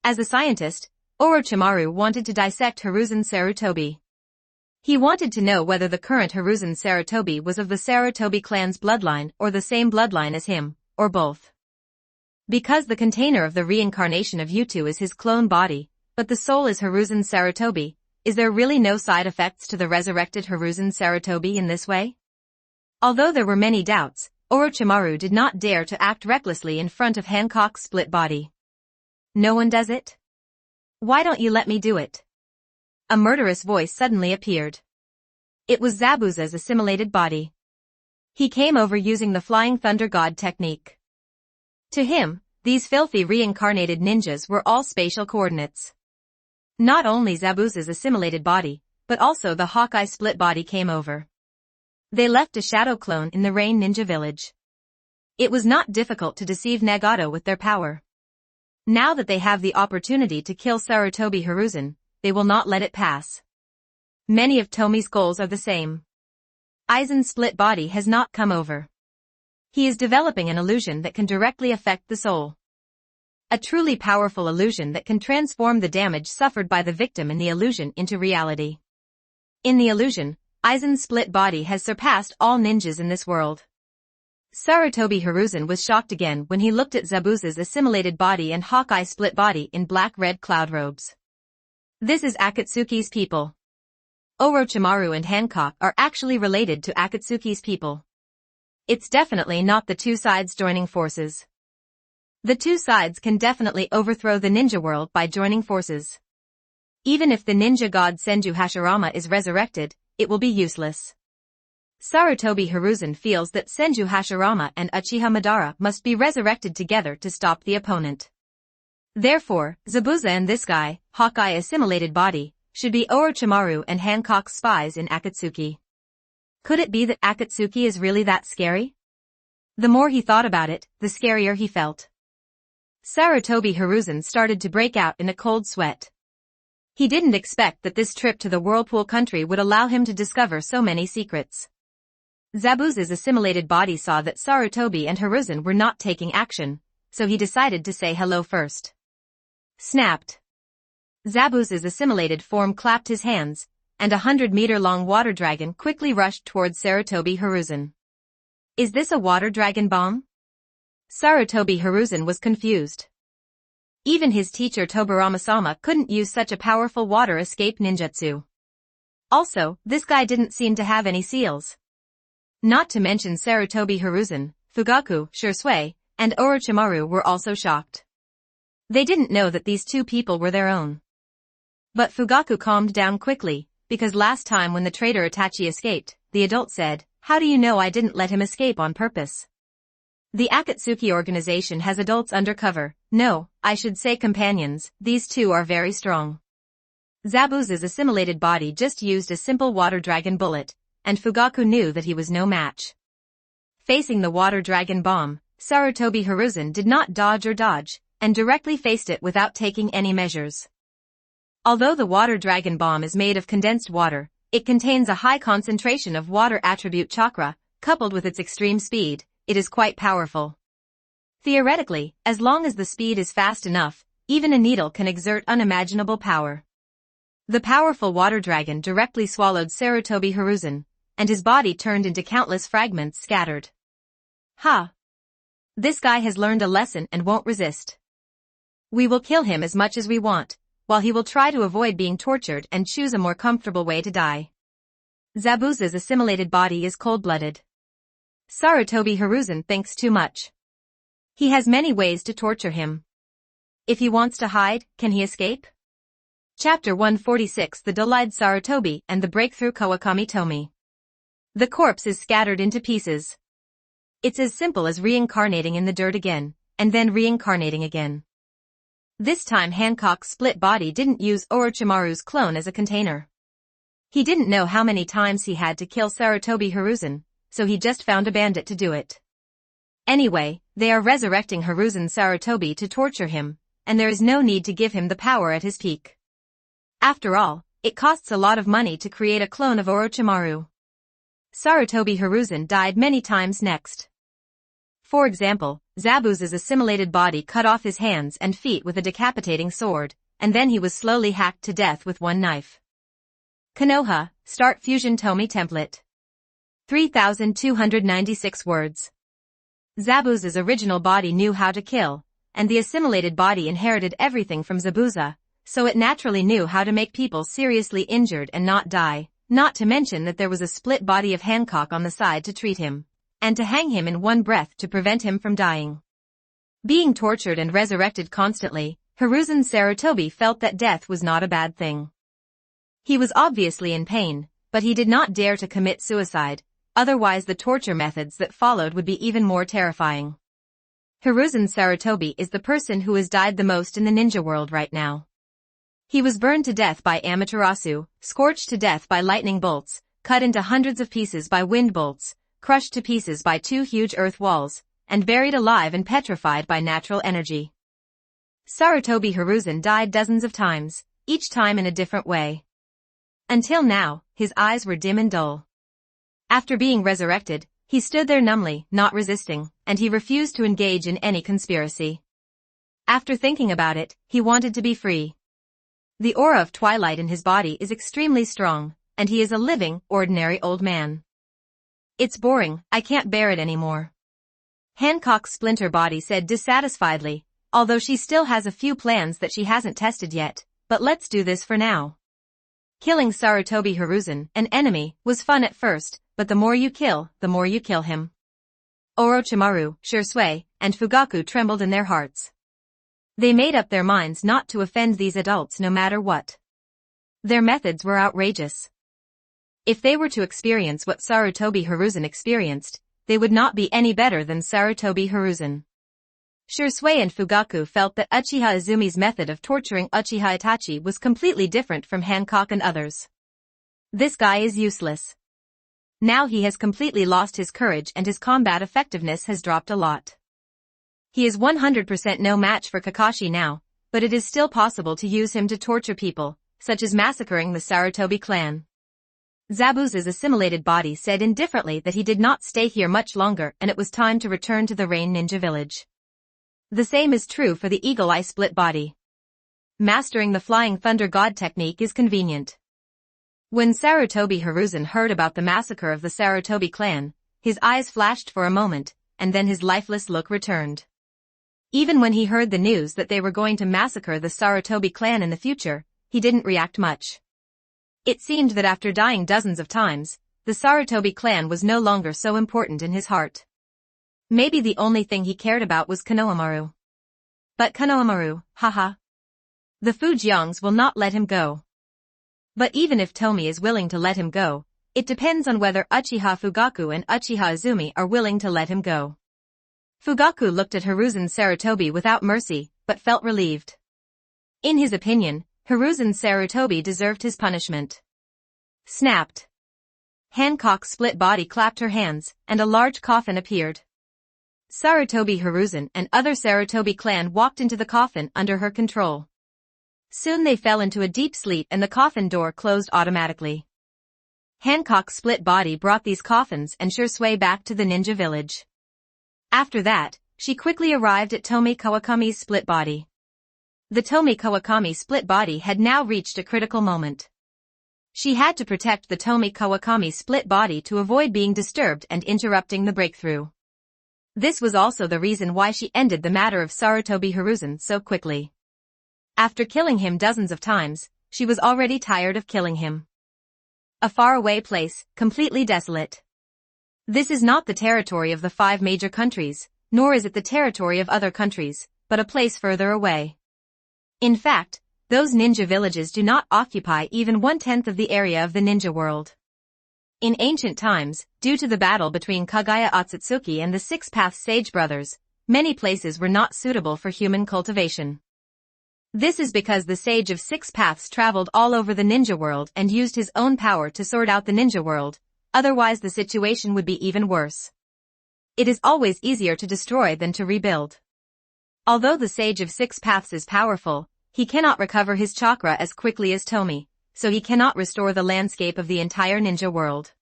As a scientist, Orochimaru wanted to dissect Hiruzen Sarutobi. He wanted to know whether the current Hiruzen Sarutobi was of the Sarutobi clan's bloodline or the same bloodline as him, or both. Because the container of the reincarnation of Yutu is his clone body, but the soul is Hiruzen Sarutobi, is there really no side effects to the resurrected Hiruzen Sarutobi in this way? Although there were many doubts, Orochimaru did not dare to act recklessly in front of Hancock's split body. No one does it? Why don't you let me do it? A murderous voice suddenly appeared. It was Zabuza's assimilated body. He came over using the Flying Thunder God technique. To him, these filthy reincarnated ninjas were all spatial coordinates. Not only Zabuza's assimilated body, but also the Hawkeye split body came over. They left a shadow clone in the Rain Ninja village. It was not difficult to deceive Nagato with their power. Now that they have the opportunity to kill Sarutobi Hiruzen, they will not let it pass. Many of Tomie's goals are the same. Aizen's split body has not come over. He is developing an illusion that can directly affect the soul. A truly powerful illusion that can transform the damage suffered by the victim in the illusion into reality. In the illusion, Aizen's split body has surpassed all ninjas in this world. Sarutobi Hiruzen was shocked again when he looked at Zabuza's assimilated body and Hawkeye split body in black-red cloud robes. This is Akatsuki's people. Orochimaru and Hancock are actually related to Akatsuki's people. It's definitely not the two sides joining forces. The two sides can definitely overthrow the ninja world by joining forces. Even if the ninja god Senju Hashirama is resurrected, it will be useless. Sarutobi Hiruzen feels that Senju Hashirama and Uchiha Madara must be resurrected together to stop the opponent. Therefore, Zabuza and this guy, Hawkeye assimilated body, should be Orochimaru and Hancock's spies in Akatsuki. Could it be that Akatsuki is really that scary? The more he thought about it, the scarier he felt. Sarutobi Hiruzen started to break out in a cold sweat. He didn't expect that this trip to the Whirlpool country would allow him to discover so many secrets. Zabuza's assimilated body saw that Sarutobi and Hiruzen were not taking action, so he decided to say hello first. Snapped. Zabuza's assimilated form clapped his hands, and 100-meter-long water dragon quickly rushed towards Sarutobi Hiruzen. Is this a water dragon bomb? Sarutobi Hiruzen was confused. Even his teacher Tobirama-sama couldn't use such a powerful water escape ninjutsu. Also, this guy didn't seem to have any seals. Not to mention Sarutobi Hiruzen, Fugaku, Shursui, and Orochimaru were also shocked. They didn't know that these two people were their own. But Fugaku calmed down quickly, because last time when the traitor Itachi escaped, the adult said, "How do you know I didn't let him escape on purpose?" The Akatsuki organization has adults undercover, no, I should say companions, these two are very strong. Zabuza's assimilated body just used a simple water dragon bullet, and Fugaku knew that he was no match. Facing the water dragon bomb, Sarutobi Hiruzen did not dodge, and directly faced it without taking any measures. Although the water dragon bomb is made of condensed water, it contains a high concentration of water attribute chakra, coupled with its extreme speed, it is quite powerful. Theoretically, as long as the speed is fast enough, even a needle can exert unimaginable power. The powerful water dragon directly swallowed Sarutobi Hiruzen, and his body turned into countless fragments scattered. Ha! This guy has learned a lesson and won't resist. We will kill him as much as we want, while he will try to avoid being tortured and choose a more comfortable way to die. Zabuza's assimilated body is cold-blooded. Sarutobi Hiruzen thinks too much. He has many ways to torture him. If he wants to hide, can he escape? Chapter 146 The Dull-Eyed Sarutobi and the Breakthrough Kawakami Tomie. The corpse is scattered into pieces. It's as simple as reincarnating in the dirt again, and then reincarnating again. This time Hancock's split body didn't use Orochimaru's clone as a container. He didn't know how many times he had to kill Sarutobi Hiruzen, so he just found a bandit to do it. Anyway, they are resurrecting Hiruzen Sarutobi to torture him, and there is no need to give him the power at his peak. After all, it costs a lot of money to create a clone of Orochimaru. Sarutobi Hiruzen died many times next. For example, Zabuza's assimilated body cut off his hands and feet with a decapitating sword, and then he was slowly hacked to death with one knife. Konoha, Start Fusion Tomie Template. 3,296 words. Zabuza's original body knew how to kill, and the assimilated body inherited everything from Zabuza, so it naturally knew how to make people seriously injured and not die, not to mention that there was a split body of Hancock on the side to treat him, and to hang him in one breath to prevent him from dying. Being tortured and resurrected constantly, Hiruzen Sarutobi felt that death was not a bad thing. He was obviously in pain, but he did not dare to commit suicide, otherwise the torture methods that followed would be even more terrifying. Hiruzen Sarutobi is the person who has died the most in the ninja world right now. He was burned to death by Amaterasu, scorched to death by lightning bolts, cut into hundreds of pieces by wind bolts, crushed to pieces by two huge earth walls, and buried alive and petrified by natural energy. Sarutobi Hiruzen died dozens of times, each time in a different way. Until now, his eyes were dim and dull. After being resurrected, he stood there numbly, not resisting, and he refused to engage in any conspiracy. After thinking about it, he wanted to be free. The aura of twilight in his body is extremely strong, and he is a living, ordinary old man. It's boring, I can't bear it anymore. Hancock's splinter body said dissatisfiedly, although she still has a few plans that she hasn't tested yet, but let's do this for now. Killing Sarutobi Hiruzen, an enemy, was fun at first, but the more you kill him. Orochimaru, Shursui, and Fugaku trembled in their hearts. They made up their minds not to offend these adults no matter what. Their methods were outrageous. If they were to experience what Sarutobi Hiruzen experienced, they would not be any better than Sarutobi Hiruzen. Shursui and Fugaku felt that Uchiha Izumi's method of torturing Uchiha Itachi was completely different from Hancock and others. This guy is useless. Now he has completely lost his courage and his combat effectiveness has dropped a lot. He is 100% no match for Kakashi now, but it is still possible to use him to torture people, such as massacring the Sarutobi clan. Zabuza's assimilated body said indifferently that he did not stay here much longer and it was time to return to the Rain Ninja village. The same is true for the Eagle Eye split body. Mastering the Flying Thunder God technique is convenient. When Sarutobi Hiruzen heard about the massacre of the Sarutobi clan, his eyes flashed for a moment, and then his lifeless look returned. Even when he heard the news that they were going to massacre the Sarutobi clan in the future, he didn't react much. It seemed that after dying dozens of times, the Sarutobi clan was no longer so important in his heart. Maybe the only thing he cared about was Konohamaru. But Konohamaru, haha. The Fujians will not let him go. But even if Tomie is willing to let him go, it depends on whether Uchiha Fugaku and Uchiha Izumi are willing to let him go. Fugaku looked at Hiruzen Sarutobi without mercy, but felt relieved. In his opinion, Hiruzen Sarutobi deserved his punishment. Snapped. Hancock's split body clapped her hands, and a large coffin appeared. Sarutobi Hiruzen and other Sarutobi clan walked into the coffin under her control. Soon they fell into a deep sleep and the coffin door closed automatically. Hancock's split body brought these coffins and Shursui back to the ninja village. After that, she quickly arrived at Tomie Kawakami's split body. The Tomie Kawakami split body had now reached a critical moment. She had to protect the Tomie Kawakami split body to avoid being disturbed and interrupting the breakthrough. This was also the reason why she ended the matter of Sarutobi Hiruzen so quickly. After killing him dozens of times, she was already tired of killing him. A faraway place, completely desolate. This is not the territory of the 5 major countries, nor is it the territory of other countries, but a place further away. In fact, those ninja villages do not occupy even 1/10 of the area of the ninja world. In ancient times, due to the battle between Kagaya Otsutsuki and the Six Paths Sage brothers, many places were not suitable for human cultivation. This is because the Sage of Six Paths traveled all over the ninja world and used his own power to sort out the ninja world, otherwise the situation would be even worse. It is always easier to destroy than to rebuild. Although the Sage of Six Paths is powerful, he cannot recover his chakra as quickly as Tomie, so he cannot restore the landscape of the entire ninja world.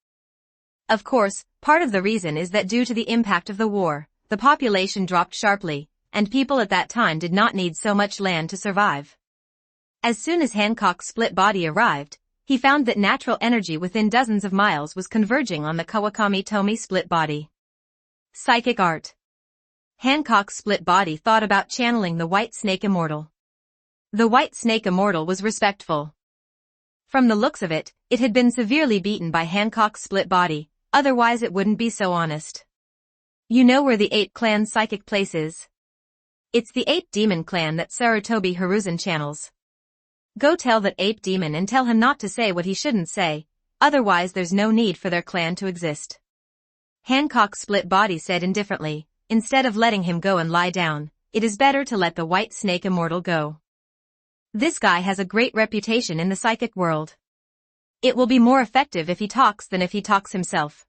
Of course, part of the reason is that due to the impact of the war, the population dropped sharply, and people at that time did not need so much land to survive. As soon as Hancock's split body arrived, he found that natural energy within dozens of miles was converging on the Kawakami Tomie split body. Psychic art. Hancock's split body thought about channeling the White Snake Immortal. The White Snake Immortal was respectful. From the looks of it, it had been severely beaten by Hancock's split body, otherwise it wouldn't be so honest. You know where the Ape Clan's psychic place is? It's the Ape Demon clan that Sarutobi Hiruzen channels. Go tell that Ape Demon and tell him not to say what he shouldn't say, otherwise there's no need for their clan to exist. Hancock's split body said indifferently, instead of letting him go and lie down, it is better to let the White Snake Immortal go. This guy has a great reputation in the psychic world. It will be more effective if he talks than if he talks himself.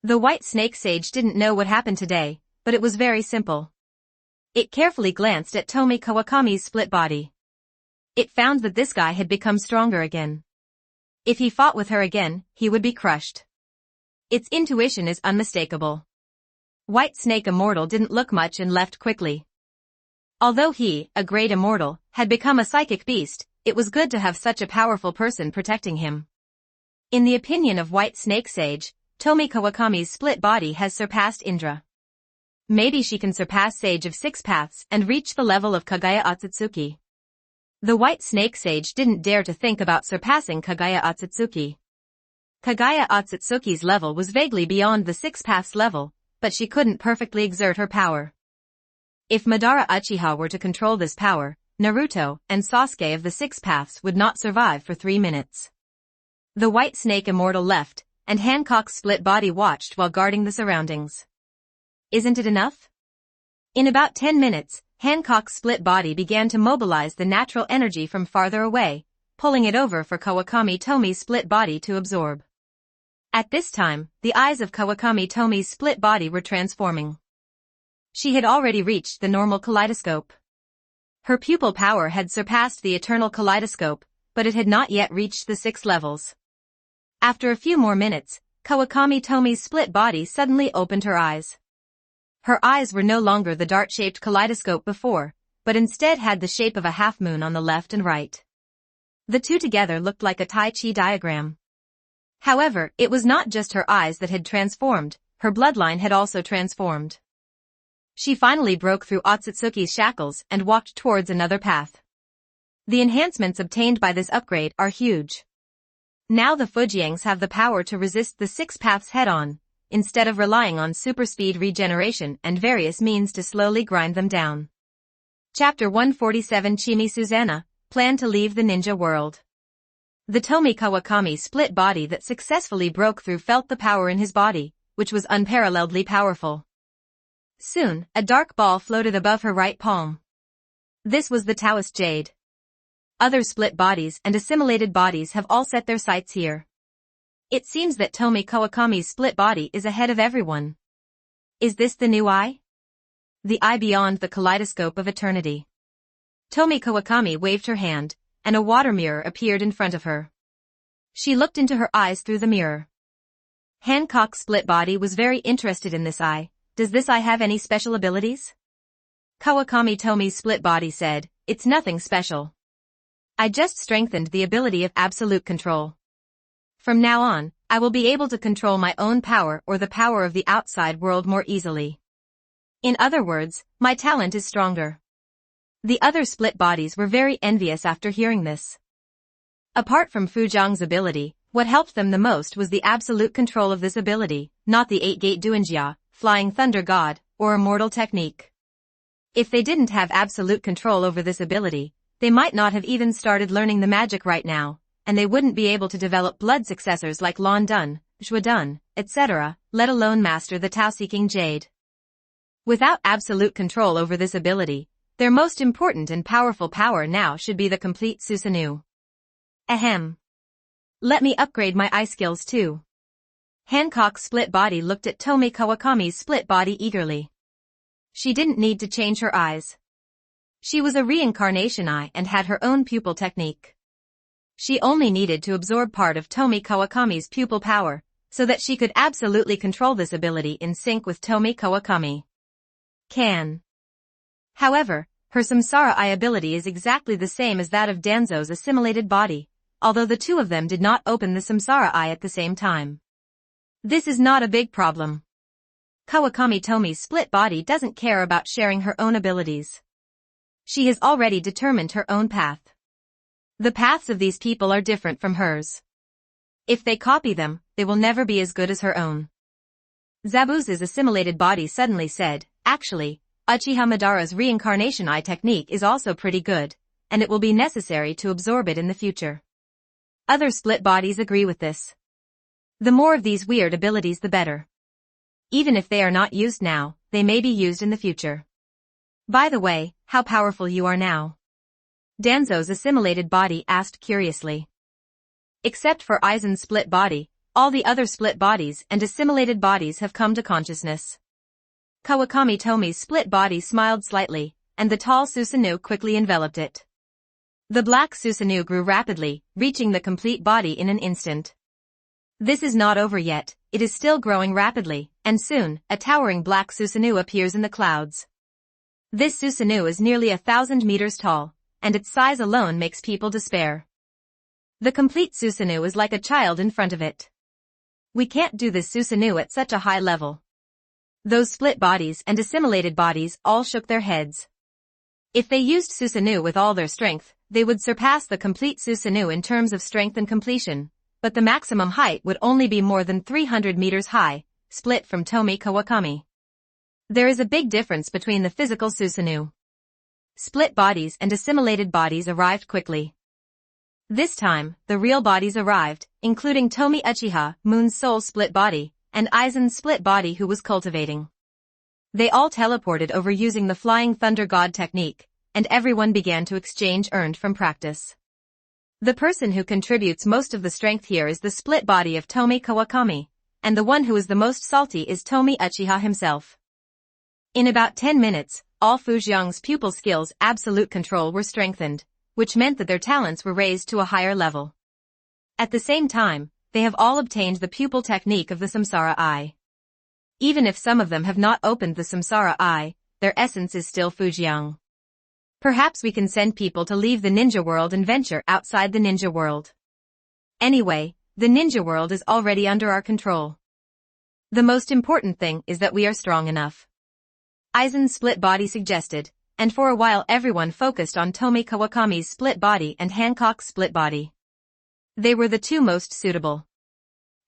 The White Snake Sage didn't know what happened today, but it was very simple. It carefully glanced at Tomie Kawakami's split body. It found that this guy had become stronger again. If he fought with her again, he would be crushed. Its intuition is unmistakable. White Snake Immortal didn't look much and left quickly. Although he, a great immortal, had become a psychic beast, it was good to have such a powerful person protecting him. In the opinion of White Snake Sage, Tomie Kawakami's split body has surpassed Indra. Maybe she can surpass Sage of Six Paths and reach the level of Kagaya Otsutsuki. The White Snake Sage didn't dare to think about surpassing Kagaya Otsutsuki. Kagaya Otsutsuki's level was vaguely beyond the Six Paths level, but she couldn't perfectly exert her power. If Madara Uchiha were to control this power, Naruto and Sasuke of the Six Paths would not survive for 3 minutes. The White Snake Immortal left, and Hancock's split body watched while guarding the surroundings. Isn't it enough? In about 10 minutes, Hancock's split body began to mobilize the natural energy from farther away, pulling it over for Kawakami Tomie's split body to absorb. At this time, the eyes of Kawakami Tomie's split body were transforming. She had already reached the normal kaleidoscope. Her pupil power had surpassed the eternal kaleidoscope, but it had not yet reached the 6 levels. After a few more minutes, Kawakami Tomie's split body suddenly opened her eyes. Her eyes were no longer the dart-shaped kaleidoscope before, but instead had the shape of a half-moon on the left and right. The two together looked like a Tai Chi diagram. However, it was not just her eyes that had transformed, her bloodline had also transformed. She finally broke through Otsutsuki's shackles and walked towards another path. The enhancements obtained by this upgrade are huge. Now the Fujiangs have the power to resist the 6 paths head-on, instead of relying on super-speed regeneration and various means to slowly grind them down. Chapter 147 Chimi Susanna, Plan to Leave the Ninja World. The Tomie Kawakami split body that successfully broke through felt the power in his body, which was unparalleledly powerful. Soon, a dark ball floated above her right palm. This was the Taoist jade. Other split bodies and assimilated bodies have all set their sights here. It seems that Tomie Kawakami's split body is ahead of everyone. Is this the new eye? The eye beyond the kaleidoscope of eternity. Tomie Kawakami waved her hand, and a water mirror appeared in front of her. She looked into her eyes through the mirror. Hancock's split body was very interested in this eye. Does this eye have any special abilities? Kawakami Tomie's split body said, it's nothing special. I just strengthened the ability of absolute control. From now on, I will be able to control my own power or the power of the outside world more easily. In other words, my talent is stronger. The other split bodies were very envious after hearing this. Apart from Fujiang's ability, what helped them the most was the absolute control of this ability, not the 8-gate Duanjia, Flying Thunder God, or Immortal Technique. If they didn't have absolute control over this ability, they might not have even started learning the magic right now, and they wouldn't be able to develop blood successors like Lan Dun, Zhua Dun, etc., let alone master the Tao-seeking Jade. Without absolute control over this ability, their most important and powerful power now should be the complete Susanoo. Ahem. Let me upgrade my eye skills too. Hancock's split body looked at Tomie Kawakami's split body eagerly. She didn't need to change her eyes. She was a reincarnation eye and had her own pupil technique. She only needed to absorb part of Tomie Kawakami's pupil power, so that she could absolutely control this ability in sync with Tomie Kawakami. However, her samsara eye ability is exactly the same as that of Danzo's assimilated body, although the two of them did not open the samsara eye at the same time. This is not a big problem. Kawakami Tomie's split body doesn't care about sharing her own abilities. She has already determined her own path. The paths of these people are different from hers. If they copy them, they will never be as good as her own. Zabuza's assimilated body suddenly said, actually, Uchiha Madara's reincarnation eye technique is also pretty good, and it will be necessary to absorb it in the future. Other split bodies agree with this. The more of these weird abilities the better. Even if they are not used now, they may be used in the future. By the way, how powerful you are now? Danzo's assimilated body asked curiously. Except for Aizen's split body, all the other split bodies and assimilated bodies have come to consciousness. Kawakami Tomie's split body smiled slightly, and the tall Susanoo quickly enveloped it. The black Susanoo grew rapidly, reaching the complete body in an instant. This is not over yet, it is still growing rapidly, and soon, a towering black Susanoo appears in the clouds. This Susanoo is nearly 1,000 meters tall, and its size alone makes people despair. The complete Susanoo is like a child in front of it. We can't do this Susanoo at such a high level. Those split bodies and assimilated bodies all shook their heads. If they used Susanoo with all their strength, they would surpass the complete Susanoo in terms of strength and completion, but the maximum height would only be more than 300 meters high, split from Tomie Kawakami. There is a big difference between the physical Susanoo. Split bodies and assimilated bodies arrived quickly. This time, the real bodies arrived, including Tomie Uchiha, Moon's soul split body, and Aizen's split body who was cultivating. They all teleported over using the Flying Thunder God technique, and everyone began to exchange earned from practice. The person who contributes most of the strength here is the split body of Tomie Kawakami, and the one who is the most salty is Tomie Uchiha himself. In about 10 minutes, all Fujiang's pupil skills' absolute control were strengthened, which meant that their talents were raised to a higher level. At the same time, they have all obtained the pupil technique of the Samsara Eye. Even if some of them have not opened the Samsara Eye, their essence is still Fujiang. Perhaps we can send people to leave the ninja world and venture outside the ninja world. Anyway, the ninja world is already under our control. The most important thing is that we are strong enough. Aizen's split body suggested, and for a while everyone focused on Tomie Kawakami's split body and Hancock's split body. They were the two most suitable.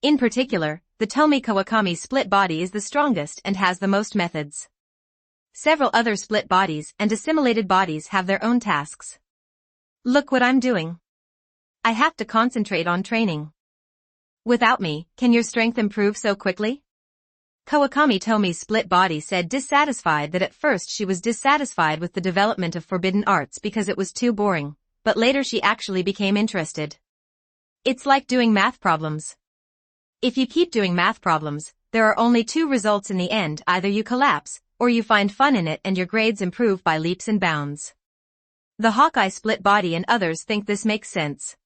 In particular, the Tomie Kawakami split body is the strongest and has the most methods. Several other split bodies and assimilated bodies have their own tasks. Look what I'm doing. I have to concentrate on training. Without me, can your strength improve so quickly? Kawakami Tomie's split body said, dissatisfied that at first she was dissatisfied with the development of forbidden arts because it was too boring, but later she actually became interested. It's like doing math problems. If you keep doing math problems, there are only two results in the end: either you collapse, or you find fun in it and your grades improve by leaps and bounds. The Hawkeye split body and others think this makes sense.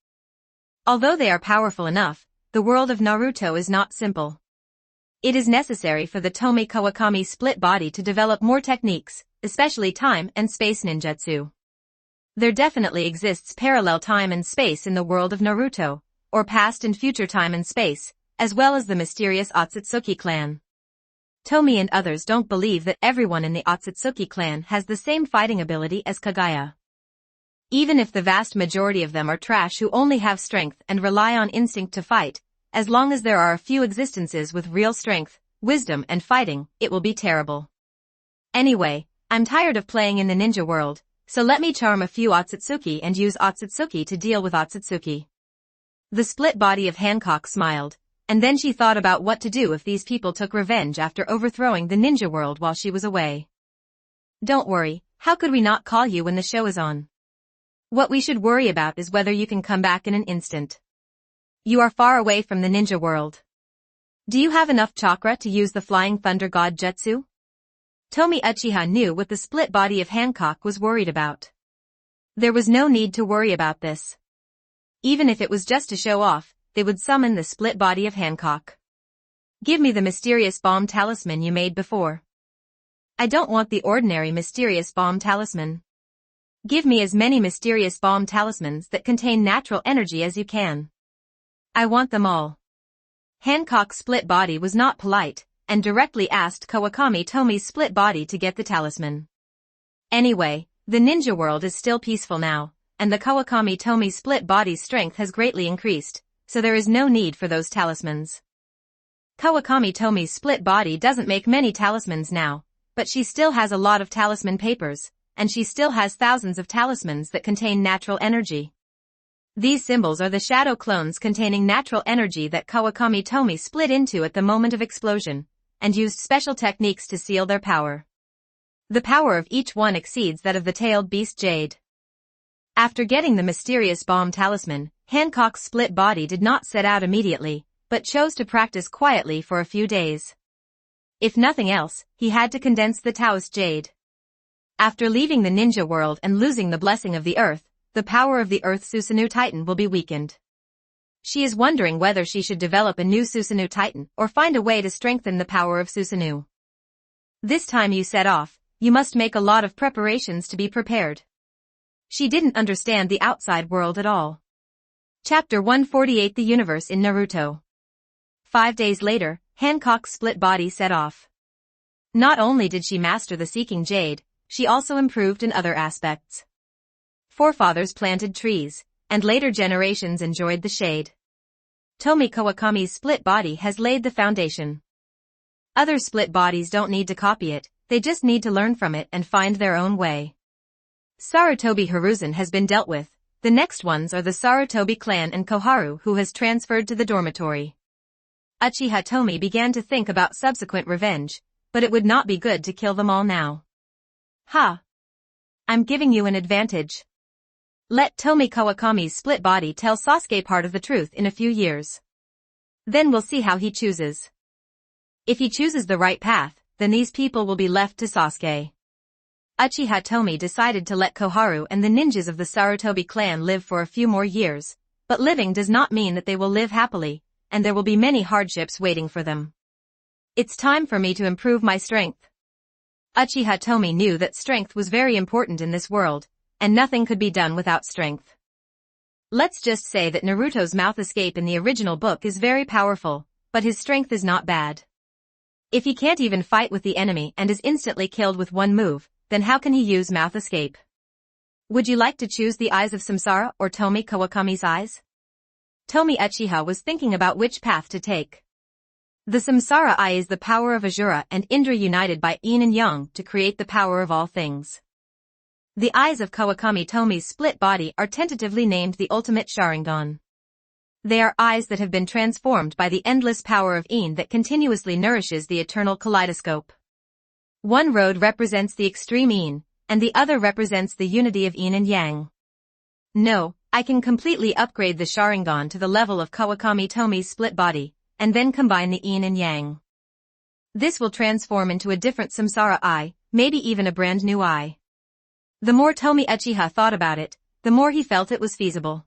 Although they are powerful enough, the world of Naruto is not simple. It is necessary for the Tomie Kawakami split body to develop more techniques, especially time and space ninjutsu. There definitely exists parallel time and space in the world of Naruto, or past and future time and space, as well as the mysterious Otsutsuki clan. Tomie and others don't believe that everyone in the Otsutsuki clan has the same fighting ability as Kagaya. Even if the vast majority of them are trash who only have strength and rely on instinct to fight, as long as there are a few existences with real strength, wisdom and fighting, it will be terrible. Anyway, I'm tired of playing in the ninja world, so let me charm a few Otsutsuki and use Otsutsuki to deal with Otsutsuki. The split body of Hancock smiled, and then she thought about what to do if these people took revenge after overthrowing the ninja world while she was away. Don't worry, how could we not call you when the show is on? What we should worry about is whether you can come back in an instant. You are far away from the ninja world. Do you have enough chakra to use the Flying Thunder God Jutsu? Tomie Uchiha knew what the split body of Hancock was worried about. There was no need to worry about this. Even if it was just to show off, they would summon the split body of Hancock. Give me the mysterious bomb talisman you made before. I don't want the ordinary mysterious bomb talisman. Give me as many mysterious bomb talismans that contain natural energy as you can. I want them all. Hancock's split body was not polite, and directly asked Kawakami Tomie's split body to get the talisman. Anyway, the ninja world is still peaceful now, and the Kawakami Tomie split body's strength has greatly increased, so there is no need for those talismans. Kawakami Tomie's split body doesn't make many talismans now, but she still has a lot of talisman papers, and she still has thousands of talismans that contain natural energy. These symbols are the shadow clones containing natural energy that Kawakami Tomie split into at the moment of explosion, and used special techniques to seal their power. The power of each one exceeds that of the tailed beast Jade. After getting the mysterious bomb talisman, Hancock's split body did not set out immediately, but chose to practice quietly for a few days. If nothing else, he had to condense the Taoist Jade. After leaving the ninja world and losing the blessing of the earth, the power of the Earth Susanoo Titan will be weakened. She is wondering whether she should develop a new Susanoo Titan or find a way to strengthen the power of Susanoo. This time you set off, you must make a lot of preparations to be prepared. She didn't understand the outside world at all. Chapter 148: The Universe in Naruto. 5 days later, Hancock's split body set off. Not only did she master the Seeking Jade, she also improved in other aspects. Forefathers planted trees, and later generations enjoyed the shade. Tomie Kawakami's split body has laid the foundation. Other split bodies don't need to copy it, they just need to learn from it and find their own way. Sarutobi Hiruzen has been dealt with. The next ones are the Sarutobi clan and Koharu, who has transferred to the dormitory. Uchiha Tomie began to think about subsequent revenge, but it would not be good to kill them all now. Ha! I'm giving you an advantage. Let Tomie Kawakami's split body tell Sasuke part of the truth in a few years. Then we'll see how he chooses. If he chooses the right path, then these people will be left to Sasuke. Uchiha Tomie decided to let Koharu and the ninjas of the Sarutobi clan live for a few more years, but living does not mean that they will live happily, and there will be many hardships waiting for them. It's time for me to improve my strength. Uchiha Tomie knew that strength was very important in this world, and nothing could be done without strength. Let's just say that Naruto's mouth escape in the original book is very powerful, but his strength is not bad. If he can't even fight with the enemy and is instantly killed with one move, then how can he use mouth escape? Would you like to choose the eyes of Samsara or Tomie Kawakami's eyes? Tomie Uchiha was thinking about which path to take. The Samsara eye is the power of Asura and Indra united by yin and yang to create the power of all things. The eyes of Kawakami Tomie's split body are tentatively named the ultimate Sharingan. They are eyes that have been transformed by the endless power of yin that continuously nourishes the eternal kaleidoscope. One road represents the extreme yin, and the other represents the unity of yin and yang. No, I can completely upgrade the Sharingan to the level of Kawakami Tomie's split body, and then combine the yin and yang. This will transform into a different Samsara eye, maybe even a brand new eye. The more Tomie Uchiha thought about it, the more he felt it was feasible.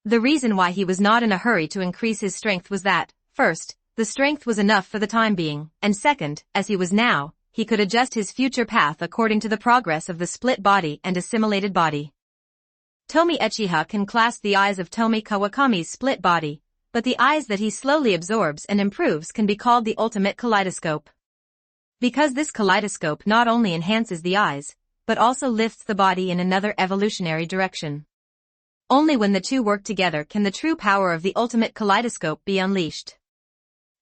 The reason why he was not in a hurry to increase his strength was that, first, the strength was enough for the time being, and second, as he was now, he could adjust his future path according to the progress of the split body and assimilated body. Tomie Uchiha can clasp the eyes of Tomie Kawakami's split body, but the eyes that he slowly absorbs and improves can be called the ultimate kaleidoscope. Because this kaleidoscope not only enhances the eyes, but also lifts the body in another evolutionary direction. Only when the two work together can the true power of the ultimate kaleidoscope be unleashed.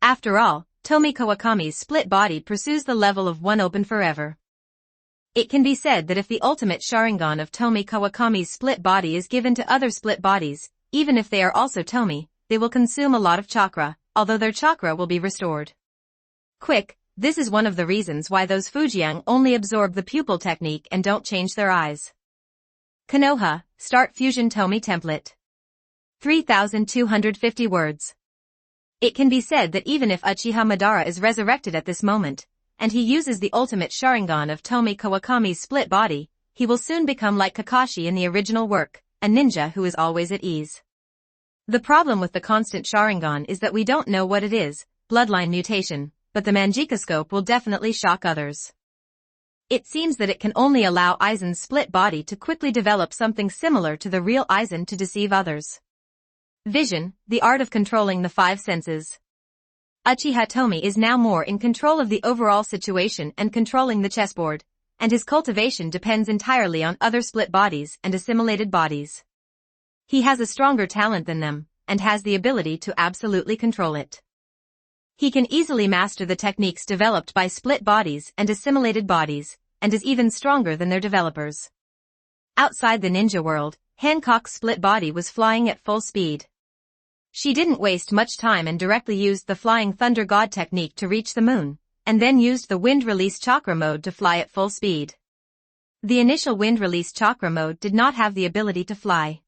After all, Tomie Kawakami's split body pursues the level of one open forever. It can be said that if the ultimate Sharingan of Tomie Kawakami's split body is given to other split bodies, even if they are also Tomie, they will consume a lot of chakra, although their chakra will be restored. Quick, this is one of the reasons why those Fujian only absorb the pupil technique and don't change their eyes. Konoha, Start Fusion Tomie Template. 3,250 words. It can be said that even if Uchiha Madara is resurrected at this moment, and he uses the ultimate Sharingan of Tomie Kawakami's split body, he will soon become like Kakashi in the original work, a ninja who is always at ease. The problem with the constant Sharingan is that we don't know what it is, bloodline mutation, but the Manjikascope will definitely shock others. It seems that it can only allow Aizen's split body to quickly develop something similar to the real Aizen to deceive others. Vision, the art of controlling the five senses. Uchiha Tomie is now more in control of the overall situation and controlling the chessboard, and his cultivation depends entirely on other split bodies and assimilated bodies. He has a stronger talent than them, and has the ability to absolutely control it. He can easily master the techniques developed by split bodies and assimilated bodies, and is even stronger than their developers. Outside the ninja world, Hancock's split body was flying at full speed. She didn't waste much time and directly used the Flying Thunder God technique to reach the moon, and then used the Wind Release Chakra mode to fly at full speed. The initial Wind Release Chakra mode did not have the ability to fly.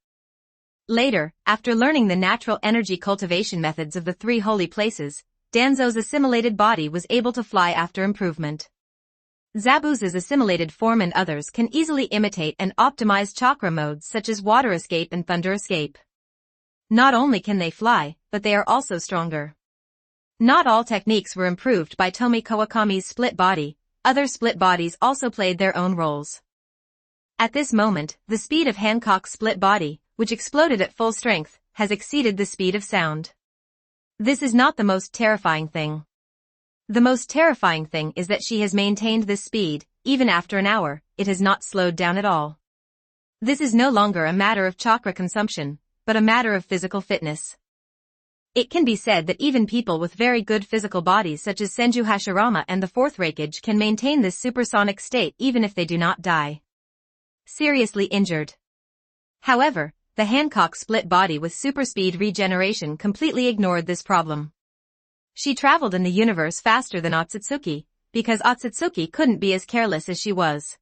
Later, after learning the natural energy cultivation methods of the three holy places, Danzo's assimilated body was able to fly after improvement. Zabuza's assimilated form and others can easily imitate and optimize chakra modes such as Water Escape and Thunder Escape. Not only can they fly, but they are also stronger. Not all techniques were improved by Tomie Kawakami's split body, other split bodies also played their own roles. At this moment, the speed of Hancock's split body, which exploded at full strength, has exceeded the speed of sound. This is not the most terrifying thing. The most terrifying thing is that she has maintained this speed, even after an hour, it has not slowed down at all. This is no longer a matter of chakra consumption, but a matter of physical fitness. It can be said that even people with very good physical bodies such as Senju Hashirama and the Fourth Raikage can maintain this supersonic state even if they do not die seriously injured. However, the Hancock split body with superspeed regeneration completely ignored this problem. She traveled in the universe faster than Otsutsuki, because Otsutsuki couldn't be as careless as she was.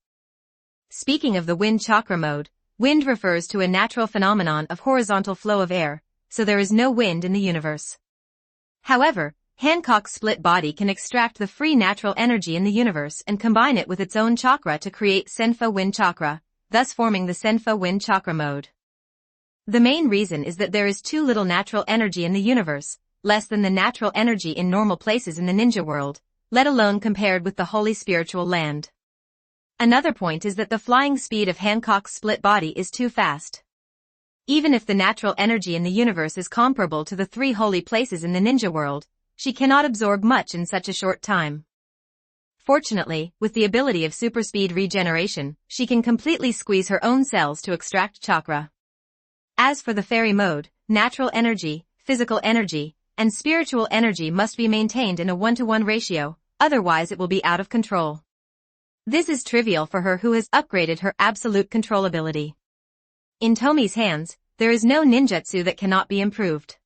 Speaking of the wind chakra mode, wind refers to a natural phenomenon of horizontal flow of air, so there is no wind in the universe. However, Hancock's split body can extract the free natural energy in the universe and combine it with its own chakra to create Senfa Wind Chakra, thus forming the Senfa Wind Chakra mode. The main reason is that there is too little natural energy in the universe, less than the natural energy in normal places in the ninja world, let alone compared with the holy spiritual land. Another point is that the flying speed of Hancock's split body is too fast. Even if the natural energy in the universe is comparable to the 3 holy places in the ninja world, she cannot absorb much in such a short time. Fortunately, with the ability of superspeed regeneration, she can completely squeeze her own cells to extract chakra. As for the fairy mode, natural energy, physical energy, and spiritual energy must be maintained in a 1-to-1 ratio, otherwise it will be out of control. This is trivial for her who has upgraded her absolute control ability. In Tomie's hands, there is no ninjutsu that cannot be improved.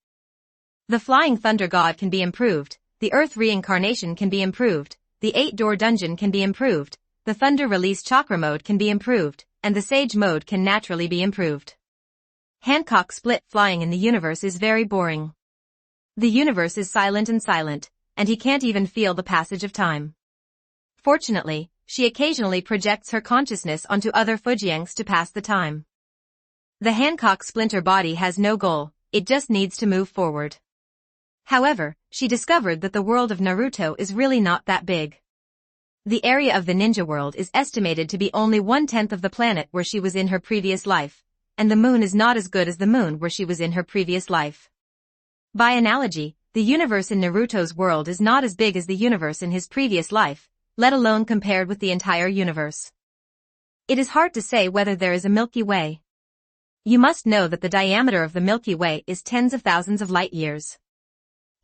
The Flying Thunder God can be improved, the Earth Reincarnation can be improved, the 8-door dungeon can be improved, the Thunder Release Chakra mode can be improved, and the Sage mode can naturally be improved. Hancock split flying in the universe is very boring. The universe is silent, and he can't even feel the passage of time. Fortunately, she occasionally projects her consciousness onto other Fujiangs to pass the time. The Hancock splinter body has no goal, it just needs to move forward. However, she discovered that the world of Naruto is really not that big. The area of the ninja world is estimated to be only 1/10 of the planet where she was in her previous life, and the moon is not as good as the moon where she was in her previous life. By analogy, the universe in Naruto's world is not as big as the universe in his previous life, let alone compared with the entire universe. It is hard to say whether there is a Milky Way. You must know that the diameter of the Milky Way is tens of thousands of light years.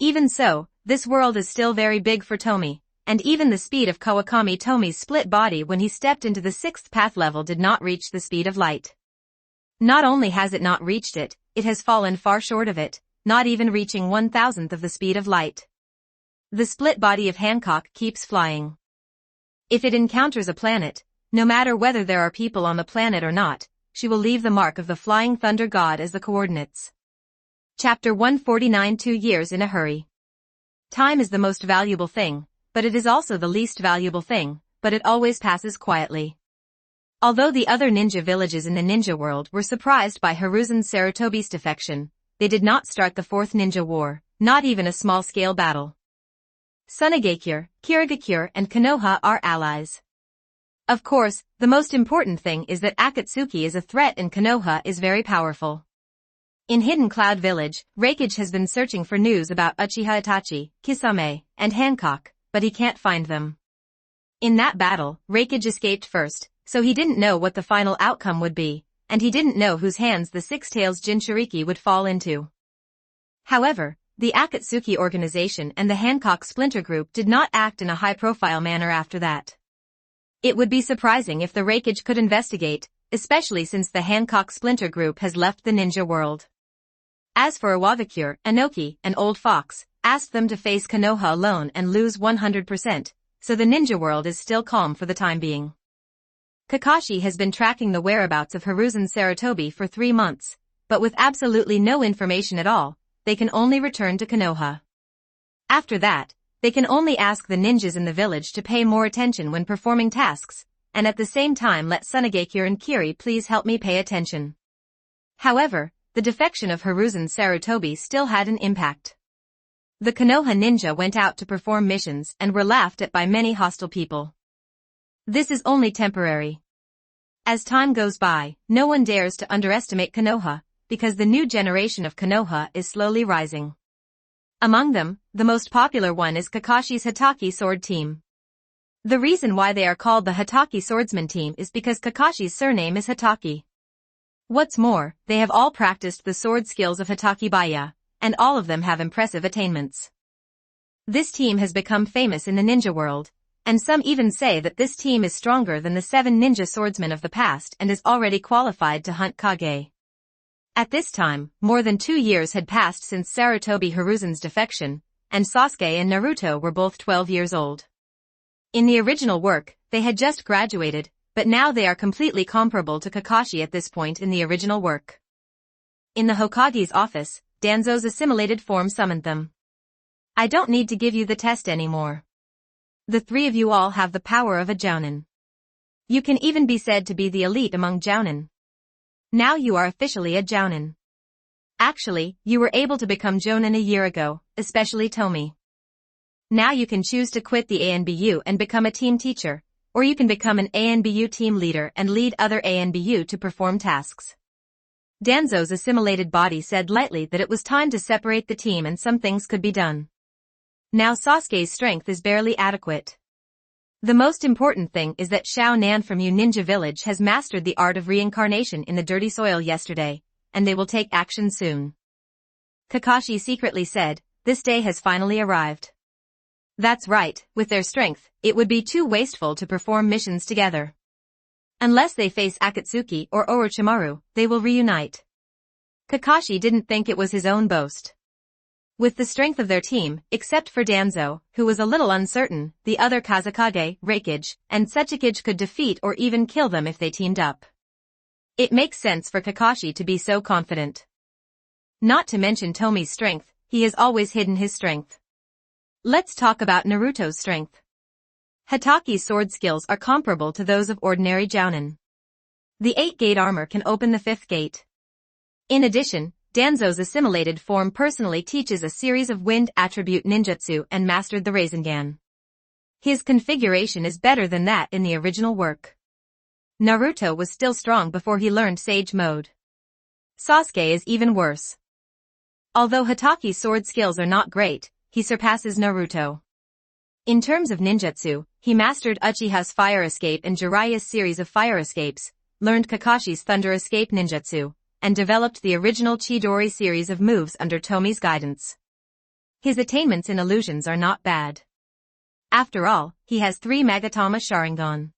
Even so, this world is still very big for Tomie, and even the speed of Kawakami Tomie's split body when he stepped into the 6th path level did not reach the speed of light. Not only has it not reached it, it has fallen far short of it, not even reaching 1,000th of the speed of light. The split body of Hancock keeps flying. If it encounters a planet, no matter whether there are people on the planet or not, she will leave the mark of the Flying Thunder God as the coordinates. Chapter 149 2 Years in a Hurry. Time is the most valuable thing, but it is also the least valuable thing, but it always passes quietly. Although the other ninja villages in the ninja world were surprised by Hiruzen Sarutobi's defection, they did not start the 4th Ninja War, not even a small-scale battle. Sunagakure, Kirigakure and Konoha are allies. Of course, the most important thing is that Akatsuki is a threat and Konoha is very powerful. In Hidden Cloud Village, Reikage has been searching for news about Uchiha Itachi, Kisame, and Hancock, but he can't find them. In that battle, Reikage escaped first, so he didn't know what the final outcome would be, and he didn't know whose hands the Six Tails Jinchuriki would fall into. However, the Akatsuki organization and the Hancock Splinter Group did not act in a high-profile manner after that. It would be surprising if the Reikage could investigate, especially since the Hancock Splinter Group has left the ninja world. As for Iwagakure, Inoki, and Old Fox, asked them to face Konoha alone and lose 100%, so the ninja world is still calm for the time being. Kakashi has been tracking the whereabouts of Hiruzen Sarutobi for 3 months, but with absolutely no information at all, they can only return to Konoha. After that, they can only ask the ninjas in the village to pay more attention when performing tasks, and at the same time let Sunagakure and Kiri please help me pay attention. However, the defection of Hiruzen Sarutobi still had an impact. The Konoha ninja went out to perform missions and were laughed at by many hostile people. This is only temporary. As time goes by, no one dares to underestimate Konoha, because the new generation of Konoha is slowly rising. Among them, the most popular one is Kakashi's Hitaki sword team. The reason why they are called the Hitaki swordsman team is because Kakashi's surname is Hitaki. What's more, they have all practiced the sword skills of Hitaki Baya, and all of them have impressive attainments. This team has become famous in the ninja world, and some even say that this team is stronger than the 7 ninja swordsmen of the past and is already qualified to hunt Kage. At this time, more than 2 years had passed since Sarutobi Hiruzen's defection, and Sasuke and Naruto were both 12 years old. In the original work, they had just graduated, but now they are completely comparable to Kakashi at this point in the original work. In the Hokage's office, Danzo's assimilated form summoned them. I don't need to give you the test anymore. The three of you all have the power of a jounin. You can even be said to be the elite among jounin. Now you are officially a jounin. Actually, you were able to become jounin a year ago, especially Tomie. Now you can choose to quit the ANBU and become a team teacher, or you can become an ANBU team leader and lead other ANBU to perform tasks. Danzo's assimilated body said lightly that it was time to separate the team and some things could be done. Now Sasuke's strength is barely adequate. The most important thing is that Xiao Nan from Yu Ninja Village has mastered the art of reincarnation in the dirty soil yesterday, and they will take action soon. Kakashi secretly said, this day has finally arrived. That's right, with their strength, it would be too wasteful to perform missions together. Unless they face Akatsuki or Orochimaru, they will reunite. Kakashi didn't think it was his own boast. With the strength of their team, except for Danzo, who was a little uncertain, the other Kazekage, Raikage, and Setsukage could defeat or even kill them if they teamed up. It makes sense for Kakashi to be so confident. Not to mention Tomie's strength, he has always hidden his strength. Let's talk about Naruto's strength. Hitaki's sword skills are comparable to those of ordinary jounin. The 8-gate armor can open the 5th gate. In addition, Danzo's assimilated form personally teaches a series of wind attribute ninjutsu and mastered the Rasengan. His configuration is better than that in the original work. Naruto was still strong before he learned Sage Mode. Sasuke is even worse. Although Hitaki's sword skills are not great, he surpasses Naruto. In terms of ninjutsu, he mastered Uchiha's fire escape and Jiraiya's series of fire escapes, learned Kakashi's thunder escape ninjutsu, and developed the original Chidori series of moves under Tomie's guidance. His attainments in illusions are not bad. After all, he has 3 Magatama Sharingan.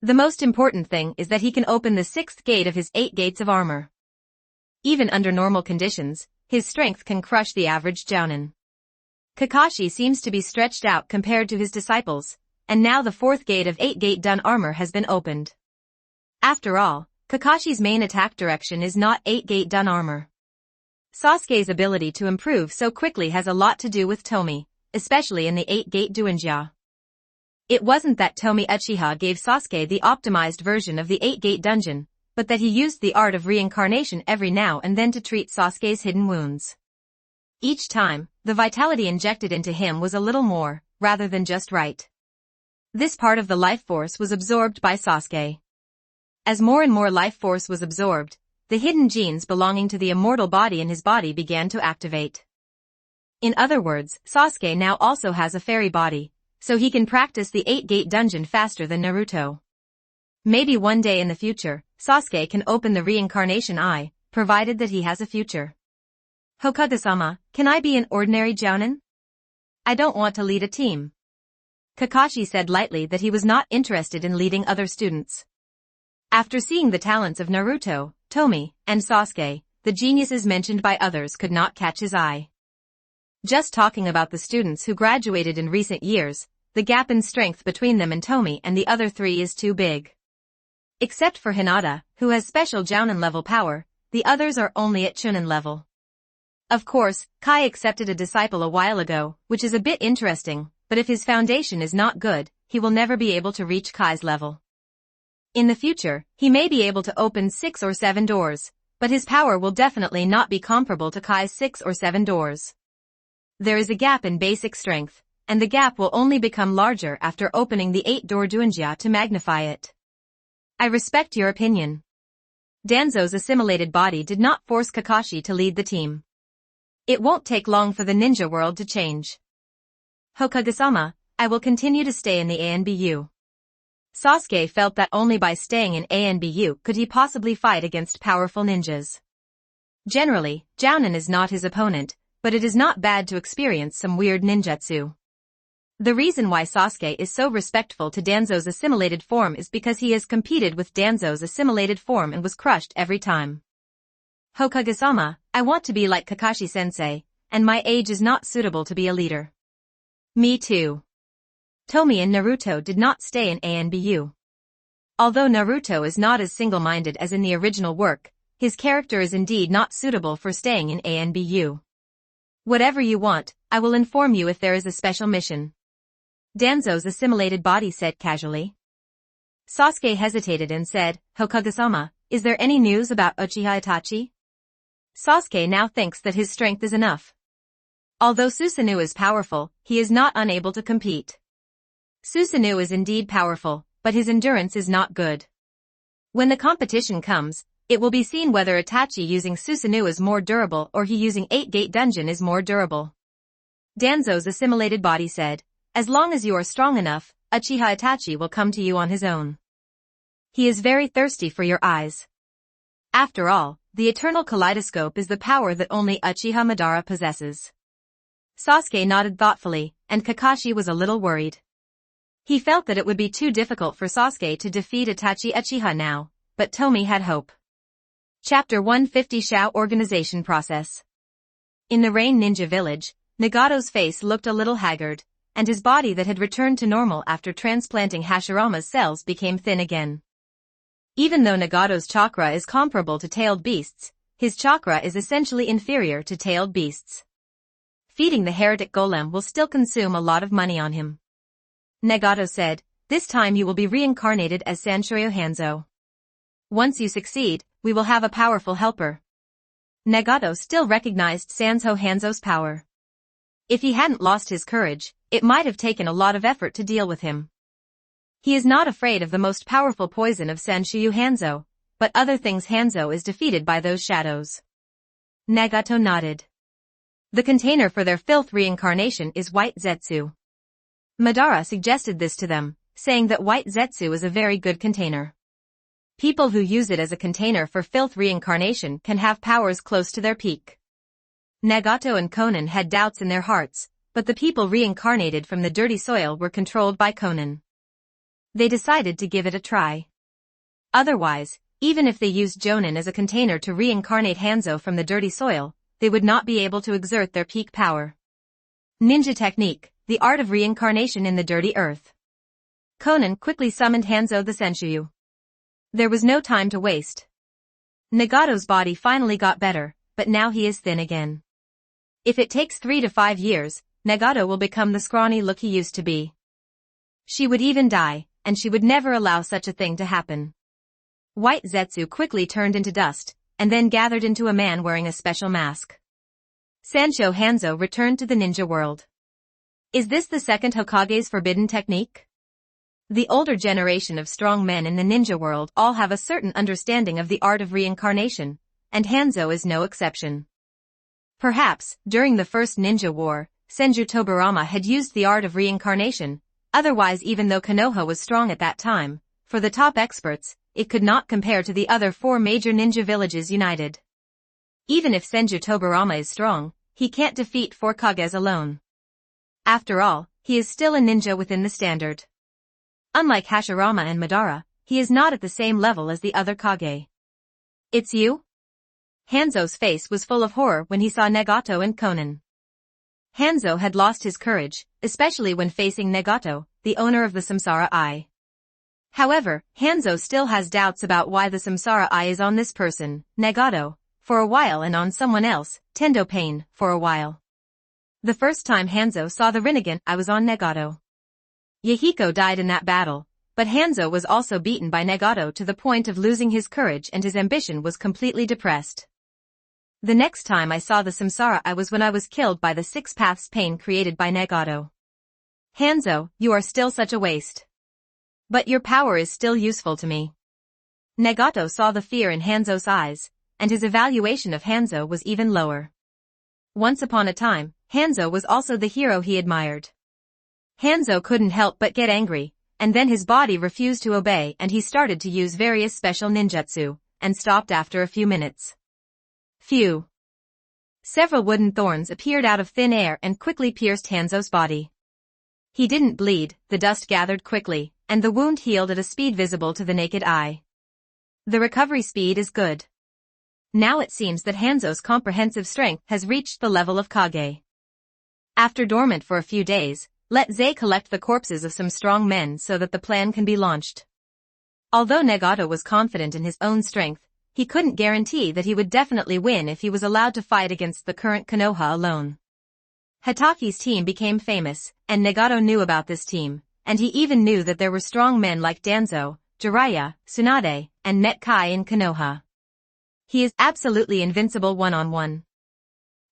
The most important thing is that he can open the 6th gate of his 8 gates of armor. Even under normal conditions, his strength can crush the average jounin. Kakashi seems to be stretched out compared to his disciples, and now the 4th gate of 8-gate dun armor has been opened. After all, Kakashi's main attack direction is not 8-gate dun armor. Sasuke's ability to improve so quickly has a lot to do with Tomie, especially in the 8-gate Duinja. It wasn't that Tomie Uchiha gave Sasuke the optimized version of the 8-gate dungeon, but that he used the art of reincarnation every now and then to treat Sasuke's hidden wounds. Each time, the vitality injected into him was a little more, rather than just right. This part of the life force was absorbed by Sasuke. As more and more life force was absorbed, the hidden genes belonging to the immortal body in his body began to activate. In other words, Sasuke now also has a fairy body, so he can practice the 8-gate dungeon faster than Naruto. Maybe one day in the future, Sasuke can open the reincarnation eye, provided that he has a future. Hokage-sama, can I be an ordinary jounin? I don't want to lead a team. Kakashi said lightly that he was not interested in leading other students. After seeing the talents of Naruto, Tomie, and Sasuke, the geniuses mentioned by others could not catch his eye. Just talking about the students who graduated in recent years, the gap in strength between them and Tomie and the other 3 is too big. Except for Hinata, who has special jounin level power, the others are only at chunin level. Of course, Kai accepted a disciple a while ago, which is a bit interesting, but if his foundation is not good, he will never be able to reach Kai's level. In the future, he may be able to open 6 or 7 doors, but his power will definitely not be comparable to Kai's 6 or 7 doors. There is a gap in basic strength, and the gap will only become larger after opening the 8-door Duinja to magnify it. I respect your opinion. Danzo's assimilated body did not force Kakashi to lead the team. It won't take long for the ninja world to change. Hokage-sama, I will continue to stay in the ANBU. Sasuke felt that only by staying in ANBU could he possibly fight against powerful ninjas. Generally, jounin is not his opponent, but it is not bad to experience some weird ninjutsu. The reason why Sasuke is so respectful to Danzo's assimilated form is because he has competed with Danzo's assimilated form and was crushed every time. Hokage-sama, I want to be like Kakashi-sensei, and my age is not suitable to be a leader. Me too. Tomie and Naruto did not stay in ANBU. Although Naruto is not as single-minded as in the original work, his character is indeed not suitable for staying in ANBU. Whatever you want, I will inform you if there is a special mission. Danzo's assimilated body said casually. Sasuke hesitated and said, Hokage-sama, is there any news about Uchiha Itachi? Sasuke now thinks that his strength is enough. Although Susanoo is powerful, he is not unable to compete. Susanoo is indeed powerful, but his endurance is not good. When the competition comes, it will be seen whether Itachi using Susanoo is more durable or he using 8-Gate Dungeon is more durable. Danzo's assimilated body said, as long as you are strong enough, Uchiha Itachi will come to you on his own. He is very thirsty for your eyes. After all, the eternal kaleidoscope is the power that only Uchiha Madara possesses. Sasuke nodded thoughtfully, and Kakashi was a little worried. He felt that it would be too difficult for Sasuke to defeat Itachi Uchiha now, but Tomie had hope. Chapter 150 Shao Organization Process. In the Rain Ninja Village, Nagato's face looked a little haggard, and his body that had returned to normal after transplanting Hashirama's cells became thin again. Even though Nagato's chakra is comparable to tailed beasts, his chakra is essentially inferior to tailed beasts. Feeding the heretic golem will still consume a lot of money on him. Nagato said, this time you will be reincarnated as Sanshoryu Hanzo. Once you succeed, we will have a powerful helper. Nagato still recognized Sanshoryu Hanzo's power. If he hadn't lost his courage, it might have taken a lot of effort to deal with him. He is not afraid of the most powerful poison of Sanshoryu Hanzo, but other things Hanzo is defeated by those shadows. Nagato nodded. The container for their filth reincarnation is white Zetsu. Madara suggested this to them, saying that white Zetsu is a very good container. People who use it as a container for filth reincarnation can have powers close to their peak. Nagato and Konan had doubts in their hearts, but the people reincarnated from the dirty soil were controlled by Konan. They decided to give it a try. Otherwise, even if they used Jonin as a container to reincarnate Hanzo from the dirty soil, they would not be able to exert their peak power. Ninja technique, the art of reincarnation in the dirty earth. Konan quickly summoned Hanzo the Senshoryu. There was no time to waste. Nagato's body finally got better, but now he is thin again. If it takes 3 to 5 years, Nagato will become the scrawny look he used to be. She would even die, and she would never allow such a thing to happen. White Zetsu quickly turned into dust, and then gathered into a man wearing a special mask. Sanshoryu Hanzo returned to the ninja world. Is this the second Hokage's forbidden technique? The older generation of strong men in the ninja world all have a certain understanding of the art of reincarnation, and Hanzo is no exception. Perhaps, during the first ninja war, Senju Tobirama had used the art of reincarnation. Otherwise, even though Konoha was strong at that time, for the top experts, it could not compare to the other 4 major ninja villages united. Even if Senju Tobirama is strong, he can't defeat 4 Kages alone. After all, he is still a ninja within the standard. Unlike Hashirama and Madara, he is not at the same level as the other Kage. It's you? Hanzo's face was full of horror when he saw Nagato and Konan. Hanzo had lost his courage, especially when facing Nagato, the owner of the Samsara Eye. However, Hanzo still has doubts about why the Samsara Eye is on this person, Nagato, for a while, and on someone else, Tendo Pain, for a while. The first time Hanzo saw the Rinnegan Eye was on Nagato. Yahiko died in that battle, but Hanzo was also beaten by Nagato to the point of losing his courage, and his ambition was completely depressed. The next time I saw the Samsara Eye was when I was killed by the 6 paths pain created by Nagato. Hanzo, you are still such a waste. But your power is still useful to me. Nagato saw the fear in Hanzo's eyes, and his evaluation of Hanzo was even lower. Once upon a time, Hanzo was also the hero he admired. Hanzo couldn't help but get angry, and then his body refused to obey and he started to use various special ninjutsu, and stopped after a few minutes. Phew. Several wooden thorns appeared out of thin air and quickly pierced Hanzo's body. He didn't bleed, the dust gathered quickly, and the wound healed at a speed visible to the naked eye. The recovery speed is good. Now it seems that Hanzo's comprehensive strength has reached the level of Kage. After dormant for a few days, let Zei collect the corpses of some strong men so that the plan can be launched. Although Nagato was confident in his own strength, he couldn't guarantee that he would definitely win if he was allowed to fight against the current Konoha alone. Hitachi's team became famous, and Nagato knew about this team, and he even knew that there were strong men like Danzo, Jiraiya, Tsunade, and Netkai in Konoha. He is absolutely invincible one-on-one.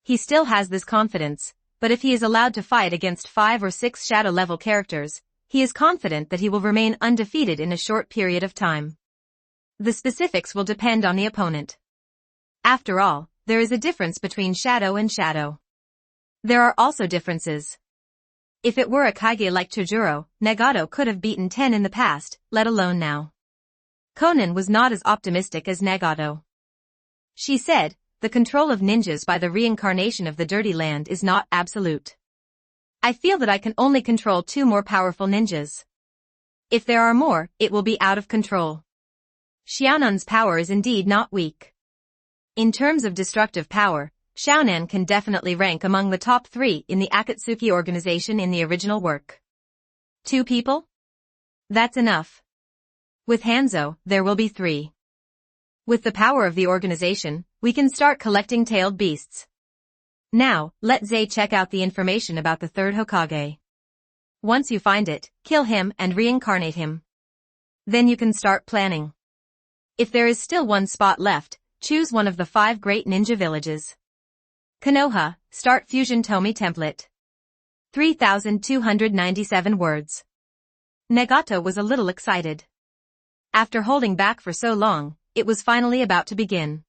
He still has this confidence, but if he is allowed to fight against 5 or 6 shadow-level characters, he is confident that he will remain undefeated in a short period of time. The specifics will depend on the opponent. After all, there is a difference between shadow and shadow. There are also differences. If it were a Kage like Chojuro, Nagato could have beaten 10 in the past, let alone now. Konan was not as optimistic as Nagato. She said, the control of ninjas by the reincarnation of the Dirty Land is not absolute. I feel that I can only control 2 more powerful ninjas. If there are more, it will be out of control. Xiaonan's power is indeed not weak. In terms of destructive power, Xiaonan can definitely rank among the top 3 in the Akatsuki organization in the original work. 2 people? That's enough. With Hanzo, there will be 3. With the power of the organization, we can start collecting tailed beasts. Now, let Zay check out the information about the 3rd Hokage. Once you find it, kill him and reincarnate him. Then you can start planning. If there is still 1 spot left, choose one of the 5 great ninja villages. Konoha, start Fusion Tomie template. 3,297 words. Nagato was a little excited. After holding back for so long, it was finally about to begin.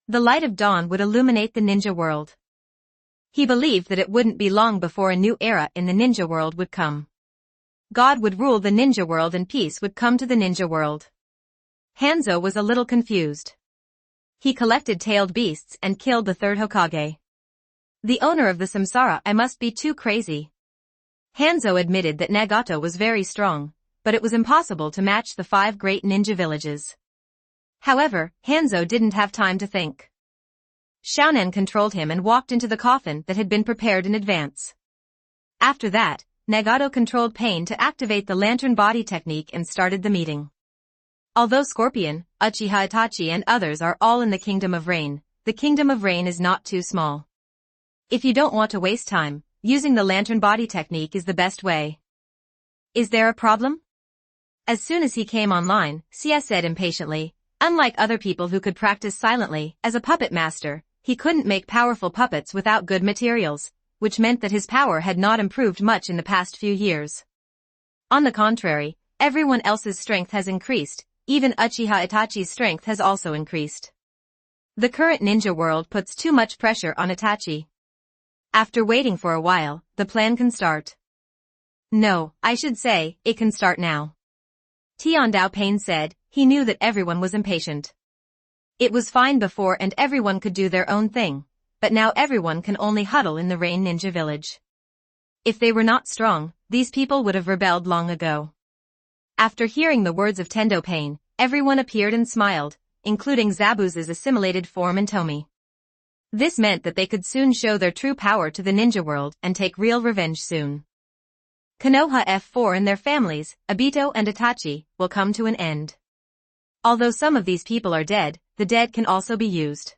The light of dawn would illuminate the ninja world. He believed that it wouldn't be long before a new era in the ninja world would come. God would rule the ninja world and peace would come to the ninja world. Hanzo was a little confused. He collected tailed beasts and killed the 3rd Hokage. The owner of the Samsara I must be too crazy. Hanzo admitted that Nagato was very strong, but it was impossible to match the 5 great ninja villages. However, Hanzo didn't have time to think. Xiaonan controlled him and walked into the coffin that had been prepared in advance. After that, Nagato controlled Pain to activate the lantern body technique and started the meeting. Although Scorpion, Uchiha Itachi and others are all in the Kingdom of Rain, the Kingdom of Rain is not too small. If you don't want to waste time, using the lantern body technique is the best way. Is there a problem? As soon as he came online, Sia said impatiently, unlike other people who could practice silently, as a puppet master, he couldn't make powerful puppets without good materials, which meant that his power had not improved much in the past few years. On the contrary, everyone else's strength has increased, even Uchiha Itachi's strength has also increased. The current ninja world puts too much pressure on Itachi. After waiting for a while, the plan can start. No, I should say, it can start now. Tiandao Pain said, he knew that everyone was impatient. It was fine before and everyone could do their own thing, but now everyone can only huddle in the Rain Ninja Village. If they were not strong, these people would have rebelled long ago. After hearing the words of Tendo Pain, everyone appeared and smiled, including Zabuza's assimilated form and Tomie. This meant that they could soon show their true power to the ninja world and take real revenge soon. Konoha F4 and their families, Obito and Itachi, will come to an end. Although some of these people are dead, the dead can also be used.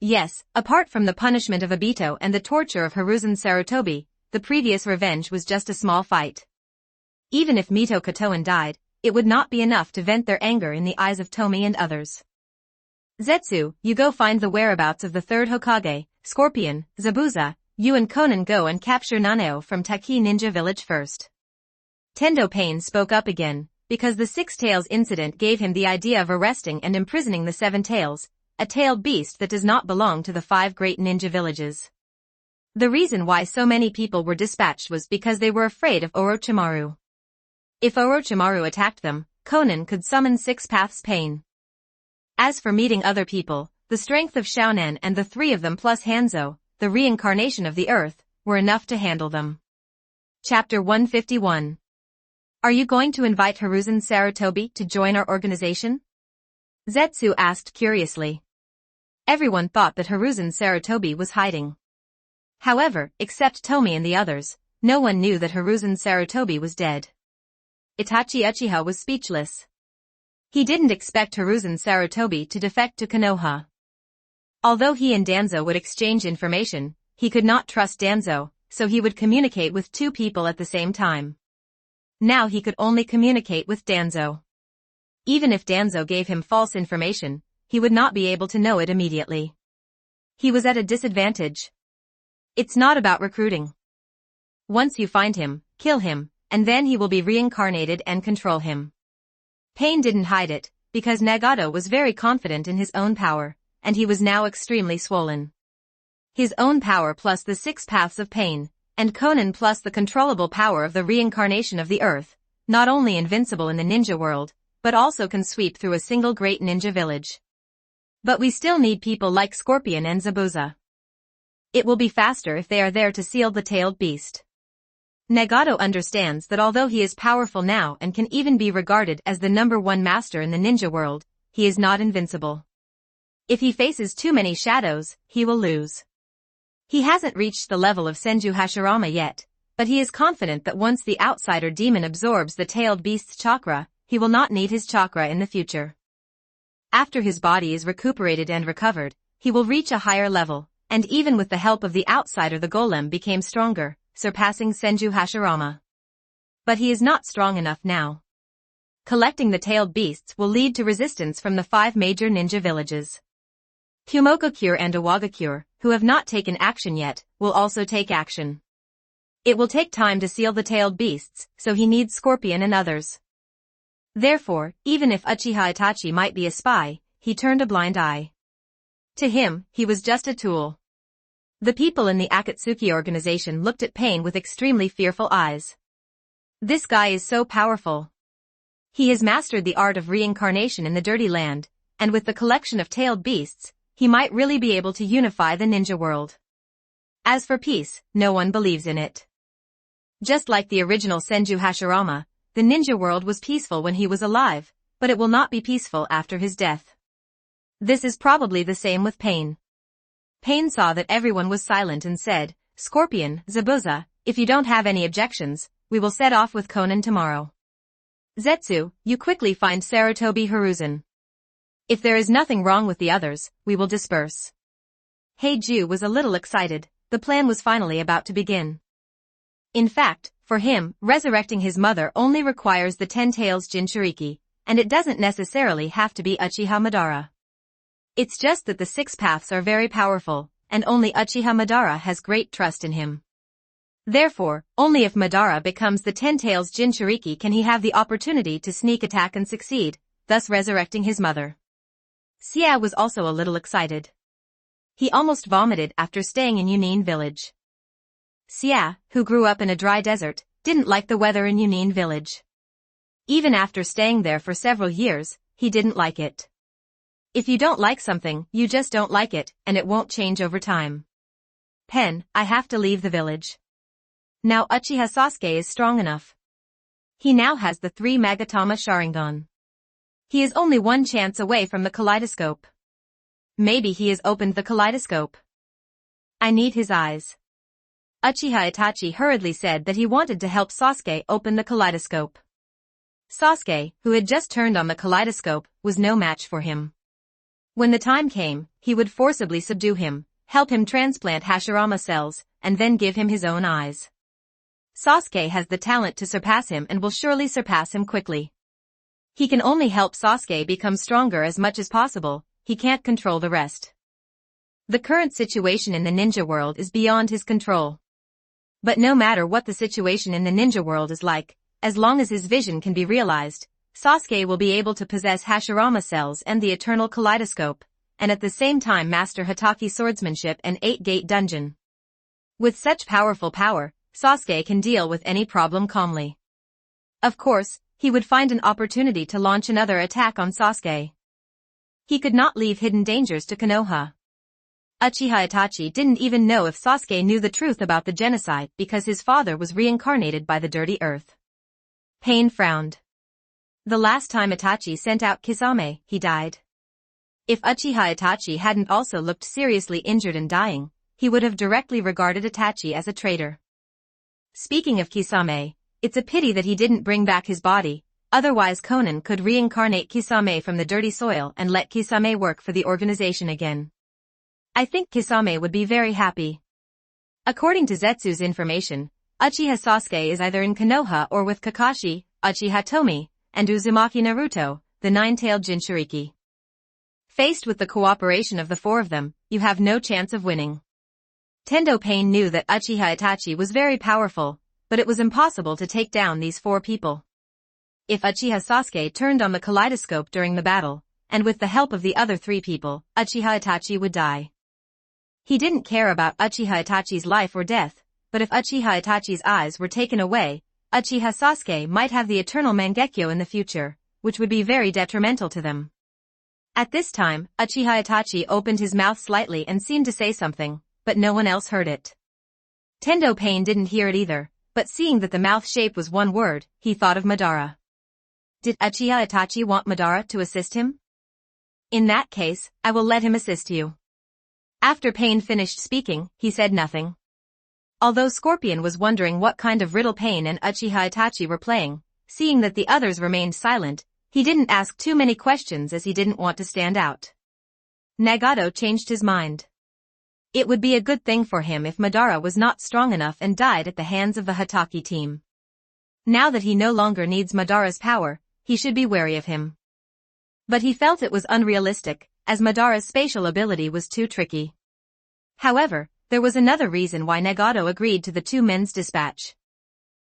Yes, apart from the punishment of Obito and the torture of Hiruzen Sarutobi, the previous revenge was just a small fight. Even if Mito Kotoen died, it would not be enough to vent their anger in the eyes of Tomie and others. Zetsu, you go find the whereabouts of the 3rd Hokage, Scorpion, Zabuza, you and Konan go and capture Nanao from Taki Ninja Village first. Tendo Pain spoke up again, because the 6 Tails incident gave him the idea of arresting and imprisoning the 7 Tails, a tailed beast that does not belong to the 5 great ninja villages. The reason why so many people were dispatched was because they were afraid of Orochimaru. If Orochimaru attacked them, Konan could summon 6 Paths Pain. As for meeting other people, the strength of Xiaonan and the 3 of them plus Hanzo, the reincarnation of the earth, were enough to handle them. Chapter 151. Are you going to invite Hiruzen Sarutobi to join our organization? Zetsu asked curiously. Everyone thought that Hiruzen Sarutobi was hiding. However, except Tomie and the others, no one knew that Hiruzen Sarutobi was dead. Itachi Uchiha was speechless. He didn't expect Hiruzen Sarutobi to defect to Konoha. Although he and Danzo would exchange information, he could not trust Danzo, so he would communicate with two people at the same time. Now he could only communicate with Danzo. Even if Danzo gave him false information, he would not be able to know it immediately. He was at a disadvantage. It's not about recruiting. Once you find him, kill him, and then he will be reincarnated and control him. Pain didn't hide it, because Nagato was very confident in his own power, and he was now extremely swollen. His own power plus the 6 paths of pain, and Conan plus the controllable power of the reincarnation of the earth, not only invincible in the ninja world, but also can sweep through a single great ninja village. But we still need people like Scorpion and Zabuza. It will be faster if they are there to seal the tailed beast. Nagato understands that although he is powerful now and can even be regarded as the #1 master in the ninja world, he is not invincible. If he faces too many shadows, he will lose. He hasn't reached the level of Senju Hashirama yet, but he is confident that once the outsider demon absorbs the tailed beast's chakra, he will not need his chakra in the future. After his body is recuperated and recovered, he will reach a higher level, and even with the help of the outsider the golem became stronger, surpassing Senju Hashirama. But he is not strong enough now. Collecting the tailed beasts will lead to resistance from the 5 major ninja villages. Kumokakure and Iwagakure, who have not taken action yet, will also take action. It will take time to seal the tailed beasts, so he needs Scorpion and others. Therefore, even if Uchiha Itachi might be a spy, he turned a blind eye. To him, he was just a tool. The people in the Akatsuki organization looked at Pain with extremely fearful eyes. This guy is so powerful. He has mastered the art of reincarnation in the Dirty Land, and with the collection of tailed beasts, he might really be able to unify the ninja world. As for peace, no one believes in it. Just like the original Senju Hashirama, the ninja world was peaceful when he was alive, but it will not be peaceful after his death. This is probably the same with Pain. Pain saw that everyone was silent and said, "Scorpion, Zabuza, if you don't have any objections, we will set off with Conan tomorrow. Zetsu, you quickly find Sarutobi Hiruzen. If there is nothing wrong with the others, we will disperse." Heiju was a little excited, the plan was finally about to begin. In fact, for him, resurrecting his mother only requires the 10 tails Jinchuriki, and it doesn't necessarily have to be Uchiha Madara. It's just that the 6 paths are very powerful, and only Uchiha Madara has great trust in him. Therefore, only if Madara becomes the 10 tails Jinchuriki can he have the opportunity to sneak attack and succeed, thus resurrecting his mother. Xia was also a little excited. He almost vomited after staying in Yunin village. Xia, who grew up in a dry desert, didn't like the weather in Yunin village. Even after staying there for several years, he didn't like it. If you don't like something, you just don't like it, and it won't change over time. "Pen, I have to leave the village." Now Uchiha Sasuke is strong enough. He now has the 3 Magatama Sharingan. He is only one chance away from the kaleidoscope. Maybe he has opened the kaleidoscope. I need his eyes. Uchiha Itachi hurriedly said that he wanted to help Sasuke open the kaleidoscope. Sasuke, who had just turned on the kaleidoscope, was no match for him. When the time came, he would forcibly subdue him, help him transplant Hashirama cells, and then give him his own eyes. Sasuke has the talent to surpass him and will surely surpass him quickly. He can only help Sasuke become stronger as much as possible, he can't control the rest. The current situation in the ninja world is beyond his control. But no matter what the situation in the ninja world is like, as long as his vision can be realized, Sasuke will be able to possess Hashirama cells and the eternal kaleidoscope, and at the same time master Hatake swordsmanship and 8-gate dungeon. With such powerful power, Sasuke can deal with any problem calmly. Of course, he would find an opportunity to launch another attack on Sasuke. He could not leave hidden dangers to Konoha. Uchiha Itachi didn't even know if Sasuke knew the truth about the genocide because his father was reincarnated by the Dirty Earth. Pain frowned. The last time Itachi sent out Kisame, he died. If Uchiha Itachi hadn't also looked seriously injured and dying, he would have directly regarded Itachi as a traitor. Speaking of Kisame, it's a pity that he didn't bring back his body, otherwise Conan could reincarnate Kisame from the dirty soil and let Kisame work for the organization again. I think Kisame would be very happy. According to Zetsu's information, Uchiha Sasuke is either in Konoha or with Kakashi, Uchiha Tomie, and Uzumaki Naruto, the nine-tailed Jinchuriki. Faced with the cooperation of the four of them, you have no chance of winning. Tendo Pain knew that Uchiha Itachi was very powerful, but it was impossible to take down these four people. If Uchiha Sasuke turned on the kaleidoscope during the battle, and with the help of the other three people, Uchiha Itachi would die. He didn't care about Uchiha Itachi's life or death, but if Uchiha Itachi's eyes were taken away, Uchiha Sasuke might have the eternal Mangekyo in the future, which would be very detrimental to them. At this time, Uchiha Itachi opened his mouth slightly and seemed to say something, but no one else heard it. Tendo Pain didn't hear it either, but seeing that the mouth shape was one word, he thought of Madara. Did Uchiha Itachi want Madara to assist him? In that case, I will let him assist you. After Pain finished speaking, he said nothing. Although Scorpion was wondering what kind of riddle Pain and Uchiha Itachi were playing, seeing that the others remained silent, he didn't ask too many questions as he didn't want to stand out. Nagato changed his mind. It would be a good thing for him if Madara was not strong enough and died at the hands of the Hatake team. Now that he no longer needs Madara's power, he should be wary of him. But he felt it was unrealistic, as Madara's spatial ability was too tricky. However, there was another reason why Nagato agreed to the two men's dispatch.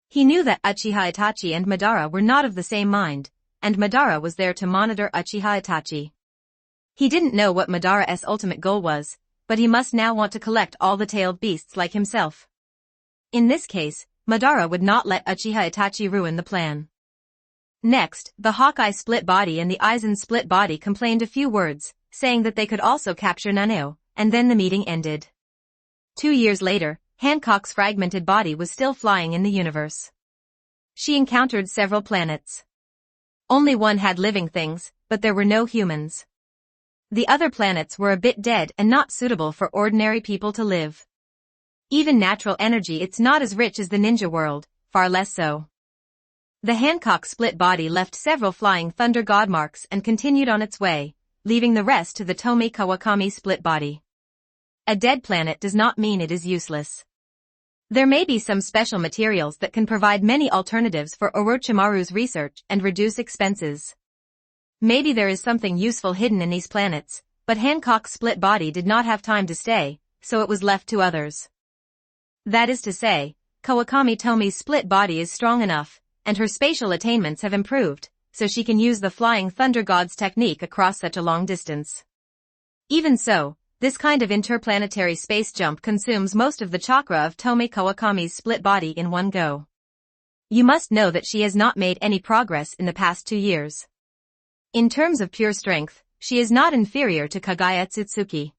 He knew that Uchiha Itachi and Madara were not of the same mind, and Madara was there to monitor Uchiha Itachi. He didn't know what Madara's ultimate goal was, but he must now want to collect all the tailed beasts like himself. In this case, Madara would not let Uchiha Itachi ruin the plan. Next, the Hawkeye split body and the Aizen split body complained a few words, saying that they could also capture Nanao, and then the meeting ended. 2 years later, Hancock's fragmented body was still flying in the universe. She encountered several planets. Only one had living things, but there were no humans. The other planets were a bit dead and not suitable for ordinary people to live. Even natural energy, it's not as rich as the ninja world, far less so. The Hancock split body left several flying thunder god marks and continued on its way, leaving the rest to the Tomie Kawakami split body. A dead planet does not mean it is useless. There may be some special materials that can provide many alternatives for Orochimaru's research and reduce expenses. Maybe there is something useful hidden in these planets, but Hancock's split body did not have time to stay, so it was left to others. That is to say, Kawakami Tomie's split body is strong enough, and her spatial attainments have improved, so she can use the flying thunder god's technique across such a long distance. Even so, this kind of interplanetary space jump consumes most of the chakra of Tomie Kawakami's split body in one go. You must know that she has not made any progress in the past 2 years. In terms of pure strength, she is not inferior to Kagaya Tsutsuki.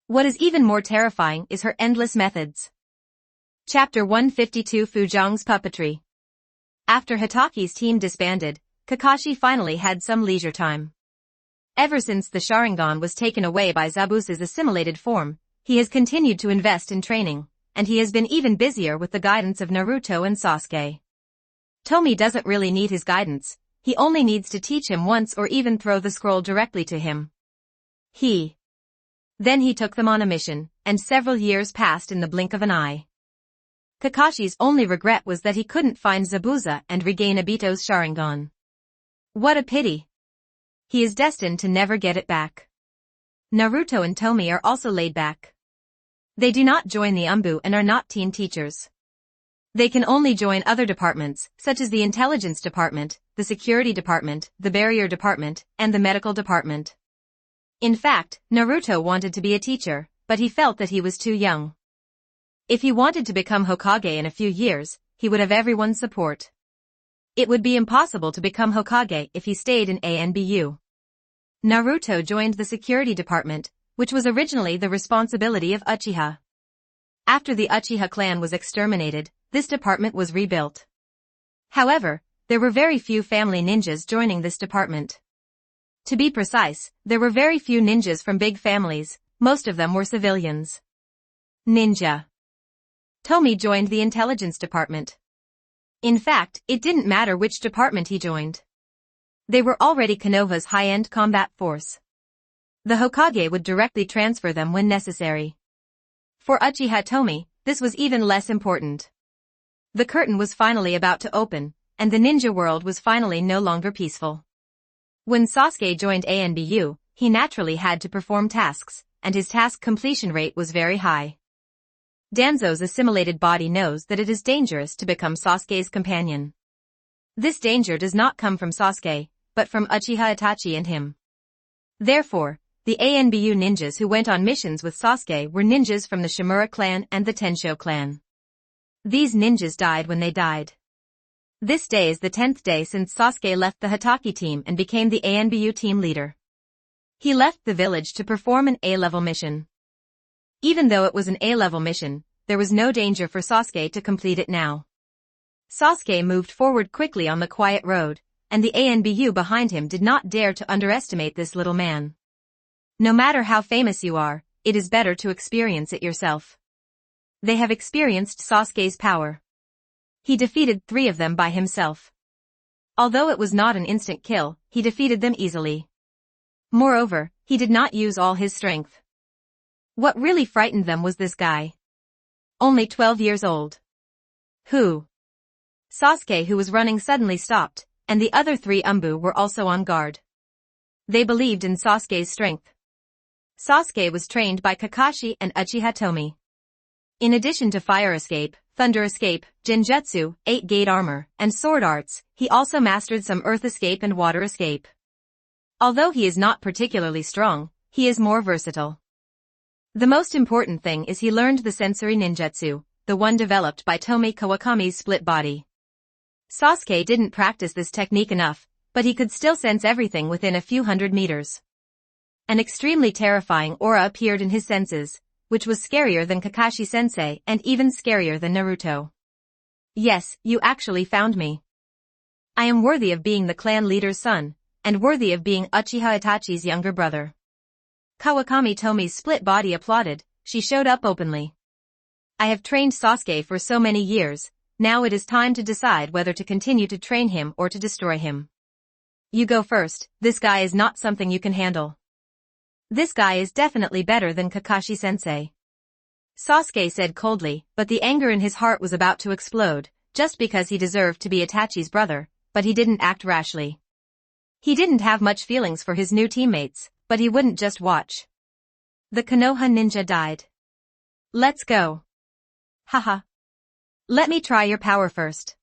What is even more terrifying is her endless methods. Chapter 152 Fujang's Puppetry. After Hitaki's team disbanded, Kakashi finally had some leisure time. Ever since the Sharingan was taken away by Zabuza's assimilated form, he has continued to invest in training, and he has been even busier with the guidance of Naruto and Sasuke. Tomie doesn't really need his guidance, he only needs to teach him once or even throw the scroll directly to him. Then he took them on a mission, and several years passed in the blink of an eye. Kakashi's only regret was that he couldn't find Zabuza and regain Obito's Sharingan. What a pity. He is destined to never get it back. Naruto and Tomie are also laid back. They do not join the Umbu and are not teen teachers. They can only join other departments, such as the Intelligence Department, the Security Department, the Barrier Department, and the Medical Department. In fact, Naruto wanted to be a teacher, but he felt that he was too young. If he wanted to become Hokage in a few years, he would have everyone's support. It would be impossible to become Hokage if he stayed in ANBU. Naruto joined the Security Department, which was originally the responsibility of Uchiha. After the Uchiha clan was exterminated, this department was rebuilt. However, there were very few family ninjas joining this department. To be precise, there were very few ninjas from big families, most of them were civilians. Ninja. Tomie joined the Intelligence Department. In fact, it didn't matter which department he joined. They were already Konoha's high-end combat force. The Hokage would directly transfer them when necessary. For Uchiha Tomie, this was even less important. The curtain was finally about to open, and the ninja world was finally no longer peaceful. When Sasuke joined ANBU, he naturally had to perform tasks, and his task completion rate was very high. Danzo's assimilated body knows that it is dangerous to become Sasuke's companion. This danger does not come from Sasuke, but from Uchiha Itachi and him. Therefore, the ANBU ninjas who went on missions with Sasuke were ninjas from the Shimura clan and the Tensho clan. These ninjas died when they died. This day is the 10th day since Sasuke left the Hatake team and became the ANBU team leader. He left the village to perform an A-level mission. Even though it was an A-level mission, there was no danger for Sasuke to complete it now. Sasuke moved forward quickly on the quiet road, and the ANBU behind him did not dare to underestimate this little man. No matter how famous you are, it is better to experience it yourself. They have experienced Sasuke's power. He defeated 3 of them by himself. Although it was not an instant kill, he defeated them easily. Moreover, he did not use all his strength. What really frightened them was this guy. Only 12 years old. Who? Sasuke, who was running, suddenly stopped, and the other 3 Umbu were also on guard. They believed in Sasuke's strength. Sasuke was trained by Kakashi and Uchiha Tomie. In addition to fire escape, thunder escape, genjutsu, 8-gate armor, and sword arts, he also mastered some earth escape and water escape. Although he is not particularly strong, he is more versatile. The most important thing is he learned the sensory ninjutsu, the one developed by Tomie Kawakami's split body. Sasuke didn't practice this technique enough, but he could still sense everything within a few hundred meters. An extremely terrifying aura appeared in his senses, which was scarier than Kakashi-sensei and even scarier than Naruto. Yes, you actually found me. I am worthy of being the clan leader's son, and worthy of being Uchiha Itachi's younger brother. Kawakami Tomie's split body applauded. She showed up openly. I have trained Sasuke for so many years, now it is time to decide whether to continue to train him or to destroy him. You go first, this guy is not something you can handle. This guy is definitely better than Kakashi-sensei. Sasuke said coldly, but the anger in his heart was about to explode, just because he deserved to be Itachi's brother, but he didn't act rashly. He didn't have much feelings for his new teammates, but he wouldn't just watch. The Konoha ninja died. Let's go. Haha. Let me try your power first.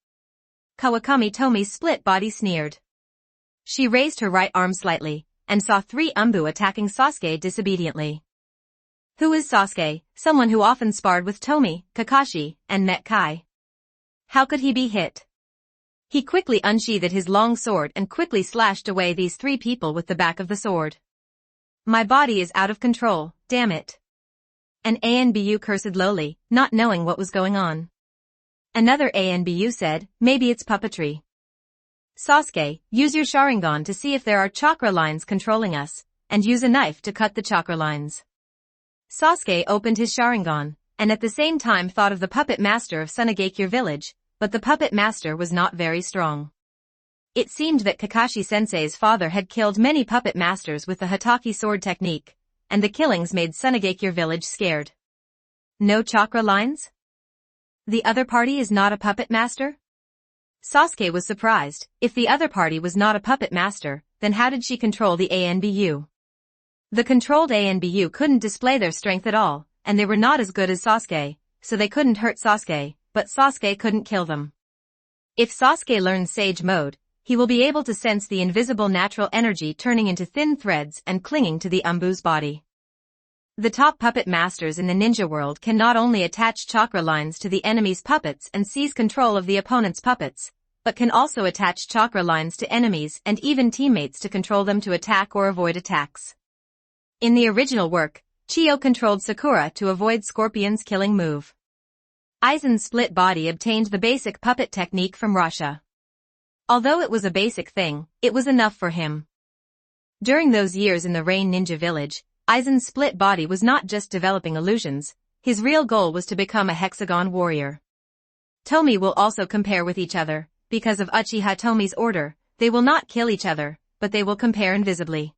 Kawakami Tomie's split body sneered. She raised her right arm slightly, and saw 3 Umbu attacking Sasuke disobediently. Who is Sasuke? Someone who often sparred with Tomie, Kakashi, and met Kai. How could he be hit? He quickly unsheathed his long sword and quickly slashed away these 3 people with the back of the sword. My body is out of control, damn it. An ANBU cursed lowly, not knowing what was going on. Another ANBU said, maybe it's puppetry. Sasuke, use your Sharingan to see if there are chakra lines controlling us, and use a knife to cut the chakra lines. Sasuke opened his Sharingan, and at the same time thought of the puppet master of Sunagakure village, but the puppet master was not very strong. It seemed that Kakashi-sensei's father had killed many puppet masters with the Hatake sword technique, and the killings made Sunagakure village scared. No chakra lines? The other party is not a puppet master? Sasuke was surprised. If the other party was not a puppet master, then how did she control the ANBU? The controlled ANBU couldn't display their strength at all, and they were not as good as Sasuke, so they couldn't hurt Sasuke, but Sasuke couldn't kill them. If Sasuke learns Sage Mode, he will be able to sense the invisible natural energy turning into thin threads and clinging to the Umbu's body. The top puppet masters in the ninja world can not only attach chakra lines to the enemy's puppets and seize control of the opponent's puppets, but can also attach chakra lines to enemies and even teammates to control them to attack or avoid attacks. In the original work, Chiyo controlled Sakura to avoid Scorpion's killing move. Aizen's split body obtained the basic puppet technique from Rasha. Although it was a basic thing, it was enough for him. During those years in the Rain Ninja Village, Aizen's split body was not just developing illusions, his real goal was to become a hexagon warrior. Tomie will also compare with each other, because of Uchiha Tomie's order, they will not kill each other, but they will compare invisibly.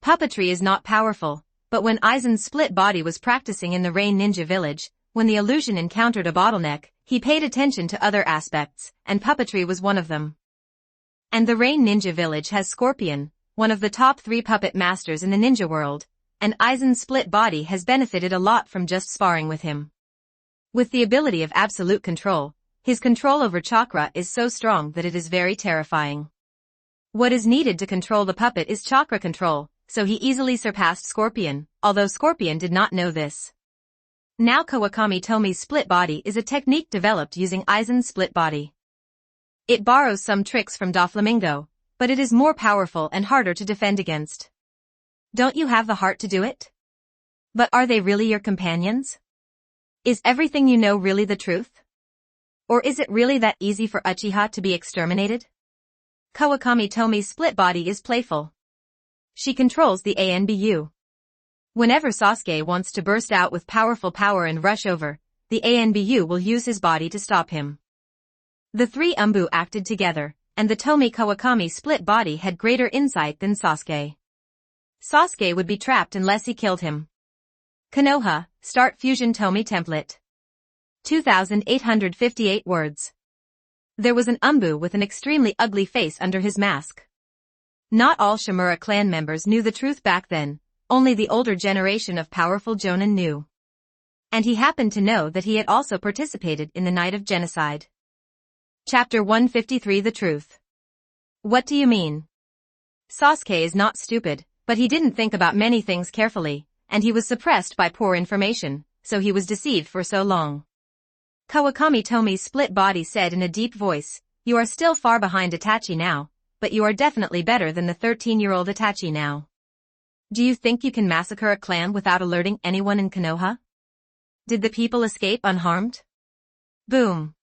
Puppetry is not powerful, but when Aizen's split body was practicing in the Rain Ninja Village, when the illusion encountered a bottleneck, he paid attention to other aspects, and puppetry was one of them. And the Rain Ninja Village has Scorpion, one of the top 3 puppet masters in the ninja world, and Aizen's split body has benefited a lot from just sparring with him. With the ability of absolute control, his control over chakra is so strong that it is very terrifying. What is needed to control the puppet is chakra control, so he easily surpassed Scorpion, although Scorpion did not know this. Now Kawakami Tomie's split body is a technique developed using Aizen's split body. It borrows some tricks from Doflamingo, but it is more powerful and harder to defend against. Don't you have the heart to do it? But are they really your companions? Is everything you know really the truth? Or is it really that easy for Uchiha to be exterminated? Kawakami Tomie's split body is playful. She controls the ANBU. Whenever Sasuke wants to burst out with powerful power and rush over, the ANBU will use his body to stop him. The 3 Umbu acted together, and the Tomie Kawakami split body had greater insight than Sasuke. Sasuke would be trapped unless he killed him. Konoha, start Fusion Tomie template. 2,858 words. There was an Umbu with an extremely ugly face under his mask. Not all Shimura clan members knew the truth back then, only the older generation of powerful Jonin knew. And he happened to know that he had also participated in the Night of Genocide. Chapter 153 The Truth. What do you mean? Sasuke is not stupid, but he didn't think about many things carefully, and he was suppressed by poor information, so he was deceived for so long. Kawakami Tomie's split body said in a deep voice, "You are still far behind Itachi now, but you are definitely better than the 13-year-old Itachi now. Do you think you can massacre a clan without alerting anyone in Konoha? Did the people escape unharmed?" Boom.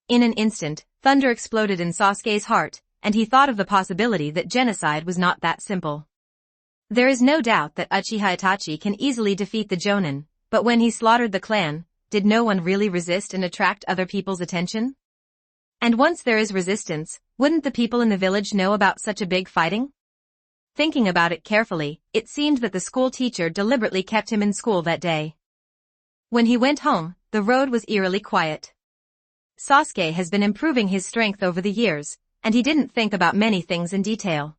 In an instant, thunder exploded in Sasuke's heart, and he thought of the possibility that genocide was not that simple. There is no doubt that Uchiha Itachi can easily defeat the Jonin, but when he slaughtered the clan, did no one really resist and attract other people's attention? And once there is resistance, wouldn't the people in the village know about such a big fighting? Thinking about it carefully, it seemed that the school teacher deliberately kept him in school that day. When he went home, the road was eerily quiet. Sasuke has been improving his strength over the years, and he didn't think about many things in detail.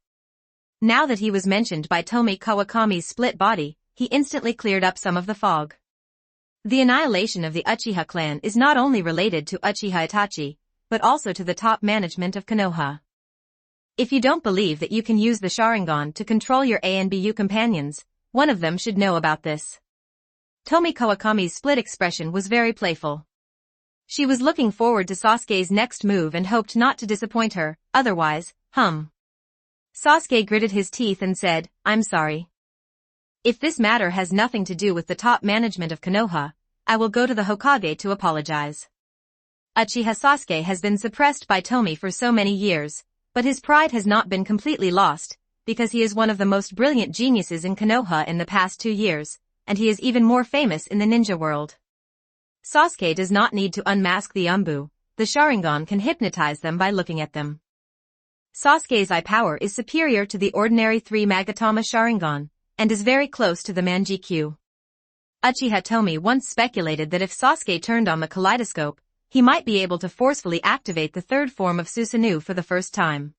Now that he was mentioned by Tomie Kawakami's split body, he instantly cleared up some of the fog. The annihilation of the Uchiha clan is not only related to Uchiha Itachi, but also to the top management of Konoha. If you don't believe that you can use the Sharingan to control your ANBU companions, one of them should know about this. Tomie Kawakami's split expression was very playful. She was looking forward to Sasuke's next move and hoped not to disappoint her, otherwise, Sasuke gritted his teeth and said, "I'm sorry. If this matter has nothing to do with the top management of Konoha, I will go to the Hokage to apologize." Uchiha Sasuke has been suppressed by Tomie for so many years, but his pride has not been completely lost, because he is one of the most brilliant geniuses in Konoha in the past 2 years, and he is even more famous in the ninja world. Sasuke does not need to unmask the Umbu, the Sharingan can hypnotize them by looking at them. Sasuke's eye power is superior to the ordinary 3 Magatama Sharingan, and is very close to the Manjikyu. Uchiha Tomie once speculated that if Sasuke turned on the kaleidoscope, he might be able to forcefully activate the 3rd form of Susanoo for the first time.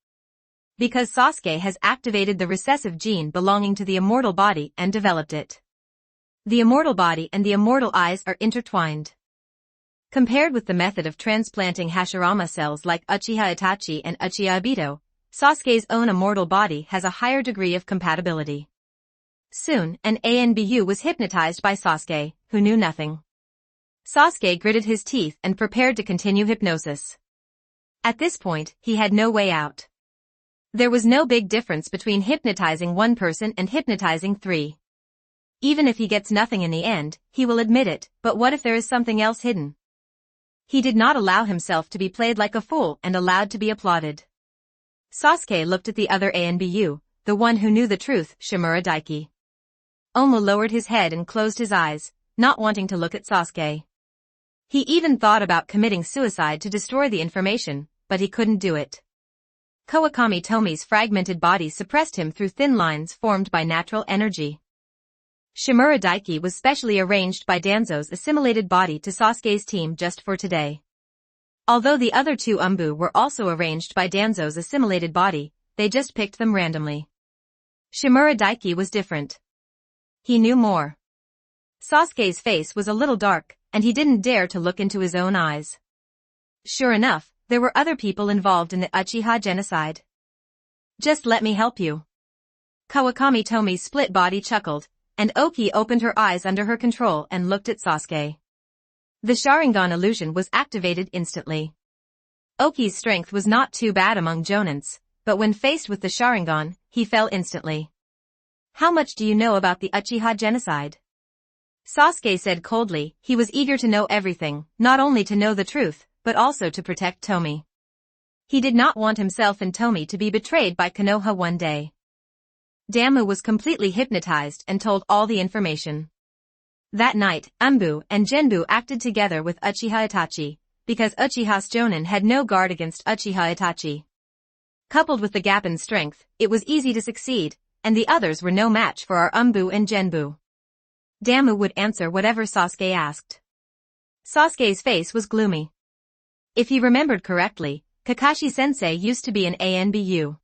Because Sasuke has activated the recessive gene belonging to the immortal body and developed it. The immortal body and the immortal eyes are intertwined. Compared with the method of transplanting Hashirama cells like Uchiha Itachi and Uchiha Obito, Sasuke's own immortal body has a higher degree of compatibility. Soon, an ANBU was hypnotized by Sasuke, who knew nothing. Sasuke gritted his teeth and prepared to continue hypnosis. At this point, he had no way out. There was no big difference between hypnotizing one person and hypnotizing 3. Even if he gets nothing in the end, he will admit it, but what if there is something else hidden? He did not allow himself to be played like a fool and allowed to be applauded. Sasuke looked at the other ANBU, the one who knew the truth, Shimura Daiki. Omo lowered his head and closed his eyes, not wanting to look at Sasuke. He even thought about committing suicide to destroy the information, but he couldn't do it. Kawakami Tomie's fragmented body suppressed him through thin lines formed by natural energy. Shimura Daiki was specially arranged by Danzo's assimilated body to Sasuke's team just for today. Although the other two Umbu were also arranged by Danzo's assimilated body, they just picked them randomly. Shimura Daiki was different. He knew more. Sasuke's face was a little dark, and he didn't dare to look into his own eyes. Sure enough, there were other people involved in the Uchiha genocide. Just let me help you. Kawakami Tomie's split body chuckled, and Oki opened her eyes under her control and looked at Sasuke. The Sharingan illusion was activated instantly. Oki's strength was not too bad among Jonins, but when faced with the Sharingan, he fell instantly. How much do you know about the Uchiha genocide? Sasuke said coldly. He was eager to know everything, not only to know the truth, but also to protect Tomie. He did not want himself and Tomie to be betrayed by Konoha one day. Damu was completely hypnotized and told all the information. That night, Umbu and Genbu acted together with Uchiha Itachi, because Uchiha's Jonin had no guard against Uchiha Itachi. Coupled with the gap in strength, it was easy to succeed, and the others were no match for our Umbu and Genbu. Damu would answer whatever Sasuke asked. Sasuke's face was gloomy. If he remembered correctly, Kakashi-sensei used to be an ANBU.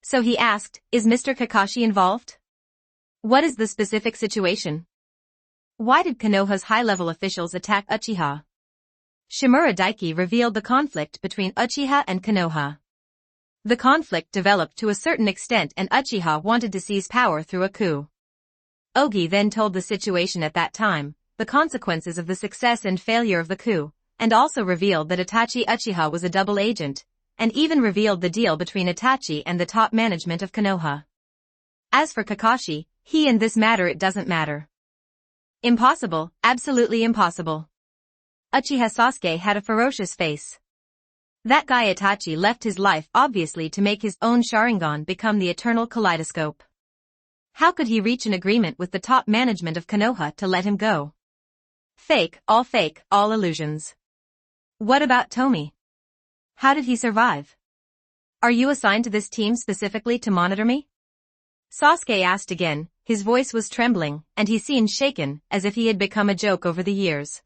So he asked, is Mr. Kakashi involved? What is the specific situation? Why did Konoha's high-level officials attack Uchiha? Shimura Daiki revealed the conflict between Uchiha and Konoha. The conflict developed to a certain extent and Uchiha wanted to seize power through a coup. Ogi then told the situation at that time, the consequences of the success and failure of the coup, and also revealed that Itachi Uchiha was a double agent, and even revealed the deal between Itachi and the top management of Konoha. As for Kakashi, he in this matter it doesn't matter. Impossible, absolutely impossible. Uchiha Sasuke had a ferocious face. That guy Itachi left his life obviously to make his own Sharingan become the eternal kaleidoscope. How could he reach an agreement with the top management of Konoha to let him go? Fake, all illusions. What about Tomie? How did he survive? Are you assigned to this team specifically to monitor me? Sasuke asked again, his voice was trembling, and he seemed shaken, as if he had become a joke over the years.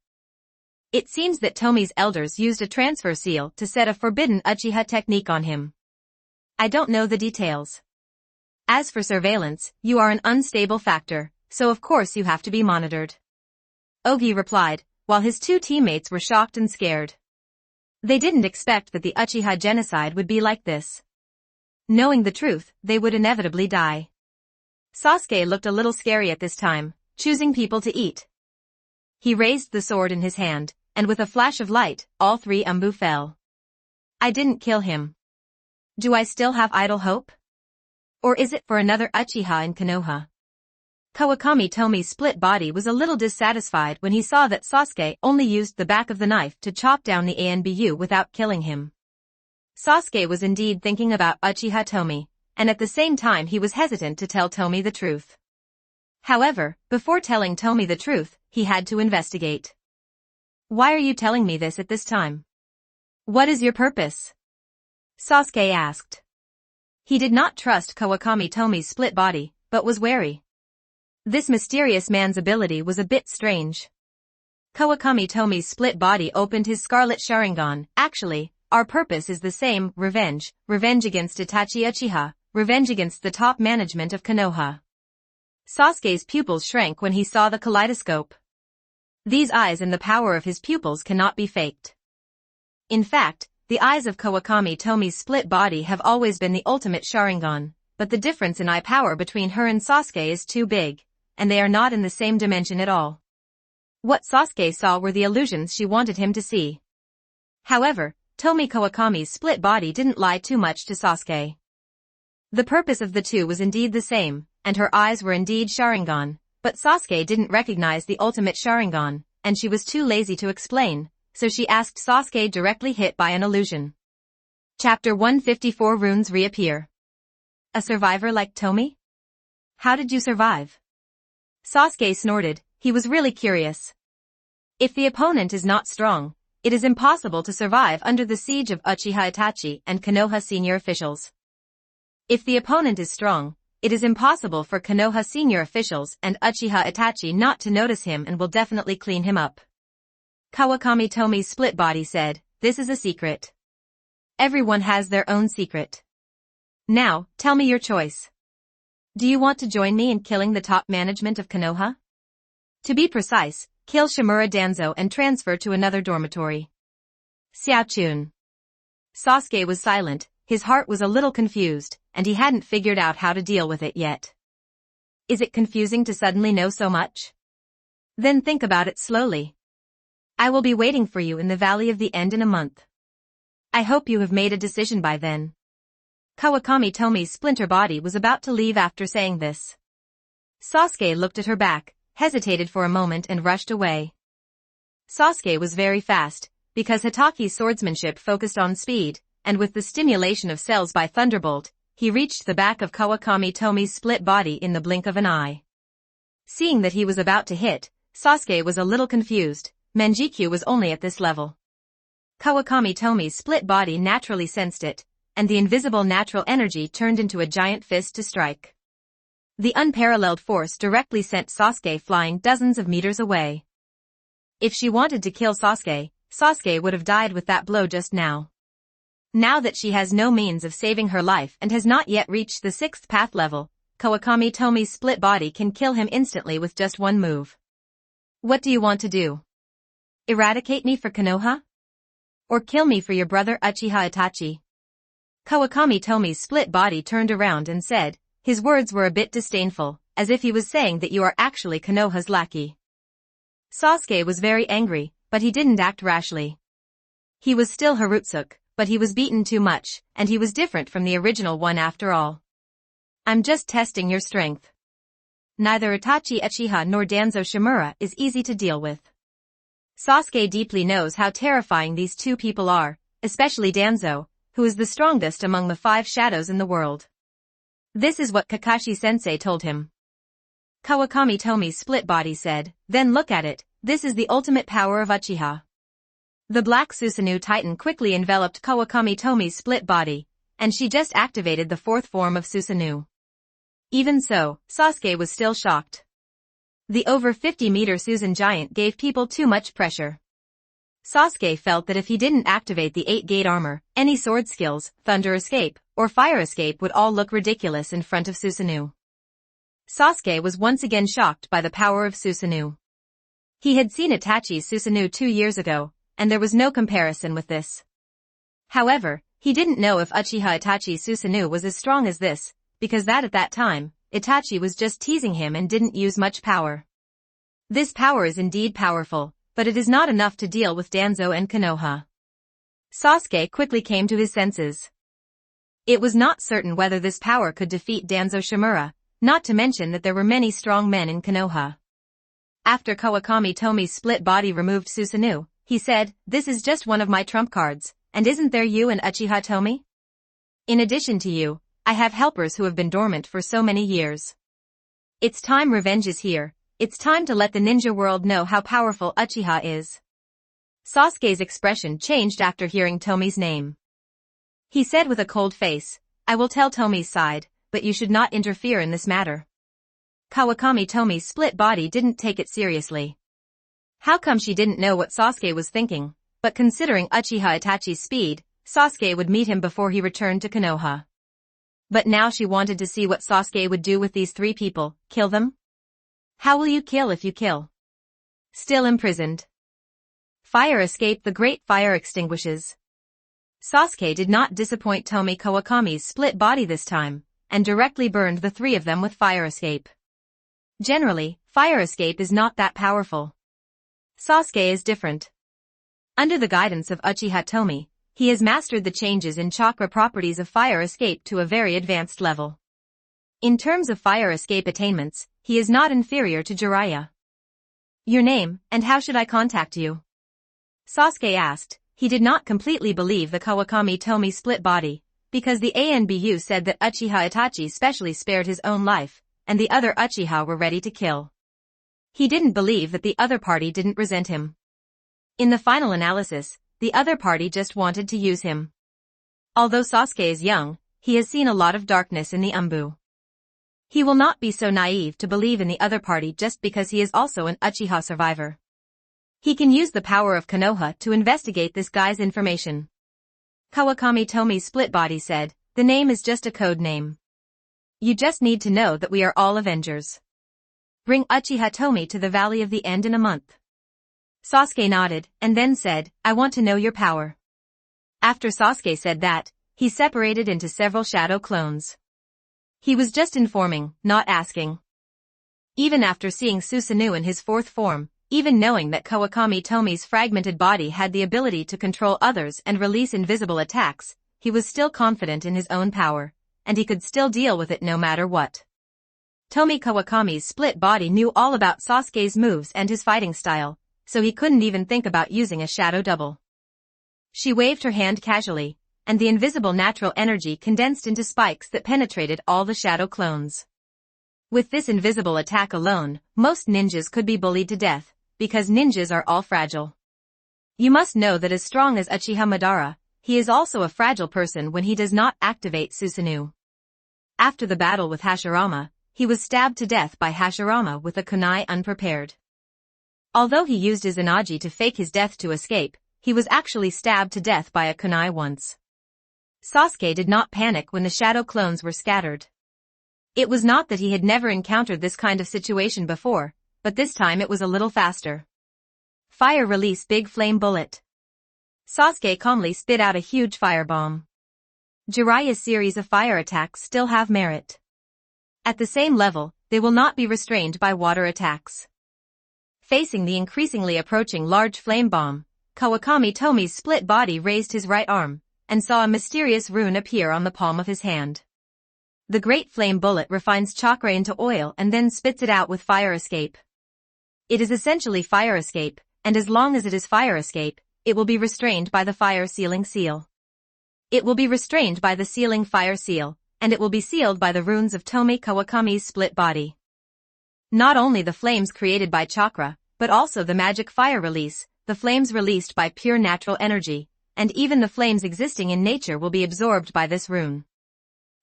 It seems that Tomie's elders used a transfer seal to set a forbidden Uchiha technique on him. I don't know the details. As for surveillance, you are an unstable factor, so of course you have to be monitored. Ogi replied, while his two teammates were shocked and scared. They didn't expect that the Uchiha genocide would be like this. Knowing the truth, they would inevitably die. Sasuke looked a little scary at this time, choosing people to eat. He raised the sword in his hand, and with a flash of light, all three Umbu fell. I didn't kill him. Do I still have idle hope? Or is it for another Uchiha in Konoha? Kawakami Tomie's split body was a little dissatisfied when he saw that Sasuke only used the back of the knife to chop down the ANBU without killing him. Sasuke was indeed thinking about Uchiha Tomie, and at the same time he was hesitant to tell Tomie the truth. However, before telling Tomie the truth, he had to investigate. Why are you telling me this at this time? What is your purpose? Sasuke asked. He did not trust Kawakami Tomie's split body, but was wary. This mysterious man's ability was a bit strange. Kawakami Tomie's split body opened his scarlet Sharingan. Actually, our purpose is the same, revenge. Revenge against Itachi Uchiha, revenge against the top management of Konoha. Sasuke's pupils shrank when he saw the kaleidoscope. These eyes and the power of his pupils cannot be faked. In fact, the eyes of Kawakami Tomie's split body have always been the ultimate Sharingan, but the difference in eye power between her and Sasuke is too big, and they are not in the same dimension at all. What Sasuke saw were the illusions she wanted him to see. However, Tomie Kawakami's split body didn't lie too much to Sasuke. The purpose of the two was indeed the same, and her eyes were indeed Sharingan, but Sasuke didn't recognize the ultimate Sharingan, and she was too lazy to explain, so she asked Sasuke directly hit by an illusion. Chapter 154 Runes reappear. A survivor like Tomie? How did you survive? Sasuke snorted, he was really curious. If the opponent is not strong, it is impossible to survive under the siege of Uchiha Itachi and Konoha senior officials. If the opponent is strong, It is impossible for Konoha senior officials and Uchiha Itachi not to notice him and will definitely clean him up. Kawakami Tomie's split body said, "This is a secret. Everyone has their own secret. Now, tell me your choice. Do you want to join me in killing the top management of Konoha? To be precise, kill Shimura Danzo and transfer to another dormitory." Xiaochun. Sasuke was silent, his heart was a little confused, and he hadn't figured out how to deal with it yet. Is it confusing to suddenly know so much? Then think about it slowly. I will be waiting for you in the Valley of the End in a month. I hope you have made a decision by then. Kawakami Tomie's splinter body was about to leave after saying this. Sasuke looked at her back, hesitated for a moment and rushed away. Sasuke was very fast, because Hitachi's swordsmanship focused on speed, and with the stimulation of cells by Thunderbolt, he reached the back of Kawakami Tomie's split body in the blink of an eye. Seeing that he was about to hit, Sasuke was a little confused. Manjikyu was only at this level. Kawakami Tomie's split body naturally sensed it, and the invisible natural energy turned into a giant fist to strike. The unparalleled force directly sent Sasuke flying dozens of meters away. If she wanted to kill Sasuke, Sasuke would have died with that blow just now. Now that she has no means of saving her life and has not yet reached the 6th path level, Kawakami Tomie's split body can kill him instantly with just one move. What do you want to do? Eradicate me for Konoha? Or kill me for your brother Uchiha Itachi? Kawakami Tomie's split body turned around and said, his words were a bit disdainful, as if he was saying that you are actually Konoha's lackey. Sasuke was very angry, but he didn't act rashly. He was still Harutsuke, but he was beaten too much, and he was different from the original one after all. I'm just testing your strength. Neither Itachi Uchiha nor Danzo Shimura is easy to deal with. Sasuke deeply knows how terrifying these two people are, especially Danzo, who is the strongest among the 5 shadows in the world. This is what Kakashi-sensei told him. Kawakami Tomie's split body said, then look at it, this is the ultimate power of Uchiha. The Black Susanoo Titan quickly enveloped Kawakami Tomie's split body, and she just activated the 4th form of Susanoo. Even so, Sasuke was still shocked. The over 50-meter Susan giant gave people too much pressure. Sasuke felt that if he didn't activate the 8-gate armor, any sword skills, thunder escape, or fire escape would all look ridiculous in front of Susanoo. Sasuke was once again shocked by the power of Susanoo. He had seen Itachi's Susanoo 2 years ago, and there was no comparison with this. However, he didn't know if Uchiha Itachi's Susanoo was as strong as this, because at that time, Itachi was just teasing him and didn't use much power. This power is indeed powerful, but it is not enough to deal with Danzo and Konoha. Sasuke quickly came to his senses. It was not certain whether this power could defeat Danzo Shimura, not to mention that there were many strong men in Konoha. After Kawakami Tomie's split body removed Susanoo, he said, this is just one of my trump cards, and isn't there you and Uchiha Tomie? In addition to you, I have helpers who have been dormant for so many years. It's time revenge is here, it's time to let the ninja world know how powerful Uchiha is. Sasuke's expression changed after hearing Tomie's name. He said with a cold face, I will tell Tomie's side, but you should not interfere in this matter. Kawakami Tomie's split body didn't take it seriously. How come she didn't know what Sasuke was thinking, but considering Uchiha Itachi's speed, Sasuke would meet him before he returned to Konoha. But now she wanted to see what Sasuke would do with these 3 people, kill them? How will you kill if you kill? Still imprisoned. Fire escape. The great fire extinguishes. Sasuke did not disappoint Tomie Kawakami's split body this time, and directly burned the 3 of them with fire escape. Generally, fire escape is not that powerful. Sasuke is different. Under the guidance of Uchiha Tomie, he has mastered the changes in chakra properties of fire escape to a very advanced level. In terms of fire escape attainments, he is not inferior to Jiraiya. Your name, and how should I contact you? Sasuke asked. He did not completely believe the Kawakami Tomie split body, because the ANBU said that Uchiha Itachi specially spared his own life, and the other Uchiha were ready to kill. He didn't believe that the other party didn't resent him. In the final analysis, the other party just wanted to use him. Although Sasuke is young, he has seen a lot of darkness in the Umbu. He will not be so naive to believe in the other party just because he is also an Uchiha survivor. He can use the power of Konoha to investigate this guy's information. Kawakami Tomie's split body said, "The name is just a code name. You just need to know that we are all Avengers. Bring Uchiha Tomie to the Valley of the End in a month." Sasuke nodded, and then said, "I want to know your power." After Sasuke said that, he separated into several shadow clones. He was just informing, not asking. Even after seeing Susanoo in his fourth form, even knowing that Kawakami Tomie's fragmented body had the ability to control others and release invisible attacks, he was still confident in his own power, and he could still deal with it no matter what. Tomie Kawakami's split body knew all about Sasuke's moves and his fighting style, so he couldn't even think about using a shadow double. She waved her hand casually, and the invisible natural energy condensed into spikes that penetrated all the shadow clones. With this invisible attack alone, most ninjas could be bullied to death, because ninjas are all fragile. You must know that as strong as Uchiha Madara, he is also a fragile person when he does not activate Susanoo. After the battle with Hashirama, he was stabbed to death by Hashirama with a kunai unprepared. Although he used his Izanagi to fake his death to escape, he was actually stabbed to death by a kunai once. Sasuke did not panic when the shadow clones were scattered. It was not that he had never encountered this kind of situation before, but this time it was a little faster. Fire release big flame bullet. Sasuke calmly spit out a huge firebomb. Jiraiya's series of fire attacks still have merit. At the same level, they will not be restrained by water attacks. Facing the increasingly approaching large flame bomb, Kawakami Tomie's split body raised his right arm, and saw a mysterious rune appear on the palm of his hand. The great flame bullet refines chakra into oil and then spits it out with fire escape. It is essentially fire escape, and as long as it is fire escape, it will be restrained by the fire sealing seal. It will be restrained by the sealing fire seal, and it will be sealed by the runes of Tomie Kawakami's split body. Not only the flames created by chakra, but also the magic fire release, the flames released by pure natural energy, and even the flames existing in nature will be absorbed by this rune.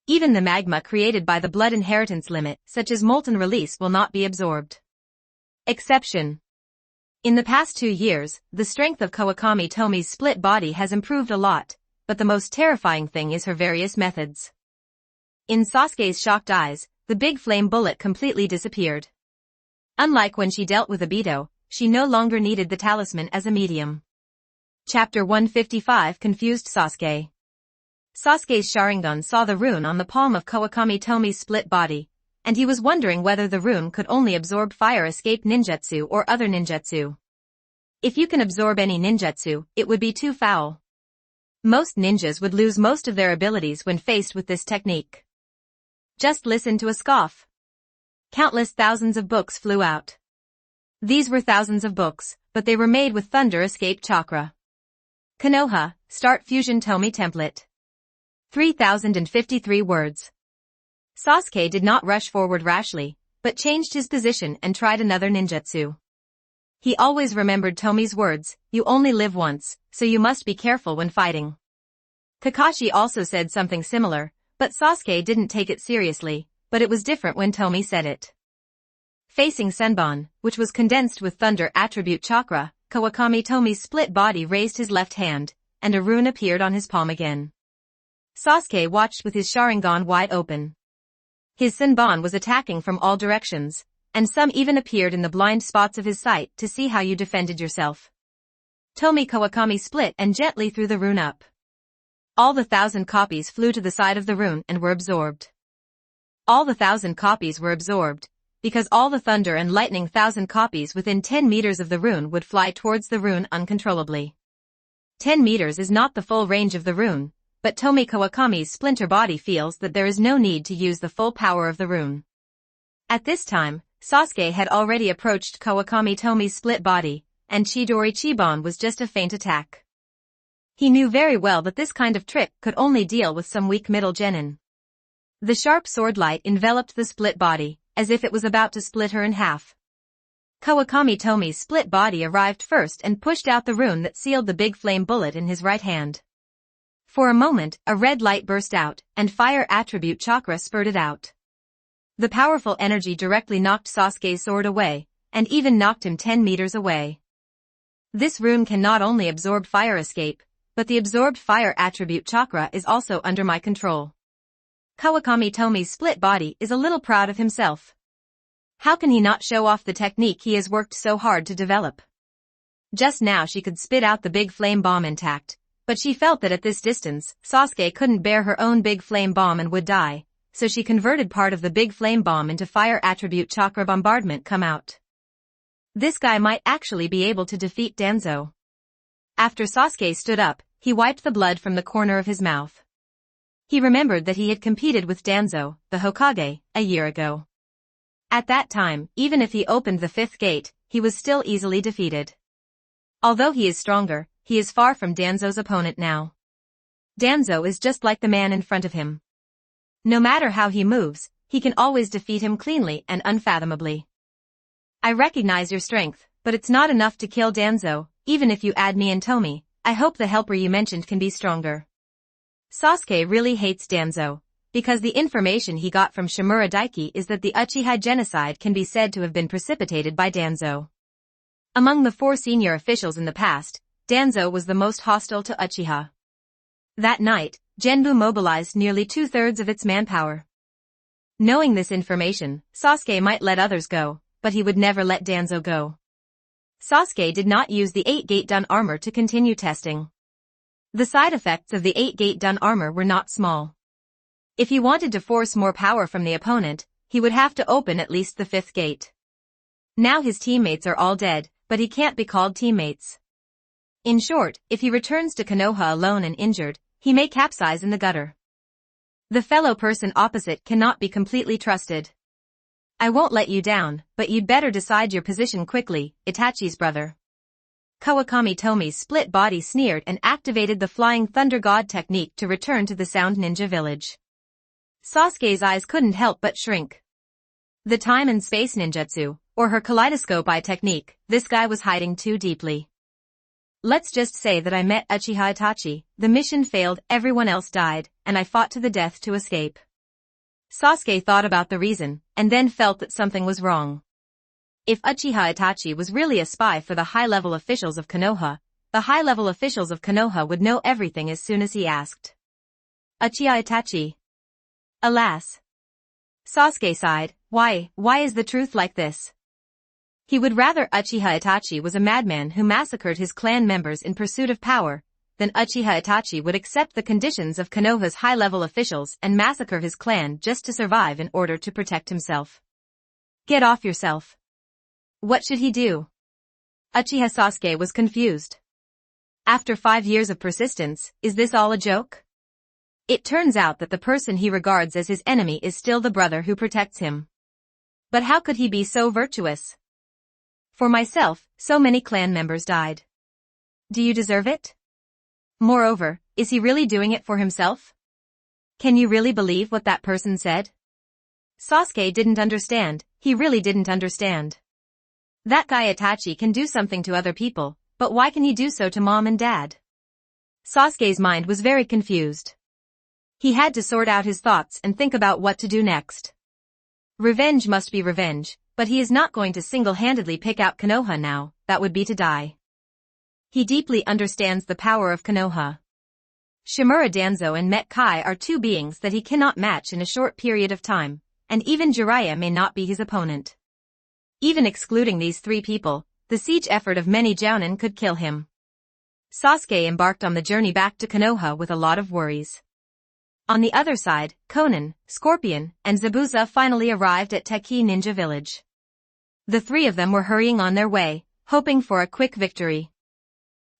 Even the magma created by the blood inheritance limit, such as molten release, will not be absorbed. Exception. In the past 2 years, the strength of Kawakami Tomie's split body has improved a lot, but the most terrifying thing is her various methods. In Sasuke's shocked eyes, the big flame bullet completely disappeared. Unlike when she dealt with Obito, she no longer needed the talisman as a medium. Chapter 155 Confused Sasuke. Sasuke's Sharingan saw the rune on the palm of Kawakami Tomie's split body, and he was wondering whether the rune could only absorb fire escape ninjutsu or other ninjutsu. If you can absorb any ninjutsu, it would be too foul. Most ninjas would lose most of their abilities when faced with this technique. Just listen to a scoff. Countless thousands of books flew out. These were thousands of books, but they were made with thunder escape chakra. Konoha, Start Fusion Tomie Template. 3053 words. Sasuke did not rush forward rashly, but changed his position and tried another ninjutsu. He always remembered Tomie's words, "You only live once, so you must be careful when fighting." Kakashi also said something similar, but Sasuke didn't take it seriously, but it was different when Tomie said it. Facing Senbon, which was condensed with thunder attribute chakra, Kawakami Tomie's split body raised his left hand, and a rune appeared on his palm again. Sasuke watched with his Sharingan wide open. His Senbon was attacking from all directions, and some even appeared in the blind spots of his sight to see how you defended yourself. Tomie Kawakami split and gently threw the rune up. All the 1,000 copies flew to the side of the rune and were absorbed. All the 1,000 copies were absorbed, because all the thunder and lightning 1,000 copies within 10 meters of the rune would fly towards the rune uncontrollably. 10 meters is not the full range of the rune, but Tomie Kawakami's splinter body feels that there is no need to use the full power of the rune. At this time, Sasuke had already approached Kawakami Tomie's split body, and Chidori Chiban was just a faint attack. He knew very well that this kind of trick could only deal with some weak middle genin. The sharp sword light enveloped the split body, as if it was about to split her in half. Kawakami Tomie's split body arrived first and pushed out the rune that sealed the big flame bullet in his right hand. For a moment, a red light burst out, and fire attribute chakra spurted out. The powerful energy directly knocked Sasuke's sword away, and even knocked him 10 meters away. This rune can not only absorb fire escape, but the absorbed fire attribute chakra is also under my control. Kawakami Tomie's split body is a little proud of himself. How can he not show off the technique he has worked so hard to develop? Just now she could spit out the big flame bomb intact, but she felt that at this distance, Sasuke couldn't bear her own big flame bomb and would die, so she converted part of the big flame bomb into fire attribute chakra bombardment come out. This guy might actually be able to defeat Danzo. After Sasuke stood up, he wiped the blood from the corner of his mouth. He remembered that he had competed with Danzo, the Hokage, a year ago. At that time, even if he opened the fifth gate, he was still easily defeated. Although he is stronger, he is far from Danzo's opponent now. Danzo is just like the man in front of him. No matter how he moves, he can always defeat him cleanly and unfathomably. I recognize your strength, but it's not enough to kill Danzo, even if you add me and Tomie. I hope the helper you mentioned can be stronger. Sasuke really hates Danzo, because the information he got from Shimura Daiki is that the Uchiha genocide can be said to have been precipitated by Danzo. Among the 4 senior officials in the past, Danzo was the most hostile to Uchiha. That night, Genbu mobilized nearly 2/3 of its manpower. Knowing this information, Sasuke might let others go, but he would never let Danzo go. Sasuke did not use the 8-gate dun armor to continue testing. The side effects of the 8-gate dun armor were not small. If he wanted to force more power from the opponent, he would have to open at least the 5th gate. Now his teammates are all dead, but he can't be called teammates. In short, if he returns to Konoha alone and injured, he may capsize in the gutter. The fellow person opposite cannot be completely trusted. I won't let you down, but you'd better decide your position quickly, Itachi's brother. Kawakami Tomie's split body sneered and activated the Flying Thunder God technique to return to the Sound Ninja village. Sasuke's eyes couldn't help but shrink. The time and space ninjutsu, or her kaleidoscope eye technique, this guy was hiding too deeply. Let's just say that I met Uchiha Itachi, the mission failed, everyone else died, and I fought to the death to escape. Sasuke thought about the reason, and then felt that something was wrong. If Uchiha Itachi was really a spy for the high-level officials of Konoha, the high-level officials of Konoha would know everything as soon as he asked. Uchiha Itachi. Alas. Sasuke sighed, why is the truth like this? He would rather Uchiha Itachi was a madman who massacred his clan members in pursuit of power, than Uchiha Itachi would accept the conditions of Konoha's high-level officials and massacre his clan just to survive in order to protect himself. Get off yourself. What should he do? Uchiha Sasuke was confused. After 5 years of persistence, is this all a joke? It turns out that the person he regards as his enemy is still the brother who protects him. But how could he be so virtuous? For myself, so many clan members died. Do you deserve it? Moreover, is he really doing it for himself? Can you really believe what that person said? Sasuke didn't understand, he really didn't understand. That guy Itachi can do something to other people, but why can he do so to mom and dad? Sasuke's mind was very confused. He had to sort out his thoughts and think about what to do next. Revenge must be revenge, but he is not going to single-handedly pick out Konoha now, that would be to die. He deeply understands the power of Konoha. Shimura Danzo and Met Kai are 2 beings that he cannot match in a short period of time, and even Jiraiya may not be his opponent. Even excluding these 3 people, the siege effort of many Jounin could kill him. Sasuke embarked on the journey back to Konoha with a lot of worries. On the other side, Konan, Scorpion, and Zabuza finally arrived at Teki Ninja Village. The 3 of them were hurrying on their way, hoping for a quick victory.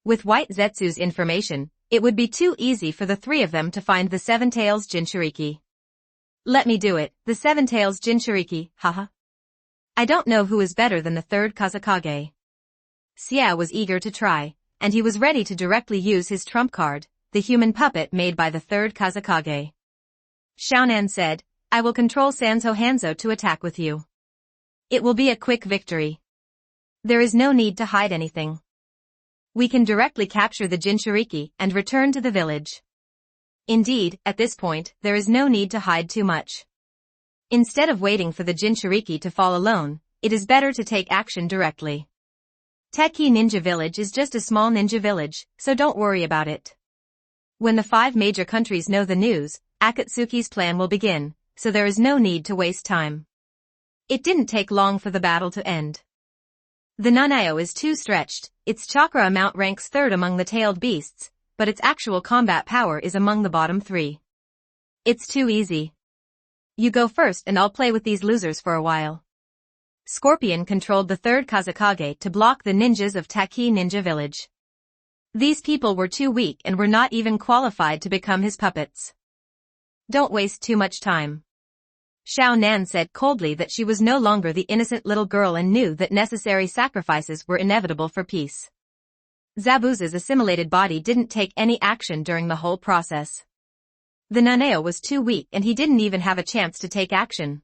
With White Zetsu's information, it would be too easy for the 3 of them to find the 7 Tails Jinchuriki. Let me do it, the 7 Tails Jinchuriki, haha. I don't know who is better than the 3rd Kazekage. Xia was eager to try, and he was ready to directly use his trump card, the human puppet made by the 3rd Kazekage. Xiaonan said, I will control Sanzo Hanzo to attack with you. It will be a quick victory. There is no need to hide anything. We can directly capture the Jinchuriki and return to the village. Indeed, at this point, there is no need to hide too much. Instead of waiting for the Jinchuriki to fall alone, it is better to take action directly. Teki Ninja Village is just a small ninja village, so don't worry about it. When the 5 major countries know the news, Akatsuki's plan will begin, so there is no need to waste time. It didn't take long for the battle to end. The Nanao is too stretched, its chakra amount ranks 3rd among the tailed beasts, but its actual combat power is among the bottom 3. It's too easy. You go first and I'll play with these losers for a while. Scorpion controlled the 3rd Kazekage to block the ninjas of Taki Ninja Village. These people were too weak and were not even qualified to become his puppets. Don't waste too much time. Xiao Nan said coldly that she was no longer the innocent little girl and knew that necessary sacrifices were inevitable for peace. Zabuza's assimilated body didn't take any action during the whole process. The Nanao was too weak and he didn't even have a chance to take action.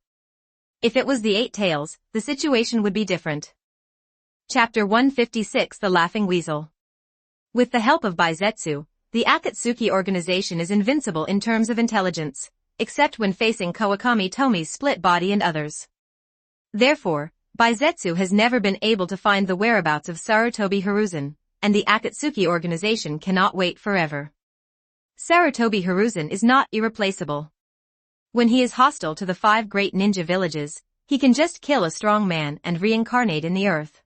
If it was the 8 tails, the situation would be different. Chapter 156 The Laughing Weasel. With the help of Baizetsu, the Akatsuki organization is invincible in terms of intelligence, except when facing Kawakami Tomie's split body and others. Therefore, Baizetsu has never been able to find the whereabouts of Sarutobi Hiruzen, and the Akatsuki organization cannot wait forever. Sarutobi Hiruzen is not irreplaceable. When he is hostile to the 5 great ninja villages, he can just kill a strong man and reincarnate in the earth.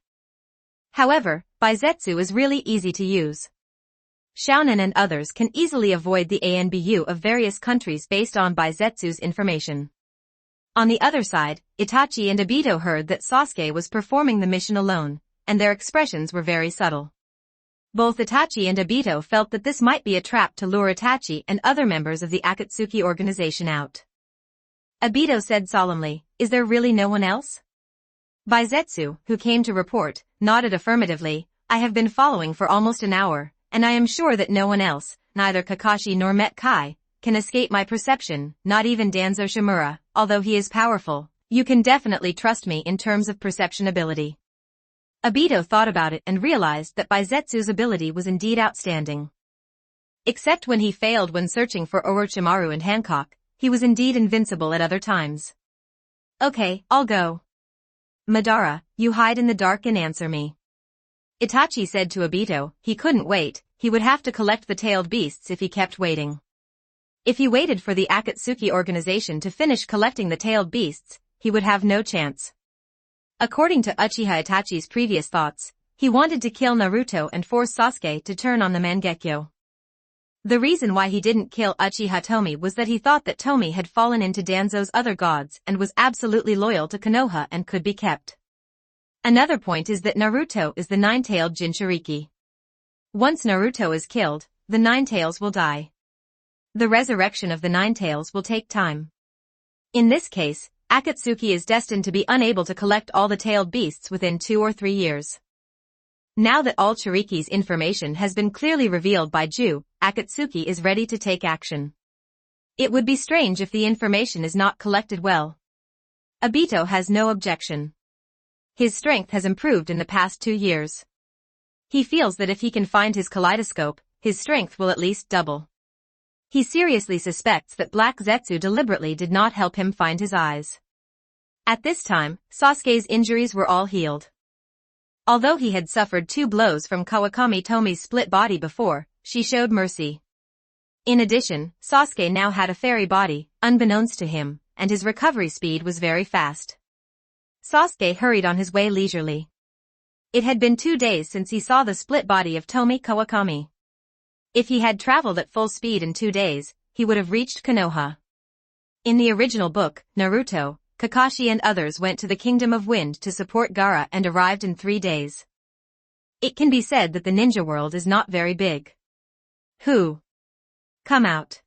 However, Baizetsu is really easy to use. Xiaonan and others can easily avoid the ANBU of various countries based on Baizetsu's information. On the other side, Itachi and Obito heard that Sasuke was performing the mission alone, and their expressions were very subtle. Both Itachi and Obito felt that this might be a trap to lure Itachi and other members of the Akatsuki organization out. Obito said solemnly, "Is there really no one else?" Baizetsu, who came to report, nodded affirmatively. "I have been following for almost an hour, and I am sure that no one else, neither Kakashi nor Met Kai, can escape my perception, not even Danzo Shimura, although he is powerful. You can definitely trust me in terms of perception ability." Obito thought about it and realized that Baizetsu's ability was indeed outstanding. Except when he failed when searching for Orochimaru and Hancock, he was indeed invincible at other times. "Okay, I'll go. Madara, you hide in the dark and answer me." Itachi said to Obito. He couldn't wait, he would have to collect the tailed beasts if he kept waiting. If he waited for the Akatsuki organization to finish collecting the tailed beasts, he would have no chance. According to Uchiha Itachi's previous thoughts, he wanted to kill Naruto and force Sasuke to turn on the Mangekyo. The reason why he didn't kill Uchiha Tomie was that he thought that Tomie had fallen into Danzo's other gods and was absolutely loyal to Konoha and could be kept. Another point is that Naruto is the 9-tailed Jinchuriki. Once Naruto is killed, the 9 tails will die. The resurrection of the 9 tails will take time. In this case, Akatsuki is destined to be unable to collect all the tailed beasts within 2 or 3 years. Now that all Chiriki's information has been clearly revealed by Ju, Akatsuki is ready to take action. It would be strange if the information is not collected well. Obito has no objection. His strength has improved in the past 2 years. He feels that if he can find his kaleidoscope, his strength will at least double. He seriously suspects that Black Zetsu deliberately did not help him find his eyes. At this time, Sasuke's injuries were all healed. Although he had suffered 2 blows from Kawakami Tomie's split body before, she showed mercy. In addition, Sasuke now had a fairy body, unbeknownst to him, and his recovery speed was very fast. Sasuke hurried on his way leisurely. It had been 2 days since he saw the split body of Tomie Kawakami. If he had traveled at full speed in 2 days, he would have reached Konoha. In the original book, Naruto, Kakashi and others went to the Kingdom of Wind to support Gaara and arrived in 3 days. It can be said that the ninja world is not very big. Who? Come out.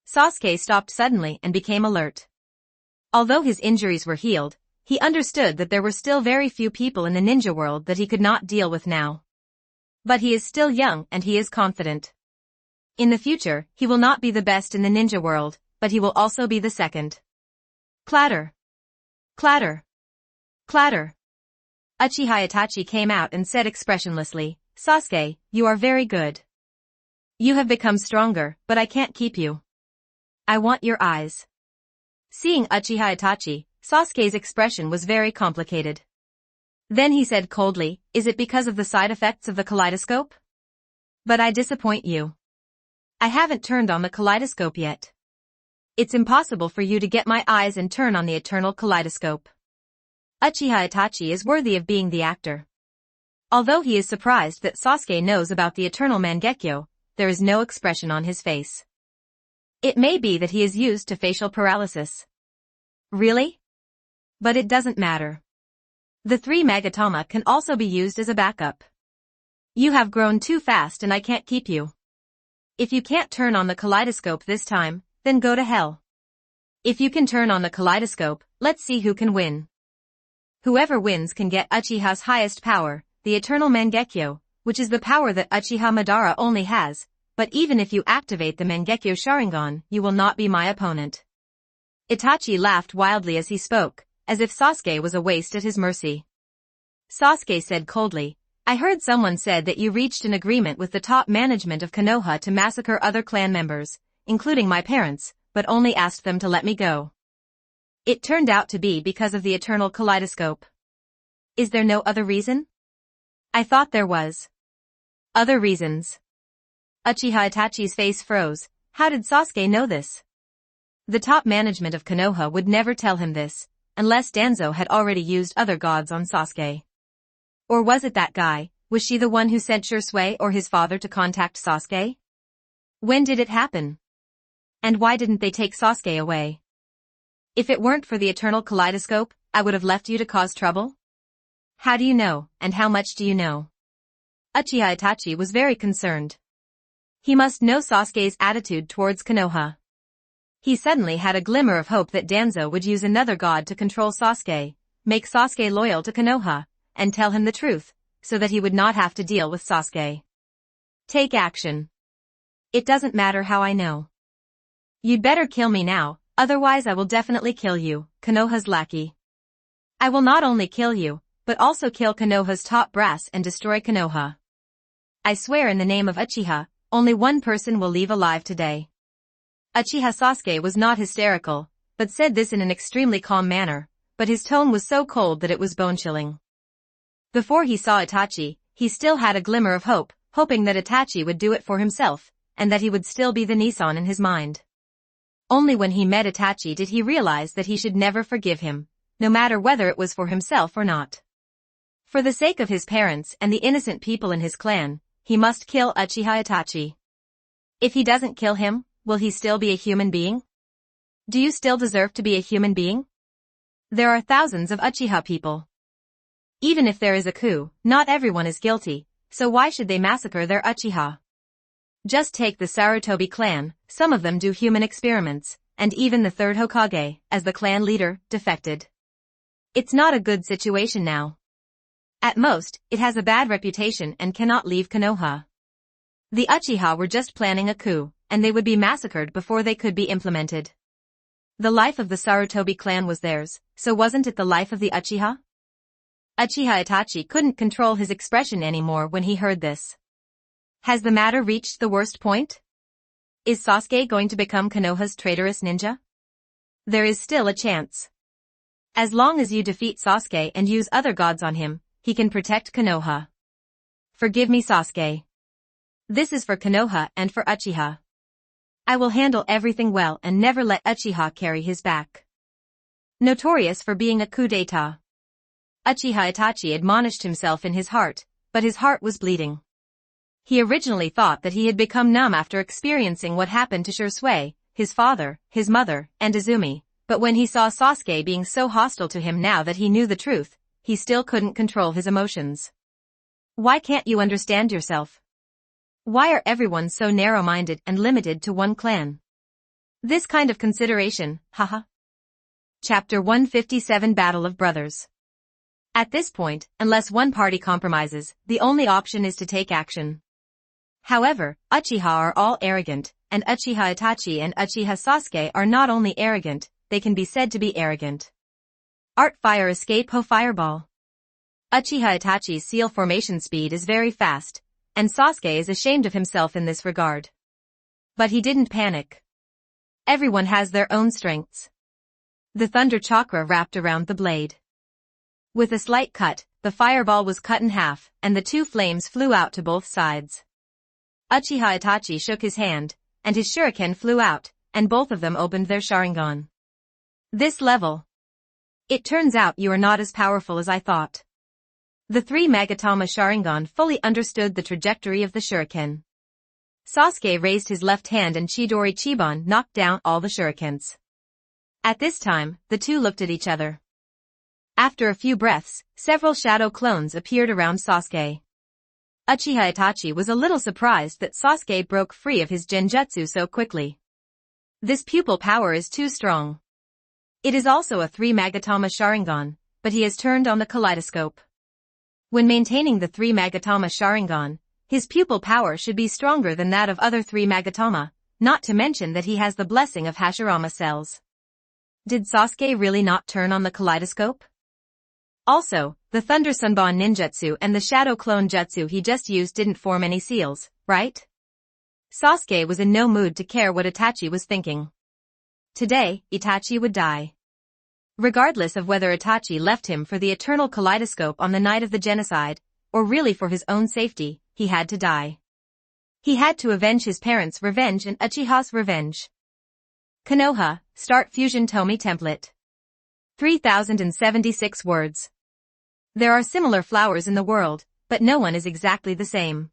Sasuke stopped suddenly and became alert. Although his injuries were healed, he understood that there were still very few people in the ninja world that he could not deal with now. But he is still young and he is confident. In the future, he will not be the best in the ninja world, but he will also be the second. Clatter. Clatter. Clatter. Uchiha Itachi came out and said expressionlessly, "Sasuke, you are very good. You have become stronger, but I can't keep you. I want your eyes." Seeing Uchiha Itachi, Sasuke's expression was very complicated. Then he said coldly, "Is it because of the side effects of the kaleidoscope? But I disappoint you. I haven't turned on the kaleidoscope yet. It's impossible for you to get my eyes and turn on the eternal kaleidoscope." Uchiha Itachi is worthy of being the actor. Although he is surprised that Sasuke knows about the eternal Mangekyo, there is no expression on his face. It may be that he is used to facial paralysis. Really? But it doesn't matter. The 3 Magatama can also be used as a backup. You have grown too fast and I can't keep you. If you can't turn on the kaleidoscope this time, then go to hell. If you can turn on the kaleidoscope, let's see who can win. Whoever wins can get Uchiha's highest power, the eternal Mangekyo, which is the power that Uchiha Madara only has, but even if you activate the Mangekyo Sharingan, you will not be my opponent. Itachi laughed wildly as he spoke, as if Sasuke was a waste at his mercy. Sasuke said coldly, "I heard someone said that you reached an agreement with the top management of Konoha to massacre other clan members, including my parents, but only asked them to let me go. It turned out to be because of the eternal kaleidoscope. Is there no other reason?" "I thought there was. Other reasons." Uchiha Itachi's face froze. How did Sasuke know this? The top management of Konoha would never tell him this, unless Danzo had already used other gods on Sasuke. Or was it that guy? Was she the one who sent Shisui or his father to contact Sasuke? When did it happen? And why didn't they take Sasuke away? If it weren't for the eternal kaleidoscope, I would have left you to cause trouble? How do you know, and how much do you know? Uchiha Itachi was very concerned. He must know Sasuke's attitude towards Konoha. He suddenly had a glimmer of hope that Danzo would use another god to control Sasuke, make Sasuke loyal to Konoha, and tell him the truth, so that he would not have to deal with Sasuke. Take action. It doesn't matter how I know. You'd better kill me now, otherwise I will definitely kill you, Konoha's lackey. I will not only kill you, but also kill Konoha's top brass and destroy Konoha. I swear in the name of Uchiha, only one person will leave alive today. Uchiha Sasuke was not hysterical, but said this in an extremely calm manner, but his tone was so cold that it was bone-chilling. Before he saw Itachi, he still had a glimmer of hope, hoping that Itachi would do it for himself, and that he would still be the Nissan in his mind. Only when he met Itachi did he realize that he should never forgive him, no matter whether it was for himself or not. For the sake of his parents and the innocent people in his clan, he must kill Uchiha Itachi. If he doesn't kill him, will he still be a human being? Do you still deserve to be a human being? There are thousands of Uchiha people. Even if there is a coup, not everyone is guilty, so why should they massacre their Uchiha? Just take the Sarutobi clan, some of them do human experiments, and even the third Hokage, as the clan leader, defected. It's not a good situation now. At most, it has a bad reputation and cannot leave Konoha. The Uchiha were just planning a coup, and they would be massacred before they could be implemented. The life of the Sarutobi clan was theirs, so wasn't it the life of the Uchiha? Uchiha Itachi couldn't control his expression anymore when he heard this. Has the matter reached the worst point? Is Sasuke going to become Konoha's traitorous ninja? There is still a chance. As long as you defeat Sasuke and use other gods on him, he can protect Konoha. Forgive me, Sasuke. This is for Konoha and for Uchiha. I will handle everything well and never let Uchiha carry his back. Notorious for being a coup d'etat, Uchiha Itachi admonished himself in his heart, but his heart was bleeding. He originally thought that he had become numb after experiencing what happened to Shisui, his father, his mother, and Izumi, but when he saw Sasuke being so hostile to him now that he knew the truth, he still couldn't control his emotions. Why can't you understand yourself? Why are everyone so narrow-minded and limited to one clan? This kind of consideration, haha. Chapter 157 Battle of Brothers. At this point, unless one party compromises, the only option is to take action. However, Uchiha are all arrogant, and Uchiha Itachi and Uchiha Sasuke are not only arrogant, they can be said to be arrogant. Art Fire Escape Ho Fireball. Uchiha Itachi's seal formation speed is very fast, and Sasuke is ashamed of himself in this regard. But he didn't panic. Everyone has their own strengths. The thunder chakra wrapped around the blade. With a slight cut, the fireball was cut in half, and the two flames flew out to both sides. Uchiha Itachi shook his hand, and his shuriken flew out, and both of them opened their Sharingan. This level. It turns out you are not as powerful as I thought. The three Magatama Sharingan fully understood the trajectory of the shuriken. Sasuke raised his left hand and Chidori Chiban knocked down all the shurikens. At this time, the two looked at each other. After a few breaths, several shadow clones appeared around Sasuke. Uchiha Itachi was a little surprised that Sasuke broke free of his genjutsu so quickly. This pupil power is too strong. It is also a 3 Magatama Sharingan, but he has turned on the kaleidoscope. When maintaining the 3 Magatama Sharingan, his pupil power should be stronger than that of other 3 Magatama, not to mention that he has the blessing of Hashirama cells. Did Sasuke really not turn on the kaleidoscope? Also, the Thunder Sunban ninjutsu and the Shadow Clone Jutsu he just used didn't form any seals, right? Sasuke was in no mood to care what Itachi was thinking. Today, Itachi would die. Regardless of whether Itachi left him for the eternal kaleidoscope on the night of the genocide, or really for his own safety, he had to die. He had to avenge his parents' revenge and Uchiha's revenge. Konoha, Start Fusion Tomie Template. 3076 words. There are similar flowers in the world, but no one is exactly the same.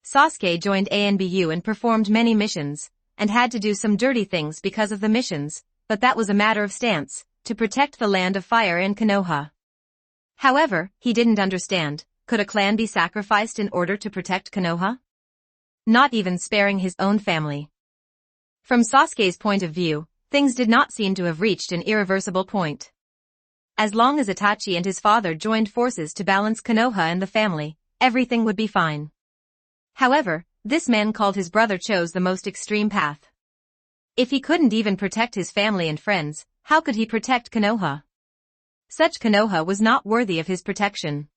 Sasuke joined ANBU and performed many missions, and had to do some dirty things because of the missions, but that was a matter of stance, to protect the land of fire in Konoha. However, he didn't understand, could a clan be sacrificed in order to protect Konoha? Not even sparing his own family. From Sasuke's point of view, things did not seem to have reached an irreversible point. As long as Itachi and his father joined forces to balance Konoha and the family, everything would be fine. However, this man called his brother chose the most extreme path. If he couldn't even protect his family and friends, how could he protect Konoha? Such Konoha was not worthy of his protection.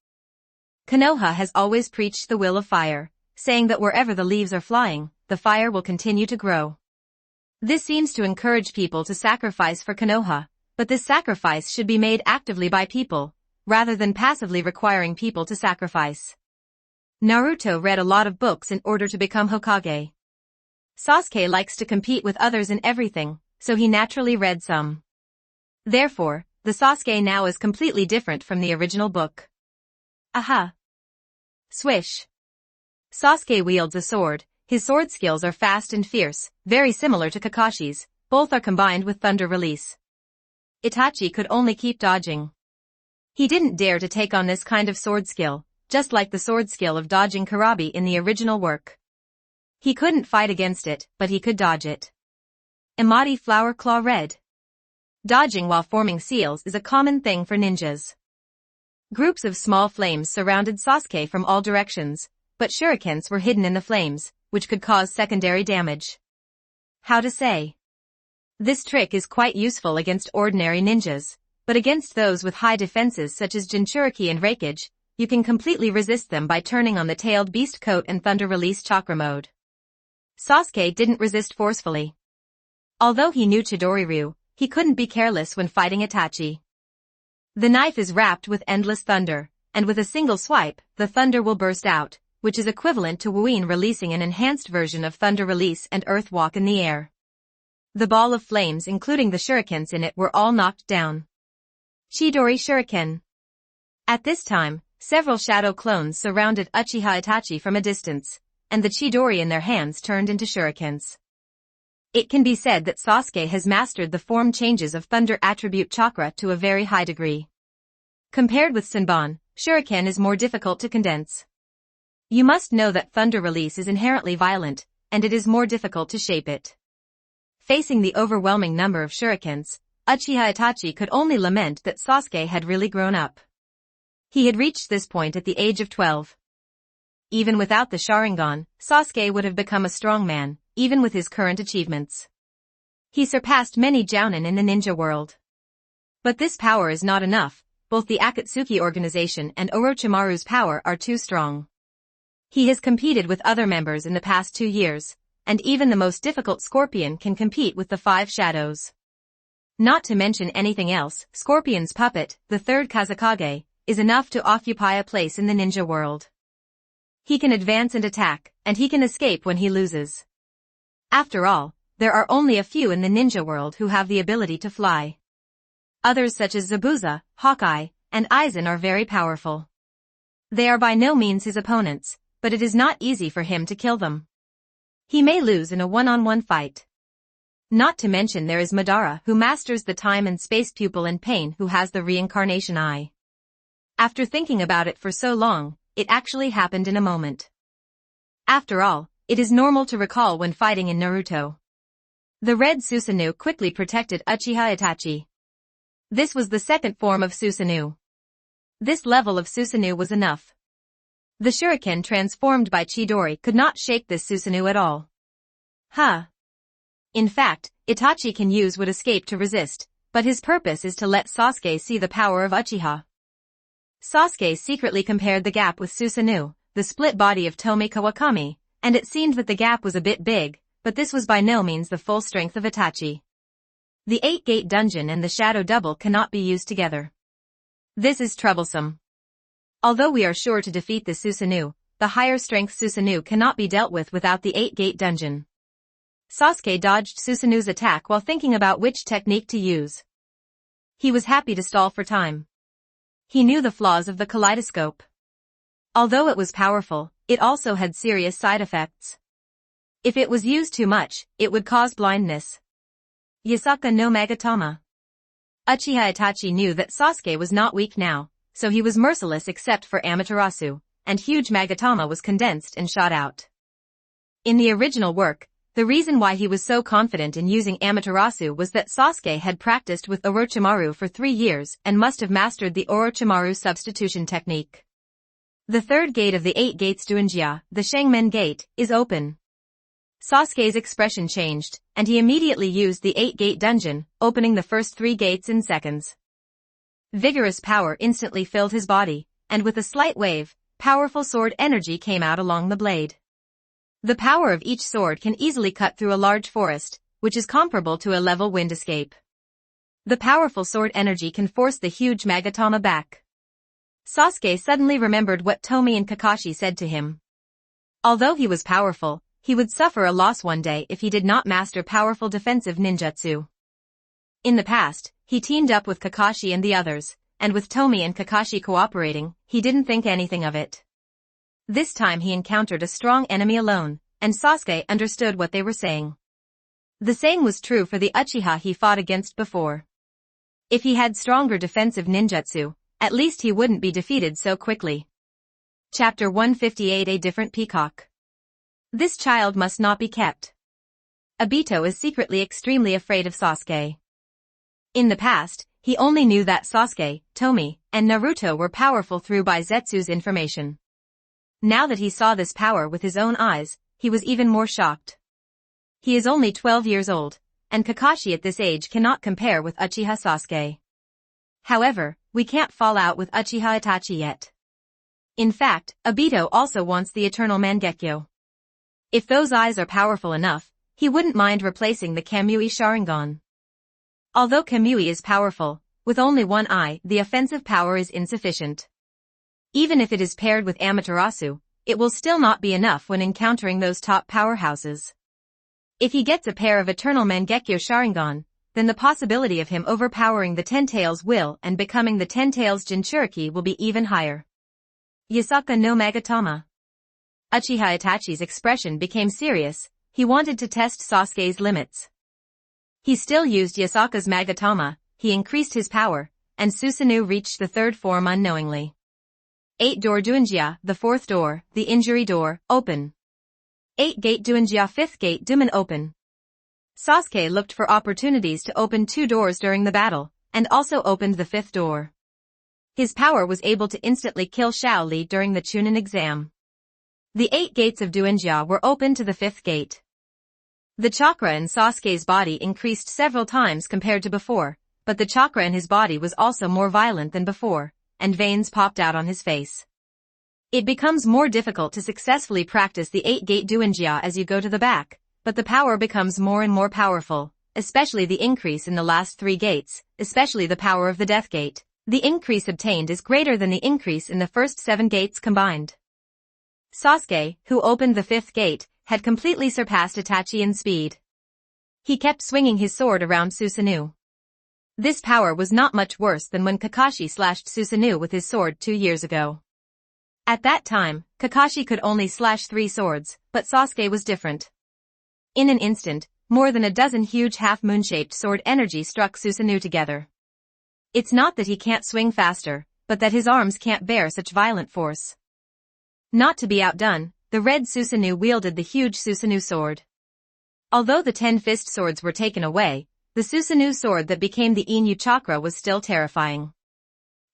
Konoha has always preached the will of fire, saying that wherever the leaves are flying, the fire will continue to grow. This seems to encourage people to sacrifice for Konoha, but this sacrifice should be made actively by people, rather than passively requiring people to sacrifice. Naruto read a lot of books in order to become Hokage. Sasuke likes to compete with others in everything, so he naturally read some. Therefore, the Sasuke now is completely different from the original book. Aha! Swish! Sasuke wields a sword. His sword skills are fast and fierce, very similar to Kakashi's, both are combined with thunder release. Itachi could only keep dodging. He didn't dare to take on this kind of sword skill, just like the sword skill of dodging Karabi in the original work. He couldn't fight against it, but he could dodge it. Imadi Flower Claw Red. Dodging while forming seals is a common thing for ninjas. Groups of small flames surrounded Sasuke from all directions, but shurikens were hidden in the flames, which could cause secondary damage. How to say? This trick is quite useful against ordinary ninjas, but against those with high defenses such as Jinchuriki and Raikage, you can completely resist them by turning on the tailed beast coat and thunder release chakra mode. Sasuke didn't resist forcefully. Although he knew Chidori-ryu, he couldn't be careless when fighting Itachi. The knife is wrapped with endless thunder, and with a single swipe, the thunder will burst out, which is equivalent to Wuin releasing an enhanced version of thunder release and earth walk in the air. The ball of flames including the shurikens in it were all knocked down. Chidori Shuriken. At this time, several shadow clones surrounded Uchiha Itachi from a distance, and the Chidori in their hands turned into shurikens. It can be said that Sasuke has mastered the form changes of thunder attribute chakra to a very high degree. Compared with Senbon, shuriken is more difficult to condense. You must know that thunder release is inherently violent, and it is more difficult to shape it. Facing the overwhelming number of shurikens, Uchiha Itachi could only lament that Sasuke had really grown up. He had reached this point at the age of 12. Even without the Sharingan, Sasuke would have become a strong man, even with his current achievements. He surpassed many jounin in the ninja world. But this power is not enough, both the Akatsuki organization and Orochimaru's power are too strong. He has competed with other members in the past 2 years, and even the most difficult scorpion can compete with the 5 shadows. Not to mention anything else, Scorpion's puppet, the third Kazekage, is enough to occupy a place in the ninja world. He can advance and attack, and he can escape when he loses. After all, there are only a few in the ninja world who have the ability to fly. Others such as Zabuza, Hawkeye, and Aizen are very powerful. They are by no means his opponents, but it is not easy for him to kill them. He may lose in a one-on-one fight. Not to mention there is Madara who masters the time and space pupil and Pain who has the reincarnation eye. After thinking about it for so long, it actually happened in a moment. After all, it is normal to recall when fighting in Naruto. The red Susanoo quickly protected Uchiha Itachi. This was the second form of Susanoo. This level of Susanoo was enough. The shuriken transformed by Chidori could not shake this Susanoo at all. In fact, Itachi can use what escape to resist, but his purpose is to let Sasuke see the power of Uchiha. Sasuke secretly compared the gap with Susanoo, the split body of Tomie Kawakami, and it seemed that the gap was a bit big, but this was by no means the full strength of Itachi. The 8-gate dungeon and the shadow double cannot be used together. This is troublesome. Although we are sure to defeat the Susanoo, the higher strength Susanoo cannot be dealt with without the 8-gate dungeon. Sasuke dodged Susanoo's attack while thinking about which technique to use. He was happy to stall for time. He knew the flaws of the kaleidoscope. Although it was powerful, it also had serious side effects. If it was used too much, it would cause blindness. Yasaka no Magatama. Uchiha Itachi knew that Sasuke was not weak now, so he was merciless except for Amaterasu, and huge Magatama was condensed and shot out. In the original work, the reason why he was so confident in using Amaterasu was that Sasuke had practiced with Orochimaru for 3 years and must have mastered the Orochimaru substitution technique. The third gate of the 8 gates Duinjia, the Shangmen Gate, is open. Sasuke's expression changed, and he immediately used the 8-gate dungeon, opening the first 3 gates in seconds. Vigorous power instantly filled his body, and with a slight wave, powerful sword energy came out along the blade. The power of each sword can easily cut through a large forest, which is comparable to a level wind escape. The powerful sword energy can force the huge Magatama back. Sasuke suddenly remembered what Tomie and Kakashi said to him. Although he was powerful, he would suffer a loss one day if he did not master powerful defensive ninjutsu. In the past, he teamed up with Kakashi and the others, and with Tomie and Kakashi cooperating, he didn't think anything of it. This time he encountered a strong enemy alone, and Sasuke understood what they were saying. The same was true for the Uchiha he fought against before. If he had stronger defensive ninjutsu, at least he wouldn't be defeated so quickly. Chapter 158 A Different Peacock. This child must not be kept. Obito is secretly extremely afraid of Sasuke. In the past, he only knew that Sasuke, Tomie, and Naruto were powerful through Baizetsu's information. Now that he saw this power with his own eyes, he was even more shocked. He is only 12 years old, and Kakashi at this age cannot compare with Uchiha Sasuke. However, we can't fall out with Uchiha Itachi yet. In fact, Obito also wants the Eternal Mangekyo. If those eyes are powerful enough, he wouldn't mind replacing the Kamui Sharingan. Although Kamui is powerful, with only one eye, the offensive power is insufficient. Even if it is paired with Amaterasu, it will still not be enough when encountering those top powerhouses. If he gets a pair of Eternal Mangekyo Sharingan, then the possibility of him overpowering the Ten Tails will and becoming the Ten Tails Jinchuriki will be even higher. Yasaka no Magatama. Uchiha Itachi's expression became serious. He wanted to test Sasuke's limits. He still used Yasaka's Magatama, he increased his power, and Susanoo reached the third form unknowingly. 8-door Duinjia, the fourth door, the injury door, open. 8-gate Duinjia, 5th gate Dumen open. Sasuke looked for opportunities to open 2 doors during the battle, and also opened the 5th door. His power was able to instantly kill Shao Li during the Chunin exam. The 8 gates of Duinjia were open to the 5th gate. The chakra in Sasuke's body increased several times compared to before, but the chakra in his body was also more violent than before, and veins popped out on his face. It becomes more difficult to successfully practice the 8-gate Duinjia as you go to the back, but the power becomes more and more powerful, especially the increase in the last 3 gates, especially the power of the Death Gate. The increase obtained is greater than the increase in the first 7 gates combined. Sasuke, who opened the 5th gate, had completely surpassed Itachi in speed. He kept swinging his sword around Susanoo. This power was not much worse than when Kakashi slashed Susanoo with his sword 2 years ago. At that time, Kakashi could only slash 3 swords, but Sasuke was different. In an instant, more than a dozen huge half-moon-shaped sword energy struck Susanoo together. It's not that he can't swing faster, but that his arms can't bear such violent force. Not to be outdone, the red Susanoo wielded the huge Susanoo sword. Although the 10 fist swords were taken away, the Susanoo sword that became the Inu chakra was still terrifying.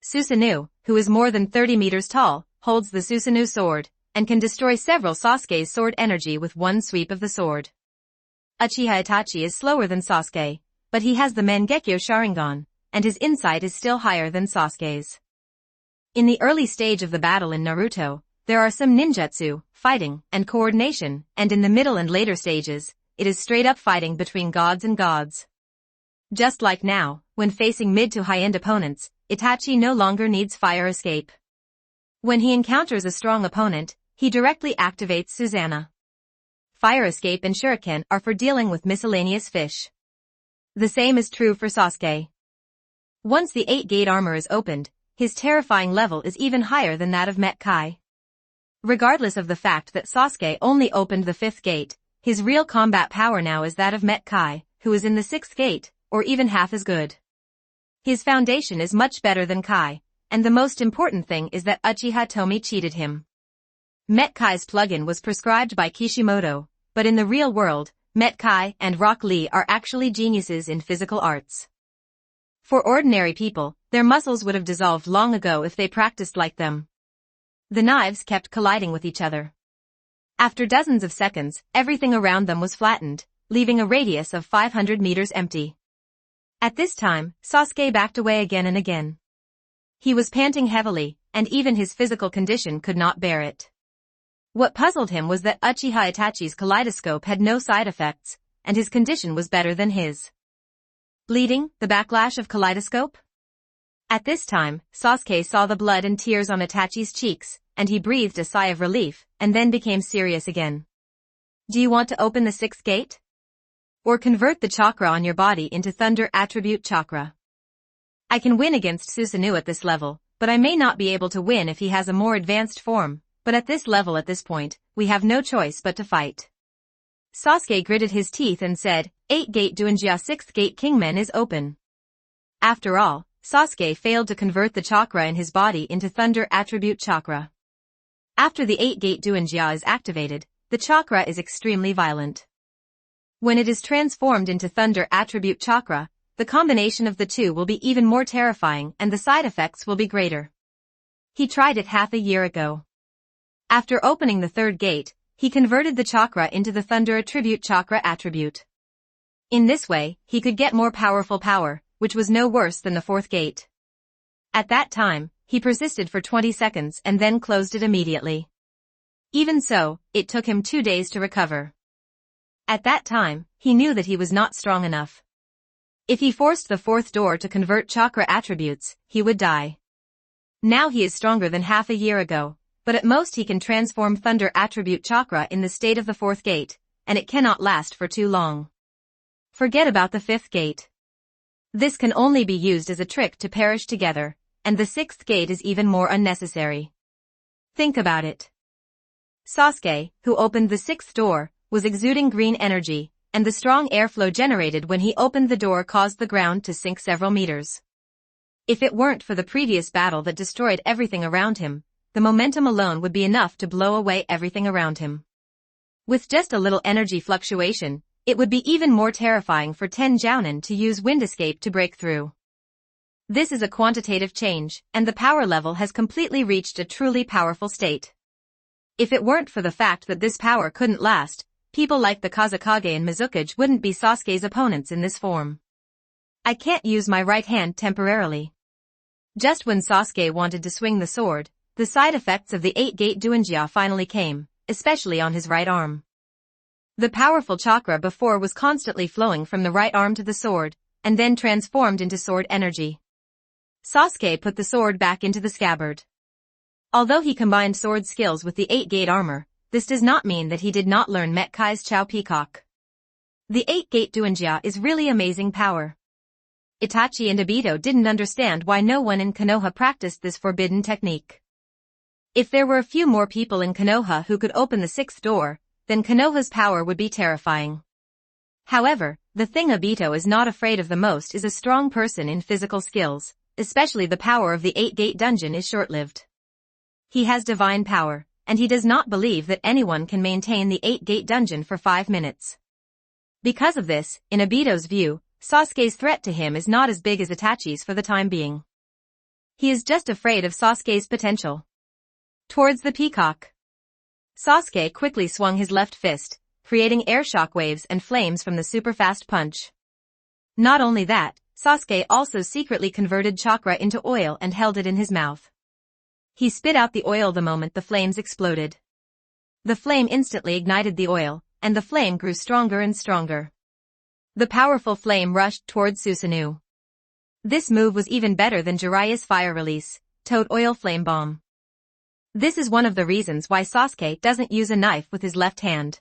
Susanoo, who is more than 30 meters tall, holds the Susanoo sword, and can destroy several Sasuke's sword energy with one sweep of the sword. Uchiha Itachi is slower than Sasuke, but he has the Mangekyo Sharingan, and his insight is still higher than Sasuke's. In the early stage of the battle in Naruto, there are some ninjutsu, fighting, and coordination, and in the middle and later stages, it is straight-up fighting between gods and gods. Just like now, when facing mid to high-end opponents, Itachi no longer needs fire escape. When he encounters a strong opponent, he directly activates Susanoo. Fire escape and shuriken are for dealing with miscellaneous fish. The same is true for Sasuke. Once the 8-gate armor is opened, his terrifying level is even higher than that of Met Kai. Regardless of the fact that Sasuke only opened the 5th gate, his real combat power now is that of Met Kai, who is in the 6th gate, or even half as good. His foundation is much better than Kai, and the most important thing is that Uchiha Tomie cheated him. Met Kai's plugin was prescribed by Kishimoto, but in the real world, Met Kai and Rock Lee are actually geniuses in physical arts. For ordinary people, their muscles would have dissolved long ago if they practiced like them. The knives kept colliding with each other. After dozens of seconds, everything around them was flattened, leaving a radius of 500 meters empty. At this time, Sasuke backed away again and again. He was panting heavily, and even his physical condition could not bear it. What puzzled him was that Uchiha Itachi's kaleidoscope had no side effects, and his condition was better than his. Bleeding, the backlash of kaleidoscope? At this time, Sasuke saw the blood and tears on Itachi's cheeks, and he breathed a sigh of relief, and then became serious again. Do you want to open the 6th gate? Or convert the chakra on your body into Thunder Attribute Chakra? I can win against Susanoo at this level, but I may not be able to win if he has a more advanced form, but at this level at this point, we have no choice but to fight. Sasuke gritted his teeth and said, 8-gate Duinjia 6th gate Kingmen is open. After all, Sasuke failed to convert the chakra in his body into Thunder Attribute Chakra. After the 8-gate Duinjia is activated, the chakra is extremely violent. When it is transformed into Thunder Attribute Chakra, the combination of the two will be even more terrifying and the side effects will be greater. He tried it half a year ago. After opening the 3rd gate, he converted the chakra into the Thunder Attribute Chakra attribute. In this way, he could get more powerful power, which was no worse than the 4th gate. At that time, he persisted for 20 seconds and then closed it immediately. Even so, it took him 2 days to recover. At that time, he knew that he was not strong enough. If he forced the 4th door to convert chakra attributes, he would die. Now he is stronger than half a year ago, but at most he can transform Thunder Attribute Chakra in the state of the 4th gate, and it cannot last for too long. Forget about the 5th gate. This can only be used as a trick to perish together, and the 6th gate is even more unnecessary. Think about it. Sasuke, who opened the 6th door, was exuding green energy, and the strong airflow generated when he opened the door caused the ground to sink several meters. If it weren't for the previous battle that destroyed everything around him, the momentum alone would be enough to blow away everything around him. With just a little energy fluctuation, it would be even more terrifying for 10 Jounin to use wind escape to break through. This is a quantitative change, and the power level has completely reached a truly powerful state. If it weren't for the fact that this power couldn't last, people like the Kazekage and Mizukage wouldn't be Sasuke's opponents in this form. I can't use my right hand temporarily. Just when Sasuke wanted to swing the sword, the side effects of the 8-gate Duinjia finally came, especially on his right arm. The powerful chakra before was constantly flowing from the right arm to the sword, and then transformed into sword energy. Sasuke put the sword back into the scabbard. Although he combined sword skills with the 8-gate armor, this does not mean that he did not learn Metkai's Chao Peacock. The 8-gate Duanjia is really amazing power. Itachi and Obito didn't understand why no one in Konoha practiced this forbidden technique. If there were a few more people in Konoha who could open the 6th door, then Konoha's power would be terrifying. However, the thing Obito is not afraid of the most is a strong person in physical skills, especially the power of the 8-gate dungeon is short-lived. He has divine power, and he does not believe that anyone can maintain the 8-gate dungeon for 5 minutes. Because of this, in Obito's view, Sasuke's threat to him is not as big as Itachi's for the time being. He is just afraid of Sasuke's potential. Towards the peacock. Sasuke quickly swung his left fist, creating air shockwaves and flames from the super-fast punch. Not only that, Sasuke also secretly converted chakra into oil and held it in his mouth. He spit out the oil the moment the flames exploded. The flame instantly ignited the oil, and the flame grew stronger and stronger. The powerful flame rushed towards Susanoo. This move was even better than Jiraiya's fire release, Toad Oil Flame Bomb. This is one of the reasons why Sasuke doesn't use a knife with his left hand.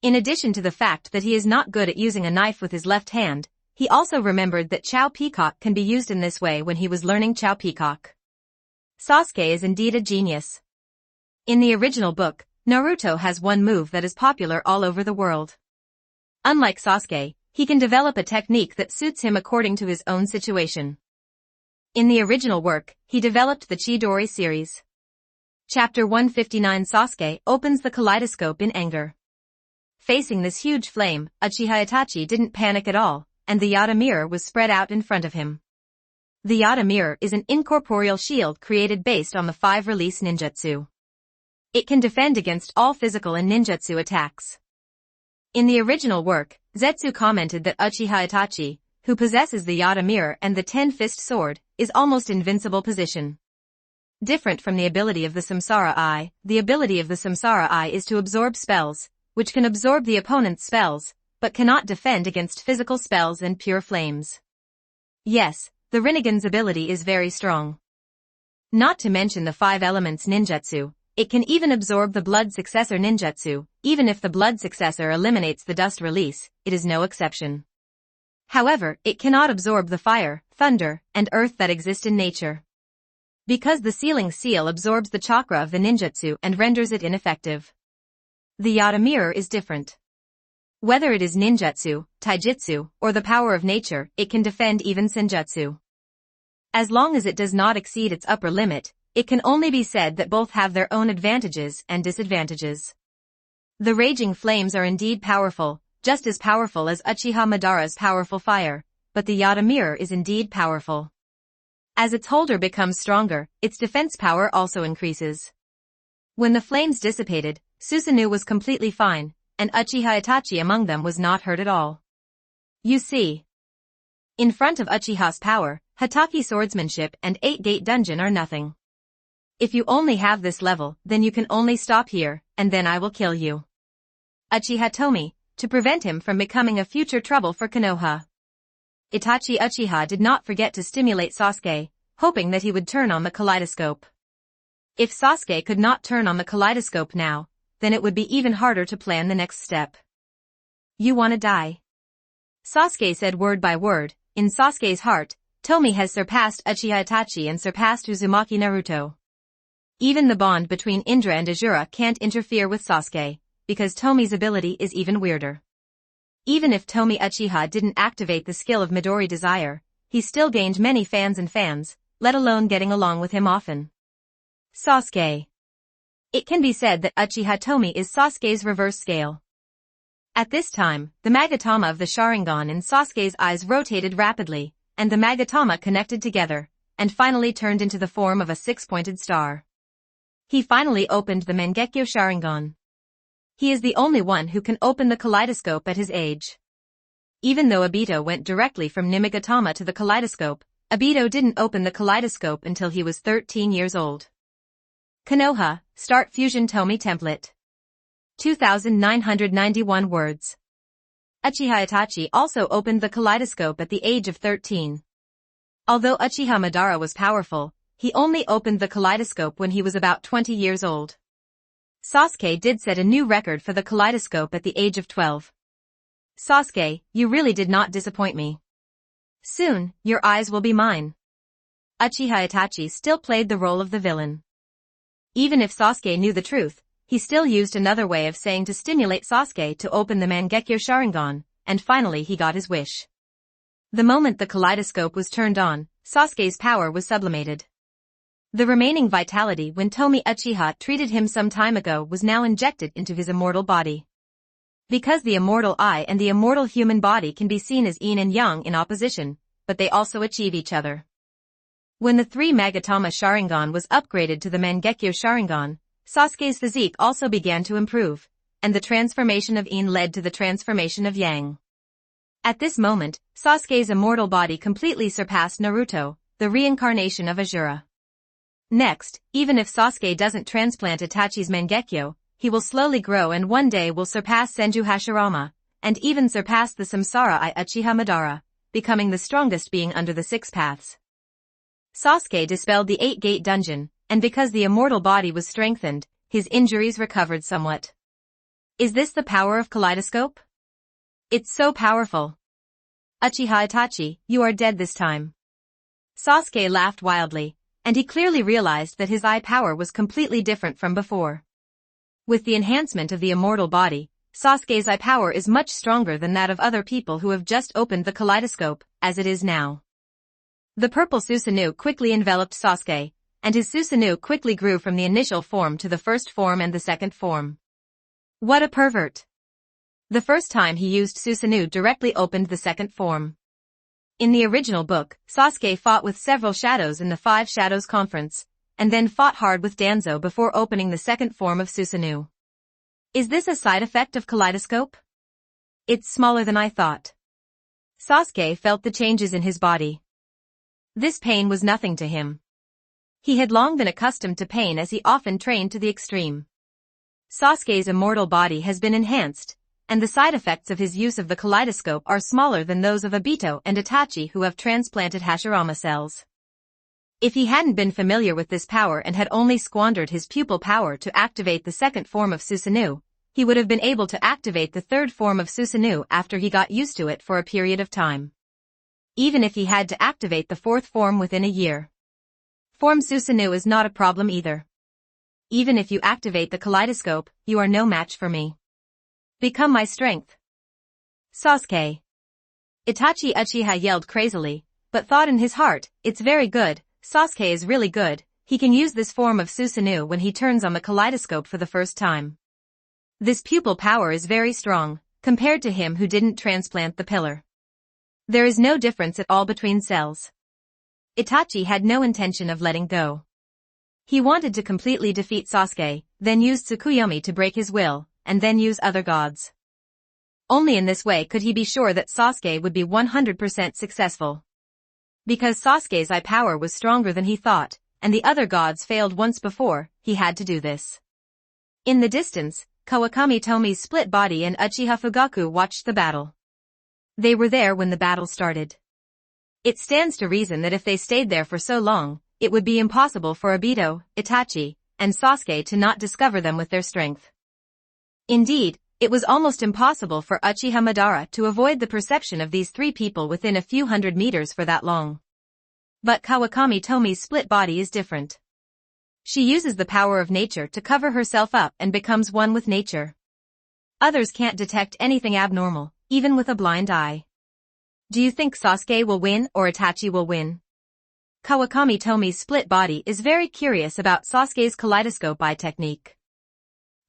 In addition to the fact that he is not good at using a knife with his left hand, he also remembered that Chao Peacock can be used in this way when he was learning Chao Peacock. Sasuke is indeed a genius. In the original book, Naruto has one move that is popular all over the world. Unlike Sasuke, he can develop a technique that suits him according to his own situation. In the original work, he developed the Chidori series. Chapter 159 Sasuke opens the kaleidoscope in anger. Facing this huge flame, Uchiha Itachi didn't panic at all, and the Yata mirror was spread out in front of him. The Yata mirror is an incorporeal shield created based on the 5-release ninjutsu. It can defend against all physical and ninjutsu attacks. In the original work, Zetsu commented that Uchiha Itachi, who possesses the Yata mirror and the 10-fist sword, is almost invincible position. Different from the ability of the Samsara Eye, the ability of the Samsara Eye is to absorb spells, which can absorb the opponent's spells, but cannot defend against physical spells and pure flames. Yes, the Rinnegan's ability is very strong. Not to mention the 5 elements ninjutsu, it can even absorb the blood successor ninjutsu, even if the blood successor eliminates the dust release, it is no exception. However, it cannot absorb the fire, thunder, and earth that exist in nature. Because the sealing seal absorbs the chakra of the ninjutsu and renders it ineffective. The Yata mirror is different. Whether it is ninjutsu, taijutsu, or the power of nature, it can defend even senjutsu. As long as it does not exceed its upper limit, it can only be said that both have their own advantages and disadvantages. The raging flames are indeed powerful, just as powerful as Uchiha Madara's powerful fire, but the Yata mirror is indeed powerful. As its holder becomes stronger, its defense power also increases. When the flames dissipated, Susanoo was completely fine, and Uchiha Itachi among them was not hurt at all. You see. In front of Uchiha's power, Hatake swordsmanship and 8-gate dungeon are nothing. If you only have this level, then you can only stop here, and then I will kill you. Uchiha Tomie, to prevent him from becoming a future trouble for Konoha. Itachi Uchiha did not forget to stimulate Sasuke, hoping that he would turn on the kaleidoscope. If Sasuke could not turn on the kaleidoscope now, then it would be even harder to plan the next step. You wanna die? Sasuke said word by word. In Sasuke's heart, Tomie has surpassed Uchiha Itachi and surpassed Uzumaki Naruto. Even the bond between Indra and Azura can't interfere with Sasuke, because Tomie's ability is even weirder. Even if Tomie Uchiha didn't activate the skill of Midori Desire, he still gained many fans, let alone getting along with him often. Sasuke. It can be said that Uchiha Tomie is Sasuke's reverse scale. At this time, the Magatama of the Sharingan in Sasuke's eyes rotated rapidly, and the Magatama connected together, and finally turned into the form of a 6-pointed star. He finally opened the Mangekyo Sharingan. He is the only one who can open the kaleidoscope at his age. Even though Obito went directly from Nimigatama to the kaleidoscope, Obito didn't open the kaleidoscope until he was 13 years old. Konoha, Start Fusion Tomie Template. 2,991 words. Uchiha Itachi also opened the kaleidoscope at the age of 13. Although Uchiha Madara was powerful, he only opened the kaleidoscope when he was about 20 years old. Sasuke did set a new record for the kaleidoscope at the age of 12. Sasuke, you really did not disappoint me. Soon, your eyes will be mine. Uchiha Itachi still played the role of the villain. Even if Sasuke knew the truth, he still used another way of saying to stimulate Sasuke to open the Mangekyo Sharingan, and finally he got his wish. The moment the kaleidoscope was turned on, Sasuke's power was sublimated. The remaining vitality when Tomie Uchiha treated him some time ago was now injected into his immortal body. Because the immortal eye and the immortal human body can be seen as yin and yang in opposition, but they also achieve each other. When the 3 Magatama Sharingan was upgraded to the Mangekyo Sharingan, Sasuke's physique also began to improve, and the transformation of yin led to the transformation of yang. At this moment, Sasuke's immortal body completely surpassed Naruto, the reincarnation of Asura. Next, even if Sasuke doesn't transplant Itachi's Mangekyo, he will slowly grow and one day will surpass Senju Hashirama, and even surpass the Samsara Eye Uchiha Madara, becoming the strongest being under the 6 paths. Sasuke dispelled the 8-gate dungeon, and because the immortal body was strengthened, his injuries recovered somewhat. Is this the power of kaleidoscope? It's so powerful. Uchiha Itachi, you are dead this time. Sasuke laughed wildly, and he clearly realized that his eye power was completely different from before. With the enhancement of the immortal body, Sasuke's eye power is much stronger than that of other people who have just opened the kaleidoscope, as it is now. The purple Susanoo quickly enveloped Sasuke, and his Susanoo quickly grew from the initial form to the first form and the second form. What a pervert! The first time he used Susanoo directly opened the second form. In the original book, Sasuke fought with several shadows in the 5 Shadows Conference, and then fought hard with Danzo before opening the second form of Susanoo. Is this a side effect of kaleidoscope? It's smaller than I thought. Sasuke felt the changes in his body. This pain was nothing to him. He had long been accustomed to pain as he often trained to the extreme. Sasuke's immortal body has been enhanced, and the side effects of his use of the kaleidoscope are smaller than those of Obito and Itachi who have transplanted Hashirama cells. If he hadn't been familiar with this power and had only squandered his pupil power to activate the second form of Susanoo, he would have been able to activate the third form of Susanoo after he got used to it for a period of time. Even if he had to activate the fourth form within a year. Form Susanoo is not a problem either. Even if you activate the kaleidoscope, you are no match for me. Become my strength. Sasuke. Itachi Uchiha yelled crazily, but thought in his heart, it's very good, Sasuke is really good, he can use this form of Susanoo when he turns on the kaleidoscope for the first time. This pupil power is very strong, compared to him who didn't transplant the pillar. There is no difference at all between cells. Itachi had no intention of letting go. He wanted to completely defeat Sasuke, then use Tsukuyomi to break his will, and then use other gods. Only in this way could he be sure that Sasuke would be 100% successful. Because Sasuke's eye power was stronger than he thought, and the other gods failed once before, he had to do this. In the distance, Kawakami Tomie's split body and Uchiha Fugaku watched the battle. They were there when the battle started. It stands to reason that if they stayed there for so long, it would be impossible for Obito, Itachi, and Sasuke to not discover them with their strength. Indeed, it was almost impossible for Uchiha Madara to avoid the perception of these 3 people within a few hundred meters for that long. But Kawakami Tomie's split body is different. She uses the power of nature to cover herself up and becomes one with nature. Others can't detect anything abnormal, even with a blind eye. Do you think Sasuke will win or Itachi will win? Kawakami Tomie's split body is very curious about Sasuke's kaleidoscope eye technique.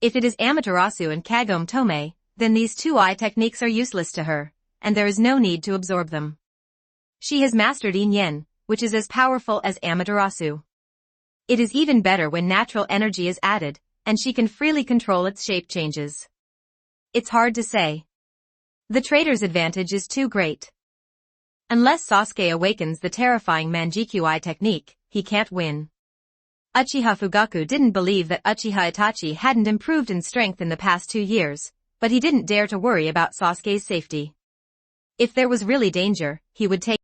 If it is Amaterasu and Kagome Tomie, then these 2 eye techniques are useless to her, and there is no need to absorb them. She has mastered Yin-Yen, which is as powerful as Amaterasu. It is even better when natural energy is added, and she can freely control its shape changes. It's hard to say. The trader's advantage is too great. Unless Sasuke awakens the terrifying Manjikyu eye technique, he can't win. Uchiha Fugaku didn't believe that Uchiha Itachi hadn't improved in strength in the past 2 years, but he didn't dare to worry about Sasuke's safety. If there was really danger, he would take